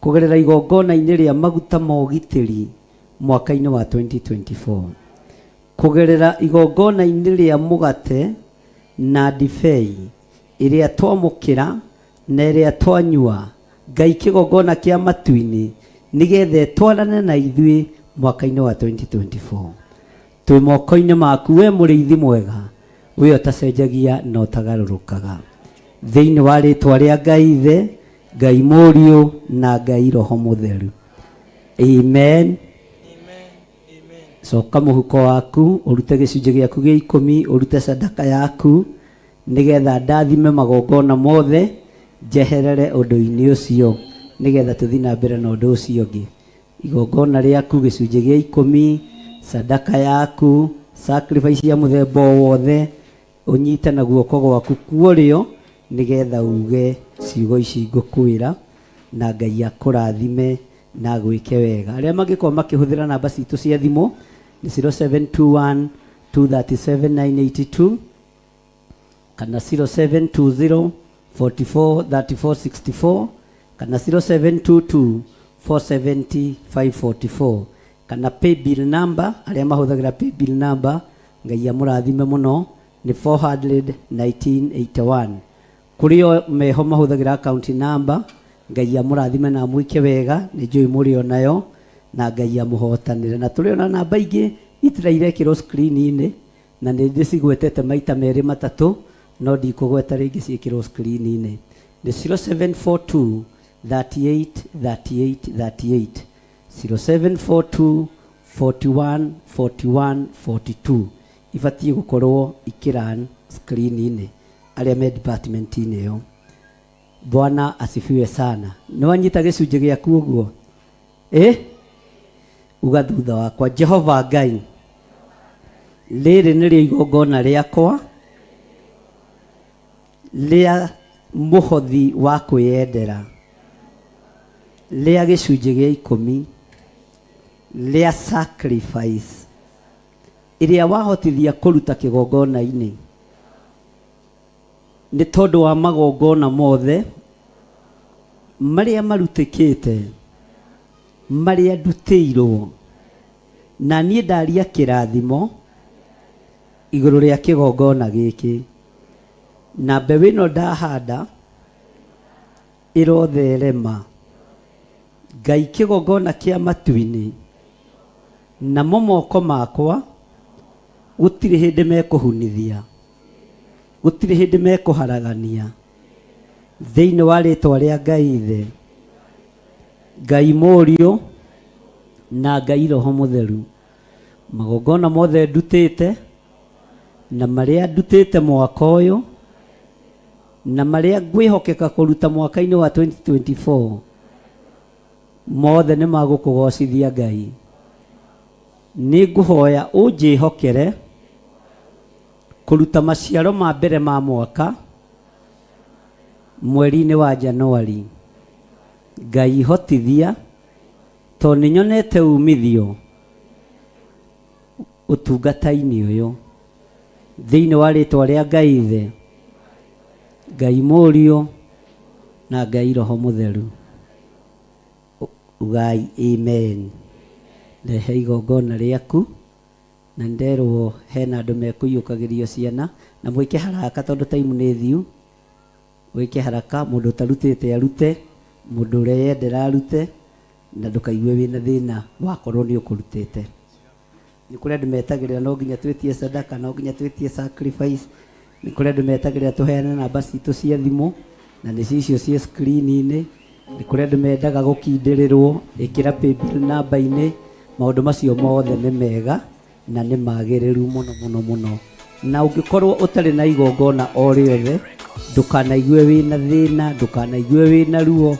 kũgerera igongona-inĩ rĩa maguta ma ũgitĩri mwaka-inĩ wa 2024. Kũgerera igongona-inĩ rĩa mũgate na ndibei ĩrĩa twamũkĩra na ĩrĩa twanyua Ngai kĩgongona kĩa matu-inĩ nĩgetha twarane na ithuĩ mwaka-inĩ wa 2024. Twĩ moko-inĩ maku we mũrĩithi mwega, we ũtacenjagia na ũtagarũrũkaga. Thĩinĩ wa rĩtwa rĩa Ngai Ithe, Ngai Mũriũ na Ngai Roho Mũtheru. Amen. Coka mũhuko waku ũrute gĩcunjĩ gĩaku gĩa 10, ũrute sadaka yaku nĩgetha ndathime magongona mothe njeherere ũndũ-inĩ ũcio nĩgetha tũthiĩ na mbere na ũndũ ũcio ũngĩ. Igongona rĩaku gĩcunjĩ gĩa 10, sadaka yaku, sacrifice ya mũthemba wothe ũnyite na guoko gwaku kuorĩo nĩgetha uge ciugo ici ngũkwĩra na Ngai akũrathime na gwĩke wega. Arĩa mangĩkorwo makĩhũthĩra namba citũ cia thimũ ni 0721 237 982 kana 0720 44 34 64 kana 0722 470 544 kana paybill number. Arĩa mahũthagĩra paybill number Ngai amũrathime mũno ni 41981. Kũrĩ o meho mahũthagĩra account number Ngai amũrathime na mwĩke wega, nĩ njũĩ mũrĩ o nayo na Ngai amũhotanĩre. Na tũrĩ ona namba ingĩ itirarekĩrwo screen-inĩ na nĩ ndĩcigwetete maita merĩ matatũ no ndikũgweta rĩngĩ ciĩkĩrwo screen-inĩ. Nĩ 0742 38 38 38 0742 41 41 42. Ibatiĩ gũkorwo ikĩran screen-inĩ arĩa me department-inĩ ĩyo. Bwana asifiwe sana. Nĩ wanyita gĩcunjĩ gĩaku ũguo? Uga thutha wakwa. Jehova Ngai, rĩrĩ nĩrĩo igongona rĩakwa rĩa mũhothi wa kwĩyendera rĩa gĩcunjĩ gĩa 10 rĩa sacrifice ĩrĩa wahotithia kũruta kĩgongona-inĩ nĩ tondũ wa magongona mothe marĩa marutĩkĩte marĩa ndutĩirwo, na niĩ ndaria kĩrathimo igũrũ rĩa kĩgongona gĩkĩ, na mbeũ ĩno ndahanda ĩrotherema. Ngai kĩgongona kĩa matu-inĩ namo moko makwa gũtirĩ hĩndĩ mekũhunithia, gũtirĩ hĩndĩ mekũharagania. Thĩinĩ wa rĩtwa rĩa Ngai Ithe, Ngai Mũriũ na Ngai Roho Mũtheru, magongona mothe ndutĩte na marĩa ndutĩte mwaka ũyũ na marĩa ngwĩhokeka kũruta mwaka-inĩ wa 2024 mothe nĩ magũkũgocithia Ngai. Nĩ ngũhoya ũnjĩhokere kũruta maciaro ma mbere ma mwaka mweri-inĩ wa Januari. Ngai hotithia tondũ nĩ nyonete umithio ũtungata-inĩ ũyũ. Thĩinĩ wa rĩtwa rĩa Ngai Ithe, Ngai Mũriũ na Ngai Roho Mũtheru. Ugai amen. Rehe igongona rĩaku, na nderwo hena andũ mekũiyũkagĩrio ciana, na mwĩke haraka tondũ time nĩ thiu. wike haraka mundu tarutite arute mundu ureyendera arute na ndukaigue wina thina wakorwo ni ukurutite ni kuri andu metagirira no nginya twetie sadaka no nginya twetie sacrifice ni kuri andu metagirira tuheane namba citu cia thimu na ni cicio cia screen-ini ni kuri andu mendaga gukindirirwo ikira paybill namba-ini maundu macio mothe ni mega na ni magiriru muno na ungikorwo utari na igongona o riothe ndukanaigue wina thina ndukanaigue wina ruo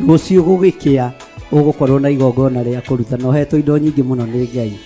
rucio gugikia ugukorwo na igongona ria kuruta no hetwo indo nyingi muno ni Ngai.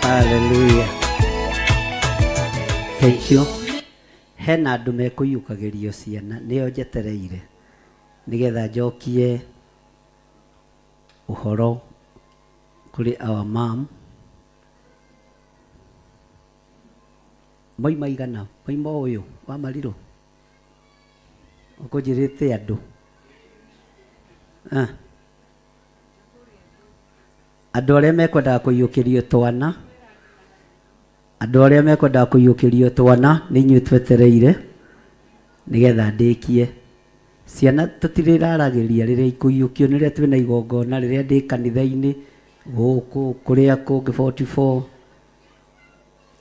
Hallelujah. Thank you. Hena andu mekuyukagirio ciana nio njetereire nigetha njokie uhoro kuri our mom. Moima igana moima uyu wa Mariro ukujirite andu andu aria mekwendaga kuyukirio twana andu aria mekwendaga kuyukirio twana ni inyuĩ twetereire nigetha ndikie ciana tutiriraragiria riria ikuyukio niria twina igongona riria ndi kanitha-ini guku kuria kungi 44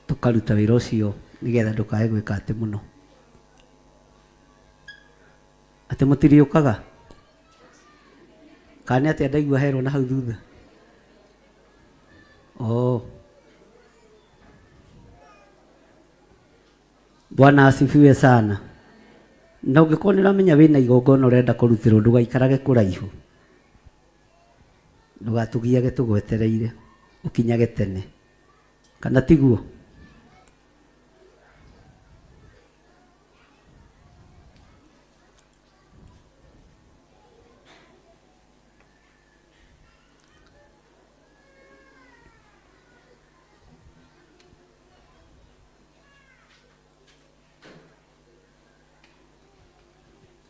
tukaruta wira ucio nigetha ndukae gwika ati muno ati mutiriukaga kana ati ndaigua herwo na hau thutha. Oh, Bwana asifiwe sana. Na ungĩkorwo nĩ ũramenya wĩna igongona ũrenda kũrutĩrwo ndũgaikarage kũraihu, ndũgatugiage tũgwetereire ũkinyage tene, kana tiguo?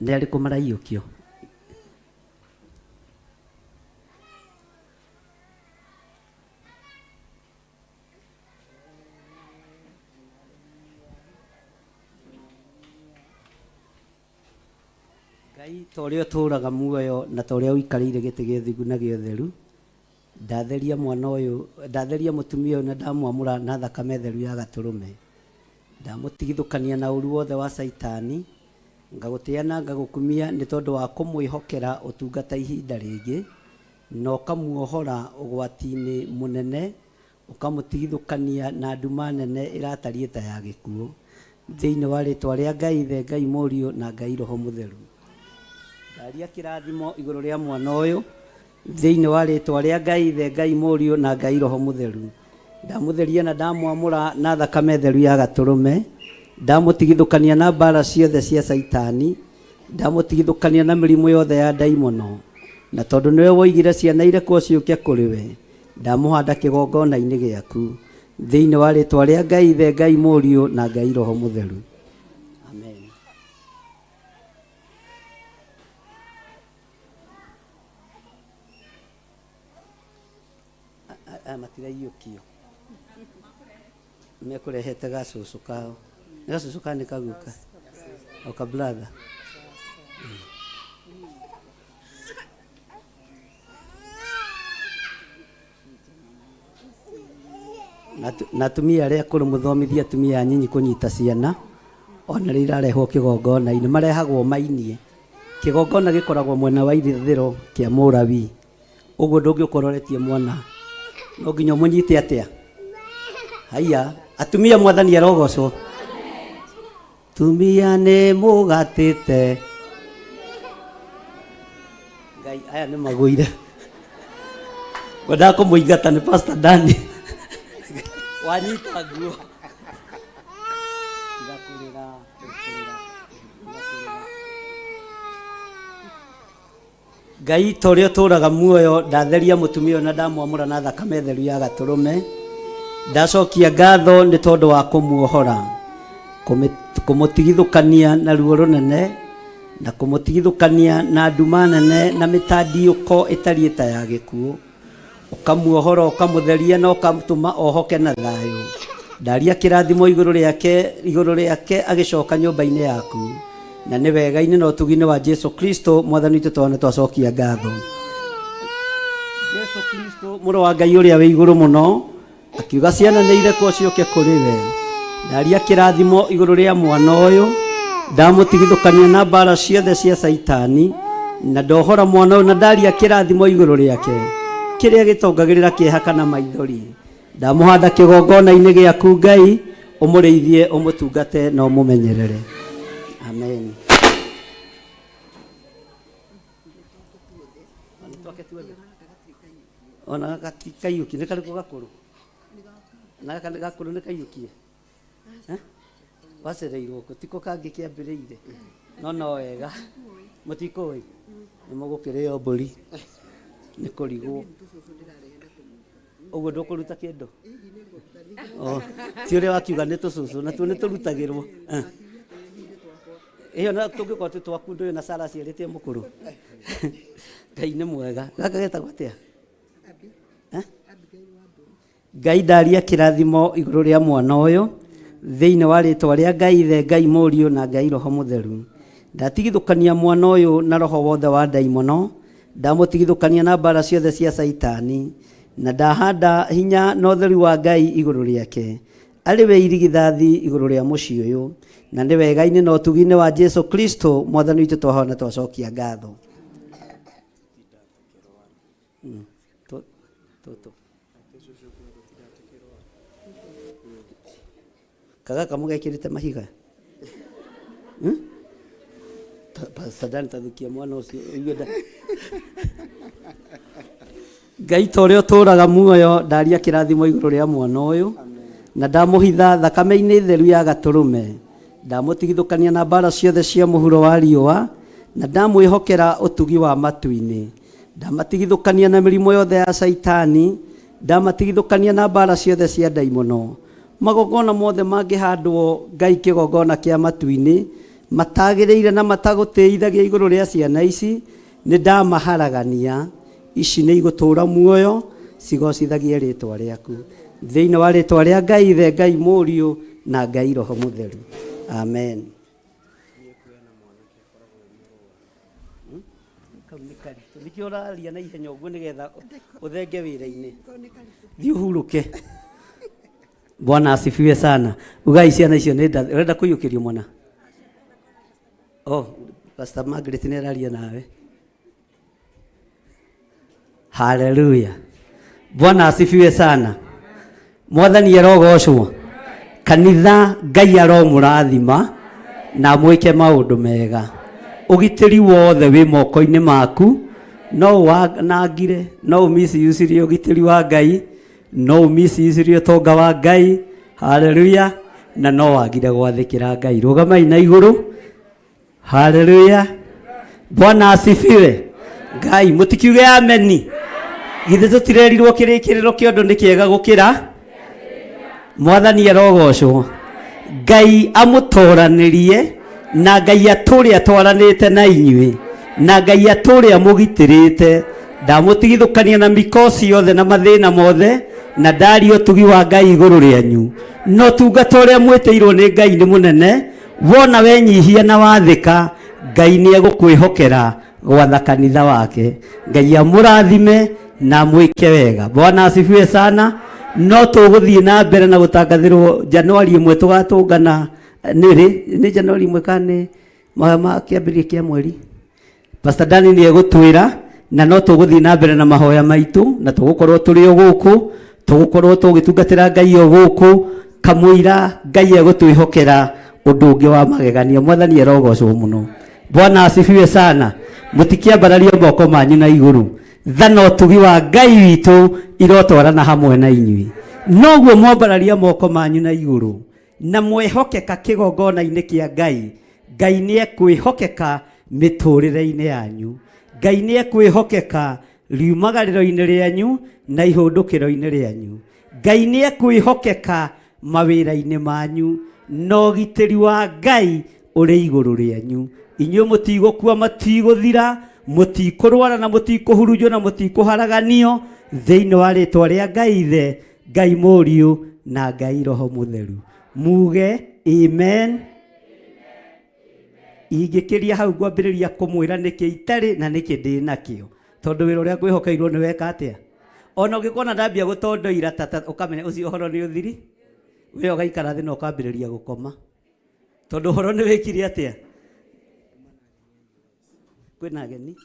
nĩ arĩkũ maraiyũkio? Ngai ta ũrĩa ũtũũraga muoyo na ta ũrĩa ũikarĩire gĩtĩ gĩa ũthingu na gĩa ũtheru, ndatheria mwana ũyũ, ndatheria mũtumia ũyũ na ndamwamũra na thakame theru ya Gatũrũme, ndamũtigithũkania na ũru wothe wa Saitani, ngagũtĩa na ngagũkumia nĩ tondũ wa kũmwĩhokera ũtungata ihinda rĩngĩ, na ũkamuohora ũgwati-inĩ mũnene, ũkamũtigithũkania na nduma nene ĩratariĩ ta ya gĩkuũ, thĩinĩ wa rĩtwa rĩa Ngai Ithe, Ngai Mũriũ na Ngai Roho Mũtheru. Ndaria kĩrathimo igũrũ rĩa mwana ũyũ thĩinĩ wa rĩtwa rĩa Ngai Ithe, Ngai Mũriũ na Ngai Roho Mũtheru. Ndamũtheria na ndamwamũra na thakame theru ya Gatũrũme, ndamũtigithũkania na mbara ciothe cia Saitani, ndamũtigithũkania na mĩrimũ yothe ya ndaimono, na tondũ nĩwe woigire ciana irekwo ciũke kũrĩ we, ndamũhanda kĩgongona-inĩ gĩaku thĩinĩ wa rĩtwa rĩa Ngai Ithe, Ngai Mũriũ na Ngai Roho Mũtheru. Amen. Matiraiyũkio mekũrehete gacũcũ kao, gacũcũ kao nĩ kaguka oka brother. Na atumia arĩa akũrũ mũthomithie atumia anyinyi kũnyita ciana, ona rĩrĩa irarehwo kĩgongona-inĩ marehagwo mainie. Kĩgongona gĩkoragwo mwena wa irathĩro kĩa Mũrabii, ũguo ndũngĩũkororetie mwana no nginya mũnyite atĩa. Haya, atumia Mwathani arogocwo. Tumia nĩ mũgatĩte Ngai, aya nĩ magũire wendaga kũmũingata nĩ Pastor Dani wanyita nguo. Ngai ta ũrĩa ũtũũraga muoyo, ndatheria mũtumia ũyũ na ndamwamũra na thakame theru ya Gatũrũme, ndacokia ngatho nĩ tondũ wa kũmuohora, kũmũtigithũkania na ruo rũnene, na kũmũtigithũkania na nduma nene na mĩtandiũko ĩtariĩ ta ya gĩkuũ, ũkamuohora ũkamũtheria na ũkamũtũma ohoke na thayũ. Ndaria kĩrathimo igũrũ rĩake agĩcoka nyũmba-inĩ yaku, na nĩ wega-inĩ na ũtugi-inĩ wa Jesu Kristo Mwathani witũ twana twacokia ngatho. Jesu Kristo mũrũ wa Ngai ũrĩa wĩ igũrũ mũno, akiuga ciana nĩ irekwo ciũke kũrĩ we. Ndaria kĩrathimo igũrũ rĩa mwana ũyũ, ndamũtigithũkania na mbara ciothe cia Saitani, na ndohora mwana ũyũ na ndaria kĩrathimo igũrũ rĩake kĩrĩa gĩtongagĩrĩra kĩeha kana maithori. Ndamũhanda kĩgongona-inĩ gĩaku Ngai, ũmũrĩithie, ũmũtungate na ũmũmenyerere. Amen. Ona gaka kaiyũki nĩ karĩkũ gakũrũ? Na gaka nĩ gakũrũ nĩ kaiyũkie? Wacereirwo kũ? Tiko kangĩ kĩambĩrĩire? No wega mũtikũĩ nĩ mũgũkĩrĩo mbũri nĩ kũrigwo. Ũguo ndũkũruta kĩndũ? Ti ũrĩa wakiuga nĩ tũcũcũ, natuo nĩ tũrutagĩrwo. Ĩyo na tũngĩkorwo twĩ twaku ndũĩ na Sara ciarĩtie mũkũrũ. Ngai nĩ mwega. Gaka getagwo atĩa? Ngai ndaria kĩrathimo igũrũ rĩa mwana ũyũ thĩinĩ wa rĩtwa rĩa Ngai Ithe, Ngai Mũriũ na Ngai Roho Mũtheru. Ndatigithũkania mwana ũyũ na roho wothe wa ndaimono, ndamũtigithũkania na mbara ciothe cia Saitani, na ndahanda hinya na ũtheru wa Ngai igũrũ rĩake, arĩ we irigithathi igũrũ rĩa mũciĩ ũyũ, na nĩ wega-inĩ na ũtugi-inĩ wa Jesu Kristo Mwathani witũ twahona twacokia ngatho. Kaga kamũgekĩrĩte mahiga Sadani tathukia mwana ũcio. Ngai ta ũrĩa ũtũũraga muoyo, ndaria kĩrathimo igũrũ rĩa mwana ũyũ, na ndamũhitha thakame-inĩ theru ya Gatũrũme, ndamũtigithũkania na mbara ciothe cia mũhuro wa riũa, na ndamwĩhokera ũtugi wa matu-inĩ, ndamatigithũkania na mĩrimũ yothe ya Saitani, ndamatigithũkania na mbara ciothe cia ndaimono. Magongona mothe mangĩhandwo Ngai kĩgongona kĩa matu-inĩ, matagĩrĩire na matagũteithagia igũrũ rĩa ciana ici, nĩ ndamaharagania, ici nĩ igũtũũra muoyo cigocithagie rĩtwa rĩaku thĩinĩ wa rĩtwa rĩa Ngai Ithe, Ngai Mũriũ na Ngai Roho Mũtheru. Amen. Nĩkĩo ũraria na ihenya ũguo nĩgetha ũthenge wĩra-inĩ. Thiĩ ũhurũke. Bwana asifiwe sana. Ugai ciana icio nĩ nda ũrenda kũiyũkĩrio mwana. Pastor Margaret nĩ araria nawe. Hallelujah. Bwana asifiwe sana. Mwathani arogocwo. Kanitha Ngai aromũrathima na mwĩke maũndũ mega. Ũgitĩri wothe wĩ moko-inĩ maku, no wanangire, no ũmiciucirie ũgitĩri wa Ngai, no ũmiciucirie ũtonga wa Ngai. Hallelujah. Na no wagire gwathĩkĩra Ngai. Rũgamai na igũrũ. Hallelujah. Bwana asifiwe. Ngai mũtikiuge ameni. Githĩ tũtirerirwo kĩrĩkĩrĩro kĩa ũndũ nĩ kĩega gũkĩra. Mwathani arogocwo. Ngai amũtoranĩrie na Ngai atũre atwaranĩte na inyuĩ, na Ngai atũre amũgitĩrĩte, ndamũtigithũkania na mikosi yothe na mathĩna mothe, na ndari ũtugi wa Ngai igũrũ rĩanyu. No tungata ũrĩa mwĩtĩirwo nĩ Ngai nĩ mũnene, wona wenyihia na wathĩka, Ngai nĩ egũkwĩhokera gwatha kanitha wake. Ngai amũrathime na mwĩke wega. Bwana asifiwe sana. No tũgũthiĩ na mbere na gũtangathĩrwo Januari 1 tũgatũngana nĩ Januari 1 kana kĩambĩrĩria kĩa mweri. Pastor Dani nĩ egũtwĩra, na no tũgũthiĩ na mbere na mahoya maitũ, na tũgũkorwo tũrĩ o gũkũ, tũgũkorwo tũgĩtungatĩra Ngai o gũkũ, kamũira Ngai egũtwĩhokera ũndũ ũngĩ wa magegania. Mwathani arogocwo mũno. Bwana asifiwe sana. Mũtikĩambararia moko manyu na igũrũ. Thana ũtugi wa Ngai witũ irotwarana hamwe na inyuĩ. Noguo mwambararia moko manyu na igũrũ na mwehokeka kĩgongona-inĩ kĩa Ngai, Ngai nĩ ekwĩhokeka mĩtũrĩre-inĩ yanyu. Ngai nĩ ekwĩhokeka riumagarĩro-inĩ rĩanyu na ihũndũkĩro-inĩ rĩanyu. Ngai nĩ ekwĩhokeka mawĩra-inĩ manyu, na ũgitĩri wa Ngai ũrĩ igũrũ rĩanyu. Inyuĩ mũtigũkua, matigũthira, mũtikũrwara na mũtikũhurunjwo na mũtikũharaganio thĩinĩ wa rĩtwa rĩa Ngai Ithe, Ngai Mũriũ na Ngai Roho Mũtheru. Muge amen. Ingĩkĩria hau ngwambĩrĩria kũmwĩra nĩkĩ itarĩ na nĩkĩ ndĩ nakĩo, tondũ wĩra ũrĩa ngwĩhokeirwo nĩ weka atĩa. Ona ũngĩkona ndambia gũtondoira tata ũkamenya ũcio ũhoro nĩ ũthiri, we ũgaikara thĩ na ũkambĩrĩria gũkoma, tondũ ũhoro nĩ wĩkire atĩa. Kwĩna ageni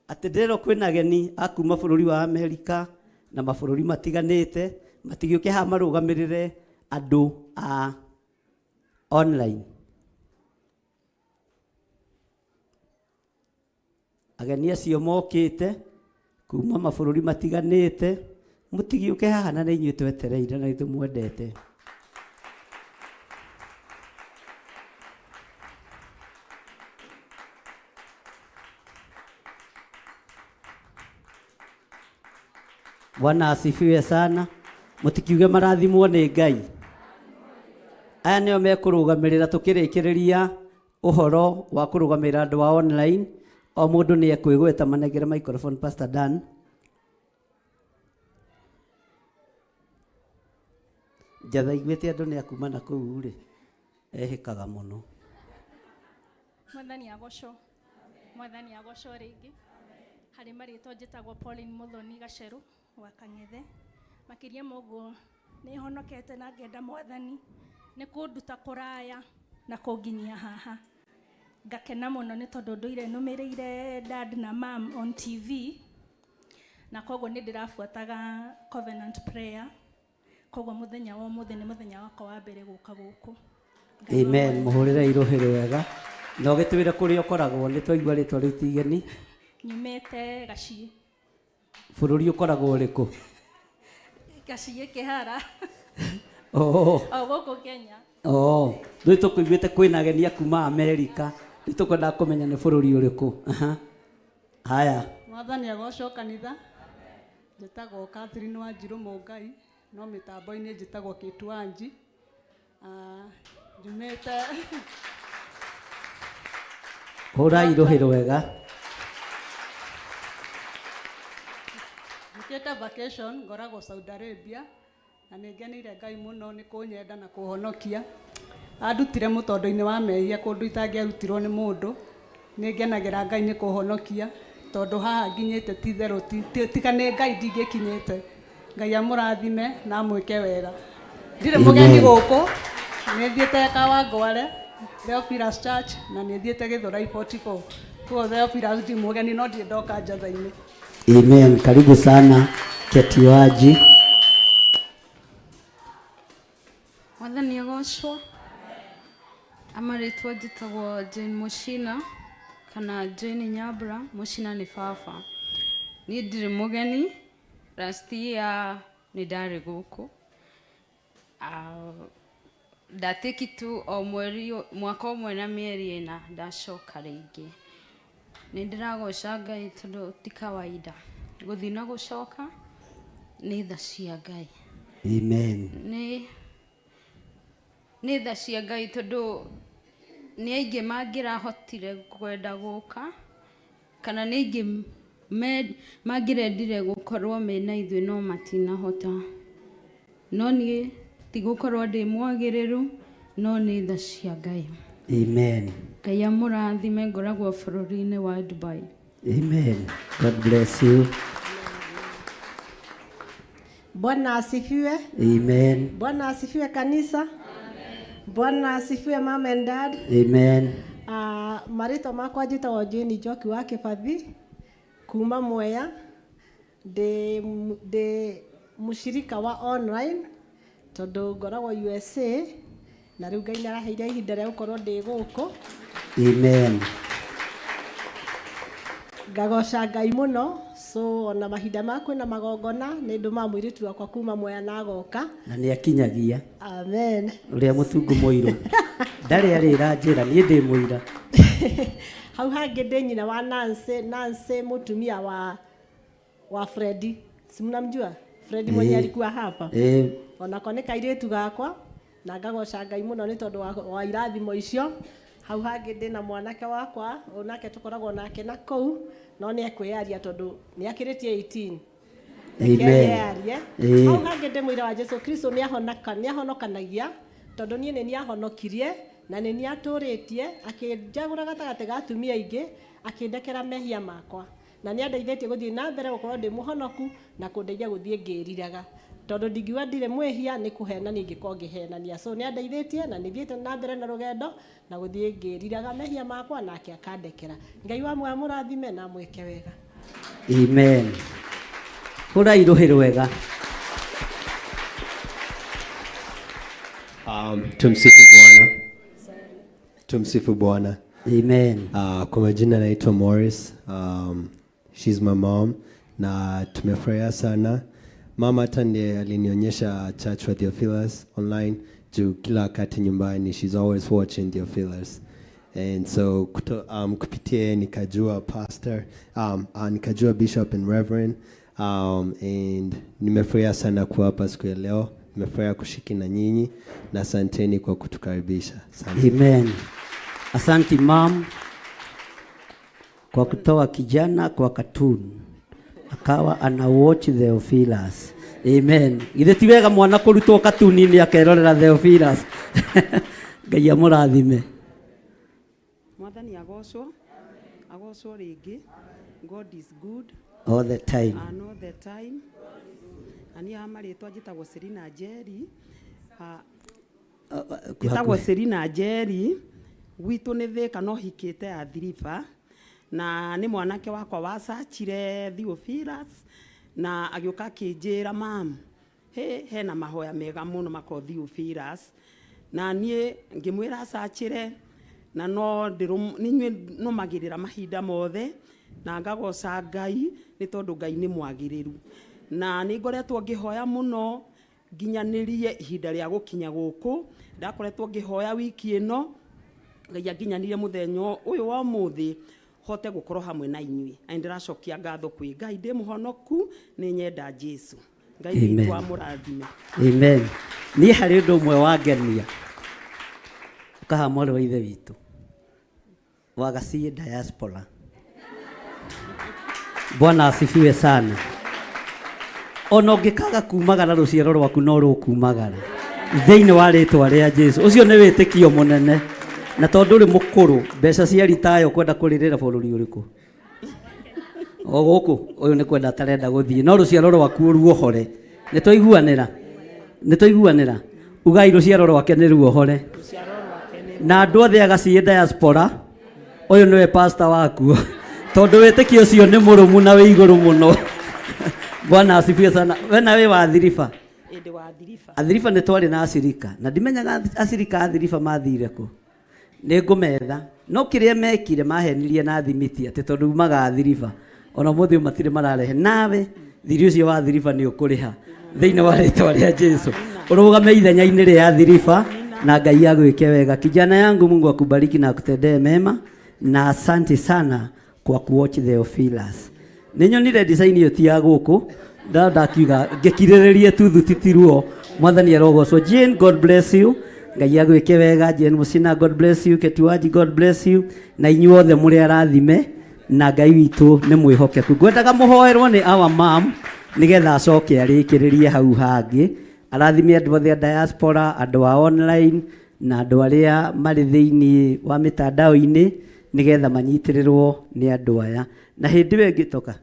atĩ ndĩrerwo kwĩna ageni a kuma bũrũri wa Amerika na mabũrũri matiganĩte, matigĩũke haha marũgamĩrĩre andũ a online. Ageni acio mokĩte kuma mabũrũri matiganĩte, mũtigĩũke haha na inyuĩ twetereire na nĩtũmwendete. Bwana asifiwe sana. Mũtikiuge marathimwo nĩ Ngai. Aya nĩo mekũrũgamĩrĩra tũkĩrĩkĩrĩria ũhoro wa kũrũgamĩrĩra andũ wa online. O mũndũ nĩ ekwĩgweta manegere microphone. Pastor Dan. Njathaiguĩte andũ nĩ akuma na kũu rĩ, ehĩkaga mũno. Mwathani agocwo. Mwathani agocwo rĩngĩ. Harĩ marĩtwa njĩtagwo Pauline Muthoni Gaceru wa Kang'ethe. Makĩria moguo nĩ honokete na ngenda Mwathani nĩ kũnduta kũraya na kũnginyia haha. Ngakena mũno nĩ tondũ ndũire nũmĩrĩire dad na mom on TV, na koguo nĩ ndĩrabuataga covenant prayer. Koguo mũthenya wa ũmũthĩ nĩ mũthenya wakwa wa mbere gũka gũkũ. Amen. Mũhũrĩre irũhĩrĩ wega na ũgĩtwĩre kũrĩa ũkoragwo. Nĩ twaigua rĩtwa rĩu ti igeni. Nyumĩte Gaciĩ. Bũrũri ũkoragwo ũrĩkũ? Gaciĩ Kĩhara. O gũkũ Kenya. Rĩu tũkũiguĩte kwĩna ageni a kuma Amerika, rĩu tũkwendaga kũmenya nĩ bũrũri ũrĩkũ. Haya. Mwathani agocwo kanitha. Njĩtagwo Catherine Wanjirũ Mũngai, no mĩtambo-inĩ njĩtagwo Kĩtu Wanji. Njumĩte hura irohero wega. Ngĩkĩte vacation ngoragwo Saudi Arabia na nĩngenire Ngai mũno nĩ kũnyenda na kũhonokia. Andutire mũtondo-inĩ wa mehia kũndũ itangĩarutirwo nĩ mũndũ. Nĩngenagĩra Ngai nĩ kũhonokia tondũ haha nginyĩte ti therũ tiga nĩ Ngai ndingĩkinyĩte. Ngai amũrathime na amwĩke wega. Ndirĩ mũgeni gũkũ, nĩthiĩte Kawangware Theophilus Church na nĩthiĩte Gĩthũrai 44. Kwa Theophilus ndi mũgeni no ndirĩ ndoka njatha-inĩ. Amen. Karibu sana Ketiwaji. Mwathani agocwo. Amarĩtwa njĩtagwo Jane Muchina kana Jane Nyambura. Muchina nĩ baba. Niĩ ndirĩ mũgeni. Last year nĩ ndarĩ gũkũ. Ndatĩki tu o mwaka ũmwe na mĩeri ĩna ndacoka rĩngĩ. Nĩ ndĩragoca Ngai tondũ ti kawaida gũthiĩ na gũcoka nĩ tha cia Ngai. Amen. Nĩ tha cia Ngai tondũ nĩ aingĩ mangĩrahotire kwenda gũka kana nĩ aingĩ mangĩrendire gũkorwo mena ithuĩ no matinahota. No niĩ ti gũkorwo ndĩ mwagĩrĩru no nĩ tha cia Ngai. Amen. Ngai amũrathime ngoragwo bũrũri-inĩ wa Dubai. Amen. God bless you. Bwana asifiwe. Amen. Bwana asifiwe kanisa. Bwana asifiwe mama and dad. Amen. Marĩtwa makwa njĩtagwo Jane Njoki wa Kĩbathi kuma Mwea. Ndĩ mũcirika wa online tondũ ngoragwo USA na rĩu Ngai nĩaraheire ihinda rĩa gũkorwo ndĩ gũkũ. Amen. Ngagoca Ngai mũno so ona mahinda ma kwĩna magongona nĩ ndũma mũirĩtu wakwa kuma Mwea na agoka na nĩ akinyagia. Amen. Ũrĩa mũtungu mũirũ ndarĩ arĩra njĩra niĩ ndĩ mũira. Hau hangĩ ndĩ nyina wa Nancy mũtumia wa Freddy. Si mnamjua Freddy mwenye alikuwa hapa. Onako nĩ kairĩtu gakwa na ngagoca Ngai mũno nĩ tondũ wa irathimo icio. Hau hangĩ ndĩ na mwanake wakwa onake tũkoragwo nake na kũu no nĩ ekwĩyaria tondũ nĩ akĩrĩtie 18. Amen. Hau hangĩ ndĩ mũira wa Jesu Kristo nĩ ahonokanagia tondũ niĩ nĩ niahonokirie na nĩ niatũrĩtie akĩnjagũra gatagatĩ ga atumia aingĩ akĩndekera mehia makwa na nĩ andeithĩtie gũthiĩ na mbere gũkorwo ndĩ mũhonoku na kũndeithia gũthiĩ ngĩriraga tondũ ndingiuga ndirĩ mwĩhia nĩ kũhenania ingĩkorwo ngĩhenania so nĩ andeithĩtie na nĩ thiĩte na mbere na rũgendo na gũthiĩ ngĩriraga mehia makwa nake akandekera. Ngai wa mũrathime na mwĩke wega. Amen. Hura irohero wega. Tumsifu Bwana. Tumsifu Bwana. Amen. Kwa majina naitwa Morris. She's my mom na tumefurahia sana. Mama hata ndiye alinionyesha Church wa Theophilus online juu kila wakati nyumbani she's always watching Theophilus. And so kupitia nikajua pastor, nikajua bishop and reverend. And nimefurahia sana kuwa hapa siku ya leo. Nimefurahia kushiriki na nyinyi na asanteni kwa kutukaribisha. Amen. Asanti mom kwa kutoa kijana kwa cartoon akawa ana watch Theophilus. Amen. Ithe ti wega mwana kũrutwo cartoon-inĩ akerorera Theophilus. Ngai amũrathime. Mwathani agocwo rĩngĩ. God is good all the time. And all the time. Ani marĩtwa njĩtagwo Selina Jerry. Njĩtagwo Selina Jerry. Gwitũ nĩ Thĩka no hikĩte Athiriba na nĩ mwanake wakwa wacachire Theophilus na agĩũka akĩnjĩra mam hena mahoya mega mũno mako Theophilus na niĩ ngĩmwĩra acachire na no magĩrĩra mahinda mothe na ngagoca Ngai nĩ tondũ Ngai nĩ mwagĩrĩru na nĩ ngoretwo ngĩhoya mũno nginyanĩrie ihinda rĩa gũkinya gũkũ ndakoretwo ngĩhoya wiki ĩno Ngai anginyanirie mũthenya ũyũ wa ũmũthĩ hote gũkorwo hamwe na inyuĩ na ndĩracokia ngatho kwĩ Ngai ndĩ mũhonoku nĩ nyenda Jesu. Ngai witũ amũrathime. Amen. Niĩ harĩ ũndũ ũmwe wangenia ũkaha mwarĩ wa ithe witũ wa Gacie diaspora. Bwana asifiwe sana. Ona ũngĩkaga kumagara rũciaro rwaku no rũkumagara thĩinĩ wa rĩtwa rĩa Jesu. Ũcio nĩ wĩtĩkio mũnene, na tondũ ũrĩ mũkũrũ mbeca cia ritayo kwenda kũrĩrĩra bũrũri ũrĩkũ? O gũkũ ũyũ nĩ kwenda atarenda gũthiĩ, no rũciaro rwaku ruohore. Nĩtwaiguanĩra ugai rũciaro rwake nĩ ruohore. Na andũ othe a Gacie diaspora, ũyũ nĩwe pastor waku tondũ wĩtĩkio ũcio nĩ mũrũmu na wĩ igũrũ mũno. Bwana asifiwe sana. We nawe wa Athirifa? Ĩndĩ wa Athirifa. Athirifa nĩ twarĩ na acirika, na ndimenyaga acirika Athirifa mathire kũ. Nĩ ngũmetha, no kĩrĩa mekire mahenirie na thimiti atĩ tondũ umaga Athirifa ona mũthĩ matirĩ mararehe. Nawe thiri ũcio wa Athirifa nĩ ũkũrĩha thĩinĩ wa rĩtwa rĩa Jesu. Ũrũgame ithenya-inĩ rĩa Athirifa na Ngai agwĩke wega. Kijana yangu, Mungu akubariki na akutendee mema, na asante sana kwa kuwatch Theophilus. Ninyonire design iyo ti ya gũkũ, ndakiuga ngĩkirĩrĩrie tuthu titiruo. Mwathani arogocwo. Jane, God bless you. Ngai agwĩke wega. Jane Musina, God bless you. Ketuaji, God bless you. Na inyuothe mũrĩ arathime, na Ngai witũ nĩ mwĩhokeku. Ngwendaga mũhoerwo nĩ our mom nĩgetha acoke arĩkĩrĩrie hau hangĩ. Arathime andũ othe a diaspora, andũ a online na andũ arĩa marĩ thĩinĩ wa mĩtandao-inĩ nĩgetha manyitĩrĩrwo nĩ andũ aya. Na hĩndĩ ĩyo ĩngĩtoka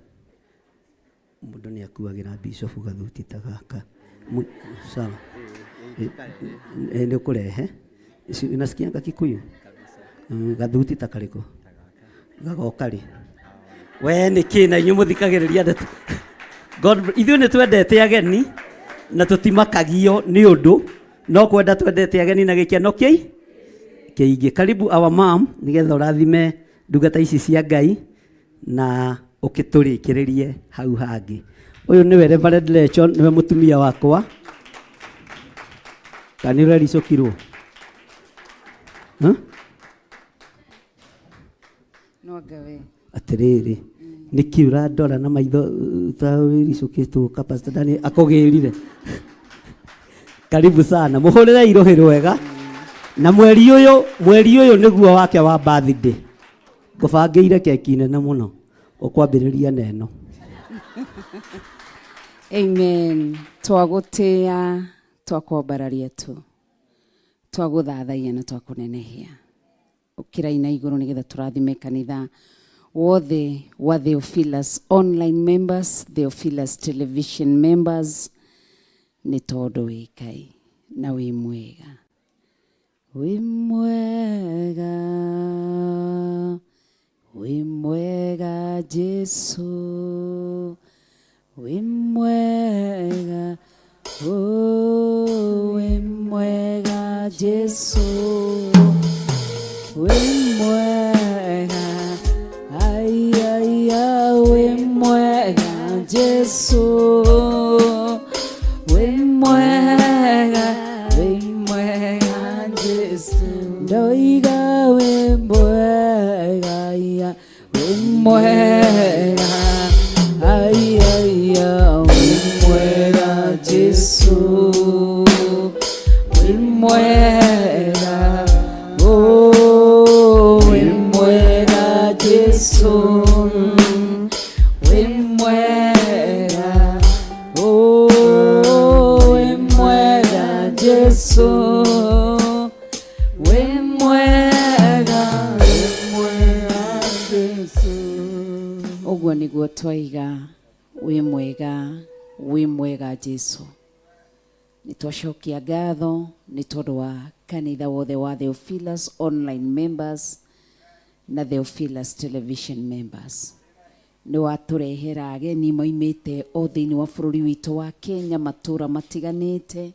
mũndũ nĩ akuagĩra bishop gathuti ta gaka. Sawa. Nĩ ũkũrehe unasikianga Kikuyu gathuti ta karĩkũ gagoka rĩ? We nĩ kĩ na inyuĩ mũthikagĩrĩria ndeto? Ithuĩ nĩ twendete ageni na tũtimakagio nĩ ũndũ, no kwenda twendete ageni na gĩkeno kĩingĩ. Karibu our mom nĩgetha ũrathime ndungata ici cia Ngai na ũkĩtũrĩkĩrĩrie hau hangĩ. Ũyũ nĩwe Reverend Lechon, nĩwe mũtumia wakwa. Kanĩ ũrericũkirwo? No ngawe. Atĩrĩrĩ, nĩkĩ ũrandora na maitho ta wĩricũkĩtwo ka Pastor Daniel akũgĩrire? Karibu sana. Mũhũrĩre irũhĩ rwega. Na mweri ũyũ nĩguo wake wa birthday. Ngũbangĩire keki nene mũno. Ũkwambĩrĩria neno. Amen. Twagũtĩĩa, twakwambararia tu, twagũthathaia na twakũnenehia. Ũkĩraina igũrũ nĩgetha tũrathime kanitha wothe wa Theophilus online members, Theophilus television members, nĩ tondũ wĩ Ngai na wĩ mwega. Wĩ mwega, wĩ mwega Jesu, wĩ mwega, oh, wĩ mwega Jesu, wĩ mwega, ai ai ai, wĩ mwega Jesu, wĩ mwega, wĩ mwega Jesu, ndoiga wĩ mwega, wĩ mwega, ai ai ai, wĩ mwega Jesu, wĩ mwega, oh, wĩ mwega Jesu, wĩ mwega, oh, wĩ mwega Jesu, wĩ mwega, ũguo nĩguo twaiga wĩ mwega Jesu. Nĩ twacokia ngatho nĩ tondũ wa kanitha wothe wa Theophilus online members na Theophilus television members. Nĩ watũrehera ageni moimĩte o thĩinĩ wa bũrũri witũ wa Kenya, matũra matiganĩte,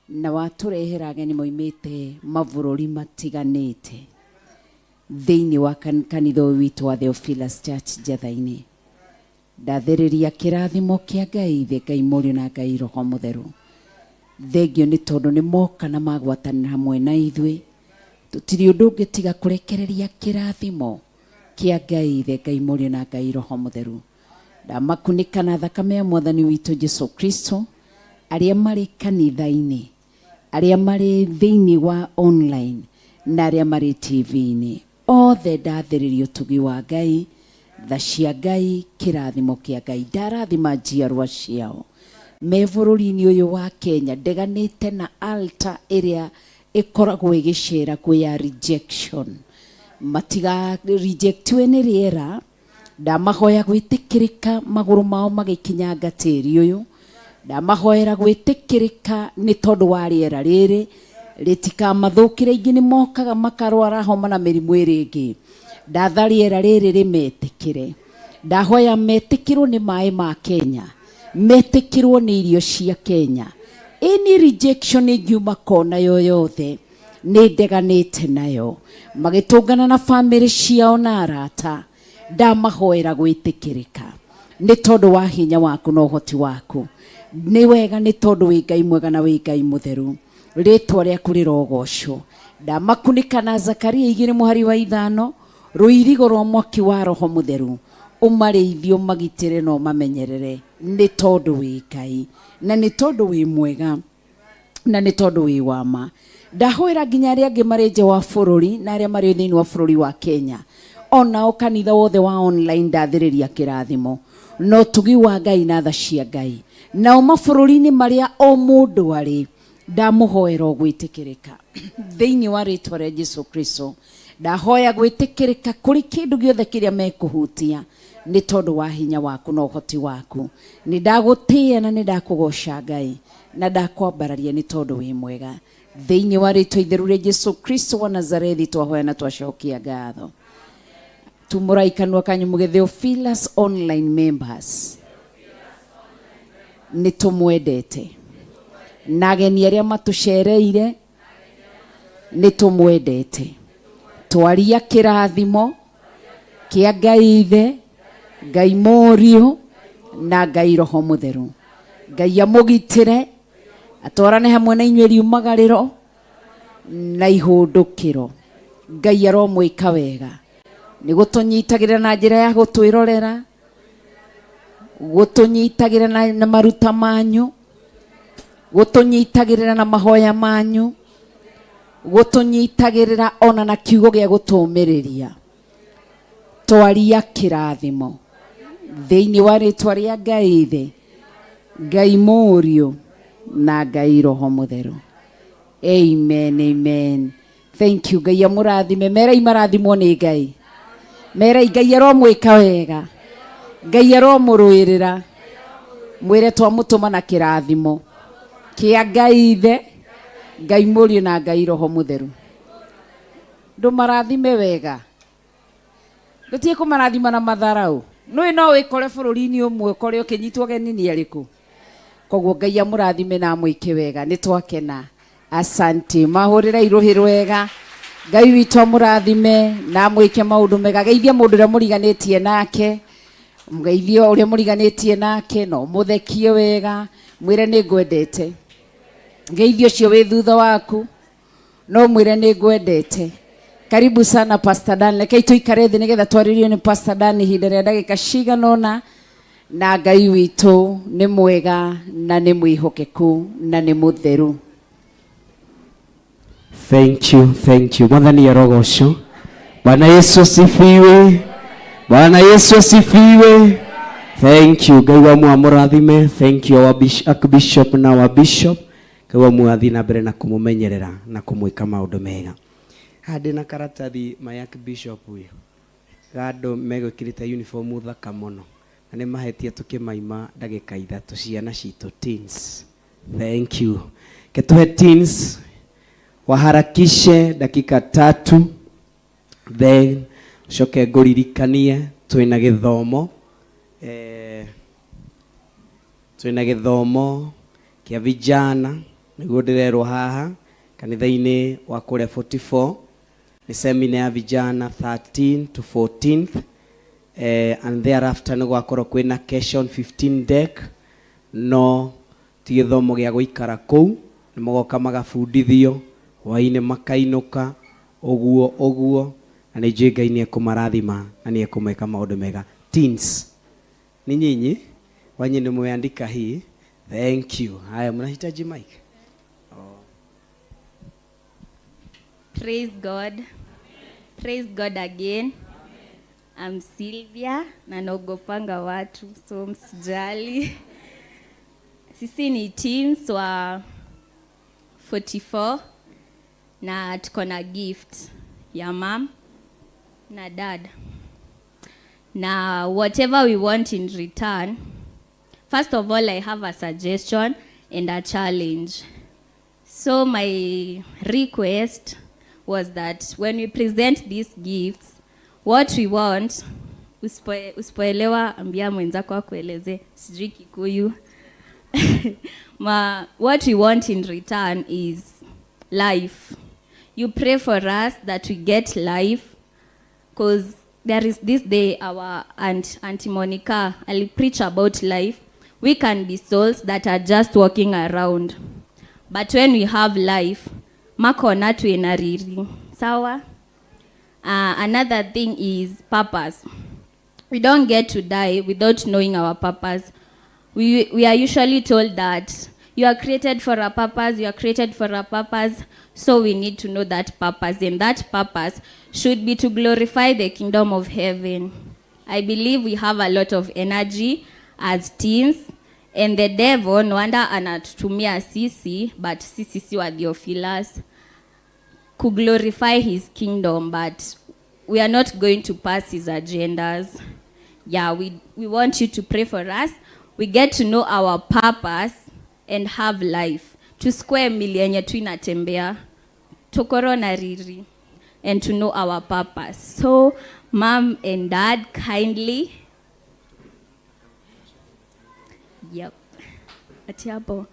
na watũrehera ageni moimĩte mabũrũri matiganĩte thĩinĩ wa kanitha witũ wa Theophilus Church Njatha-inĩ. Ndathĩrĩria kĩrathimo kĩa Ngai, Ngai Mũriũ na Ngai Roho Mũtheru. Thengio nĩ tondũ nĩ moka na magwatanĩra hamwe na ithuĩ. Tũtirĩ ũndũ ũngĩ tiga kũrekereria kĩrathimo kĩa Ngai, Ngai Mũriũ na Ngai Roho Mũtheru. Ndamakunĩka na thakame ya Mwathani witũ Jesu Kristo, arĩa marĩ kanitha-inĩ, arĩa marĩ thĩinĩ wa online na arĩa marĩ TV-inĩ. othe ndathĩrĩrio ũtugi wa Ngai, tha cia Ngai, kĩrathimo kĩa Ngai. Ndarathima njiarwa ciao me bũrũri-inĩ ũyũ wa Kenya, ndeganĩte na altar ĩrĩa ĩkoragwo ĩgĩcera kwĩ ya rejection. Matiga rejectwe nĩ rĩera. Ndamahoya gwĩtĩkĩrĩka magũrũ mao magĩkinyanga tĩri ũyũ. Ndamahoera gwĩtĩkĩrĩka nĩ tondũ wa rĩera rĩrĩ rĩtikamathũkĩre. Ingĩ nĩ mokaga makarwara homa na mĩrimũ ĩrĩ ĩngĩ. Ndatha rĩera rĩrĩ rĩmetĩkĩre. Ndahoya metĩkĩrwo nĩ maĩ ma Kenya, metĩkĩrwo nĩ irio cia Kenya. Any rejection ĩngiuma kona yoyothe nĩ ndeganĩte nayo. Magĩtũngana na family ciao na arata, ndamahoera gwĩtĩkĩrĩka nĩ tondũ wa hinya waku na ũhoti waku. Nĩ wega nĩ tondũ wĩ Ngai mwega na wĩ Ngai mũtheru. Rĩtwa rĩaku rĩrogocwo. Ndamakunĩka na Zakaria 2:5, rũirigo rwa mwaki wa Roho Mũtheru. Ũmarĩithio magitĩre no mamenyerere nĩ tondũ wĩ Ngai na nĩ tondũ wĩ mwega na nĩ tondũ wĩ wama. Ndahoera nginya arĩa angĩ marĩ nja wa bũrũri na arĩa marĩ thĩinĩ wa bũrũri wa Kenya, onao kanitha wothe wa online ndathĩrĩria kĩrathimo no tugi wa Ngai na tha cia Ngai. Nao mabũrũri-inĩ marĩa o mũndũ arĩ, ndamuhoera gwĩtĩkĩrĩka thĩinĩ wa rĩtwa rĩa Jesũ Kristo. Ndahoya gwĩtĩkĩrĩka kũrĩ kĩndũ gĩothe kĩrĩa mekũhutia nĩ tondũ wa hinya waku na ũhoti waku. Nĩ ndagũtĩĩa na nĩ ndakũgoca Ngai na ndakwambararia nĩ tondũ wĩ mwega. Thĩinĩ wa rĩtwa itheru rĩa Jesũ Kristo wa Nazarethi twahoya na twacokia ngatho. Tumũrai kanua kanyu mũge Theophilus online members. Nĩ tũmwendete na ageni arĩa matũcereire nĩ tũmwendete. Twaria kĩrathimo kĩa Ngai Ithe, Ngai Mũriũ na Ngai Roho Mũtheru. Ngai amũgitĩre, atwarane hamwe na inyuĩ riumagarĩro na ihũndũkĩro. Ngai aromwĩka wega. Nĩ gũtũnyitagĩra na njĩra ya gũtwĩrorera, gũtũnyitagĩra na maruta manyu, gũtũnyitagĩrĩra na mahoya manyu, gũtũnyitagĩrĩra ona na kiugo gĩa gũtũmĩrĩria. Twaria kĩrathimo thĩinĩ wa rĩtwa rĩa Ngai Ithe, Ngai Mũriũ na Ngai Roho Mũtheru. Amen, amen. Thank you. Ngai amũrathime. Merai marathimwo nĩ Ngai. Merai Ngai aromwĩka wega. Ngai aromũrũĩrĩra. Mwĩre twamũtũma na kĩrathimo kĩa Ngai Ithe, Ngai Mũriũ na Ngai Roho Mũtheru. Ndũmarathime wega. Ndũtige kũmarathima na matharau. Nũĩ no wĩkore bũrũri-inĩ ũmwe ũkore ũkĩnyitwo ageni nĩ arĩkũ. Koguo Ngai amũrathime na amwĩke wega. Nĩ twakena. Asante. Mahũrĩra irũhĩ rwega. Ngai witũ amũrathime na amwĩke maũndũ mega. Geithia mũndũ ũrĩa mũriganĩtie nake. Mũgeithie ũrĩa mũriganĩtie nake, no mũthekie wega. Mwĩre nĩ ngwendete. Geithia ũcio wĩ thutha waku, no mwĩre nĩ ngwendete. Karibu sana Pastor Dan. Rekei tũikare thĩ nĩgetha twarĩrio nĩ Pastor Dan ihinda rĩa ndagĩka cigana ũna. Na Ngai witũ nĩ mwega na nĩ mwĩhokeku na nĩ mũtheru. Thank you, thank you. Mwathani arogocwo. Bwana Yesu asifiwe. Bwana Yesu asifiwe. Thank you. Ngai wa mũrathime. Thank you our Archbishop na our Bishop. Ngai wa mũrathi na mbere na kũmũmenyerera na kũmwĩka maũndũ mega. Hadi na karatathi my Archbishop huyo. Gado megwĩkĩrĩte uniform thaka mũno. Na nĩ mahetie tũkĩmaima ndagĩka ithatũ ciana citũ teens. Thank you. Ketuhe teens waharakishe dakika 3, then coke ngũririkanie twĩna gĩthomo kĩa vijana nĩguo ndĩrerwo haha kanitha-inĩ wa kũrĩa 44 nĩ seminar ya vijana 13 to 14th, and thereafter nĩ gwakorwo kwĩna question 15 deck, no ti gĩthomo gĩa gũikara kũu, nĩ magoka magabundithio hwainĩ makainũka ũguo na nĩ njũĩ Ngai nĩ ekũmarathima na nĩ ekũmeka maũndũ mega. Teens ni nyinyi wanyi nĩ mũandika hii. Thank you. Haya, mnahitaji mic? Praise God. Praise God again. I'm Sylvia na naogopanga watu, so msijali. Sisi ni teens wa 44 na tuko na gift ya mom na dad. Na whatever we want in return, first of all, I have a suggestion and a challenge. So my request was that when we present these gifts, what we want, usipoelewa ambia mwenzako akueleze, sijui Kikuyu. What we want in return is life. You pray for us that we get life, because there is this day our Auntie Monica, I'll preach about life. We can be souls that are just walking around. But when we have life, makona tuenariri. Sawa? Another thing is purpose. We don't get to die without knowing our purpose. We are usually told that you are created for a purpose, you are created for a purpose, so we need to know that purpose, and that purpose should be to glorify the kingdom of heaven. I believe we have a lot of energy as teens, and the devil, no wonder anatutumia sisi, but sisi si wa Theophilus, to glorify his kingdom, but we are not going to pass his agendas. Yeah, we want you to pray for us. We get to know our purpose and have life. To square million yetu inatembea, tokorona riri, and to know our purpose. So, mom and dad, kindly. Yep. Atiapo.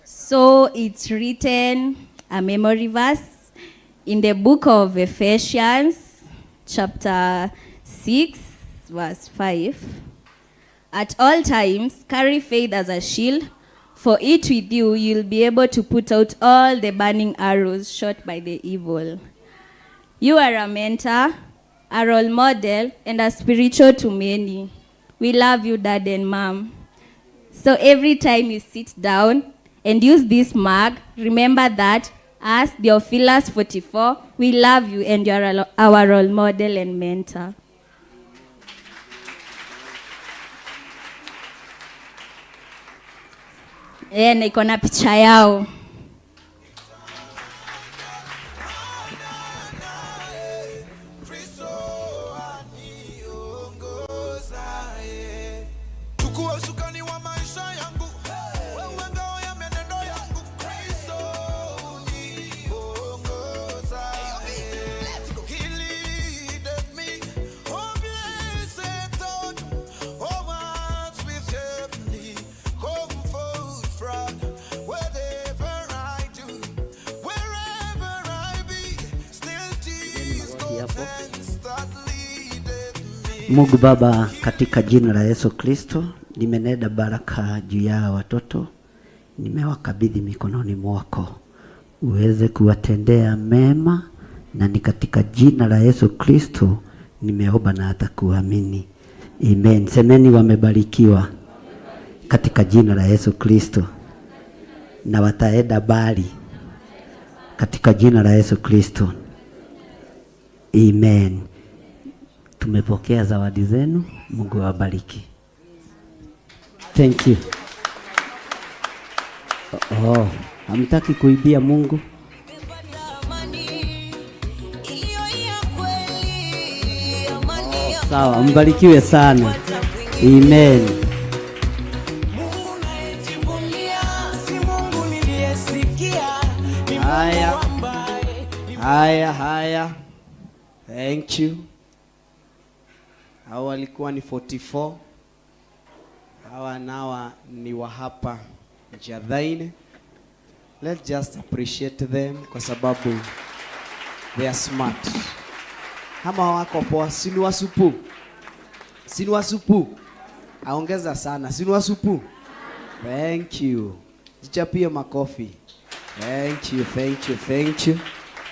So it's written, a memory verse, in the book of Ephesians, chapter 6, verse 5. At all times, carry faith as a shield, for it with you, you'll be able to put out all the burning arrows shot by the evil. You are a mentor, a role model, and a spiritual to many. We love you, Dad and Mom. So every time you sit down and use this mug, remember that as Theophilus 44, we love you and you are our role model and mentor. Na iko na picha yao. Mungu Baba, katika jina la Yesu Kristo, nimenenda baraka juu ya watoto, nimewakabidhi mikononi mwako, uweze kuwatendea mema, na ni katika jina la Yesu Kristo nimeomba na hata kuamini. Amen. Semeni wamebarikiwa katika jina la Yesu Kristo, na wataenda bali katika jina la Yesu Kristo. Amen. Tumepokea zawadi zenu. Mungu awabariki. Thank you. Hamtaki kuibia Mungu? Sawa, mbarikiwe sana. Amen. Haya. Thank you. Hawa walikuwa ni 44. Hawa nawa ni wa hapa Jadhaine. Let's just appreciate them kwa sababu they are smart. Hama wako poa, sinua supu. Aongeza sana, sinua supu. Thank you. Jichapie makofi. Thank you.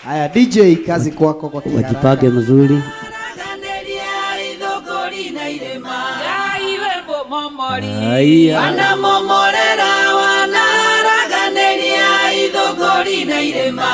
Haya DJ, kazi kwako kwa kiharaka. Wajipage mzuri. Wana momorera wana raganeria idogori na irema.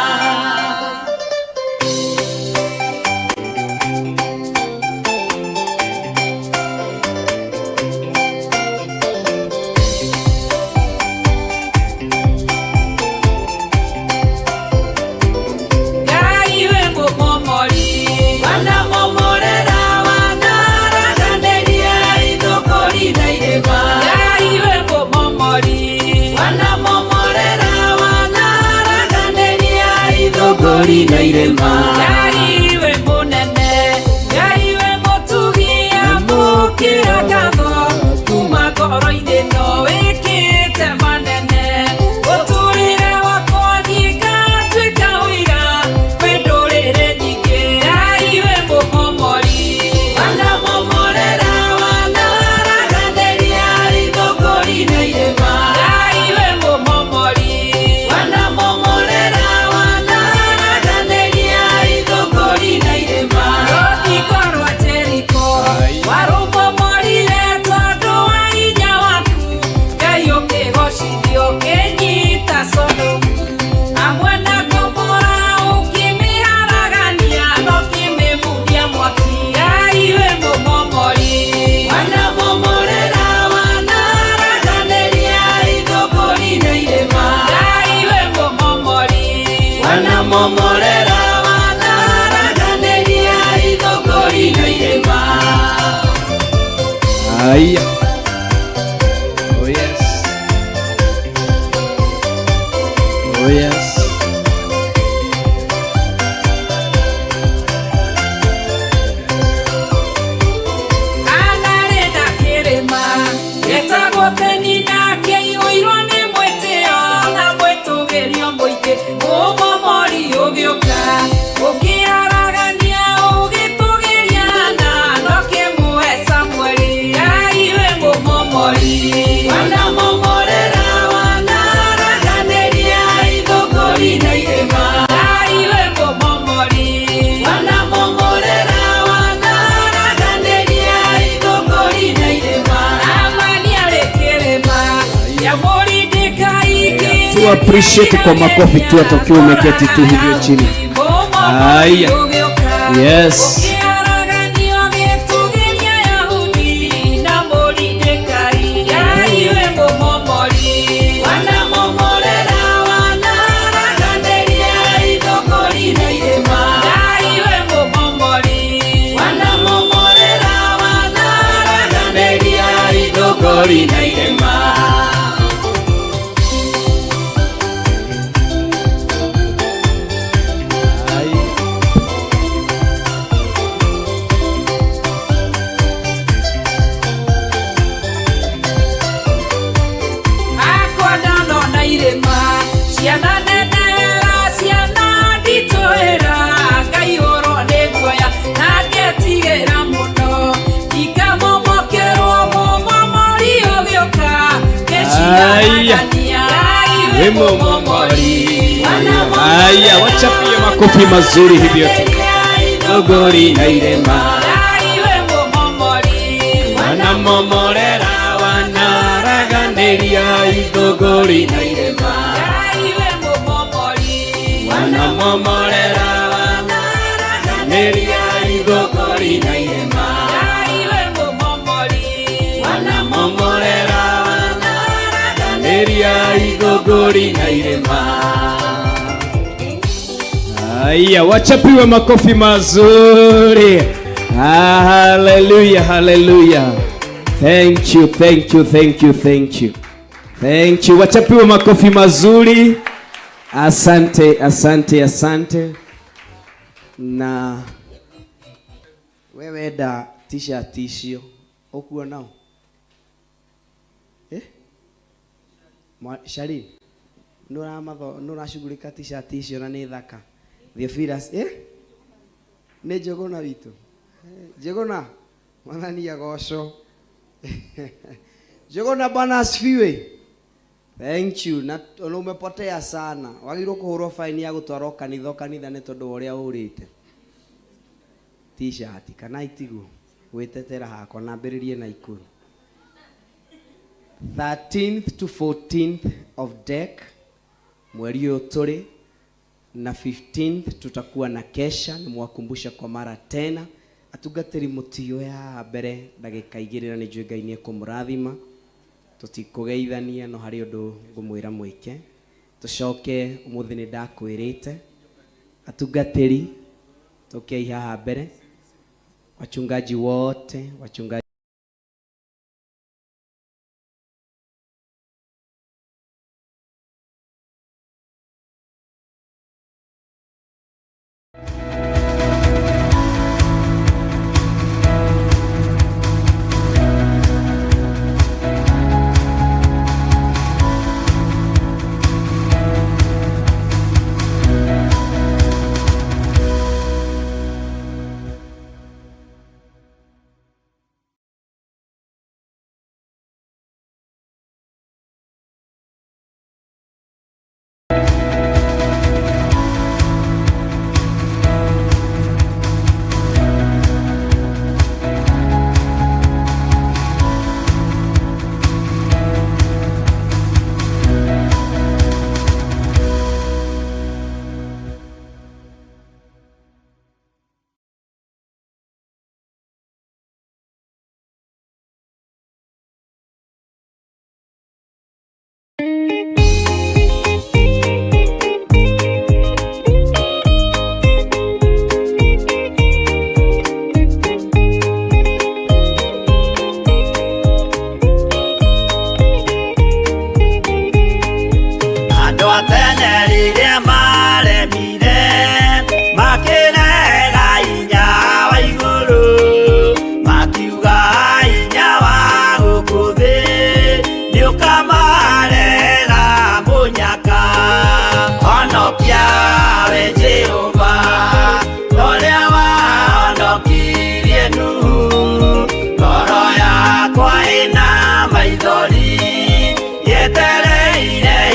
Na irema Gaiwe munene Gaiwe mutugia Mukia gatho Kuma goro-inĩ no wĩkĩte manene Ũtũũrĩre wakwa ngatuĩka ũira kwĩ ndũrĩrĩ nyingĩ Gaiwe mũmomori Wana momorera wana raganĩria ithũngũri na irĩma Gaiwe mũmomori Wana momorera Aya. Oh yes. Anarenda kirima Getagwo teni nake Iũirwo nĩ mwĩtĩo na mwĩtũgĩrio mũingĩ Mũmomori ũgĩũka Ũkĩaragania ũgĩtũgĩria na ndokĩmũhe Samueli Gaiwe mũmomori Wana momorera wana raganĩria ithũngũri na irĩma Gaiwe mũmomori Wana momorera wana raganĩria ithũngũri na irĩma Amani arĩ kĩrĩma ya mũrindĩka ingĩ Tu appreciate kwa makofi tu atokiwa umeketi tu hivyo chini. Aya. Yes. Aya, wachapie makofi mazuri hivyo tu. Idogori na irema Wana momorera wana raganĩria idogori na irema Wana momorera wana raganĩria idogori na irema Wana momorera wana raganĩria idogori na irema Aya, wachapiwe makofi mazuri. Hallelujah, hallelujah. Thank you, thank you, thank you, thank you. Thank you. Wachapiwe makofi mazuri. Asante, asante, asante. Na wewe da t-shirt icio okuo nao. Shari, nura shughulika t-shirt icio na ni thaka. Theophilus, Nĩ Njũgũna witũ. Njũgũna, Mwathani agocwo. Njũgũna, Bwana asifiwe. Thank you. Na umepotea sana. Wagirwo kuhurwo faini ya gutwarwo kanitha nĩ tondũ ũrĩa ũrĩte. T-shirt kana itigu gwitetera hako na mbĩrĩrie na ikuru. 13th to 14th of Dec mweri ũyũ tũrĩ na 15th tutakuwa na kesha. Nimwakumbusha kwa mara tena atungatĩri mũtioya mbere ndagĩka 2 na nĩnjũĩ Ngai nĩ ekũmũrathima. Tutikũgeithania no harĩ ũndũ ngũmwĩra mwĩke. Tucoke ũmũthĩ nĩ ndakwĩrĩte atungatĩri tokei haha mbere, wachungaji wote, wachungaji yetereire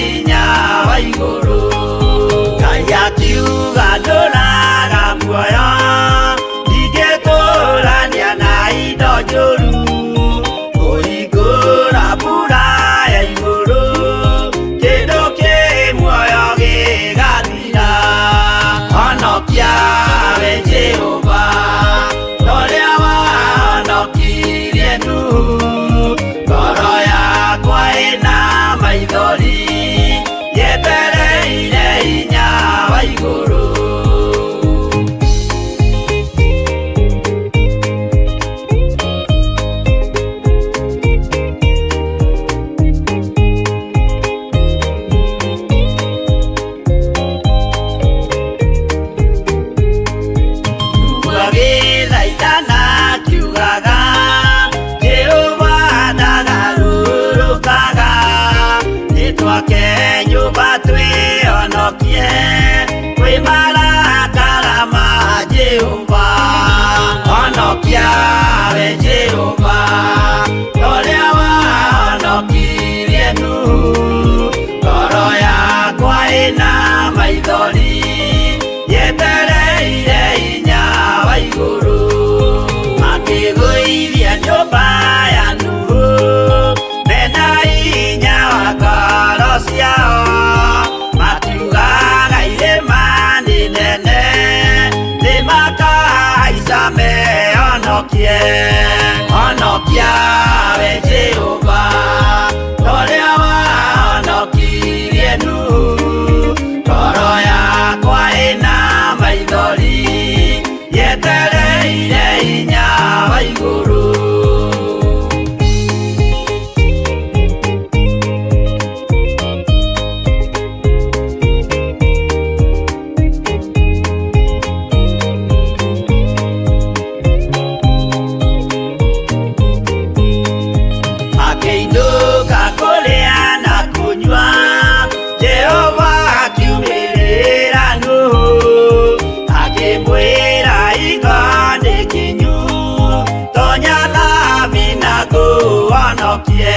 ũhonokie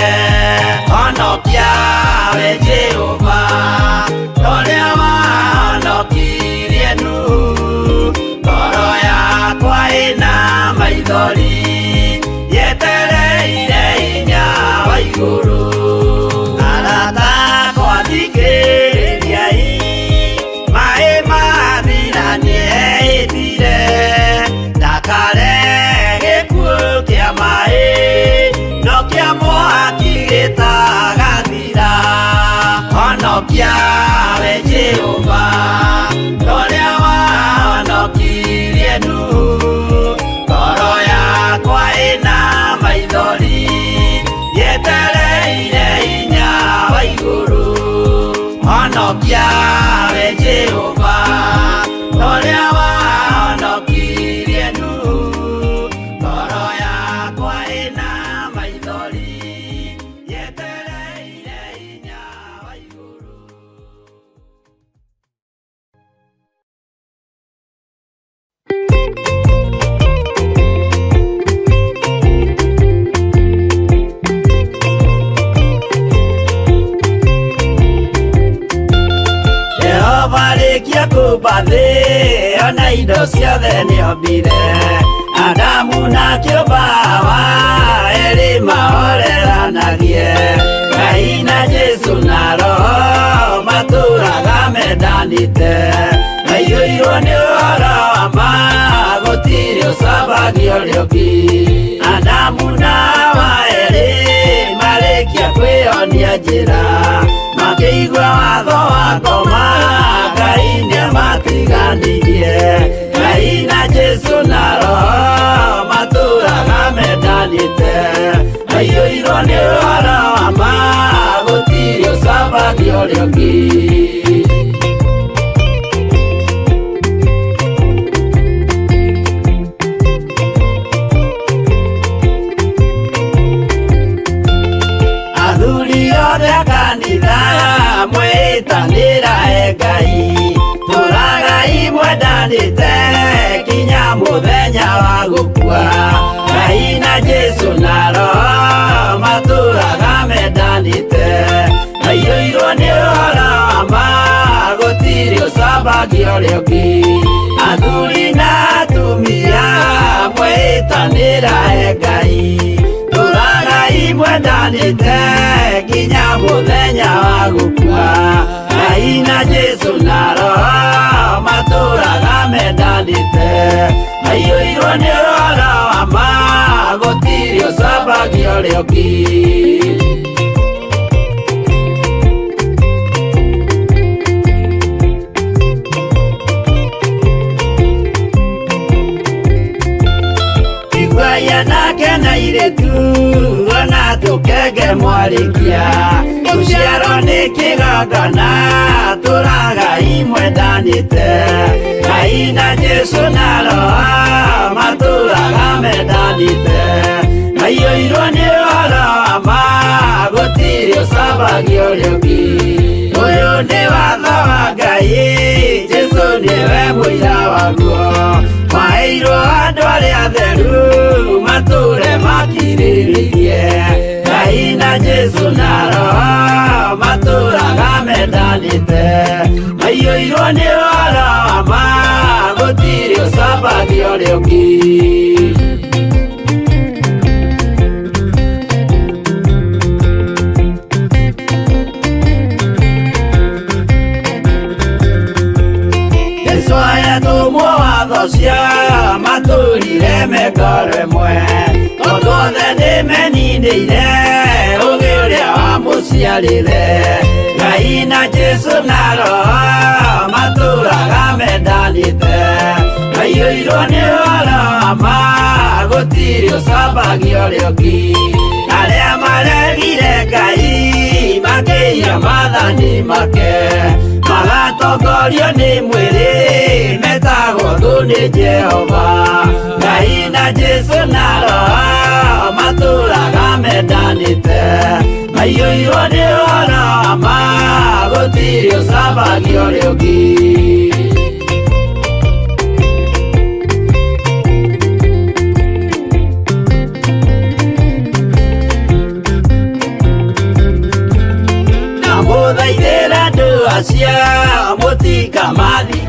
honokia we Jehova ũrĩa wahonokirie Nuhu ngoro yakwa ĩna maithori yetereire hinya wa igũrũ arata kwathikĩrĩriai maĩ mathira nĩeĩtire ndakare gĩkuũ kĩa maĩ no kĩa mwaki gĩtagathira honokia we Jehova ũrĩa wahonokirie Nuhu ngoro yakwa ĩna maithori yetereire hinya wa igũrũ honokia we Jehova ũrĩa wahonokirie Nuhu ngoro yakwa ĩna maithori yetereire hinya wa igũrũ. Jehova rĩkia kũmba thĩ ona indo ciothe nĩombire Adamu na kĩũmba wa erĩ mahoreranagie Ngai na Jesu na Roho matũũraga mendanĩte maiyũirwo nĩ ũhoro wa ma gũtirĩ ũcambagio rĩũngĩ Adamu na Hawa erĩ marĩkia kwĩyonia njĩra makĩigua watho wa ngoma Ngai nĩamatiganirie Ngai na Jesu na Roho matũũraga mendanĩte maiyũirwo nĩ ũhoro wa ma gũtirĩ ũcambagio rĩũngĩ athuri othe a kanitha mwĩtanĩra Ngai tũragai mwendanĩte kinya mũthenya wa gũkua Ngai na Jesu na Roho matũũraga mendanĩte maiyũirwo nĩ ũhoro wa ma gũtirĩ ũcambagio rĩũngĩ athuri na atumia mwĩtanĩra Ngai tũragai mwendanĩte kinya mũthenya wa gũkua Ngai na Jesu na Roho matũũraga mendanĩte maiyũirwo nĩ ũhoro wa ma gũtirĩ ũcambagio rĩũngĩ Iguaya nake na iretu ona tũkenge mwarĩkia tũciarwo nĩ kĩgongona tũragai mwendanĩte Ngai na Jesu na Roho matũũraga mendanĩte maiyũirwo nĩ ũhoro wa ma gũtirĩ ũcambagio rĩũngĩ ũyũ nĩ watho wa Ngai Jesu nĩwe mũira waguo maheirwo andũ arĩa atheru matũũre makirĩrĩirie Ngai na Jesu na Roho matũũraga mendanĩte maiyũirwo nĩ ũhoro wa ma gũtirĩ ũcambagio rĩũngĩ Yesu ayatũmwo watho cia matũũrire ngoro ĩmwe tondũ othe nĩmeninĩire ũũgĩ ũrĩa wamũciarire Ngai na Jesu na Roho matũũraga mendanĩte maiyũirwo nĩ ũhoro wa ma gũtirĩ ũcambagio rĩũngĩ arĩa maregire Ngai makĩiya maathani make magatongorio nĩ mwĩrĩ metagwo thũ nĩ Jehova Ngai na Jesu na Roho matũũraga mendanĩte maiyũirwo nĩ ũhoro wa ma gũtirĩ ũcambagio rĩũngĩ mathi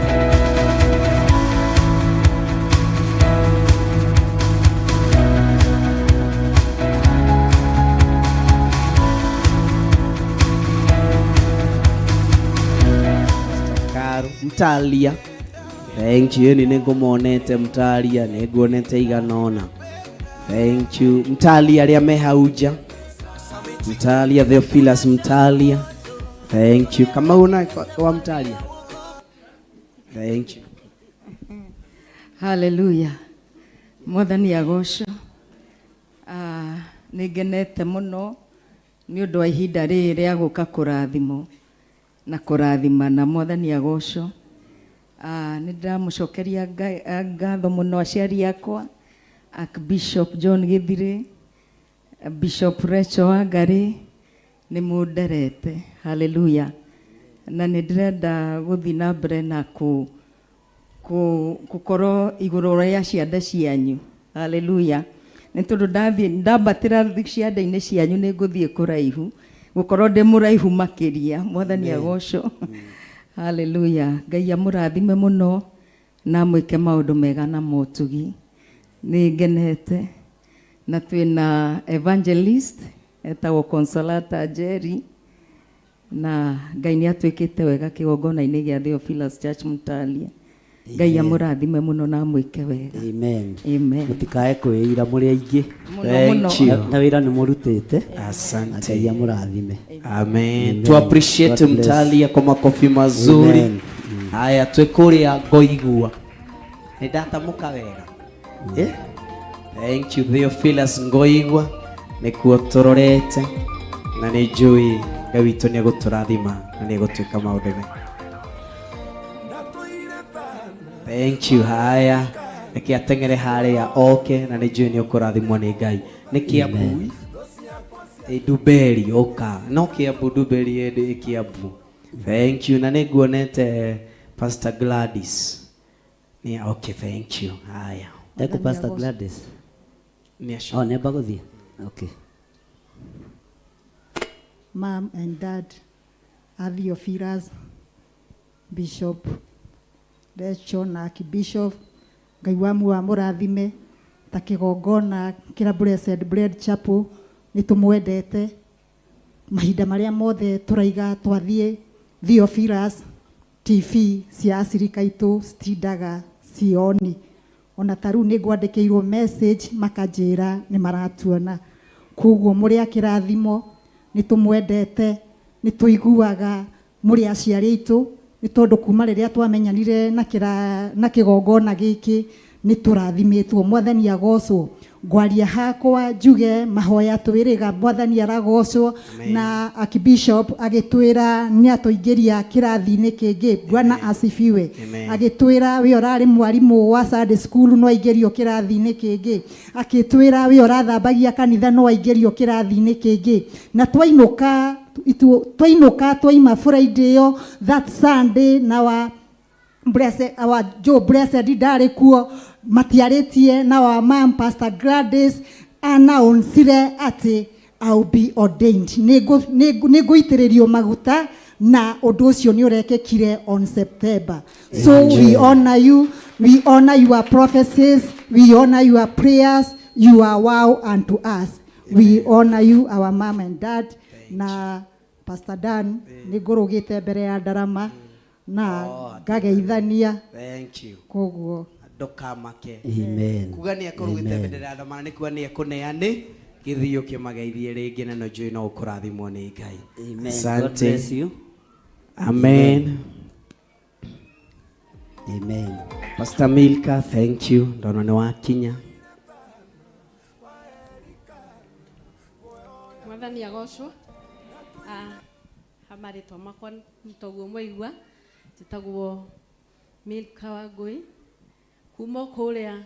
Karu Mtalia. Thank you. Ni ngumonete Mtalia, ni nguonete iganona. Thank you. Mtalia ria mehauja. Mtalia Theophilus Mtalia. Thank you. Kama una kwa Mtalia. Thank you. Hallelujah. Mwathani agocwo. Ningenete muno ni undu wa ihinda riri ria guka kurathimo na kurathimana. Mwathani agocwo. Nindiramucokeria ngatho muno aciari akwa, Archbishop John Githire, Bishop Rachel Wangari, ni munderete. Hallelujah. Na nindirenda guthi na mbere na gukorwo iguru ria cianda cianyu. Hallelujah. Nĩ tondũ ndambatĩra cianda-inĩ cianyu nĩ ngũthiĩ kũraihu, gũkorwo ndĩ mũraihu makĩria. Mwathani agocwo. Hallelujah. Ngai amũrathime mũno na mwĩke maũndũ mega na motugi. Nĩ ngenete na twĩna evangelist etagwo Consolata Jerry, na Ngai nĩ atuĩkĩte wega kĩgongona-inĩ gĩa Theophilus Church Mtalia. Ngai amũrathime mũno na mwĩke wega. Amen. Amen. Mutikae kwĩira mũrĩ aingĩ. Thank you. Na wĩra nĩ mũrutĩte. Asante. Ngai amũrathime. Amen. Tu appreciate Mtalia kwa makofi mazuri. Haya twekuria ngoigua. Nĩndatamuka wega. Thank you Theophilus ngoigua nĩkuo tũrorete na nĩ njũĩ Ngai witũ nĩ egũtũrathima na nĩ egũtwĩka maũndũ mega. Thank you. Haya reke atengere harĩa oke na nĩ njũĩ nĩ ũkũrathimwo nĩ Ngai. Nĩ Kiambu Duberi oka no Kiambu Duberi ĩ Kiambu. Thank you. Na nĩ nguonete Pastor Gladys. Yeah, okay, thank you. Haya. Eko Pastor Gladys. Oh, neba guthie. Okay. Mom and Dad, Theophilus, Bishop Rachel na Archbishop, Ngai wamu wa mũrathime ta kĩgongona kĩra Blessed Bread Chapel nĩ tũmwendete mahinda marĩa mothe tũraiga twathiĩ Theophilus TV cia acirika itũ citindaga cioni. Ona ta rĩu nĩ ngwandĩkĩirwo message makanjĩra nĩ maratuona. Koguo mũrĩ a kĩrathimo nĩ tũmwendete, nĩ tũiguaga mũrĩ aciari aitũ, nĩ tondũ kuma rĩrĩa twamenyanire na kĩgongona gĩkĩ nĩ tũrathimĩtwo. Mwathani agocwo. Ngwaria hakwa njuge mahoya twĩrĩga Mwathani aragocwo na Archbishop agĩtwĩra nĩ atũingĩria kĩrathi-inĩ kĩngĩ. Bwana asifiwe. Agĩtwĩra we ũrarĩ mwarimũ wa Sunday school no aingĩrio kĩrathi-inĩ kĩngĩ. Akĩtwĩra we ũrathambagia kanitha no aingĩrio kĩrathi-inĩ kĩngĩ. Na twainũka twaima Friday ĩyo that Sunday na our Joe Blessed ndarĩ kuo matiarĩtie na wa mom Pastor Gladys announcire ati I'll be ordained. Nĩ ngũitĩrĩrio maguta na ũndũ ũcio nĩ ũrekĩkire on September. So we honor you, we honor your prophecies, we honor your prayers, you are wow unto us. We honor you, our mom and dad. Na Pastor Dan nĩ ngũrũgĩte mbere ya ndarama na ngageithania. Thank you. Koguo ndokamake. Amen. Kuga nĩ ekũrũgĩte mbere ya ndarama nĩ kuga nĩ ekũneane gĩthio kĩmageithie rĩngĩ na no njũĩ no ũkũrathimwo nĩ Ngai. Amen. God bless you. Amen. Amen. Pastor Milka, thank you. Ndona nĩ wakinya. Mwathani agocwo. Hamarĩtwa makwa nĩtoguo mwaigua njĩtagwo Milka Wangui kuma kũrĩa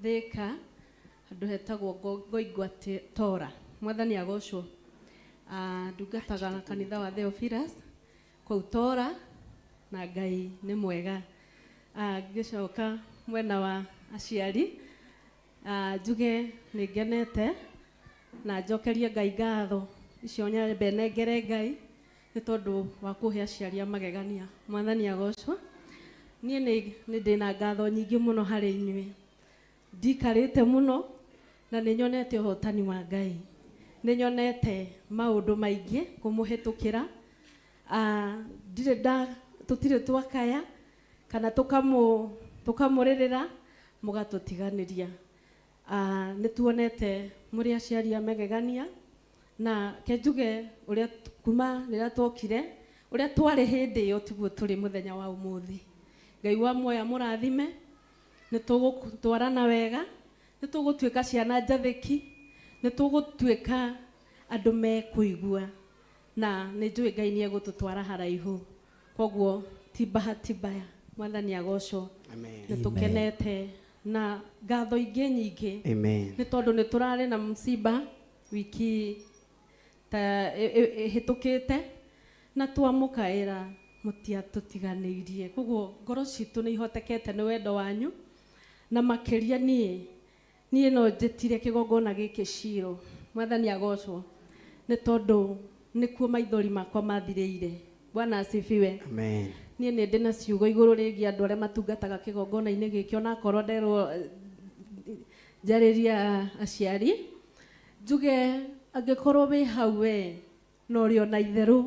Thĩka handũ hetagwo Ngoigua Tora. Mwathani agocwo. Ndungataga na kanitha wa Theophilus kũu Tora na Ngai nĩ mwega. Ngĩcoka mwena wa aciari njuge nĩ ngenete na njokerie Ngai ngatho icio nyambe nengere Ngai nĩ tondũ wa kũhe aciari magegania. Mwathani agocwo. niĩ nĩ ndĩna ngatho nyingĩ mũno harĩ inyuĩ. Ndikarĩte mũno na nĩ nyonete ũhotani wa Ngai. Nĩ nyonete maũndũ maingĩ kũmũhĩtũkĩra. Tũtirĩ twakaya kana tũkamũrĩrĩra mũgatũtiganĩria. Nĩ tuonete mũrĩ aciari a magegania na kenjuge ũrĩa kuma rĩrĩa twokire ũrĩa twarĩ hĩndĩ ĩyo tiguo tũrĩ mũthenya wa ũmũthĩ. Ngai wa muoya mũrathime, nĩ tũgũtwarana wega, nĩ tũgũtuĩka ciana njathĩki, nĩ tũgũtuĩka andũ mekũigua na nĩ njũĩ Ngai nĩ egũtũtwara haraihu. Koguo ti bahati mbaya, Mwathani agocwo. Nĩ tũkenete na ngatho ingĩ nyingĩ nĩ tondũ nĩ tũrarĩ na msiba wiki ta hĩtũkĩte na twamũkaĩra mũtiatũtiganĩirie. Koguo ngoro citũ nĩ ihotekete nĩ wendo wanyu na makĩria niĩ no njĩtire kĩgongona gĩkĩ Shiro. Mwathani agocwo nĩ tondũ nĩkuo maithori makwa mathirĩire. Bwana asifiwe. Amen. Niĩ nĩ ndĩ na ciugo igũrũ rĩgiĩ andũ arĩa matungataga kĩgongona-inĩ gĩkĩ ona korwo nderwo njarĩria aciari. Njuge angĩkorwo wĩ hau we na ũrĩ ona itherũ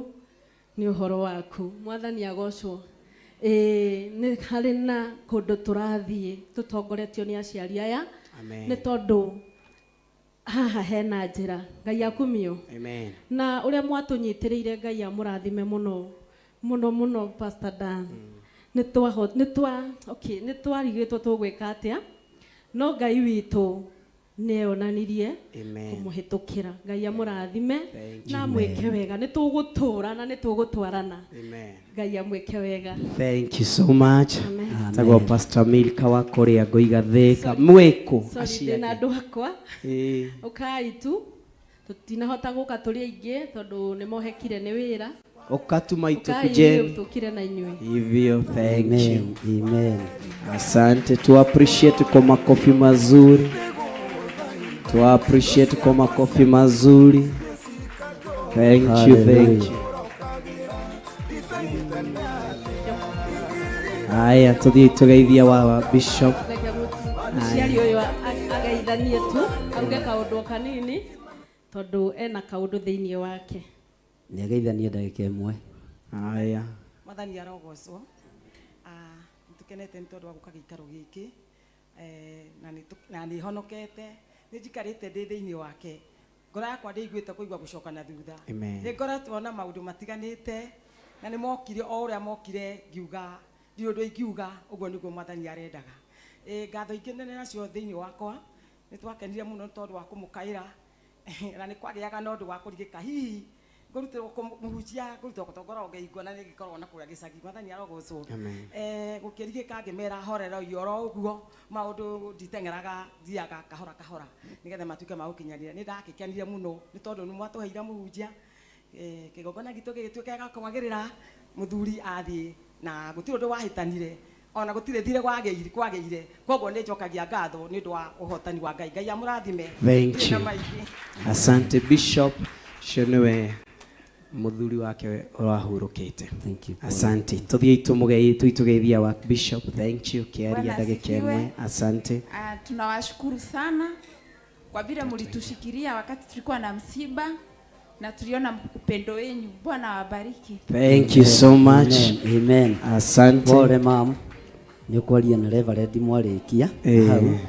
nĩ ũhoro waku. Mwathani agocwo. Nĩ harĩ na kũndũ tũrathiĩ tũtongoretio nĩ aciari aya. Nĩ tondũ haha hena njĩra. Ngai akumio. Na ũrĩa mwatũnyitĩrĩire Ngai amũrathime mũno mũno Pastor Dan. Nĩ twarigĩtwo tũgwĩka atĩa no Ngai witũ nĩonanirie kũmũhĩtũkĩra. Ngai amũrathime na amwĩke wega. Nĩ tũgũtũra na nĩ tũgũtwarana. Ngai amwĩke wega. Thank you so much. Tagwo Pastor Milka wa Korea Ngoiga Thika mwĩkũ aciari na andũ akwa. Ũkai tu tũtinahota gũka tũrĩ aingĩ tondũ nĩ mohekire nĩ wĩra. Ukatuma itukujeni hivyo. Thank you. Amen. Asante, tu appreciate kwa makofi mazuri, tu appreciate kwa makofi mazuri. Thank you, thank you. Haya, tugeithia wa Bishop. Ciari uyu ageithanie tu auge kaundu kanini tondu ena kaundu thiini wake. Nĩ ageithanie ndagĩka ĩmwe. Haya. Mwathani arogocwo. Nĩtũkenete nĩ tondũ wa gũka gĩikaro gĩkĩ na nĩ honokete, nĩ njikarĩte ndĩ thĩinĩ wake. Ngoro yakwa ndĩiguĩte kũigua gũcoka na thutha. Nĩ ngoretwo na maũndũ matiganĩte na nĩ mokire o ũrĩa mokire ngiuga ndirĩ ũndũ ingiuga, ũguo nĩguo Mwathani arendaga. Ngatho ingĩ nene nacio thĩinĩ wakwa nĩ twakenire mũno tondũ wa kũmũkaĩra na nĩ kwagĩaga na ũndũ wa kũrigĩka hihi ngũrutĩrwo kũmũhunjia ngũrutĩrwo gũtongora ngaigua na nĩngĩkorwo na kũrĩa gĩcagi. Mwathani arogocwo. Gũkĩrigĩka ngĩmera horera oro ũguo maũndũ nditeng'eraga thiaga kahora kahora nĩgetha matuĩke ma gũkinyanĩra. Nĩ ndagĩkenire mũno nĩ tondũ nĩ mwatũheire mũhunjia kĩgongona gitũ gĩgĩtuĩka gĩa kũmagĩrĩra mũthuri athiĩ na gũtirĩ ũndũ wahĩtanire ona gũtirĩ thire kwagĩire. Koguo nĩ njokagia ngatho nĩ ũndũ wa ũhotani wa Ngai. Ngai amũrathime. Thank you. Asante Bishop. Shoniwe muthuri wake urahurukite. Asante. Tuthie tugeithia wa Bishop. Thank you. Kiaria ndagĩka ĩmwe. Asante. Tunawashukuru sana kwa vile mlitushikilia wakati tulikuwa na msiba na tuliona upendo wenu. Bwana wabariki. Thank you so much. Amen. Asante. Pole mama. Nĩũkwaria na Reverend mwarĩkia hau.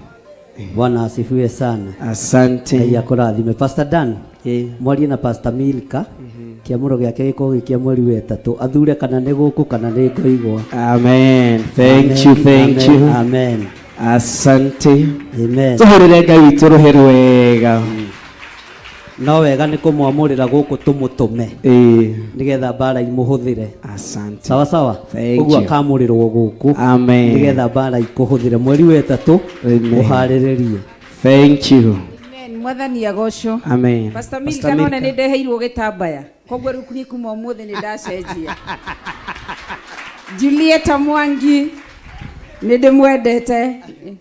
Bwana asifiwe sana. Asante. Ngai akũrathime. Pastor Dan, mwarie na Pastor Milka kĩamũro gĩake gĩkorwo gĩkĩa mweri wetatũ athure kana nĩ gũkũ kana nĩ ngoigwa. Amen. Thank you, thank you. Amen. Asante. Amen. Tuhurire Ngai witũ rũhĩ rwega. No wega nĩ kũmwamũrĩra gũkũ tũmũtũme nĩgetha mbara imũhũthĩre. Asante. Sawa sawa. Ũguo akamũrĩrwo gũkũ nĩgetha mbara ikũhũthĩre mweri wetatũ ũharĩrĩrie. Thank you. Amen. Mwathani agocwo. Amen. Pastor Milka none nĩ ndeheirwo gĩtambaya koguo rĩu niĩ kuma ũmũthĩ nĩ ndacenjia. Julieta Mwangi nĩ ndĩmwendete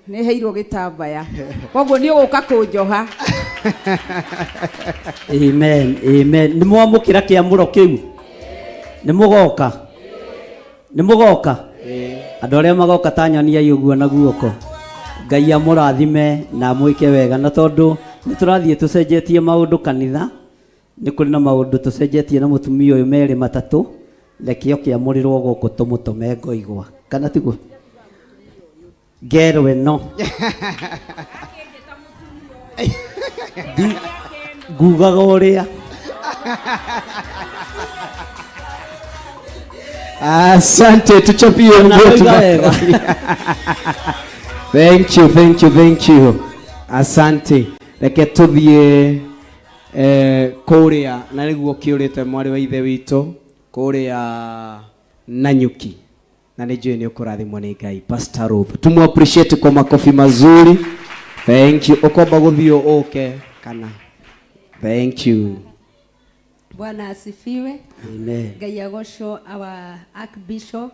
nĩ heirwo gĩtambaya koguo nĩ ũgũka kũnjoha. Amen. Amen. Nĩ mwamũkĩra kĩamũro kĩu? Nĩ mũgoka? andå arä a magoka ta nyonia å guo na guoko Ngai amũrathime na mwĩke wega na tondũ nĩ tũrathiĩ tũcenjetie maũndũ kanitha nĩ kũrĩ na maũndũ tũcenjetie na mũtumia ũyũ merĩ matatũ reke ũkĩamũrĩrwo gũkũ tũmũtũme ngoigwa kana tiguo ngero ĩno ngugaga ũrĩa Asante, tuchapie mguu. Thank you. Asante. Reke tuthie kuria na niguo kiurite mwari wa ithe witũ kuria Nanyuki na nĩ njũĩ nĩ ũkũrathimwo nĩ Ngai. Pastor Ruth, tumu appreciate kwa makofi mazuri. Thank you. Ukomba guthio okay kana. Thank you. Bwana asifiwe. Amen. Ngai agocwo our Archbishop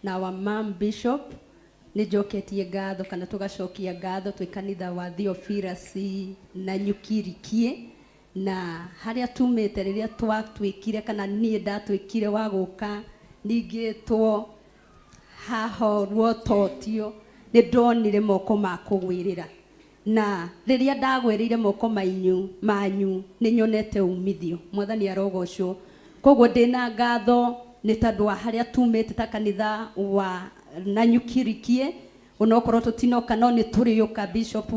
na our Mom Bishop nĩ njoketie ngatho kana tugacokia ngatho twĩ kanitha wa Theophilus Nanyuki Rikie na harĩa tumĩte rĩrĩa twatwĩkire kana niĩ ndatwĩkire wa gũka ningĩtwo hahorwo totio nĩ ndonire moko ma kũgwĩrĩra na rĩrĩa ndagwĩrĩire moko manyu nĩ nyonete umithio. Mwathani arogocwo. Koguo ndĩna ngatho nĩ tondũ wa harĩa tumĩte ta kanitha wa Nanyuki Rikie onokorwo tũtinoka no nĩ tũrĩũka Bishop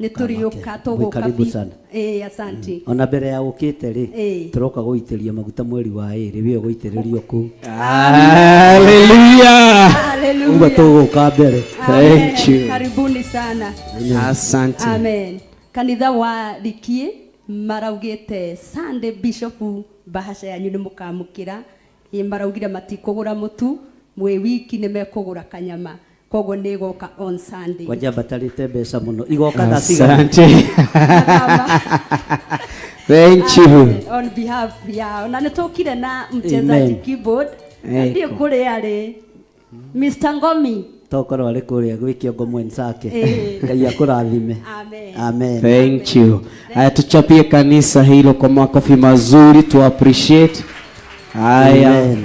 nĩ tũrĩũka tũgũka. Asante. Ona mbere ya ũkĩte rĩ tũroka gũitĩria maguta mweri wa ĩrĩ we gũitĩrĩrio kũu. Hallelujah. Uga tũgũka mbere. Thank you. Karibuni sana. Asante. Amen. Kanitha wa Rikie maraugĩte Sunday Bishop bahasha yanyu nĩ mũkamũkĩra maraugire matikũgũra mũtu mwĩ wiki nĩ mekũgũra kanyama koguo nĩ goka on Sunday. Wanja batarĩte mbeca mũno igoka na Asante. Thank you. On behalf ya na nĩtũkire na mchezaji keyboard ndiye kũrĩa rĩ Mr. Ngomi tokorwo arĩ kũrĩa gwĩ kĩongo mwenzake. Ngai akũrathime. Amen. Thank you. Haya tuchapie kanisa hilo kwa makofi mazuri tu appreciate. Haya.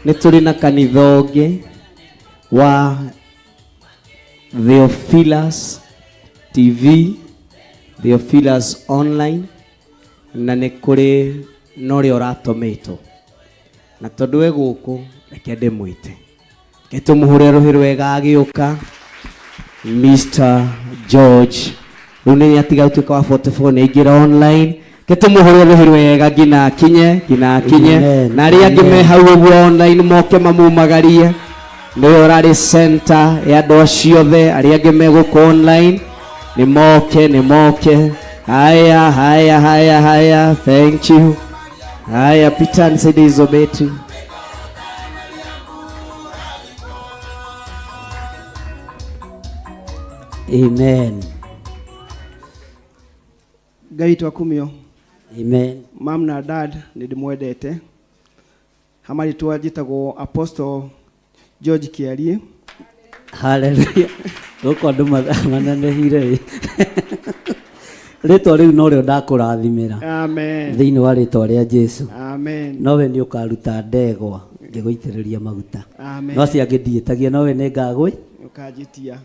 Nĩ tũrĩ na kanitha ũngĩ wa Theophilus TV, Theophilus online na nĩ kũrĩ norĩ ũratũmĩtwo na tondũ we gũkũ reke ndĩmwĩte ketũmũhũre rũhĩ rwega agĩũka Mr. George rĩu nĩ atiga gũtuĩka wa 44 nĩ aingĩra online ketũmũhũre rũhĩ rwega nginya akinye na arĩa angĩ me hau ũguo online moke mamumagarie nĩwe ũrarĩ center ya andũ acio othe arĩa angĩ me gũkũ online nĩ moke. Haya, thank you. Haya, Peter nsaidia hizo beti. Amen. Ngai twakumio. Amen. Mam na dad nĩndĩmwendete. Hamari twajĩtagwo Apostle George Kiarie. Hallelujah. Gũkũ andũ mananehire rĩtwa rĩu no rĩo ndakũrathimĩra. Amen. Thĩinĩ wa rĩtwa rĩa Jesu. Amen. Nowe nĩ ũkaruta ndegwa ngĩgũitĩrĩria maguta. Amen. No ciangĩndiĩtagia nowe nĩ ngagwĩ ũkanjĩtia.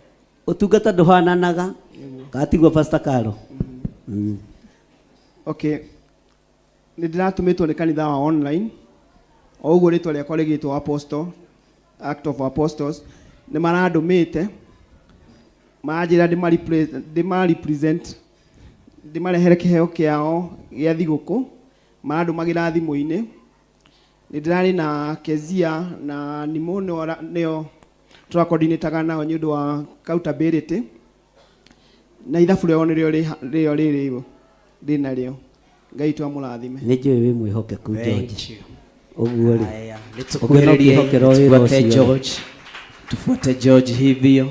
Ũtungata ndũhananaga gatigwo Pastor Karo. Okay. Nĩndĩratũmĩtwo nĩ kanitha wa online o ũguo rĩtwa rĩakwa rĩgĩtwo Apostle Act of Apostles nĩ marandũmĩte manjĩra ndĩmarepresent ndĩmarehere kĩheo kĩao gĩa thigũkũ marandũmagĩra thimũ-inĩ. Nĩndĩrarĩ na Kezia na Nimo nĩo tũrakordinĩtaga nao nĩ ũndũ wa accountability na ithabu rĩao nĩrĩo rĩrĩ ndĩnarĩo. Ngai twamũrathime. Nĩ njũĩ wĩ mwĩhokeku George. Ũguo rĩ tufuate George hivyo.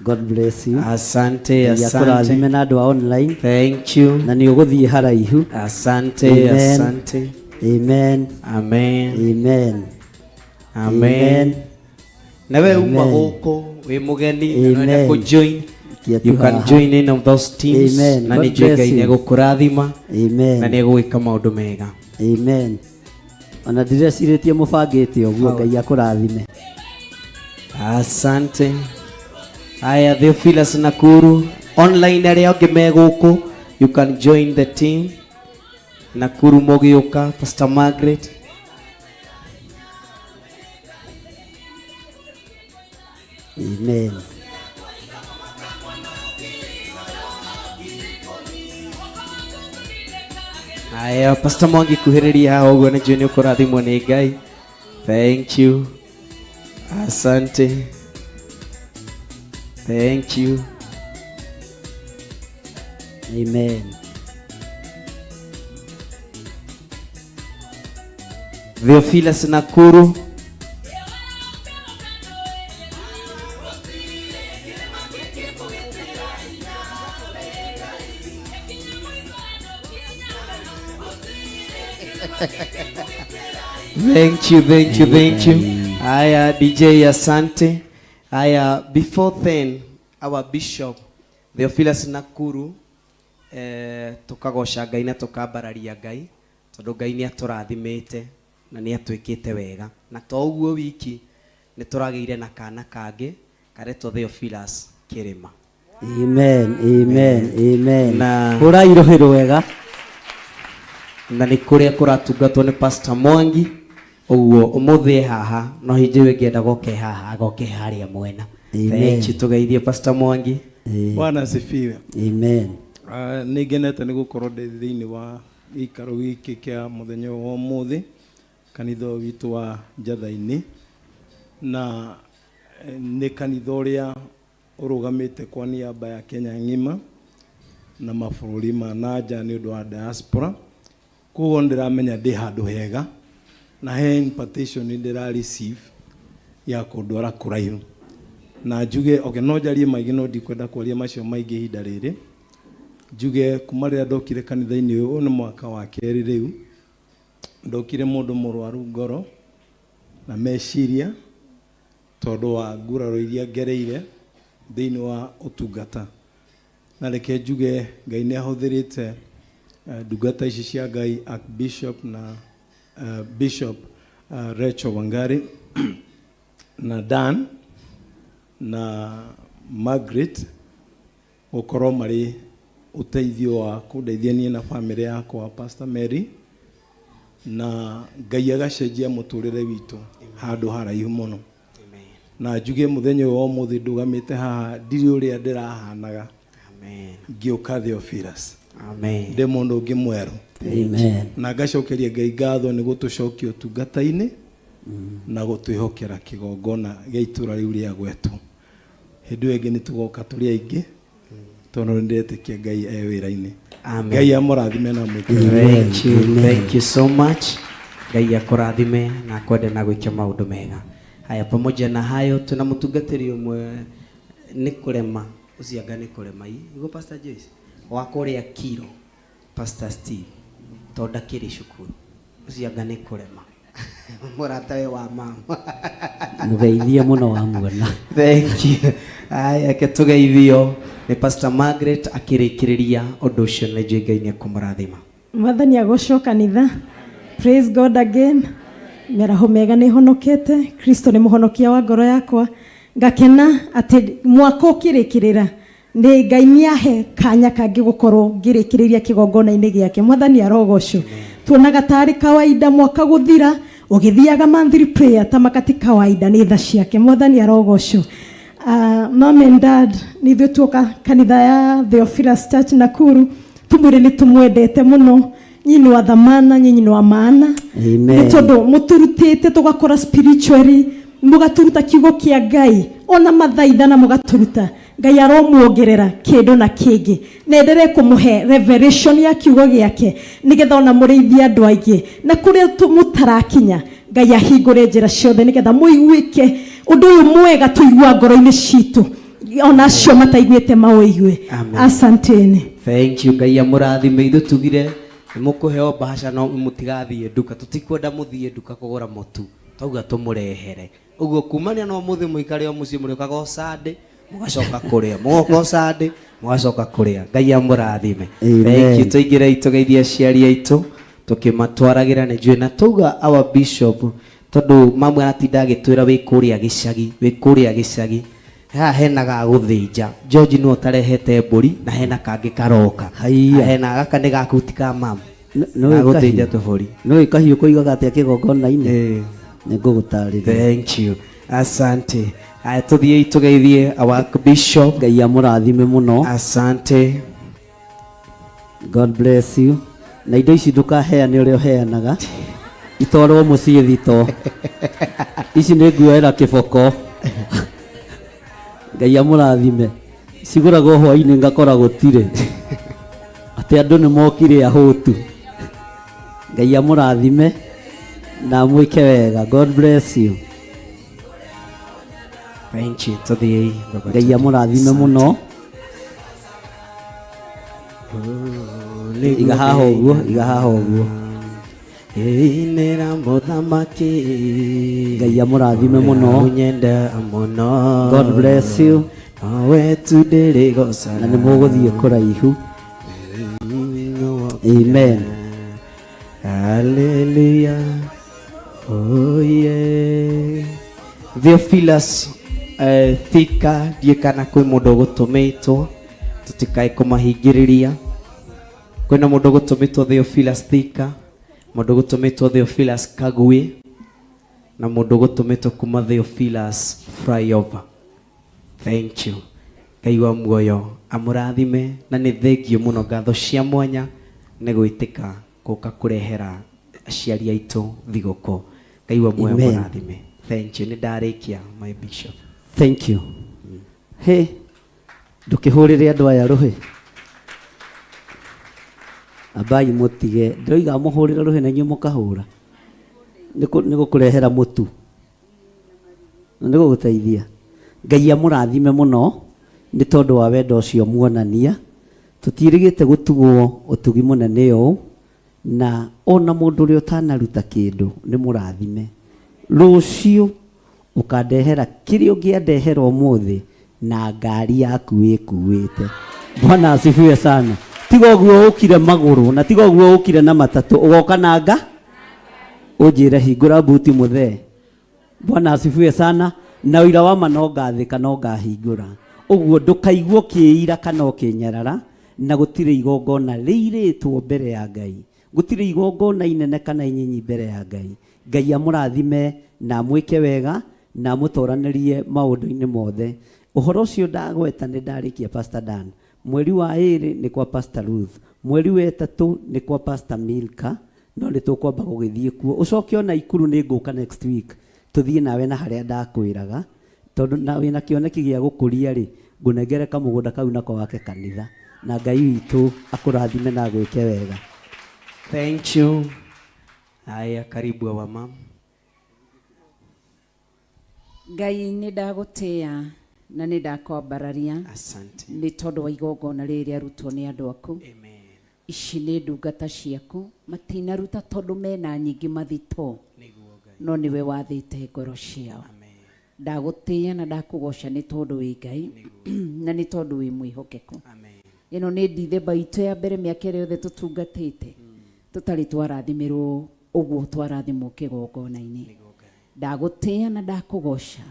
God bless you. Asante. Yakũrathime na andũ a online. Thank you. Na nĩ ũgũthiĩ haraihu. Asante. Amen. Nawe uma gũkũ wĩ mũgeni na kũ join. You can join in of those teams. Na nĩ njũĩ Ngai nĩ egũkũrathima na nĩ egũgĩka maũndũ mega. Amen. Ona ndirĩcirĩtie mũbangĩte ũguo Ngai akũrathime. Asante. Aya, Theophilus Nakuru online aria onge meguku, you can join the team. Nakuru Mogioka, Pastor Margaret. Amen. Aya, Pastor Mwangi kuhiriria ogo na juni ukurathimwo ni Ngai. Thank you. Asante. Thank you. Amen. Theophilus Nakuru. Thank you, thank you, thank you. Aya, DJ Asante. Aya, before then, our bishop, Theophilus Nakuru, tukagoca Ngai na tukambararia Ngai, tondu Ngai ni aturathimite na ni atwikite wega. Na to uguo wiki ni turageire na kana kangi karetwo Theophilus Kirima. Amen, amen, amen. Na urairohirwo wega. Na ni kuria kuratungatwo ni Pastor Mwangi. Uguo umuthi haha no hinjiwe ngienda goke haha goke haria mwena. Thank you, tugeithie Pastor Mwangi. Bwana asifiwe. Amen. Nigenete ni gukorwo ndi thiini wa ikaro giki kia muthenya wa umuthi kanitha witu wa Njathaini, na ni kanitha uria urugamite kwa niaba ya Kenya ng'ima na mabũrũri ma nanja ni undu wa diaspora. Koguo ndiramenya ndi handu hega na he invitation ndira receive ya kundwara kuraihu na njuge no njarie maingĩ no ndikwenda kwaria macio maingĩ ihinda rĩrĩ. Njuge kuma rĩrĩa ndokire kanitha-inĩ ũyũ nĩ mwaka wa kerĩ rĩu, ndokire mũndũ mũrwaru ngoro na meciria tondũ wa nguraro iria ngereire thĩinĩ wa ũtungata, na reke njuge Ngai nĩ ahũthĩrĩte ndungata ici cia Ngai Archbishop na Bishop Rachel Wangari na Dan na Margaret gukorwo marĩ uteithio wa kundeithia niĩ na family yakwa Pastor Mary, na Ngai agacenjia mũtũrĩre witũ handũ haraihu mũno. Na njuge mũthenya ũyũ wa ũmũthĩ ndũgamĩte haha ndirĩ ũrĩa ndĩrahanaga. Ngĩũka Theophilus. Ndĩ mũndũ ũngĩ mwerũ. Na ngacokeria Ngai ngatho nĩ gũtũcokia ũtungata-inĩ na gũtwĩhokera kĩgongona gĩa itũra rĩu rĩa gwetũ. Hĩndĩ ĩyo ĩngĩ nĩ tũgoka tũrĩ aingĩ tondũ ndĩretĩkia Ngai e wĩra-inĩ. Ngai amũrathime na mwĩkĩre. Thank you so much. Ngai akũrathime na akwende na gwĩka maũndũ mega. Haya, pamoja na hayo tuna mũtungatĩri ũmwe nĩ kũrema ucianga nĩ kũrema igo Pastor Joyce wa kũrĩa Kiro, Pastor Steve tonda kĩrĩ cukuru ucianga nĩ kũrema mũratawe wa mama mugeithie muno wa muona. Thank you. Haya, ketugeithio ni Pastor Margaret akĩrĩkĩrĩria ũndũ ũcio na njũĩ Ngai nĩ akũmũrathima. Mwathani agocwo kanitha. Praise God again. Mĩaraho mega nĩ honokete. Kristo nĩ mũhonokia wa ngoro yakwa. Ngakena atĩ mwaka ũkĩrĩkĩrĩra nĩ Ngai nĩahe kanya kangĩ gũkorwo ngĩrĩkĩrĩria kĩgongona-inĩ gĩake. Mwathani arogocwo. Tuonaga tarĩ kawaida mwaka gũthira ũgĩthiaga monthly prayer ta makati kawaida nĩ tha ciake. Mwathani arogocwo. Mom and Dad nĩ ithuĩ tuoka kanitha ya Theophilus Church Nakuru, tumwĩre nĩ tũmwendete mũno. Nyinyi wa dhamana, nyinyi wa maana. Amen. Nĩtondũ mũturutĩte tũgakora spiritually, mũgaturuta kiugo kĩa Ngai, ona mathaitha na mũgaturuta. Ngai aromuongerera kĩndũ na kĩngĩ. Nenderee kũmũhe revelation ya kiugo gĩake nĩgetha ona mũrĩithie andũ aingĩ. Na kũrĩa mũtarakinya, Ngai ahingũre njĩra ciothe nĩgetha mũiguĩke ũndũ ũyũ mwega tũigua ngoro-inĩ citũ. Ona acio mataiguĩte maũigue. Asanteni. Thank you. Ngai amũrathime. Ithuĩ tugire mũkũheo bahasha no mũtigathiĩ nduka, tutikwenda mũthiĩ nduka kũgũra mũtu, twauga tũmũrehere. Ũguo kumania no mũthĩ mũikare o mũciĩ mũrĩũkaga o Sunday mũgacoka kũrĩa, mũgoka o Sunday mũgacoka kũrĩa. Ngai amũrathime. Thank you. Tũingĩre tũgeithie aciari aitũ tũkĩmatwaragĩra nĩ njũĩ na tauga our bishop tondu mamu aratinda agitwira wi kuria gicagi ha hena ga guthinja George no tarehete mburi na hena kangi karoka hena gaka ni gakutika mamu no guthinja tuburi no ikahiyo koigaga atia kigongona-ini nigugutarĩria. Thank you, asante. Aya tuthie tugeithie our bishop. Ngai amũrathime mũno. Asante. God bless you. Na indo ici ndukaheane ũrĩa ũheanaga itwarwo mũciĩ thito ici nĩ nguoera kĩboko. Ngai amũrathime. Cigũragwo hwaĩ-inĩ ngakora gũtirĩ atĩ andũ nĩ mokire ahũtu. Ngai amũrathime na mwike wega. God bless you. Thank you to the Ngai amũrathime mũno. Iga haha ũguo inera mũthamaki Ngai amũrathime mũno. Nyenda mũno. God bless you. We tudere gosa na nĩ mũgũthiĩ kũraihu. Amen. Hallelujah. Oh yeah. Theophilus Thika ndiĩ kana kwĩ mũndũ ũgũtũmĩtwo tũtikae kũmahingĩrĩria. Kwĩna mũndũ ũgũtũmĩtwo Theophilus Thika, mũndũ ũgũtũmĩtwo Theophilus Kagwe na mũndũ ũgũtũmĩtwo kuma Theophilus Flyover. Thank you. Ngai wa muoyo amũrathime na nĩ thengio mũno, ngatho cia mwanya nĩ gwĩtĩka gũka kũrehera aciari aitũ thigũkũ. Ngai wa muoyo amũrathime. Thank you. Nĩ ndarĩkia my bishop. Thank you. Hey, ndũkĩhũrĩre andũ aya rũhĩ. Abai mũtige. Ndoiga mũhũrĩre rũhĩ na inyuĩ mũkahũra. Nĩ gũkũrehera mũtu. Nĩ gũgũteithia. Ngai amũrathime mũno nĩ tondũ wa wendo ũcio muonania. Tũtiĩrĩgĩte gũtugwo ũtugi mũnene ũũ, na ona mũndũ ũrĩa ũtanaruta kĩndũ nĩ mũrathime. Rũciũ ukandehera kĩrĩa ũngĩandehera ũmũthĩ na ngari yaku ĩkuĩte. Bwana asifiwe sana. Tiga ũguo ũkire magũrũ na tiga ũguo ũkire na matatũ, ũgoka na nga ũnjĩre hingũra buti mũthee. Bwana asifiwe sana. Na ũira wa ma no ngathĩka no ngahingũra. Ũguo ndũkaigwo kĩira kana ũkĩnyarara, na gũtirĩ igongona rĩirĩtwo mbere ya Ngai. Gũtirĩ igongona inene kana inyinyi mbere ya Ngai. Ngai amũrathime na mwĩke wega na mũtoranĩrie maũndũ-inĩ mothe. Ũhoro ũcio ndagweta nĩ ndarĩkia Pastor Dan. Mweri wa 2 nĩ kwa Pastor Ruth. Mweri wa 3 nĩ kwa Pastor Milka. No nĩ tũkwamba gũgĩthiĩ kuo. Ũcoke ona Ikuru nĩ ngũka next week. Tũthiĩ nawe na harĩa ndakwĩraga. Tondũ na wĩna kĩoneki gĩa gũkũria rĩ, ngũnengere kamũgũnda kau nako wake kanitha. Na Ngai witũ akũrathime na gwĩke wega. Thank you. Haya, karibu wa mama. Ngai nĩ ndagũtĩĩa na nĩ ndakwambararia. Asante. Nĩ tondũ wa igongona rĩrĩ arutwo nĩ andũ aku. Amen. Ici nĩ ndungata ciaku, matinaruta tondũ mena nyingĩ mathito, no nĩwe wathĩte ngoro ciao. Ndagũtĩĩa na ndakũgoca nĩ tondũ wĩ Ngai na nĩ tondũ wĩ mwĩhokeku. Ĩno nĩ ndithemba itũ ya mbere mĩaka ĩrĩa yothe tũtungatĩte tũtarĩ twarathimĩrwo ũguo twarathimwo kĩgongona-inĩ. Ndagũtĩĩa na ndakũgoca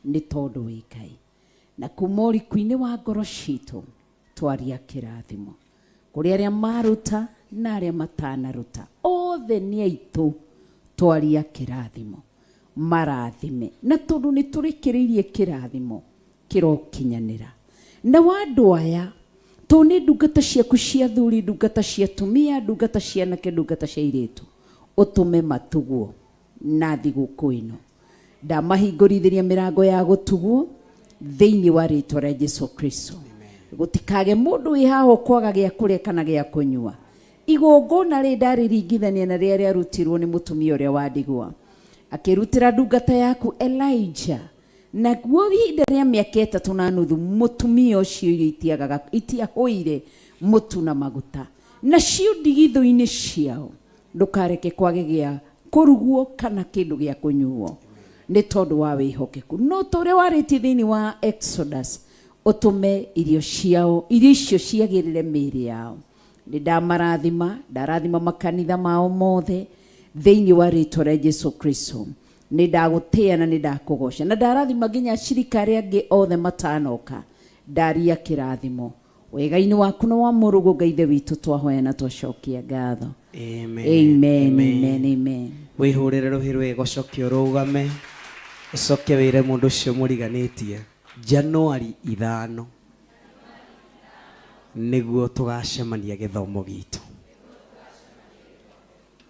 nĩ tondũ wĩ Ngai, na kuma ũriku-inĩ wa ngoro citũ twaria kĩrathimo kũrĩ arĩa maruta na arĩa matanaruta, othe nĩ aitũ twaria kĩrathimo marathime, na tondũ nĩ tũrĩkĩrĩirie kĩrathimo kĩrokinyanĩra. Na andũ aya to nĩ ndungata ciaku cia athuri, ndungata cia atumia, ndungata cia anake, ndungata cia airĩtu, ũtũme matugwo na thigũkũ ĩno. Ndamahingũrithĩria mĩrango ya gũtugwo thĩinĩ wa rĩtwa rĩa Jesũ Kristo. Gũtikage mũndũ wĩ haha ũkwaga gĩa kũrĩa kana gĩa kũnyua. Igongona rĩ ndarĩringithania na rĩrĩa rĩarutirwo nĩ mũtumia ũrĩa wa ndigwa akĩrutĩra ndungata yaku Elijah, na guo ihinda rĩa mĩaka 3.5 mũtumia ũcio itiahũire mũtu na maguta, nacio ndigithũ-inĩ ciao ndũkareke kwage gĩa kũrugwo kana kĩndũ gĩa kũnyuo nĩ tondũ wa wĩhokeku. No tũrĩa warĩtie thĩinĩ wa Exodus ũtũme irio ciao, irio icio ciagĩrĩre mĩĩrĩ yao. Nĩ ndamarathima, ndarathima makanitha mao mothe thĩinĩ wa rĩtwa rĩa Jesũ Kristo, nĩ ndagũtĩa na nĩ ndakũgoca na ndarathima nginya cirika arĩa angĩ othe matanoka ndaria kĩrathimo wega-inĩ waku na wa mũrũgũ Ngai ithe witũ twahoya na twacokia ngatho. Amen. Wĩhũrĩre rũhĩ rwega ũcoke ũrũgame ũcoke wĩre mũndũ ũcio mũriganĩtie Januari 5 nĩguo tũgacemania gĩthomo gitũ.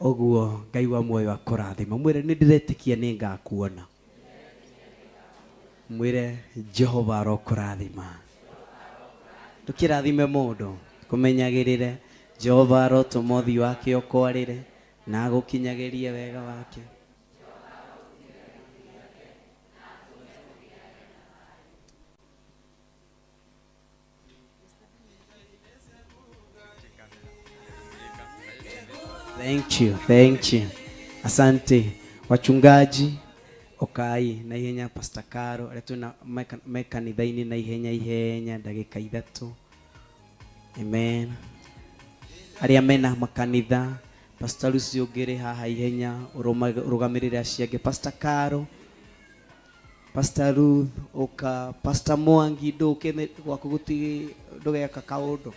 Ũguo Ngai wa muoyo akũrathima mwĩre nĩ ndĩretĩkia nĩ ngakuona mwĩre Jehova arokũrathima ndũkĩrathime mũndũ kũmenyagĩrĩre Jehova arotũma ũthiũ wake ũkwarĩre na agũkinyagĩrie wega wake. Thank you. Asante wachungaji okai na ihenya Pastor Caro aretu na mekanitha-inĩ na ihenya ndagĩka 3. Amen. Arĩa mena makanitha Pastor Lucio ngĩrĩ haha ihenya ũrũgamĩrĩre acio angĩ Pastor Caro, Pastor Ruth oka, Pastor Mwangi ndũke gwaku gũtigĩ ndũgeka kaũndũ,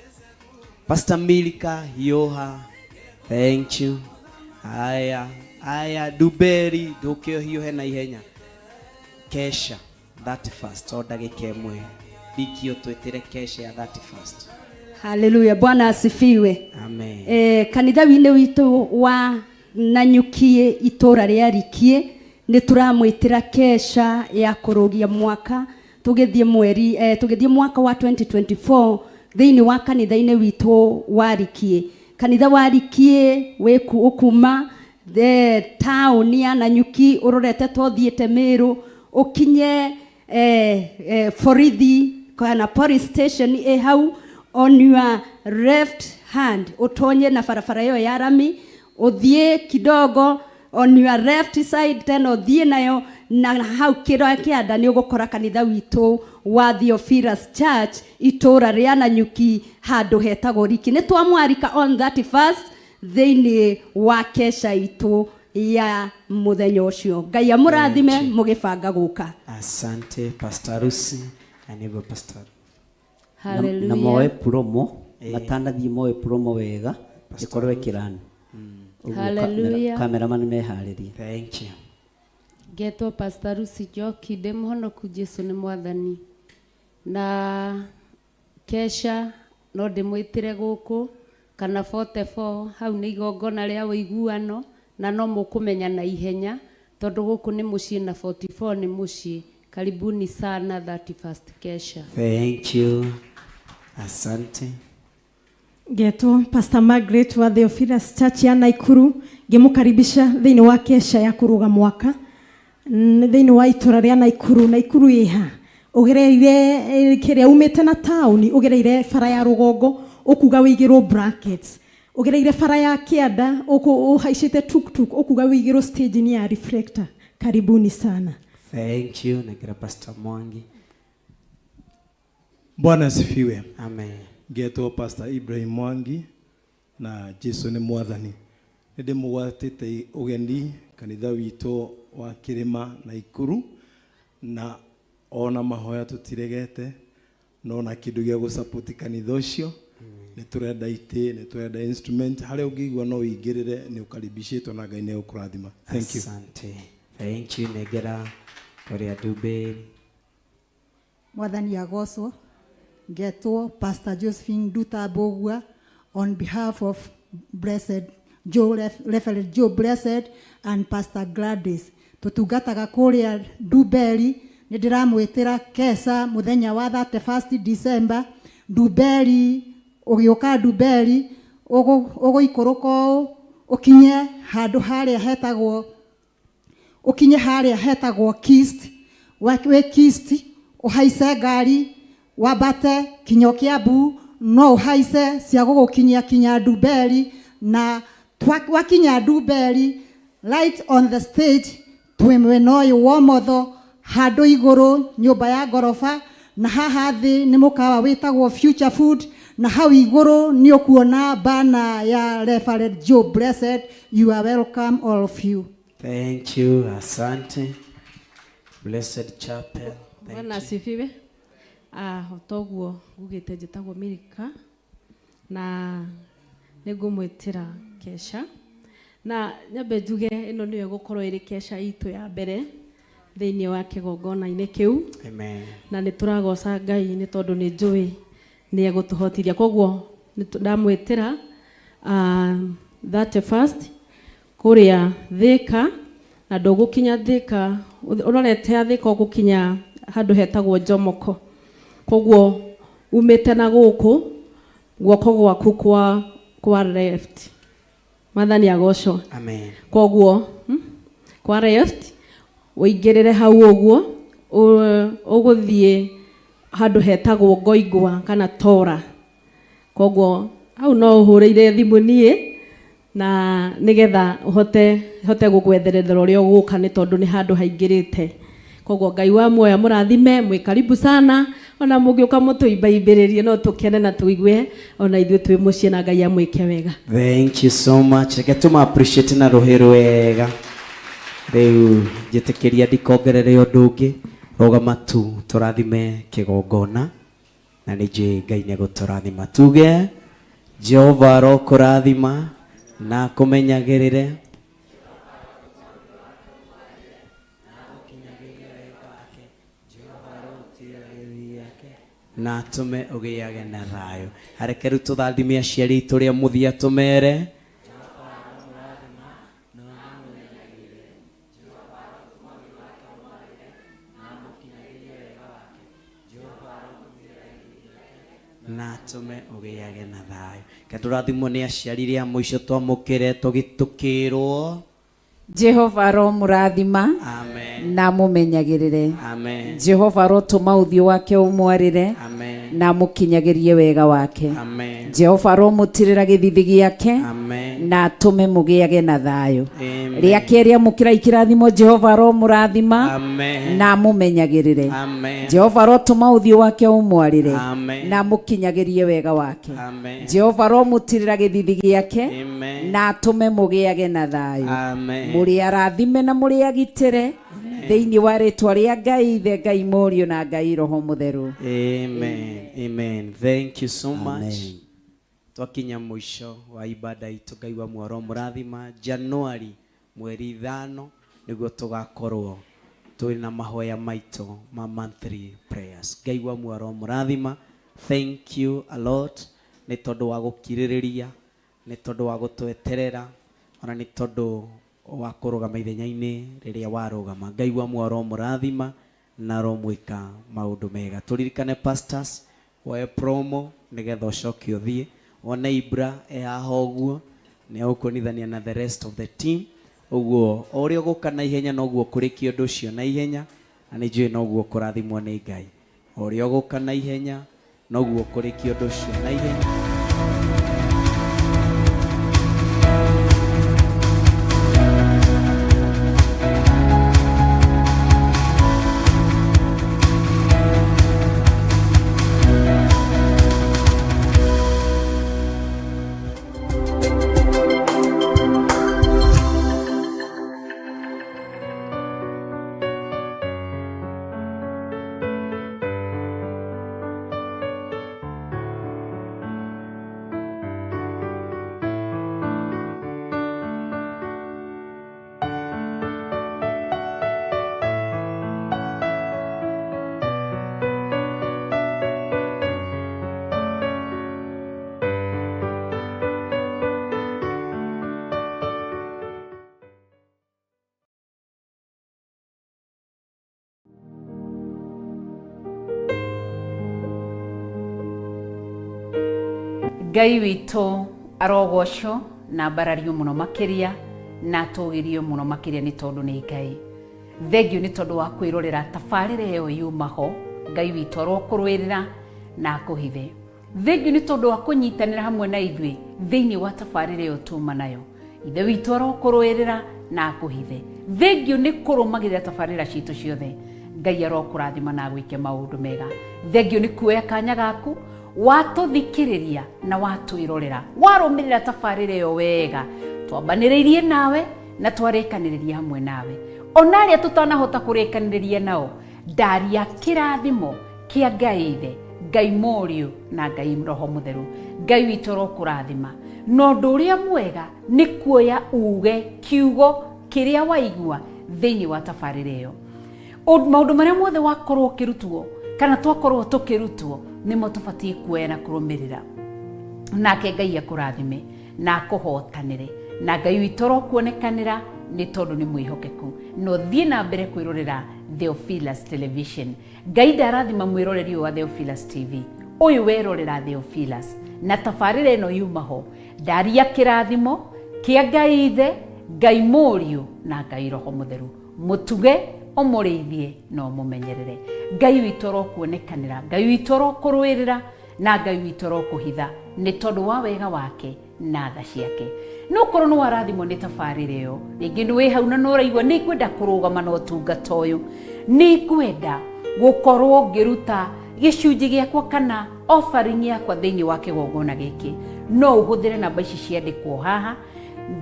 Pastor Milika Yoha. Thank you. Aya Duberi ndũke hiyo na ihenya Kesha 31st o ndagĩka 1 bikio twetire Kesha ya 31st. Hallelujah, Bwana asifiwe. Amen. Kanitha-inĩ witũ wa Nanyukie itũra rĩa Rikie nĩ turamwĩtĩra Kesha ya kũrũgia mwaka tũgĩthiĩ mwaka wa 2024 thĩinĩ wa kanitha-inĩ witũ wa Rikie. Kanitha wa Rikie wĩku ũkuma the town ya Nanyuki ũrorete tũthiĩte Meru ũkinye Borithi kana police station hau on your left hand utonye na barabara yo ya rami uthie kidogo on your left side tena uthie nayo na hau kianda ni ugukora kanitha witu wa Theophilus Church itura ria Nanyuki handu hetagwo Riki. Ni twamwarika on 31st thĩinĩ wa Kesha itu ya muthenya ucio. Ngai amũrathime mugibanga guka. Asante Pastor Rusi anigo Pastor. Hallelujah. Na moe promo matanathie moe promo wega ikorwe kirani. Hallelujah. Cameraman meharĩrie. Thank you. Ngetwo Pastor Rusi Njoki ndĩ mũhonoku Jesu nĩ mwathani na Kesha no ndĩmwĩtĩre gũkũ kana 44 hau nĩ igongona rĩa ũiguano na no mũkũmenya na ihenya tondũ gũkũ nĩ mũciĩ na 44 nĩ mũciĩ. Karibuni sana 31st Kesha. Thank you. Asante. Ngetwo Pastor Margaret wa Theophilus Church ya Naikuru ngimukaribisha thĩinĩ wa Kesha ya kũrũga mwaka thĩinĩ wa itũra rĩa Naikuru iha ũgereire kĩrĩa umĩte na taũni ũgereire bara ya rũgongo ũkuga wĩigĩrwo brackets ũgereire bara ya kĩanda ũhaicĩte tuktuk ũkuga wĩigĩrwo stage ni ya reflector. Karibuni sana. Thank you. Nagira Pastor Mwangi. Bwana asifiwe. Amen. Ngetwo Pastor Ibrahim Mwangi na Jesu nĩ mwathani. Nĩ ndĩmũgwatĩte ũgeni kanitha witũ wa Kĩrĩma Naikuru na ona mahoya tũtiregete no na kĩndũ gĩa gũsupport kanitha ũcio. Nĩ tũrenda itĩ, nĩ tũrenda instrument harĩa ũngĩigua no ũingĩrĩre nĩ ũkaribicĩtwo na Ngai nĩ ũkũrathima. Thank you. Asante. Thank you. Negera Korea Duberi. Mwathani agocwo. Ngetwo Pastor Josephine Duta Bogua on behalf of Blessed Joe, Reverend Joe Blessed and Pastor Gladys. Tutungataga kũrĩa Duberi nĩ ndĩramwĩtĩra Kesha mũthenya wa 31st December. Duberi ũgĩũka Duberi ũgũikũrũka ũkinye handũ harĩa hetagwo Kist. Wĩ Kist ũhaice ngari wabate kinyo Kiambu no uhaise cia gũgũkinya Duberi na wakinya Duberi right on the stage twĩ mwena ũyũ wa ũmotho handũ igũrũ nyũmba ya ngoroba na haha thĩ nĩ mũkawa wĩtagwo Future Food na hau igũrũ nĩ ũkuona bana ya Reverend Joe Blessed. You are welcome all of you. Thank you, asante. Blessed Chapel. Bwana asifiwe. Otoguo ngugite njitagwo Milika na nigumwitira Kesha na nyambe njuge ino niyo gukorwo iri Kesha itu ya mbere thiini wa kigongona-ini kiu. Amen. Na nituragoca Ngai ni tondu ni njui ni egutuhotithia koguo ndamwitira 31st kuria Thika na ndugukinya Thika urorete Thika ugukinya handu hetagwo Jomoko koguo umite na guku guoko gwaku kwa left mathani agocwo. Amen. Koguo kwa left uingirire hau uguo uguthie handu hetagwo Ngoigwa kana Tora koguo hau no uhurire thimu nie na nigetha uhote gugwetherera uria uguka ni tondu ni handu haingirite koguo Ngai wa muoya murathime mwi karibu sana ona mugiuka mutuimbaimbiririe no tukene na tuigue ona ithuĩ twi muciĩ na Ngai amwĩke wega. Thank you so much. Reke tuma appreciate na ruhiru wega. Riu njitikiria ndikongerere undu ungi rugama tu turathime kigongona na ni njui Ngai ni eguturathima tuge Jehova arokurathima na kumenyagirire na tume ugiage na thayo. Areke riu tuthathime aciari itu ria muthia tumere na tume ugiage na thayo. Katurathimo ni aciari ria muico twamukire tugitukirwo Jehova ro murathima. Amen. Na mumenyagirire. Amen. Jehova ro tuma uthio wake umwarire. Amen. Na mukinyagirie wega wake. Amen. Jehova ro mutirira githithi giake. Amen. Na tume mugiage na thayo. Amen. Ria keria mukira ikirathimo Jehova ro murathima. Amen. Na mumenyagirire. Amen. Jehova ro tuma uthio wake umwarire. Amen. Na mukinyagirie wega wake. Amen. Jehova ro mutirira githithi giake. Amen. Na tume mugiage na thayo. Amen. Muri arathime na muri agitire thiini wa ritwa ria Ngai ithe Ngai Murio na Ngai Roho Mutheru. Amen. Amen. Thank you so much. Twakinya mwisho wa ibada itu Ngai wa mwaro murathima January mweri 5 niguo tugakorwo turi na mahoya maitu ma monthly prayers. Ngai wa mwaro murathima, thank you a lot ni tondu wa gukiririria, ni tondu wa gutweterera, ona ni tondu wa kurugama ithenya-ini riria warugama. Ngai wa mwaro murathima na romwika maundu mega. Turirikane pastors wa promo nigetha ucoke uthie ona Ibra haha uguo ni ukunithania na the rest of the team uguo uria guka na ihenya noguo kurikia undu ucio na ihenya na ni njui noguo kurathimwo ni Ngai. Uria guka na ihenya noguo kurikia undu ucio na ihenya. Ngai witũ arogocwo na mbarario mũno makĩria na tũgĩrio mũno makĩria nĩ tondũ nĩ Ngai. Thengiũ nĩ tondũ wa kwĩrorera tabarĩra ĩyo yuma ho. Ngai witũ arokũrũĩrĩra na akũhithe. Thengiũ nĩ tondũ wa kũnyitanĩra hamwe na ithuĩ thĩinĩ wa tabarĩra ĩyo tuma nayo. Ithe witũ arokũrũĩrĩra na akũhithe. Thengiũ nĩ kũrũmagĩrĩra tabarĩra citũ ciothe. Ngai arokũrathima na gwĩke maũndũ mega. Thengiũ nĩ kuoya kanya gaku watũthikĩrĩria na watwĩrorera, warũmĩrĩra tabarĩra ĩyo wega. Twambanĩrĩirie nawe na twarekaniriria hamwe nawe. Ona aria tutanahota kurekaniriria nao, ndaria kirathimo kia Ngai Ithe, Ngai Mũriũ na Ngai Roho Mũtheru. Ngai witũ rokũrathima. No ũndũ ũrĩa mwega nĩ kuoya uge kiugo kĩrĩa waigua thĩinĩ wa tabarĩra ĩyo. Maũndũ marĩa mothe wakorwo ũkĩrutwo kana twakorwo tũkĩrutwo nĩmo tũbatiĩ kuoya na kũrũmĩrĩra. Nake Ngai akũrathime na akũhotanĩre, na Ngai witũ rokuonekanĩra nĩ tondũ nĩ mwĩhokeku. No thiĩ na mbere kwĩrorera Theophilus Television. Ngai ndarathima mwĩroreri wa Theophilus TV. Ũyũ werorera Theophilus na tabarĩra ĩno yuma ho. Ndaria kĩrathimo kĩa Ngai Ithe, Ngai Mũriũ na Ngai Roho Mũtheru. Mũtuge ũmũrĩithie na ũmũmenyerere. Ngai witũ rokuonekanĩra, Ngai witũ rokũrũĩrĩra na Ngai witũ rokũhitha nĩ tondũ wa wega wake na tha ciake. No korwo nĩ warathimwo nĩ tabarĩra ĩyo, rĩngĩ nĩ wĩ hau na nĩ ũraigua nĩ ngwenda kũrũgama na ũtungata ũyũ, nĩ ngwenda gũkorwo ngĩruta gĩcunjĩ gĩakwa kana offering yakwa thĩinĩ wa kĩgongona gĩkĩ, no ũhũthĩre namba ici ciandĩkwo haha.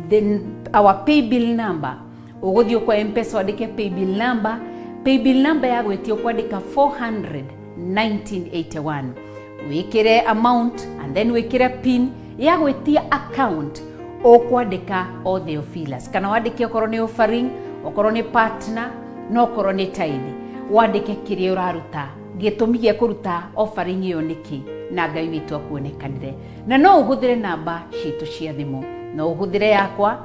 Then our paybill number, ũgũthiĩ kwa M-Pesa wandĩke paybill number. Paybill number ya gwĩtio kwandĩka 400-1981, wĩkĩre amount and then wĩkĩre pin ya gwĩtia account. Ũkwandĩka o Theophilus kana wandĩke okorwo nĩ offering, okorwo nĩ partner, no okorwo nĩ tithe, wandĩke kĩrĩa ũraruta, gĩtũmi gĩa kũruta offering ĩyo nĩkĩ, na Ngai witũ akuonekanire. Na no ũhũthĩre namba citũ cia thimũ, no ũhũthĩre yakwa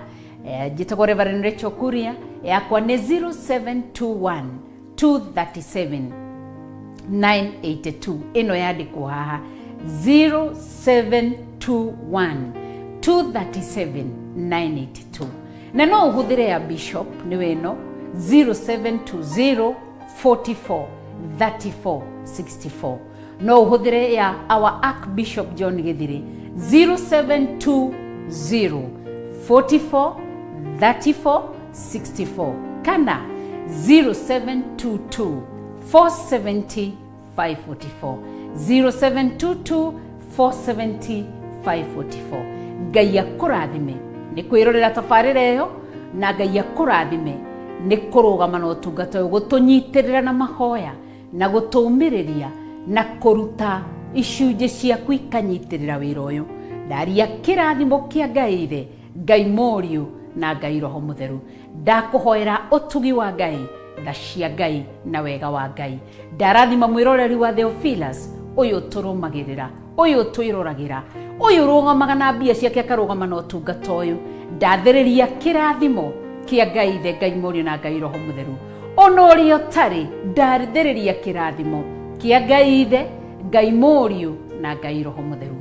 njĩtagwo Reverend Rachel Kuria, yakwa nĩ 0721 237 982. ĩno yandĩkwo haha 0721 237 982. Na no ũhũthĩre ya Bishop nĩ weno 0720 44 34 64. No ũhũthĩre ya our Archbishop John Githiri 0720 44 34 64 kana 0722 470 544 0722 470 544. Ngai akũrathime nĩ kwĩrorera tabarĩra ĩyo, na Ngai akũrathime nĩ kũrũgama na ũtungata ũyũ, gũtũnyitĩrĩra na mahoya na gũtũmĩrĩria na kũruta icunjĩ ciaku ikanyitĩrĩra wĩra ũyũ. Ndaria kĩrathimo kĩa Ngai Ithe, Ngai Mũriũ na Ngai Roho Mũtheru. Ndakũhoera ũtugi wa Ngai, tha cia Ngai na wega wa Ngai. Ndarathima mwĩroreri wa Theophilus ũyũ tũrũmagĩrĩra, ũyũ twĩroragĩra, ũyũ rũgamaga na mbia ciake akarũgama na ũtungata ũyũ. Ndathĩrĩria kĩrathimo kĩa Ngai Ithe, Ngai Mũriũ na Ngai Roho Mũtheru. Ona ũrĩa ũtarĩ, ndathĩrĩria kĩrathimo kĩa Ngai Ithe, Ngai Mũriũ na Ngai Roho Mũtheru.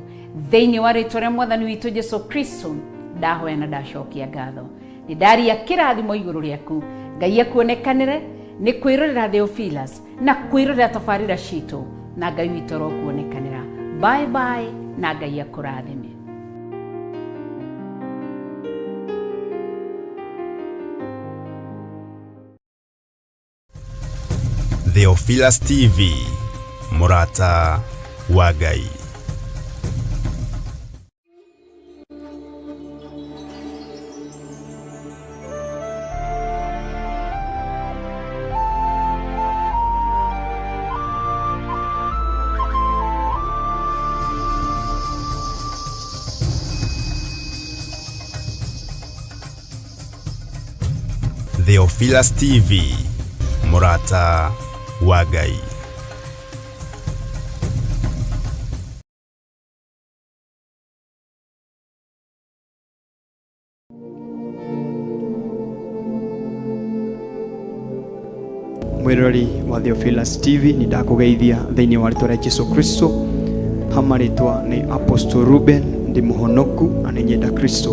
Thĩinĩ wa rĩtwa rĩa Mwathani witũ Jesũ Kristo ndahoya na ndacokia ngatho. Nĩ ndaria kĩrathimo igũrũ rĩaku. Ngai akuonekanĩre nĩ kwĩrorera Theophilus na kwĩrorera tabarĩra citũ, na Ngai witũ rokuonekanĩra. Bye bye na Ngai akũrathime. Theophilus TV, mũrata wa Ngai. Theophilus TV, mũrata wa Ngai. Mwĩroreri wa Theophilus TV, ni ndakũgeithia thĩinĩ wa rĩtwa rĩa Jesũ Kristo. Hamarĩtwa nĩ Apostle Ruben ndi mũhonoku na nĩ nyenda Kristo.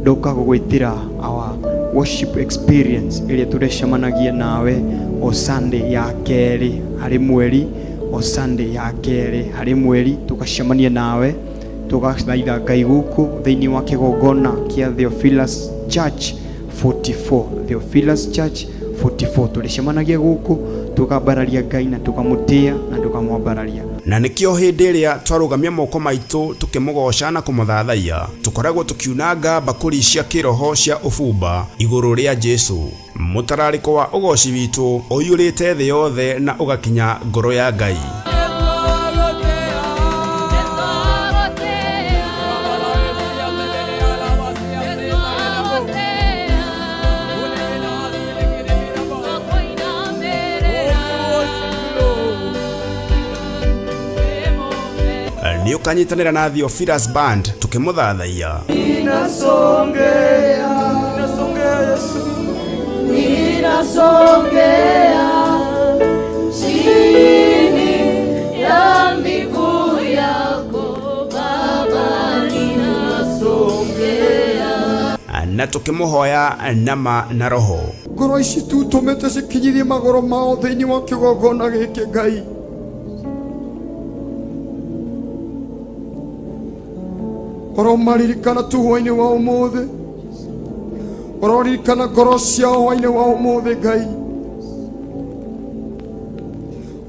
Ndoka gũgwĩtĩra our worship experience ĩrĩa tũrecemanagia nawe o Sunday ya kerĩ harĩ mweri, o Sunday ya kerĩ harĩ mweri tũgacemania nawe tũgathaitha Ngai gũkũ thĩinĩ wa kĩgongona kĩa Theophilus Church 44. Theophilus Church 44 tulicemanagia guku tukambararia Ngai na tukamutia na tukamwambararia. Na nikio hindi iria twarugamia moko maitu tukimugoca na kumuthathaia tukoragwo tukiunanga bakuri cia kiroho cia ubumba iguru ria Jesu. Mutarariko wa ugoci witu uyurite thi yothe na ugakinya ngoro ya Ngai. Ni ukanyitanira na Theophilus Band tukimuthathaia. Ninasongea, ninasongea Yesu, ninasongea chini ya miguu yako Baba, ninasongea. Na tukimuhoya nama na roho. Ngoro ici tu tumete cikinyithie magoro mao thiini wa kigongona giki Ngai. Oromaririkana tu hwaini wa umuthi, ororirikana ngoro ciao hwaini wa umuthi Ngai,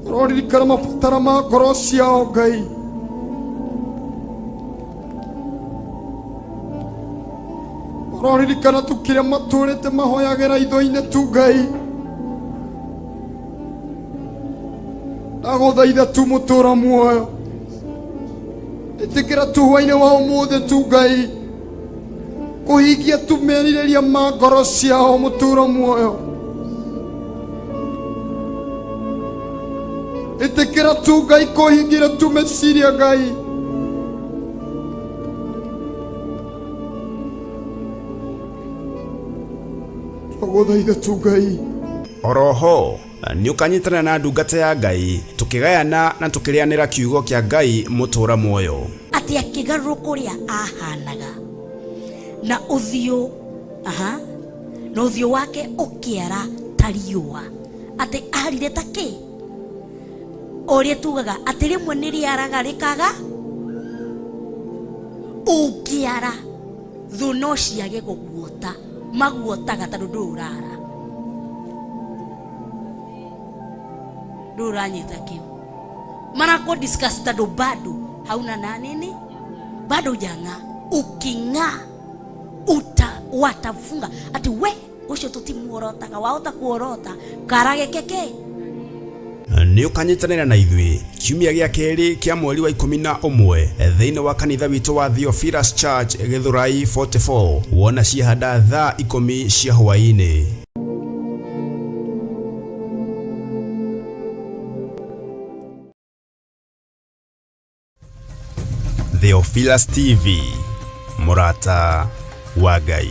ororirikana mabatara ma ngoro ciao Ngai, ororirikana tu kiria maturite mahoyagira itho-ini tu Ngai. Ndaguthaitha tu mutura muoyo, itikira tu hwaini wa umuthi tu Ngai, kuhingia tu meririria ma ngoro ciao mutura muoyo. Itikira tu Ngai kuhingira tu meciria Ngai. Ndaguthaitha tu Ngai. Oroho ni ukanyitana na ndungata ya Ngai tukigayana na tukirianira kiugo kia Ngai mutura muoyo. Ati akigaruruka uria ahanaga na uthio na uthio wake ukiara tariua, ati arire taki uria tugaga ati rimwe ni riaraga rikaga ukiara thu no ciage guguota maguotaga tondu ndurara nduranyita kiu marako discuss tondu bado hauna na nini, bado janga ukinga watafunga ati we ucio tutimuorotaga waota kuorota karage keke. Ni ukanyitanira na ithui kiumia gia keri kia mweri wa 11 thiini wa kanitha witu wa Theophilus Church Githurai 44 wona ciahanda thaa 10 cia hwaini. Theophilus TV, murata wa Ngai.